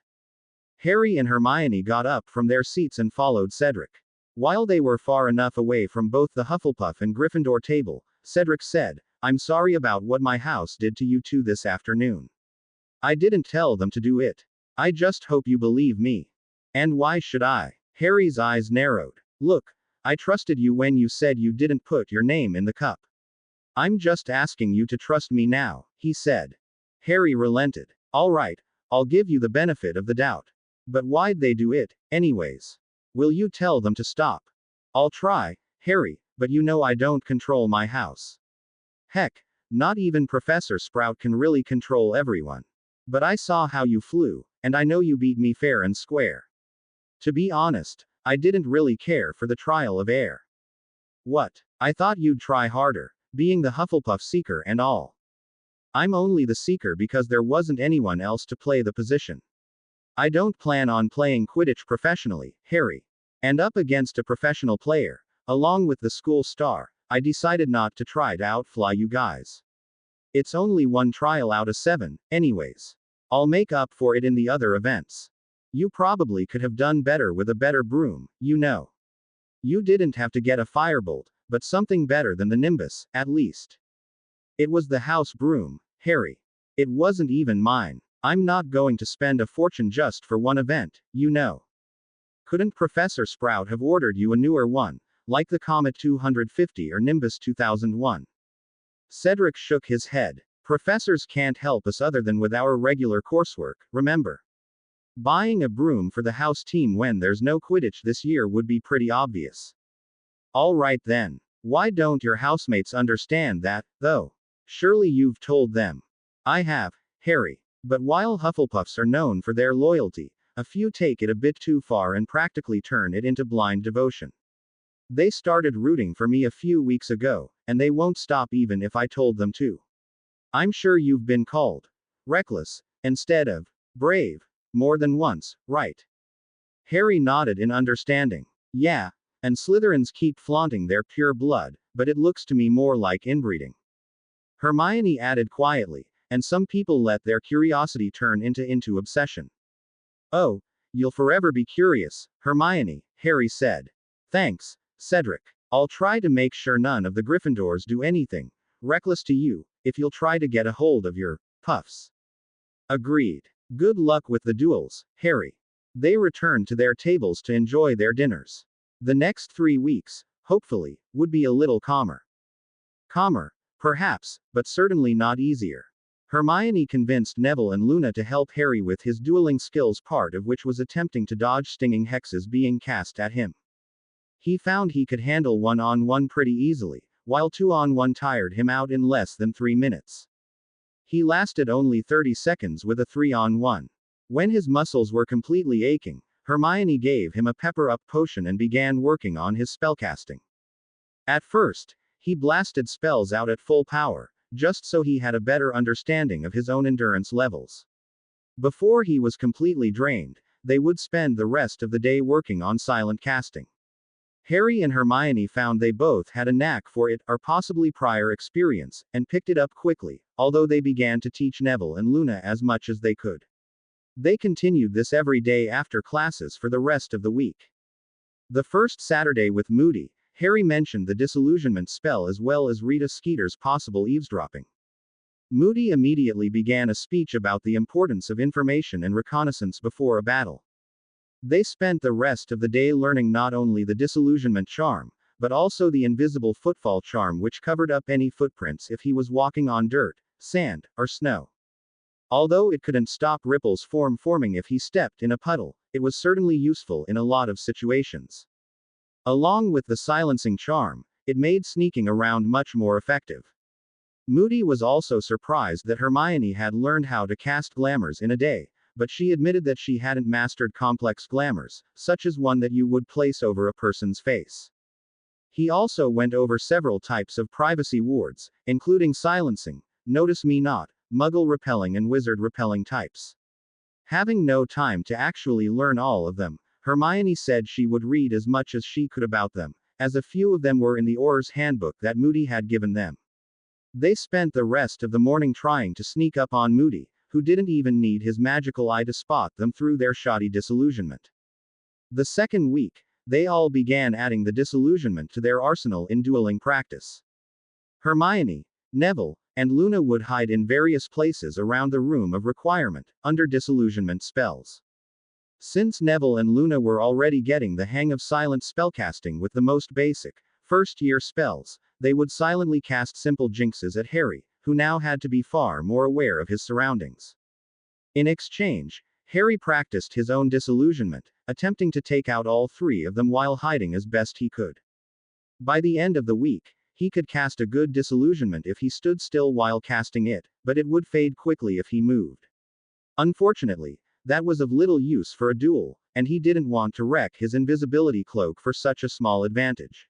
Harry and Hermione got up from their seats and followed Cedric. While they were far enough away from both the Hufflepuff and Gryffindor table, Cedric said, "I'm sorry about what my house did to you two this afternoon. I didn't tell them to do it. I just hope you believe me." "And why should I?" Harry's eyes narrowed. "Look, I trusted you when you said you didn't put your name in the cup. I'm just asking you to trust me now," he said. Harry relented. "All right, I'll give you the benefit of the doubt. But why'd they do it, anyways? Will you tell them to stop?" "I'll try, Harry, but you know I don't control my house. Heck, not even Professor Sprout can really control everyone. But I saw how you flew, and I know you beat me fair and square. To be honest, I didn't really care for the trial of air. What? I thought you'd try harder, being the Hufflepuff seeker and all." "I'm only the seeker because there wasn't anyone else to play the position. I don't plan on playing Quidditch professionally, Harry. And up against a professional player, along with the school star, I decided not to try to outfly you guys. It's only one trial out of 7, anyways. I'll make up for it in the other events. You probably could have done better with a better broom, you know. You didn't have to get a firebolt, but something better than the Nimbus, at least. It was the house broom, Harry. It wasn't even mine. I'm not going to spend a fortune just for one event, you know. Couldn't Professor Sprout have ordered you a newer one, like the Comet 250 or Nimbus 2001? Cedric shook his head. Professors can't help us other than with our regular coursework, remember? Buying a broom for the house team when there's no Quidditch this year would be pretty obvious. All right then. Why don't your housemates understand that, though? Surely you've told them. I have, Harry. But while Hufflepuffs are known for their loyalty, a few take it a bit too far and practically turn it into blind devotion. They started rooting for me a few weeks ago, and they won't stop even if I told them to. I'm sure you've been called reckless, instead of brave, more than once, right?" Harry nodded in understanding. "Yeah, and Slytherins keep flaunting their pure blood, but it looks to me more like inbreeding." Hermione added quietly, "And some people let their curiosity turn into obsession." "Oh, you'll forever be curious, Hermione," Harry said. "Thanks, Cedric. I'll try to make sure none of the Gryffindors do anything reckless to you, if you'll try to get a hold of your puffs." "Agreed. Good luck with the duels, Harry." They returned to their tables to enjoy their dinners. The next 3 weeks, hopefully, would be a little calmer. Calmer, perhaps, but certainly not easier. Hermione convinced Neville and Luna to help Harry with his dueling skills, part of which was attempting to dodge stinging hexes being cast at him. He found he could handle one-on-one pretty easily, while two-on-one tired him out in less than 3 minutes. He lasted only 30 seconds with a 3-on-1. When his muscles were completely aching, Hermione gave him a pepper-up potion and began working on his spellcasting. At first, he blasted spells out at full power, just so he had a better understanding of his own endurance levels. Before he was completely drained, they would spend the rest of the day working on silent casting. Harry and Hermione found they both had a knack for it, or possibly prior experience, and picked it up quickly, although they began to teach Neville and Luna as much as they could. They continued this every day after classes for the rest of the week. The first Saturday with Moody, Harry mentioned the disillusionment spell as well as Rita Skeeter's possible eavesdropping. Moody immediately began a speech about the importance of information and reconnaissance before a battle. They spent the rest of the day learning not only the disillusionment charm, but also the invisible footfall charm which covered up any footprints if he was walking on dirt, sand, or snow. Although it couldn't stop ripples forming if he stepped in a puddle, it was certainly useful in a lot of situations. Along with the silencing charm, it made sneaking around much more effective. Moody was also surprised that Hermione had learned how to cast glamours in a day, but she admitted that she hadn't mastered complex glamours, such as one that you would place over a person's face. He also went over several types of privacy wards, including silencing, notice me not, muggle repelling and wizard repelling types. Having no time to actually learn all of them, Hermione said she would read as much as she could about them, as a few of them were in the Auror's handbook that Moody had given them. They spent the rest of the morning trying to sneak up on Moody, who didn't even need his magical eye to spot them through their shoddy disillusionment. The second week, they all began adding the disillusionment to their arsenal in dueling practice. Hermione, Neville, and Luna would hide in various places around the room of requirement, under disillusionment spells. Since Neville and Luna were already getting the hang of silent spellcasting with the most basic, first-year spells, they would silently cast simple jinxes at Harry, who now had to be far more aware of his surroundings. In exchange, Harry practiced his own disillusionment, attempting to take out all three of them while hiding as best he could. By the end of the week, he could cast a good disillusionment if he stood still while casting it, but it would fade quickly if he moved. Unfortunately, that was of little use for a duel, and he didn't want to wreck his invisibility cloak for such a small advantage.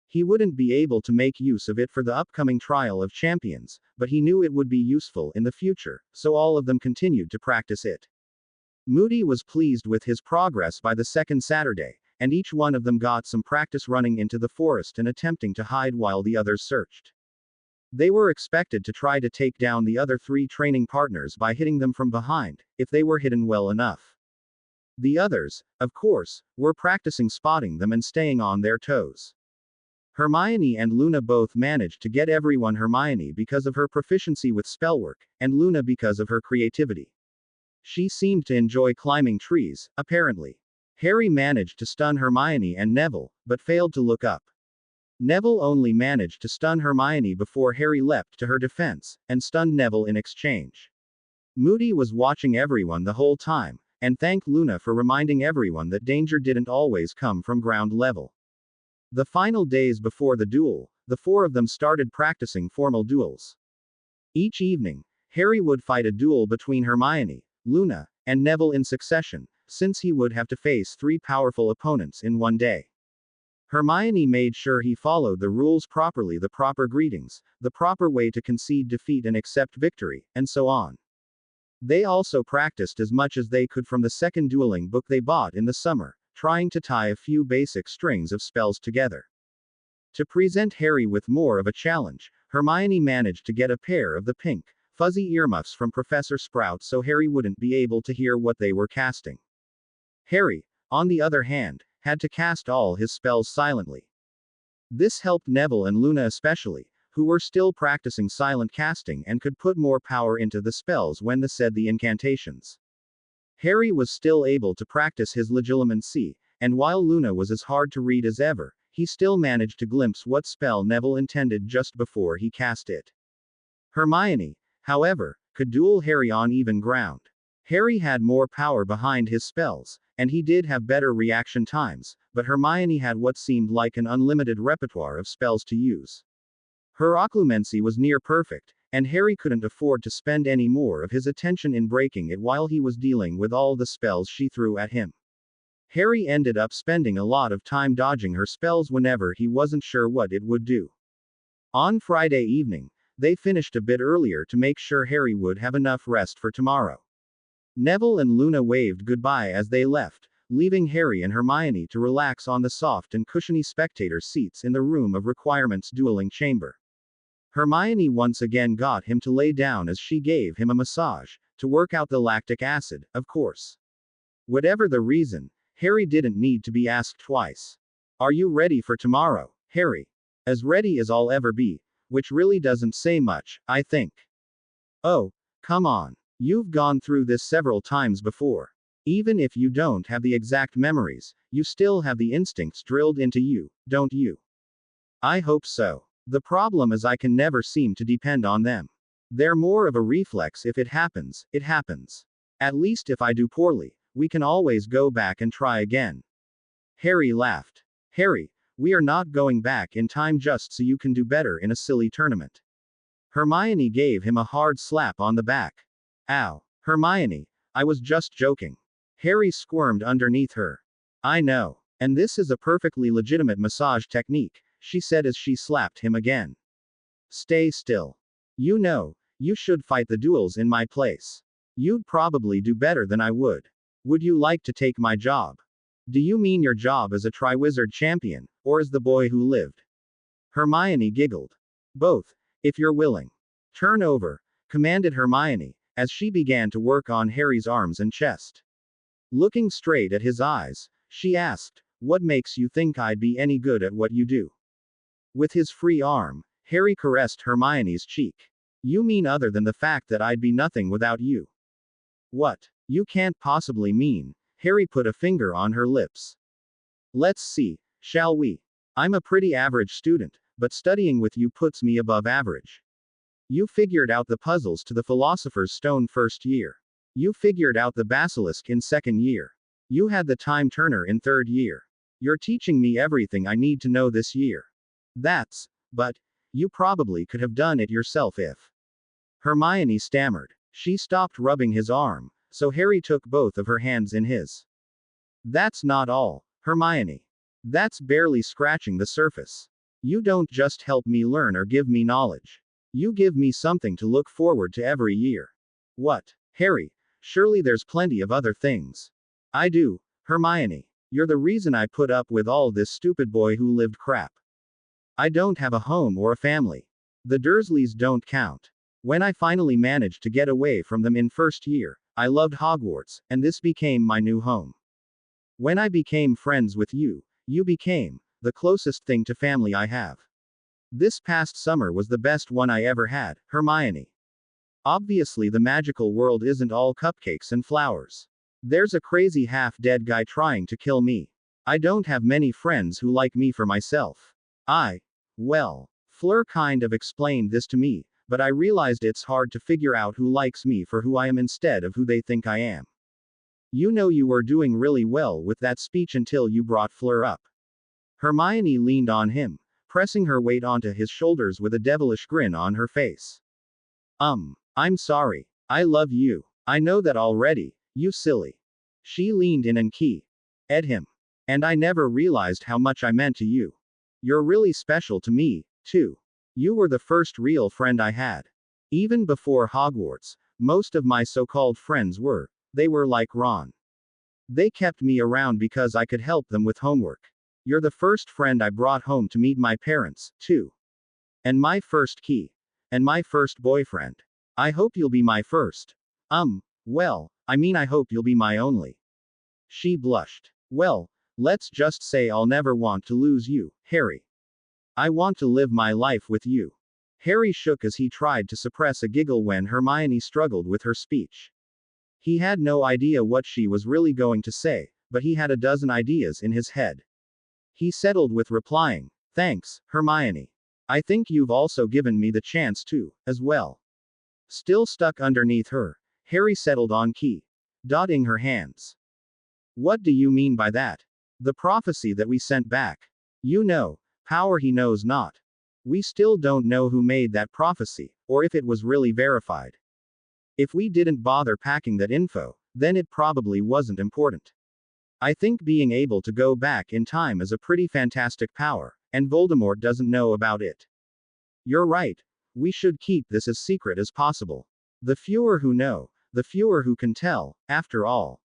He wouldn't be able to make use of it for the upcoming Trial of Champions, but he knew it would be useful in the future, so all of them continued to practice it. Moody was pleased with his progress by the second Saturday, and each one of them got some practice running into the forest and attempting to hide while the others searched. They were expected to try to take down the other three training partners by hitting them from behind, if they were hidden well enough. The others, of course, were practicing spotting them and staying on their toes. Hermione and Luna both managed to get everyone Hermione because of her proficiency with spellwork, and Luna because of her creativity. She seemed to enjoy climbing trees, apparently. Harry managed to stun Hermione and Neville, but failed to look up. Neville only managed to stun Hermione before Harry leapt to her defense, and stunned Neville in exchange. Moody was watching everyone the whole time, and thanked Luna for reminding everyone that danger didn't always come from ground level. The final days before the duel, the four of them started practicing formal duels. Each evening, Harry would fight a duel between Hermione, Luna, and Neville in succession, since he would have to face three powerful opponents in one day. Hermione made sure he followed the rules properly, the proper greetings, the proper way to concede defeat and accept victory, and so on. They also practiced as much as they could from the second dueling book they bought in the summer, trying to tie a few basic strings of spells together. To present Harry with more of a challenge, Hermione managed to get a pair of the pink, fuzzy earmuffs from Professor Sprout so Harry wouldn't be able to hear what they were casting. Harry, on the other hand, had to cast all his spells silently. This helped Neville and Luna especially, who were still practicing silent casting and could put more power into the spells when they said the incantations. Harry was still able to practice his legilimency, and while Luna was as hard to read as ever, he still managed to glimpse what spell Neville intended just before he cast it. Hermione, however, could duel Harry on even ground. Harry had more power behind his spells, and he did have better reaction times, but Hermione had what seemed like an unlimited repertoire of spells to use. Her occlumency was near perfect, and Harry couldn't afford to spend any more of his attention in breaking it while he was dealing with all the spells she threw at him. Harry ended up spending a lot of time dodging her spells whenever he wasn't sure what it would do. On Friday evening, they finished a bit earlier to make sure Harry would have enough rest for tomorrow. Neville and Luna waved goodbye as they left, leaving Harry and Hermione to relax on the soft and cushiony spectator seats in the room of requirements dueling chamber. Hermione once again got him to lay down as she gave him a massage, To work out the lactic acid, of course. Whatever the reason, Harry didn't need to be asked twice. Are you ready for tomorrow, Harry? As ready as I'll ever be, which really doesn't say much, I think. Oh, come on. You've gone through this several times before. Even if you don't have the exact memories, you still have the instincts drilled into you, don't you? I hope so. The problem is I can never seem to depend on them. They're more of a reflex. If it happens, it happens. At least if I do poorly, we can always go back and try again. Harry laughed. Harry, we are not going back in time just so you can do better in a silly tournament. Hermione gave him a hard slap on the back. Ow. Hermione, I was just joking. Harry squirmed underneath her. I know. And this is a perfectly legitimate massage technique, she said as she slapped him again. Stay still. You know, you should fight the duels in my place. You'd probably do better than I would. Would you like to take my job? Do you mean your job as a Triwizard champion, or as the boy who lived? Hermione giggled. Both, if you're willing. Turn over, commanded Hermione, as she began to work on Harry's arms and chest. Looking straight at his eyes, she asked, what makes you think I'd be any good at what you do? With his free arm, Harry caressed Hermione's cheek. You mean other than the fact that I'd be nothing without you? What? You can't possibly mean. Harry put a finger on her lips. Let's see, shall we? I'm a pretty average student, but studying with you puts me above average. You figured out the puzzles to the Philosopher's Stone first year. You figured out the basilisk in second year. You had the time turner in third year. You're teaching me everything I need to know this year. But, you probably could have done it yourself if. Hermione stammered. She stopped rubbing his arm, so Harry took both of her hands in his. That's not all, Hermione. That's barely scratching the surface. You don't just help me learn or give me knowledge. You give me something to look forward to every year. What, Harry? Surely there's plenty of other things. I do, Hermione. You're the reason I put up with all this stupid boy who lived crap. I don't have a home or a family. The Dursleys don't count. When I finally managed to get away from them in first year, I loved Hogwarts, and this became my new home. When I became friends with you, you became the closest thing to family I have. This past summer was the best one I ever had, Hermione. Obviously, the magical world isn't all cupcakes and flowers. There's a crazy half-dead guy trying to kill me. I don't have many friends who like me for myself. Well, Fleur kind of explained this to me, but I realized it's hard to figure out who likes me for who I am instead of who they think I am. You know, you were doing really well with that speech until you brought Fleur up. Hermione leaned on him, pressing her weight onto his shoulders with a devilish grin on her face. I'm sorry. I love you. I know that already, you silly. She leaned in and keyed him. And I never realized how much I meant to you. You're really special to me, too. You were the first real friend I had. Even before Hogwarts, most of my so-called friends they were like Ron. They kept me around because I could help them with homework. You're the first friend I brought home to meet my parents, too. And my first key. And my first boyfriend. I hope you'll be my first. Well, I mean, I hope you'll be my only. She blushed. Well, let's just say I'll never want to lose you, Harry. I want to live my life with you. Harry shook as he tried to suppress a giggle when Hermione struggled with her speech. He had no idea what she was really going to say, but he had a dozen ideas in his head. He settled with replying, thanks, Hermione. I think you've also given me the chance to, as well. Still stuck underneath her, Harry settled on dotting her hands. What do you mean by that? The prophecy that we sent back. You know, power he knows not. We still don't know who made that prophecy, or if it was really verified. If we didn't bother packing that info, then it probably wasn't important. I think being able to go back in time is a pretty fantastic power, and Voldemort doesn't know about it. You're right. We should keep this as secret as possible. The fewer who know, the fewer who can tell, after all.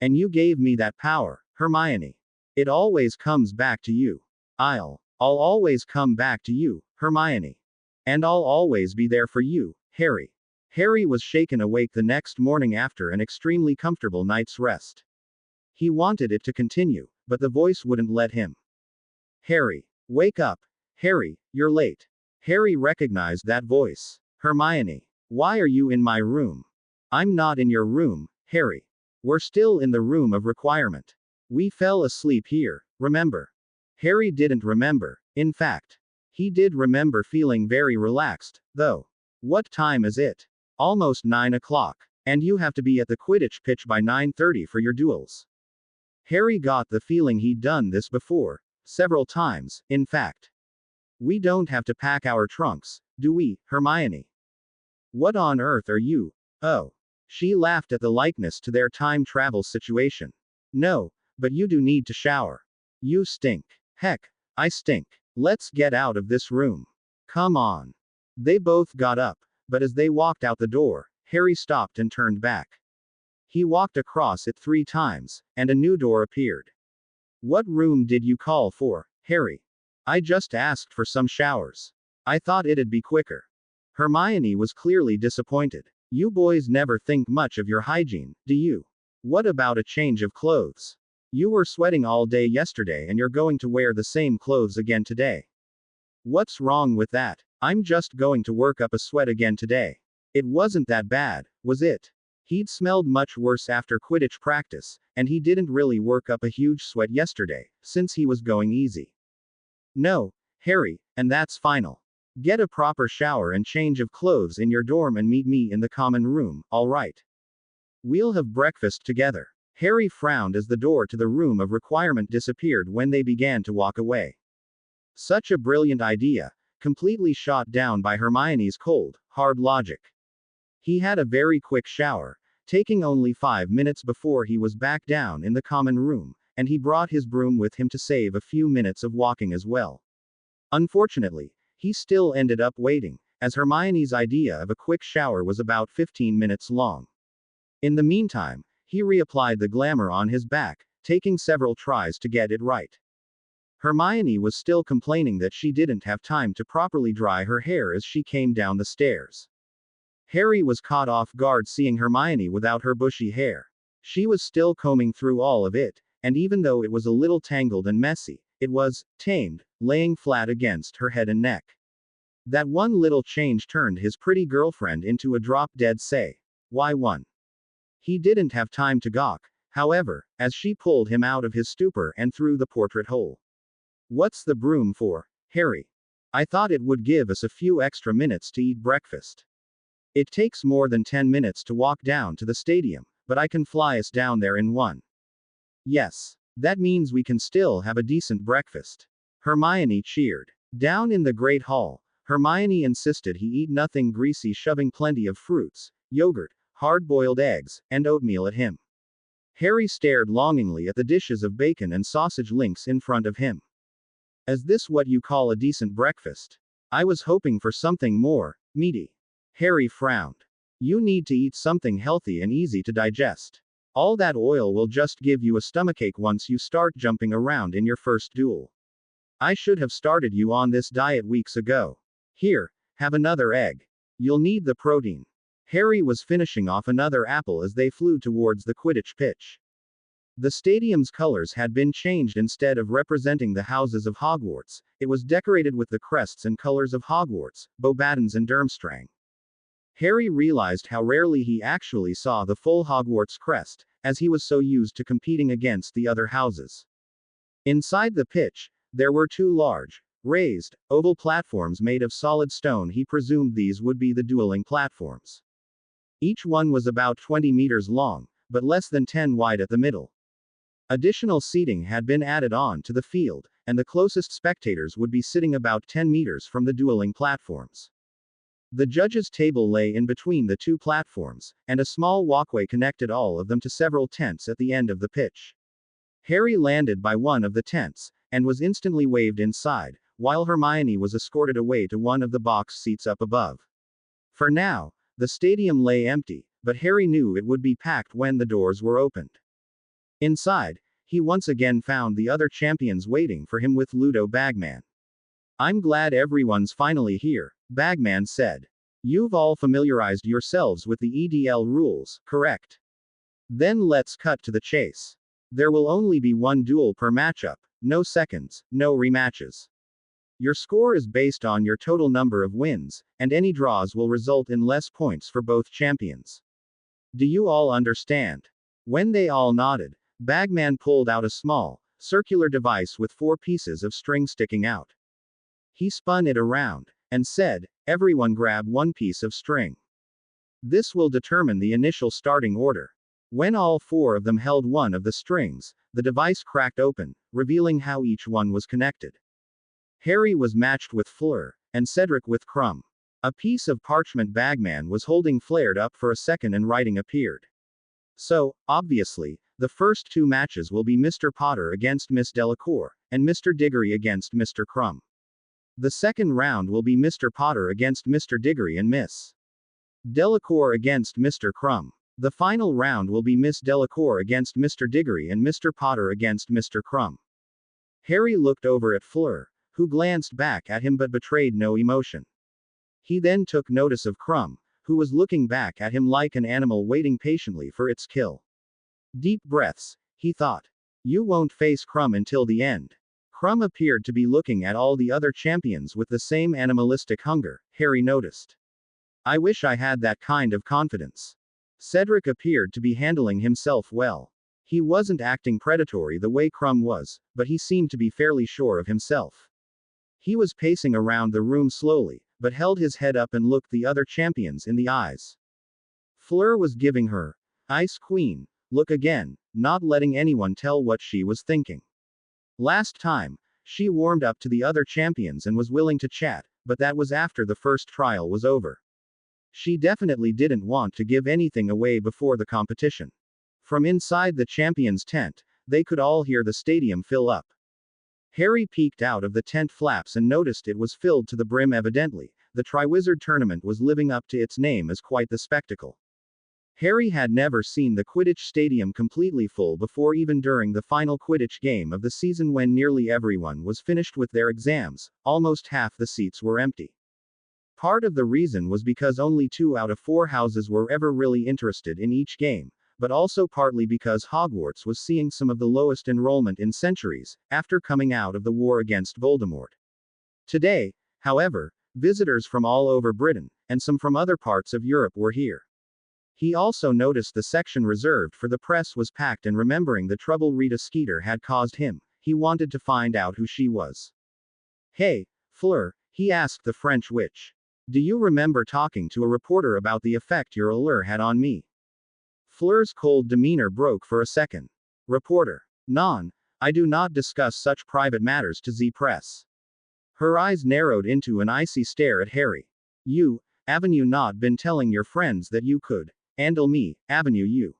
And you gave me that power, Hermione. It always comes back to you. I'll always come back to you, Hermione. And I'll always be there for you, Harry. Harry was shaken awake the next morning after an extremely comfortable night's rest. He wanted it to continue, but the voice wouldn't let him. Harry, wake up. Harry, you're late. Harry recognized that voice. Hermione, why are you in my room? I'm not in your room, Harry. We're still in the room of requirement. We fell asleep here, remember? Harry didn't remember. In fact, he did remember feeling very relaxed, though. What time is it? Almost 9 o'clock. And you have to be at the Quidditch pitch by 9:30 for your duels. Harry got the feeling he'd done this before. Several times, in fact. We don't have to pack our trunks, do we, Hermione? What on earth are you? Oh. She laughed at the likeness to their time travel situation. No, but you do need to shower. You stink. Heck, I stink. Let's get out of this room. Come on. They both got up, but as they walked out the door, Harry stopped and turned back. He walked across it 3 times, and a new door appeared. What room did you call for, Harry? I just asked for some showers. I thought it'd be quicker. Hermione was clearly disappointed. You boys never think much of your hygiene, do you? What about a change of clothes? You were sweating all day yesterday and you're going to wear the same clothes again today. What's wrong with that? I'm just going to work up a sweat again today. It wasn't that bad, was it? He'd smelled much worse after Quidditch practice, and he didn't really work up a huge sweat yesterday, since he was going easy. No, Harry, and that's final. Get a proper shower and change of clothes in your dorm and meet me in the common room, alright? We'll have breakfast together. Harry frowned as the door to the room of requirement disappeared when they began to walk away. Such a brilliant idea, completely shot down by Hermione's cold, hard logic. He had a very quick shower, taking only 5 minutes before he was back down in the common room, and he brought his broom with him to save a few minutes of walking as well. Unfortunately, he still ended up waiting, as Hermione's idea of a quick shower was about 15 minutes long. In the meantime, he reapplied the glamour on his back, taking several tries to get it right. Hermione was still complaining that she didn't have time to properly dry her hair as she came down the stairs. Harry was caught off guard seeing Hermione without her bushy hair. She was still combing through all of it, and even though it was a little tangled and messy, it was tamed, laying flat against her head and neck. That one little change turned his pretty girlfriend into a drop-dead say. Why one? He didn't have time to gawk, however, as she pulled him out of his stupor and through the portrait hole. What's the broom for, Harry? I thought it would give us a few extra minutes to eat breakfast. It takes more than 10 minutes to walk down to the stadium, but I can fly us down there in one. Yes. That means we can still have a decent breakfast. Hermione cheered. Down in the Great Hall, Hermione insisted he eat nothing greasy, shoving plenty of fruits, yogurt, hard-boiled eggs, and oatmeal at him. Harry stared longingly at the dishes of bacon and sausage links in front of him. Is this what you call a decent breakfast? I was hoping for something more meaty. Harry frowned. You need to eat something healthy and easy to digest. All that oil will just give you a stomachache once you start jumping around in your first duel. I should have started you on this diet weeks ago. Here, have another egg. You'll need the protein. Harry was finishing off another apple as they flew towards the Quidditch pitch. The stadium's colors had been changed. Instead of representing the houses of Hogwarts, it was decorated with the crests and colors of Hogwarts, Beauxbatons and Durmstrang. Harry realized how rarely he actually saw the full Hogwarts crest, as he was so used to competing against the other houses. Inside the pitch, there were 2 large, raised, oval platforms made of solid stone. He presumed these would be the dueling platforms. Each one was about 20 meters long, but less than 10 wide at the middle. Additional seating had been added on to the field, and the closest spectators would be sitting about 10 meters from the dueling platforms. The judges' table lay in between the 2 platforms, and a small walkway connected all of them to several tents at the end of the pitch. Harry landed by one of the tents, and was instantly waved inside, while Hermione was escorted away to one of the box seats up above. For now, the stadium lay empty, but Harry knew it would be packed when the doors were opened. Inside, he once again found the other champions waiting for him with Ludo Bagman. I'm glad everyone's finally here, Bagman said. You've all familiarized yourselves with the EDL rules, correct? Then let's cut to the chase. There will only be one duel per matchup, no seconds, no rematches. Your score is based on your total number of wins, and any draws will result in less points for both champions. Do you all understand? When they all nodded, Bagman pulled out a small, circular device with 4 pieces of string sticking out. He spun it around, and said, "Everyone grab 1 piece of string. This will determine the initial starting order." When all 4 of them held one of the strings, the device cracked open, revealing how each one was connected. Harry was matched with Fleur, and Cedric with Crumb. A piece of parchment Bagman was holding flared up for a second and writing appeared. So, obviously, the first 2 matches will be Mr. Potter against Miss Delacour, and Mr. Diggory against Mr. Crumb. The second round will be Mr. Potter against Mr. Diggory and Miss Delacour against Mr. Crumb. The final round will be Miss Delacour against Mr. Diggory and Mr. Potter against Mr. Crumb. Harry looked over at Fleur, who glanced back at him but betrayed no emotion. He then took notice of Crumb, who was looking back at him like an animal waiting patiently for its kill. Deep breaths, he thought. You won't face Crumb until the end. Crumb appeared to be looking at all the other champions with the same animalistic hunger, Harry noticed. I wish I had that kind of confidence. Cedric appeared to be handling himself well. He wasn't acting predatory the way Crumb was, but he seemed to be fairly sure of himself. He was pacing around the room slowly, but held his head up and looked the other champions in the eyes. Fleur was giving her Ice Queen look again, not letting anyone tell what she was thinking. Last time, she warmed up to the other champions and was willing to chat, but that was after the first trial was over. She definitely didn't want to give anything away before the competition. From inside the champions' tent, they could all hear the stadium fill up. Harry peeked out of the tent flaps and noticed it was filled to the brim evidently. The Triwizard Tournament was living up to its name as quite the spectacle. Harry had never seen the Quidditch Stadium completely full before, even during the final Quidditch game of the season when nearly everyone was finished with their exams. Almost half the seats were empty. Part of the reason was because only 2 out of 4 houses were ever really interested in each game, but also partly because Hogwarts was seeing some of the lowest enrollment in centuries, after coming out of the war against Voldemort. Today, however, visitors from all over Britain, and some from other parts of Europe were here. He also noticed the section reserved for the press was packed, and remembering the trouble Rita Skeeter had caused him, he wanted to find out who she was. Hey, Fleur, he asked the French witch. Do you remember talking to a reporter about the effect your allure had on me? Fleur's cold demeanor broke for a second. Reporter. Non, I do not discuss such private matters to the press. Her eyes narrowed into an icy stare at Harry. Haven't you not been telling your friends that you could handle me, haven't you?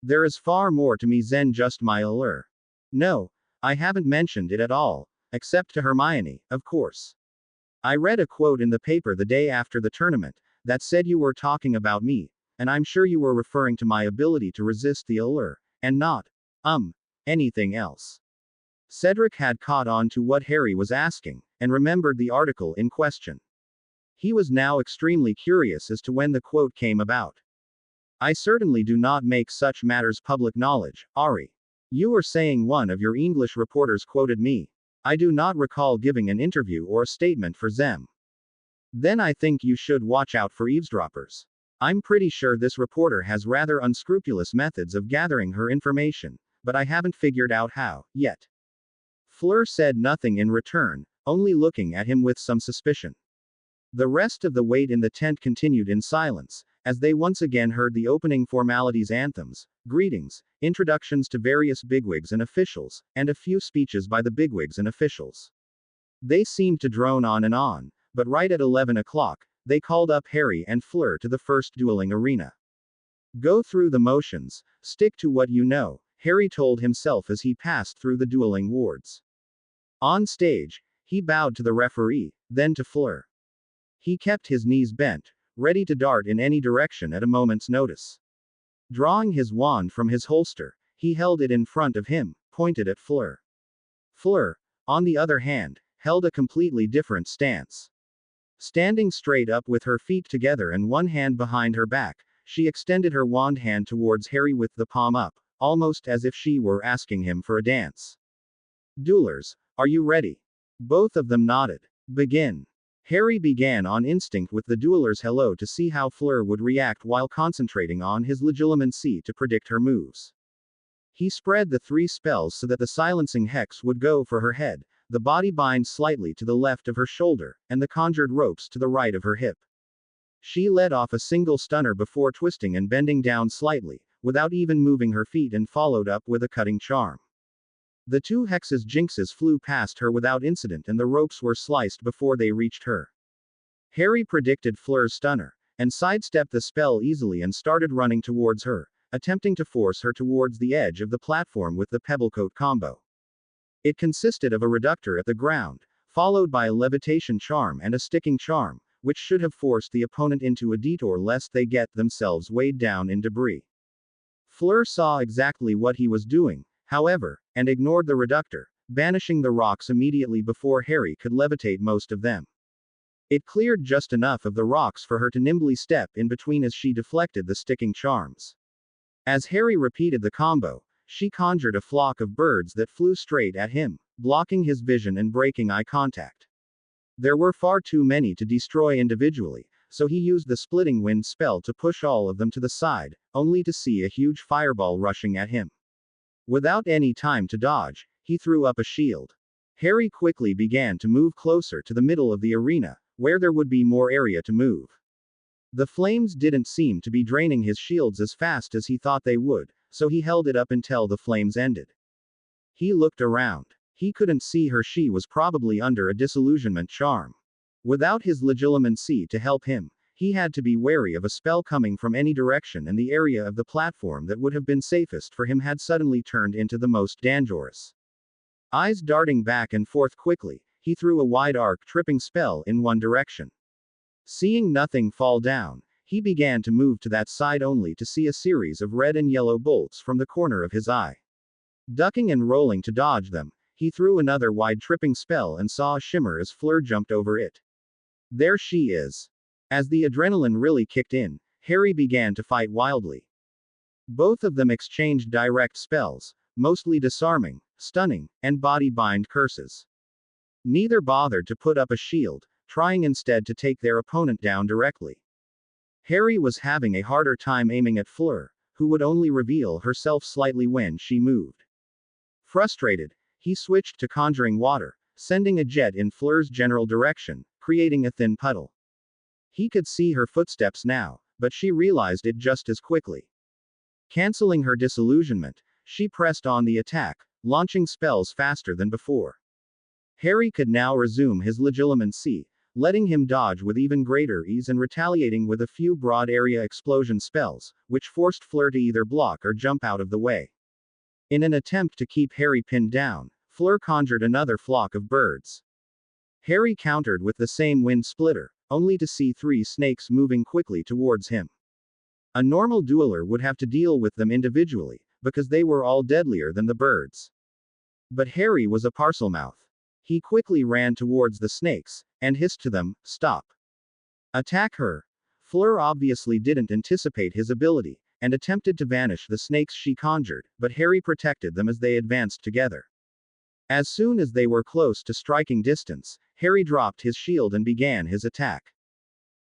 There is far more to me than just my allure. No, I haven't mentioned it at all, except to Hermione, of course. I read a quote in the paper the day after the tournament that said you were talking about me, and I'm sure you were referring to my ability to resist the allure, and not, anything else. Cedric had caught on to what Harry was asking, and remembered the article in question. He was now extremely curious as to when the quote came about. I certainly do not make such matters public knowledge, Ari. You were saying one of your English reporters quoted me. I do not recall giving an interview or a statement for them. Then I think you should watch out for eavesdroppers. I'm pretty sure this reporter has rather unscrupulous methods of gathering her information, but I haven't figured out how, yet. Fleur said nothing in return, only looking at him with some suspicion. The rest of the wait in the tent continued in silence, as they once again heard the opening formalities, anthems, greetings, introductions to various bigwigs and officials, and a few speeches by the bigwigs and officials. They seemed to drone on, but right at 11 o'clock, they called up Harry and Fleur to the first dueling arena. Go through the motions, stick to what you know, Harry told himself as he passed through the dueling wards. On stage, he bowed to the referee, then to Fleur. He kept his knees bent, ready to dart in any direction at a moment's notice. Drawing his wand from his holster, he held it in front of him, pointed at Fleur. Fleur, on the other hand, held a completely different stance. Standing straight up with her feet together and one hand behind her back, she extended her wand hand towards Harry with the palm up, almost as if she were asking him for a dance. Duelers, are you ready? Both of them nodded. Begin. Harry began on instinct with the dueler's hello to see how Fleur would react while concentrating on his legilimency to predict her moves. He spread the 3 spells so that the silencing hex would go for her head, the body bind slightly to the left of her shoulder, and the conjured ropes to the right of her hip. She let off a single stunner before twisting and bending down slightly, without even moving her feet, and followed up with a cutting charm. The 2 hexes jinxes flew past her without incident and the ropes were sliced before they reached her. Harry predicted Fleur's stunner, and sidestepped the spell easily and started running towards her, attempting to force her towards the edge of the platform with the Pebblecoat combo. It consisted of a reductor at the ground, followed by a levitation charm and a sticking charm, which should have forced the opponent into a detour lest they get themselves weighed down in debris. Fleur saw exactly what he was doing, however, and ignored the reductor, banishing the rocks immediately before Harry could levitate most of them. It cleared just enough of the rocks for her to nimbly step in between as she deflected the sticking charms. As Harry repeated the combo, she conjured a flock of birds that flew straight at him, blocking his vision and breaking eye contact. There were far too many to destroy individually, so he used the splitting wind spell to push all of them to the side, only to see a huge fireball rushing at him. Without any time to dodge, he threw up a shield. Harry quickly began to move closer to the middle of the arena, where there would be more area to move. The flames didn't seem to be draining his shields as fast as he thought they would, so he held it up until the flames ended. He looked around. He couldn't see her. She was probably under a disillusionment charm. Without his legilimency to help him, he had to be wary of a spell coming from any direction, and the area of the platform that would have been safest for him had suddenly turned into the most dangerous. Eyes darting back and forth quickly, he threw a wide arc tripping spell in one direction. Seeing nothing fall down, he began to move to that side only to see a series of red and yellow bolts from the corner of his eye. Ducking and rolling to dodge them, he threw another wide tripping spell and saw a shimmer as Fleur jumped over it. There she is. As the adrenaline really kicked in, Harry began to fight wildly. Both of them exchanged direct spells, mostly disarming, stunning, and body bind curses. Neither bothered to put up a shield, trying instead to take their opponent down directly. Harry was having a harder time aiming at Fleur, who would only reveal herself slightly when she moved. Frustrated, he switched to conjuring water, sending a jet in Fleur's general direction, creating a thin puddle. He could see her footsteps now, but she realized it just as quickly. Canceling her disillusionment, she pressed on the attack, launching spells faster than before. Harry could now resume his legilimency, letting him dodge with even greater ease and retaliating with a few broad area explosion spells, which forced Fleur to either block or jump out of the way. In an attempt to keep Harry pinned down, Fleur conjured another flock of birds. Harry countered with the same wind splitter, only to see 3 snakes moving quickly towards him. A normal dueler would have to deal with them individually, because they were all deadlier than the birds. But Harry was a parselmouth. He quickly ran towards the snakes, and hissed to them, "Stop. Attack her." Fleur obviously didn't anticipate his ability, and attempted to vanish the snakes she conjured, but Harry protected them as they advanced together. As soon as they were close to striking distance, Harry dropped his shield and began his attack.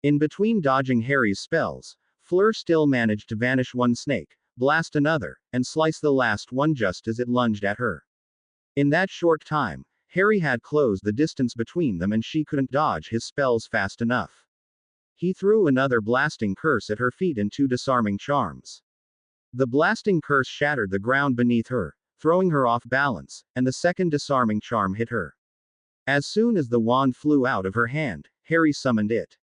In between dodging Harry's spells, Fleur still managed to vanish one snake, blast another, and slice the last one just as it lunged at her. In that short time, Harry had closed the distance between them and she couldn't dodge his spells fast enough. He threw another blasting curse at her feet and 2 disarming charms. The blasting curse shattered the ground beneath her, throwing her off balance, and the second disarming charm hit her. As soon as the wand flew out of her hand, Harry summoned it.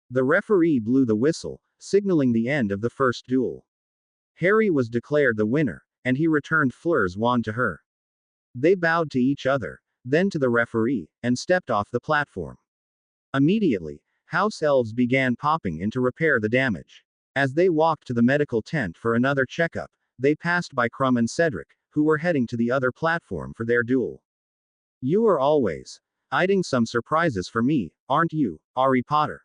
The referee blew the whistle, signaling the end of the first duel. Harry was declared the winner, and he returned Fleur's wand to her. They bowed to each other, then to the referee, and stepped off the platform. Immediately, house elves began popping in to repair the damage. As they walked to the medical tent for another checkup, they passed by Crumb and Cedric, who were heading to the other platform for their duel. "You are always Eyeing some surprises for me, aren't you, Harry Potter?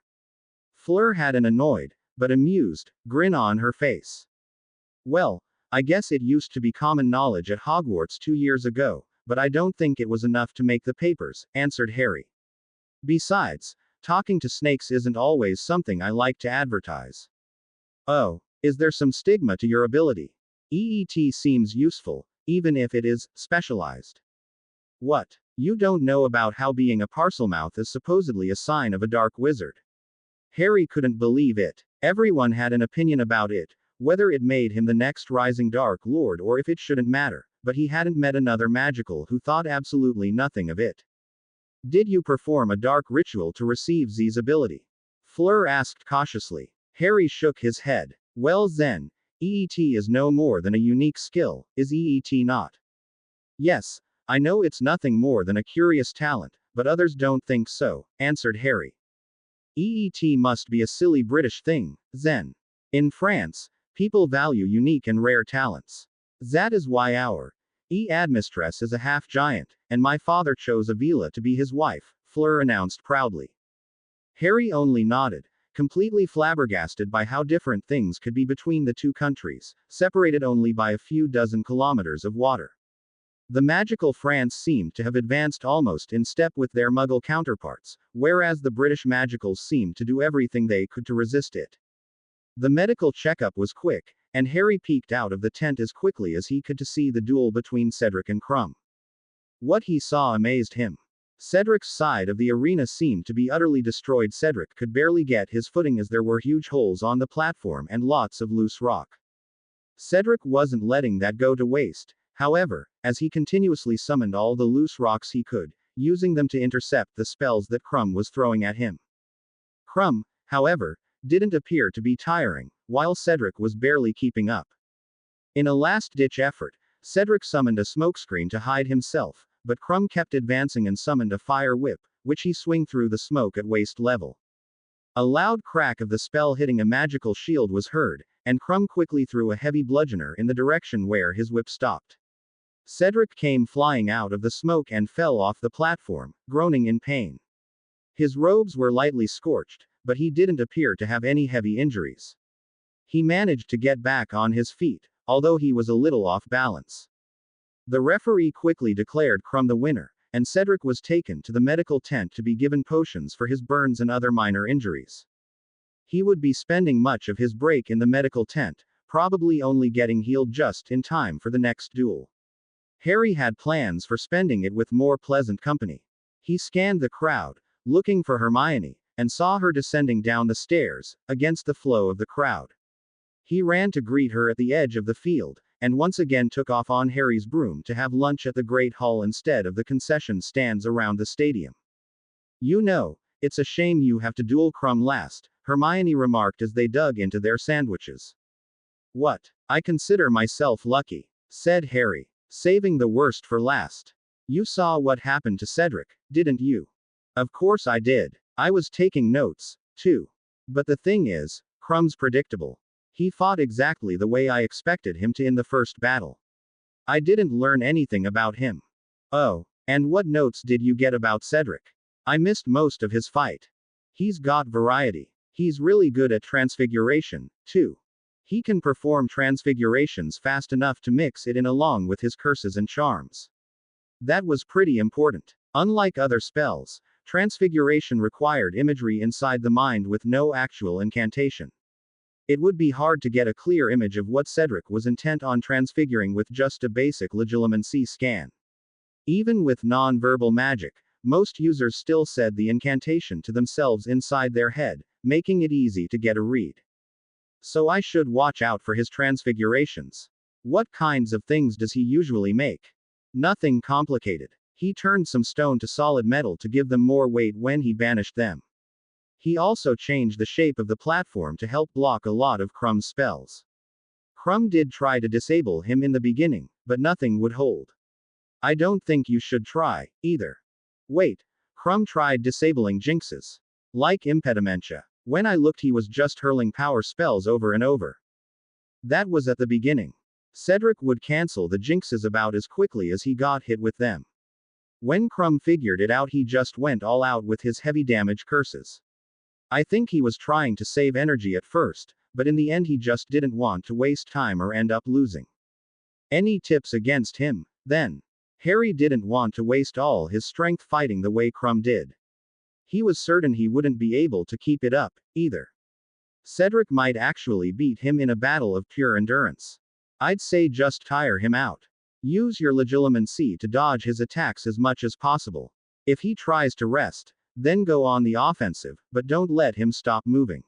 Fleur had an annoyed, but amused, grin on her face. Well, I guess it used to be common knowledge at Hogwarts 2 years ago, but I don't think it was enough to make the papers, answered Harry. Besides, talking to snakes isn't always something I like to advertise. Oh, is there some stigma to your ability? EET seems useful, even if it is specialized. What? You don't know about how being a parselmouth is supposedly a sign of a dark wizard. Harry couldn't believe it. Everyone had an opinion about it, whether it made him the next rising Dark Lord or if it shouldn't matter, but he hadn't met another magical who thought absolutely nothing of it. Did you perform a dark ritual to receive Z's ability? Fleur asked cautiously. Harry shook his head. Well then, EET is no more than a unique skill, is EET not? Yes, I know it's nothing more than a curious talent, but others don't think so, answered Harry. EET must be a silly British thing, Zen. In France, people value unique and rare talents. That is why our admistress is a half giant, and my father chose Avila to be his wife, Fleur announced proudly. Harry only nodded, completely flabbergasted by how different things could be between the two countries, separated only by a few dozen kilometers of water. The magical France seemed to have advanced almost in step with their Muggle counterparts, whereas the British magicals seemed to do everything they could to resist it. The medical checkup was quick, and Harry peeked out of the tent as quickly as he could to see the duel between Cedric and Crumb. What he saw amazed him. Cedric's side of the arena seemed to be utterly destroyed. Cedric could barely get his footing as there were huge holes on the platform and lots of loose rock. Cedric wasn't letting that go to waste, however, as he continuously summoned all the loose rocks he could, using them to intercept the spells that Crumb was throwing at him. Crumb, however, didn't appear to be tiring, while Cedric was barely keeping up. In a last-ditch effort, Cedric summoned a smokescreen to hide himself, but Crumb kept advancing and summoned a fire whip, which he swung through the smoke at waist level. A loud crack of the spell hitting a magical shield was heard, and Crumb quickly threw a heavy bludgeoner in the direction where his whip stopped. Cedric came flying out of the smoke and fell off the platform, groaning in pain. His robes were lightly scorched, but he didn't appear to have any heavy injuries. He managed to get back on his feet, although he was a little off balance. The referee quickly declared Crumb the winner, and Cedric was taken to the medical tent to be given potions for his burns and other minor injuries. He would be spending much of his break in the medical tent, probably only getting healed just in time for the next duel. Harry had plans for spending it with more pleasant company. He scanned the crowd, looking for Hermione, and saw her descending down the stairs, against the flow of the crowd. He ran to greet her at the edge of the field, and once again took off on Harry's broom to have lunch at the Great Hall instead of the concession stands around the stadium. You know, it's a shame you have to duel Crumb last, Hermione remarked as they dug into their sandwiches. What? I consider myself lucky, said Harry, saving the worst for last. You saw what happened to Cedric, didn't you? Of course I did. I was taking notes, too. But the thing is, Crumb's predictable. He fought exactly the way I expected him to in the first battle. I didn't learn anything about him. Oh, and what notes did you get about Cedric? I missed most of his fight. He's got variety. He's really good at transfiguration, too. He can perform transfigurations fast enough to mix it in along with his curses and charms. That was pretty important. Unlike other spells, transfiguration required imagery inside the mind with no actual incantation. It would be hard to get a clear image of what Cedric was intent on transfiguring with just a basic legilimency scan. Even with non-verbal magic, most users still said the incantation to themselves inside their head, making it easy to get a read. So I should watch out for his transfigurations. What kinds of things does he usually make? Nothing complicated. He turned some stone to solid metal to give them more weight when he banished them. He also changed the shape of the platform to help block a lot of Crumb's spells. Crumb did try to disable him in the beginning, but nothing would hold. I don't think you should try, either. Wait, Crumb tried disabling jinxes. Like impedimentia. When I looked, he was just hurling power spells over and over. That was at the beginning. Cedric would cancel the jinxes about as quickly as he got hit with them. When Crumb figured it out, he just went all out with his heavy damage curses. I think he was trying to save energy at first, but in the end he just didn't want to waste time or end up losing. Any tips against him, then? Harry didn't want to waste all his strength fighting the way Crumb did. He was certain he wouldn't be able to keep it up, either. Cedric might actually beat him in a battle of pure endurance. I'd say just tire him out. Use your legilimency to dodge his attacks as much as possible. If he tries to rest, then go on the offensive, but don't let him stop moving.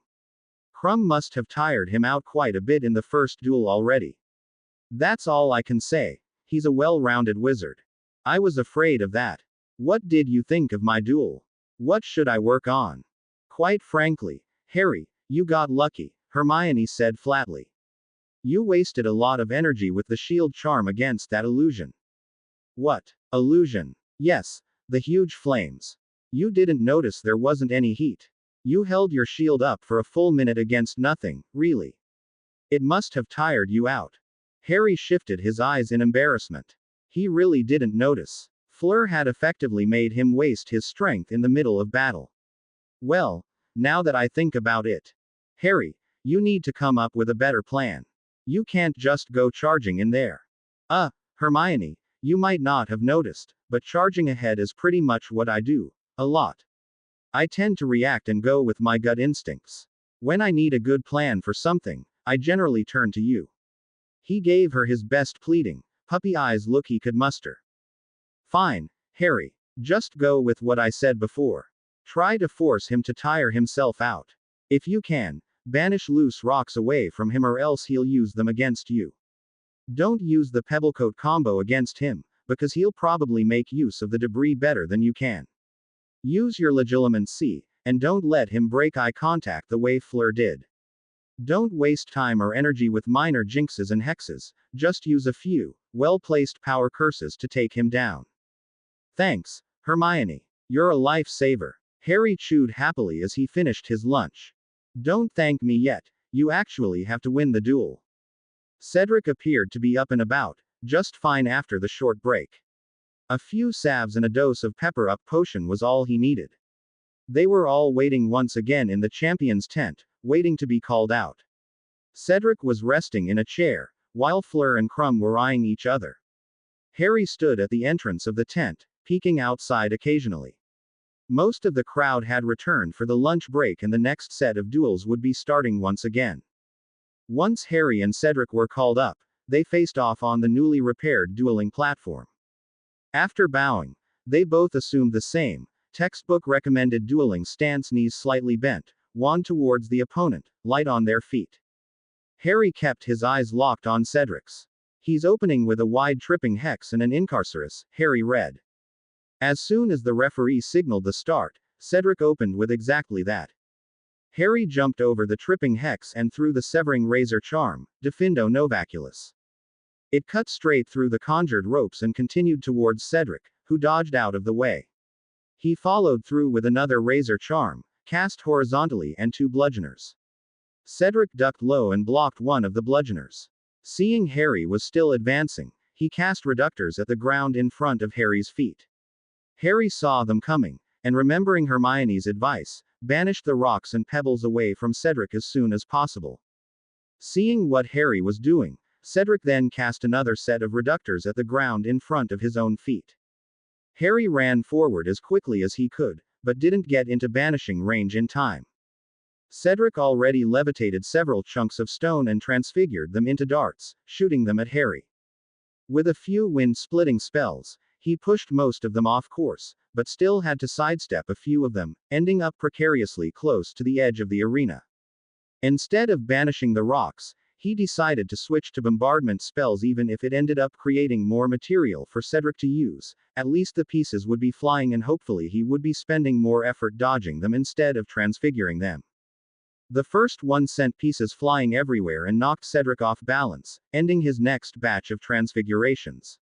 Crumb must have tired him out quite a bit in the first duel already. That's all I can say. He's a well-rounded wizard. I was afraid of that. What did you think of my duel? What should I work on? Quite frankly, Harry, you got lucky, Hermione said flatly. You wasted a lot of energy with the shield charm against that illusion. What? Illusion? Yes, the huge flames. You didn't notice there wasn't any heat. You held your shield up for a full minute against nothing, really. It must have tired you out. Harry shifted his eyes in embarrassment. He really didn't notice. Fleur had effectively made him waste his strength in the middle of battle. Well, now that I think about it. Harry, you need to come up with a better plan. You can't just go charging in there. Hermione, you might not have noticed, but charging ahead is pretty much what I do. A lot. I tend to react and go with my gut instincts. When I need a good plan for something, I generally turn to you. He gave her his best pleading, puppy eyes look he could muster. Fine, Harry. Just go with what I said before. Try to force him to tire himself out. If you can, banish loose rocks away from him or else he'll use them against you. Don't use the Pebblecoat combo against him, because he'll probably make use of the debris better than you can. Use your legilimency, and don't let him break eye contact the way Fleur did. Don't waste time or energy with minor jinxes and hexes, just use a few, well-placed power curses to take him down. Thanks, Hermione. You're a lifesaver. Harry chewed happily as he finished his lunch. Don't thank me yet, you actually have to win the duel. Cedric appeared to be up and about, just fine after the short break. A few salves and a dose of pepper-up potion was all he needed. They were all waiting once again in the champion's tent, waiting to be called out. Cedric was resting in a chair, while Fleur and Crumb were eyeing each other. Harry stood at the entrance of the tent, peeking outside occasionally. Most of the crowd had returned for the lunch break and the next set of duels would be starting once again. Once Harry and Cedric were called up, they faced off on the newly repaired dueling platform. After bowing, they both assumed the same, textbook recommended dueling stance, knees slightly bent, wand towards the opponent, light on their feet. Harry kept his eyes locked on Cedric's. He's opening with a wide tripping hex and an incarcerus, Harry read. As soon as the referee signaled the start, Cedric opened with exactly that. Harry jumped over the tripping hex and threw the severing razor charm, Defindo Novaculus. It cut straight through the conjured ropes and continued towards Cedric, who dodged out of the way. He followed through with another razor charm, cast horizontally, and 2 bludgeoners. Cedric ducked low and blocked one of the bludgeoners. Seeing Harry was still advancing, he cast reductors at the ground in front of Harry's feet. Harry saw them coming, and remembering Hermione's advice, banished the rocks and pebbles away from Cedric as soon as possible. Seeing what Harry was doing, Cedric then cast another set of reductors at the ground in front of his own feet. Harry ran forward as quickly as he could, but didn't get into banishing range in time. Cedric already levitated several chunks of stone and transfigured them into darts, shooting them at Harry. With a few wind-splitting spells, he pushed most of them off course, but still had to sidestep a few of them, ending up precariously close to the edge of the arena. Instead of banishing the rocks, he decided to switch to bombardment spells. Even if it ended up creating more material for Cedric to use, at least the pieces would be flying and hopefully he would be spending more effort dodging them instead of transfiguring them. The first one sent pieces flying everywhere and knocked Cedric off balance, ending his next batch of transfigurations.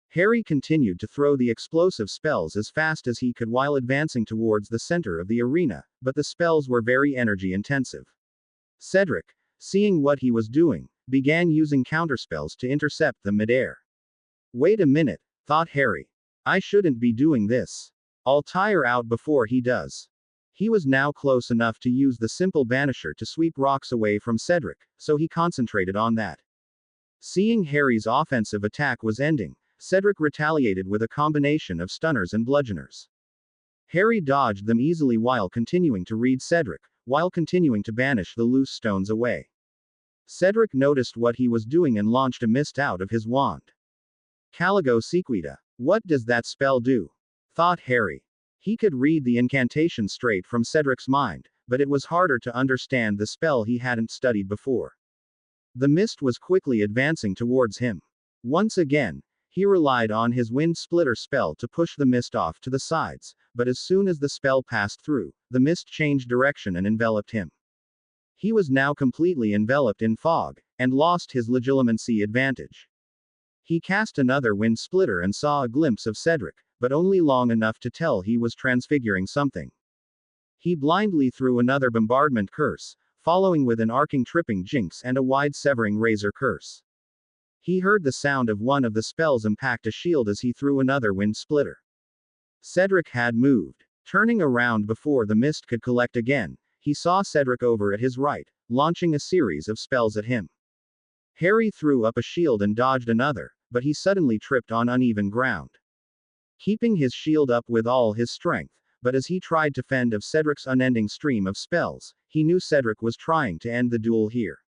Harry continued to throw the explosive spells as fast as he could while advancing towards the center of the arena, but the spells were very energy intensive. Cedric, seeing what he was doing, began using counterspells to intercept them midair. Wait a minute, thought Harry. I shouldn't be doing this. I'll tire out before he does. He was now close enough to use the simple banisher to sweep rocks away from Cedric, so he concentrated on that. Seeing Harry's offensive attack was ending, Cedric retaliated with a combination of stunners and bludgeoners. Harry dodged them easily while continuing to read Cedric, while continuing to banish the loose stones away. Cedric noticed what he was doing and launched a mist out of his wand. Caligo Sequita. What does that spell do? Thought Harry. He could read the incantation straight from Cedric's mind, but it was harder to understand the spell he hadn't studied before. The mist was quickly advancing towards him. Once again, he relied on his wind splitter spell to push the mist off to the sides, but as soon as the spell passed through, the mist changed direction and enveloped him. He was now completely enveloped in fog, and lost his legilimency advantage. He cast another wind splitter and saw a glimpse of Cedric, but only long enough to tell he was transfiguring something. He blindly threw another bombardment curse, following with an arcing tripping jinx and a wide severing razor curse. He heard the sound of one of the spells impact a shield as he threw another wind splitter. Cedric had moved. Turning around before the mist could collect again, he saw Cedric over at his right, launching a series of spells at him. Harry threw up a shield and dodged another, but he suddenly tripped on uneven ground. Keeping his shield up with all his strength, but as he tried to fend off Cedric's unending stream of spells, he knew Cedric was trying to end the duel here.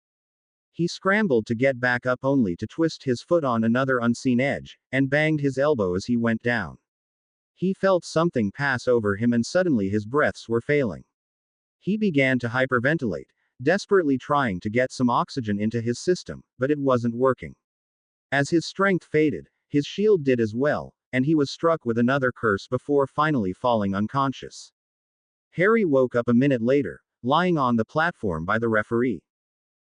He scrambled to get back up only to twist his foot on another unseen edge, and banged his elbow as he went down. He felt something pass over him and suddenly his breaths were failing. He began to hyperventilate, desperately trying to get some oxygen into his system, but it wasn't working. As his strength faded, his shield did as well, and he was struck with another curse before finally falling unconscious. Harry woke up a minute later, lying on the platform by the referee.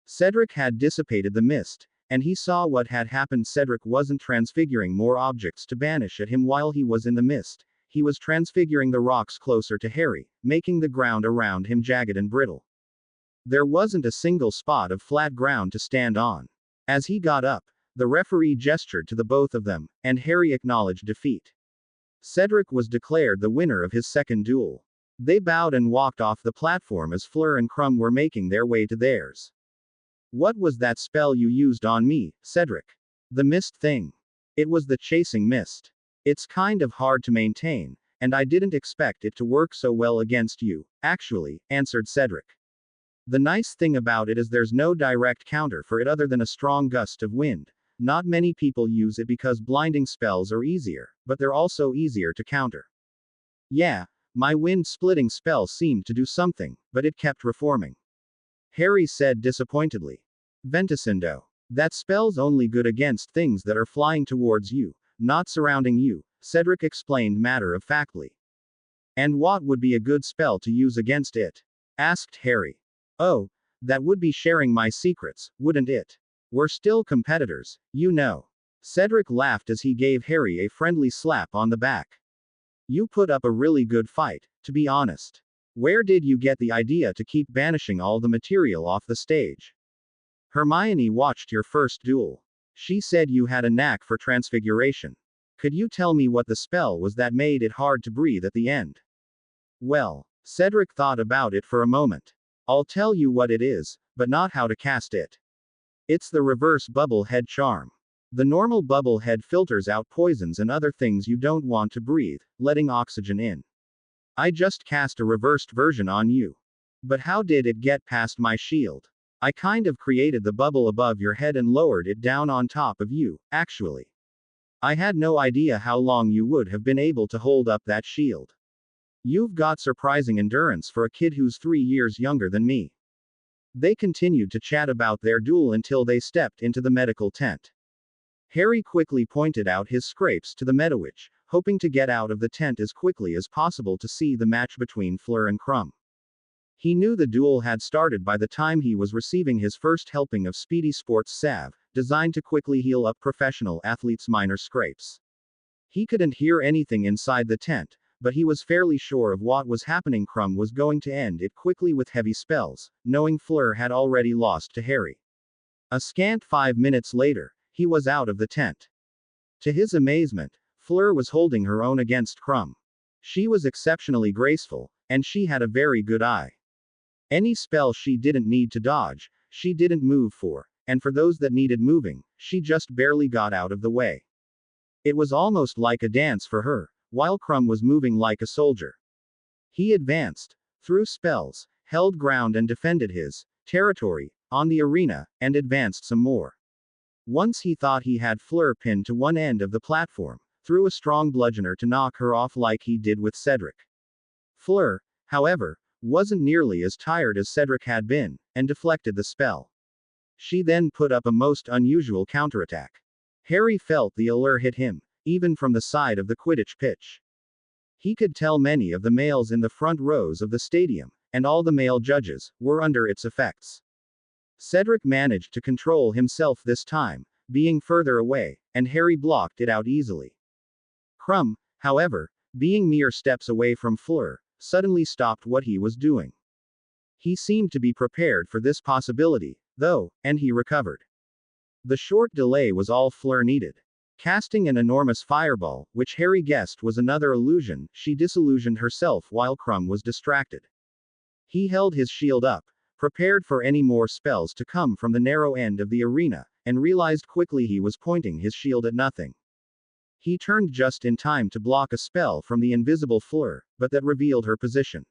Cedric had dissipated the mist, and he saw what had happened. Cedric wasn't transfiguring more objects to banish at him while he was in the mist, he was transfiguring the rocks closer to Harry, making the ground around him jagged and brittle. There wasn't a single spot of flat ground to stand on. As he got up, the referee gestured to the both of them, and Harry acknowledged defeat. Cedric was declared the winner of his second duel. They bowed and walked off the platform as Fleur and Crumb were making their way to theirs. What was that spell you used on me, Cedric? The mist thing. It was the chasing mist. It's kind of hard to maintain, and I didn't expect it to work so well against you, actually, answered Cedric. The nice thing about it is there's no direct counter for it other than a strong gust of wind. Not many people use it because blinding spells are easier, but they're also easier to counter. Yeah, my wind-splitting spell seemed to do something, but it kept reforming. Harry said disappointedly. Venticindo. That spell's only good against things that are flying towards you, not surrounding you, Cedric explained matter-of-factly. And what would be a good spell to use against it? Asked Harry. Oh, that would be sharing my secrets, wouldn't it? We're still competitors, you know. Cedric laughed as he gave Harry a friendly slap on the back. You put up a really good fight, to be honest. Where did you get the idea to keep banishing all the material off the stage? Hermione watched your first duel. She said you had a knack for transfiguration. Could you tell me what the spell was that made it hard to breathe at the end? Well, Cedric thought about it for a moment. I'll tell you what it is, but not how to cast it. It's the reverse bubble head charm. The normal bubble head filters out poisons and other things you don't want to breathe, letting oxygen in. I just cast a reversed version on you. But how did it get past my shield? I kind of created the bubble above your head and lowered it down on top of you, actually. I had no idea how long you would have been able to hold up that shield. You've got surprising endurance for a kid who's 3 years younger than me. They continued to chat about their duel until they stepped into the medical tent. Harry quickly pointed out his scrapes to the Medowitch, hoping to get out of the tent as quickly as possible to see the match between Fleur and Crumb. He knew the duel had started by the time he was receiving his first helping of Speedy Sports salve, designed to quickly heal up professional athletes' minor scrapes. He couldn't hear anything inside the tent, but he was fairly sure of what was happening. Crumb was going to end it quickly with heavy spells, knowing Fleur had already lost to Harry. A scant 5 minutes later, he was out of the tent. To his amazement, Fleur was holding her own against Crumb. She was exceptionally graceful, and she had a very good eye. Any spell she didn't need to dodge, she didn't move for, and for those that needed moving, she just barely got out of the way. It was almost like a dance for her, while Crumb was moving like a soldier. He advanced, threw spells, held ground and defended his territory on the arena, and advanced some more. Once he thought he had Fleur pinned to one end of the platform, threw a strong bludgeoner to knock her off like he did with Cedric. Fleur, however, wasn't nearly as tired as Cedric had been, and deflected the spell. She then put up a most unusual counterattack. Harry felt the allure hit him, even from the side of the Quidditch pitch. He could tell many of the males in the front rows of the stadium, and all the male judges, were under its effects. Cedric managed to control himself this time, being further away, and Harry blocked it out easily. Crumb, however, being mere steps away from Fleur, suddenly stopped what he was doing. He seemed to be prepared for this possibility, though, and he recovered. The short delay was all Fleur needed. Casting an enormous fireball, which Harry guessed was another illusion, she disillusioned herself while Crumb was distracted. He held his shield up, prepared for any more spells to come from the narrow end of the arena, and realized quickly he was pointing his shield at nothing. He turned just in time to block a spell from the invisible Fleur, but that revealed her position.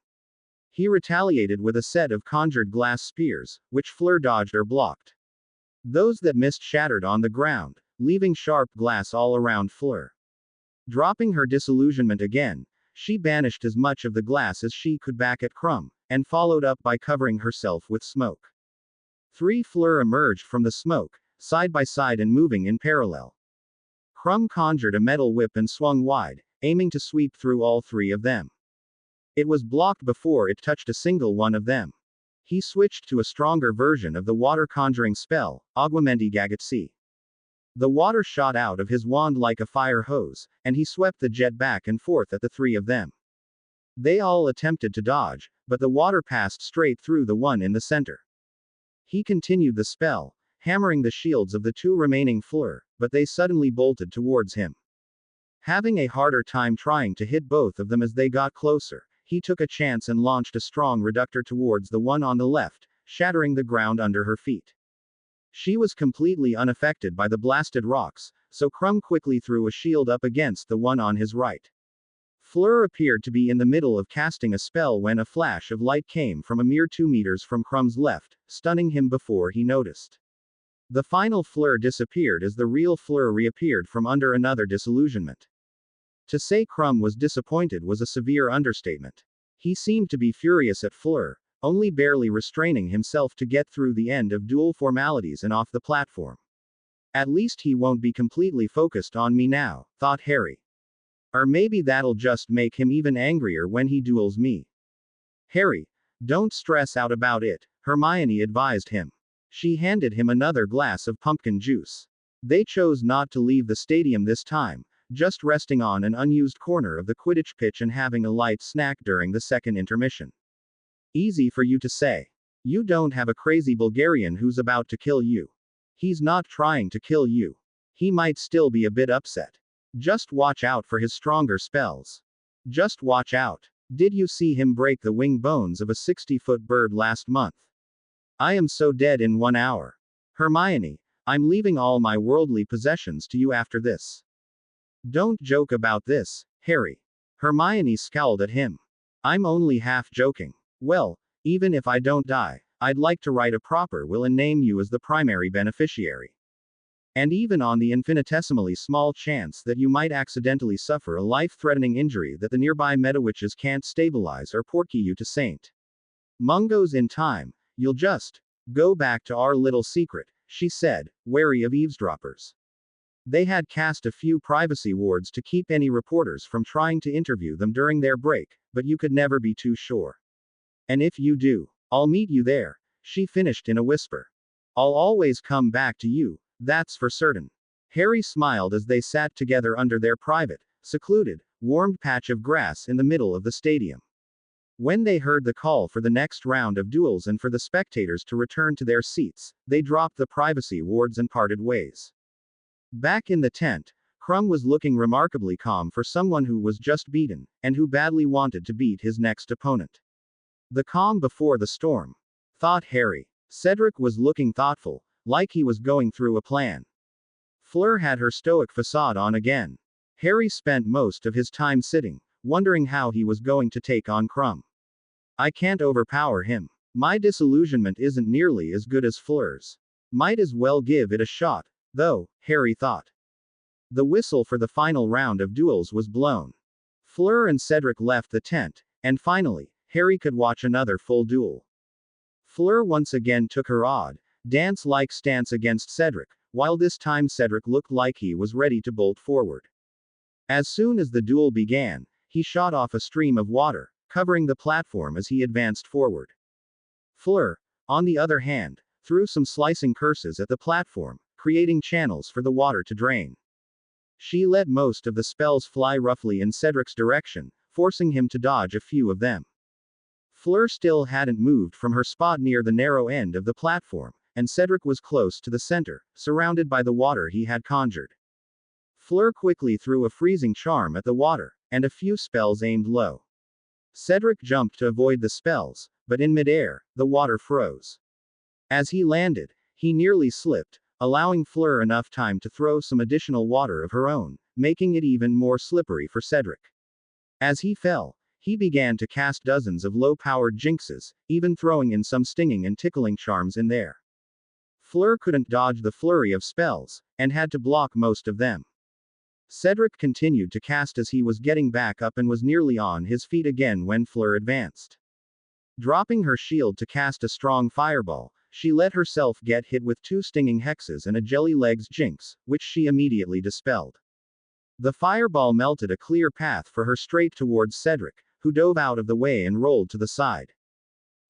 He retaliated with a set of conjured glass spears, which Fleur dodged or blocked. Those that missed shattered on the ground, leaving sharp glass all around Fleur. Dropping her disillusionment again, she banished as much of the glass as she could back at Crumb, and followed up by covering herself with smoke. 3 Fleur emerged from the smoke, side by side and moving in parallel. Crumb conjured a metal whip and swung wide, aiming to sweep through all 3 of them. It was blocked before it touched a single one of them. He switched to a stronger version of the water conjuring spell, Aguamenti Gagatsi. The water shot out of his wand like a fire hose, and he swept the jet back and forth at the 3 of them. They all attempted to dodge, but the water passed straight through the one in the center. He continued the spell, hammering the shields of the 2 remaining Fleur, but they suddenly bolted towards him. Having a harder time trying to hit both of them as they got closer, he took a chance and launched a strong reductor towards the one on the left, shattering the ground under her feet. She was completely unaffected by the blasted rocks, so Crumb quickly threw a shield up against the one on his right. Fleur appeared to be in the middle of casting a spell when a flash of light came from a mere 2 meters from Crumb's left, stunning him before he noticed. The final Fleur disappeared as the real Fleur reappeared from under another disillusionment. To say Crumb was disappointed was a severe understatement. He seemed to be furious at Fleur, only barely restraining himself to get through the end of duel formalities and off the platform. At least he won't be completely focused on me now, thought Harry. Or maybe that'll just make him even angrier when he duels me. Harry, don't stress out about it, Hermione advised him. She handed him another glass of pumpkin juice. They chose not to leave the stadium this time, just resting on an unused corner of the Quidditch pitch and having a light snack during the second intermission. Easy for you to say. You don't have a crazy Bulgarian who's about to kill you. He's not trying to kill you. He might still be a bit upset. Just watch out for his stronger spells. Just watch out. Did you see him break the wing bones of a 60-foot bird last month? I am so dead in 1 hour. Hermione, I'm leaving all my worldly possessions to you after this. Don't joke about this, Harry. Hermione scowled at him. I'm only half joking. Well, even if I don't die, I'd like to write a proper will and name you as the primary beneficiary. And even on the infinitesimally small chance that you might accidentally suffer a life-threatening injury that the nearby Medawitches can't stabilize or portkey you to Saint Mungo's in time, you'll just go back to our little secret, she said, wary of eavesdroppers. They had cast a few privacy wards to keep any reporters from trying to interview them during their break, but you could never be too sure. And if you do, I'll meet you there, she finished in a whisper. I'll always come back to you, that's for certain. Harry smiled as they sat together under their private, secluded, warmed patch of grass in the middle of the stadium. When they heard the call for the next round of duels and for the spectators to return to their seats, they dropped the privacy wards and parted ways. Back in the tent, Crumb was looking remarkably calm for someone who was just beaten, and who badly wanted to beat his next opponent. The calm before the storm, thought Harry. Cedric was looking thoughtful, like he was going through a plan. Fleur had her stoic facade on again. Harry spent most of his time sitting, wondering how he was going to take on Crumb. I can't overpower him. My disillusionment isn't nearly as good as Fleur's. Might as well give it a shot, though, Harry thought. The whistle for the final round of duels was blown. Fleur and Cedric left the tent, and finally, Harry could watch another full duel. Fleur once again took her odd, dance-like stance against Cedric, while this time Cedric looked like he was ready to bolt forward. As soon as the duel began, he shot off a stream of water, covering the platform as he advanced forward. Fleur, on the other hand, threw some slicing curses at the platform, creating channels for the water to drain. She let most of the spells fly roughly in Cedric's direction, forcing him to dodge a few of them. Fleur still hadn't moved from her spot near the narrow end of the platform, and Cedric was close to the center, surrounded by the water he had conjured. Fleur quickly threw a freezing charm at the water, and a few spells aimed low. Cedric jumped to avoid the spells, but in midair, the water froze. As he landed, he nearly slipped, allowing Fleur enough time to throw some additional water of her own, making it even more slippery for Cedric. As he fell, he began to cast dozens of low-powered jinxes, even throwing in some stinging and tickling charms in there. Fleur couldn't dodge the flurry of spells, and had to block most of them. Cedric continued to cast as he was getting back up and was nearly on his feet again when Fleur advanced. Dropping her shield to cast a strong fireball, she let herself get hit with 2 stinging hexes and a jelly legs jinx, which she immediately dispelled. The fireball melted a clear path for her straight towards Cedric, who dove out of the way and rolled to the side.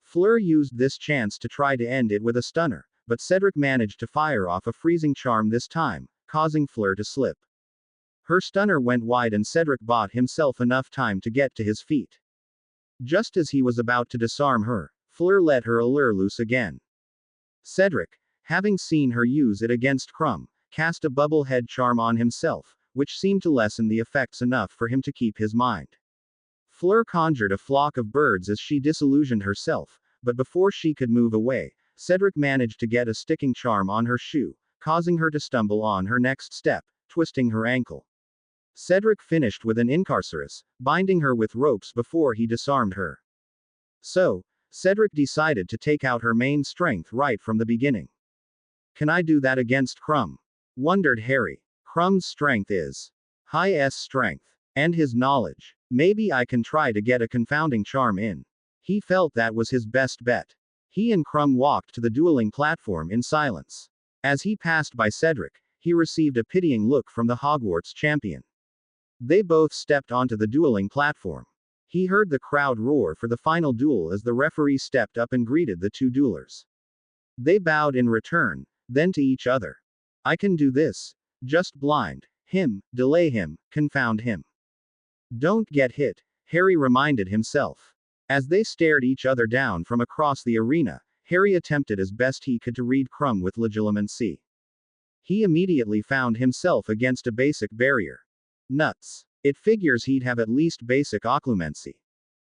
Fleur used this chance to try to end it with a stunner, but Cedric managed to fire off a freezing charm this time, causing Fleur to slip. Her stunner went wide and Cedric bought himself enough time to get to his feet. Just as he was about to disarm her, Fleur let her allure loose again. Cedric, having seen her use it against Crumb, cast a bubble head charm on himself, which seemed to lessen the effects enough for him to keep his mind. Fleur conjured a flock of birds as she disillusioned herself, but before she could move away, Cedric managed to get a sticking charm on her shoe, causing her to stumble on her next step, twisting her ankle. Cedric finished with an incarcerus, binding her with ropes before he disarmed her. So, Cedric decided to take out her main strength right from the beginning. Can I do that against Crumb? Wondered Harry. Crumb's strength is high S strength. And his knowledge. Maybe I can try to get a confounding charm in. He felt that was his best bet. He and Crumb walked to the dueling platform in silence. As he passed by Cedric, he received a pitying look from the Hogwarts champion. They both stepped onto the dueling platform. He heard the crowd roar for the final duel as the referee stepped up and greeted the 2 duelers. They bowed in return, then to each other. I can do this. Just blind him, delay him, confound him. Don't get hit, Harry reminded himself. As they stared each other down from across the arena, Harry attempted as best he could to read Crumb with legilimency. He immediately found himself against a basic barrier. Nuts. It figures he'd have at least basic occlumency.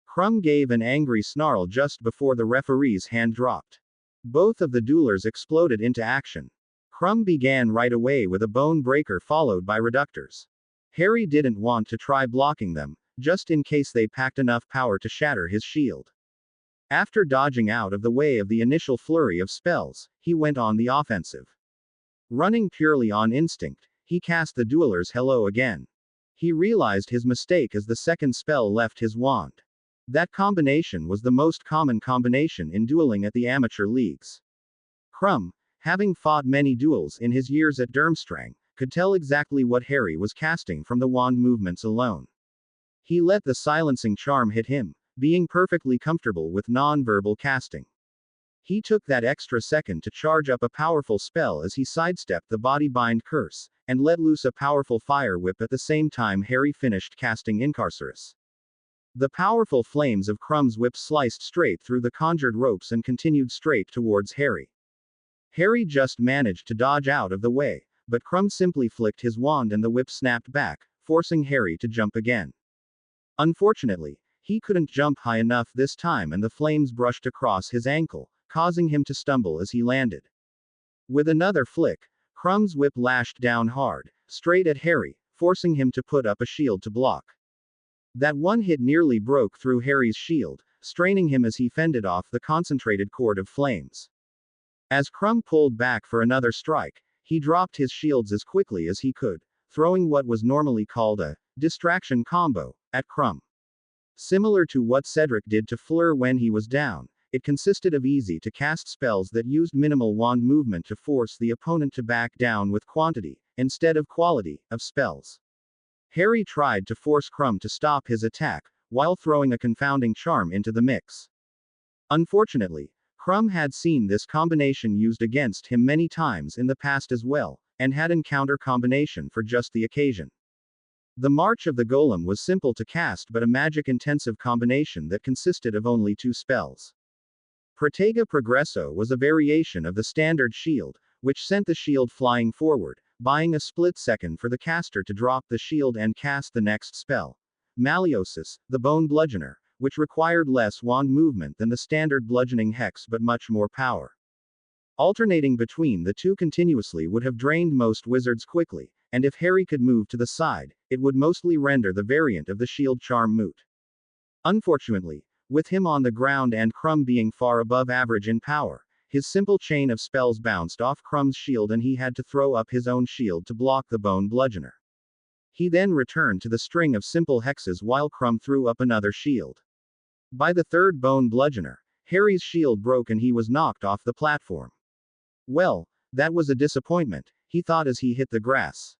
Crumb gave an angry snarl just before the referee's hand dropped. Both of the duelers exploded into action. Crumb began right away with a bone breaker followed by reductors. Harry didn't want to try blocking them, just in case they packed enough power to shatter his shield. After dodging out of the way of the initial flurry of spells, he went on the offensive. Running purely on instinct, he cast the dueler's hello again. He realized his mistake as the second spell left his wand. That combination was the most common combination in dueling at the amateur leagues. Crumb, having fought many duels in his years at Durmstrang, could tell exactly what Harry was casting from the wand movements alone. He let the silencing charm hit him, being perfectly comfortable with non-verbal casting. He took that extra second to charge up a powerful spell as he sidestepped the body bind curse, and let loose a powerful fire whip at the same time Harry finished casting Incarcerus. The powerful flames of Crumb's whip sliced straight through the conjured ropes and continued straight towards Harry. Harry just managed to dodge out of the way, but Crumb simply flicked his wand and the whip snapped back, forcing Harry to jump again. Unfortunately, he couldn't jump high enough this time and the flames brushed across his ankle, causing him to stumble as he landed. With another flick, Crumb's whip lashed down hard, straight at Harry, forcing him to put up a shield to block. That one hit nearly broke through Harry's shield, straining him as he fended off the concentrated cord of flames. As Crumb pulled back for another strike, he dropped his shields as quickly as he could, throwing what was normally called a distraction combo at Crumb. Similar to what Cedric did to Fleur when he was down, it consisted of easy to cast spells that used minimal wand movement to force the opponent to back down with quantity, instead of quality, of spells. Harry tried to force Crumb to stop his attack, while throwing a confounding charm into the mix. Unfortunately, Crumb had seen this combination used against him many times in the past as well, and had an counter combination for just the occasion. The March of the Golem was simple to cast but a magic-intensive combination that consisted of only 2 spells. Protega Progresso was a variation of the standard shield, which sent the shield flying forward, buying a split second for the caster to drop the shield and cast the next spell. Malleosis, the Bone Bludgeoner, which required less wand movement than the standard bludgeoning hex but much more power. Alternating between the two continuously would have drained most wizards quickly, and if Harry could move to the side, it would mostly render the variant of the shield charm moot. Unfortunately, with him on the ground and Crumb being far above average in power, his simple chain of spells bounced off Crumb's shield and he had to throw up his own shield to block the Bone Bludgeoner. He then returned to the string of simple hexes while Crumb threw up another shield. By the third Bone Bludgeoner, Harry's shield broke and he was knocked off the platform. Well, that was a disappointment, he thought as he hit the grass.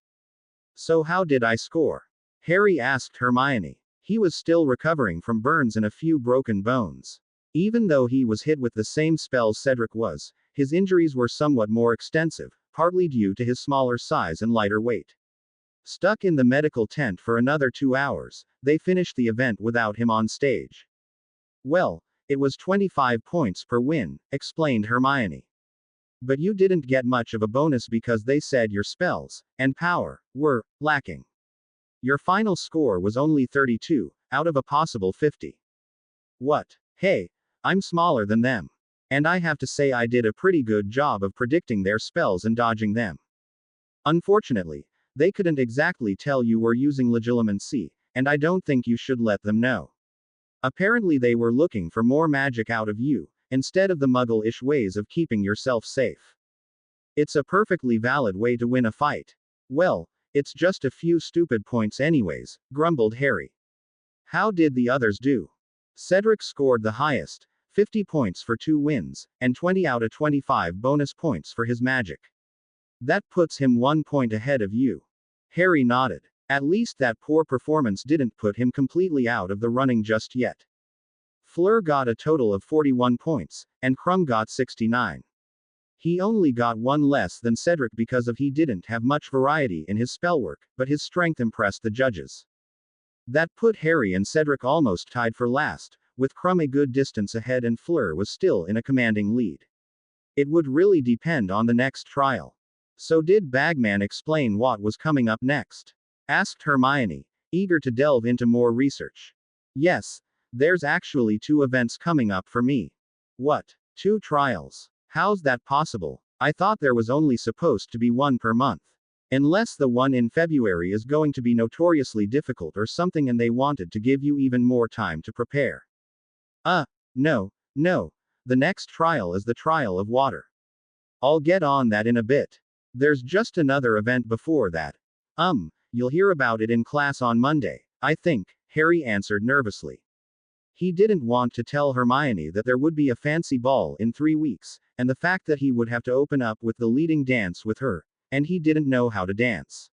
So how did I score? Harry asked Hermione. He was still recovering from burns and a few broken bones. Even though he was hit with the same spells Cedric was, his injuries were somewhat more extensive, partly due to his smaller size and lighter weight. Stuck in the medical tent for another 2 hours, they finished the event without him on stage. Well, it was 25 points per win, explained Hermione. But you didn't get much of a bonus because they said your spells and power were lacking. Your final score was only 32, out of a possible 50. What? Hey, I'm smaller than them. And I have to say I did a pretty good job of predicting their spells and dodging them. Unfortunately, they couldn't exactly tell you were using legilimency, and I don't think you should let them know. Apparently they were looking for more magic out of you, instead of the muggle-ish ways of keeping yourself safe. It's a perfectly valid way to win a fight. Well, it's just a few stupid points anyways, grumbled Harry. How did the others do? Cedric scored the highest, 50 points for 2 wins, and 20 out of 25 bonus points for his magic. That puts him 1 point ahead of you. Harry nodded. At least that poor performance didn't put him completely out of the running just yet. Fleur got a total of 41 points, and Crumb got 69. He only got 1 less than Cedric because of he didn't have much variety in his spellwork, but his strength impressed the judges. That put Harry and Cedric almost tied for last, with Crumb a good distance ahead and Fleur was still in a commanding lead. It would really depend on the next trial. So did Bagman explain what was coming up next? Asked Hermione, eager to delve into more research. Yes, there's actually 2 events coming up for me. What? 2 trials? How's that possible? I thought there was only supposed to be 1 per month. Unless the one in February is going to be notoriously difficult or something and they wanted to give you even more time to prepare. No. The next trial is the trial of water. I'll get on that in a bit. There's just another event before that. You'll hear about it in class on Monday, I think, Harry answered nervously. He didn't want to tell Hermione that there would be a fancy ball in 3 weeks, and the fact that he would have to open up with the leading dance with her, and he didn't know how to dance.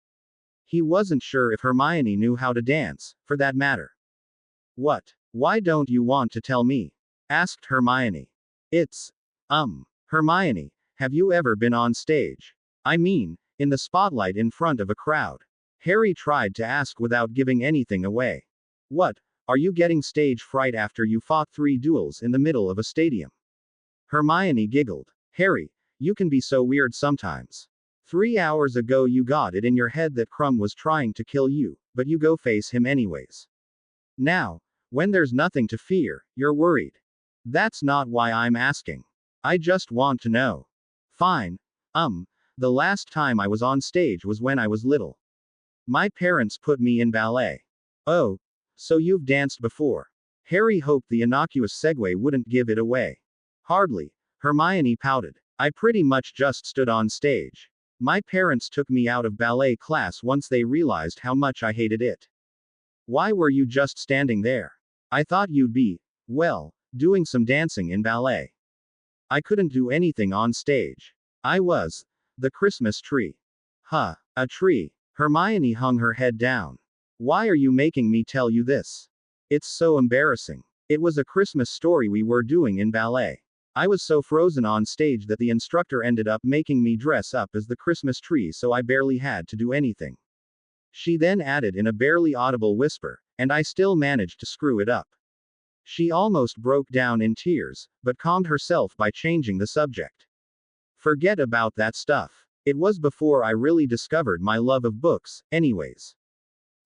He wasn't sure if Hermione knew how to dance, for that matter. What? Why don't you want to tell me? Asked Hermione. Hermione, have you ever been on stage? I mean, in the spotlight in front of a crowd. Harry tried to ask without giving anything away. What? Are you getting stage fright after you fought 3 duels in the middle of a stadium? Hermione giggled. Harry, you can be so weird sometimes. 3 hours ago you got it in your head that Crumb was trying to kill you, but you go face him anyways. Now, when there's nothing to fear, you're worried. That's not why I'm asking. I just want to know. Fine. The last time I was on stage was when I was little. My parents put me in ballet. Oh, so you've danced before. Harry hoped the innocuous segue wouldn't give it away. Hardly. Hermione pouted. I pretty much just stood on stage. My parents took me out of ballet class once they realized how much I hated it. Why were you just standing there? I thought you'd be, well, doing some dancing in ballet. I couldn't do anything on stage. I was. The Christmas tree. Huh, a tree. Hermione hung her head down. Why are you making me tell you this? It's so embarrassing. It was a Christmas story we were doing in ballet. I was so frozen on stage that the instructor ended up making me dress up as the Christmas tree, so I barely had to do anything. She then added in a barely audible whisper, and I still managed to screw it up. She almost broke down in tears, but calmed herself by changing the subject. Forget about that stuff. It was before I really discovered my love of books, anyways.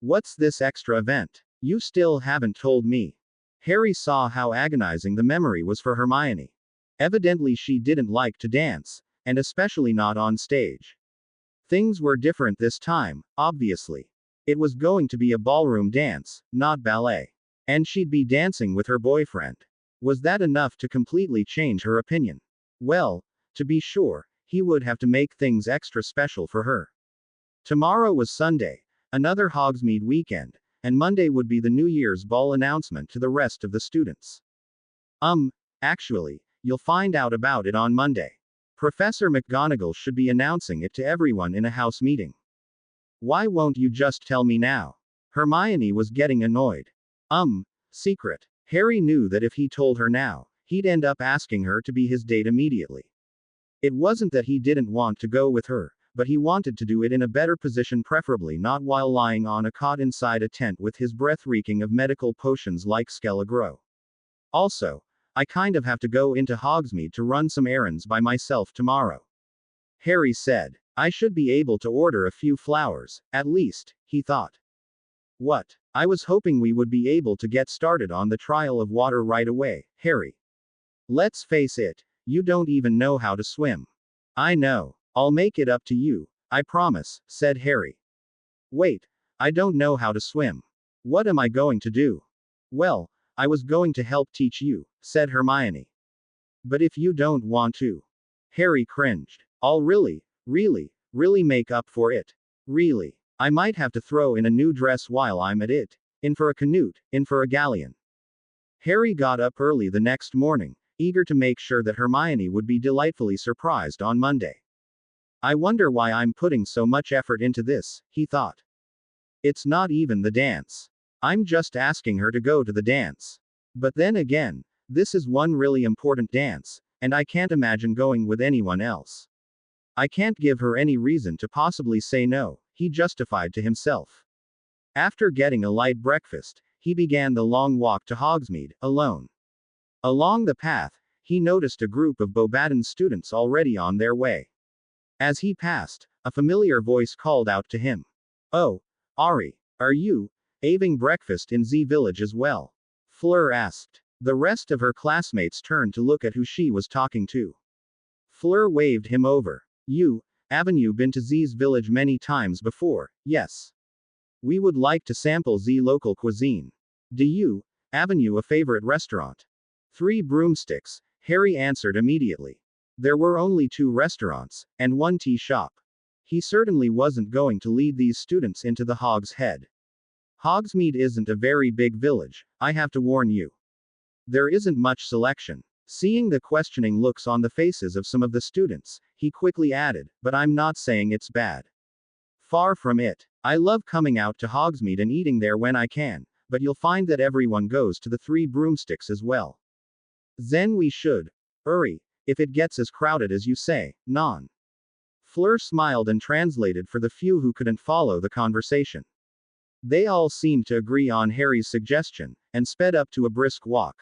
What's this extra event? You still haven't told me. Harry saw how agonizing the memory was for Hermione. Evidently she didn't like to dance, and especially not on stage. Things were different this time, obviously. It was going to be a ballroom dance, not ballet. And she'd be dancing with her boyfriend. Was that enough to completely change her opinion? Well, to be sure, he would have to make things extra special for her. Tomorrow was Sunday, another Hogsmeade weekend, and Monday would be the New Year's ball announcement to the rest of the students. Actually, you'll find out about it on Monday. Professor McGonagall should be announcing it to everyone in a house meeting. Why won't you just tell me now? Hermione was getting annoyed. Secret. Harry knew that if he told her now, he'd end up asking her to be his date immediately. It wasn't that he didn't want to go with her, but he wanted to do it in a better position, preferably not while lying on a cot inside a tent with his breath reeking of medical potions like Skelligro. Also, I kind of have to go into Hogsmeade to run some errands by myself tomorrow. Harry said. I should be able to order a few flowers, at least, he thought. What? I was hoping we would be able to get started on the trial of water right away, Harry. Let's face it, you don't even know how to swim. I know. I'll make it up to you, I promise, said Harry. Wait, I don't know how to swim. What am I going to do? Well, I was going to help teach you, said Hermione. But if you don't want to. Harry cringed. I'll really make up for it. Really. I might have to throw in a new dress while I'm at it. In for a canute, in for a galleon. Harry got up early the next morning, eager to make sure that Hermione would be delightfully surprised on Monday. I wonder why I'm putting so much effort into this, he thought. It's not even the dance. I'm just asking her to go to the dance. But then again, this is one really important dance, and I can't imagine going with anyone else. I can't give her any reason to possibly say no, he justified to himself. After getting a light breakfast, he began the long walk to Hogsmeade, alone. Along the path, he noticed a group of Beauxbaton students already on their way. As he passed, a familiar voice called out to him. Oh, Ari, are you having breakfast in Z Village as well? Fleur asked. The rest of her classmates turned to look at who she was talking to. Fleur waved him over. Haven't you been to Z's village many times before? Yes. We would like to sample Z local cuisine. Haven't you a favorite restaurant? 3 broomsticks, Harry answered immediately. There were only 2 restaurants, and 1 tea shop. He certainly wasn't going to lead these students into the Hog's Head. Hogsmeade isn't a very big village, I have to warn you. There isn't much selection. Seeing the questioning looks on the faces of some of the students, he quickly added, but I'm not saying it's bad. Far from it. I love coming out to Hogsmeade and eating there when I can, but you'll find that everyone goes to the 3 broomsticks as well. Then we should. Hurry, if it gets as crowded as you say, non. Fleur smiled and translated for the few who couldn't follow the conversation. They all seemed to agree on Harry's suggestion, and sped up to a brisk walk.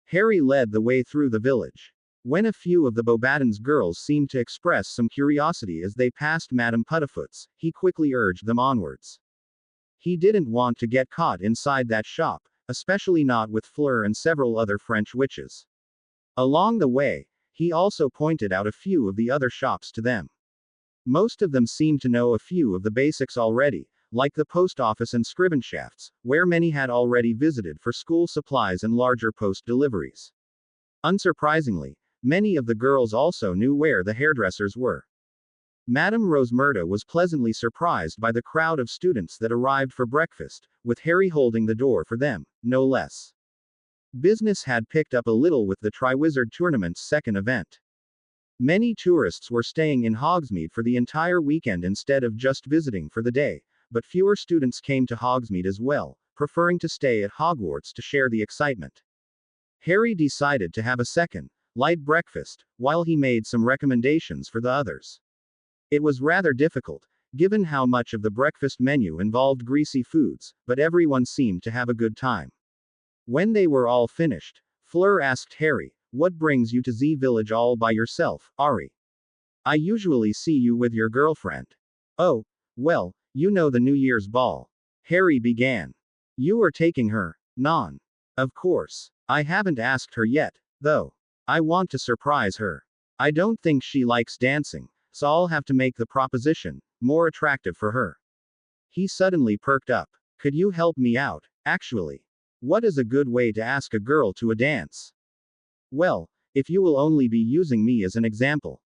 Harry led the way through the village. When a few of the Bobaton's girls seemed to express some curiosity as they passed Madame Puddifoot's, he quickly urged them onwards. He didn't want to get caught inside that shop, especially not with Fleur and several other French witches. Along the way, he also pointed out a few of the other shops to them. Most of them seemed to know a few of the basics already, like the post office and scrivenshafts, where many had already visited for school supplies and larger post deliveries. Unsurprisingly, many of the girls also knew where the hairdressers were. Madame Rosmerta was pleasantly surprised by the crowd of students that arrived for breakfast, with Harry holding the door for them, no less. Business had picked up a little with the Triwizard Tournament's second event. Many tourists were staying in Hogsmeade for the entire weekend instead of just visiting for the day, but fewer students came to Hogsmeade as well, preferring to stay at Hogwarts to share the excitement. Harry decided to have a second, light breakfast, while he made some recommendations for the others. It was rather difficult, given how much of the breakfast menu involved greasy foods, but everyone seemed to have a good time. When they were all finished, Fleur asked Harry, "What brings you to Z Village all by yourself, Ari? I usually see you with your girlfriend." "Oh, well, you know the New Year's ball." Harry began. "You are taking her, Non." "Of course. I haven't asked her yet, though. I want to surprise her. I don't think she likes dancing, so I'll have to make the proposition more attractive for her." He suddenly perked up. "Could you help me out, actually? What is a good way to ask a girl to a dance?" "Well, if you will only be using me as an example."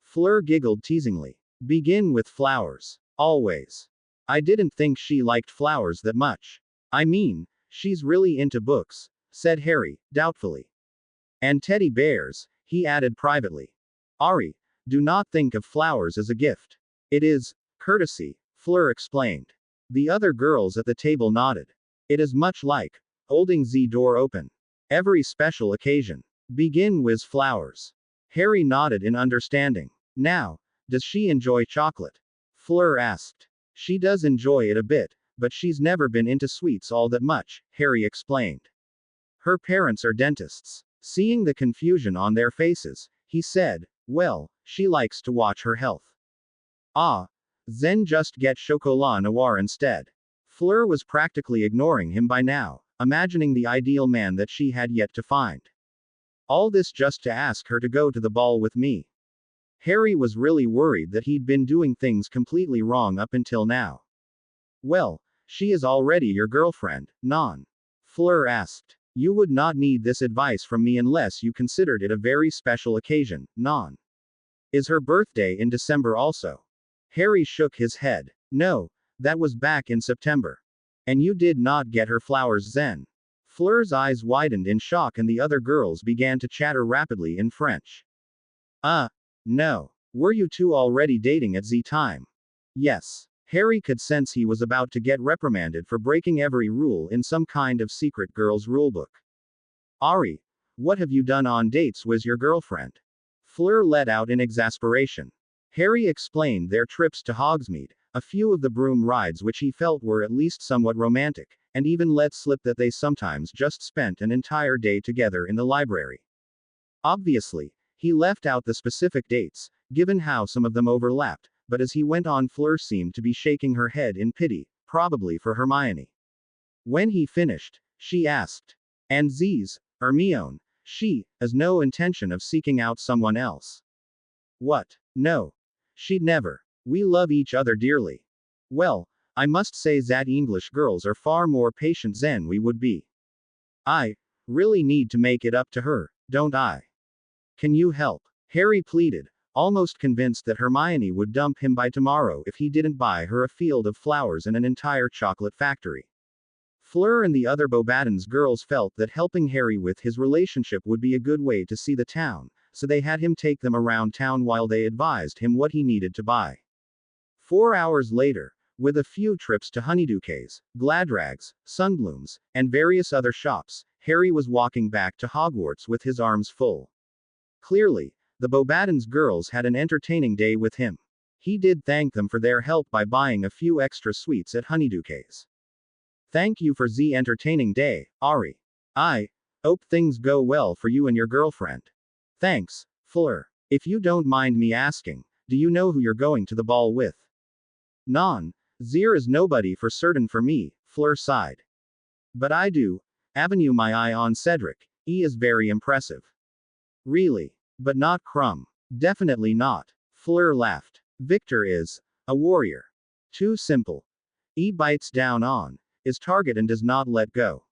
Fleur giggled teasingly. "Begin with flowers. Always. I didn't think she liked flowers that much. I mean, she's really into books," said Harry, doubtfully. "And teddy bears," he added privately. "Ari, do not think of flowers as a gift. It is courtesy," Fleur explained. The other girls at the table nodded. "It is much like holding the door open. Every special occasion. Begin with flowers." Harry nodded in understanding. "Now, does she enjoy chocolate?" Fleur asked. "She does enjoy it a bit, but she's never been into sweets all that much," Harry explained. "Her parents are dentists." Seeing the confusion on their faces, he said, "Well, she likes to watch her health." "Ah, then just get chocolat noir instead." Fleur was practically ignoring him by now, imagining the ideal man that she had yet to find. All this just to ask her to go to the ball with me. Harry was really worried that he'd been doing things completely wrong up until now. "Well, she is already your girlfriend, Non?" Fleur asked. "You would not need this advice from me unless you considered it a very special occasion, Non. Is her birthday in December also?" Harry shook his head. "No, that was back in September. And you did not get her flowers then?" Fleur's eyes widened in shock and the other girls began to chatter rapidly in French. "Uh, no. Were you two already dating at Z time?" "Yes." Harry could sense he was about to get reprimanded for breaking every rule in some kind of secret girl's rulebook. "Ari, what have you done on dates with your girlfriend?" Fleur let out in exasperation. Harry explained their trips to Hogsmeade, a few of the broom rides which he felt were at least somewhat romantic, and even let slip that they sometimes just spent an entire day together in the library. Obviously, he left out the specific dates, given how some of them overlapped, but as he went on, Fleur seemed to be shaking her head in pity, probably for Hermione. When he finished, she asked, "And Z's, Hermione, she has no intention of seeking out someone else?" "What? No. She'd never. We love each other dearly." "Well, I must say that English girls are far more patient than we would be. I really need to make it up to her, don't I? Can you help?" Harry pleaded, almost convinced that Hermione would dump him by tomorrow if he didn't buy her a field of flowers and an entire chocolate factory. Fleur and the other Bobaton's girls felt that helping Harry with his relationship would be a good way to see the town, so they had him take them around town while they advised him what he needed to buy. 4 hours later, with a few trips to Honeydukes, Gladrags, Sunblooms, and various other shops, Harry was walking back to Hogwarts with his arms full. Clearly, the Bobaton's girls had an entertaining day with him. He did thank them for their help by buying a few extra sweets at Honeydukes. "Thank you for the entertaining day, Ari. I hope things go well for you and your girlfriend." Thanks, Fleur. If you don't mind me asking, do you know who you're going to the ball with? Non. Zir is nobody for certain for me, Fleur sighed. But I do. Avenue my eye on Cedric. He is very impressive. Really. But not Crumb. Definitely not. Fleur laughed. Victor is a warrior. Too simple. He bites down on his target and does not let go.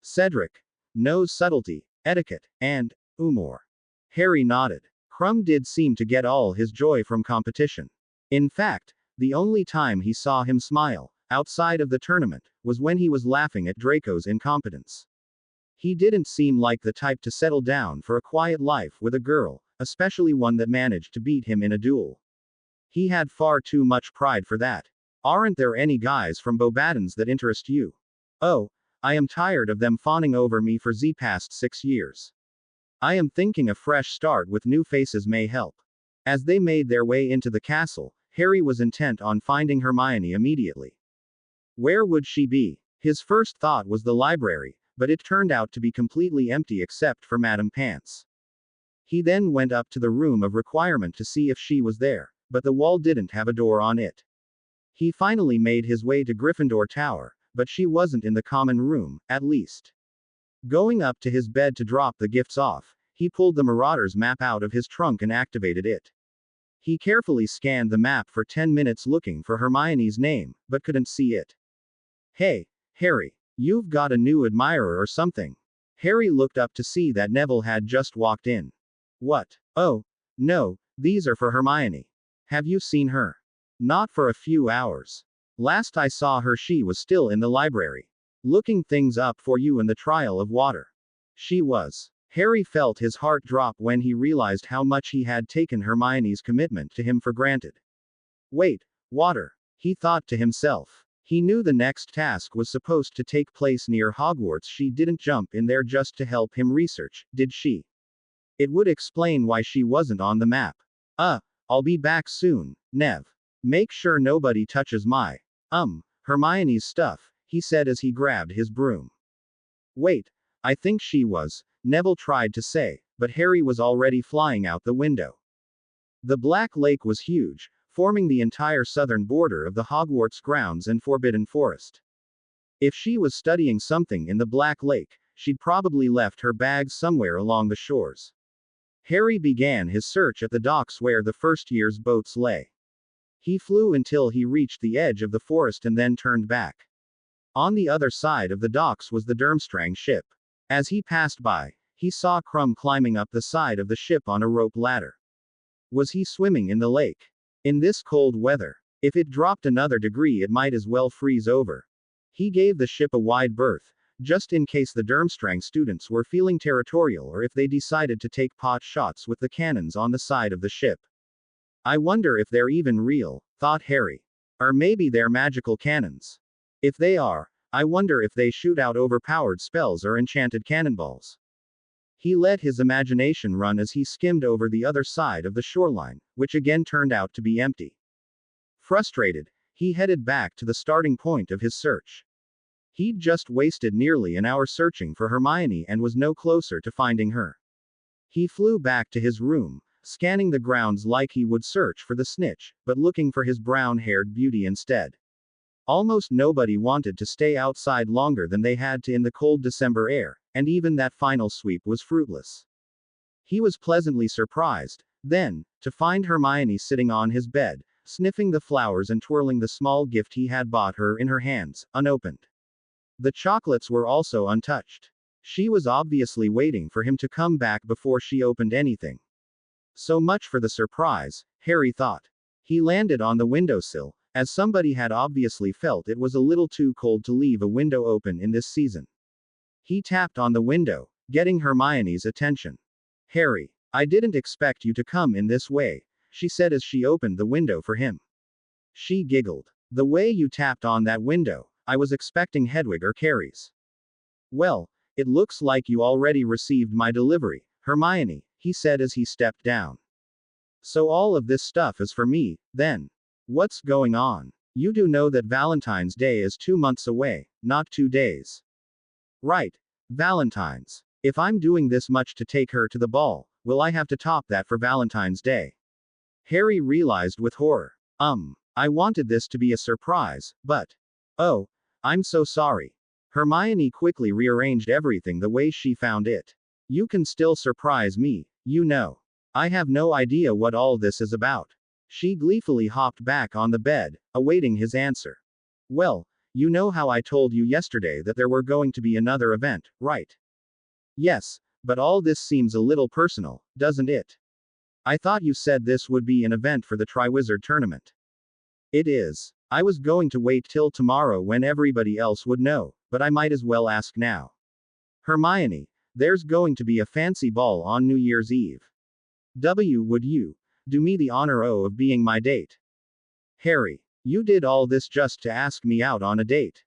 Cedric knows subtlety, etiquette, and humor. Harry nodded. Crumb did seem to get all his joy from competition. In fact, the only time he saw him smile, outside of the tournament, was when he was laughing at Draco's incompetence. He didn't seem like the type to settle down for a quiet life with a girl, especially one that managed to beat him in a duel. He had far too much pride for that. Aren't there any guys from Bobadens that interest you? Oh, I am tired of them fawning over me for the past 6 years. I am thinking a fresh start with new faces may help. As they made their way into the castle, Harry was intent on finding Hermione immediately. Where would she be? His first thought was the library, but it turned out to be completely empty except for Madame Pants. He then went up to the room of requirement to see if she was there, but the wall didn't have a door on it. He finally made his way to Gryffindor Tower, but she wasn't in the common room, at least. Going up to his bed to drop the gifts off, he pulled the Marauder's map out of his trunk and activated it. He carefully scanned the map for 10 minutes looking for Hermione's name, but couldn't see it. Hey, Harry, you've got a new admirer or something. Harry looked up to see that Neville had just walked in. What? Oh, no, these are for Hermione. Have you seen her? Not for a few hours. Last I saw her, she was still in the library. Looking things up for you in the trial of water. She was. Harry felt his heart drop when he realized how much he had taken Hermione's commitment to him for granted. Wait, water, he thought to himself. He knew the next task was supposed to take place near Hogwarts. She didn't jump in there just to help him research, did she? It would explain why she wasn't on the map. I'll be back soon, Nev. Make sure nobody touches my, Hermione's stuff, he said as he grabbed his broom. Wait, I think she was, Neville tried to say, but Harry was already flying out the window. The Black Lake was huge, forming the entire southern border of the Hogwarts grounds and Forbidden Forest. If she was studying something in the Black Lake, she'd probably left her bags somewhere along the shores. Harry began his search at the docks where the first year's boats lay. He flew until he reached the edge of the forest and then turned back. On the other side of the docks was the Durmstrang ship. As he passed by, he saw Crumb climbing up the side of the ship on a rope ladder. Was he swimming in the lake? In this cold weather? If it dropped another degree, it might as well freeze over. He gave the ship a wide berth, just in case the Durmstrang students were feeling territorial or if they decided to take pot shots with the cannons on the side of the ship. I wonder if they're even real, thought Harry. Or maybe they're magical cannons. If they are, I wonder if they shoot out overpowered spells or enchanted cannonballs. He let his imagination run as he skimmed over the other side of the shoreline, which again turned out to be empty. Frustrated, he headed back to the starting point of his search. He'd just wasted nearly an hour searching for Hermione and was no closer to finding her. He flew back to his room, scanning the grounds like he would search for the snitch, but looking for his brown-haired beauty instead. Almost nobody wanted to stay outside longer than they had to in the cold December air, and even that final sweep was fruitless. He was pleasantly surprised, then, to find Hermione sitting on his bed, sniffing the flowers and twirling the small gift he had bought her in her hands, unopened. The chocolates were also untouched. She was obviously waiting for him to come back before she opened anything. So much for the surprise, Harry thought. He landed on the windowsill, as somebody had obviously felt it was a little too cold to leave a window open in this season. He tapped on the window, getting Hermione's attention. Harry, I didn't expect you to come in this way, she said as she opened the window for him. She giggled. The way you tapped on that window, I was expecting Hedwig or Carrie's. Well, it looks like you already received my delivery, Hermione, he said as he stepped down. So all of this stuff is for me, then. What's going on? You do know that Valentine's Day is 2 months away, not 2 days. Right. Valentine's. If I'm doing this much to take her to the ball, Will I have to top that for Valentine's Day? Harry realized with horror. I wanted this to be a surprise, but. Oh, I'm so sorry. Hermione quickly rearranged everything the way she found it. You can still surprise me, you know. I have no idea what all this is about. She gleefully hopped back on the bed, awaiting his answer. Well, you know how I told you yesterday that there were going to be another event, right? Yes, but all this seems a little personal, doesn't it? I thought you said this would be an event for the Triwizard Tournament. It is. I was going to wait till tomorrow when everybody else would know, but I might as well ask now. Hermione, there's going to be a fancy ball on New Year's Eve. Would you do me the honor of being my date? Harry, you did all this just to ask me out on a date.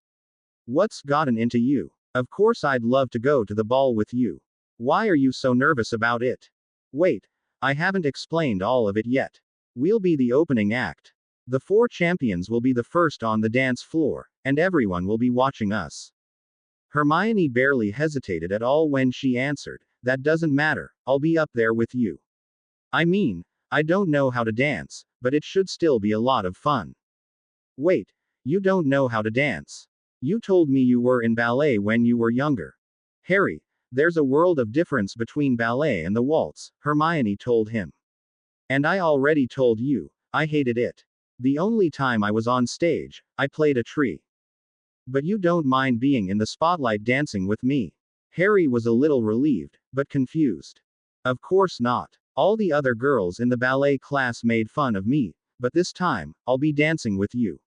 What's gotten into you? Of course I'd love to go to the ball with you. Why are you so nervous about it? Wait, I haven't explained all of it yet. We'll be the opening act. The 4 champions will be the first on the dance floor, and everyone will be watching us. Hermione barely hesitated at all when she answered, That doesn't matter, I'll be up there with you. I mean, I don't know how to dance, but it should still be a lot of fun. Wait, you don't know how to dance? You told me you were in ballet when you were younger. Harry, there's a world of difference between ballet and the waltz, Hermione told him. And I already told you, I hated it. The only time I was on stage, I played a tree. But you don't mind being in the spotlight dancing with me. Harry was a little relieved, but confused. Of course not. All the other girls in the ballet class made fun of me, but this time, I'll be dancing with you.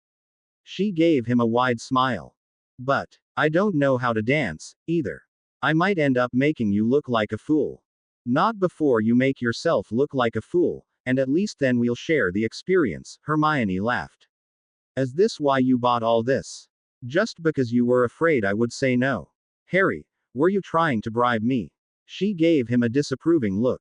She gave him a wide smile. But, I don't know how to dance, either. I might end up making you look like a fool. Not before you make yourself look like a fool, and at least then we'll share the experience, Hermione laughed. Is this why you bought all this? Just because you were afraid I would say no. Harry, were you trying to bribe me? She gave him a disapproving look.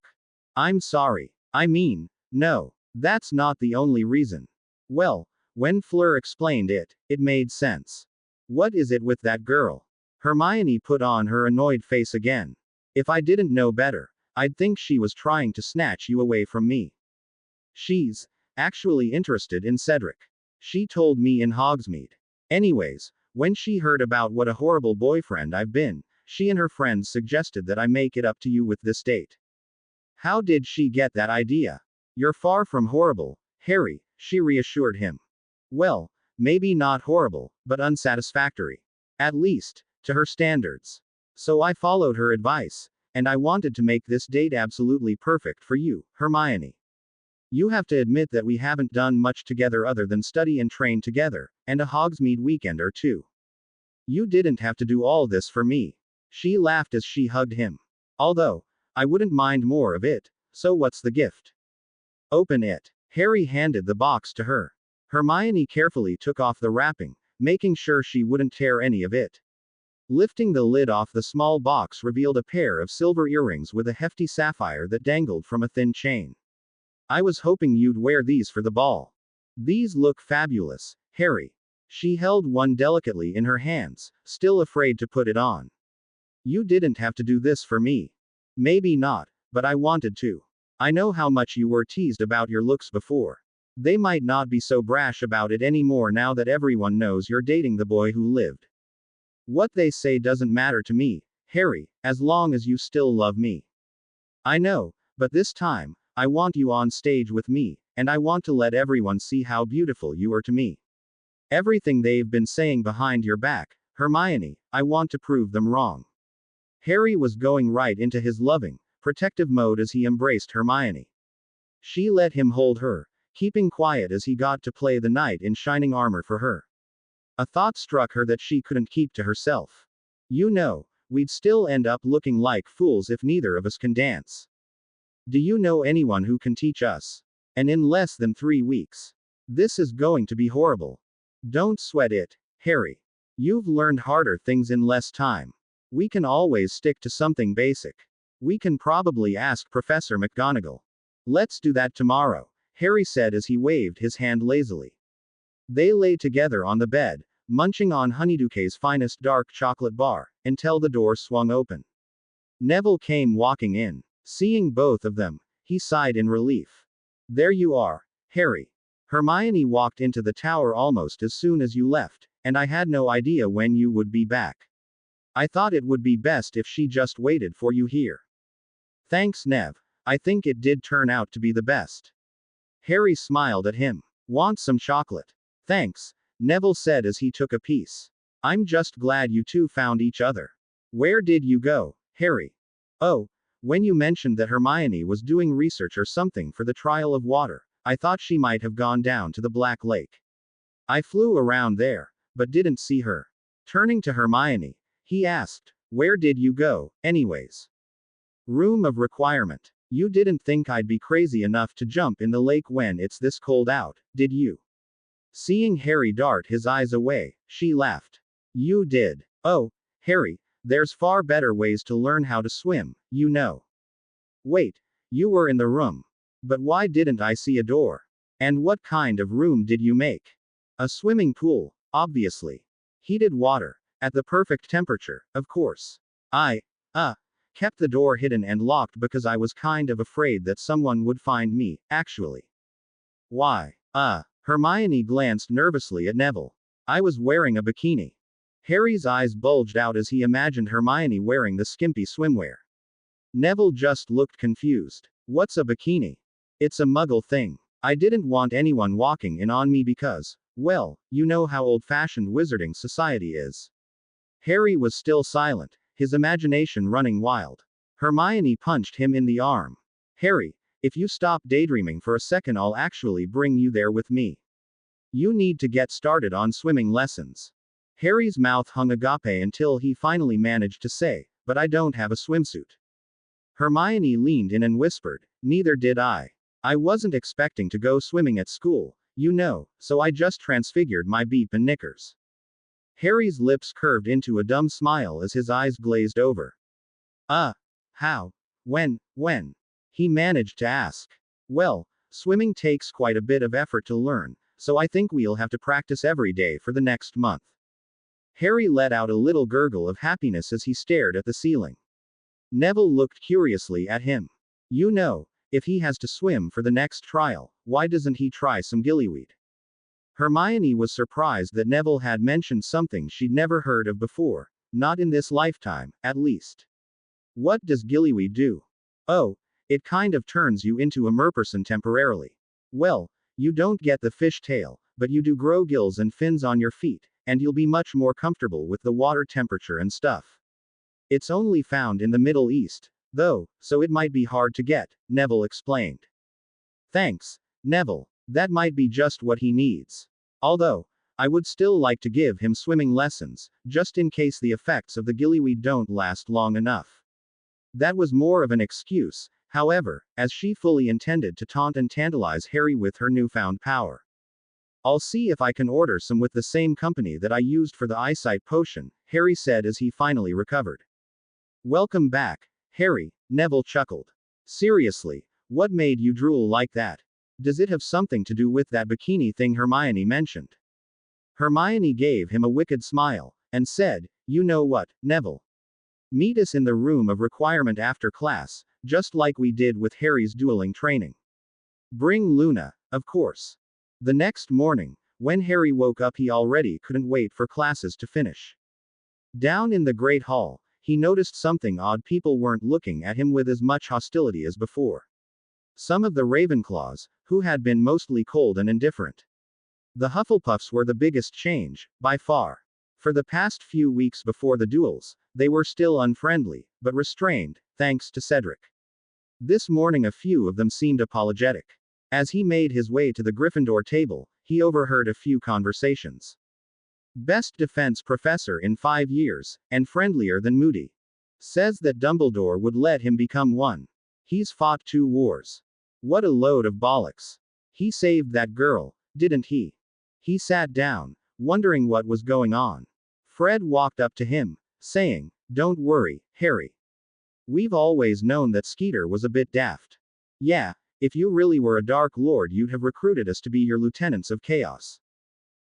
I'm sorry. I mean, no. That's not the only reason. Well, when Fleur explained it, it made sense. What is it with that girl? Hermione put on her annoyed face again. If I didn't know better, I'd think she was trying to snatch you away from me. She's actually interested in Cedric. She told me in Hogsmeade. Anyways, when she heard about what a horrible boyfriend I've been, she and her friends suggested that I make it up to you with this date. How did she get that idea? You're far from horrible, Harry, she reassured him. Well, maybe not horrible, but unsatisfactory. At least, to her standards. So I followed her advice, and I wanted to make this date absolutely perfect for you, Hermione. You have to admit that we haven't done much together other than study and train together, and a Hogsmeade weekend or two. You didn't have to do all this for me. She laughed as she hugged him. Although, I wouldn't mind more of it, so what's the gift? Open it. Harry handed the box to her. Hermione carefully took off the wrapping, making sure she wouldn't tear any of it. Lifting the lid off the small box revealed a pair of silver earrings with a hefty sapphire that dangled from a thin chain. I was hoping you'd wear these for the ball. These look fabulous, Harry. She held one delicately in her hands, still afraid to put it on. You didn't have to do this for me. Maybe not, but I wanted to. I know how much you were teased about your looks before. They might not be so brash about it anymore now that everyone knows you're dating the boy who lived. What they say doesn't matter to me, Harry, as long as you still love me. I know, but this time, I want you on stage with me, and I want to let everyone see how beautiful you are to me. Everything they've been saying behind your back, Hermione, I want to prove them wrong. Harry was going right into his loving, protective mode as he embraced Hermione. She let him hold her, keeping quiet as he got to play the knight in shining armor for her. A thought struck her that she couldn't keep to herself. You know, we'd still end up looking like fools if neither of us can dance. Do you know anyone who can teach us? And in less than 3 weeks. This is going to be horrible. Don't sweat it, Harry. You've learned harder things in less time. We can always stick to something basic. We can probably ask Professor McGonagall. Let's do that tomorrow, Harry said as he waved his hand lazily. They lay together on the bed, munching on Honeydukay's finest dark chocolate bar, until the door swung open. Neville came walking in. Seeing both of them, he sighed in relief. There you are, Harry. Hermione walked into the tower almost as soon as you left, and I had no idea when you would be back. I thought it would be best if she just waited for you here. Thanks, Nev. I think it did turn out to be the best. Harry smiled at him. Want some chocolate? Thanks, Neville said as he took a piece. I'm just glad you two found each other. Where did you go, Harry? Oh, when you mentioned that Hermione was doing research or something for the trial of water, I thought she might have gone down to the Black Lake. I flew around there, but didn't see her. Turning to Hermione, he asked, where did you go, anyways? Room of requirement. You didn't think I'd be crazy enough to jump in the lake when it's this cold out, did you? Seeing Harry dart his eyes away, she laughed. You did. Oh, Harry, there's far better ways to learn how to swim, you know. Wait, you were in the room. But why didn't I see a door? And what kind of room did you make? A swimming pool, obviously. Heated water, at the perfect temperature, of course. I, kept the door hidden and locked because I was kind of afraid that someone would find me, actually. Why? Hermione glanced nervously at Neville. I was wearing a bikini. Harry's eyes bulged out as he imagined Hermione wearing the skimpy swimwear. Neville just looked confused. What's a bikini? It's a muggle thing. I didn't want anyone walking in on me because, well, you know how old-fashioned wizarding society is. Harry was still silent, his imagination running wild. Hermione punched him in the arm. Harry, if you stop daydreaming for a second, I'll actually bring you there with me. You need to get started on swimming lessons. Harry's mouth hung agape until he finally managed to say, but I don't have a swimsuit. Hermione leaned in and whispered, neither did I. I wasn't expecting to go swimming at school, you know, so I just transfigured my beep and knickers. Harry's lips curved into a dumb smile as his eyes glazed over. How? When? He managed to ask. Well, swimming takes quite a bit of effort to learn, so I think we'll have to practice every day for the next month. Harry let out a little gurgle of happiness as he stared at the ceiling. Neville looked curiously at him. You know, if he has to swim for the next trial, why doesn't he try some gillyweed? Hermione was surprised that Neville had mentioned something she'd never heard of before, not in this lifetime, at least. What does gillyweed do? Oh, it kind of turns you into a merperson temporarily. Well, you don't get the fish tail, but you do grow gills and fins on your feet, and you'll be much more comfortable with the water temperature and stuff. It's only found in the Middle East, though, so it might be hard to get, Neville explained. Thanks, Neville, that might be just what he needs. Although, I would still like to give him swimming lessons, just in case the effects of the gillyweed don't last long enough. That was more of an excuse, however, as she fully intended to taunt and tantalize Harry with her newfound power. I'll see if I can order some with the same company that I used for the eyesight potion, Harry said as he finally recovered. Welcome back, Harry, Neville chuckled. Seriously, what made you drool like that? Does it have something to do with that bikini thing Hermione mentioned? Hermione gave him a wicked smile, and said, you know what, Neville? Meet us in the room of requirement after class, just like we did with Harry's dueling training. Bring Luna, of course. The next morning, when Harry woke up, he already couldn't wait for classes to finish. Down in the Great Hall, he noticed something odd. People weren't looking at him with as much hostility as before. Some of the Ravenclaws, who had been mostly cold and indifferent. The Hufflepuffs were the biggest change, by far. For the past few weeks before the duels, they were still unfriendly, but restrained, thanks to Cedric. This morning a few of them seemed apologetic. As he made his way to the Gryffindor table, he overheard a few conversations. Best defense professor in 5 years, and friendlier than Moody. Says that Dumbledore would let him become one. He's fought 2 wars. What a load of bollocks. He saved that girl, didn't he? He sat down, wondering what was going on. Fred walked up to him, saying, don't worry, Harry. We've always known that Skeeter was a bit daft. Yeah, if you really were a Dark Lord, you'd have recruited us to be your lieutenants of chaos.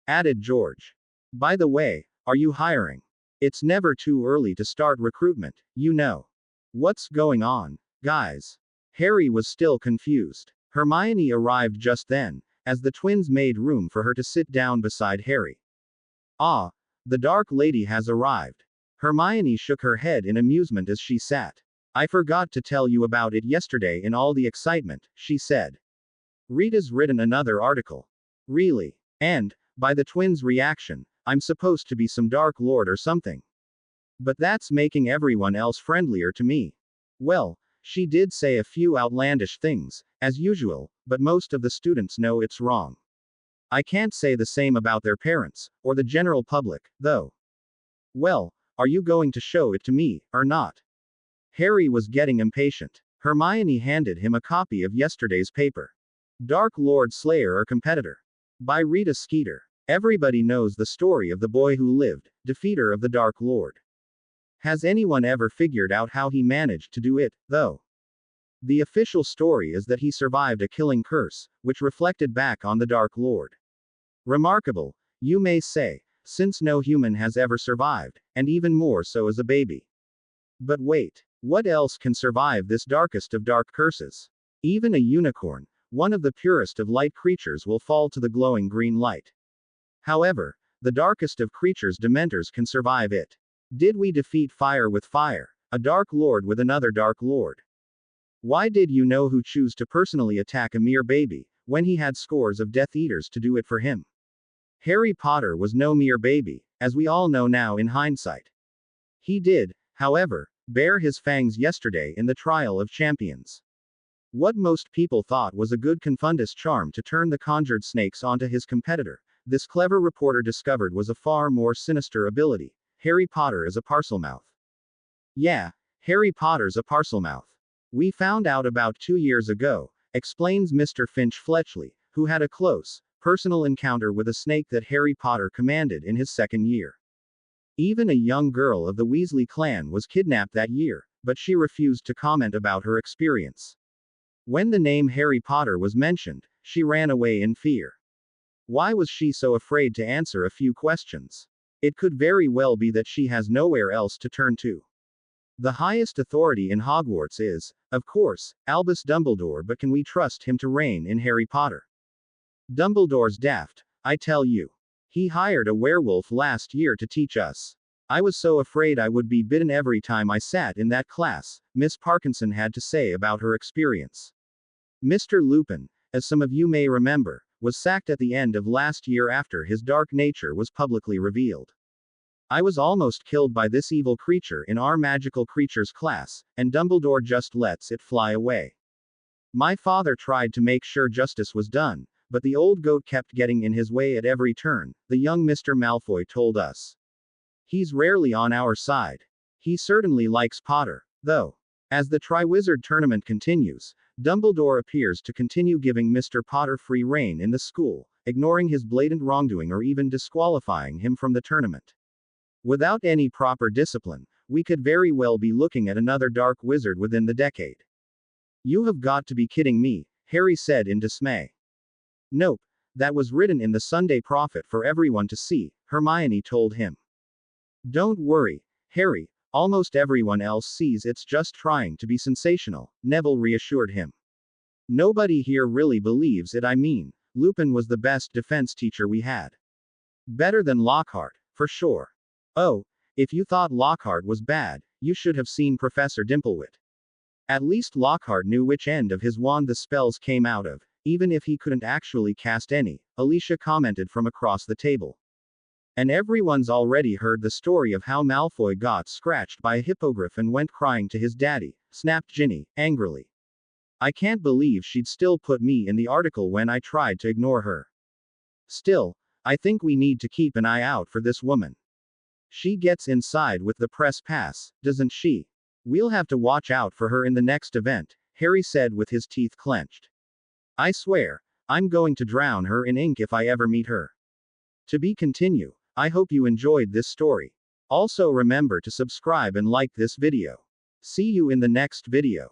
Added George. By the way, are you hiring? It's never too early to start recruitment, you know. What's going on, Guys. Harry was still confused. Hermione arrived just then, as the twins made room for her to sit down beside Harry. Ah, the Dark Lady has arrived. Hermione shook her head in amusement as she sat. I forgot to tell you about it yesterday in all the excitement, she said. Rita's written another article. Really? And, by the twins' reaction, I'm supposed to be some Dark Lord or something. But that's making everyone else friendlier to me. Well, she did say a few outlandish things, as usual, but most of the students know it's wrong. I can't say the same about their parents, or the general public, though. Well, are you going to show it to me, or not? Harry was getting impatient. Hermione handed him a copy of yesterday's paper. Dark Lord Slayer or Competitor. By Rita Skeeter. Everybody knows the story of the boy who lived, defeater of the Dark Lord. Has anyone ever figured out how he managed to do it, though? The official story is that he survived a killing curse, which reflected back on the Dark Lord. Remarkable, you may say, since no human has ever survived, and even more so as a baby. But wait, what else can survive this darkest of dark curses? Even a unicorn, one of the purest of light creatures, will fall to the glowing green light. However, the darkest of creatures, Dementors, can survive it. Did we defeat fire with fire, a Dark Lord with another Dark Lord? Why did you know who choose to personally attack a mere baby, when he had scores of Death Eaters to do it for him? Harry Potter was no mere baby, as we all know now in hindsight. He did, however, bare his fangs yesterday in the Trial of Champions. What most people thought was a good confundus charm to turn the conjured snakes onto his competitor, this clever reporter discovered was a far more sinister ability. Harry Potter is a Parselmouth. Yeah, Harry Potter's a Parselmouth. We found out about 2 years ago, explains Mr. Finch Fletchley, who had a close, personal encounter with a snake that Harry Potter commanded in his second year. Even a young girl of the Weasley clan was kidnapped that year, but she refused to comment about her experience. When the name Harry Potter was mentioned, she ran away in fear. Why was she so afraid to answer a few questions? It could very well be that she has nowhere else to turn to. The highest authority in Hogwarts is, of course, Albus Dumbledore, but can we trust him to reign in Harry Potter? Dumbledore's daft, I tell you. He hired a werewolf last year to teach us. I was so afraid I would be bitten every time I sat in that class, Miss Parkinson had to say about her experience. Mr. Lupin, as some of you may remember, was sacked at the end of last year after his dark nature was publicly revealed. I was almost killed by this evil creature in our magical creatures class, and Dumbledore just lets it fly away. My father tried to make sure justice was done, but the old goat kept getting in his way at every turn, the young Mr. Malfoy told us. He's rarely on our side. He certainly likes Potter, though. As the Triwizard Tournament continues, Dumbledore appears to continue giving Mr. Potter free reign in the school, ignoring his blatant wrongdoing or even disqualifying him from the tournament. Without any proper discipline, we could very well be looking at another dark wizard within the decade. You have got to be kidding me, Harry said in dismay. Nope, that was written in the Sunday Prophet for everyone to see, Hermione told him. Don't worry, Harry, almost everyone else sees it's just trying to be sensational, Neville reassured him. Nobody here really believes it. I mean, Lupin was the best defense teacher we had. Better than Lockhart, for sure. Oh, if you thought Lockhart was bad, you should have seen Professor Dimplewit. At least Lockhart knew which end of his wand the spells came out of, even if he couldn't actually cast any, Alicia commented from across the table. And everyone's already heard the story of how Malfoy got scratched by a hippogriff and went crying to his daddy, snapped Ginny, angrily. I can't believe she'd still put me in the article when I tried to ignore her. Still, I think we need to keep an eye out for this woman. She gets inside with the press pass, doesn't she? We'll have to watch out for her in the next event, Harry said with his teeth clenched. I swear, I'm going to drown her in ink if I ever meet her. To be continued. I hope you enjoyed this story. Also remember to subscribe and like this video. See you in the next video.